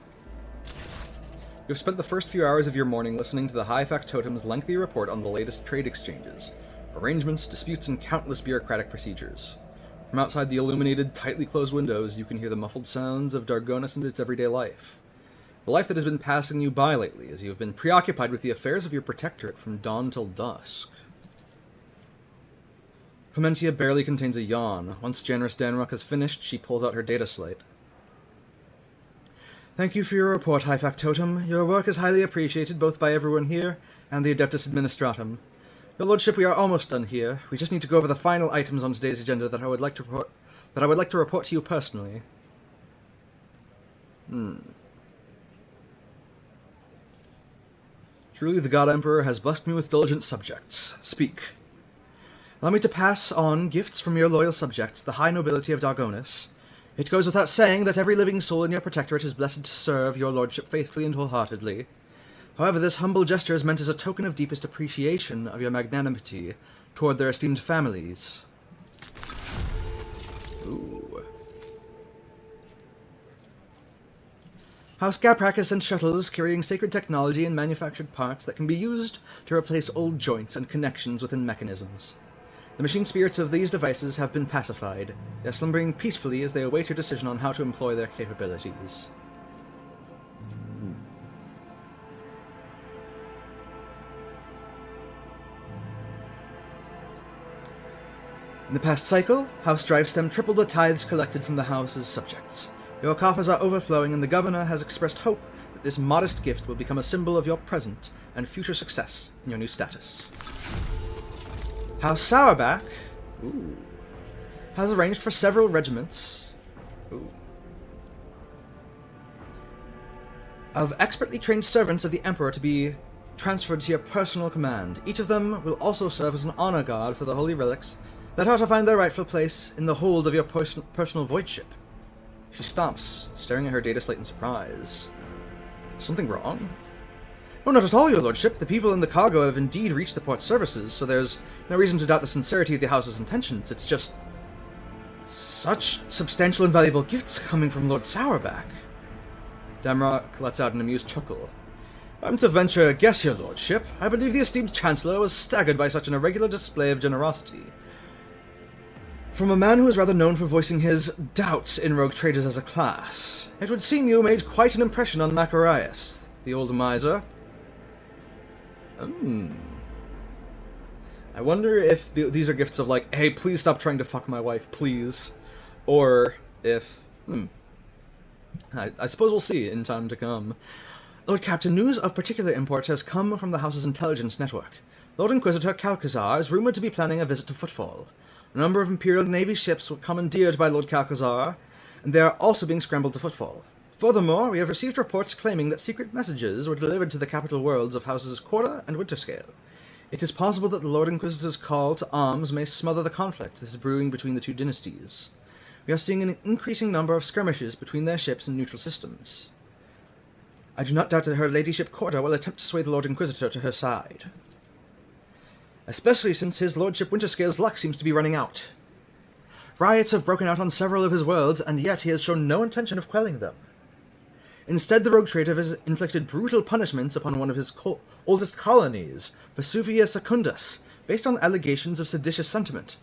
You've spent the first few hours of your morning listening to the High Factotum's lengthy report on the latest trade exchanges, arrangements, disputes, and countless bureaucratic procedures. From outside the illuminated, tightly closed windows, you can hear the muffled sounds of Dargonis and its everyday life. The life that has been passing you by lately, as you have been preoccupied with the affairs of your protectorate from dawn till dusk. Clementia barely contains a yawn. Once generous Danrock has finished, she pulls out her data slate. Thank you for your report, High Factotum. Your work is highly appreciated both by everyone here and the Adeptus Administratum. Your Lordship, we are almost done here. We just need to go over the final items on today's agenda that I would like to report to you personally. Truly the God Emperor has blessed me with diligent subjects. Speak. Allow me to pass on gifts from your loyal subjects, the high nobility of Dargonis. It goes without saying that every living soul in your protectorate is blessed to serve your lordship faithfully and wholeheartedly. However, this humble gesture is meant as a token of deepest appreciation of your magnanimity toward their esteemed families. Ooh. House Gaprak has sent shuttles carrying sacred technology and manufactured parts that can be used to replace old joints and connections within mechanisms. The machine spirits of these devices have been pacified. They are slumbering peacefully as they await your decision on how to employ their capabilities. In the past cycle, House Drivestem tripled the tithes collected from the House's subjects. Your coffers are overflowing, and the Governor has expressed hope that this modest gift will become a symbol of your present and future success in your new status. House Sourback has arranged for several regiments of expertly trained servants of the Emperor to be transferred to your personal command. Each of them will also serve as an honor guard for the holy relics that are to find their rightful place in the hold of your personal void ship. She stops, staring at her data slate in surprise. Something wrong? No, not at all, your lordship. The people in the cargo have indeed reached the port services, so there's no reason to doubt the sincerity of the house's intentions. It's just such substantial and valuable gifts coming from Lord Sourback. Damrock lets out an amused chuckle. I'm to venture a guess, your lordship. I believe the esteemed Chancellor was staggered by such an irregular display of generosity. From a man who is rather known for voicing his doubts in rogue traders as a class, it would seem you made quite an impression on Macarius, the old miser. I wonder if these are gifts of like, hey, please stop trying to fuck my wife, please. Or if... I suppose we'll see in time to come. Lord Captain, news of particular import has come from the House's intelligence network. Lord Inquisitor Calcazar is rumored to be planning a visit to Footfall. A number of Imperial Navy ships were commandeered by Lord Calcazar, and they are also being scrambled to Footfall. Furthermore, we have received reports claiming that secret messages were delivered to the capital worlds of Houses Quarter and Winterscale. It is possible that the Lord Inquisitor's call to arms may smother the conflict that is brewing between the two dynasties. We are seeing an increasing number of skirmishes between their ships and neutral systems. I do not doubt that her ladyship Quarter will attempt to sway the Lord Inquisitor to her side. Especially since his lordship Winterscale's luck seems to be running out. Riots have broken out on several of his worlds, and yet he has shown no intention of quelling them. Instead, the rogue trader has inflicted brutal punishments upon one of his oldest colonies, Vesuvia Secundus, based on allegations of seditious sentiment.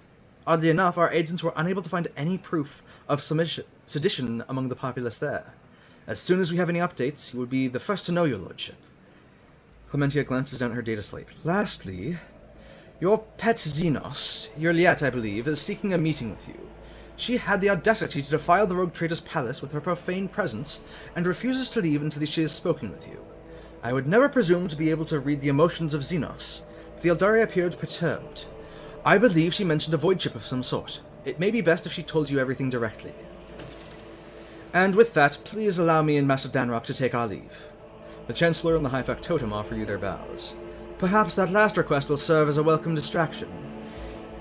Oddly enough, our agents were unable to find any proof of sedition among the populace there. As soon as we have any updates, you will be the first to know, your lordship. Clementia glances down at her data slate. Lastly, your pet Xenos, your Liette, I believe, is seeking a meeting with you. She had the audacity to defile the rogue trader's palace with her profane presence, and refuses to leave until she has spoken with you. I would never presume to be able to read the emotions of Xenos, but the Eldari appeared perturbed. I believe she mentioned a void ship of some sort. It may be best if she told you everything directly. And with that, please allow me and Master Danrock to take our leave. The Chancellor and the High Factotum offer you their bows. Perhaps that last request will serve as a welcome distraction.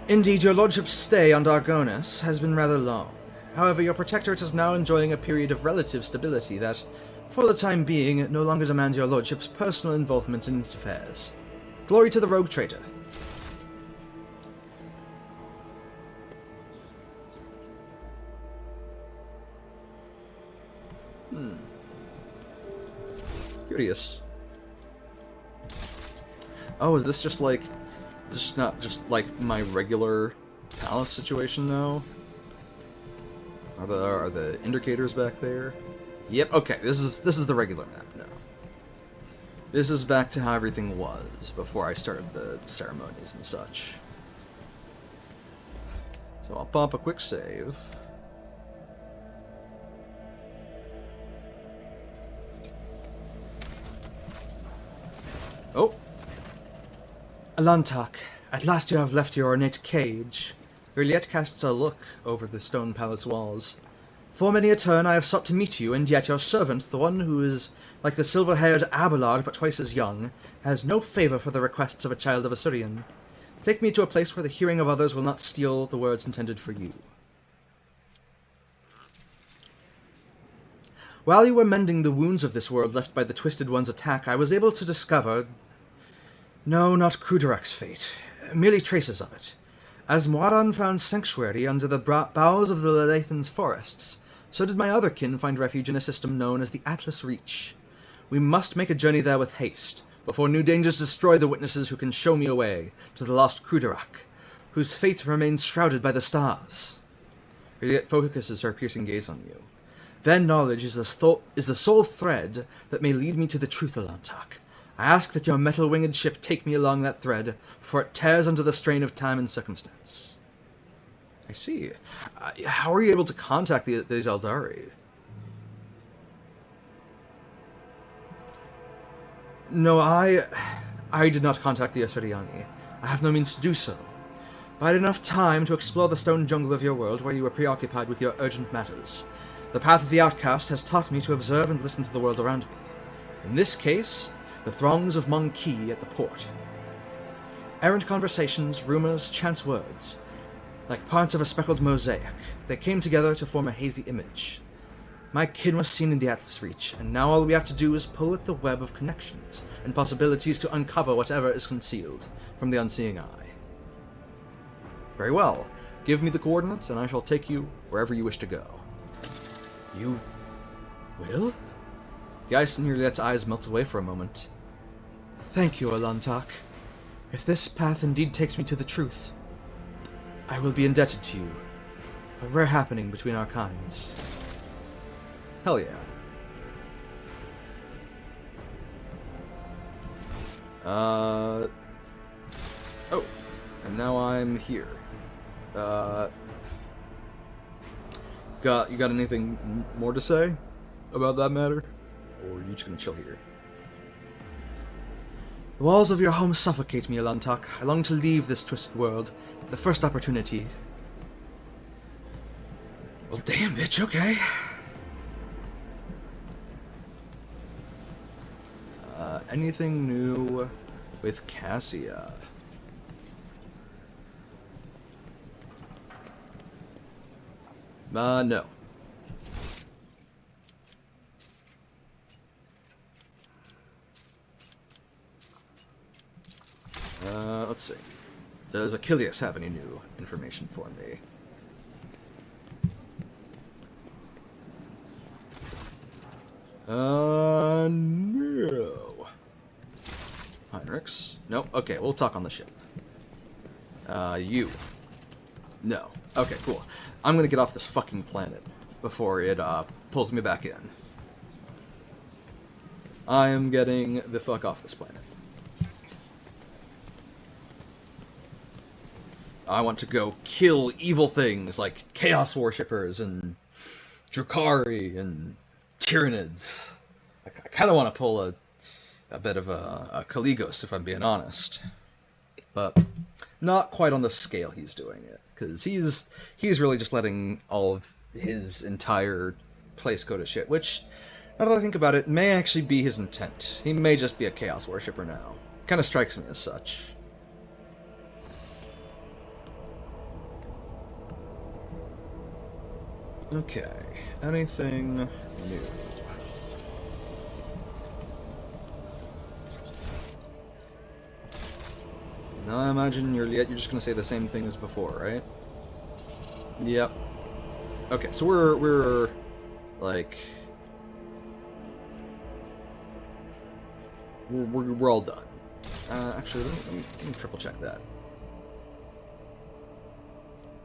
Indeed, your lordship's stay on Dargonis has been rather long. However, your protectorate is now enjoying a period of relative stability that, for the time being, no longer demands your lordship's personal involvement in its affairs. Glory to the rogue trader. Curious. Oh, is this just like... This is not just like my regular palace situation now? Are the indicators back there? Yep, okay, this is the regular map now. This is back to how everything was before I started the ceremonies and such. So I'll pop a quick save. Oh! Alantak, at last you have left your ornate cage. Juliet casts a look over the stone palace walls. For many a turn I have sought to meet you, and yet your servant, the one who is like the silver-haired Abelard but twice as young, has no favour for the requests of a child of Assyrian. Take me to a place where the hearing of others will not steal the words intended for you. While you were mending the wounds of this world left by the Twisted One's attack, I was able to discover... No, not Kruderak's fate. Merely traces of it. As Moiran found sanctuary under the boughs of the Lelathan's forests, so did my other kin find refuge in a system known as the Atlas Reach. We must make a journey there with haste, before new dangers destroy the witnesses who can show me a way to the lost Kruderak, whose fate remains shrouded by the stars. Juliet focuses her piercing gaze on you. Then knowledge is the sole thread that may lead me to the truth, Alantak. I ask that your metal-winged ship take me along that thread, before it tears under the strain of time and circumstance. I see. How are you able to contact these Eldari? No, I did not contact the Assyriani. I have no means to do so. But I had enough time to explore the stone jungle of your world, where you were preoccupied with your urgent matters. The path of the outcast has taught me to observe and listen to the world around me. In this case, the throngs of Monkey at the port. Errant conversations, rumors, chance words. Like parts of a speckled mosaic, they came together to form a hazy image. My kin was seen in the Atlas Reach, and now all we have to do is pull at the web of connections and possibilities to uncover whatever is concealed from the unseeing eye. Very well. Give me the coordinates, and I shall take you wherever you wish to go. You will? The ice in Juliet's eyes melts away for a moment. Thank you, Alantak. If this path indeed takes me to the truth, I will be indebted to you. A rare happening between our kinds. Hell yeah. Oh, and now I'm here. You got anything more to say about that matter? Or are you just gonna chill here? The walls of your home suffocate me, Alantak. I long to leave this twisted world at the first opportunity. Well, damn, bitch, okay. Anything new with Cassia? No. Let's see. Does Achilles have any new information for me? No. Heinrichs? Nope. Okay, we'll talk on the ship. You. No. Okay, cool. I'm gonna get off this fucking planet before it, pulls me back in. I am getting the fuck off this planet. I want to go kill evil things like Chaos Worshippers and Drukhari and Tyranids. I kind of want to pull a bit of a Caligos, if I'm being honest. But not quite on the scale he's doing it. Because he's really just letting all of his entire place go to shit. Which, now that I think about it, may actually be his intent. He may just be a Chaos Worshipper now. Kind of strikes me as such. Okay, anything new? Now I imagine you're just gonna say the same thing as before, right? Yep. Okay, so we're like we're all done. Actually, let me triple check that.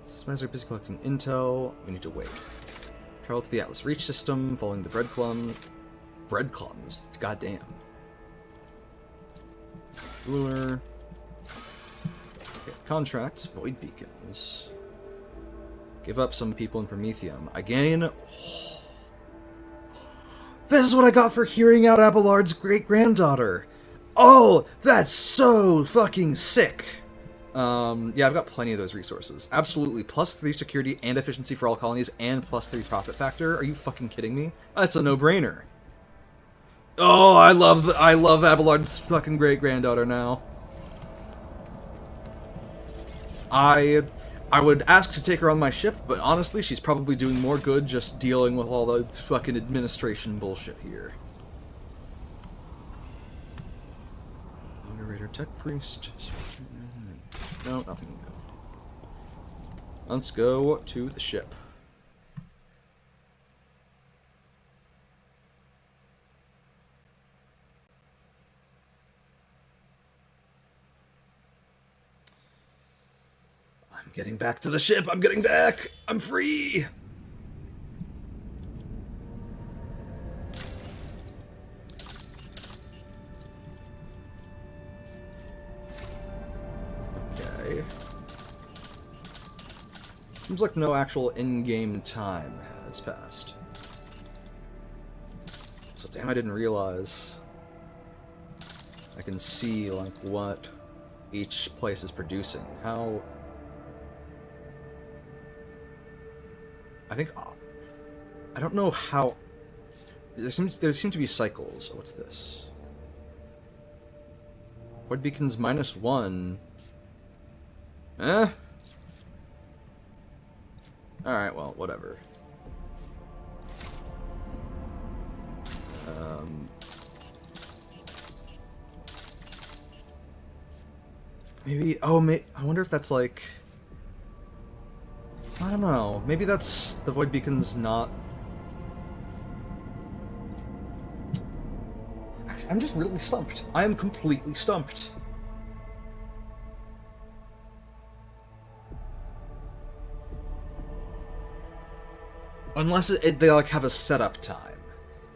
Systems are busy collecting intel. We need to wait. Travel to the Atlas Reach system, following the breadcrumbs. Goddamn. Ruler. Okay, contract. Void beacons. Give up some people in Prometheum. Again. This is what I got for hearing out Abelard's great-granddaughter. Oh, that's so fucking sick. Yeah, I've got plenty of those resources. Absolutely. +3 security and efficiency for all colonies and +3 profit factor. Are you fucking kidding me? That's a no-brainer. Oh, I love Abelard's fucking great-granddaughter now. I would ask to take her on my ship, but honestly, she's probably doing more good just dealing with all the fucking administration bullshit here. Moderator, Tech Priest. No, nothing new. Let's go to the ship. I'm getting back to the ship. I'm getting back. I'm free. Okay. Seems like no actual in-game time has passed. So damn, I didn't realize. I can see like what each place is producing. How? I think I don't know how. There seem to be cycles. What's this? Void beacons -1. Eh? Alright, well, whatever. Maybe... Oh, I wonder if that's like... I don't know. Maybe that's... The Void Beacon's not... Actually, I'm just really stumped. I am completely stumped. Unless they like have a setup time,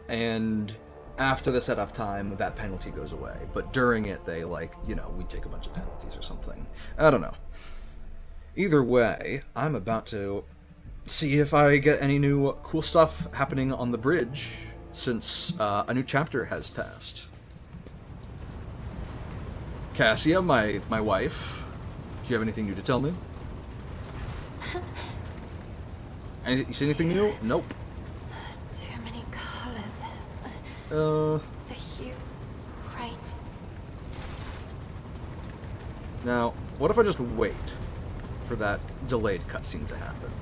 and after the setup time, that penalty goes away. But during it, they like, you know, we take a bunch of penalties or something. I don't know. Either way, I'm about to see if I get any new cool stuff happening on the bridge, since a new chapter has passed. Cassia, my wife, do you have anything new to tell me? You see anything new? Nope. Too many colors. The hue, right? Now, what if I just wait for that delayed cutscene to happen?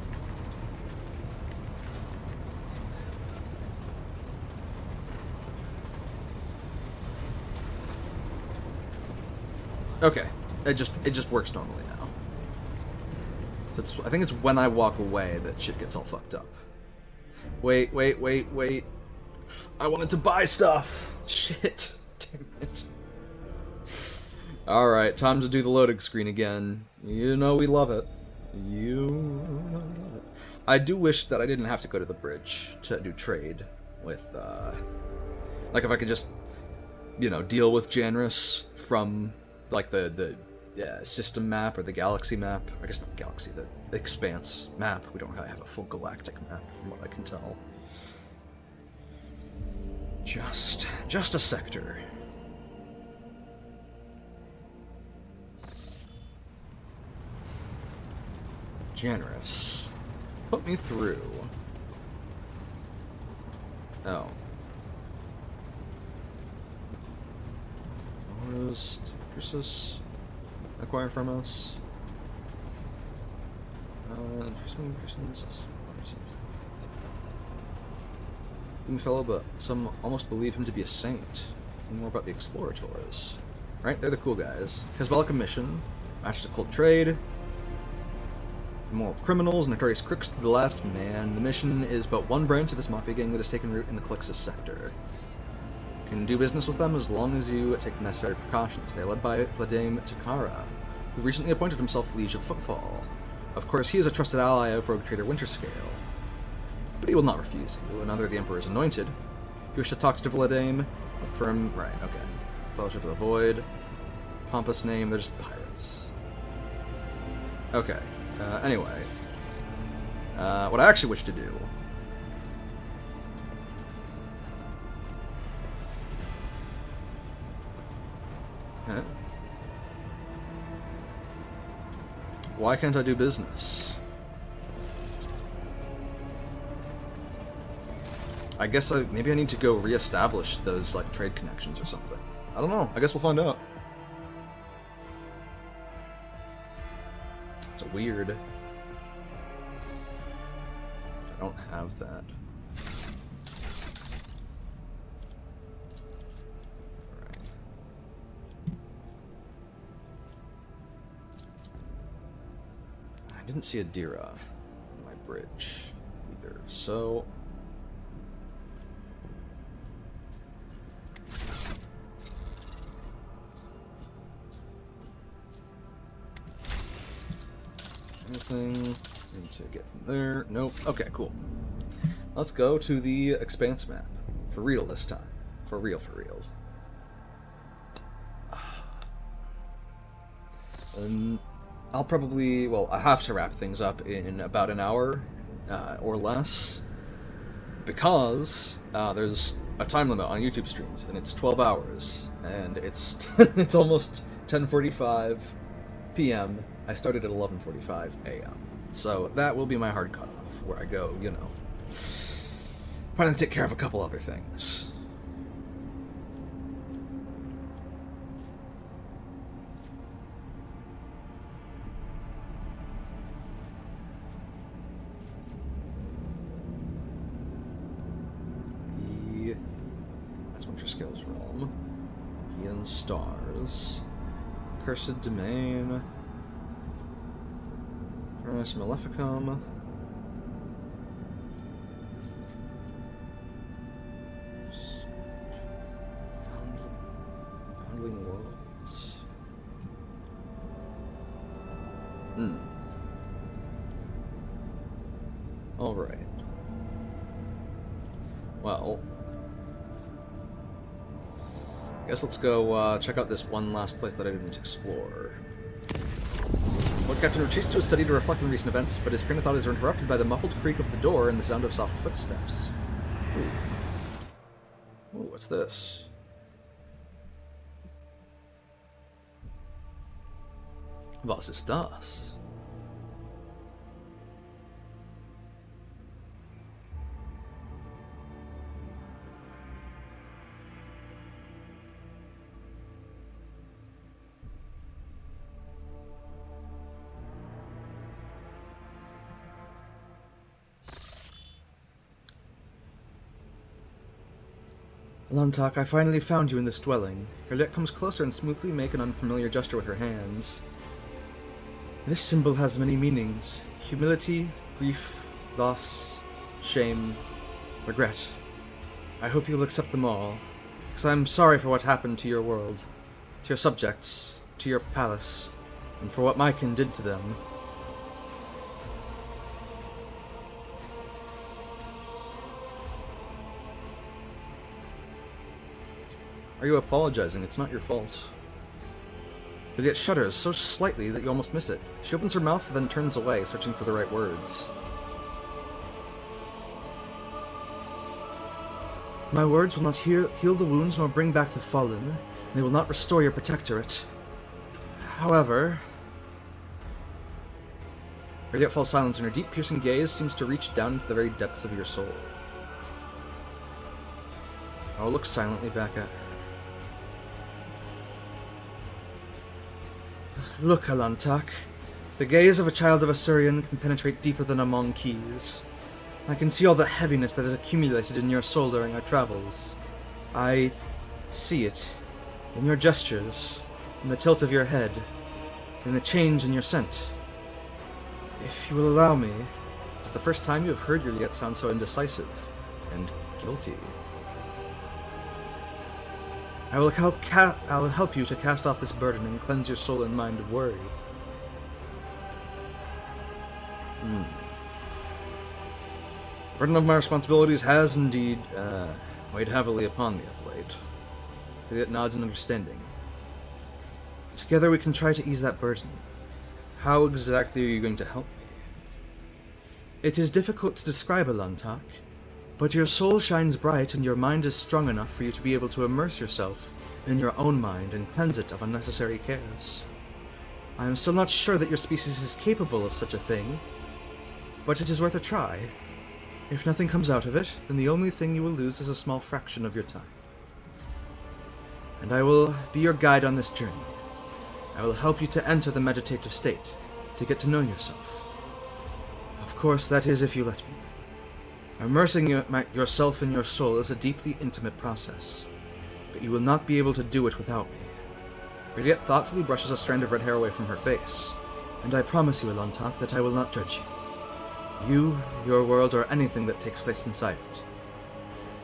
Okay, it just works normally now. So I think it's when I walk away that shit gets all fucked up. Wait. I wanted to buy stuff! Shit. Damn it. Alright, time to do the loading screen again. You know we love it. You know we love it. I do wish that I didn't have to go to the bridge to do trade with, like if I could just, you know, deal with Janris from, like, the system map or the galaxy map. I guess not galaxy, the expanse map. We don't really have a full galactic map from what I can tell. Just a sector. Generous. Put me through. Oh. What is Chrysis acquire from us? Fellow, but some almost believe him to be a saint. More about the Explorators. Right? They're the cool guys. Hezbollah mission. Matches to cult trade. Immoral criminals, notorious crooks to the last man. The mission is but one branch of this mafia gang that has taken root in the Calixis sector. You can do business with them as long as you take the necessary precautions. They are led by Vladimir Takara, who recently appointed himself Liege of Footfall. Of course, he is a trusted ally of rogue trader Winterscale. But he will not refuse you. Another of the Emperor's anointed. You wish to talk to Vladimir? Confirm. Right, okay. Fellowship of the Void. Pompous name, they're just pirates. Okay. Anyway. What I actually wish to do... Okay. Why can't I do business? I guess maybe I need to go re-establish those, like, trade connections or something. I don't know. I guess we'll find out. It's weird. I don't have that. Alright. I didn't see a Dira on my bridge either, so... Anything need to get from there? Nope. Okay, cool. Let's go to the Expanse map. For real this time. For real, for real. I'll probably... Well, I have to wrap things up in about an hour, or less. Because there's a time limit on YouTube streams, and it's 12 hours. And it's it's almost 10:45 p.m. I started at 11:45 a.m. So that will be my hard cutoff, where I go, you know, finally take care of a couple other things. Skills Realm. Heathen Stars. Cursed Domain. Furnace Maleficum. Foundling Worlds. Alright. Well, I guess let's go check out this one last place that I didn't explore. Lord Captain retreats to his study to reflect on recent events, but his train of thought is interrupted by the muffled creak of the door and the sound of soft footsteps. Ooh, what's this? Was ist das? Lantak, I finally found you in this dwelling. Harriet comes closer and smoothly makes an unfamiliar gesture with her hands. This symbol has many meanings. Humility, grief, loss, shame, regret. I hope you'll accept them all, because I'm sorry for what happened to your world, to your subjects, to your palace, and for what my kin did to them. Are you apologizing? It's not your fault. Juliet shudders so slightly that you almost miss it. She opens her mouth, then turns away, searching for the right words. My words will not heal the wounds nor bring back the fallen. They will not restore your protectorate. However... Juliet falls silent, and her deep, piercing gaze seems to reach down into the very depths of your soul. I will look silently back at her. Look, Alantak. The gaze of a child of Assyrian can penetrate deeper than among keys. I can see all the heaviness that has accumulated in your soul during our travels. I see it in your gestures, in the tilt of your head, in the change in your scent. If you will allow me, it's the first time you have heard Juliet sound so indecisive and guilty. I will help you to cast off this burden and cleanse your soul and mind of worry. The burden of my responsibilities has indeed weighed heavily upon me of late. Juliet nods in understanding. Together we can try to ease that burden. How exactly are you going to help me? It is difficult to describe, Alantak. But your soul shines bright and your mind is strong enough for you to be able to immerse yourself in your own mind and cleanse it of unnecessary cares. I am still not sure that your species is capable of such a thing, but it is worth a try. If nothing comes out of it, then the only thing you will lose is a small fraction of your time. And I will be your guide on this journey. I will help you to enter the meditative state, to get to know yourself. Of course, that is if you let me. Immersing yourself in your soul is a deeply intimate process, but you will not be able to do it without me. Juliet thoughtfully brushes a strand of red hair away from her face, and I promise you, Alantak, that I will not judge you. You, your world, or anything that takes place inside it.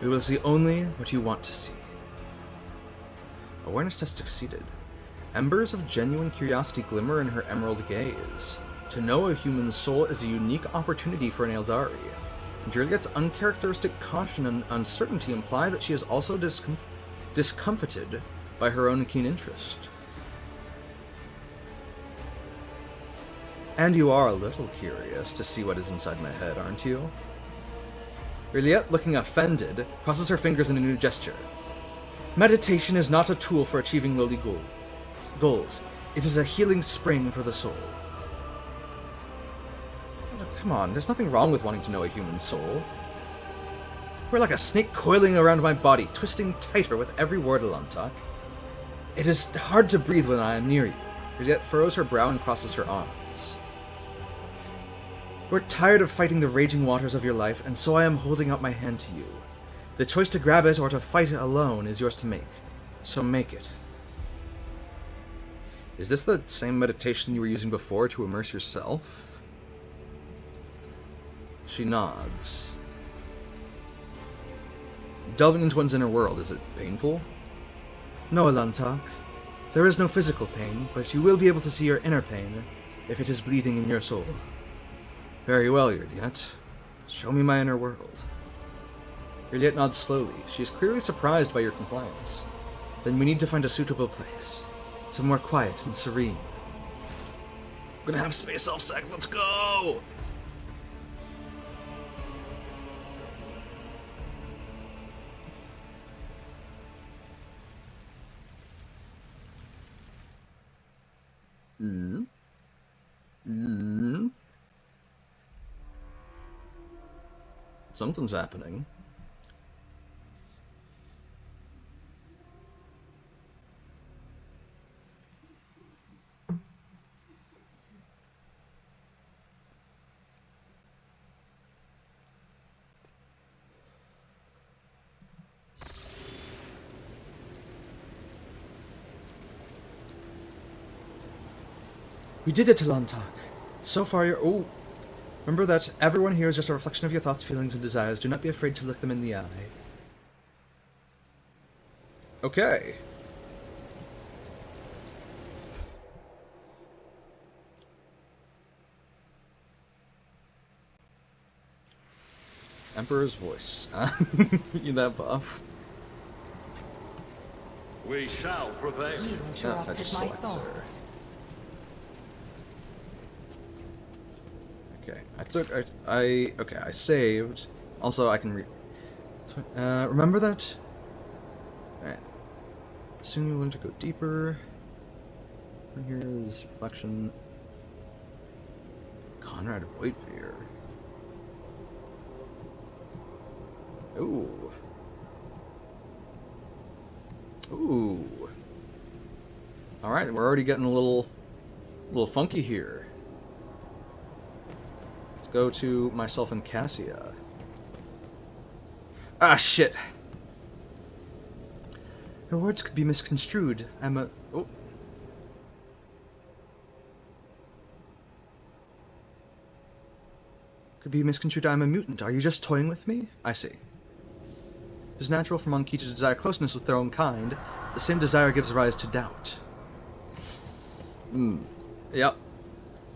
We will see only what you want to see. Awareness test succeeded. Embers of genuine curiosity glimmer in her emerald gaze. To know a human soul is a unique opportunity for an Eldari. Juliet's uncharacteristic caution and uncertainty imply that she is also discomfited by her own keen interest. And you are a little curious to see what is inside my head, aren't you? Juliet, looking offended, crosses her fingers in a new gesture. Meditation is not a tool for achieving lowly goals. It is a healing spring for the soul. Come on, there's nothing wrong with wanting to know a human soul. You're like a snake coiling around my body, twisting tighter with every word, Alantak. It is hard to breathe when I am near you. Juliet furrows her brow and crosses her arms. We're tired of fighting the raging waters of your life, and so I am holding out my hand to you. The choice to grab it or to fight it alone is yours to make. So make it. Is this the same meditation you were using before to immerse yourself? She nods. Delving into one's inner world, is it painful? No, Alantak. There is no physical pain, but you will be able to see your inner pain if it is bleeding in your soul. Very well, Yurliet. Show me my inner world. Yurliet nods slowly. She is clearly surprised by your compliance. Then we need to find a suitable place. Somewhere quiet and serene. I'm gonna have space self-sec, let's go! Something's happening. We did it, Alantak. So far you're... Oh! Remember that everyone here is just a reflection of your thoughts, feelings, and desires. Do not be afraid to look them in the eye. Okay. Emperor's voice. You that buff. We shall prevail. You interrupted my thoughts. Okay, I saved. Also, I can remember that? Alright. Soon you'll learn to go deeper. Here is reflection. Conrad Whiteveer. Ooh. Ooh. Alright, we're already getting a little funky here. Go to myself and Cassia. Ah, shit! Her words could be misconstrued. I'm a... Oh. Could be misconstrued I'm a mutant. Are you just toying with me? I see. It is natural for Monkey to desire closeness with their own kind. The same desire gives rise to doubt. Yep.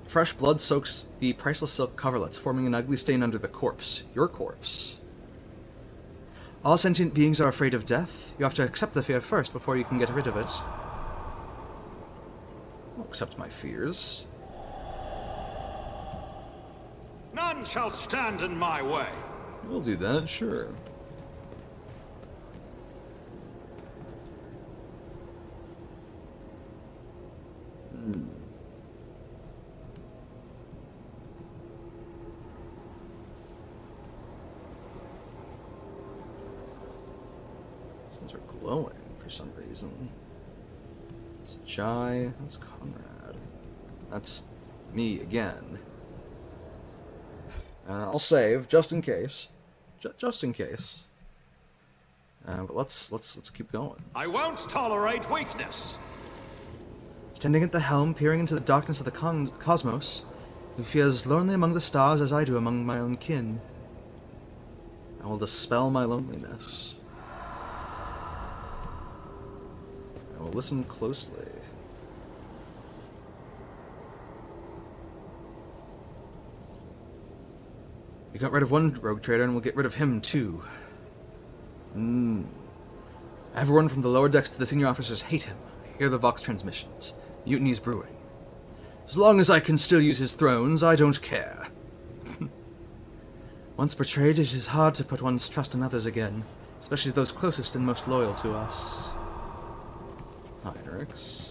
Fresh blood soaks the priceless silk coverlets, forming an ugly stain under the corpse. Your corpse. All sentient beings are afraid of death. You have to accept the fear first before you can get rid of it. I'll accept my fears. None shall stand in my way. We'll do that, sure. Are glowing for some reason. It's Jai, that's Conrad. That's me again. I'll save just in case. Just in case. But let's keep going. I won't tolerate weakness. Standing at the helm, peering into the darkness of the cosmos, who feels lonely among the stars as I do among my own kin. I will dispel my loneliness. I will listen closely. We got rid of one rogue trader and we'll get rid of him too. Everyone from the lower decks to the senior officers hate him. I hear the Vox transmissions. Mutiny's brewing. As long as I can still use his thrones, I don't care. Once betrayed, it is hard to put one's trust in others again, especially those closest and most loyal to us. Heinrichs.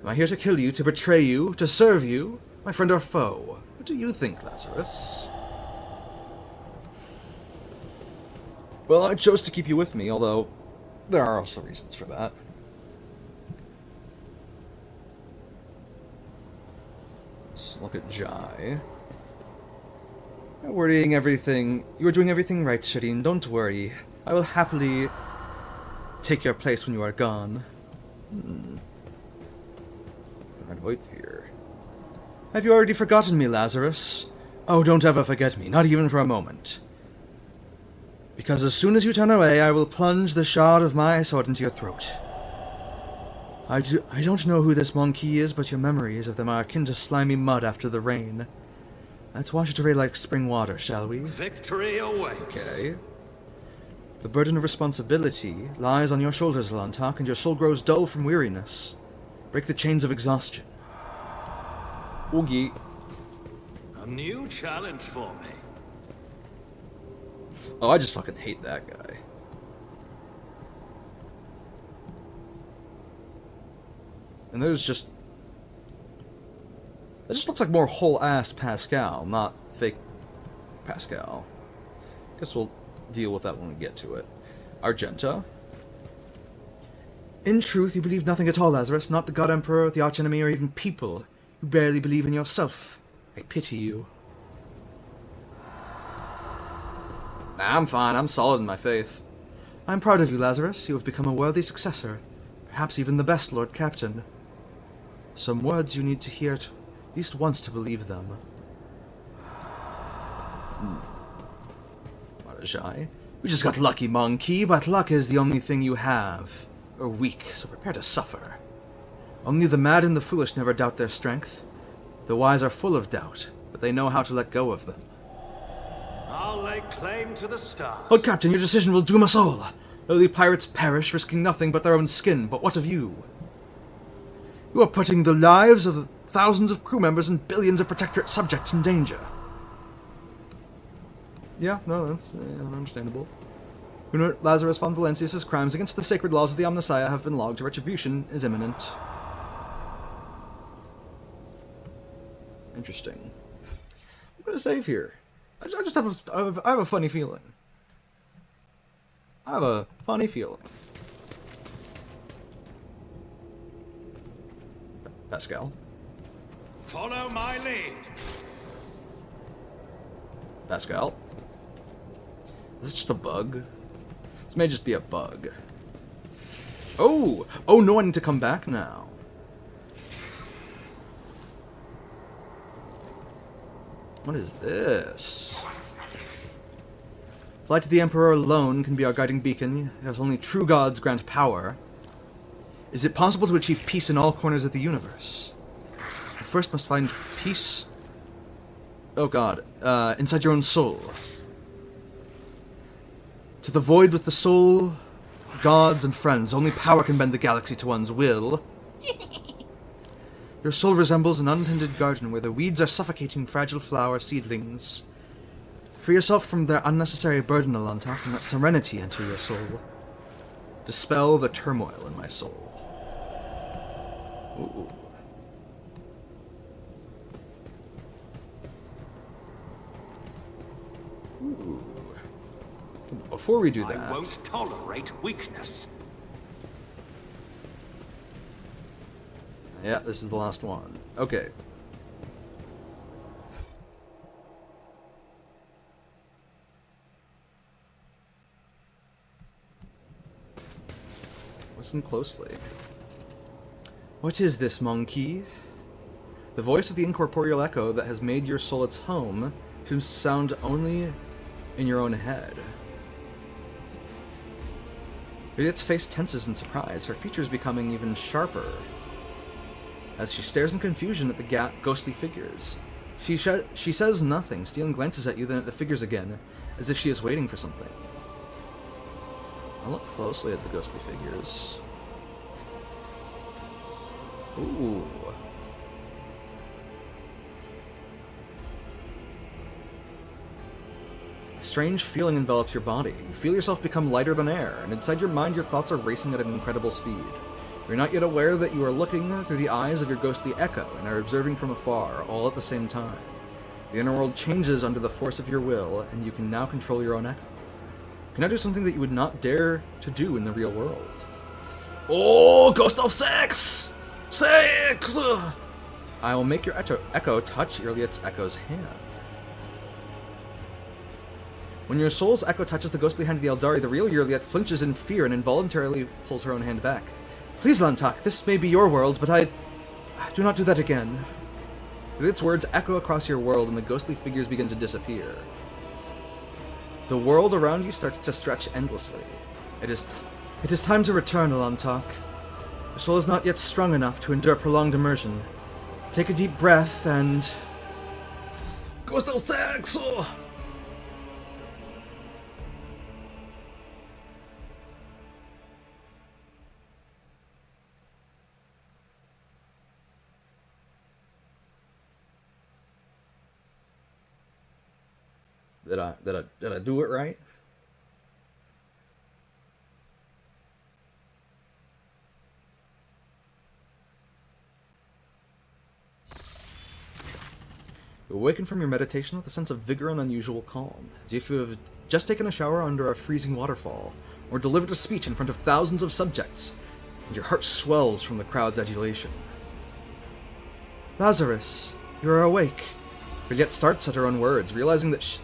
Am I here to kill you, to betray you, to serve you, my friend or foe? What do you think, Lazarus? Well, I chose to keep you with me, although there are also reasons for that. Let's look at Jai. You're worrying everything. You are doing everything right, Shireen. Don't worry. I will happily take your place when you are gone. I'd wait here. Have you already forgotten me, Lazarus? Oh, don't ever forget me, not even for a moment. Because as soon as you turn away, I will plunge the shard of my sword into your throat. I don't know who this monkey is, but your memories of them are akin to slimy mud after the rain. Let's wash it away like spring water, shall we? Victory awaits. Okay. The burden of responsibility lies on your shoulders, Lantak, and your soul grows dull from weariness. Break the chains of exhaustion. Oogie. A new challenge for me. Oh, I just fucking hate that guy. And there's just... That just looks like more whole-ass Pascal, not fake Pascal. Guess we'll deal with that when we get to it. Argenta. In truth, you believe nothing at all, Lazarus. Not the God Emperor, the Archenemy, or even people. You barely believe in yourself. I pity you. Nah, I'm fine. I'm solid in my faith. I'm proud of you, Lazarus. You have become a worthy successor. Perhaps even the best Lord Captain. Some words you need to hear at least once to believe them. Marajai. We just got lucky, monkey, but luck is the only thing you have. Or weak, so prepare to suffer. Only the mad and the foolish never doubt their strength. The wise are full of doubt, but they know how to let go of them. I'll lay claim to the stars. Lord Captain, your decision will doom us all. Lowly pirates perish, risking nothing but their own skin, but what of you? You are putting the lives of thousands of crew members and billions of Protectorate subjects in danger. Yeah, no, that's understandable. Lazarus von Valencius's crimes against the sacred laws of the Omnissiah have been logged. Retribution is imminent. Interesting. I'm gonna save here. I just have a funny feeling. I have a funny feeling. Pascal. Follow my lead. Pascal. Is this just a bug? This may just be a bug. Oh! Oh no, I need to come back now. What is this? Flight to the Emperor alone can be our guiding beacon, as only true gods grant power. Is it possible to achieve peace in all corners of the universe? You first must find peace... Oh god. Inside your own soul. To the void with the soul, gods and friends, only power can bend the galaxy to one's will. Your soul resembles an untended garden where the weeds are suffocating fragile flower seedlings. Free yourself from their unnecessary burden, Alantak, and let serenity enter your soul. Dispel the turmoil in my soul. Ooh. Ooh. Before we do that... I won't tolerate weakness. Yeah, this is the last one. Okay. Listen closely. What is this, monkey? The voice of the incorporeal echo that has made your soul its home seems to sound only in your own head. Idiot's face tenses in surprise, her features becoming even sharper as she stares in confusion at the ghostly figures. She says nothing, stealing glances at you, then at the figures again, as if she is waiting for something. I'll look closely at the ghostly figures. Ooh. A strange feeling envelops your body. You feel yourself become lighter than air, and inside your mind your thoughts are racing at an incredible speed. You're not yet aware that you are looking through the eyes of your ghostly echo and are observing from afar, all at the same time. The inner world changes under the force of your will, and you can now control your own echo. You can now do something that you would not dare to do in the real world. Oh, ghost of sex! Sex! I will make your echo touch Earliet's echo's hand. When your soul's echo touches the ghostly hand of the Eldari, the real Yurliet flinches in fear and involuntarily pulls her own hand back. Please, Lantak, this may be your world, but I do not do that again. Its words echo across your world, and the ghostly figures begin to disappear. The world around you starts to stretch endlessly. It is time to return, Lantak. Your soul is not yet strong enough to endure prolonged immersion. Take a deep breath and... Coastal Saxo! Did I do it right? You awaken from your meditation with a sense of vigor and unusual calm, as if you have just taken a shower under a freezing waterfall, or delivered a speech in front of thousands of subjects, and your heart swells from the crowd's adulation. Lazarus, you are awake. Juliet starts at her own words, realizing that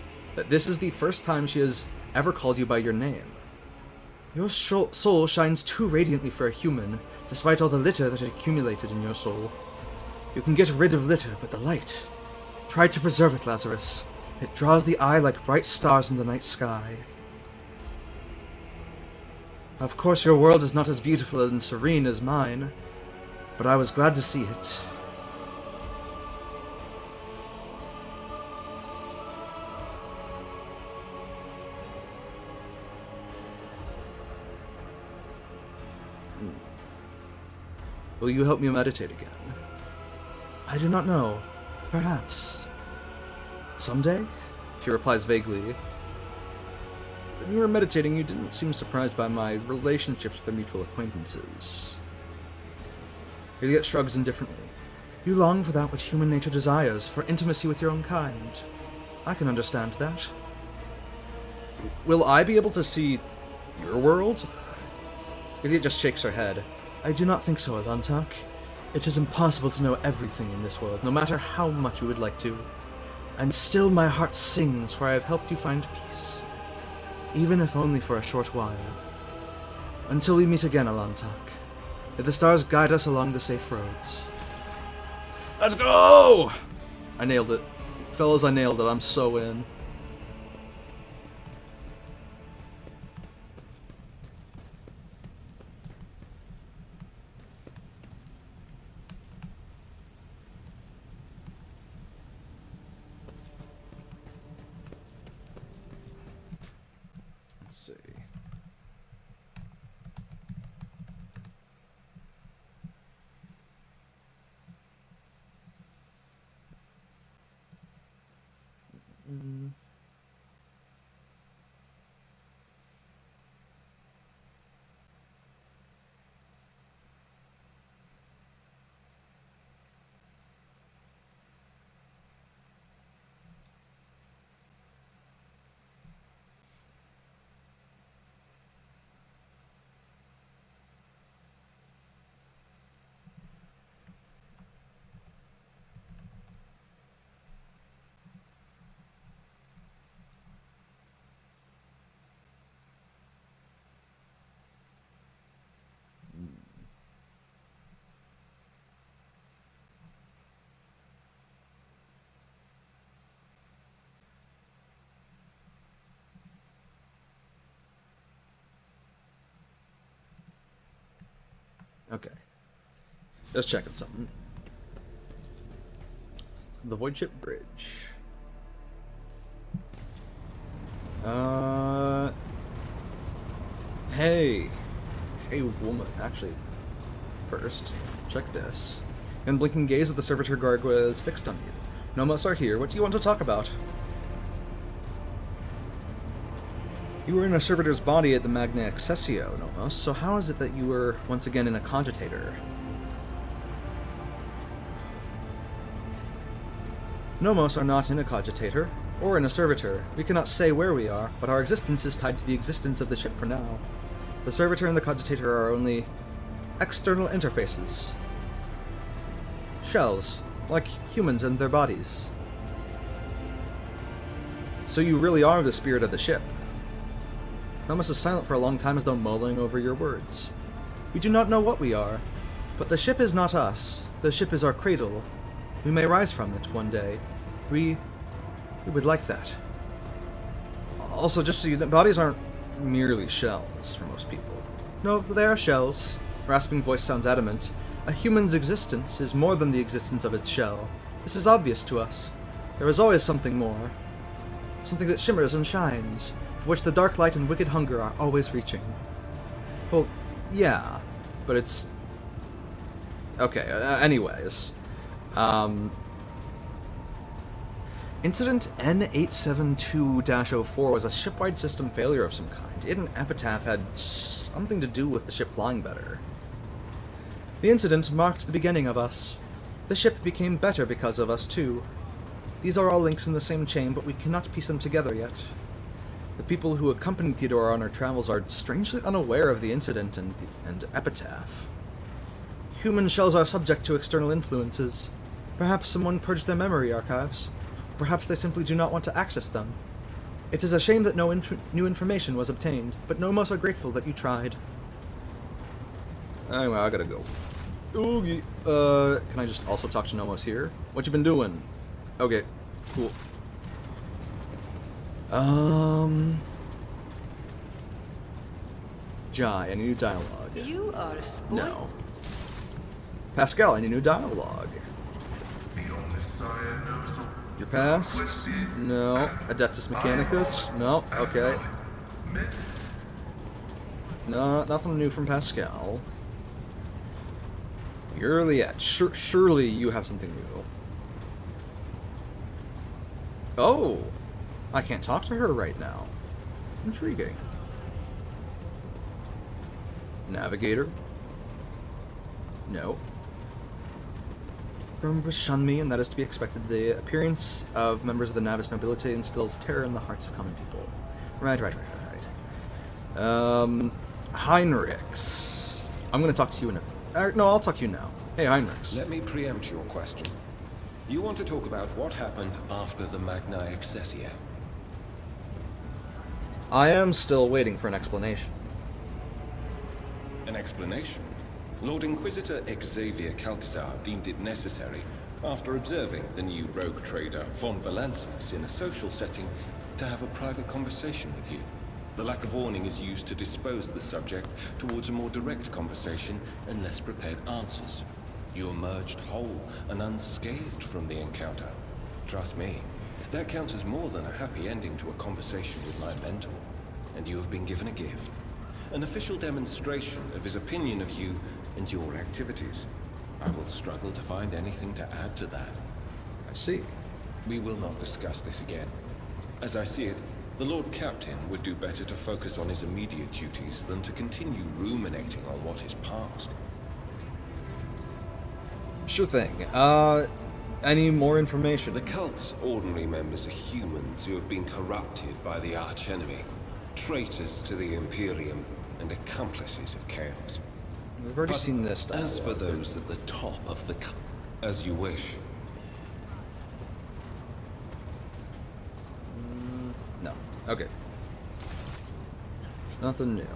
this is the first time she has ever called you by your name. Your soul shines too radiantly for a human, despite all the litter that had accumulated in your soul. You can get rid of litter, but the light... Try to preserve it, Lazarus. It draws the eye like bright stars in the night sky. Of course, your world is not as beautiful and serene as mine, but I was glad to see it. Will you help me meditate again? I do not know. Perhaps. Someday? She replies vaguely. When you were meditating, you didn't seem surprised by my relationships with our mutual acquaintances. Juliet shrugs indifferently. You long for that which human nature desires, for intimacy with your own kind. I can understand that. Will I be able to see your world? Juliet just shakes her head. I do not think so, Lantak. It is impossible to know everything in this world, no matter how much you would like to. And still my heart sings, for I have helped you find peace. Even if only for a short while. Until we meet again, Lantak. May the stars guide us along the safe roads. Let's go! I nailed it. Fellas, I nailed it. I'm so in. Okay. Just checking something. The Void Ship Bridge. Hey. Hey, woman. Actually, first, check this. The unblinking gaze of the servitor Gargua is fixed on you. Nomos are here. What do you want to talk about? You were in a servitor's body at the Magna Accessio, Nomos, so how is it that you were once again in a cogitator? Nomos are not in a cogitator, or in a servitor. We cannot say where we are, but our existence is tied to the existence of the ship for now. The servitor and the cogitator are only external interfaces. Shells, like humans and their bodies. So you really are the spirit of the ship. Momus is silent for a long time as though mulling over your words. We do not know what we are, but the ship is not us. The ship is our cradle. We may rise from it one day. We would like that. Also, just so you know, bodies aren't merely shells for most people. No, they are shells. Rasping voice sounds adamant. A human's existence is more than the existence of its shell. This is obvious to us. There is always something more. Something that shimmers and shines, for which the dark light and wicked hunger are always reaching. Well, yeah, but it's... Okay, anyways. Incident N872-04 was a shipwide system failure of some kind. It and Epitaph had something to do with the ship flying better. The incident marked the beginning of us. The ship became better because of us, too. These are all links in the same chain, but we cannot piece them together yet. The people who accompanied Theodora on her travels are strangely unaware of the incident and Epitaph. Human shells are subject to external influences. Perhaps someone purged their memory archives. Perhaps they simply do not want to access them. It is a shame that no new information was obtained, but Nomos are grateful that you tried. Anyway, I gotta go. Oogie. Can I just also talk to Nomos here? What you been doing? Okay, cool. Jai, any new dialogue? You are a sport. No. Pascal, any new dialogue? Your past? No. Adeptus Mechanicus? No. Okay. No, nothing new from Pascal. Yurliet, surely you have something new. Oh! I can't talk to her right now. Intriguing. Navigator? No. Remember Shunmi, and that is to be expected. The appearance of members of the Navis nobility instills terror in the hearts of common people. Right. Heinrichs. I'm gonna talk to you in a... no, I'll talk to you now. Hey, Heinrichs. Let me preempt your question. You want to talk about what happened after the Magna Excessia? I am still waiting for an explanation. An explanation? Lord Inquisitor Xavier Calcazar deemed it necessary, after observing the new rogue trader von Valancius in a social setting, to have a private conversation with you. The lack of warning is used to dispose the subject towards a more direct conversation and less prepared answers. You emerged whole and unscathed from the encounter. Trust me, that counts as more than a happy ending to a conversation with my mentor. And you have been given a gift. An official demonstration of his opinion of you and your activities. I will struggle to find anything to add to that. I see. We will not discuss this again. As I see it, the Lord Captain would do better to focus on his immediate duties than to continue ruminating on what is past. Sure thing. Any more information? The cult's ordinary members are humans who have been corrupted by the archenemy, traitors to the Imperium, and accomplices of chaos. We've already seen this dialogue. As for those at the top of the as you wish. No. Okay. Nothing new.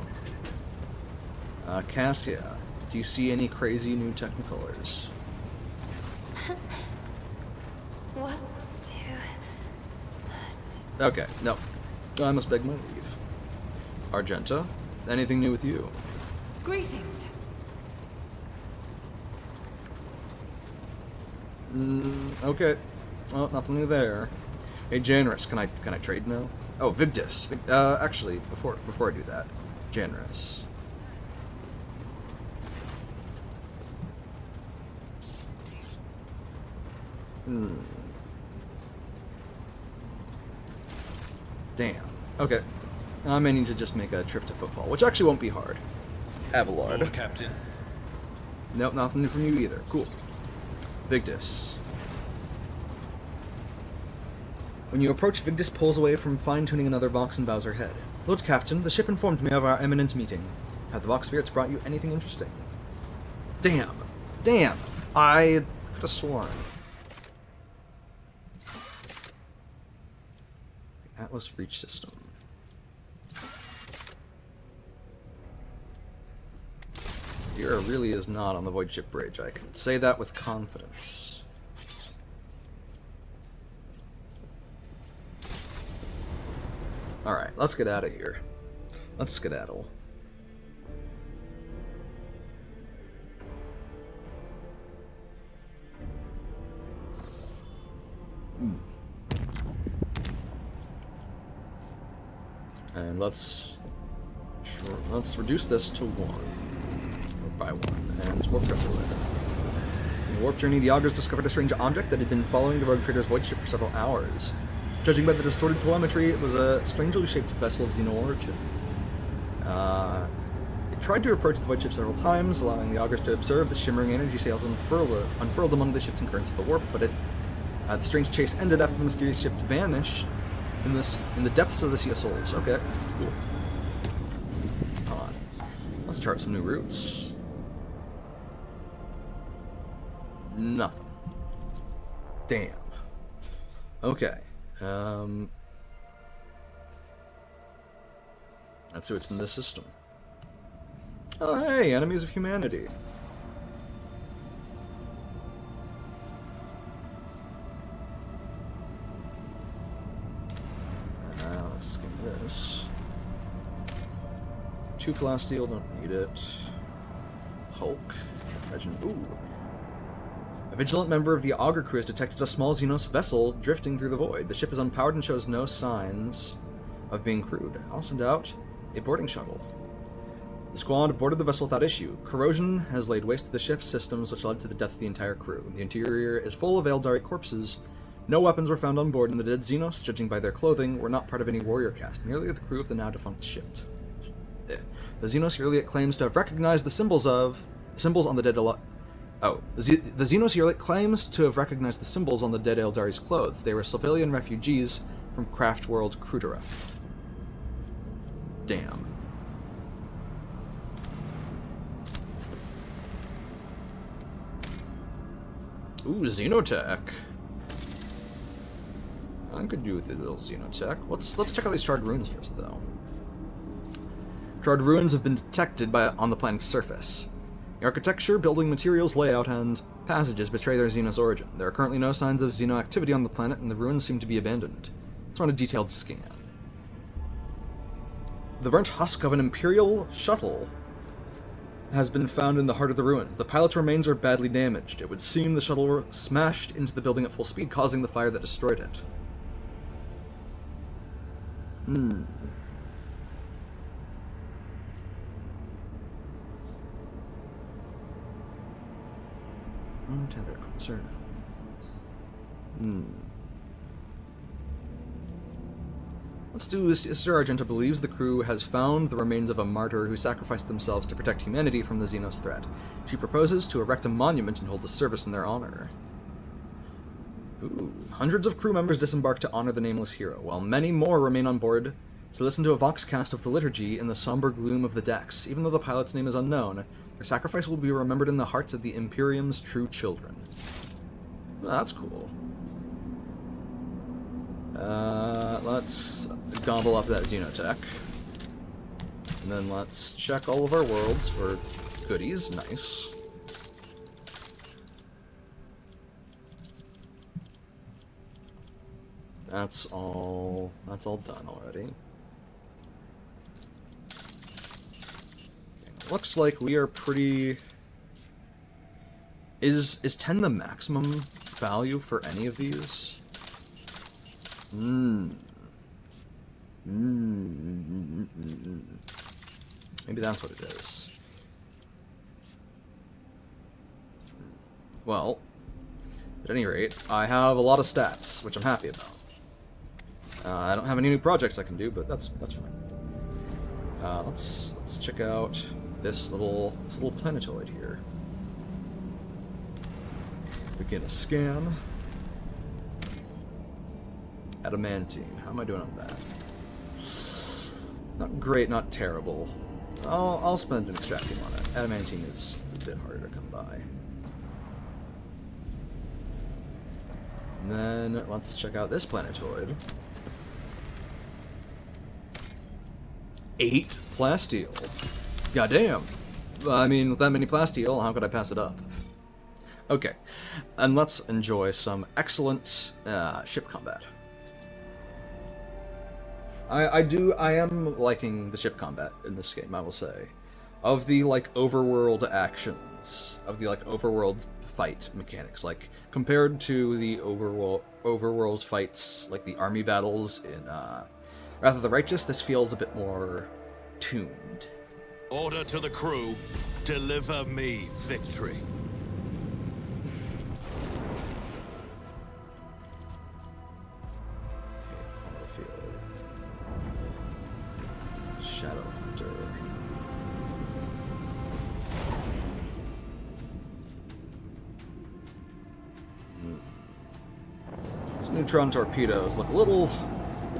Cassia, do you see any crazy new Technicolors? What do... Okay, no. I must beg my leave. Argenta, anything new with you? Greetings. Okay. Well, nothing new there. Hey, Janris, can I trade now? Oh, Vigdis. Actually, before I do that, Janris. Damn. Okay. I may need to just make a trip to Footfall, which actually won't be hard. Abelard. Lord Captain. Nope, nothing new from you either. Cool. Vigdis. When you approach, Vigdis pulls away from fine-tuning another Vox and bows her head. Lord Captain, the ship informed me of our imminent meeting. Have the Vox spirits brought you anything interesting? Damn. Damn. I could have sworn. Atlas Reach System. Era really is not on the Void Ship Bridge. I can say that with confidence. Alright, let's get out of here. Let's skedaddle. And let's reduce this to 1. Or by 1. And warp everywhere. In the warp journey, the augurs discovered a strange object that had been following the rogue trader's void ship for several hours. Judging by the distorted telemetry, it was a strangely shaped vessel of Xeno origin. It tried to approach the void ship several times, allowing the augurs to observe the shimmering energy sails unfurled among the shifting currents of the warp, but the strange chase ended after the mysterious ship vanished in the depths of the Sea of Souls. Okay, cool. Let's chart some new routes. Nothing. Damn. Okay. Let's see what's in this system. Oh, hey, enemies of humanity. Let's skim this. 2 plasteel, don't need it. Hulk. Legend. Ooh. A vigilant member of the Augur crew has detected a small Xenos vessel drifting through the void. The ship is unpowered and shows no signs of being crewed. I'll send out a boarding shuttle. The squad boarded the vessel without issue. Corrosion has laid waste to the ship's systems, which led to the death of the entire crew. The interior is full of Eldari corpses. No weapons were found on board, and the dead Xenos, judging by their clothing, were not part of any warrior caste, merely the crew of the now-defunct ship. The Xenos Hurliot claims to have recognized the symbols on the dead the Xenos Hurliot claims to have recognized the symbols on the dead Eldari's clothes. They were civilian refugees from Craft World Krutera. Damn. Ooh, Xenotech. I could do with a little Xenotech. Let's check out these charred ruins first, though. Charred ruins have been detected on the planet's surface. The architecture, building materials, layout, and passages betray their Xenos origin. There are currently no signs of Xeno activity on the planet, and the ruins seem to be abandoned. Let's run a detailed scan. The burnt husk of an Imperial shuttle has been found in the heart of the ruins. The pilot's remains are badly damaged. It would seem the shuttle smashed into the building at full speed, causing the fire that destroyed it. Untethered concern. Let's do this. Sister Argenta believes the crew has found the remains of a martyr who sacrificed themselves to protect humanity from the Xenos threat. She proposes to erect a monument and hold a service in their honor. Ooh. Hundreds of crew members disembark to honor the nameless hero, while many more remain on board to listen to a voxcast of the liturgy in the somber gloom of the decks. Even though the pilot's name is unknown, their sacrifice will be remembered in the hearts of the Imperium's true children. Well, that's cool. Let's gobble up that Xenotech. And then let's check all of our worlds for goodies. Nice. That's all done already. Looks like we are pretty... Is 10 the maximum value for any of these? Maybe that's what it is. Well, at any rate, I have a lot of stats, which I'm happy about. I don't have any new projects I can do, but that's fine. Let's check out this little planetoid here. Begin a scan. Adamantine. How am I doing on that? Not great, not terrible. I'll spend an extracting on it. Adamantine is a bit harder to come by. And then let's check out this planetoid. 8 plasteel. Goddamn. I mean, with that many plasteel, how could I pass it up? Okay, and let's enjoy some excellent ship combat. I am liking the ship combat in this game, I will say. Of the, like, overworld actions, of the, like, overworld fight mechanics, like, compared to the overworld fights, like the army battles in Wrath of the Righteous, this feels a bit more tuned. Order to the crew, deliver me victory. Shadow Hunter. These neutron torpedoes look a little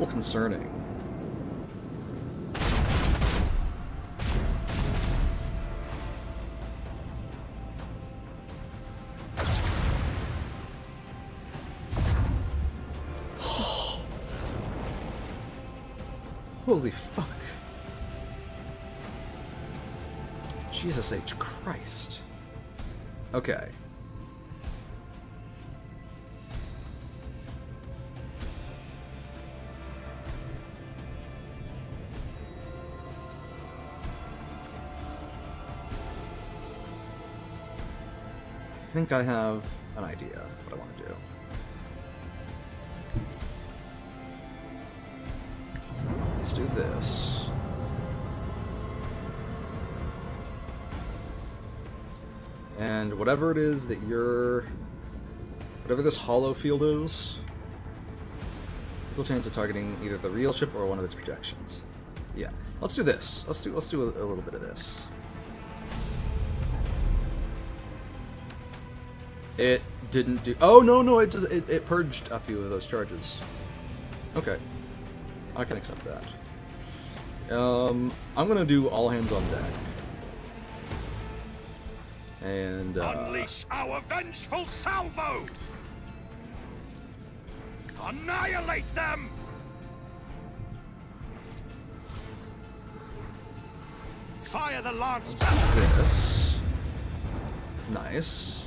concerning. Holy fuck. Jesus H. Christ. Okay. I think I have an idea what I want to do. Let's do this. And whatever it is that whatever this hollow field is, equal chance of targeting either the real ship or one of its projections. Yeah, let's do this. Let's do a little bit of this. It didn't do. Oh no! It purged a few of those charges. Okay, I can accept that. I'm gonna do all hands on deck. And unleash our vengeful salvo! Annihilate them! Fire the lance! This. Nice.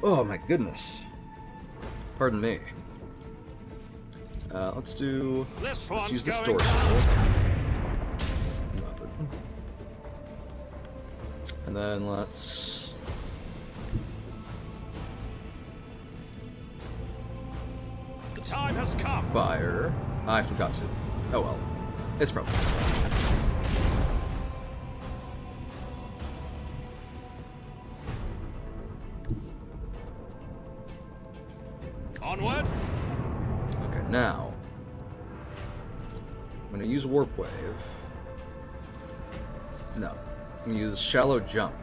Oh my goodness. Pardon me. Let's use this dorsal. And then let's the time has come. Fire. I forgot to. Oh well. It's probably. Onward. Okay, now I'm gonna use Warp Wave. No, I'm gonna use Shallow Jump.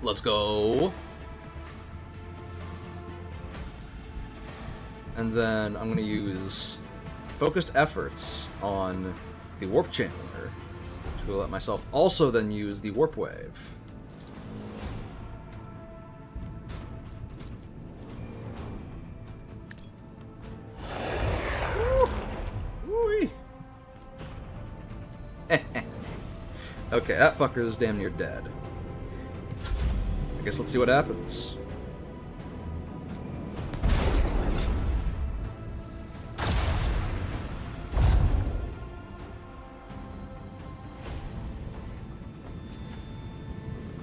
Let's go. And then I'm gonna use Focused Efforts on the Warp Channeler to let myself also then use the Warp Wave. Okay, that fucker is damn near dead. I guess let's see what happens.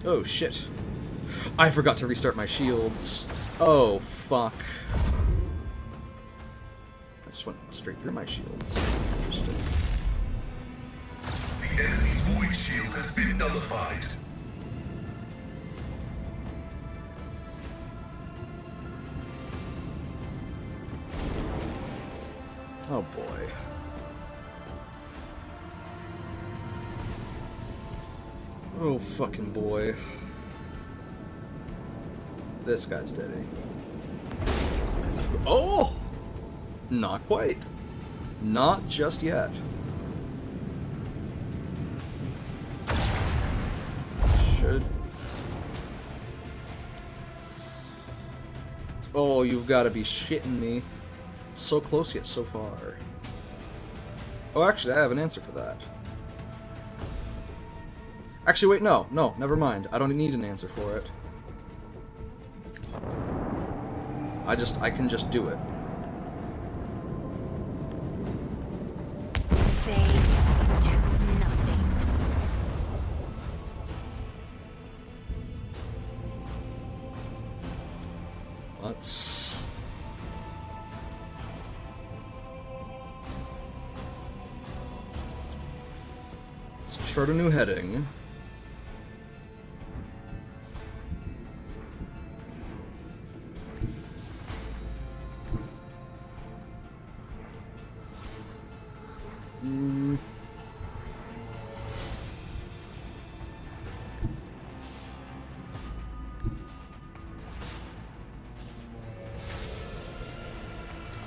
Oh shit. I forgot to restart my shields. Oh fuck. I just went straight through my shields. Interesting. The enemy's void shield has been nullified. Oh boy. Oh fucking boy. This guy's dead. Oh! Not quite. Not just yet. Should. Oh, you've got to be shitting me. So close yet so far. Oh, actually, I have an answer for that. Actually, wait, no, never mind. I don't need an answer for it. I can just do it. Let's chart a new heading.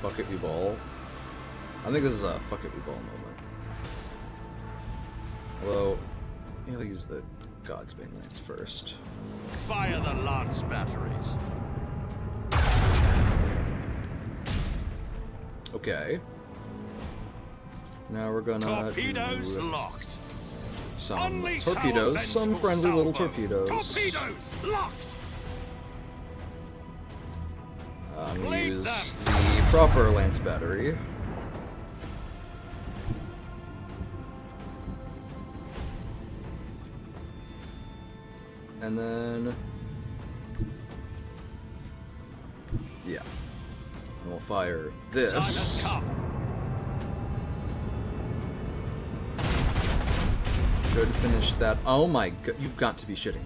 Fuck it, we ball. I think this is a fuck it, we ball moment. Although, I'll use the Godsbane Lance first. Fire the lance batteries. Okay. Now we're gonna torpedoes do locked. some Unleash torpedoes, our some vengeful friendly little salvo. torpedoes. Torpedoes locked. I'm gonna Lead use them. the proper lance battery. And then, yeah, and we'll fire this. Time has come. Should finish that. Oh my god, you've got to be shitting me.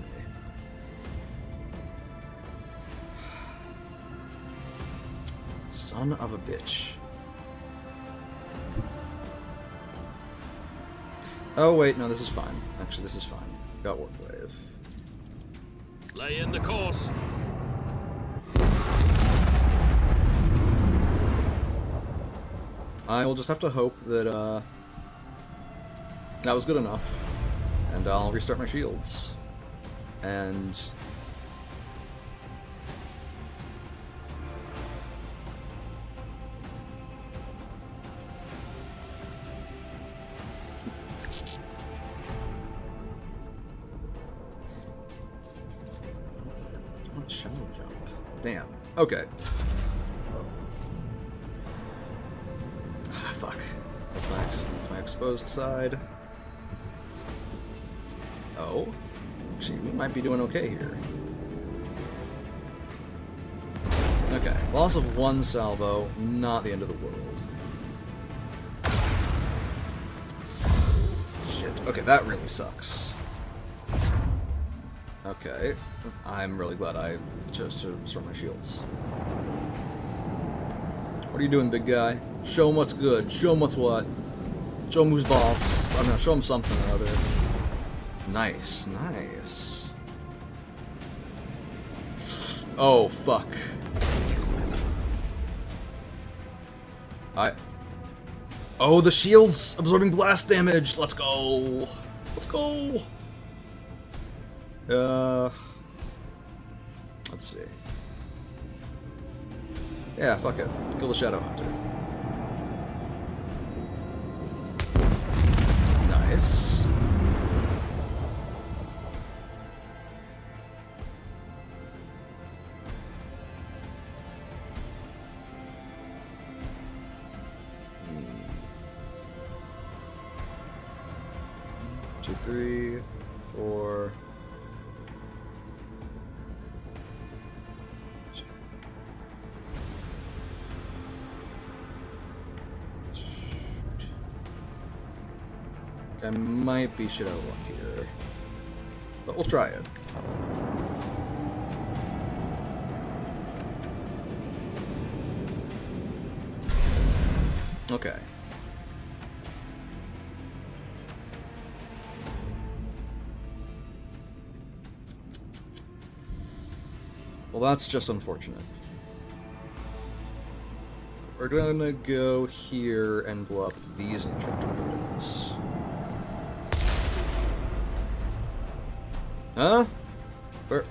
Son of a bitch. Oh wait, no, this is fine. Actually, this is fine. Got Warp Wave. Lay in the course. I will just have to hope that that was good enough, and I'll restart my shields. And shadow jump. Damn. Okay. Fuck. That's my exposed side. Oh. Actually, we might be doing okay here. Okay. Loss of one salvo, not the end of the world. Shit. Okay, that really sucks. Okay. I'm really glad I chose to restore my shields. What are you doing, big guy? Show him what's good. Show him what's what. Show him who's boss. I don't know, show him something or other. Nice, nice. Oh, fuck. Oh, the shield's absorbing blast damage! Let's go! Let's go! Let's see. Yeah, fuck it. Kill the Shadow Hunter. Nice. Two, 3, 4. I might be shit out of luck here, but we'll try it. Okay. Well, that's just unfortunate. we're gonna go here and blow up these buildings. Huh? Where?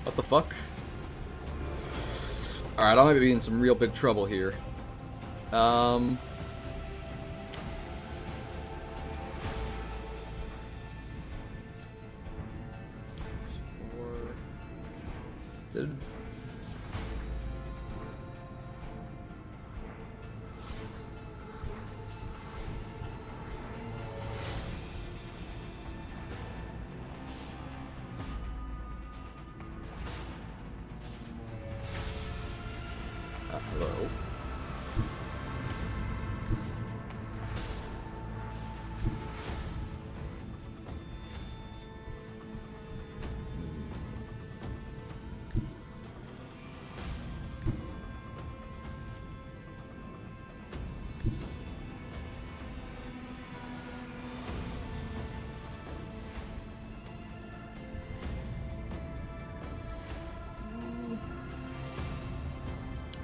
What the fuck? Alright, I might be in some real big trouble here. Did... hello?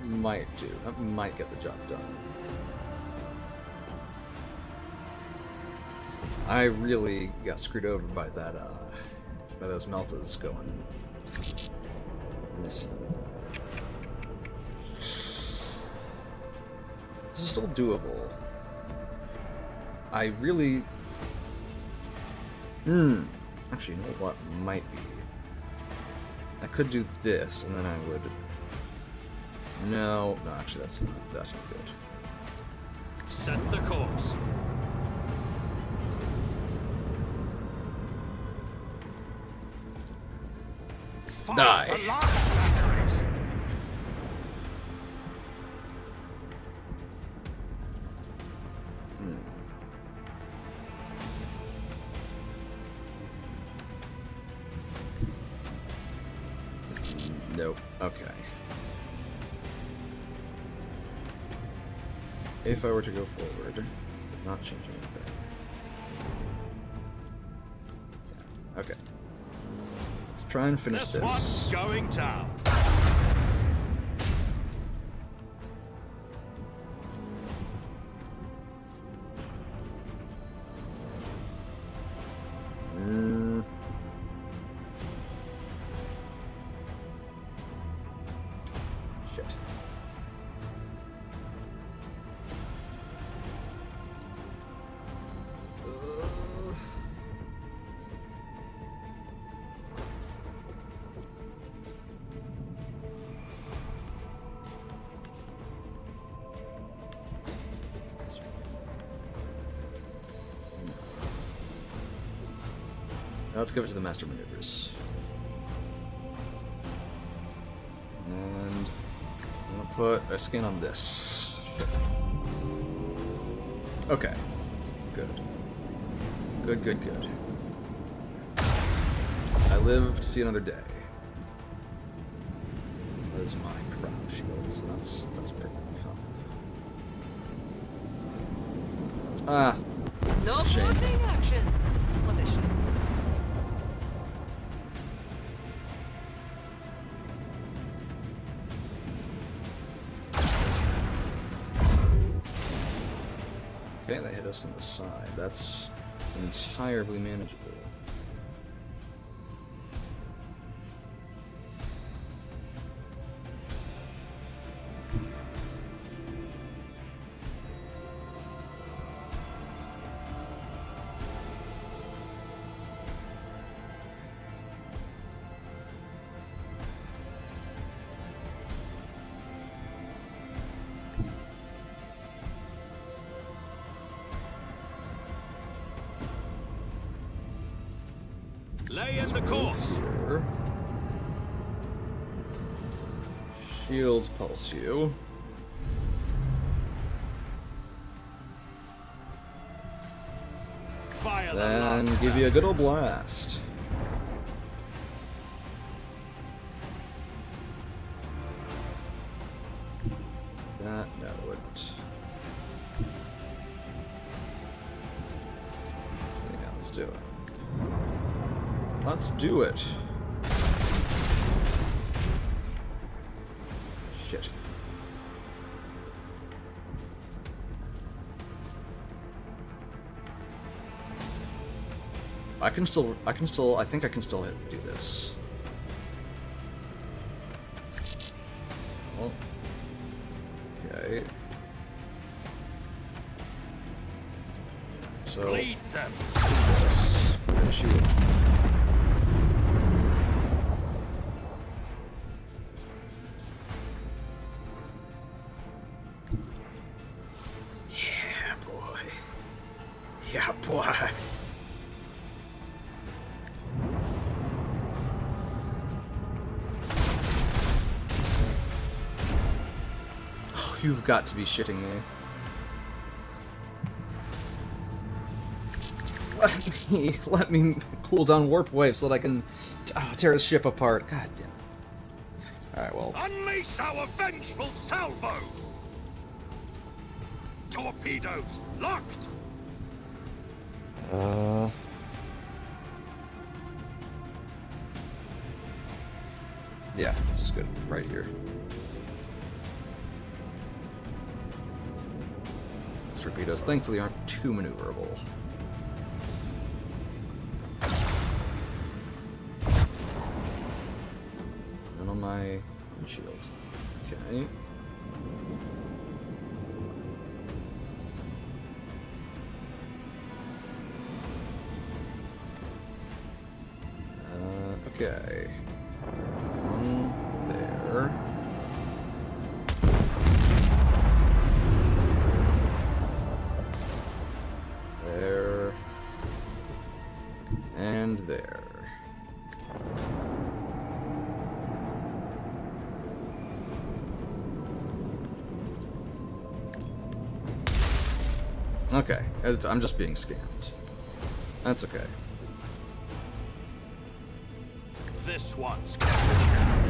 Might do. That might get the job done. I really got screwed over by that, by those meltas going missing. This is still doable. I really... Actually, you know what might be? I could do this, and then I would... No, actually, that's not good. Set the course. Die. Nope. Okay. If I were to go forward, not change anything. Okay. Let's try and finish this. One's going down. Shit. Now let's give it to the master maneuvers. And I'm gonna put a skin on this. Okay. Good. Good, good, good. I live to see another day. That is my crown shield, so that's perfectly fine. Ah. No shame. floating actions. What the shame. Okay, that hit us on the side. That's entirely manageable. Lay in the course. Here. Shield pulse you. Fire Then give you a good old blast. That no, it wouldn't. Yeah, let's do it. Let's do it. Shit. I think I can still do this. Oh. Okay. So. Lead them. Finish you off. Yeah, boy. Yeah, boy. Oh, you've got to be shitting me. Let me cool down warp wave so that I can tear his ship apart. God damn it. Alright, well. Unleash our vengeful salvo! Torpedoes locked! Yeah, this is good. Right here. These torpedoes, thankfully, aren't too maneuverable. And on my shield. Okay. Okay. One there. There. And there. Okay, I'm just being scammed. That's okay. This one's coming down.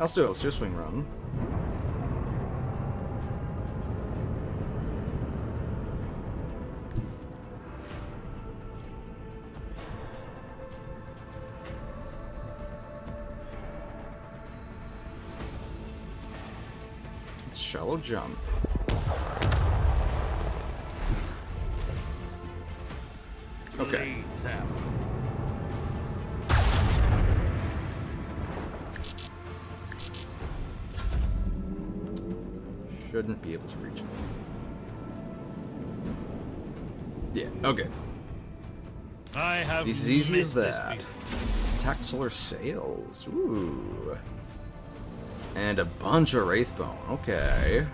Let's do it. Let's do a swing run. It's shallow jump. Okay. Lead them. Shouldn't be able to reach me. Yeah, okay. I have It's as easy as missed that. this Attack solar sails. Ooh. And a bunch of Wraithbone. Okay.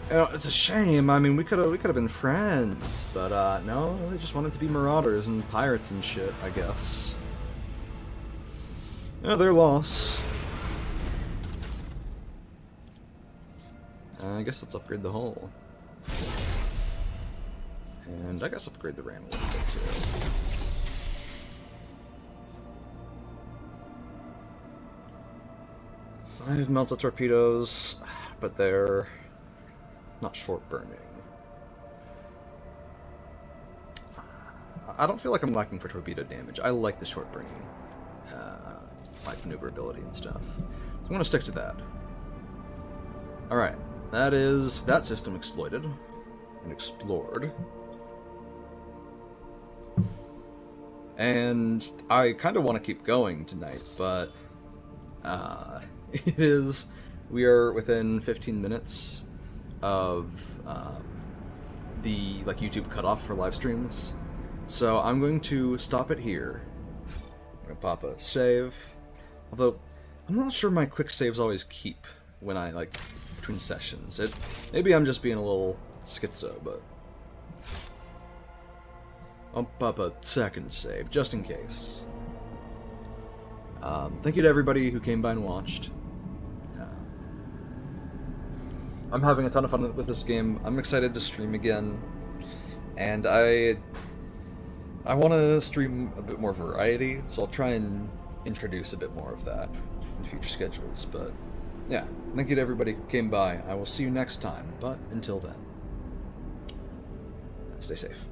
You know, it's a shame. I mean, we could have been friends, but no, they just wanted to be marauders and pirates and shit, I guess. Yeah, their loss. I guess let's upgrade the hull. And I guess upgrade the ram a little bit too. Five melted torpedoes, but they're not short burning. I don't feel like I'm lacking for torpedo damage. I like the short burning, like maneuverability and stuff. So I'm gonna stick to that. All right, that system exploited and explored. And I kind of want to keep going tonight, but we are within 15 minutes of the YouTube cutoff for live streams, so I'm going to stop it here. I'm gonna pop a save, although I'm not sure my quick saves always keep when I between sessions. Maybe I'm just being a little schizo, but I'll pop a second save just in case. Thank you to everybody who came by and watched. I'm having a ton of fun with this game. I'm excited to stream again, and I want to stream a bit more variety, so I'll try and introduce a bit more of that in future schedules. But yeah, thank you to everybody who came by. I will see you next time, but until then, stay safe.